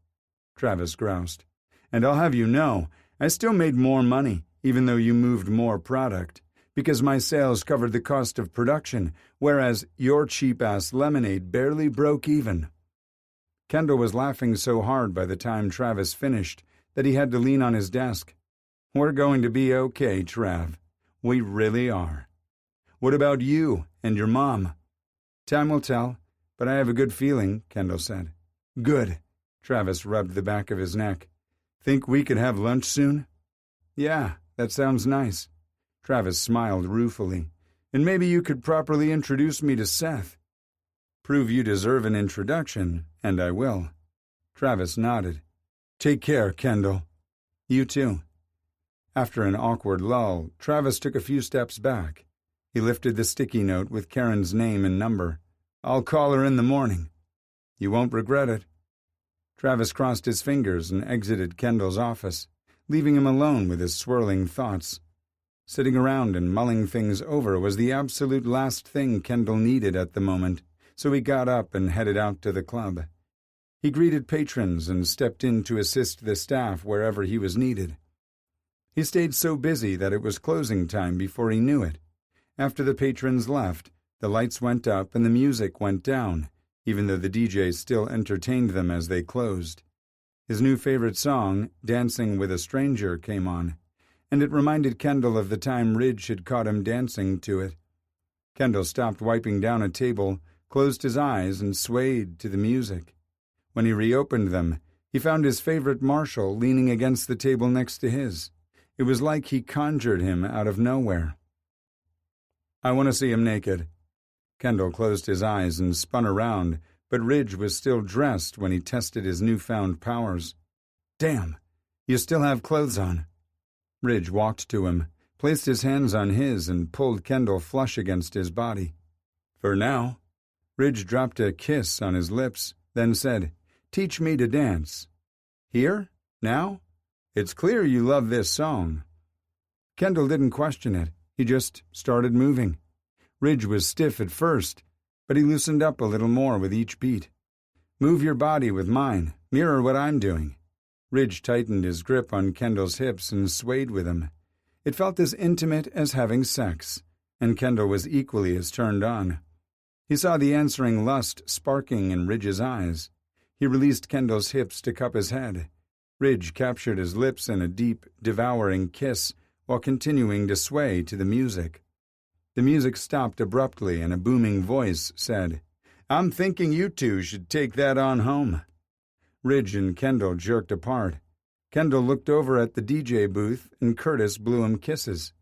Travis groused. "And I'll have you know, I still made more money, even though you moved more product, because my sales covered the cost of production, whereas your cheap-ass lemonade barely broke even." Kendall was laughing so hard by the time Travis finished that he had to lean on his desk. "We're going to be okay, Trav. We really are. What about you and your mom?" "Time will tell, but I have a good feeling," Kendall said. "Good." Travis rubbed the back of his neck. "Think we could have lunch soon?" "Yeah, that sounds nice." Travis smiled ruefully. "And maybe you could properly introduce me to Seth." "Prove you deserve an introduction, and I will." Travis nodded. "Take care, Kendall." "You too." After an awkward lull, Travis took a few steps back. He lifted the sticky note with Karen's name and number. "I'll call her in the morning." "You won't regret it." Travis crossed his fingers and exited Kendall's office, leaving him alone with his swirling thoughts. Sitting around and mulling things over was the absolute last thing Kendall needed at the moment, so he got up and headed out to the club. He greeted patrons and stepped in to assist the staff wherever he was needed. He stayed so busy that it was closing time before he knew it. After the patrons left, the lights went up and the music went down, even though the DJ still entertained them as they closed. His new favorite song, Dancing with a Stranger, came on, and it reminded Kendall of the time Ridge had caught him dancing to it. Kendall stopped wiping down a table, closed his eyes, and swayed to the music. When he reopened them, he found his favorite Marshall leaning against the table next to his. It was like he conjured him out of nowhere. "I want to see him naked." Kendall closed his eyes and spun around, but Ridge was still dressed when he tested his newfound powers. "Damn, you still have clothes on." Ridge walked to him, placed his hands on his, and pulled Kendall flush against his body. "For now." Ridge dropped a kiss on his lips, then said, "Teach me to dance." "Here? Now? It's clear you love this song." Kendall didn't question it. He just started moving. Ridge was stiff at first, but he loosened up a little more with each beat. "Move your body with mine. Mirror what I'm doing." Ridge tightened his grip on Kendall's hips and swayed with him. It felt as intimate as having sex, and Kendall was equally as turned on. He saw the answering lust sparking in Ridge's eyes. He released Kendall's hips to cup his head. Ridge captured his lips in a deep, devouring kiss while continuing to sway to the music. The music stopped abruptly and a booming voice said, "I'm thinking you two should take that on home." Ridge and Kendall jerked apart. Kendall looked over at the DJ booth and Curtis blew him kisses.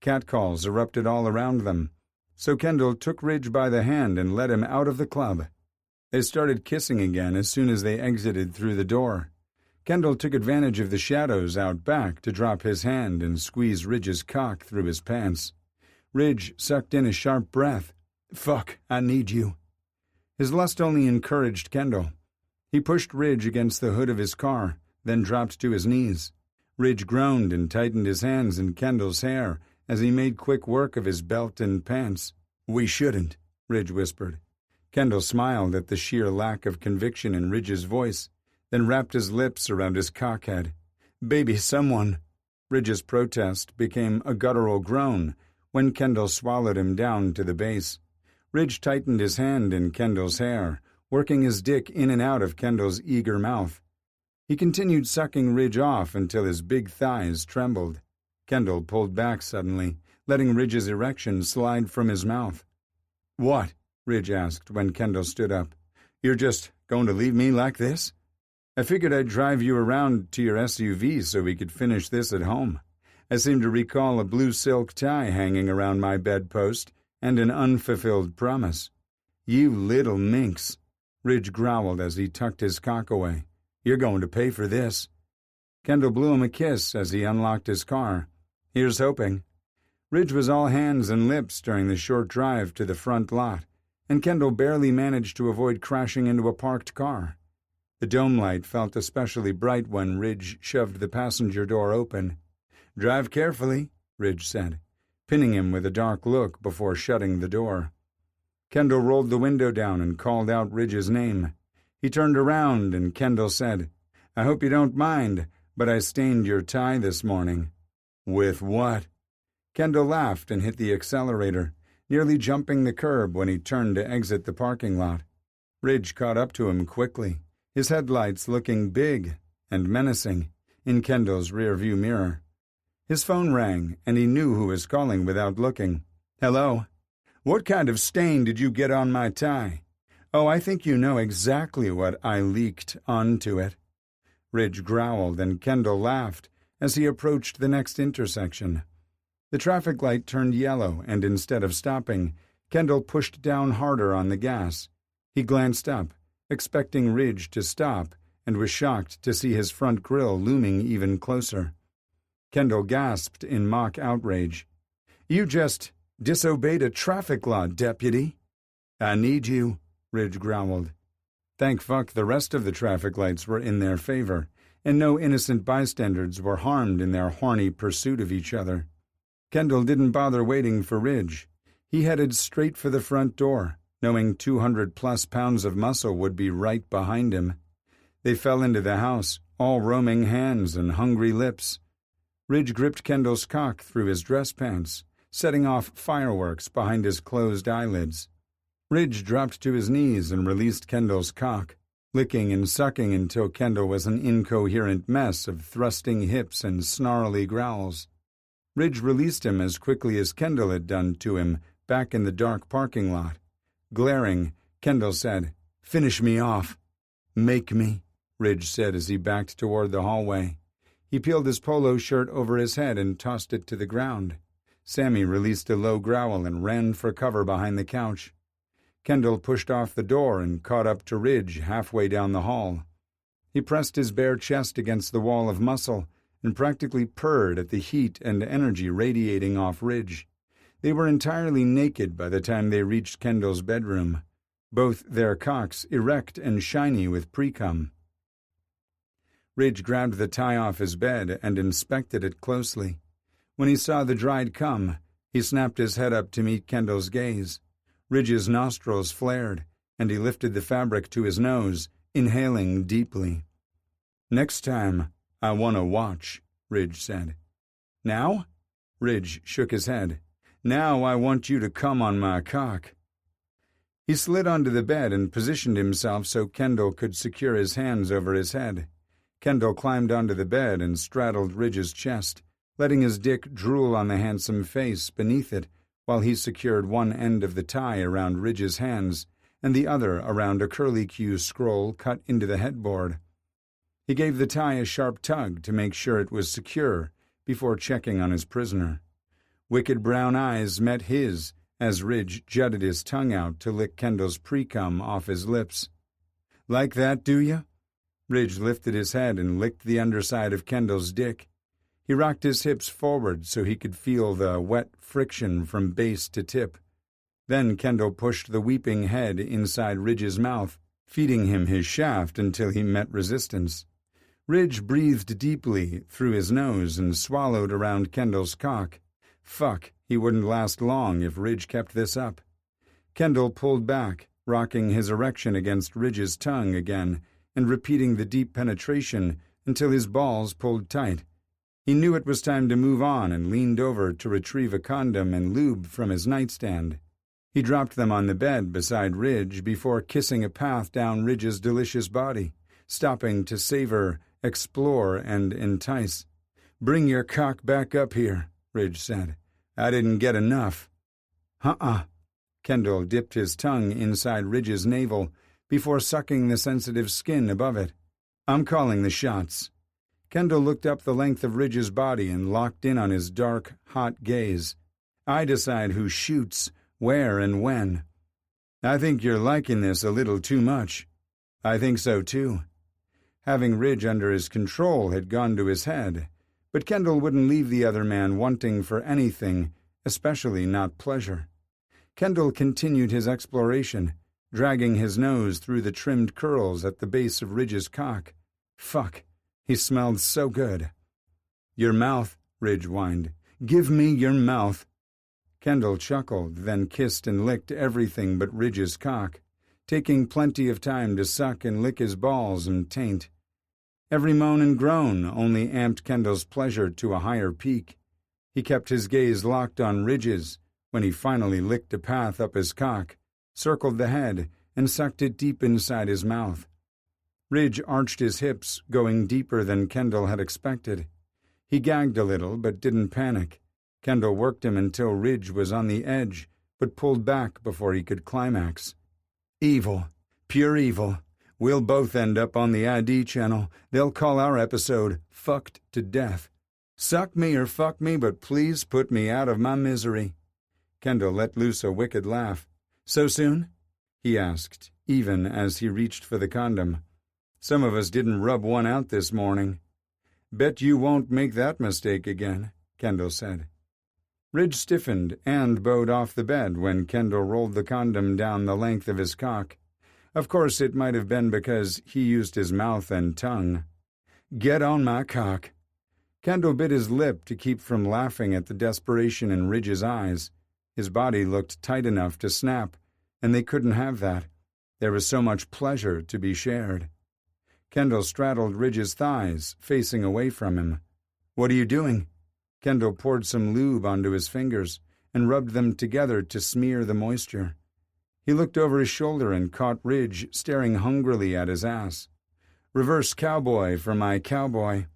Catcalls erupted all around them, so Kendall took Ridge by the hand and led him out of the club. They started kissing again as soon as they exited through the door. Kendall took advantage of the shadows out back to drop his hand and squeeze Ridge's cock through his pants. Ridge sucked in a sharp breath. "Fuck, I need you." His lust only encouraged Kendall. He pushed Ridge against the hood of his car, then dropped to his knees. Ridge groaned and tightened his hands in Kendall's hair as he made quick work of his belt and pants. "We shouldn't," Ridge whispered. Kendall smiled at the sheer lack of conviction in Ridge's voice, then wrapped his lips around his cockhead. "Baby, someone—" Ridge's protest became a guttural groan when Kendall swallowed him down to the base. Ridge tightened his hand in Kendall's hair, working his dick in and out of Kendall's eager mouth. He continued sucking Ridge off until his big thighs trembled. Kendall pulled back suddenly, letting Ridge's erection slide from his mouth. "What?" Ridge asked when Kendall stood up. "You're just going to leave me like this?" "I figured I'd drive you around to your SUV so we could finish this at home. I seem to recall a blue silk tie hanging around my bedpost and an unfulfilled promise." "You little minx," Ridge growled as he tucked his cock away. "You're going to pay for this." Kendall blew him a kiss as he unlocked his car. "Here's hoping." Ridge was all hands and lips during the short drive to the front lot, and Kendall barely managed to avoid crashing into a parked car. The dome light felt especially bright when Ridge shoved the passenger door open. "Drive carefully," Ridge said, pinning him with a dark look before shutting the door. Kendall rolled the window down and called out Ridge's name. He turned around and Kendall said, "I hope you don't mind, but I stained your tie this morning." "With what?" Kendall laughed and hit the accelerator, nearly jumping the curb when he turned to exit the parking lot. Ridge caught up to him quickly, his headlights looking big and menacing in Kendall's rearview mirror. His phone rang, and he knew who was calling without looking. "Hello? What kind of stain did you get on my tie?" "Oh, I think you know exactly what I leaked onto it." Ridge growled, and Kendall laughed as he approached the next intersection. The traffic light turned yellow, and instead of stopping, Kendall pushed down harder on the gas. He glanced up, expecting Ridge to stop, and was shocked to see his front grille looming even closer. Kendall gasped in mock outrage. "You just disobeyed a traffic law, deputy." "I need you," Ridge growled. Thank fuck the rest of the traffic lights were in their favor, and no innocent bystanders were harmed in their horny pursuit of each other. Kendall didn't bother waiting for Ridge. He headed straight for the front door, knowing 200-plus pounds of muscle would be right behind him. They fell into the house, all roaming hands and hungry lips. Ridge gripped Kendall's cock through his dress pants, setting off fireworks behind his closed eyelids. Ridge dropped to his knees and released Kendall's cock, licking and sucking until Kendall was an incoherent mess of thrusting hips and snarly growls. Ridge released him as quickly as Kendall had done to him back in the dark parking lot. Glaring, Kendall said, "Finish me off." "Make me," Ridge said as he backed toward the hallway. He peeled his polo shirt over his head and tossed it to the ground. Sammy released a low growl and ran for cover behind the couch. Kendall pushed off the door and caught up to Ridge halfway down the hall. He pressed his bare chest against the wall of muscle and practically purred at the heat and energy radiating off Ridge. They were entirely naked by the time they reached Kendall's bedroom, both their cocks erect and shiny with pre-cum. Ridge grabbed the tie off his bed and inspected it closely. When he saw the dried cum, he snapped his head up to meet Kendall's gaze. Ridge's nostrils flared, and he lifted the fabric to his nose, inhaling deeply. "Next time, I want to watch," Ridge said. "Now?" Ridge shook his head. "Now I want you to come on my cock." He slid onto the bed and positioned himself so Kendall could secure his hands over his head. Kendall climbed onto the bed and straddled Ridge's chest, letting his dick drool on the handsome face beneath it while he secured one end of the tie around Ridge's hands and the other around a curlicue scroll cut into the headboard. He gave the tie a sharp tug to make sure it was secure before checking on his prisoner. Wicked brown eyes met his as Ridge jutted his tongue out to lick Kendall's pre-cum off his lips. "Like that, do you?" Ridge lifted his head and licked the underside of Kendall's dick. He rocked his hips forward so he could feel the wet friction from base to tip. Then Kendall pushed the weeping head inside Ridge's mouth, feeding him his shaft until he met resistance. Ridge breathed deeply through his nose and swallowed around Kendall's cock. Fuck, he wouldn't last long if Ridge kept this up. Kendall pulled back, rocking his erection against Ridge's tongue again and repeating the deep penetration until his balls pulled tight. He knew it was time to move on and leaned over to retrieve a condom and lube from his nightstand. He dropped them on the bed beside Ridge before kissing a path down Ridge's delicious body, stopping to savor, explore, and entice. "Bring your cock back up here," Ridge said. "I didn't get enough." Kendall dipped his tongue inside Ridge's navel before sucking the sensitive skin above it. "I'm calling the shots." Kendall looked up the length of Ridge's body and locked in on his dark, hot gaze. "I decide who shoots, where, and when." "I think you're liking this a little too much." "I think so, too." Having Ridge under his control had gone to his head, but Kendall wouldn't leave the other man wanting for anything, especially not pleasure. Kendall continued his exploration, dragging his nose through the trimmed curls at the base of Ridge's cock. Fuck, he smelled so good. "Your mouth," Ridge whined. "Give me your mouth." Kendall chuckled, then kissed and licked everything but Ridge's cock, taking plenty of time to suck and lick his balls and taint. Every moan and groan only amped Kendall's pleasure to a higher peak. He kept his gaze locked on Ridge's when he finally licked a path up his cock, circled the head, and sucked it deep inside his mouth. Ridge arched his hips, going deeper than Kendall had expected. He gagged a little, but didn't panic. Kendall worked him until Ridge was on the edge, but pulled back before he could climax. "Evil. Pure evil. We'll both end up on the ID channel. They'll call our episode Fucked to Death. Suck me or fuck me, but please put me out of my misery." Kendall let loose a wicked laugh. "So soon?" he asked, even as he reached for the condom. "Some of us didn't rub one out this morning." "Bet you won't make that mistake again," Kendall said. Ridge stiffened and bowed off the bed when Kendall rolled the condom down the length of his cock. Of course, it might have been because he used his mouth and tongue. "Get on my cock." Kendall bit his lip to keep from laughing at the desperation in Ridge's eyes. His body looked tight enough to snap, and they couldn't have that. There was so much pleasure to be shared. Kendall straddled Ridge's thighs, facing away from him. "What are you doing?" Kendall poured some lube onto his fingers and rubbed them together to smear the moisture. He looked over his shoulder and caught Ridge staring hungrily at his ass. "Reverse cowboy for my cowboy."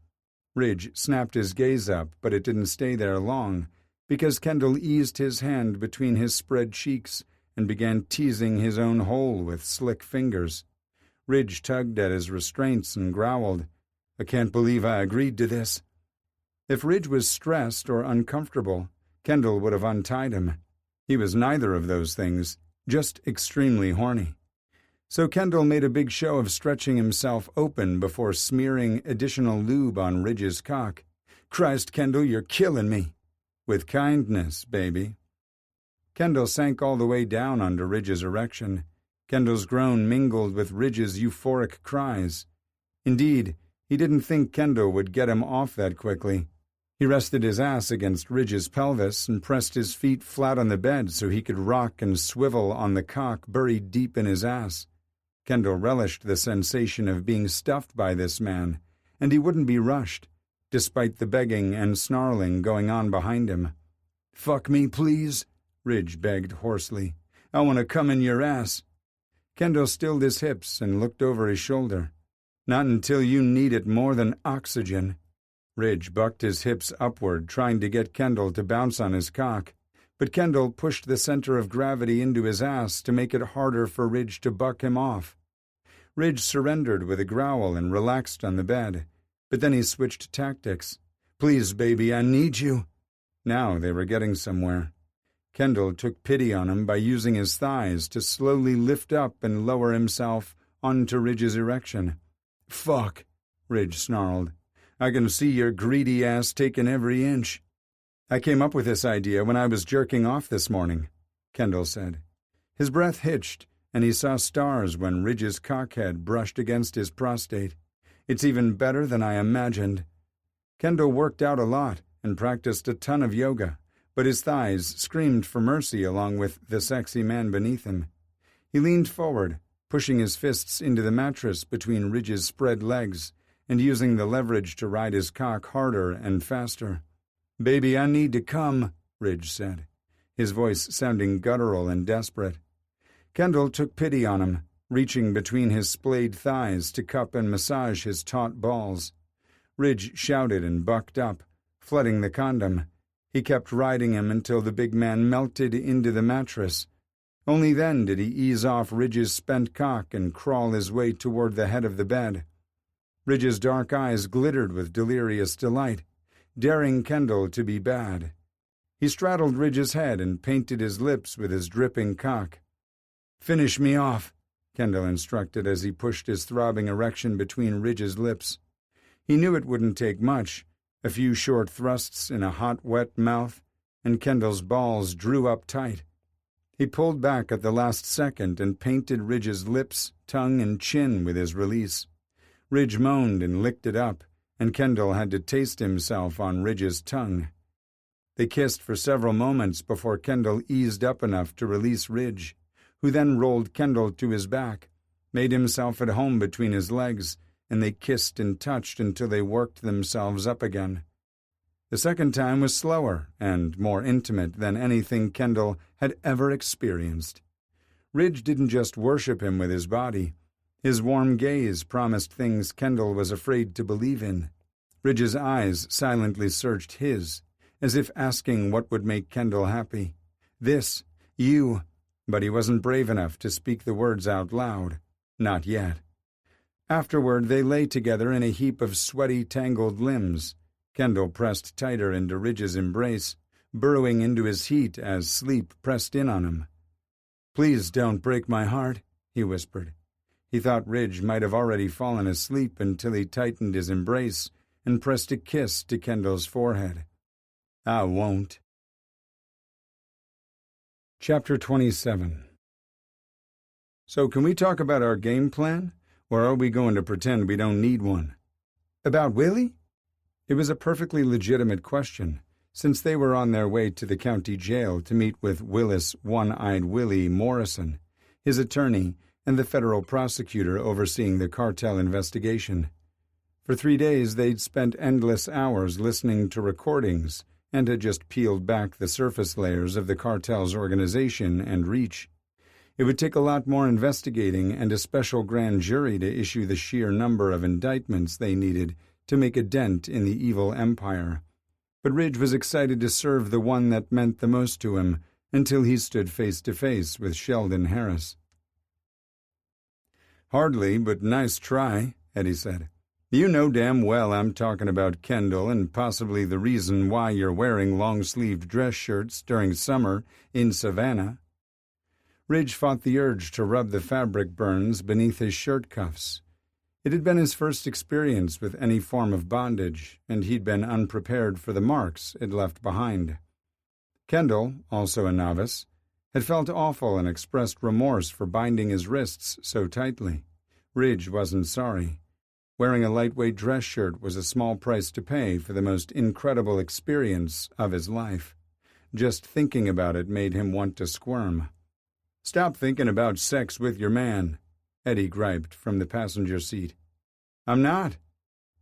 Ridge snapped his gaze up, but it didn't stay there long, because Kendall eased his hand between his spread cheeks and began teasing his own hole with slick fingers. Ridge tugged at his restraints and growled, "I can't believe I agreed to this." If Ridge was stressed or uncomfortable, Kendall would have untied him. He was neither of those things, just extremely horny. So Kendall made a big show of stretching himself open before smearing additional lube on Ridge's cock. "Christ, Kendall, you're killing me." "With kindness, baby." Kendall sank all the way down onto Ridge's erection. Kendall's groan mingled with Ridge's euphoric cries. Indeed, he didn't think Kendall would get him off that quickly. He rested his ass against Ridge's pelvis and pressed his feet flat on the bed so he could rock and swivel on the cock buried deep in his ass. Kendall relished the sensation of being stuffed by this man, and he wouldn't be rushed, despite the begging and snarling going on behind him. "Fuck me, please," Ridge begged hoarsely. "I want to come in your ass." Kendall stilled his hips and looked over his shoulder. "Not until you need it more than oxygen." Ridge bucked his hips upward, trying to get Kendall to bounce on his cock, but Kendall pushed the center of gravity into his ass to make it harder for Ridge to buck him off. Ridge surrendered with a growl and relaxed on the bed, but then he switched tactics. "Please, baby, I need you." Now they were getting somewhere. Kendall took pity on him by using his thighs to slowly lift up and lower himself onto Ridge's erection. "Fuck," Ridge snarled. "I can see your greedy ass taking every inch." "I came up with this idea when I was jerking off this morning," Kendall said. His breath hitched, and he saw stars when Ridge's cockhead brushed against his prostate. "It's even better than I imagined." Kendall worked out a lot and practiced a ton of yoga, but his thighs screamed for mercy along with the sexy man beneath him. He leaned forward, pushing his fists into the mattress between Ridge's spread legs and using the leverage to ride his cock harder and faster. "Baby, I need to come," Ridge said, his voice sounding guttural and desperate. Kendall took pity on him, reaching between his splayed thighs to cup and massage his taut balls. Ridge shouted and bucked up, flooding the condom. He kept riding him until the big man melted into the mattress. Only then did he ease off Ridge's spent cock and crawl his way toward the head of the bed. Ridge's dark eyes glittered with delirious delight, daring Kendall to be bad. He straddled Ridge's head and painted his lips with his dripping cock. "Finish me off," Kendall instructed as he pushed his throbbing erection between Ridge's lips. He knew it wouldn't take much, a few short thrusts in a hot, wet mouth, and Kendall's balls drew up tight. He pulled back at the last second and painted Ridge's lips, tongue, and chin with his release. Ridge moaned and licked it up, and Kendall had to taste himself on Ridge's tongue. They kissed for several moments before Kendall eased up enough to release Ridge, who then rolled Kendall to his back, made himself at home between his legs, and they kissed and touched until they worked themselves up again. The second time was slower and more intimate than anything Kendall had ever experienced. Ridge didn't just worship him with his body. His warm gaze promised things Kendall was afraid to believe in. Ridge's eyes silently searched his, as if asking what would make Kendall happy. "This, you," but he wasn't brave enough to speak the words out loud. Not yet. Afterward, they lay together in a heap of sweaty, tangled limbs. Kendall pressed tighter into Ridge's embrace, burrowing into his heat as sleep pressed in on him. "Please don't break my heart," he whispered. He thought Ridge might have already fallen asleep until he tightened his embrace and pressed a kiss to Kendall's forehead. "I won't." Chapter 27. "So can we talk about our game plan, or are we going to pretend we don't need one?" "About Willie?" It was a perfectly legitimate question, since they were on their way to the county jail to meet with Willis One-Eyed Willie Morrison, his attorney, and the federal prosecutor overseeing the cartel investigation. For 3 days they'd spent endless hours listening to recordings and had just peeled back the surface layers of the cartel's organization and reach. It would take a lot more investigating and a special grand jury to issue the sheer number of indictments they needed to make a dent in the evil empire. But Ridge was excited to serve the one that meant the most to him until he stood face to face with Sheldon Harris. "Hardly, but nice try," Eddie said. "You know damn well I'm talking about Kendall and possibly the reason why you're wearing long-sleeved dress shirts during summer in Savannah." Ridge fought the urge to rub the fabric burns beneath his shirt cuffs. It had been his first experience with any form of bondage, and he'd been unprepared for the marks it left behind. Kendall, also a novice, had felt awful and expressed remorse for binding his wrists so tightly. Ridge wasn't sorry. Wearing a lightweight dress shirt was a small price to pay for the most incredible experience of his life. Just thinking about it made him want to squirm. "Stop thinking about sex with your man," Eddie griped from the passenger seat. "I'm not."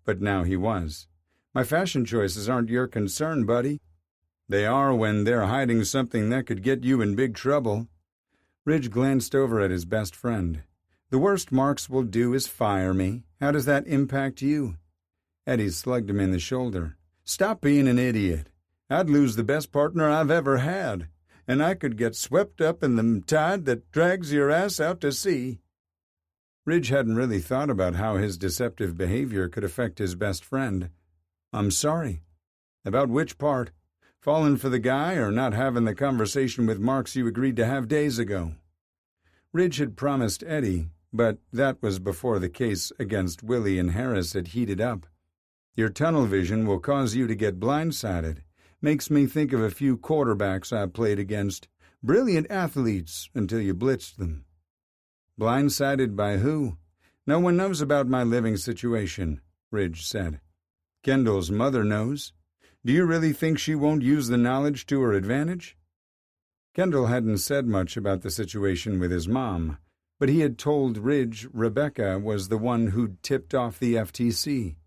But now he was. "My fashion choices aren't your concern, buddy." "They are when they're hiding something that could get you in big trouble." Ridge glanced over at his best friend. "The worst Marks will do is fire me. How does that impact you?" Eddie slugged him in the shoulder. "Stop being an idiot. I'd lose the best partner I've ever had, and I could get swept up in the tide that drags your ass out to sea." Ridge hadn't really thought about how his deceptive behavior could affect his best friend. "I'm sorry." "About which part? Falling for the guy or not having the conversation with Marks you agreed to have days ago?" Ridge had promised Eddie, but that was before the case against Willie and Harris had heated up. "Your tunnel vision will cause you to get blindsided. Makes me think of a few quarterbacks I played against. Brilliant athletes until you blitzed them." "Blindsided by who?" "No one knows about my living situation," Ridge said. "Kendall's mother knows. Do you really think she won't use the knowledge to her advantage?" Kendall hadn't said much about the situation with his mom, but he had told Ridge Rebecca was the one who'd tipped off the FTC.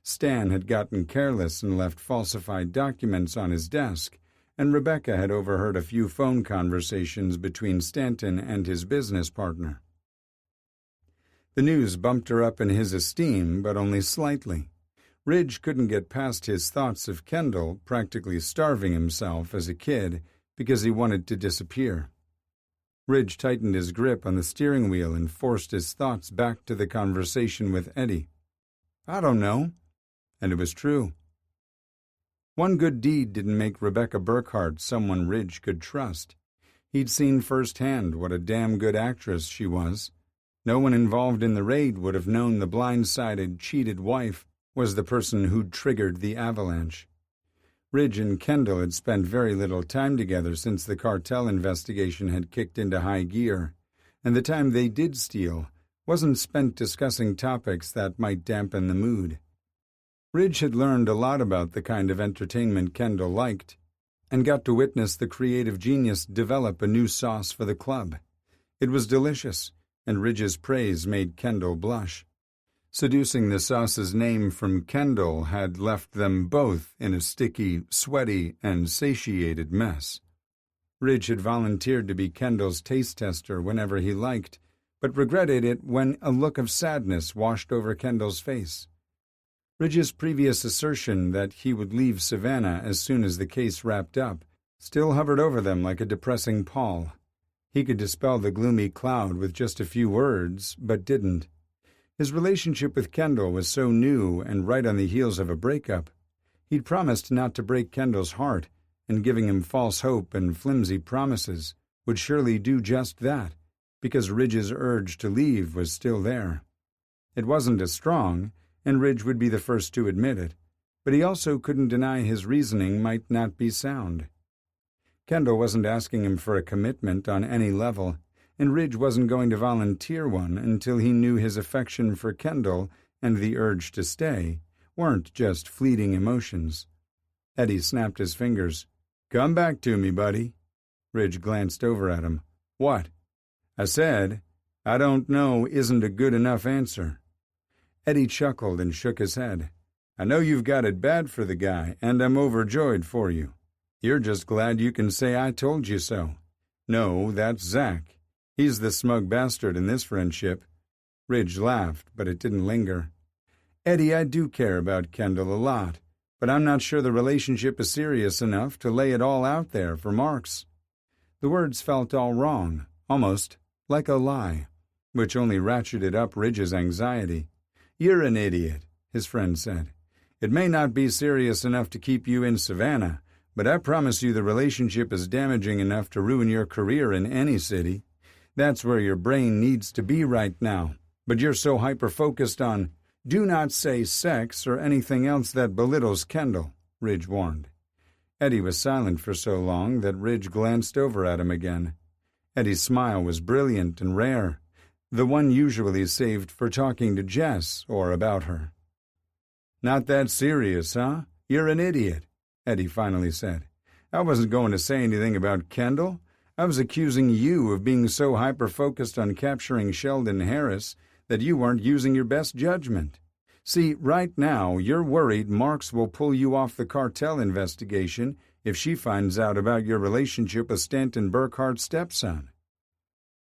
Stan had gotten careless and left falsified documents on his desk, and Rebecca had overheard a few phone conversations between Stanton and his business partner. The news bumped her up in his esteem, but only slightly. Ridge couldn't get past his thoughts of Kendall practically starving himself as a kid because he wanted to disappear. Ridge tightened his grip on the steering wheel and forced his thoughts back to the conversation with Eddie. "I don't know." And it was true. One good deed didn't make Rebecca Burkhart someone Ridge could trust. He'd seen firsthand what a damn good actress she was. No one involved in the raid would have known the blindsided, cheated wife was the person who'd triggered the avalanche. Ridge and Kendall had spent very little time together since the cartel investigation had kicked into high gear, and the time they did steal wasn't spent discussing topics that might dampen the mood. Ridge had learned a lot about the kind of entertainment Kendall liked, and got to witness the creative genius develop a new sauce for the club. It was delicious, and Ridge's praise made Kendall blush. Seducing the sauce's name from Kendall had left them both in a sticky, sweaty, and satiated mess. Ridge had volunteered to be Kendall's taste tester whenever he liked, but regretted it when a look of sadness washed over Kendall's face. Ridge's previous assertion that he would leave Savannah as soon as the case wrapped up still hovered over them like a depressing pall. He could dispel the gloomy cloud with just a few words, but didn't. His relationship with Kendall was so new and right on the heels of a breakup. He'd promised not to break Kendall's heart, and giving him false hope and flimsy promises would surely do just that, because Ridge's urge to leave was still there. It wasn't as strong, and Ridge would be the first to admit it, but he also couldn't deny his reasoning might not be sound. Kendall wasn't asking him for a commitment on any level, and Ridge wasn't going to volunteer one until he knew his affection for Kendall and the urge to stay weren't just fleeting emotions. Eddie snapped his fingers. "Come back to me, buddy." Ridge glanced over at him. "What?" "I said, I don't know isn't a good enough answer." Eddie chuckled and shook his head. "I know you've got it bad for the guy, and I'm overjoyed for you. You're just glad you can say I told you so. No, that's Zach. He's the smug bastard in this friendship." Ridge laughed, but it didn't linger. "Eddie, I do care about Kendall a lot, but I'm not sure the relationship is serious enough to lay it all out there for Marks." The words felt all wrong, almost like a lie, which only ratcheted up Ridge's anxiety. "You're an idiot," his friend said. "It may not be serious enough to keep you in Savannah, but I promise you the relationship is damaging enough to ruin your career in any city. That's where your brain needs to be right now, but you're so hyper-focused on—" "Do not say sex or anything else that belittles Kendall," Ridge warned. Eddie was silent for so long that Ridge glanced over at him again. Eddie's smile was brilliant and rare, the one usually saved for talking to Jess or about her. "Not that serious, huh? You're an idiot," Eddie finally said. "I wasn't going to say anything about Kendall. I was accusing you of being so hyper-focused on capturing Sheldon Harris that you weren't using your best judgment. See, right now you're worried Marks will pull you off the cartel investigation if she finds out about your relationship with Stanton Burkhart's stepson."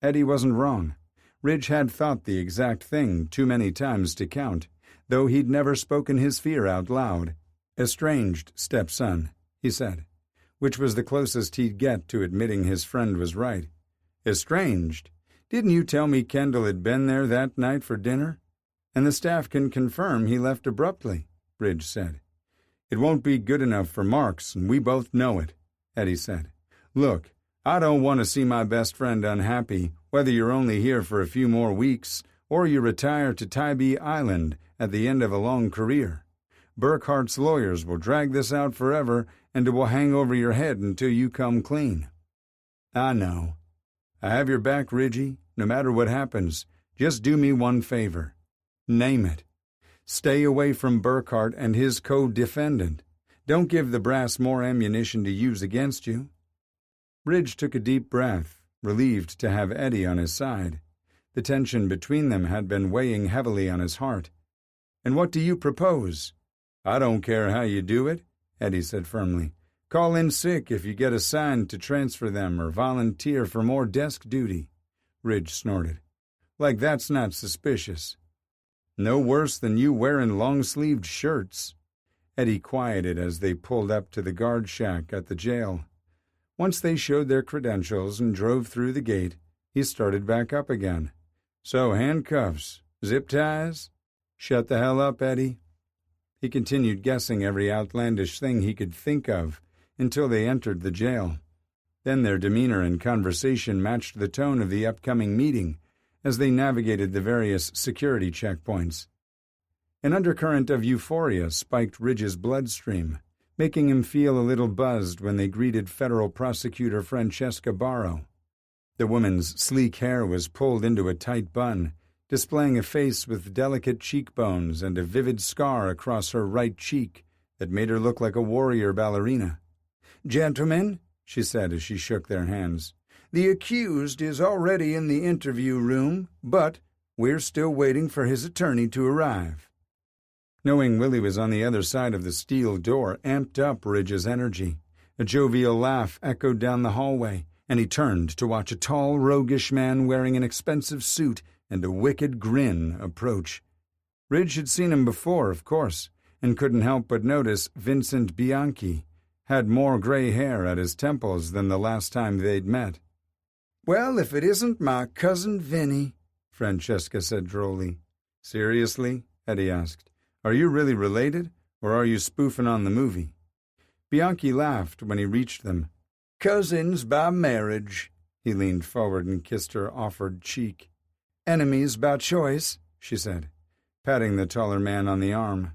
Eddie wasn't wrong. Ridge had thought the exact thing too many times to count, though he'd never spoken his fear out loud. "Estranged stepson," he said, which was the closest he'd get to admitting his friend was right. "Estranged? Didn't you tell me Kendall had been there that night for dinner? And the staff can confirm he left abruptly, Ridge said. It won't be good enough for Marks, and we both know it, Eddie said. Look, I don't want to see my best friend unhappy, whether you're only here for a few more weeks or you retire to Tybee Island at the end of a long career. Burkhart's lawyers will drag this out forever, and it will hang over your head until you come clean. I know. I have your back, Ridgie, no matter what happens. Just do me one favor. Name it. Stay away from Burkhart and his co-defendant. Don't give the brass more ammunition to use against you. Ridge took a deep breath, relieved to have Eddie on his side. The tension between them had been weighing heavily on his heart. And what do you propose? I don't care how you do it, Eddie said firmly. Call in sick if you get assigned to transfer them or volunteer for more desk duty. Ridge snorted. Like that's not suspicious. No worse than you wearing long-sleeved shirts. Eddie quieted as they pulled up to the guard shack at the jail. Once they showed their credentials and drove through the gate, he started back up again. So handcuffs, zip ties? Shut the hell up, Eddie. He continued guessing every outlandish thing he could think of until they entered the jail. Then their demeanor and conversation matched the tone of the upcoming meeting as they navigated the various security checkpoints. An undercurrent of euphoria spiked Ridge's bloodstream, making him feel a little buzzed when they greeted federal prosecutor Francesca Barrow. The woman's sleek hair was pulled into a tight bun, displaying a face with delicate cheekbones and a vivid scar across her right cheek that made her look like a warrior ballerina. "Gentlemen," she said as she shook their hands, "the accused is already in the interview room, but we're still waiting for his attorney to arrive." Knowing Willie was on the other side of the steel door amped up Ridge's energy. A jovial laugh echoed down the hallway, and he turned to watch a tall, roguish man wearing an expensive suit and a wicked grin approach. Ridge had seen him before, of course, and couldn't help but notice Vincent Bianchi had more gray hair at his temples than the last time they'd met. "Well, if it isn't my cousin Vinny," Francesca said drolly. "Seriously?" Eddie asked. "Are you really related, or are you spoofing on the movie?" Bianchi laughed when he reached them. "Cousins by marriage." He leaned forward and kissed her offered cheek. "Enemies by choice," she said, patting the taller man on the arm.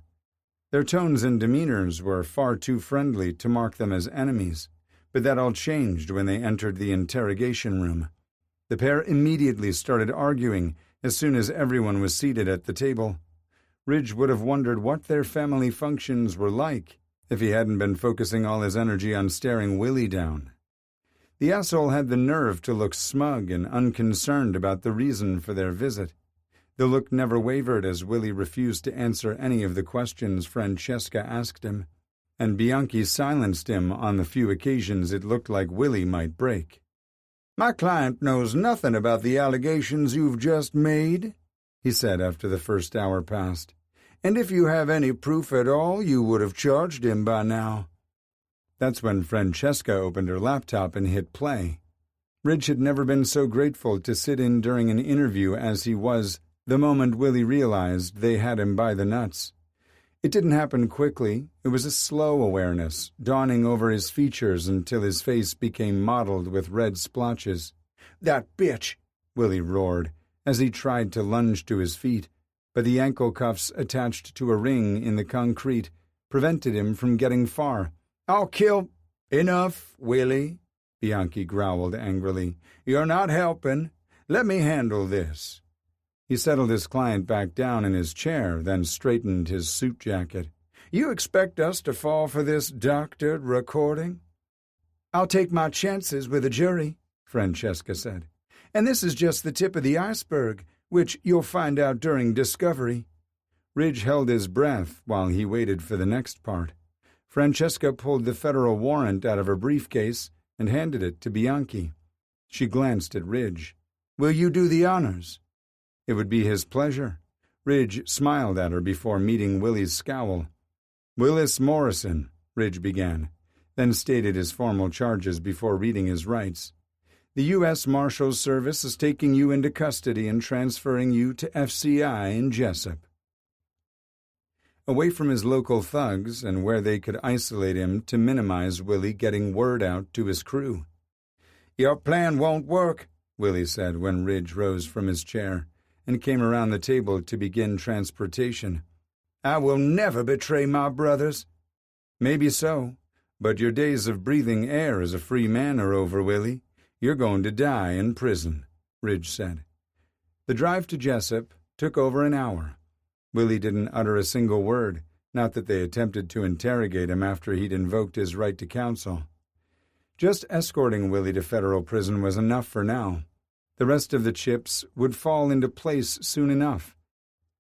Their tones and demeanors were far too friendly to mark them as enemies, but that all changed when they entered the interrogation room. The pair immediately started arguing as soon as everyone was seated at the table. Ridge would have wondered what their family functions were like if he hadn't been focusing all his energy on staring Willie down. The asshole had the nerve to look smug and unconcerned about the reason for their visit. The look never wavered as Willie refused to answer any of the questions Francesca asked him, and Bianchi silenced him on the few occasions it looked like Willie might break. "My client knows nothing about the allegations you've just made," he said after the first hour passed. "And if you have any proof at all, you would have charged him by now." That's when Francesca opened her laptop and hit play. Ridge had never been so grateful to sit in during an interview as he was the moment Willie realized they had him by the nuts. It didn't happen quickly. It was a slow awareness, dawning over his features until his face became mottled with red splotches. "That bitch!" Willie roared, as he tried to lunge to his feet, but the ankle cuffs attached to a ring in the concrete prevented him from getting far. "I'll kill—" "Enough, Willie," Bianchi growled angrily. "You're not helping. Let me handle this." He settled his client back down in his chair, then straightened his suit jacket. "You expect us to fall for this doctored recording?" "I'll take my chances with a jury," Francesca said. "And this is just the tip of the iceberg, which you'll find out during discovery." Ridge held his breath while he waited for the next part. Francesca pulled the federal warrant out of her briefcase and handed it to Bianchi. She glanced at Ridge. "Will you do the honors?" It would be his pleasure. Ridge smiled at her before meeting Willie's scowl. "Willis Morrison," Ridge began, then stated his formal charges before reading his rights. The U.S. Marshals Service is taking you into custody and transferring you to FCI in Jessup." Away from his local thugs and where they could isolate him to minimize Willie getting word out to his crew. "Your plan won't work," Willie said when Ridge rose from his chair and came around the table to begin transportation. "I will never betray my brothers." "Maybe so, but your days of breathing air as a free man are over, Willie. You're going to die in prison," Ridge said. The drive to Jessup took over an hour. Willie didn't utter a single word, not that they attempted to interrogate him after he'd invoked his right to counsel. Just escorting Willie to federal prison was enough for now. The rest of the chips would fall into place soon enough.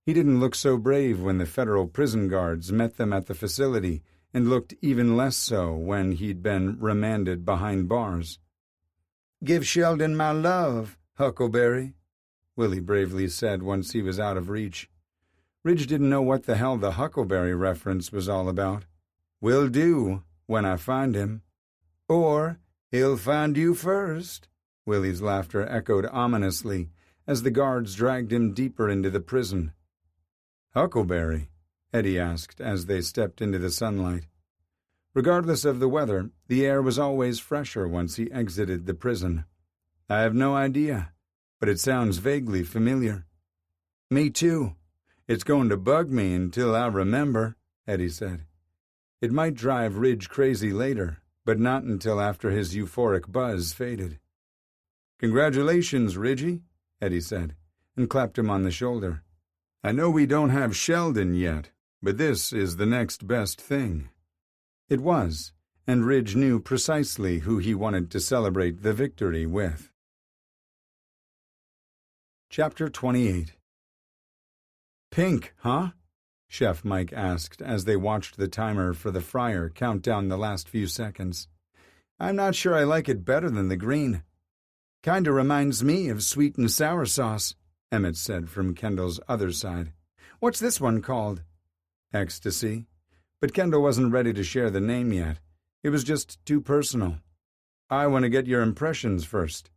He didn't look so brave when the federal prison guards met them at the facility, and looked even less so when he'd been remanded behind bars. "Give Sheldon my love, Huckleberry," Willie bravely said once he was out of reach. Ridge didn't know what the hell the Huckleberry reference was all about. "Will do, when I find him. Or he'll find you first." Willie's laughter echoed ominously as the guards dragged him deeper into the prison. "Huckleberry?" Eddie asked as they stepped into the sunlight. Regardless of the weather, the air was always fresher once he exited the prison. "I have no idea, but it sounds vaguely familiar." "Me too. It's going to bug me until I remember," Eddie said. It might drive Ridge crazy later, but not until after his euphoric buzz faded. "Congratulations, Ridgie," Eddie said, and clapped him on the shoulder. "I know we don't have Sheldon yet, but this is the next best thing." It was, and Ridge knew precisely who he wanted to celebrate the victory with. Chapter 28. "Pink, huh?" Chef Mike asked as they watched the timer for the fryer count down the last few seconds. "I'm not sure I like it better than the green. Kinda reminds me of sweet and sour sauce," Emmett said from Kendall's other side. "What's this one called?" "Ecstasy." But Kendall wasn't ready to share the name yet. It was just too personal. "I want to get your impressions first."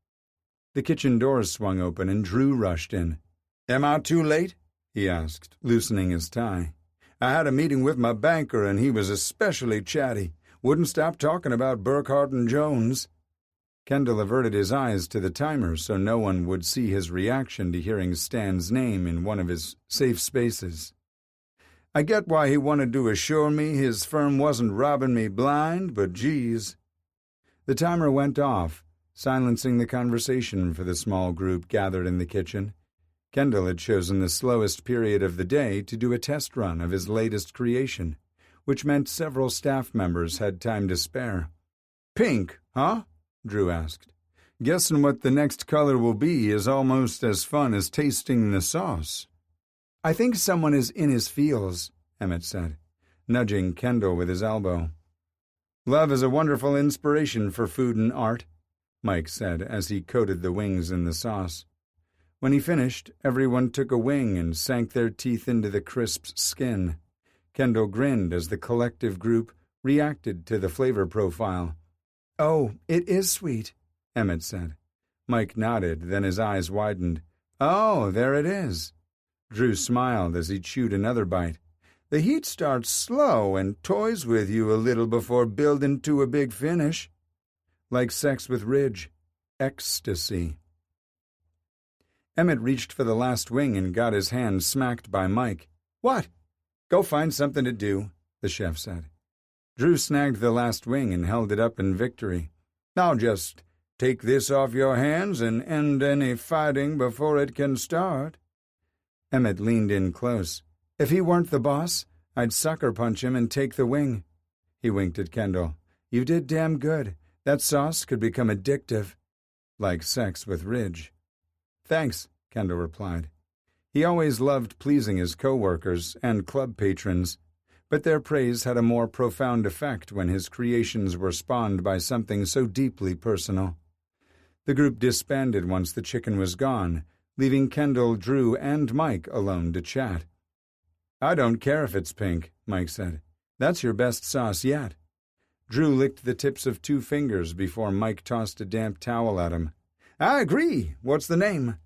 The kitchen doors swung open and Drew rushed in. "Am I too late?" he asked, loosening his tie. "I had a meeting with my banker and he was especially chatty. Wouldn't stop talking about Burkhart and Jones." Kendall averted his eyes to the timer so no one would see his reaction to hearing Stan's name in one of his safe spaces. "I get why he wanted to assure me his firm wasn't robbing me blind, but geez." The timer went off, silencing the conversation for the small group gathered in the kitchen. Kendall had chosen the slowest period of the day to do a test run of his latest creation, which meant several staff members had time to spare. "Pink, huh?" Drew asked. "Guessing what the next color will be is almost as fun as tasting the sauce." "I think someone is in his feels," Emmett said, nudging Kendall with his elbow. "Love is a wonderful inspiration for food and art," Mike said as he coated the wings in the sauce. When he finished, everyone took a wing and sank their teeth into the crisp skin. Kendall grinned as the collective group reacted to the flavor profile. "Oh, it is sweet," Emmett said. Mike nodded, then his eyes widened. "Oh, there it is." Drew smiled as he chewed another bite. "The heat starts slow and toys with you a little before building to a big finish." "Like sex with Ridge. Ecstasy." Emmett reached for the last wing and got his hand smacked by Mike. "What?" "Go find something to do," the chef said. Drew snagged the last wing and held it up in victory. "Now just take this off your hands and end any fighting before it can start." Emmett leaned in close. "If he weren't the boss, I'd sucker punch him and take the wing." He winked at Kendall. "You did damn good. That sauce could become addictive." "Like sex with Ridge." "Thanks," Kendall replied. He always loved pleasing his co-workers and club patrons, but their praise had a more profound effect when his creations were spawned by something so deeply personal. The group disbanded once the chicken was gone, leaving Kendall, Drew, and Mike alone to chat. "I don't care if it's pink," Mike said. "That's your best sauce yet." Drew licked the tips of 2 fingers before Mike tossed a damp towel at him. I agree. What's the name?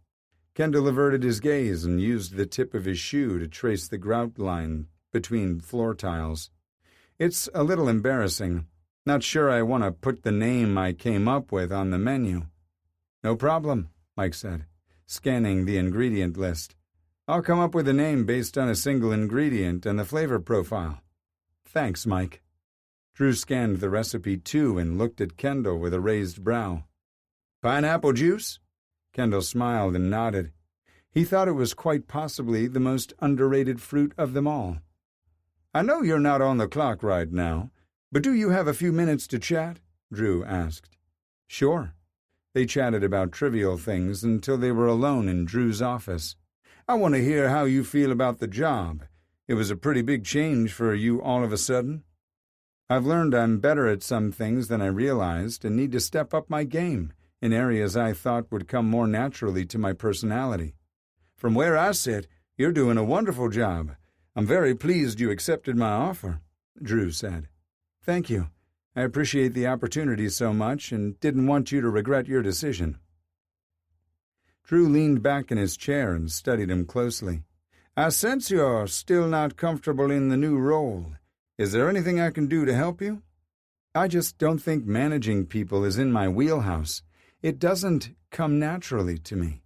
Kendall averted his gaze and used the tip of his shoe to trace the grout line between floor tiles. It's a little embarrassing. Not sure I want to put the name I came up with on the menu. No problem, Mike said, scanning the ingredient list. I'll come up with a name based on a single ingredient and the flavor profile. Thanks, Mike. Drew scanned the recipe too and looked at Kendall with a raised brow. Pineapple juice? Kendall smiled and nodded. He thought it was quite possibly the most underrated fruit of them all. I know you're not on the clock right now, but do you have a few minutes to chat? Drew asked. Sure. They chatted about trivial things until they were alone in Drew's office. I want to hear how you feel about the job. It was a pretty big change for you all of a sudden. I've learned I'm better at some things than I realized and need to step up my game in areas I thought would come more naturally to my personality. From where I sit, you're doing a wonderful job. I'm very pleased you accepted my offer, Drew said. Thank you. I appreciate the opportunity so much and didn't want you to regret your decision. Drew leaned back in his chair and studied him closely. I sense you're still not comfortable in the new role. Is there anything I can do to help you? I just don't think managing people is in my wheelhouse. It doesn't come naturally to me.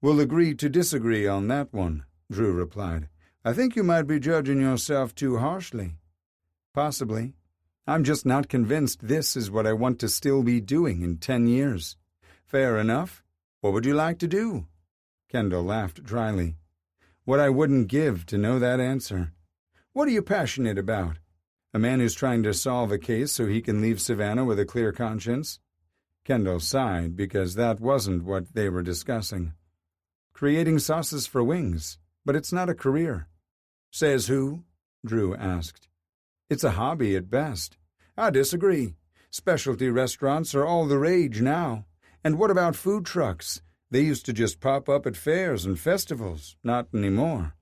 We'll agree to disagree on that one, Drew replied. I think you might be judging yourself too harshly. Possibly. I'm just not convinced this is what I want to still be doing in 10 years. Fair enough. What would you like to do? Kendall laughed dryly. What I wouldn't give to know that answer. What are you passionate about? A man who's trying to solve a case so he can leave Savannah with a clear conscience? Kendall sighed because that wasn't what they were discussing. Creating sauces for wings, but it's not a career. Says who? Drew asked. It's a hobby at best. I disagree. Specialty restaurants are all the rage now. And what about food trucks? They used to just pop up at fairs and festivals. Not anymore.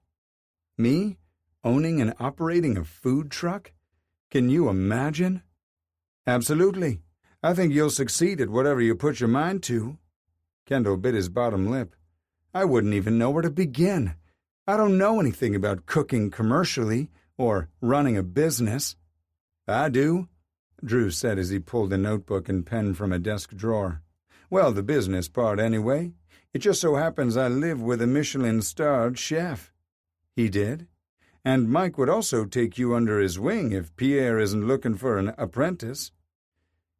Me? Owning and operating a food truck? Can you imagine? Absolutely. I think you'll succeed at whatever you put your mind to. Kendall bit his bottom lip. I wouldn't even know where to begin. I don't know anything about cooking commercially or running a business. I do, Drew said as he pulled a notebook and pen from a desk drawer. Well, the business part anyway. It just so happens I live with a Michelin-starred chef. He did? And Mike would also take you under his wing if Pierre isn't looking for an apprentice.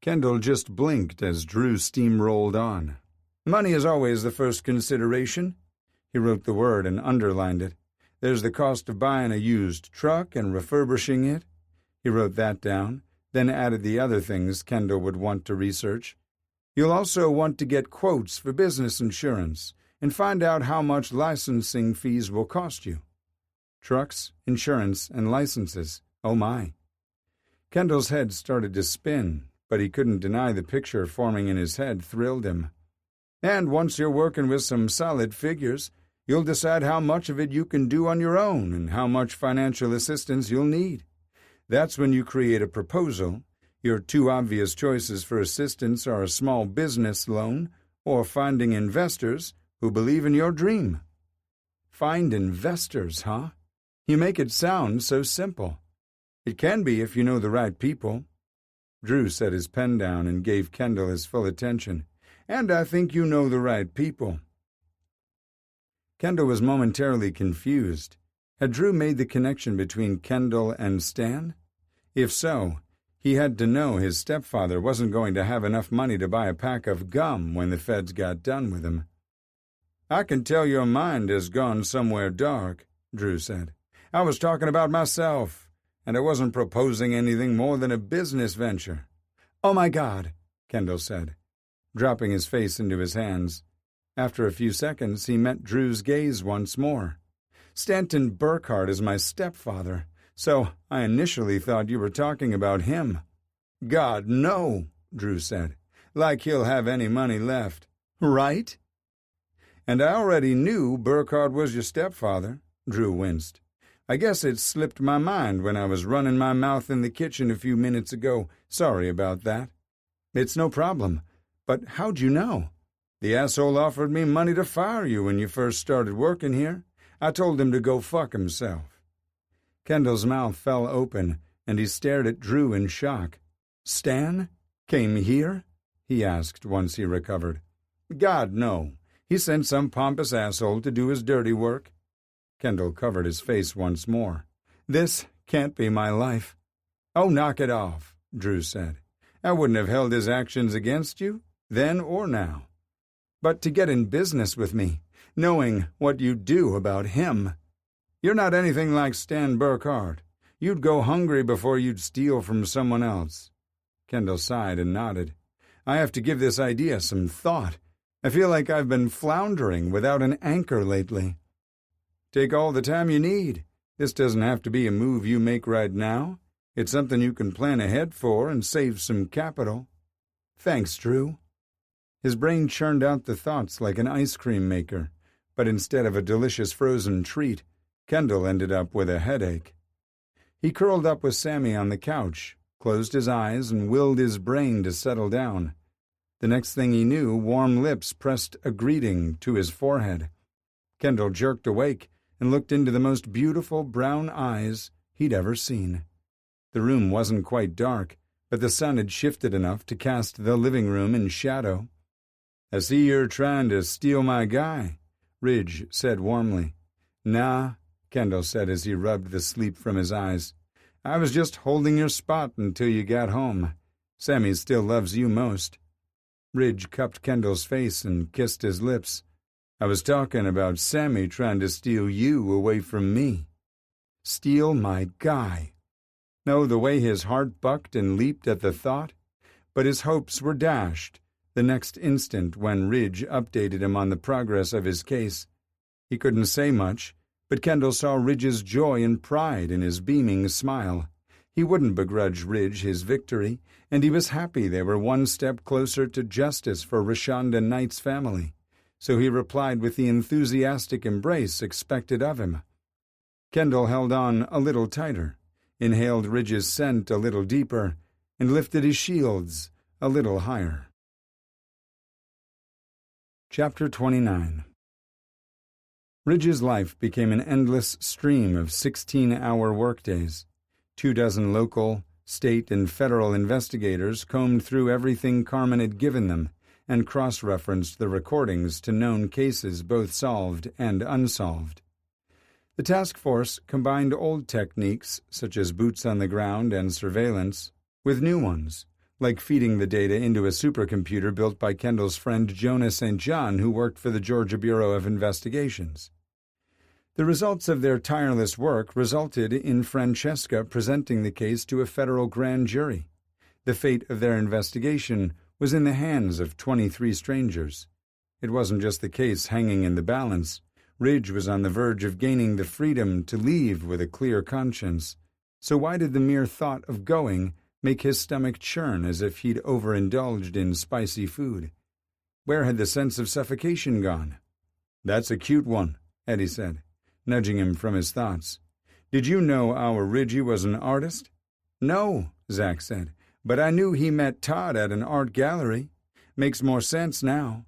Kendall just blinked as Drew steamrolled on. Money is always the first consideration. He wrote the word and underlined it. There's the cost of buying a used truck and refurbishing it. He wrote that down, then added the other things Kendall would want to research. You'll also want to get quotes for business insurance and find out how much licensing fees will cost you. Trucks, insurance, and licenses. Oh my. Kendall's head started to spin, but he couldn't deny the picture forming in his head thrilled him. And once you're working with some solid figures, you'll decide how much of it you can do on your own and how much financial assistance you'll need. That's when you create a proposal. Your two obvious choices for assistance are a small business loan or finding investors who believe in your dream. Find investors, huh? You make it sound so simple. It can be if you know the right people. Drew set his pen down and gave Kendall his full attention. And I think you know the right people. Kendall was momentarily confused. Had Drew made the connection between Kendall and Stan? If so, he had to know his stepfather wasn't going to have enough money to buy a pack of gum when the feds got done with him. I can tell your mind has gone somewhere dark, Drew said. I was talking about myself, and I wasn't proposing anything more than a business venture. Oh my God, Kendall said, dropping his face into his hands. After a few seconds, he met Drew's gaze once more. Stanton Burkhart is my stepfather, so I initially thought you were talking about him. God, no, Drew said, like he'll have any money left. Right? And I already knew Burkhart was your stepfather, Drew winced. I guess it slipped my mind when I was running my mouth in the kitchen a few minutes ago. Sorry about that. It's no problem. But how'd you know? The asshole offered me money to fire you when you first started working here. I told him to go fuck himself." Kendall's mouth fell open, and he stared at Drew in shock. "Stan? Came here?" he asked once he recovered. "God, no. He sent some pompous asshole to do his dirty work." Kendall covered his face once more. "This can't be my life." "Oh, knock it off," Drew said. "I wouldn't have held his actions against you, then or now. But to get in business with me, knowing what you do about him. You're not anything like Stan Burkhart. You'd go hungry before you'd steal from someone else." Kendall sighed and nodded. "I have to give this idea some thought. I feel like I've been floundering without an anchor lately." "Take all the time you need. This doesn't have to be a move you make right now. It's something you can plan ahead for and save some capital." "Thanks, Drew." His brain churned out the thoughts like an ice cream maker, but instead of a delicious frozen treat, Kendall ended up with a headache. He curled up with Sammy on the couch, closed his eyes, and willed his brain to settle down. The next thing he knew, warm lips pressed a greeting to his forehead. Kendall jerked awake and looked into the most beautiful brown eyes he'd ever seen. The room wasn't quite dark, but the sun had shifted enough to cast the living room in shadow. "I see you're trying to steal my guy," Ridge said warmly. "Nah," Kendall said as he rubbed the sleep from his eyes. "I was just holding your spot until you got home. Sammy still loves you most." Ridge cupped Kendall's face and kissed his lips. "I was talking about Sammy trying to steal you away from me." "Steal my guy." No, the way his heart bucked and leaped at the thought, but his hopes were dashed the next instant when Ridge updated him on the progress of his case. He couldn't say much, but Kendall saw Ridge's joy and pride in his beaming smile. He wouldn't begrudge Ridge his victory, and he was happy they were one step closer to justice for Rashonda Knight's family, so he replied with the enthusiastic embrace expected of him. Kendall held on a little tighter, inhaled Ridge's scent a little deeper, and lifted his shields a little higher. Chapter 29. Ridge's life became an endless stream of 16-hour workdays. 24 local, state, and federal investigators combed through everything Carmen had given them and cross-referenced the recordings to known cases both solved and unsolved. The task force combined old techniques, such as boots on the ground and surveillance, with new ones, like feeding the data into a supercomputer built by Kendall's friend Jonah St. John, who worked for the Georgia Bureau of Investigations. The results of their tireless work resulted in Francesca presenting the case to a federal grand jury. The fate of their investigation was in the hands of 23 strangers. It wasn't just the case hanging in the balance. Ridge was on the verge of gaining the freedom to leave with a clear conscience. So why did the mere thought of going make his stomach churn as if he'd overindulged in spicy food? Where had the sense of suffocation gone? "That's a cute one," Eddie said, nudging him from his thoughts. "Did you know our Ridgie was an artist?" "No," Zach said, "but I knew he met Todd at an art gallery. Makes more sense now."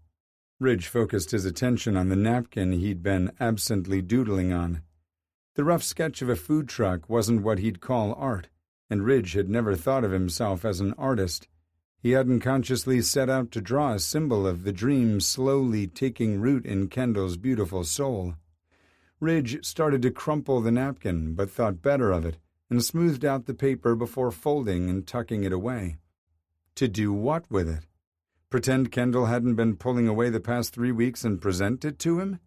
Ridge focused his attention on the napkin he'd been absently doodling on. The rough sketch of a food truck wasn't what he'd call art, and Ridge had never thought of himself as an artist. He hadn't consciously set out to draw a symbol of the dream slowly taking root in Kendall's beautiful soul. Ridge started to crumple the napkin, but thought better of it, and smoothed out the paper before folding and tucking it away. To do what with it? Pretend Kendall hadn't been pulling away the past 3 weeks and present it to him?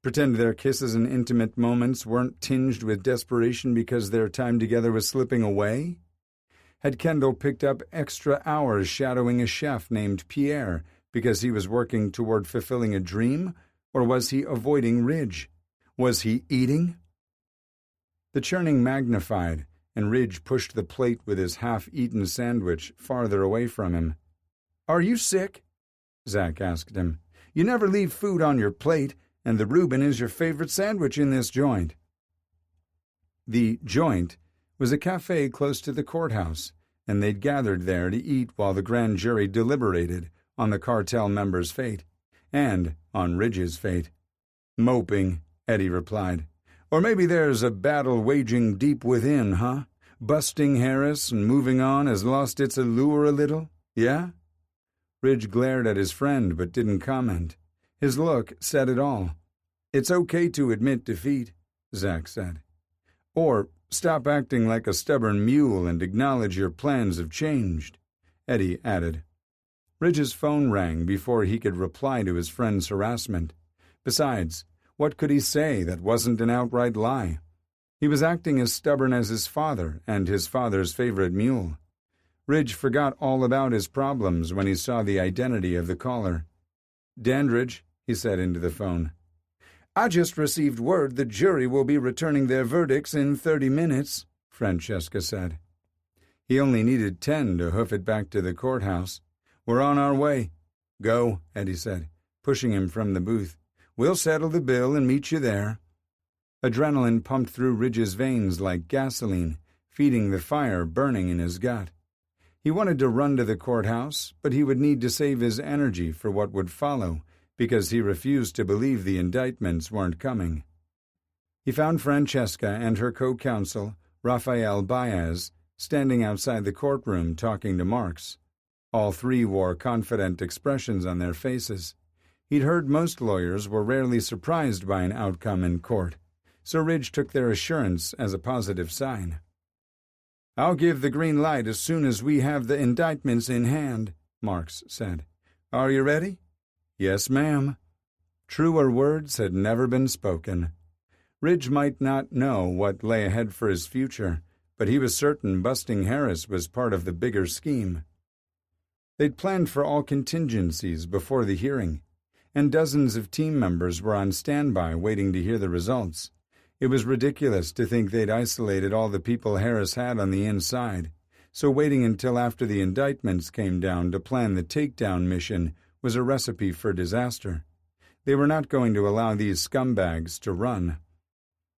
Pretend their kisses and intimate moments weren't tinged with desperation because their time together was slipping away? Had Kendall picked up extra hours shadowing a chef named Pierre because he was working toward fulfilling a dream, or was he avoiding Ridge? Was he eating? The churning magnified, and Ridge pushed the plate with his half-eaten sandwich farther away from him. "Are you sick?" Zach asked him. "You never leave food on your plate, and the Reuben is your favorite sandwich in this joint." The joint was a cafe close to the courthouse, and they'd gathered there to eat while the grand jury deliberated on the cartel member's fate, and on Ridge's fate. "Moping," Eddie replied. "Or maybe there's a battle waging deep within, huh? Busting Harris and moving on has lost its allure a little, yeah?" Ridge glared at his friend but didn't comment. His look said it all. "It's okay to admit defeat," Zach said. "Or stop acting like a stubborn mule and acknowledge your plans have changed," Eddie added. Ridge's phone rang before he could reply to his friend's harassment. Besides, what could he say that wasn't an outright lie? He was acting as stubborn as his father and his father's favorite mule. Ridge forgot all about his problems when he saw the identity of the caller. "Dandridge," he said into the phone. "I just received word the jury will be returning their verdicts in 30 minutes, Francesca said. He only needed 10 to hoof it back to the courthouse. "We're on our way." "Go," Eddie said, pushing him from the booth. "We'll settle the bill and meet you there." Adrenaline pumped through Ridge's veins like gasoline, feeding the fire burning in his gut. He wanted to run to the courthouse, but he would need to save his energy for what would follow, because he refused to believe the indictments weren't coming. He found Francesca and her co-counsel, Rafael Baez, standing outside the courtroom talking to Marks. All three wore confident expressions on their faces. He'd heard most lawyers were rarely surprised by an outcome in court, so Ridge took their assurance as a positive sign. "I'll give the green light as soon as we have the indictments in hand," Marks said. "Are you ready?" "Yes, ma'am." Truer words had never been spoken. Ridge might not know what lay ahead for his future, but he was certain busting Harris was part of the bigger scheme. They'd planned for all contingencies before the hearing, and dozens of team members were on standby waiting to hear the results. It was ridiculous to think they'd isolated all the people Harris had on the inside, so waiting until after the indictments came down to plan the takedown mission was a recipe for disaster. They were not going to allow these scumbags to run.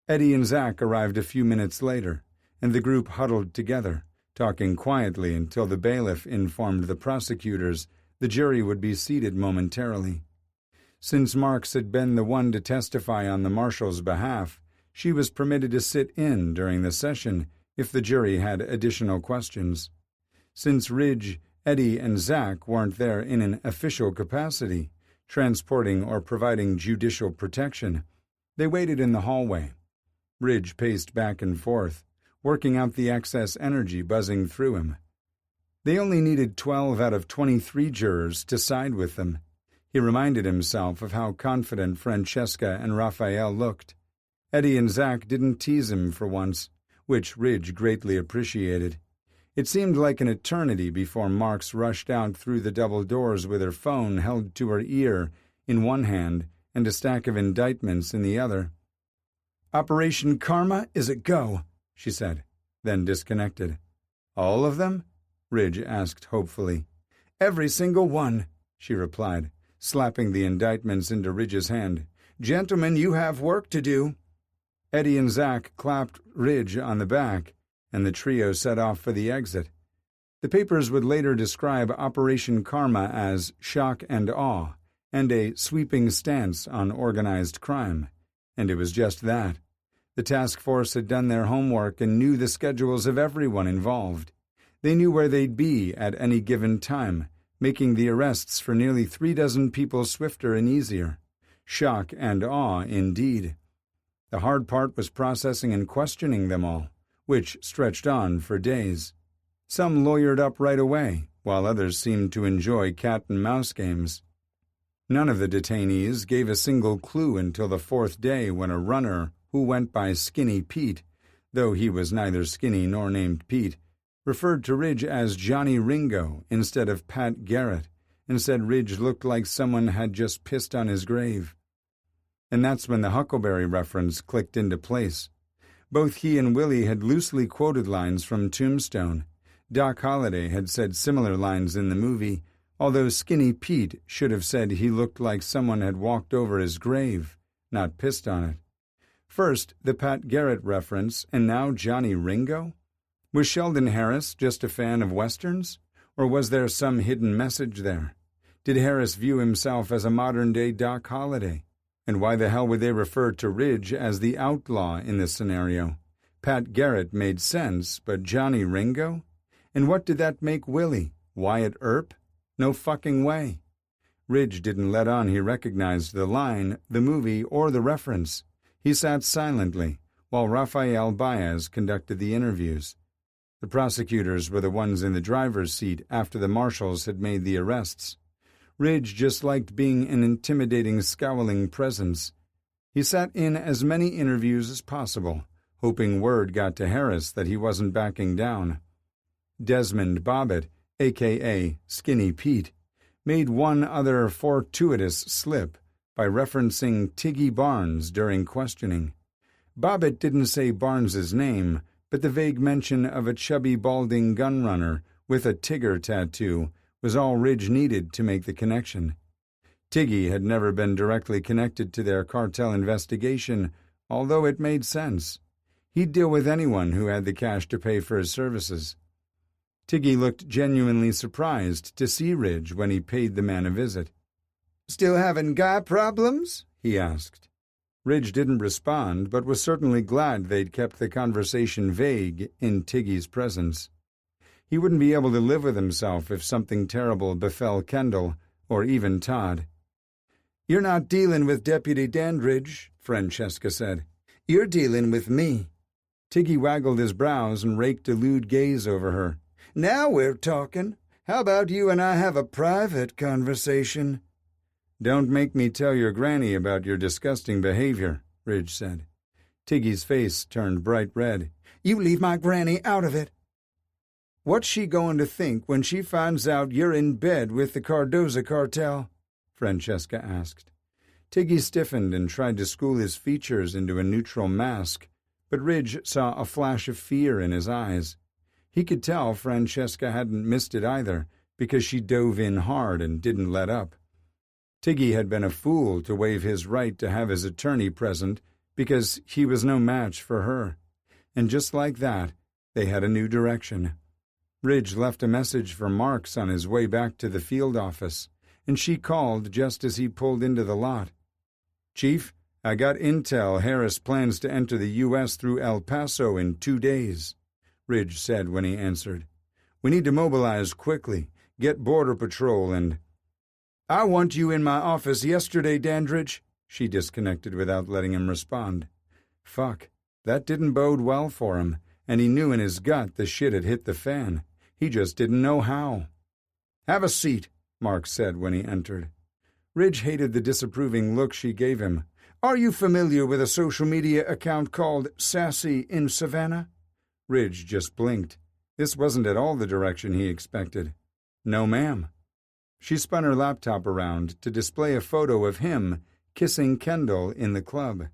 Eddie and Zach arrived a few minutes later, and the group huddled together, talking quietly until the bailiff informed the prosecutors the jury would be seated momentarily. Since Marks had been the one to testify on the marshal's behalf, she was permitted to sit in during the session if the jury had additional questions. Since Ridge, Eddie, and Zach weren't there in an official capacity, transporting or providing judicial protection, they waited in the hallway. Ridge paced back and forth, working out the excess energy buzzing through him. They only needed 12 out of 23 jurors to side with them. He reminded himself of how confident Francesca and Raphael looked. Eddie and Zach didn't tease him for once, which Ridge greatly appreciated. It seemed like an eternity before Marks rushed out through the double doors with her phone held to her ear in one hand and a stack of indictments in the other. "Operation Karma is a go," she said, then disconnected. "All of them?" Ridge asked hopefully. "Every single one," she replied, slapping the indictments into Ridge's hand. "Gentlemen, you have work to do." Eddie and Zach clapped Ridge on the back, and the trio set off for the exit. The papers would later describe Operation Karma as shock and awe, and a sweeping stance on organized crime. And it was just that. The task force had done their homework and knew the schedules of everyone involved. They knew where they'd be at any given time, making the arrests for nearly 36 people swifter and easier. Shock and awe, indeed. The hard part was processing and questioning them all, which stretched on for days. Some lawyered up right away, while others seemed to enjoy cat-and-mouse games. None of the detainees gave a single clue until the fourth day when a runner who went by Skinny Pete, though he was neither skinny nor named Pete, referred to Ridge as Johnny Ringo instead of Pat Garrett, and said Ridge looked like someone had just pissed on his grave. And that's when the Huckleberry reference clicked into place. Both he and Willie had loosely quoted lines from Tombstone. Doc Holliday had said similar lines in the movie, although Skinny Pete should have said he looked like someone had walked over his grave, not pissed on it. First, the Pat Garrett reference, and now Johnny Ringo? Was Sheldon Harris just a fan of Westerns? Or was there some hidden message there? Did Harris view himself as a modern-day Doc Holliday? And why the hell would they refer to Ridge as the outlaw in this scenario? Pat Garrett made sense, but Johnny Ringo? And what did that make Willie? Wyatt Earp? No fucking way. Ridge didn't let on he recognized the line, the movie, or the reference. He sat silently, while Rafael Baez conducted the interviews. The prosecutors were the ones in the driver's seat after the marshals had made the arrests. Ridge just liked being an intimidating, scowling presence. He sat in as many interviews as possible, hoping word got to Harris that he wasn't backing down. Desmond Bobbitt, a.k.a. Skinny Pete, made one other fortuitous slip by referencing Tiggy Barnes during questioning. Bobbitt didn't say Barnes's name, but the vague mention of a chubby, balding gunrunner with a Tigger tattoo was all Ridge needed to make the connection. Tiggy had never been directly connected to their cartel investigation, although it made sense. He'd deal with anyone who had the cash to pay for his services. Tiggy looked genuinely surprised to see Ridge when he paid the man a visit. "Still having guy problems?" he asked. Ridge didn't respond, but was certainly glad they'd kept the conversation vague in Tiggy's presence. He wouldn't be able to live with himself if something terrible befell Kendall, or even Todd. "You're not dealing with Deputy Dandridge," Francesca said. "You're dealing with me." Tiggy waggled his brows and raked a lewd gaze over her. "Now we're talking. How about you and I have a private conversation?" "Don't make me tell your granny about your disgusting behavior," Ridge said. Tiggy's face turned bright red. "You leave my granny out of it." "What's she going to think when she finds out you're in bed with the Cardoza cartel?" Francesca asked. Tiggy stiffened and tried to school his features into a neutral mask, but Ridge saw a flash of fear in his eyes. He could tell Francesca hadn't missed it either, because she dove in hard and didn't let up. Tiggy had been a fool to waive his right to have his attorney present because he was no match for her. And just like that, they had a new direction. Ridge left a message for Marks on his way back to the field office, and she called just as he pulled into the lot. "Chief, I got intel Harris plans to enter the U.S. through El Paso in 2 days, Ridge said when he answered. "We need to mobilize quickly, get Border Patrol and—" "I want you in my office yesterday, Dandridge." She disconnected without letting him respond. Fuck, that didn't bode well for him, and he knew in his gut the shit had hit the fan. He just didn't know how. "Have a seat," Mark said when he entered. Ridge hated the disapproving look she gave him. "Are you familiar with a social media account called Sassy in Savannah?" Ridge just blinked. This wasn't at all the direction he expected. "No, ma'am." She spun her laptop around to display a photo of him kissing Kendall in the club.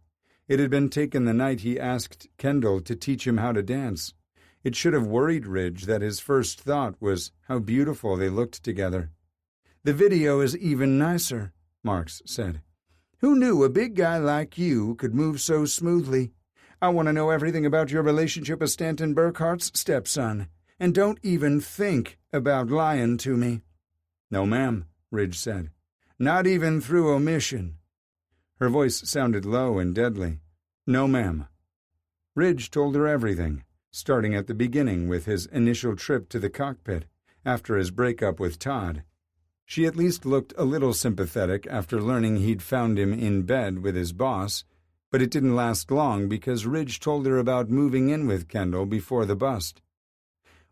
It had been taken the night he asked Kendall to teach him how to dance. It should have worried Ridge that his first thought was how beautiful they looked together. "The video is even nicer," Marks said. "Who knew a big guy like you could move so smoothly? I want to know everything about your relationship with Stanton Burkhart's stepson, and don't even think about lying to me." "No, ma'am," Ridge said. "Not even through omission." Her voice sounded low and deadly. "No, ma'am." Ridge told her everything, starting at the beginning with his initial trip to the cockpit after his breakup with Todd. She at least looked a little sympathetic after learning he'd found him in bed with his boss, but it didn't last long because Ridge told her about moving in with Kendall before the bust.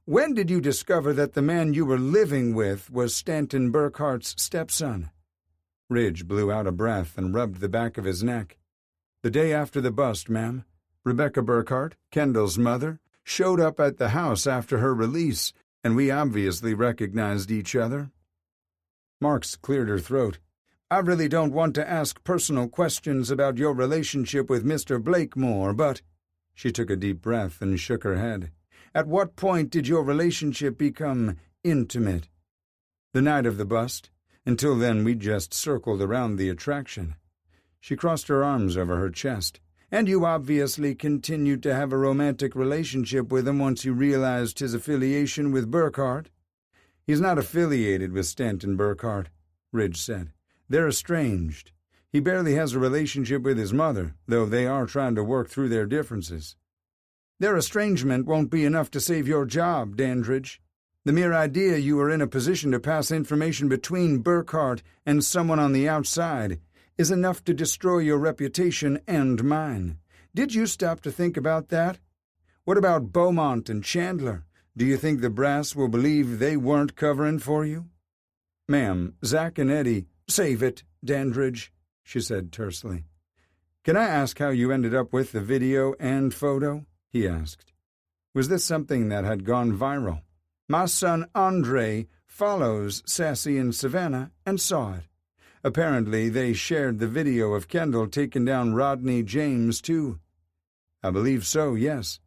"When did you discover that the man you were living with was Stanton Burkhart's stepson?" Ridge blew out a breath and rubbed the back of his neck. "The day after the bust, ma'am. Rebecca Burkhart, Kendall's mother, showed up at the house after her release, and we obviously recognized each other." Marks cleared her throat. "I really don't want to ask personal questions about your relationship with Mr. Blakemore, but—" She took a deep breath and shook her head. "At what point did your relationship become intimate?" "The night of the bust. Until then, we just circled around the attraction." She crossed her arms over her chest. "And you obviously continued to have a romantic relationship with him once you realized his affiliation with Burkhart?" "He's not affiliated with Stanton Burkhart." Ridge said. "They're estranged. He barely has a relationship with his mother, though they are trying to work through their differences." "Their estrangement won't be enough to save your job, Dandridge. The mere idea you are in a position to pass information between Burkhart and someone on the outside is enough to destroy your reputation and mine. Did you stop to think about that? What about Beaumont and Chandler? Do you think the brass will believe they weren't covering for you?" "Ma'am, Zach and Eddie—" "Save it, Dandridge," she said tersely. "Can I ask how you ended up with the video and photo?" he asked. "Was this something that had gone viral?" "My son Andre follows Sassy and Savannah and saw it. Apparently they shared the video of Kendall taking down Rodney James, too." "I believe so, yes.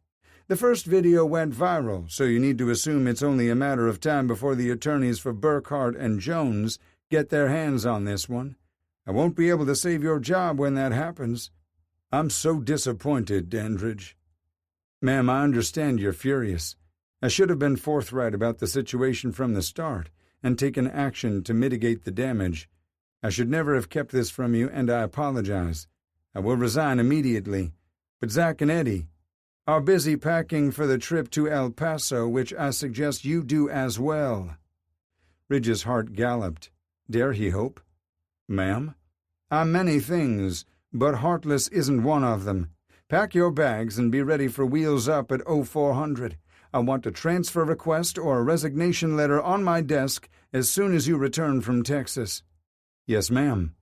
The first video went viral, so you need to assume it's only a matter of time before the attorneys for Burkhart and Jones get their hands on this one. I won't be able to save your job when that happens. I'm so disappointed, Dandridge." "Ma'am, I understand you're furious. I should have been forthright about the situation from the start and taken action to mitigate the damage. I should never have kept this from you, and I apologize. I will resign immediately. But Zach and Eddie are busy packing for the trip to El Paso, which I suggest you do as well." Ridge's heart galloped. Dare he hope? "Ma'am?" "I'm many things, but heartless isn't one of them. Pack your bags and be ready for Wheels Up at 0400. I want a transfer request or a resignation letter on my desk as soon as you return from Texas." "Yes, ma'am."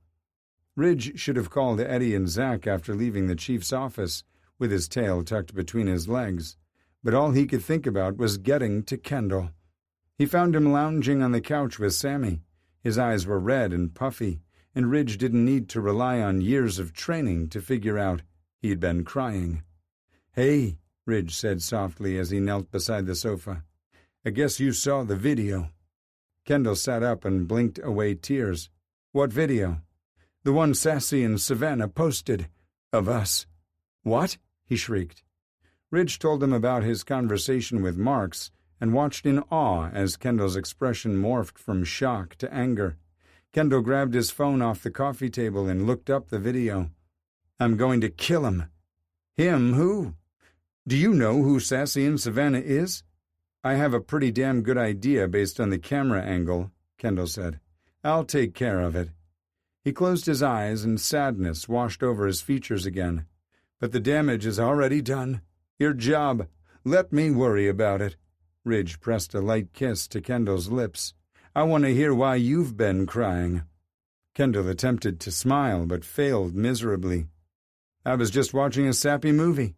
Ridge should have called Eddie and Zach after leaving the chief's office, with his tail tucked between his legs, but all he could think about was getting to Kendall. He found him lounging on the couch with Sammy. His eyes were red and puffy, and Ridge didn't need to rely on years of training to figure out he'd been crying. "Hey," Ridge said softly as he knelt beside the sofa. "I guess you saw the video." Kendall sat up and blinked away tears. "What video?" "The one Sassy and Savannah posted. Of us." "What?" he shrieked. Ridge told him about his conversation with Marks and watched in awe as Kendall's expression morphed from shock to anger. Kendall grabbed his phone off the coffee table and looked up the video. "I'm going to kill him." "Him who?" "Do you know who Sassy and Savannah is?" "I have a pretty damn good idea based on the camera angle," Kendall said. "I'll take care of it." He closed his eyes and sadness washed over his features again. "But the damage is already done. Your job. Let me worry about it." Ridge pressed a light kiss to Kendall's lips. "I want to hear why you've been crying." Kendall attempted to smile but failed miserably. "I was just watching a sappy movie."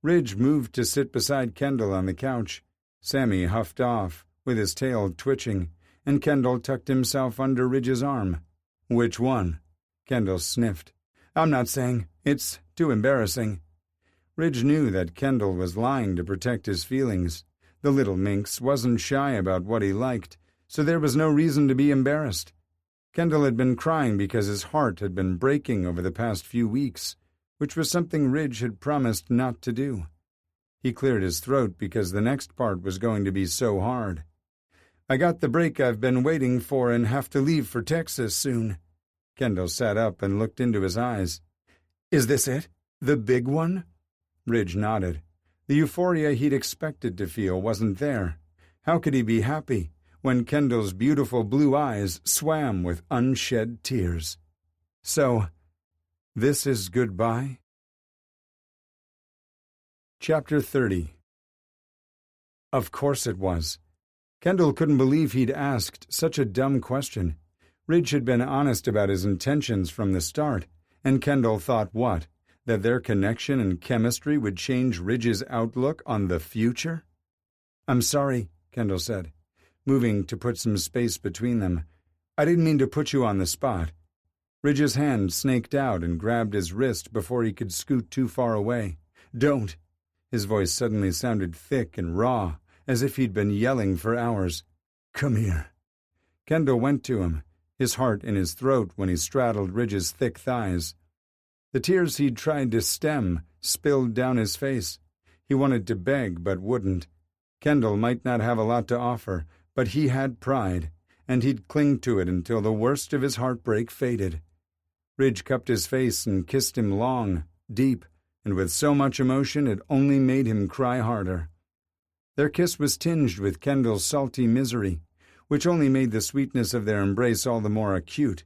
Ridge moved to sit beside Kendall on the couch. Sammy huffed off, with his tail twitching, and Kendall tucked himself under Ridge's arm. "Which one?" Kendall sniffed. "I'm not saying. It's too embarrassing." Ridge knew that Kendall was lying to protect his feelings. The little minx wasn't shy about what he liked, so there was no reason to be embarrassed. Kendall had been crying because his heart had been breaking over the past few weeks, which was something Ridge had promised not to do. He cleared his throat because the next part was going to be so hard. "I got the break I've been waiting for and have to leave for Texas soon." Kendall sat up and looked into his eyes. "Is this it? The big one?" Ridge nodded. The euphoria he'd expected to feel wasn't there. How could he be happy when Kendall's beautiful blue eyes swam with unshed tears? "So, this is goodbye?" Chapter 30. Of course it was. Kendall couldn't believe he'd asked such a dumb question. Ridge had been honest about his intentions from the start, and Kendall thought what? That their connection and chemistry would change Ridge's outlook on the future? "I'm sorry," Kendall said, moving to put some space between them. "I didn't mean to put you on the spot." Ridge's hand snaked out and grabbed his wrist before he could scoot too far away. "Don't." His voice suddenly sounded thick and raw, as if he'd been yelling for hours. "Come here." Kendall went to him, his heart in his throat when he straddled Ridge's thick thighs. The tears he'd tried to stem spilled down his face. He wanted to beg but wouldn't. Kendall might not have a lot to offer, but he had pride, and he'd cling to it until the worst of his heartbreak faded. Ridge cupped his face and kissed him long, deep, and with so much emotion it only made him cry harder. Their kiss was tinged with Kendall's salty misery, which only made the sweetness of their embrace all the more acute.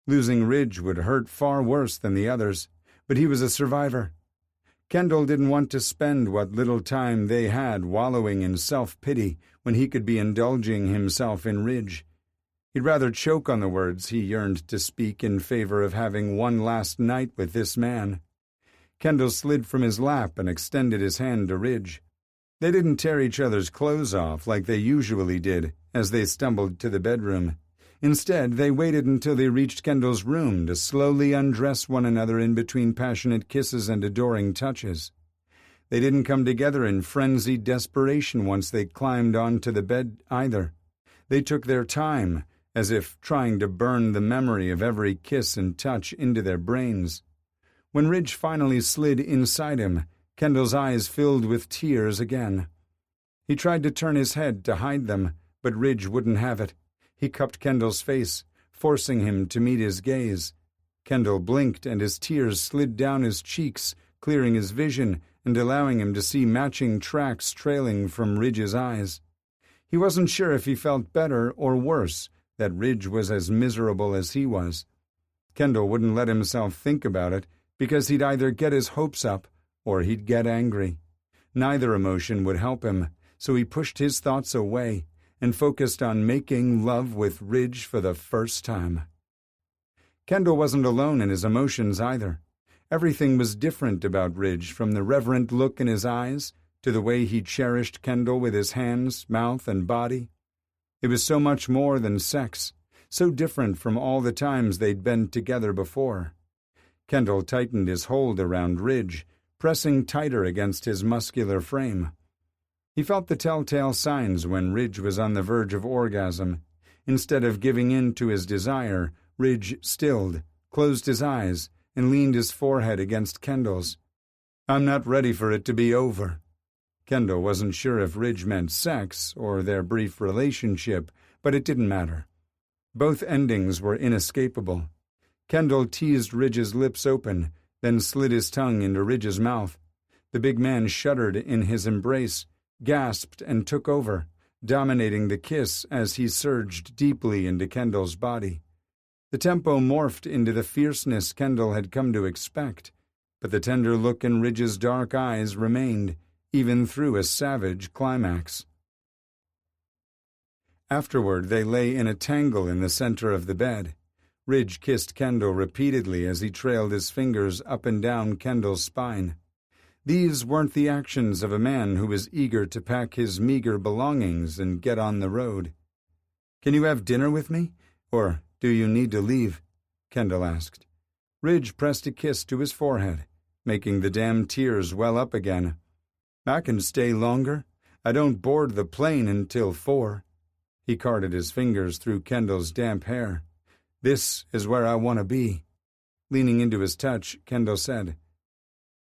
Losing Ridge would hurt far worse than the others, but he was a survivor. Kendall didn't want to spend what little time they had wallowing in self-pity when he could be indulging himself in Ridge. He'd rather choke on the words he yearned to speak in favor of having one last night with this man. Kendall slid from his lap and extended his hand to Ridge. They didn't tear each other's clothes off like they usually did as they stumbled to the bedroom. Instead, they waited until they reached Kendall's room to slowly undress one another in between passionate kisses and adoring touches. They didn't come together in frenzied desperation once they climbed onto the bed either. They took their time, as if trying to burn the memory of every kiss and touch into their brains. When Ridge finally slid inside him, Kendall's eyes filled with tears again. He tried to turn his head to hide them, but Ridge wouldn't have it. He cupped Kendall's face, forcing him to meet his gaze. Kendall blinked and his tears slid down his cheeks, clearing his vision and allowing him to see matching tracks trailing from Ridge's eyes. He wasn't sure if he felt better or worse that Ridge was as miserable as he was. Kendall wouldn't let himself think about it because he'd either get his hopes up or he'd get angry. Neither emotion would help him, so he pushed his thoughts away and focused on making love with Ridge for the first time. Kendall wasn't alone in his emotions either. Everything was different about Ridge, from the reverent look in his eyes to the way he cherished Kendall with his hands, mouth, and body. It was so much more than sex, so different from all the times they'd been together before. Kendall tightened his hold around Ridge, pressing tighter against his muscular frame. He felt the telltale signs when Ridge was on the verge of orgasm. Instead of giving in to his desire, Ridge stilled, closed his eyes, and leaned his forehead against Kendall's. "I'm not ready for it to be over." Kendall wasn't sure if Ridge meant sex or their brief relationship, but it didn't matter. Both endings were inescapable. Kendall teased Ridge's lips open, then slid his tongue into Ridge's mouth. The big man shuddered in his embrace, gasped, and took over, dominating the kiss as he surged deeply into Kendall's body. The tempo morphed into the fierceness Kendall had come to expect, but the tender look in Ridge's dark eyes remained, even through a savage climax. Afterward, they lay in a tangle in the center of the bed. Ridge kissed Kendall repeatedly as he trailed his fingers up and down Kendall's spine. These weren't the actions of a man who was eager to pack his meager belongings and get on the road. "Can you have dinner with me, or do you need to leave?" Kendall asked. Ridge pressed a kiss to his forehead, making the damn tears well up again. "I can stay longer. I don't board the plane until 4. He carted his fingers through Kendall's damp hair. "This is where I want to be." Leaning into his touch, Kendall said,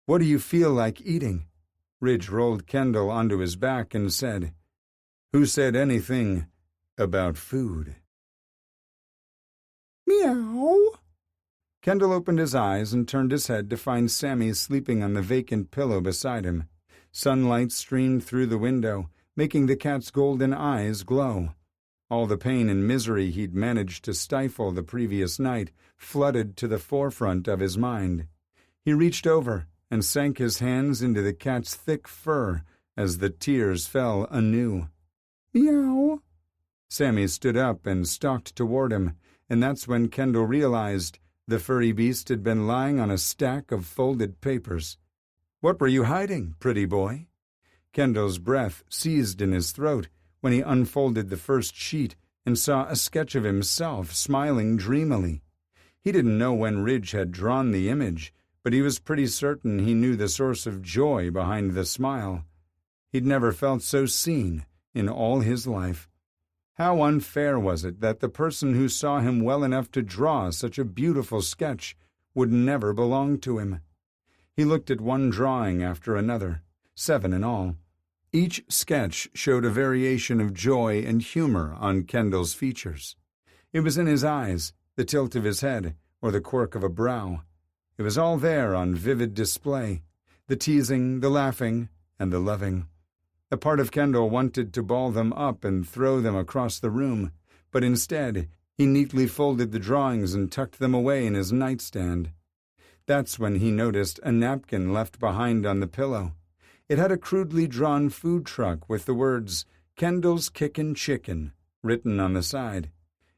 "What do you feel like eating?" Ridge rolled Kendall onto his back and said, "Who said anything about food?" Meow. Kendall opened his eyes and turned his head to find Sammy sleeping on the vacant pillow beside him. Sunlight streamed through the window, making the cat's golden eyes glow. All the pain and misery he'd managed to stifle the previous night flooded to the forefront of his mind. He reached over and sank his hands into the cat's thick fur as the tears fell anew. Meow. Sammy stood up and stalked toward him, and that's when Kendall realized the furry beast had been lying on a stack of folded papers. "What were you hiding, pretty boy?" Kendall's breath seized in his throat when he unfolded the first sheet and saw a sketch of himself smiling dreamily. He didn't know when Ridge had drawn the image, but he was pretty certain he knew the source of joy behind the smile. He'd never felt so seen in all his life. How unfair was it that the person who saw him well enough to draw such a beautiful sketch would never belong to him? He looked at one drawing after another, 7 in all. Each sketch showed a variation of joy and humor on Kendall's features. It was in his eyes, the tilt of his head, or the quirk of a brow. It was all there on vivid display, the teasing, the laughing, and the loving. A part of Kendall wanted to ball them up and throw them across the room, but instead he neatly folded the drawings and tucked them away in his nightstand. That's when he noticed a napkin left behind on the pillow. It had a crudely drawn food truck with the words, "Kendall's Kickin' Chicken," written on the side.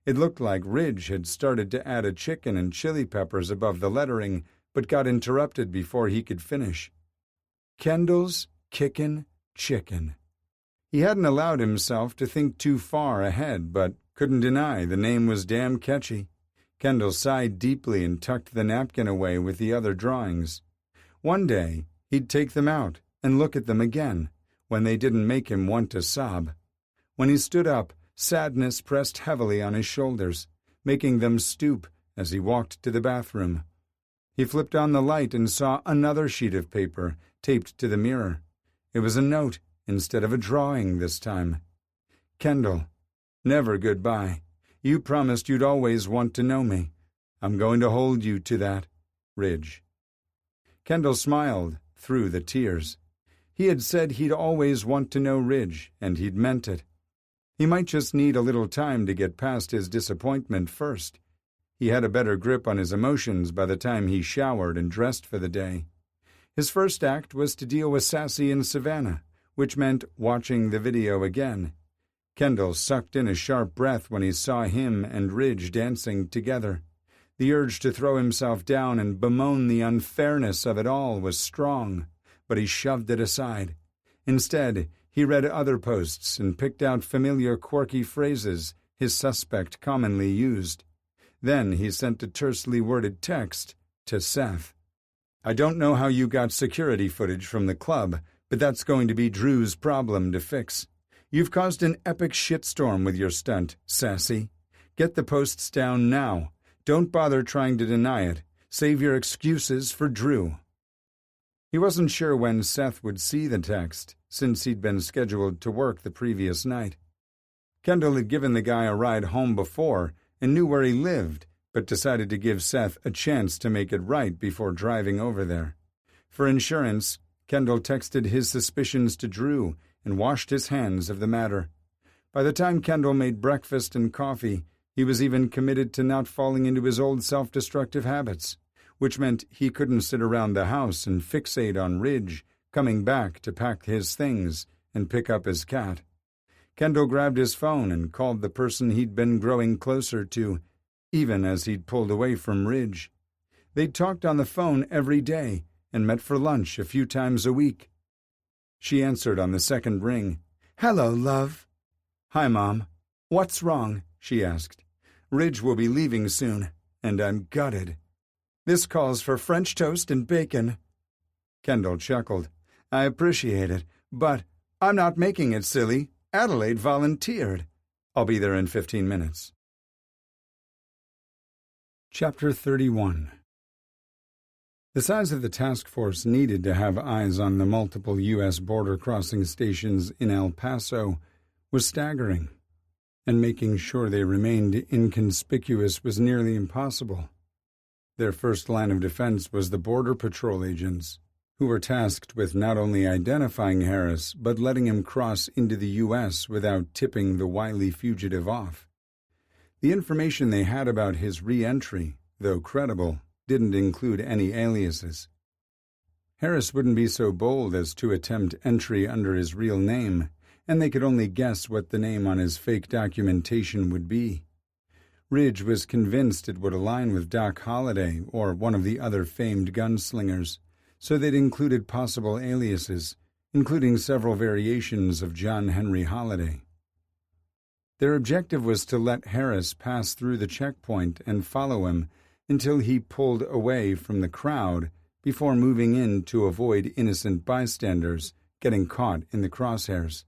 It looked like Ridge had started to add a chicken and chili peppers above the lettering, but got interrupted before he could finish. Kendall's Kickin' Chicken. He hadn't allowed himself to think too far ahead, but couldn't deny the name was damn catchy. Kendall sighed deeply and tucked the napkin away with the other drawings. One day, he'd take them out and look at them again, when they didn't make him want to sob. When he stood up, sadness pressed heavily on his shoulders, making them stoop as he walked to the bathroom. He flipped on the light and saw another sheet of paper taped to the mirror. It was a note instead of a drawing this time. Kendall, never goodbye. You promised you'd always want to know me. I'm going to hold you to that. Ridge. Kendall smiled through the tears. He had said he'd always want to know Ridge, and he'd meant it. He might just need a little time to get past his disappointment first. He had a better grip on his emotions by the time he showered and dressed for the day. His first act was to deal with Sassy and Savannah, which meant watching the video again. Kendall sucked in a sharp breath when he saw him and Ridge dancing together. The urge to throw himself down and bemoan the unfairness of it all was strong, but he shoved it aside. Instead, he read other posts and picked out familiar quirky phrases his suspect commonly used. Then he sent a tersely worded text to Seth. I don't know how you got security footage from the club, but that's going to be Drew's problem to fix. You've caused an epic shitstorm with your stunt, Sassy. Get the posts down now. Don't bother trying to deny it. Save your excuses for Drew. He wasn't sure when Seth would see the text, since he'd been scheduled to work the previous night. Kendall had given the guy a ride home before and knew where he lived, but decided to give Seth a chance to make it right before driving over there. For insurance, Kendall texted his suspicions to Drew and washed his hands of the matter. By the time Kendall made breakfast and coffee, he was even committed to not falling into his old self-destructive habits, which meant he couldn't sit around the house and fixate on Ridge, coming back to pack his things and pick up his cat. Kendall grabbed his phone and called the person he'd been growing closer to, even as he'd pulled away from Ridge. They'd talked on the phone every day and met for lunch a few times a week. She answered on the second ring. Hello, love. Hi, Mom. What's wrong? She asked. Ridge will be leaving soon, and I'm gutted. This calls for French toast and bacon. Kendall chuckled. I appreciate it, but I'm not making it, silly. Adelaide volunteered. I'll be there in 15 minutes. Chapter 31. The size of the task force needed to have eyes on the multiple U.S. border crossing stations in El Paso was staggering, and making sure they remained inconspicuous was nearly impossible. Their first line of defense was the Border Patrol agents, who were tasked with not only identifying Harris but letting him cross into the U.S. without tipping the wily fugitive off. The information they had about his re-entry, though credible, didn't include any aliases. Harris wouldn't be so bold as to attempt entry under his real name, and they could only guess what the name on his fake documentation would be. Ridge was convinced it would align with Doc Holliday or one of the other famed gunslingers, so they'd included possible aliases, including several variations of John Henry Holliday. Their objective was to let Harris pass through the checkpoint and follow him until he pulled away from the crowd before moving in to avoid innocent bystanders getting caught in the crosshairs.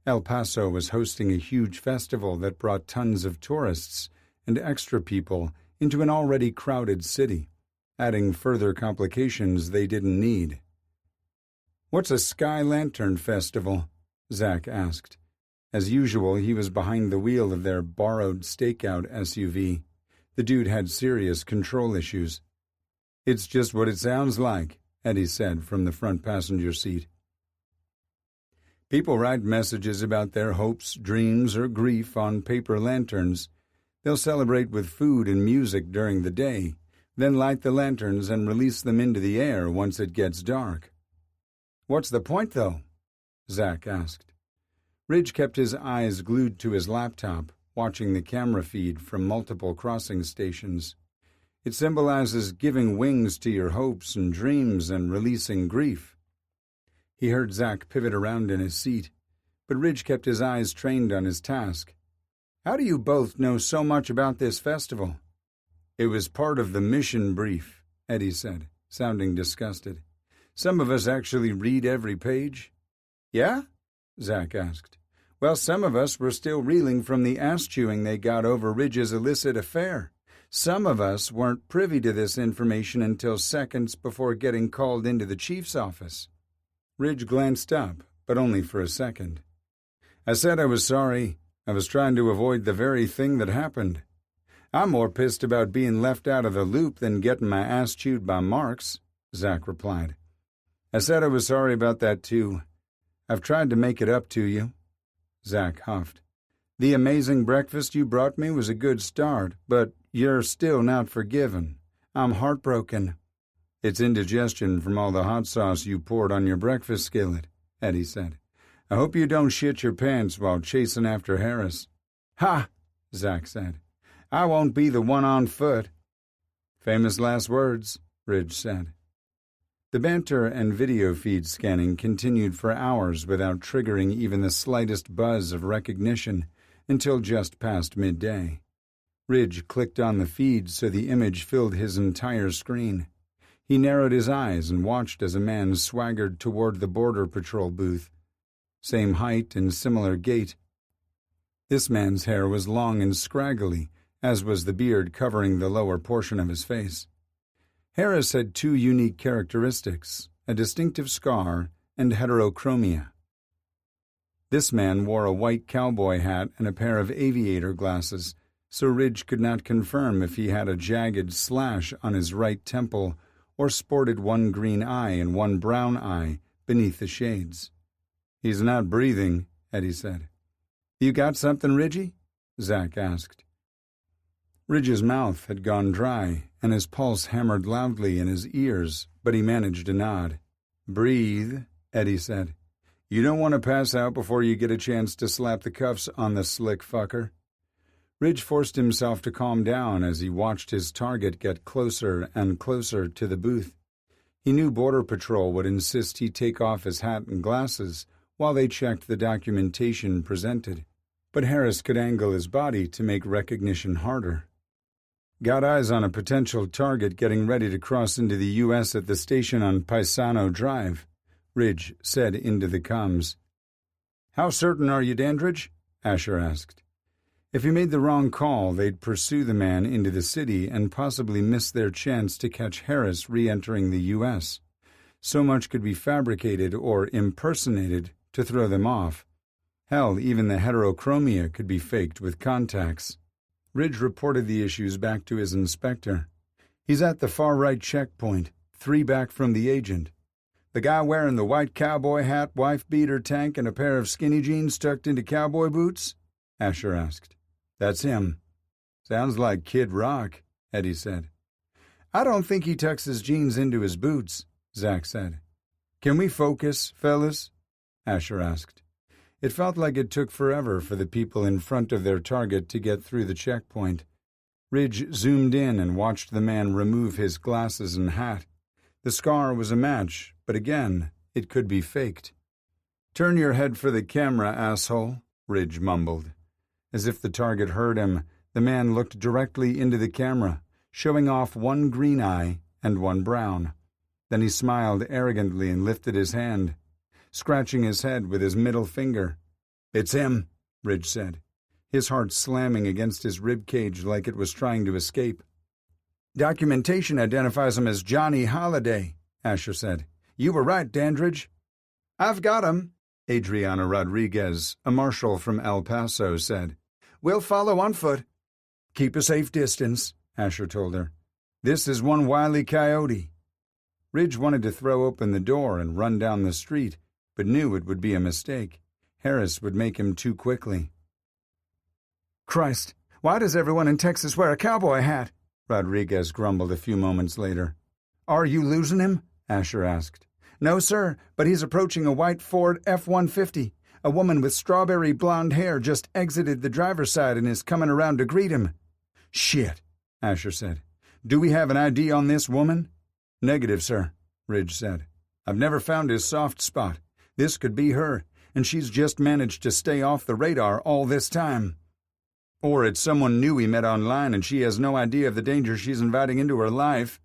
El Paso was hosting a huge festival that brought tons of tourists and extra people into an already crowded city, adding further complications they didn't need. What's a Sky Lantern Festival? Zack asked. As usual, he was behind the wheel of their borrowed stakeout SUV. The dude had serious control issues. "It's just what it sounds like," Eddie said from the front passenger seat. "People write messages about their hopes, dreams, or grief on paper lanterns. They'll celebrate with food and music during the day, then light the lanterns and release them into the air once it gets dark." "What's the point, though?" Zack asked. Ridge kept his eyes glued to his laptop, watching the camera feed from multiple crossing stations. "It symbolizes giving wings to your hopes and dreams and releasing grief." He heard Zack pivot around in his seat, but Ridge kept his eyes trained on his task. "How do you both know so much about this festival?" "It was part of the mission brief," Eddie said, sounding disgusted. "Some of us actually read every page." "Yeah?" Zack asked. "Well, some of us were still reeling from the ass-chewing they got over Ridge's illicit affair. Some of us weren't privy to this information until seconds before getting called into the chief's office." Ridge glanced up, but only for a second. "I said I was sorry. I was trying to avoid the very thing that happened. I'm more pissed about being left out of the loop than getting my ass chewed by Marks," Zack replied. "I said I was sorry about that too. I've tried to make it up to you." Zack huffed. "The amazing breakfast you brought me was a good start, but you're still not forgiven. I'm heartbroken." "It's indigestion from all the hot sauce you poured on your breakfast skillet," Eddie said. "I hope you don't shit your pants while chasing after Harris." "Ha!" Zack said. "I won't be the one on foot." "Famous last words," Ridge said. The banter and video feed scanning continued for hours without triggering even the slightest buzz of recognition until just past midday. Ridge clicked on the feed so the image filled his entire screen. He narrowed his eyes and watched as a man swaggered toward the Border Patrol booth. Same height and similar gait. This man's hair was long and scraggly, as was the beard covering the lower portion of his face. Harris had two unique characteristics, a distinctive scar and heterochromia. This man wore a white cowboy hat and a pair of aviator glasses, so Ridge could not confirm if he had a jagged slash on his right temple or sported one green eye and one brown eye beneath the shades. "He's not breathing," Eddie said. "You got something, Ridgie?" Zack asked. Ridge's mouth had gone dry, and his pulse hammered loudly in his ears, but he managed a nod. "Breathe," Eddie said. "You don't want to pass out before you get a chance to slap the cuffs on the slick fucker." Ridge forced himself to calm down as he watched his target get closer and closer to the booth. He knew Border Patrol would insist he take off his hat and glasses while they checked the documentation presented, but Harris could angle his body to make recognition harder. "Got eyes on a potential target getting ready to cross into the U.S. at the station on Paisano Drive," Ridge said into the comms. "How certain are you, Dandridge?" Asher asked. If he made the wrong call, they'd pursue the man into the city and possibly miss their chance to catch Harris re-entering the U.S. So much could be fabricated or impersonated to throw them off. Hell, even the heterochromia could be faked with contacts. Ridge reported the issues back to his inspector. "He's at the far-right checkpoint, 3 back from the agent." "The guy wearing the white cowboy hat, wife-beater tank, and a pair of skinny jeans tucked into cowboy boots?" Asher asked. "That's him." "Sounds like Kid Rock," Eddie said. "I don't think he tucks his jeans into his boots," Zack said. "Can we focus, fellas?" Asher asked. It felt like it took forever for the people in front of their target to get through the checkpoint. Ridge zoomed in and watched the man remove his glasses and hat. The scar was a match, but again, it could be faked. "Turn your head for the camera, asshole," Ridge mumbled. As if the target heard him, the man looked directly into the camera, showing off one green eye and one brown. Then he smiled arrogantly and lifted his hand, scratching his head with his middle finger. "It's him," Ridge said, his heart slamming against his rib cage like it was trying to escape. "Documentation identifies him as Johnny Holiday," Asher said. "You were right, Dandridge." "I've got him," Adriana Rodriguez, a marshal from El Paso, said. "We'll follow on foot." "Keep a safe distance," Asher told her. "This is one wily coyote." Ridge wanted to throw open the door and run down the street, but knew it would be a mistake. Harris would make him too quickly. "Christ, why does everyone in Texas wear a cowboy hat?" Rodriguez grumbled a few moments later. "Are you losing him?" Asher asked. "No, sir, but he's approaching a white Ford F-150. A woman with strawberry blonde hair just exited the driver's side and is coming around to greet him." "Shit," Asher said. "Do we have an ID on this woman?" "Negative, sir," Ridge said. "I've never found his soft spot. This could be her, and she's just managed to stay off the radar all this time." "Or it's someone new we met online and she has no idea of the danger she's inviting into her life,"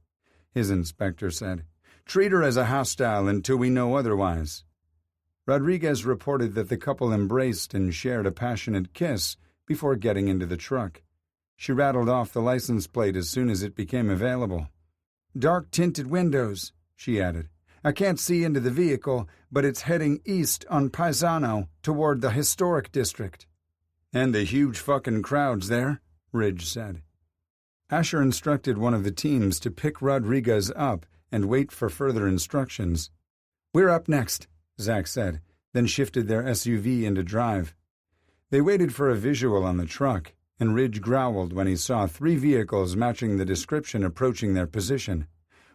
his inspector said. "Treat her as a hostile until we know otherwise." Rodriguez reported that the couple embraced and shared a passionate kiss before getting into the truck. She rattled off the license plate as soon as it became available. "Dark tinted windows," she added. "I can't see into the vehicle, but it's heading east on Paisano toward the historic district." "And the huge fucking crowds there," Ridge said. Asher instructed one of the teams to pick Rodriguez up and wait for further instructions. "We're up next," Zach said, then shifted their SUV into drive. They waited for a visual on the truck, and Ridge growled when he saw 3 vehicles matching the description approaching their position.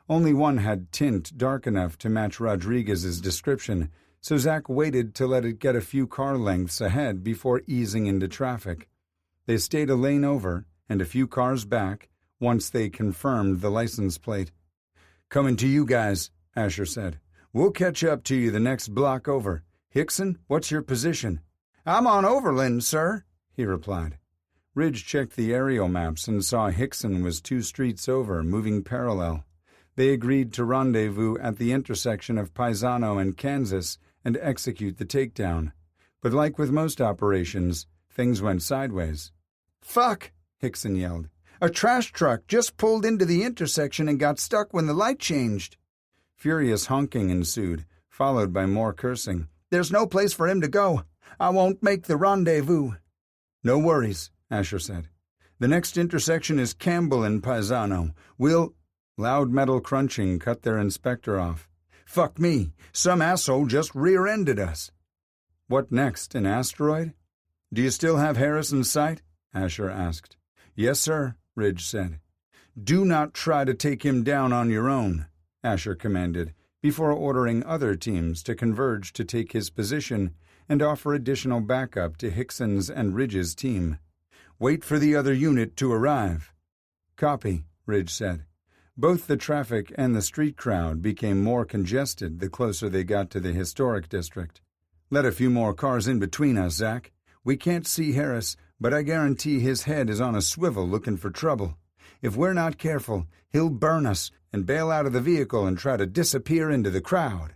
Only one had tint dark enough to match Rodriguez's description, so Zach waited to let it get a few car lengths ahead before easing into traffic. They stayed a lane over and a few cars back once they confirmed the license plate. "Coming to you guys," Asher said. "We'll catch up to you the next block over. Hickson, what's your position?" "I'm on Overland, sir," he replied. Ridge checked the aerial maps and saw Hickson was 2 streets over, moving parallel. They agreed to rendezvous at the intersection of Paisano and Kansas and execute the takedown. But like with most operations, things went sideways. "Fuck!" Hickson yelled. "A trash truck just pulled into the intersection and got stuck when the light changed." Furious honking ensued, followed by more cursing. "There's no place for him to go. I won't make the rendezvous." "No worries," Asher said. "The next intersection is Campbell and Paisano. We'll—" Loud metal crunching cut their inspector off. "Fuck me. Some asshole just rear-ended us." "What next, an asteroid?" "Do you still have Harris in sight?" Asher asked. "Yes, sir," Ridge said. "Do not try to take him down on your own," Asher commanded, before ordering other teams to converge to take his position and offer additional backup to Hickson's and Ridge's team. "Wait for the other unit to arrive." "Copy," Ridge said. Both the traffic and the street crowd became more congested the closer they got to the historic district. "Let a few more cars in between us, Zach. We can't see Harris, but I guarantee his head is on a swivel looking for trouble. If we're not careful, he'll burn us and bail out of the vehicle and try to disappear into the crowd."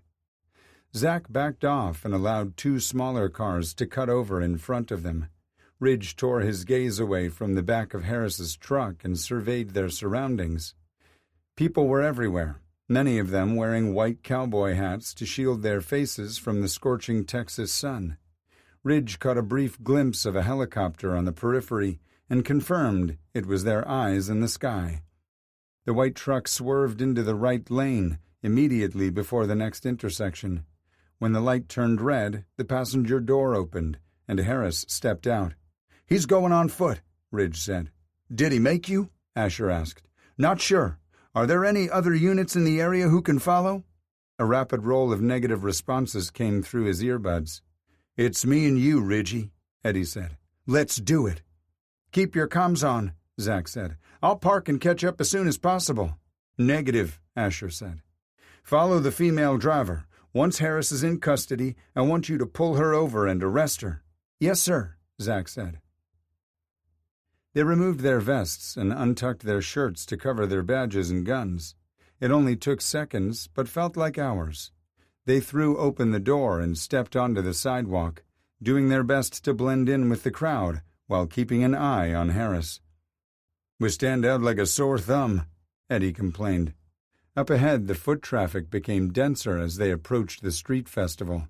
Zach backed off and allowed 2 smaller cars to cut over in front of them. Ridge tore his gaze away from the back of Harris's truck and surveyed their surroundings. People were everywhere, many of them wearing white cowboy hats to shield their faces from the scorching Texas sun. Ridge caught a brief glimpse of a helicopter on the periphery and confirmed it was their eyes in the sky. The white truck swerved into the right lane immediately before the next intersection. When the light turned red, the passenger door opened, and Harris stepped out. "He's going on foot," Ridge said. "Did he make you?" Asher asked. "Not sure. Are there any other units in the area who can follow?" A rapid roll of negative responses came through his earbuds. "It's me and you, Ridgie," Eddie said. "Let's do it." "Keep your comms on," Zach said. "I'll park and catch up as soon as possible." "Negative," Asher said. "Follow the female driver. Once Harris is in custody, I want you to pull her over and arrest her." "Yes, sir," Zach said. They removed their vests and untucked their shirts to cover their badges and guns. It only took seconds, but felt like hours. They threw open the door and stepped onto the sidewalk, doing their best to blend in with the crowd while keeping an eye on Harris. "We stand out like a sore thumb," Eddie complained. Up ahead, the foot traffic became denser as they approached the street festival.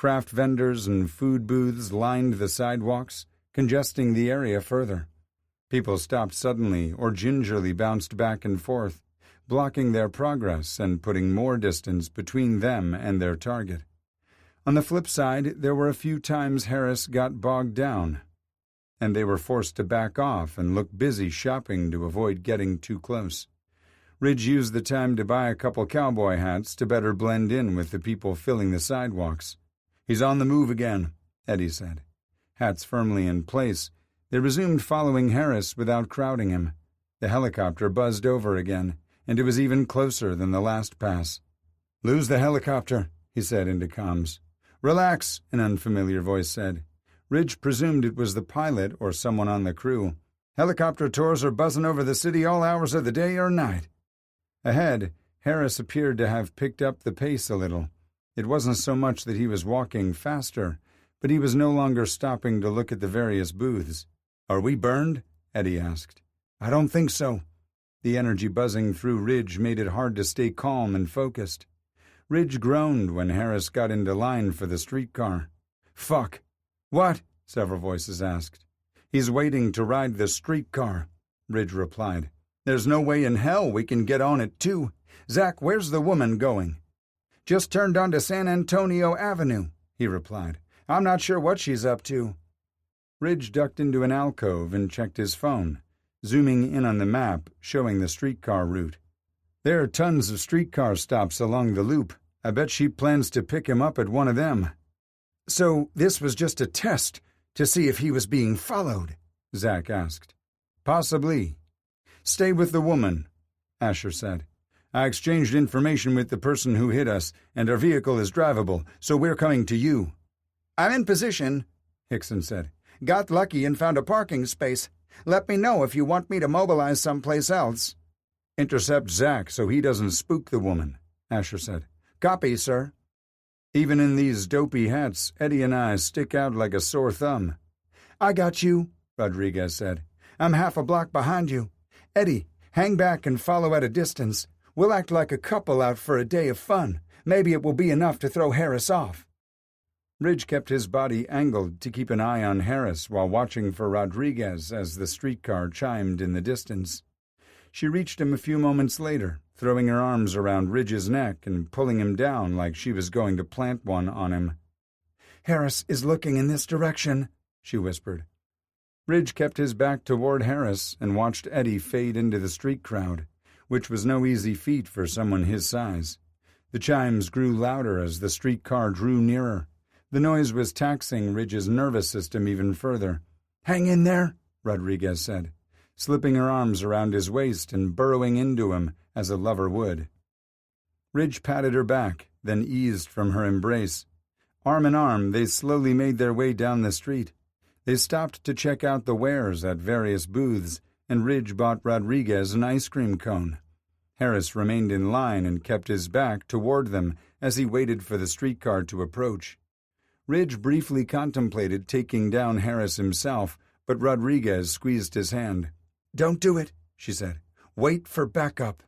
Craft vendors and food booths lined the sidewalks, congesting the area further. People stopped suddenly or gingerly bounced back and forth, blocking their progress and putting more distance between them and their target. On the flip side, there were a few times Harris got bogged down, and they were forced to back off and look busy shopping to avoid getting too close. Ridge used the time to buy a couple cowboy hats to better blend in with the people filling the sidewalks. "He's on the move again," Eddie said. Hats firmly in place, they resumed following Harris without crowding him. The helicopter buzzed over again, and it was even closer than the last pass. "Lose the helicopter," he said into comms. "Relax," an unfamiliar voice said. Ridge presumed it was the pilot or someone on the crew. "Helicopter tours are buzzing over the city all hours of the day or night." Ahead, Harris appeared to have picked up the pace a little. It wasn't so much that he was walking faster, but he was no longer stopping to look at the various booths. "Are we burned?" Eddie asked. "I don't think so." The energy buzzing through Ridge made it hard to stay calm and focused. Ridge groaned when Harris got into line for the streetcar. "Fuck." "What?" several voices asked. "He's waiting to ride the streetcar," Ridge replied. "There's no way in hell we can get on it, too. Zach, where's the woman going?" "Just turned onto San Antonio Avenue," he replied. "I'm not sure what she's up to." Ridge ducked into an alcove and checked his phone, zooming in on the map, showing the streetcar route. "There are tons of streetcar stops along the loop. I bet she plans to pick him up at one of them." "So this was just a test to see if he was being followed?" Zach asked. "Possibly." "Stay with the woman," Asher said. "I exchanged information with the person who hit us, and our vehicle is drivable, so we're coming to you." "I'm in position," Hickson said. "Got lucky and found a parking space. Let me know if you want me to mobilize someplace else." "Intercept Zach so he doesn't spook the woman," Asher said. "Copy, sir." "Even in these dopey hats, Eddie and I stick out like a sore thumb." "I got you," Rodriguez said. "I'm half a block behind you. Eddie, hang back and follow at a distance. We'll act like a couple out for a day of fun. Maybe it will be enough to throw Harris off." Ridge kept his body angled to keep an eye on Harris while watching for Rodriguez as the streetcar chimed in the distance. She reached him a few moments later, throwing her arms around Ridge's neck and pulling him down like she was going to plant one on him. "Harris is looking in this direction," she whispered. Ridge kept his back toward Harris and watched Eddie fade into the street crowd, which was no easy feat for someone his size. The chimes grew louder as the streetcar drew nearer. The noise was taxing Ridge's nervous system even further. "Hang in there," Rodriguez said, slipping her arms around his waist and burrowing into him as a lover would. Ridge patted her back, then eased from her embrace. Arm in arm, they slowly made their way down the street. They stopped to check out the wares at various booths, and Ridge bought Rodriguez an ice cream cone. Harris remained in line and kept his back toward them as he waited for the streetcar to approach. Ridge briefly contemplated taking down Harris himself, but Rodriguez squeezed his hand. "Don't do it," she said. "Wait for backup."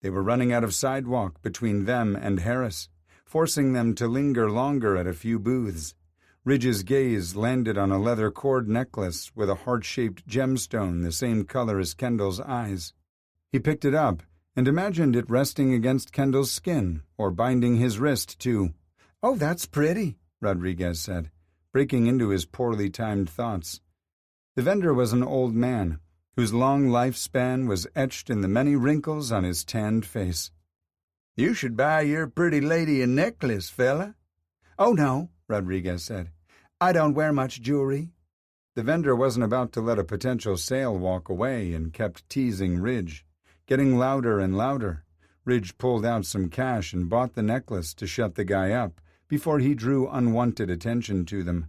They were running out of sidewalk between them and Harris, forcing them to linger longer at a few booths. Ridge's gaze landed on a leather cord necklace with a heart-shaped gemstone the same color as Kendall's eyes. He picked it up and imagined it resting against Kendall's skin or binding his wrist too. "Oh, that's pretty," Rodriguez said, breaking into his poorly timed thoughts. The vendor was an old man, whose long lifespan was etched in the many wrinkles on his tanned face. "You should buy your pretty lady a necklace, fella." "Oh, no," Rodriguez said. "I don't wear much jewelry." The vendor wasn't about to let a potential sale walk away and kept teasing Ridge. Getting louder and louder, Ridge pulled out some cash and bought the necklace to shut the guy up before he drew unwanted attention to them.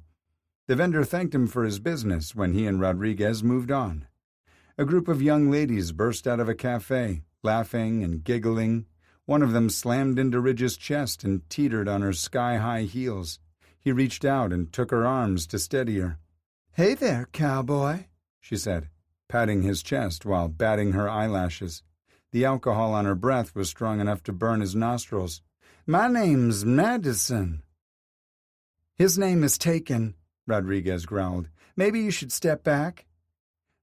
The vendor thanked him for his business when he and Rodriguez moved on. A group of young ladies burst out of a cafe, laughing and giggling. One of them slammed into Ridge's chest and teetered on her sky-high heels. He reached out and took her arms to steady her. "Hey there, cowboy," she said, patting his chest while batting her eyelashes. The alcohol on her breath was strong enough to burn his nostrils. "My name's Madison." "His name is taken," Rodriguez growled. "Maybe you should step back."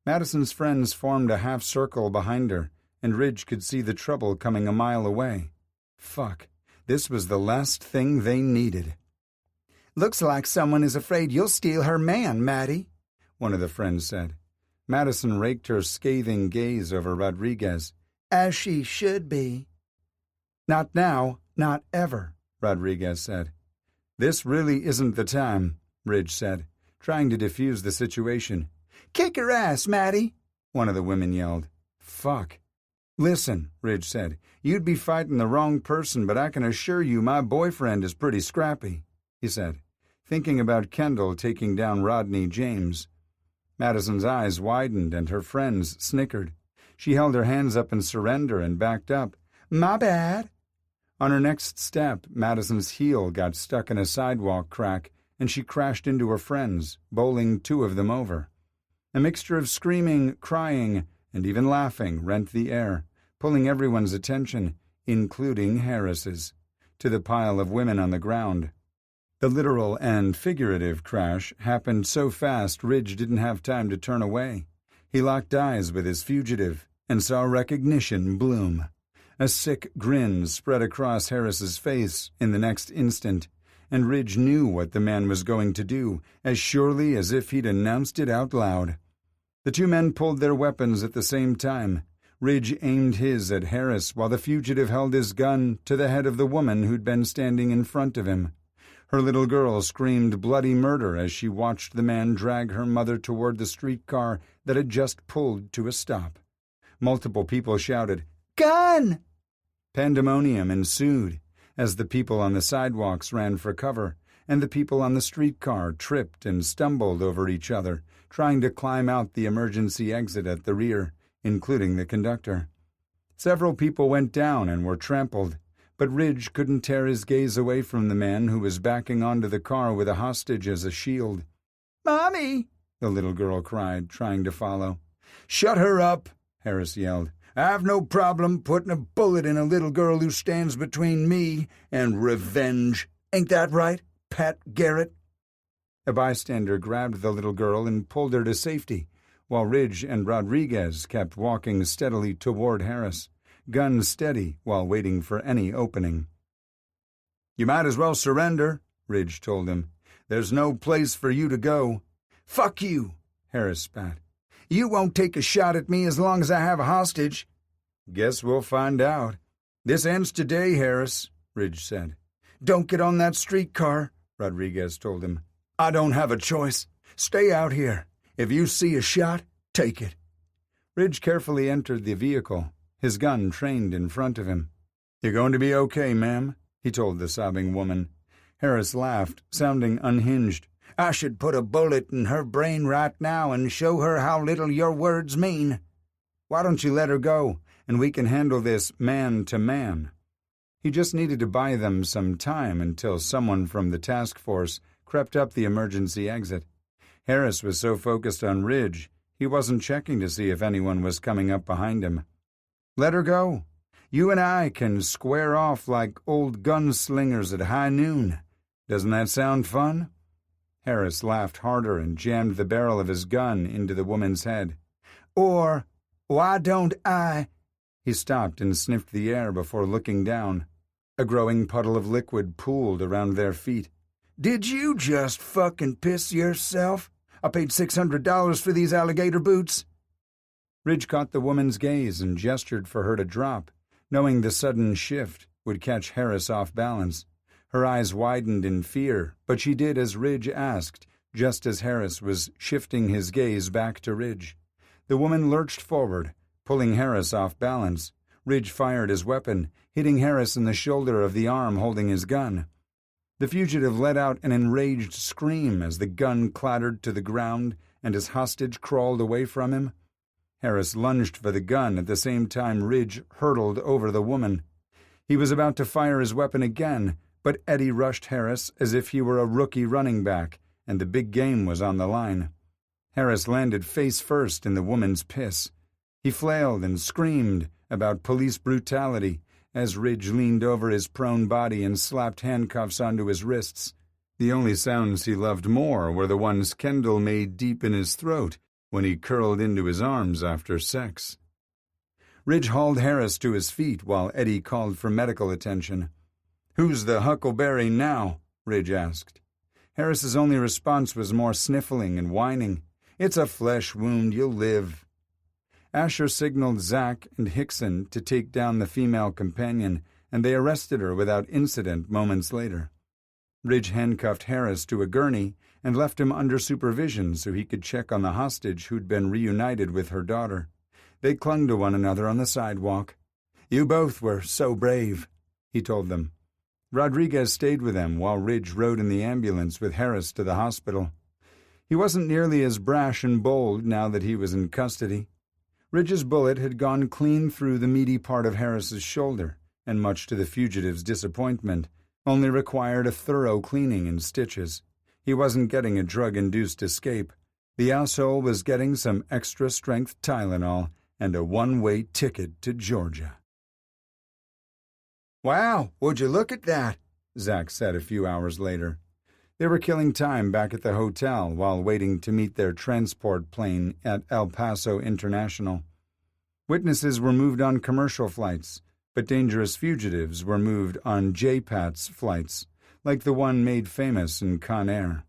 Madison's friends formed a half-circle behind her, and Ridge could see the trouble coming a mile away. Fuck, this was the last thing they needed. "Looks like someone is afraid you'll steal her man, Maddie," one of the friends said. Madison raked her scathing gaze over Rodriguez. "As she should be." "Not now, not ever," Rodriguez said. "This really isn't the time," Ridge said, trying to defuse the situation. "Kick her ass, Maddie," one of the women yelled. "Fuck." "Listen," Ridge said, "you'd be fighting the wrong person, but I can assure you my boyfriend is pretty scrappy," he said, thinking about Kendall taking down Rodney James. Madison's eyes widened and her friends snickered. She held her hands up in surrender and backed up. "My bad." On her next step, Madison's heel got stuck in a sidewalk crack, and she crashed into her friends, bowling two of them over. A mixture of screaming, crying, and even laughing rent the air, pulling everyone's attention, including Harris's, to the pile of women on the ground. The literal and figurative crash happened so fast Ridge didn't have time to turn away. He locked eyes with his fugitive and saw recognition bloom. A sick grin spread across Harris's face in the next instant, and Ridge knew what the man was going to do, as surely as if he'd announced it out loud. The two men pulled their weapons at the same time. Ridge aimed his at Harris while the fugitive held his gun to the head of the woman who'd been standing in front of him. Her little girl screamed bloody murder as she watched the man drag her mother toward the streetcar that had just pulled to a stop. Multiple people shouted, "Gun!" Pandemonium ensued as the people on the sidewalks ran for cover, and the people on the streetcar tripped and stumbled over each other, trying to climb out the emergency exit at the rear, including the conductor. Several people went down and were trampled, but Ridge couldn't tear his gaze away from the man who was backing onto the car with a hostage as a shield. "Mommy!" the little girl cried, trying to follow. "Shut her up," Harris yelled. "I've no problem putting a bullet in a little girl who stands between me and revenge. Ain't that right, Pat Garrett?" A bystander grabbed the little girl and pulled her to safety, while Ridge and Rodriguez kept walking steadily toward Harris, guns steady while waiting for any opening. "You might as well surrender," Ridge told him. "There's no place for you to go." "Fuck you," Harris spat. "You won't take a shot at me as long as I have a hostage." "Guess we'll find out." "This ends today, Harris," Ridge said. "Don't get on that streetcar," Rodriguez told him. "I don't have a choice. Stay out here. If you see a shot, take it." Ridge carefully entered the vehicle, his gun trained in front of him. "You're going to be okay, ma'am," he told the sobbing woman. Harris laughed, sounding unhinged. "I should put a bullet in her brain right now and show her how little your words mean." "Why don't you let her go, and we can handle this man to man?" He just needed to buy them some time until someone from the task force crept up the emergency exit. Harris was so focused on Ridge, he wasn't checking to see if anyone was coming up behind him. "Let her go. You and I can square off like old gunslingers at high noon. Doesn't that sound fun?" Harris laughed harder and jammed the barrel of his gun into the woman's head. "Or, why don't I—" He stopped and sniffed the air before looking down. A growing puddle of liquid pooled around their feet. "Did you just fucking piss yourself? I paid $600 for these alligator boots." Ridge caught the woman's gaze and gestured for her to drop, knowing the sudden shift would catch Harris off balance. Her eyes widened in fear, but she did as Ridge asked, just as Harris was shifting his gaze back to Ridge. The woman lurched forward, pulling Harris off balance. Ridge fired his weapon, hitting Harris in the shoulder of the arm holding his gun. The fugitive let out an enraged scream as the gun clattered to the ground and his hostage crawled away from him. Harris lunged for the gun at the same time Ridge hurtled over the woman. He was about to fire his weapon again, but Eddie rushed Harris as if he were a rookie running back, and the big game was on the line. Harris landed face first in the woman's piss. He flailed and screamed about police brutality as Ridge leaned over his prone body and slapped handcuffs onto his wrists. The only sounds he loved more were the ones Kendall made deep in his throat when he curled into his arms after sex. Ridge hauled Harris to his feet while Eddie called for medical attention. "Who's the huckleberry now?" Ridge asked. Harris's only response was more sniffling and whining. "It's a flesh wound, you'll live." Asher signaled Zach and Hickson to take down the female companion, and they arrested her without incident moments later. Ridge handcuffed Harris to a gurney and left him under supervision so he could check on the hostage who'd been reunited with her daughter. They clung to one another on the sidewalk. "You both were so brave," he told them. Rodriguez stayed with them while Ridge rode in the ambulance with Harris to the hospital. He wasn't nearly as brash and bold now that he was in custody. Ridge's bullet had gone clean through the meaty part of Harris's shoulder, and much to the fugitive's disappointment, only required a thorough cleaning and stitches. He wasn't getting a drug-induced escape. The asshole was getting some extra-strength Tylenol and a one-way ticket to Georgia. "Wow, would you look at that?" Zach said a few hours later. They were killing time back at the hotel while waiting to meet their transport plane at El Paso International. Witnesses were moved on commercial flights, but dangerous fugitives were moved on JPATS flights, like the one made famous in Con Air.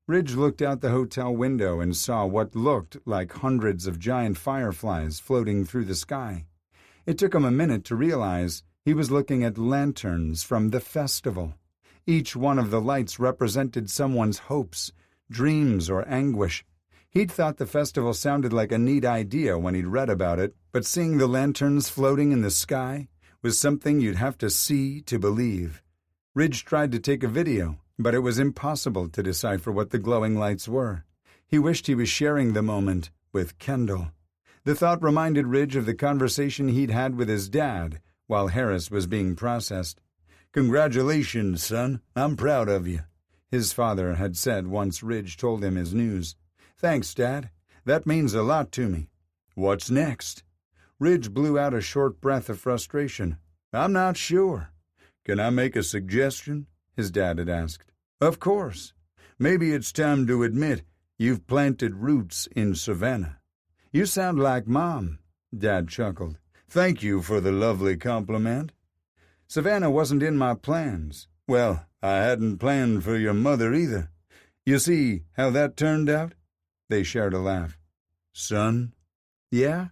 Ridge looked out the hotel window and saw what looked like hundreds of giant fireflies floating through the sky. It took him a minute to realize he was looking at lanterns from the festival. Each one of the lights represented someone's hopes, dreams, or anguish. He'd thought the festival sounded like a neat idea when he'd read about it, but seeing the lanterns floating in the sky was something you'd have to see to believe. Ridge tried to take a video, but it was impossible to decipher what the glowing lights were. He wished he was sharing the moment with Kendall. The thought reminded Ridge of the conversation he'd had with his dad while Harris was being processed. "Congratulations, son. I'm proud of you," his father had said once Ridge told him his news. "Thanks, Dad. That means a lot to me. What's next?" Ridge blew out a short breath of frustration. "I'm not sure. Can I make a suggestion?" his dad had asked. "Of course. Maybe it's time to admit you've planted roots in Savannah." "You sound like Mom," Dad chuckled. "Thank you for the lovely compliment." "Savannah wasn't in my plans." "Well, I hadn't planned for your mother either. You see how that turned out?" They shared a laugh. "Son?" "Yeah?"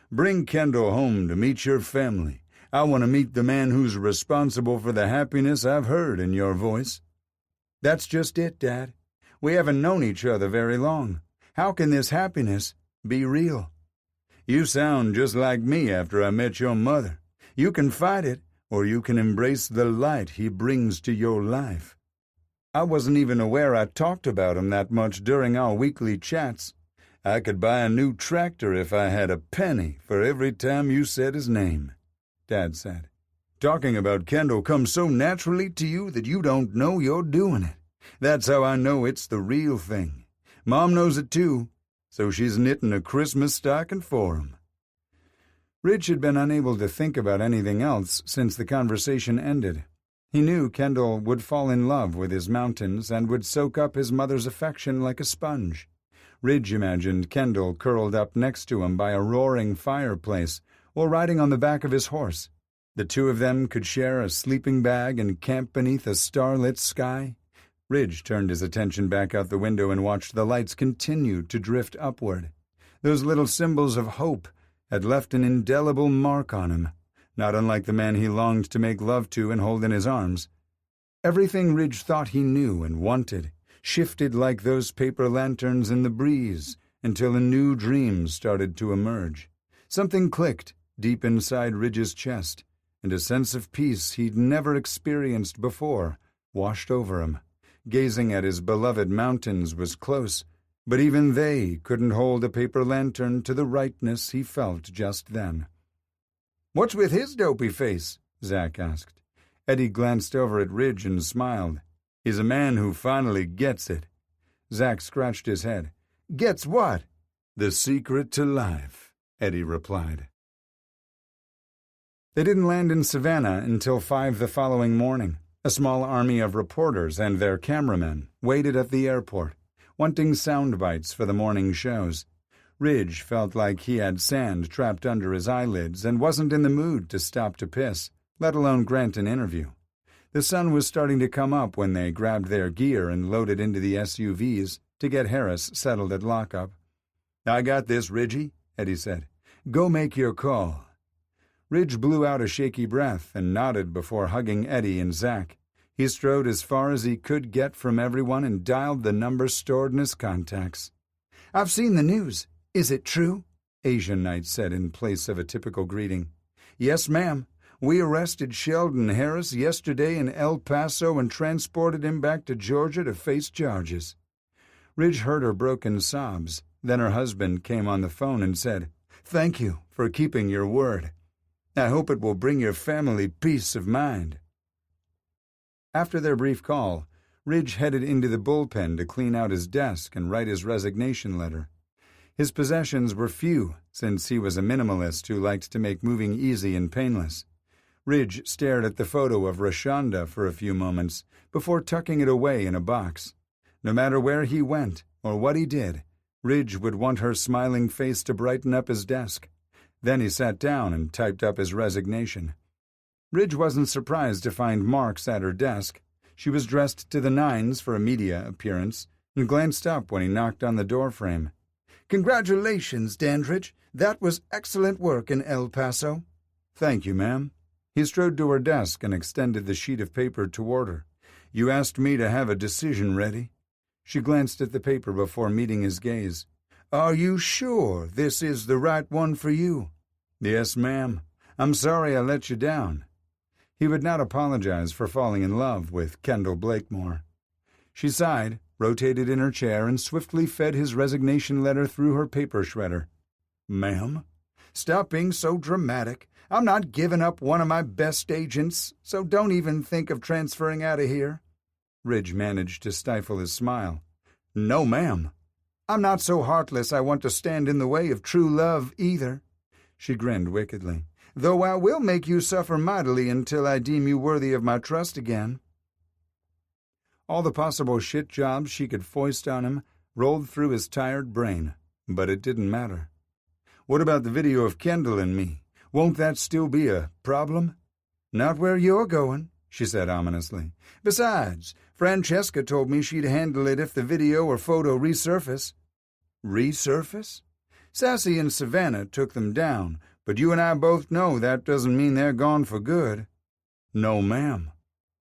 "Bring Kendall home to meet your family. I want to meet the man who's responsible for the happiness I've heard in your voice." "That's just it, Dad. We haven't known each other very long. How can this happiness be real?" "You sound just like me after I met your mother. You can fight it, or you can embrace the light he brings to your life." "I wasn't even aware I talked about him that much during our weekly chats." "I could buy a new tractor if I had a penny for every time you said his name," Dad said. "Talking about Kendall comes so naturally to you that you don't know you're doing it. That's how I know it's the real thing. Mom knows it too, so she's knitting a Christmas stocking for him." Ridge had been unable to think about anything else since the conversation ended. He knew Kendall would fall in love with his mountains and would soak up his mother's affection like a sponge. Ridge imagined Kendall curled up next to him by a roaring fireplace or riding on the back of his horse. The two of them could share a sleeping bag and camp beneath a starlit sky. Ridge turned his attention back out the window and watched the lights continue to drift upward. Those little symbols of hope had left an indelible mark on him, not unlike the man he longed to make love to and hold in his arms. Everything Ridge thought he knew and wanted shifted like those paper lanterns in the breeze until a new dream started to emerge. Something clicked deep inside Ridge's chest, and a sense of peace he'd never experienced before washed over him. Gazing at his beloved mountains was close, but even they couldn't hold a paper lantern to the rightness he felt just then. "What's with his dopey face?" Zach asked. Eddie glanced over at Ridge and smiled. "He's a man who finally gets it." Zach scratched his head. "Gets what?" "The secret to life," Eddie replied. They didn't land in Savannah until 5 the following morning. A small army of reporters and their cameramen waited at the airport, wanting sound bites for the morning shows. Ridge felt like he had sand trapped under his eyelids and wasn't in the mood to stop to piss, let alone grant an interview. The sun was starting to come up when they grabbed their gear and loaded into the SUVs to get Harris settled at lockup. "I got this, Ridgie," Eddie said. "Go make your call." Ridge blew out a shaky breath and nodded before hugging Eddie and Zach. He strode as far as he could get from everyone and dialed the number stored in his contacts. "I've seen the news. Is it true?" Asian Knight said in place of a typical greeting. "Yes, ma'am. We arrested Sheldon Harris yesterday in El Paso and transported him back to Georgia to face charges." Ridge heard her broken sobs. Then her husband came on the phone and said, "Thank you for keeping your word. I hope it will bring your family peace of mind." After their brief call, Ridge headed into the bullpen to clean out his desk and write his resignation letter. His possessions were few, since he was a minimalist who liked to make moving easy and painless. Ridge stared at the photo of Rashonda for a few moments before tucking it away in a box. No matter where he went or what he did, Ridge would want her smiling face to brighten up his desk. Then he sat down and typed up his resignation. Ridge wasn't surprised to find Marks at her desk. She was dressed to the nines for a media appearance and glanced up when he knocked on the doorframe. "Congratulations, Dandridge. That was excellent work in El Paso." "Thank you, ma'am." He strode to her desk and extended the sheet of paper toward her. "You asked me to have a decision ready." She glanced at the paper before meeting his gaze. "Are you sure this is the right one for you?" "Yes, ma'am. I'm sorry I let you down." He would not apologize for falling in love with Kendall Blakemore. She sighed, rotated in her chair, and swiftly fed his resignation letter through her paper shredder. "Ma'am?" "Stop being so dramatic. I'm not giving up one of my best agents, so don't even think of transferring out of here." Ridge managed to stifle his smile. "No, ma'am. I'm not so heartless I want to stand in the way of true love, either." She grinned wickedly. "Though I will make you suffer mightily until I deem you worthy of my trust again." All the possible shit jobs she could foist on him rolled through his tired brain, but it didn't matter. "What about the video of Kendall and me? Won't that still be a problem?" "Not where you're going," she said ominously. "Besides, Francesca told me she'd handle it if the video or photo resurface." "Resurface?" "Sassy and Savannah took them down, but you and I both know that doesn't mean they're gone for good." "No, ma'am."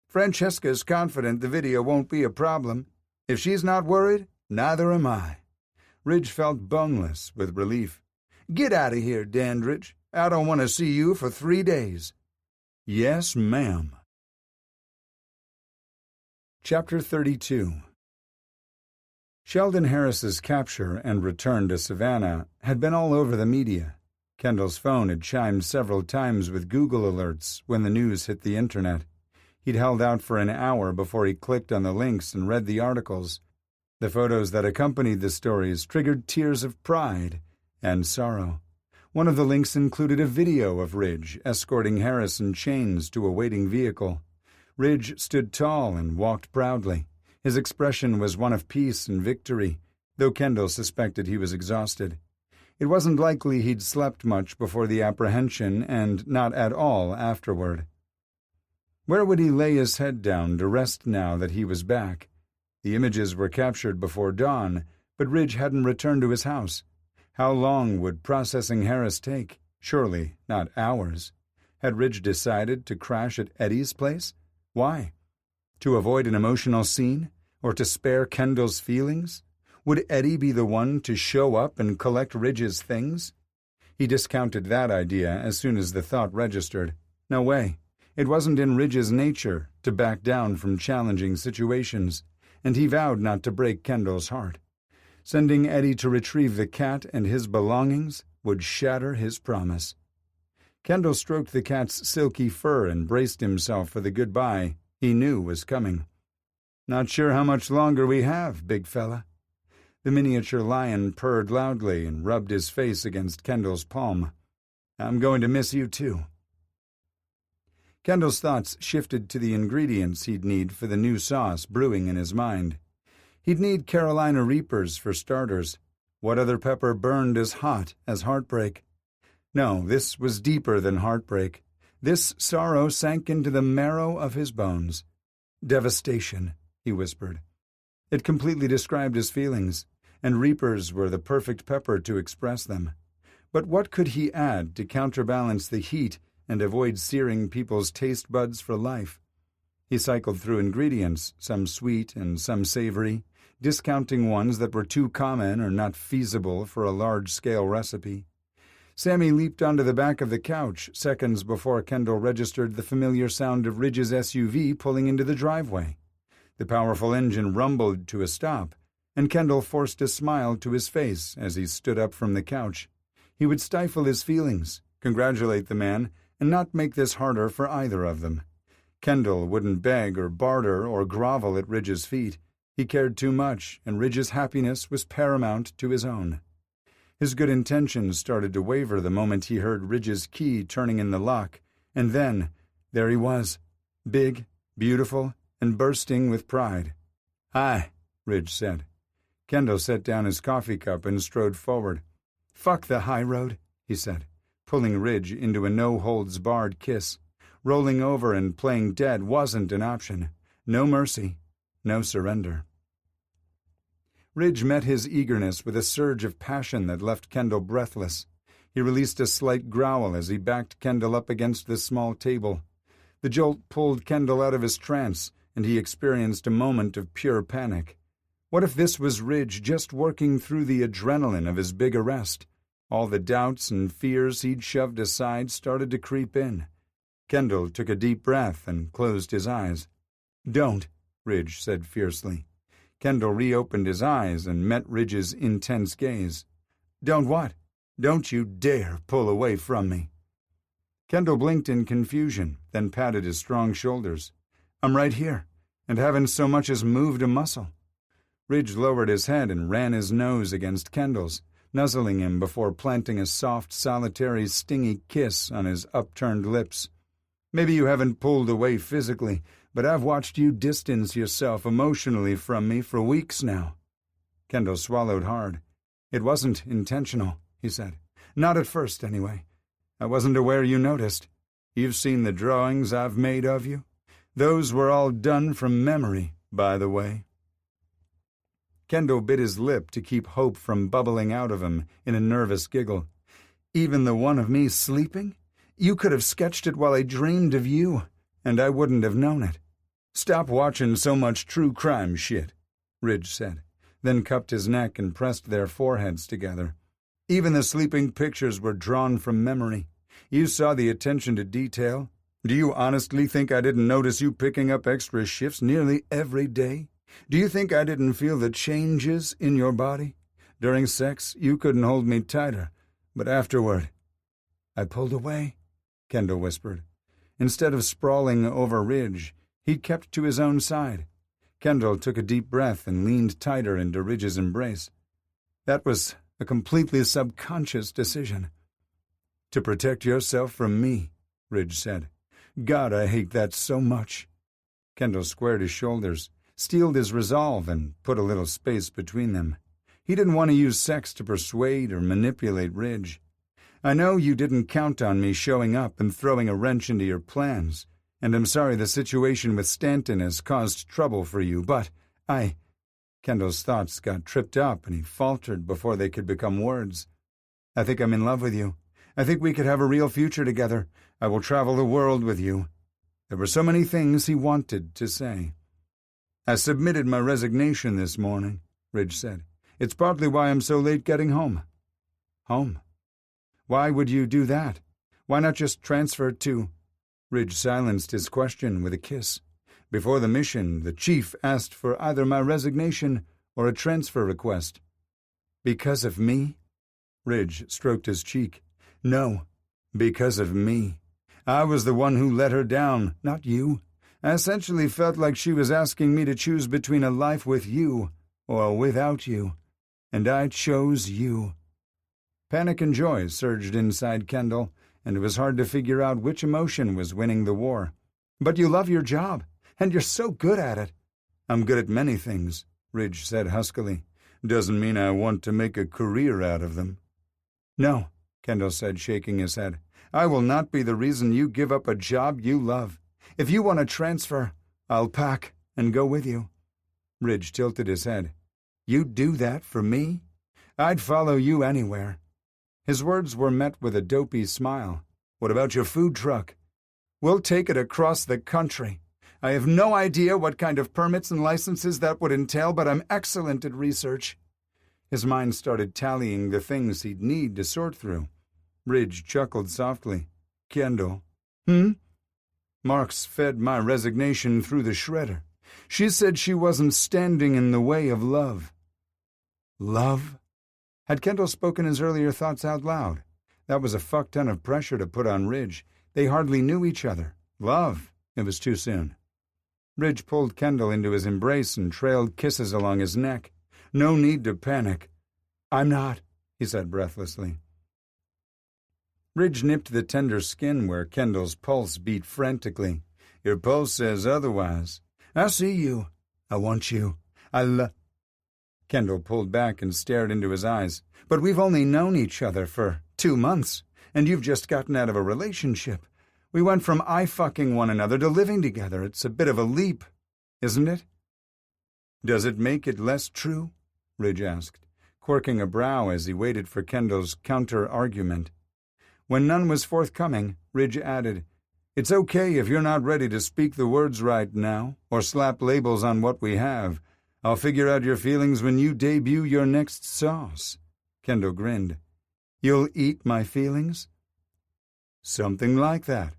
"Francesca's confident the video won't be a problem. If she's not worried, neither am I." Ridge felt boneless with relief. "Get out of here, Dandridge. I don't want to see you for 3 days." "Yes, ma'am." Chapter 32. Sheldon Harris's capture and return to Savannah had been all over the media. Kendall's phone had chimed several times with Google alerts when the news hit the internet. He'd held out for an hour before he clicked on the links and read the articles. The photos that accompanied the stories triggered tears of pride and sorrow. One of the links included a video of Ridge escorting Harris in chains to a waiting vehicle. Ridge stood tall and walked proudly. His expression was one of peace and victory, though Kendall suspected he was exhausted. It wasn't likely he'd slept much before the apprehension and not at all afterward. Where would he lay his head down to rest now that he was back? The images were captured before dawn, but Ridge hadn't returned to his house. How long would processing Harris take? Surely not hours. Had Ridge decided to crash at Eddie's place? Why? To avoid an emotional scene? Or to spare Kendall's feelings? Would Eddie be the one to show up and collect Ridge's things? He discounted that idea as soon as the thought registered. No way. It wasn't in Ridge's nature to back down from challenging situations, and he vowed not to break Kendall's heart. Sending Eddie to retrieve the cat and his belongings would shatter his promise. Kendall stroked the cat's silky fur and braced himself for the goodbye he knew was coming. "Not sure how much longer we have, big fella." The miniature lion purred loudly and rubbed his face against Kendall's palm. "I'm going to miss you, too." Kendall's thoughts shifted to the ingredients he'd need for the new sauce brewing in his mind. He'd need Carolina Reapers for starters. What other pepper burned as hot as heartbreak? No, this was deeper than heartbreak. This sorrow sank into the marrow of his bones. Devastation, he whispered. It completely described his feelings, and Reapers were the perfect pepper to express them. But what could he add to counterbalance the heat and avoid searing people's taste buds for life? He cycled through ingredients, some sweet and some savory, discounting ones that were too common or not feasible for a large-scale recipe. Sammy leaped onto the back of the couch seconds before Kendall registered the familiar sound of Ridge's SUV pulling into the driveway. The powerful engine rumbled to a stop, and Kendall forced a smile to his face as he stood up from the couch. He would stifle his feelings, congratulate the man, and not make this harder for either of them. Kendall wouldn't beg or barter or grovel at Ridge's feet. He cared too much, and Ridge's happiness was paramount to his own. His good intentions started to waver the moment he heard Ridge's key turning in the lock, and then, there he was, big, beautiful, and bursting with pride. "Hi," Ridge said. Kendall set down his coffee cup and strode forward. "Fuck the high road," he said, pulling Ridge into a no-holds-barred kiss. Rolling over and playing dead wasn't an option. No mercy, no surrender. Ridge met his eagerness with a surge of passion that left Kendall breathless. He released a slight growl as he backed Kendall up against the small table. The jolt pulled Kendall out of his trance, and he experienced a moment of pure panic. What if this was Ridge just working through the adrenaline of his big arrest? All the doubts and fears he'd shoved aside started to creep in. Kendall took a deep breath and closed his eyes. "Don't," Ridge said fiercely. Kendall reopened his eyes and met Ridge's intense gaze. "Don't what? Don't you dare pull away from me." Kendall blinked in confusion, then patted his strong shoulders. "I'm right here, and haven't so much as moved a muscle." Ridge lowered his head and ran his nose against Kendall's, nuzzling him before planting a soft, solitary, stingy kiss on his upturned lips. "Maybe you haven't pulled away physically, but I've watched you distance yourself emotionally from me for weeks now." Kendall swallowed hard. "It wasn't intentional," he said. "Not at first, anyway. I wasn't aware you noticed. You've seen the drawings I've made of you? Those were all done from memory, by the way." Kendall bit his lip to keep hope from bubbling out of him in a nervous giggle. "Even the one of me sleeping? You could have sketched it while I dreamed of you, and I wouldn't have known it." "Stop watching so much true crime shit," Ridge said, then cupped his neck and pressed their foreheads together. "Even the sleeping pictures were drawn from memory. You saw the attention to detail. Do you honestly think I didn't notice you picking up extra shifts nearly every day? Do you think I didn't feel the changes in your body? During sex, you couldn't hold me tighter, but afterward—" "I pulled away," Kendall whispered. Instead of sprawling over Ridge, he kept to his own side. Kendall took a deep breath and leaned tighter into Ridge's embrace. "That was a completely subconscious decision." "To protect yourself from me," Ridge said. "God, I hate that so much." Kendall squared his shoulders, steeled his resolve, and put a little space between them. He didn't want to use sex to persuade or manipulate Ridge. "I know you didn't count on me showing up and throwing a wrench into your plans, and I'm sorry the situation with Stanton has caused trouble for you, but Kendall's thoughts got tripped up and he faltered before they could become words. "I think I'm in love with you. I think we could have a real future together. I will travel the world with you." There were so many things he wanted to say. "I submitted my resignation this morning," Ridge said. "It's partly why I'm so late getting home." "Home? Why would you do that? Why not just transfer to—" Ridge silenced his question with a kiss. "Before the mission, the chief asked for either my resignation or a transfer request." "Because of me?" Ridge stroked his cheek. "No, because of me. I was the one who let her down, not you. I essentially felt like she was asking me to choose between a life with you or without you, and I chose you." Panic and joy surged inside Kendall, and it was hard to figure out which emotion was winning the war. But you love your job, and you're so good at it. I'm good at many things, Ridge said huskily. Doesn't mean I want to make a career out of them. No, Kendall said, shaking his head. I will not be the reason you give up a job you love. If you want to transfer, I'll pack and go with you. Ridge tilted his head. You'd do that for me? I'd follow you anywhere. His words were met with a dopey smile. What about your food truck? We'll take it across the country. I have no idea what kind of permits and licenses that would entail, but I'm excellent at research. His mind started tallying the things he'd need to sort through. Ridge chuckled softly. Kendall. Marks fed my resignation through the shredder. She said she wasn't standing in the way of love. Love? Had Kendall spoken his earlier thoughts out loud? That was a fuck ton of pressure to put on Ridge. They hardly knew each other. Love? It was too soon. Ridge pulled Kendall into his embrace and trailed kisses along his neck. No need to panic. I'm not, he said breathlessly. Ridge nipped the tender skin where Kendall's pulse beat frantically. Your pulse says otherwise. I see you. I want you. Kendall pulled back and stared into his eyes. But we've only known each other for 2 months, and you've just gotten out of a relationship. We went from eye-fucking one another to living together. It's a bit of a leap, isn't it? Does it make it less true? Ridge asked, quirking a brow as he waited for Kendall's counter-argument. When none was forthcoming, Ridge added, It's okay if you're not ready to speak the words right now, or slap labels on what we have. I'll figure out your feelings when you debut your next sauce. Kendall grinned. You'll eat my feelings? Something like that.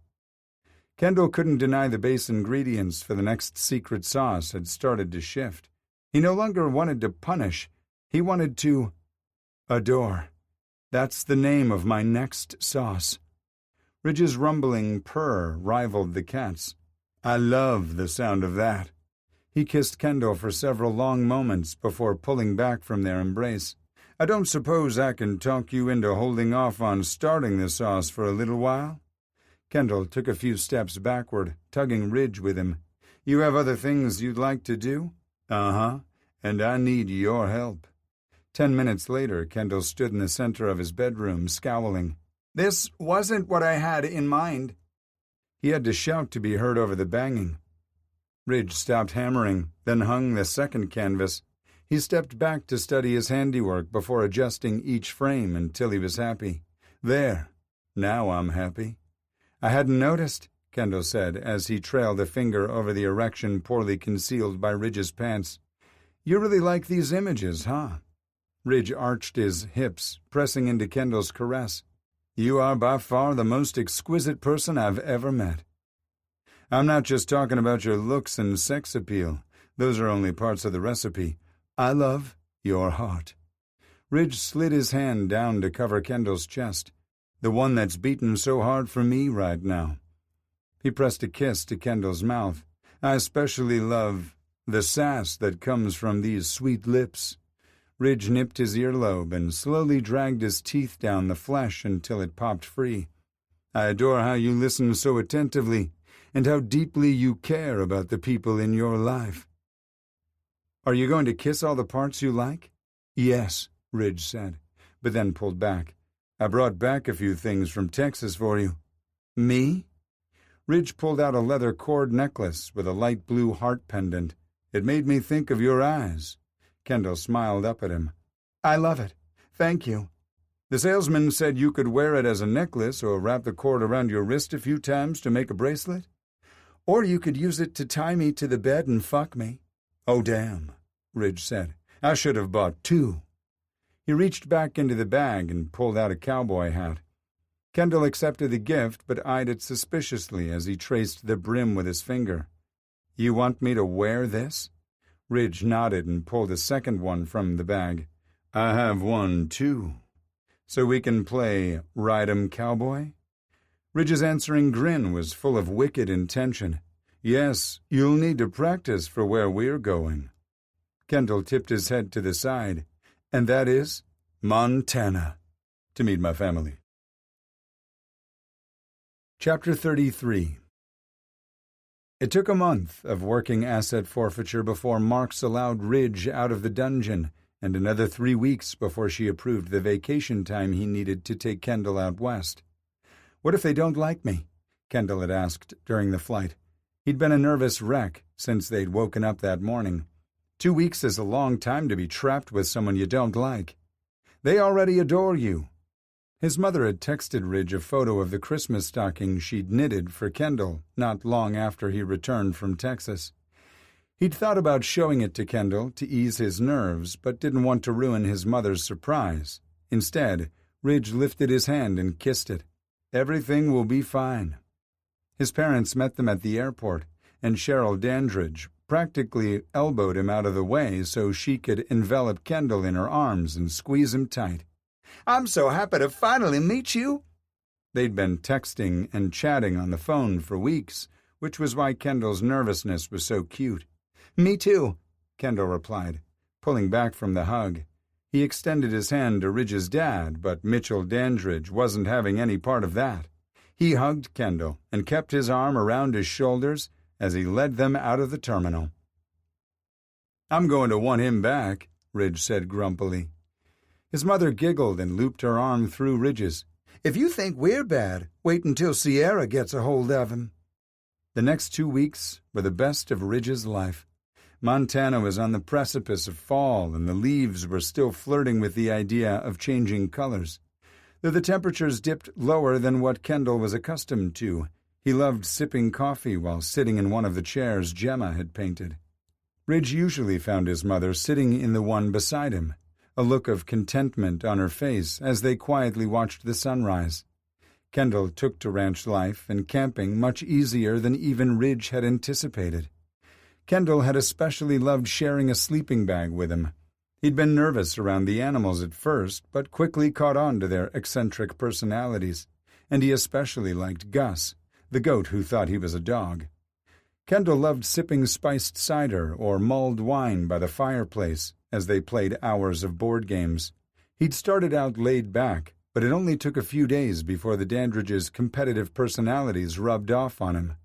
Kendall couldn't deny the base ingredients for the next secret sauce had started to shift. He no longer wanted to punish. He wanted to adore. That's the name of my next sauce. Ridge's rumbling purr rivaled the cat's. I love the sound of that. He kissed Kendall for several long moments before pulling back from their embrace. I don't suppose I can talk you into holding off on starting the sauce for a little while? Kendall took a few steps backward, tugging Ridge with him. You have other things you'd like to do? Uh-huh, and I need your help. 10 minutes later, Kendall stood in the center of his bedroom, scowling. This wasn't what I had in mind. He had to shout to be heard over the banging. Ridge stopped hammering, then hung the second canvas. He stepped back to study his handiwork before adjusting each frame until he was happy. There. Now I'm happy. I hadn't noticed, Kendall said as he trailed a finger over the erection poorly concealed by Ridge's pants. You really like these images, huh? Ridge arched his hips, pressing into Kendall's caress. You are by far the most exquisite person I've ever met. I'm not just talking about your looks and sex appeal. Those are only parts of the recipe. I love your heart. Ridge slid his hand down to cover Kendall's chest, the one that's beating so hard for me right now. He pressed a kiss to Kendall's mouth. I especially love the sass that comes from these sweet lips. Ridge nipped his earlobe and slowly dragged his teeth down the flesh until it popped free. I adore how you listen so attentively and how deeply you care about the people in your life. Are you going to kiss all the parts you like? Yes, Ridge said, but then pulled back. I brought back a few things from Texas for you. Me? Ridge pulled out a leather cord necklace with a light blue heart pendant. It made me think of your eyes. Kendall smiled up at him. I love it. Thank you. The salesman said you could wear it as a necklace or wrap the cord around your wrist a few times to make a bracelet. Or you could use it to tie me to the bed and fuck me. Oh, damn, Ridge said. I should have bought 2. He reached back into the bag and pulled out a cowboy hat. Kendall accepted the gift but eyed it suspiciously as he traced the brim with his finger. You want me to wear this? Ridge nodded and pulled a second one from the bag. I have one, too. So we can play Ride 'em Cowboy? Ridge's answering grin was full of wicked intention. Yes, you'll need to practice for where we're going. Kendall tipped his head to the side. And that is Montana, to meet my family. Chapter 33 It took a month of working asset forfeiture before Marks allowed Ridge out of the dungeon, and another 3 weeks before she approved the vacation time he needed to take Kendall out west. "What if they don't like me?" Kendall had asked during the flight. He'd been a nervous wreck since they'd woken up that morning. 2 weeks is a long time to be trapped with someone you don't like. "They already adore you." His mother had texted Ridge a photo of the Christmas stocking she'd knitted for Kendall not long after he returned from Texas. He'd thought about showing it to Kendall to ease his nerves, but didn't want to ruin his mother's surprise. Instead, Ridge lifted his hand and kissed it. "Everything will be fine." His parents met them at the airport, and Cheryl Dandridge practically elbowed him out of the way so she could envelop Kendall in her arms and squeeze him tight. "I'm so happy to finally meet you." They'd been texting and chatting on the phone for weeks, which was why Kendall's nervousness was so cute. "Me too," Kendall replied, pulling back from the hug. He extended his hand to Ridge's dad, but Mitchell Dandridge wasn't having any part of that. He hugged Kendall and kept his arm around his shoulders as he led them out of the terminal. "I'm going to want him back," Ridge said grumpily. His mother giggled and looped her arm through Ridge's. "If you think we're bad, wait until Sierra gets a hold of him." The next 2 weeks were the best of Ridge's life. Montana was on the precipice of fall, and the leaves were still flirting with the idea of changing colors. Though the temperatures dipped lower than what Kendall was accustomed to, he loved sipping coffee while sitting in one of the chairs Gemma had painted. Ridge usually found his mother sitting in the one beside him, a look of contentment on her face as they quietly watched the sunrise. Kendall took to ranch life and camping much easier than even Ridge had anticipated. Kendall had especially loved sharing a sleeping bag with him. He'd been nervous around the animals at first, but quickly caught on to their eccentric personalities, and he especially liked Gus, the goat who thought he was a dog. Kendall loved sipping spiced cider or mulled wine by the fireplace as they played hours of board games. He'd started out laid back, but it only took a few days before the Dandridges' competitive personalities rubbed off on him.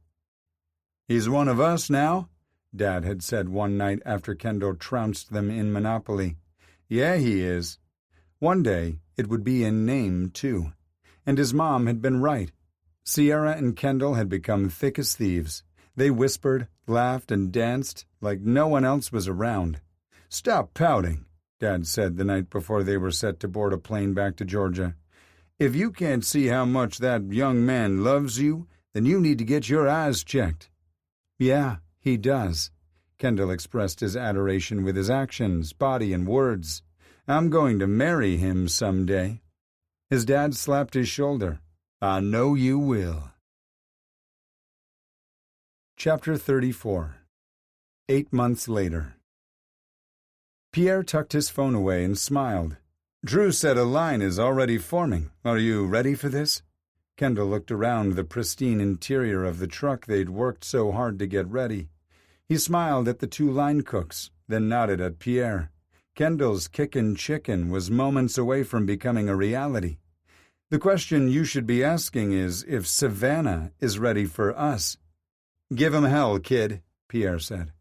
"He's one of us now?" Dad had said one night after Kendall trounced them in Monopoly. "Yeah, he is." One day, it would be in name, too. And his mom had been right. Sierra and Kendall had become thick as thieves. They whispered, laughed, and danced like no one else was around. "Stop pouting," Dad said the night before they were set to board a plane back to Georgia. "If you can't see how much that young man loves you, then you need to get your eyes checked." "Yeah, he does." Kendall expressed his adoration with his actions, body, and words. "I'm going to marry him someday." His dad slapped his shoulder. "I know you will." Chapter 34. 8 months later. Pierre tucked his phone away and smiled. "Drew said a line is already forming. Are you ready for this?" Kendall looked around the pristine interior of the truck they'd worked so hard to get ready. He smiled at the 2 line cooks, then nodded at Pierre. Kendall's kickin' chicken was moments away from becoming a reality. "The question you should be asking is if Savannah is ready for us." "Give 'em hell, kid," Pierre said.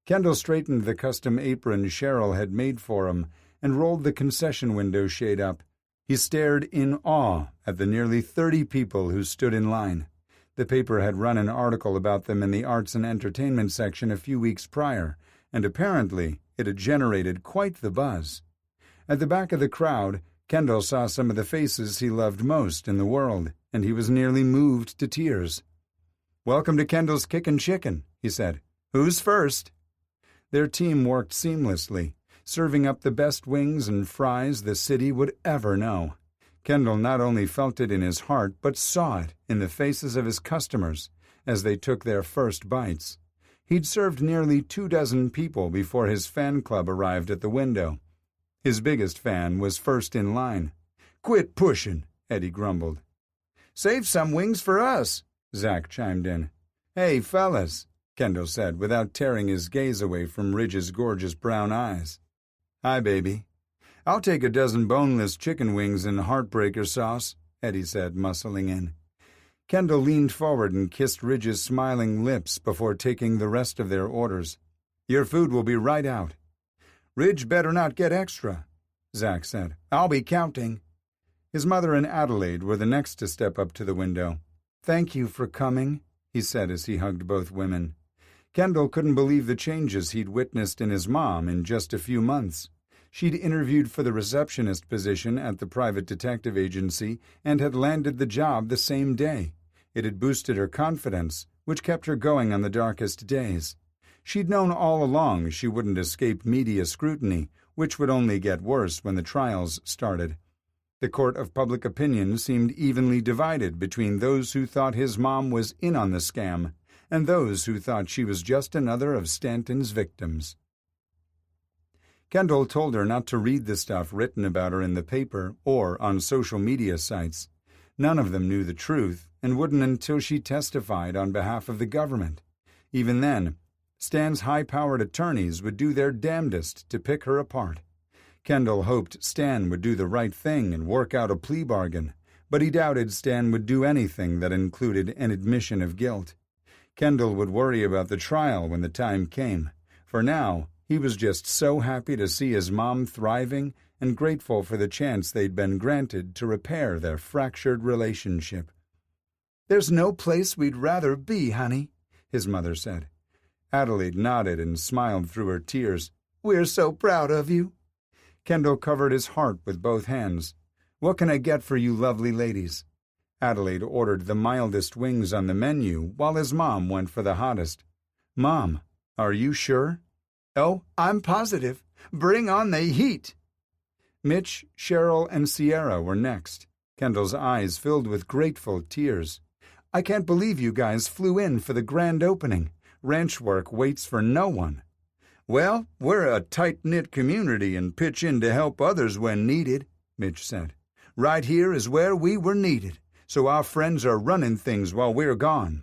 Kendall straightened the custom apron Cheryl had made for him and rolled the concession window shade up. He stared in awe at the nearly 30 people who stood in line. The paper had run an article about them in the arts and entertainment section a few weeks prior, and apparently it had generated quite the buzz. At the back of the crowd, Kendall saw some of the faces he loved most in the world, and he was nearly moved to tears. "Welcome to Kendall's Kickin' Chicken," he said. "Who's first?" Their team worked seamlessly, serving up the best wings and fries the city would ever know. Kendall not only felt it in his heart, but saw it in the faces of his customers as they took their first bites. He'd served nearly 24 people before his fan club arrived at the window. His biggest fan was first in line. "Quit pushing," Eddie grumbled. "Save some wings for us," Zach chimed in. "Hey, fellas," Kendall said without tearing his gaze away from Ridge's gorgeous brown eyes. "Hi, baby." "I'll take a dozen boneless chicken wings and heartbreaker sauce," Eddie said, muscling in. Kendall leaned forward and kissed Ridge's smiling lips before taking the rest of their orders. "Your food will be right out." "Ridge better not get extra," Zach said. "I'll be counting." His mother and Adelaide were the next to step up to the window. "Thank you for coming," he said as he hugged both women. Kendall couldn't believe the changes he'd witnessed in his mom in just a few months. She'd interviewed for the receptionist position at the private detective agency and had landed the job the same day. It had boosted her confidence, which kept her going on the darkest days. She'd known all along she wouldn't escape media scrutiny, which would only get worse when the trials started. The court of public opinion seemed evenly divided between those who thought his mom was in on the scam and those who thought she was just another of Stanton's victims. Kendall told her not to read the stuff written about her in the paper or on social media sites. None of them knew the truth and wouldn't until she testified on behalf of the government. Even then, Stan's high-powered attorneys would do their damnedest to pick her apart. Kendall hoped Stan would do the right thing and work out a plea bargain, but he doubted Stan would do anything that included an admission of guilt. Kendall would worry about the trial when the time came. For now, he was just so happy to see his mom thriving and grateful for the chance they'd been granted to repair their fractured relationship. "There's no place we'd rather be, honey," his mother said. Adelaide nodded and smiled through her tears. "We're so proud of you." Kendall covered his heart with both hands. "What can I get for you lovely ladies?" Adelaide ordered the mildest wings on the menu while his mom went for the hottest. "Mom, are you sure?" "Oh, I'm positive. Bring on the heat." Mitch, Cheryl, and Sierra were next. Kendall's eyes filled with grateful tears. "I can't believe you guys flew in for the grand opening. Ranch work waits for no one." "Well, we're a tight-knit community and pitch in to help others when needed," Mitch said. "Right here is where we were needed, so our friends are running things while we're gone."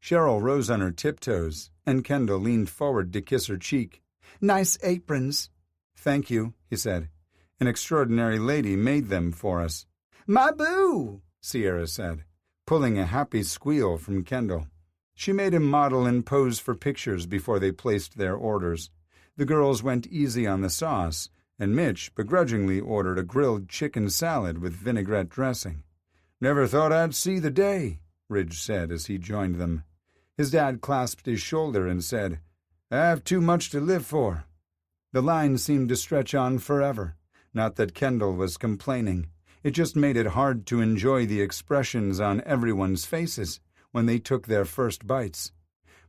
Cheryl rose on her tiptoes, and Kendall leaned forward to kiss her cheek. "Nice aprons." "Thank you," he said. "An extraordinary lady made them for us." "My boo," Sierra said, pulling a happy squeal from Kendall. She made him model and pose for pictures before they placed their orders. The girls went easy on the sauce, and Mitch begrudgingly ordered a grilled chicken salad with vinaigrette dressing. "Never thought I'd see the day," Ridge said as he joined them. His dad clasped his shoulder and said, "I have too much to live for." The line seemed to stretch on forever. Not that Kendall was complaining. It just made it hard to enjoy the expressions on everyone's faces when they took their first bites.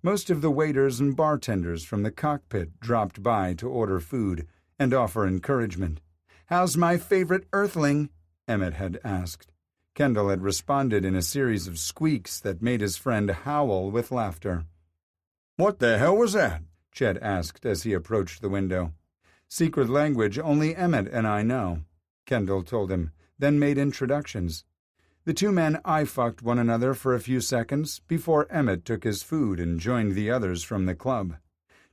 Most of the waiters and bartenders from the cockpit dropped by to order food and offer encouragement. "How's my favorite earthling?" Emmett had asked. Kendall had responded in a series of squeaks that made his friend howl with laughter. "What the hell was that?" Chet asked as he approached the window. "Secret language only Emmett and I know," Kendall told him, then made introductions. The two men eye-fucked one another for a few seconds before Emmett took his food and joined the others from the club.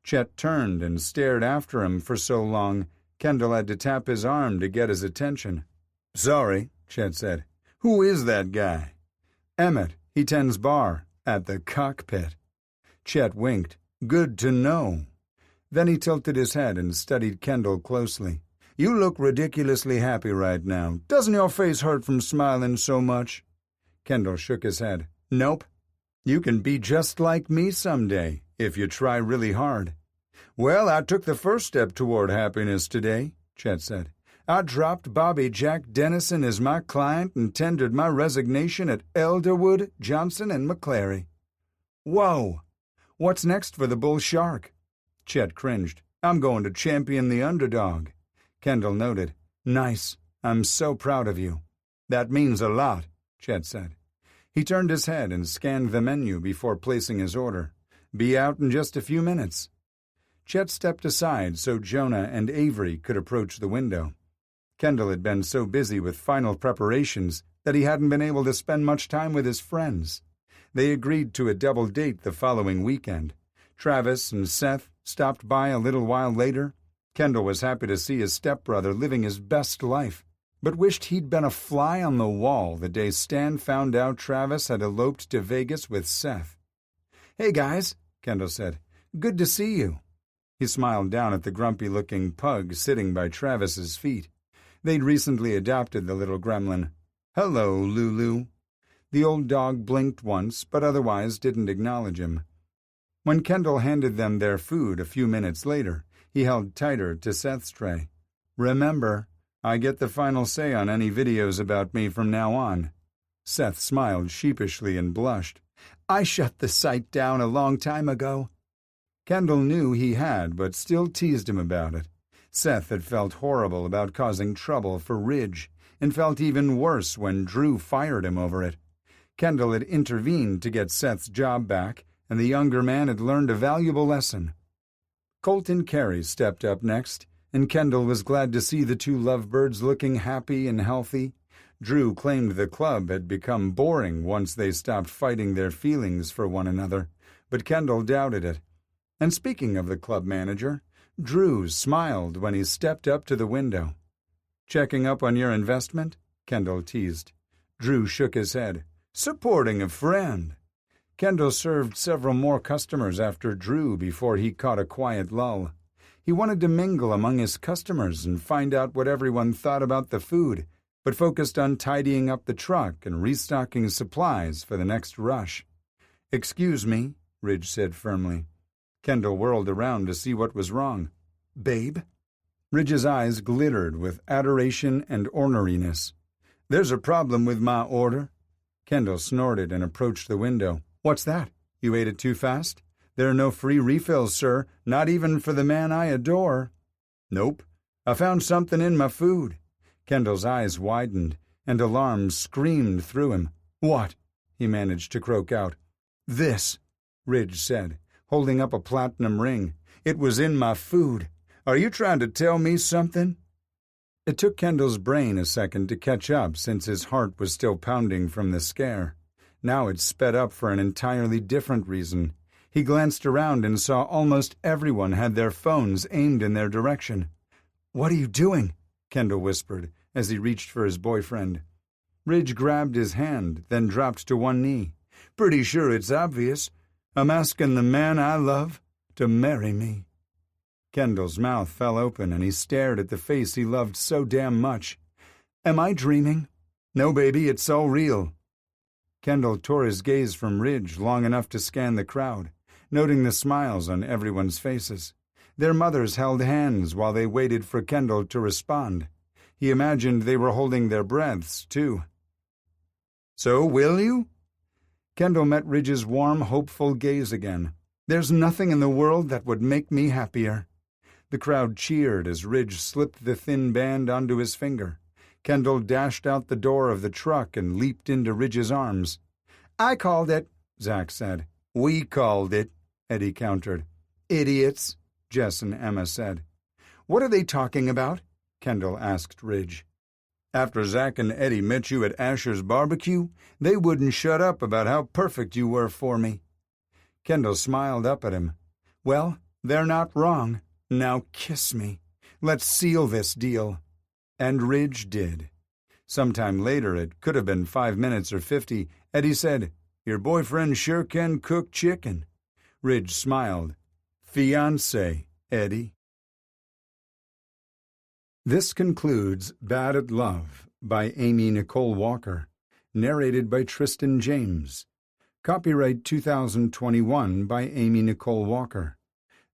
Chet turned and stared after him for so long, Kendall had to tap his arm to get his attention. "Sorry," Chet said. "Who is that guy?" "Emmett. He tends bar at the cockpit." Chet winked. "Good to know." Then he tilted his head and studied Kendall closely. "You look ridiculously happy right now. Doesn't your face hurt from smiling so much?" Kendall shook his head. "Nope. You can be just like me someday, if you try really hard." "Well, I took the first step toward happiness today," Chet said. "I dropped Bobby Jack Dennison as my client and tendered my resignation at Elderwood, Johnson, and McClary." "Whoa! What's next for the bull shark?" Chet cringed. "I'm going to champion the underdog." Kendall noted. "Nice. I'm so proud of you." "That means a lot," Chet said. He turned his head and scanned the menu before placing his order. "Be out in just a few minutes." Chet stepped aside so Jonah and Avery could approach the window. Kendall had been so busy with final preparations that he hadn't been able to spend much time with his friends. They agreed to a double date the following weekend. Travis and Seth stopped by a little while later. Kendall was happy to see his stepbrother living his best life. but wished he'd been a fly on the wall the day Stan found out Travis had eloped to Vegas with Seth. "Hey, guys," Kendall said. "Good to see you." He smiled down at the grumpy-looking pug sitting by Travis's feet. They'd recently adopted the little gremlin. "Hello, Lulu." The old dog blinked once, but otherwise didn't acknowledge him. When Kendall handed them their food a few minutes later, he held tighter to Seth's tray. "Remember, I get the final say on any videos about me from now on." Seth smiled sheepishly and blushed. "I shut the site down a long time ago." Kendall knew he had, but still teased him about it. Seth had felt horrible about causing trouble for Ridge, and felt even worse when Drew fired him over it. Kendall had intervened to get Seth's job back, and the younger man had learned a valuable lesson. Colton Carey stepped up next, and Kendall was glad to see the two lovebirds looking happy and healthy. Drew claimed the club had become boring once they stopped fighting their feelings for one another, but Kendall doubted it. And speaking of the club manager, Drew smiled when he stepped up to the window. "Checking up on your investment?" Kendall teased. Drew shook his head. "Supporting a friend." Kendall served several more customers after Drew before he caught a quiet lull. He wanted to mingle among his customers and find out what everyone thought about the food, but focused on tidying up the truck and restocking supplies for the next rush. "Excuse me," Ridge said firmly. Kendall whirled around to see what was wrong. "Babe?" Ridge's eyes glittered with adoration and orneriness. "There's a problem with my order." Kendall snorted and approached the window. "What's that? You ate it too fast? There are no free refills, sir, not even for the man I adore." "Nope. I found something in my food." Kendall's eyes widened, and alarm screamed through him. "What?" he managed to croak out. "This," Ridge said, holding up a platinum ring. "It was in my food. Are you trying to tell me something?" It took Kendall's brain a second to catch up since his heart was still pounding from the scare. Now it sped up for an entirely different reason. He glanced around and saw almost everyone had their phones aimed in their direction. "What are you doing?" Kendall whispered as he reached for his boyfriend. Ridge grabbed his hand, then dropped to one knee. "Pretty sure it's obvious. I'm asking the man I love to marry me." Kendall's mouth fell open and he stared at the face he loved so damn much. "Am I dreaming?" "No, baby, it's all real." Kendall tore his gaze from Ridge long enough to scan the crowd, noting the smiles on everyone's faces. Their mothers held hands while they waited for Kendall to respond. He imagined they were holding their breaths, too. "So, will you?" Kendall met Ridge's warm, hopeful gaze again. "There's nothing in the world that would make me happier." The crowd cheered as Ridge slipped the thin band onto his finger. Kendall dashed out the door of the truck and leaped into Ridge's arms. "I called it," Zach said. "We called it," Eddie countered. "Idiots," Jess and Emma said. "What are they talking about?" Kendall asked Ridge. "After Zach and Eddie met you at Asher's barbecue, they wouldn't shut up about how perfect you were for me." Kendall smiled up at him. "Well, they're not wrong. Now kiss me. Let's seal this deal." And Ridge did. Sometime later, it could have been 5 minutes or 50, Eddie said, "Your boyfriend sure can cook chicken." Ridge smiled. "Fiancé, Eddie." This concludes Bad at Love by Amy Nicole Walker, narrated by Tristan James. Copyright 2021 by Amy Nicole Walker.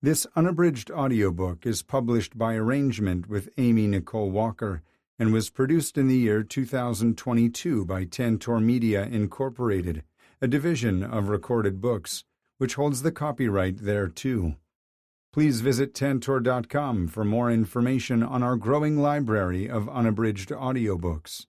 This unabridged audiobook is published by arrangement with Amy Nicole Walker and was produced in the year 2022 by Tantor Media Incorporated, a division of Recorded Books, which holds the copyright thereto. Please visit Tantor.com for more information on our growing library of unabridged audiobooks.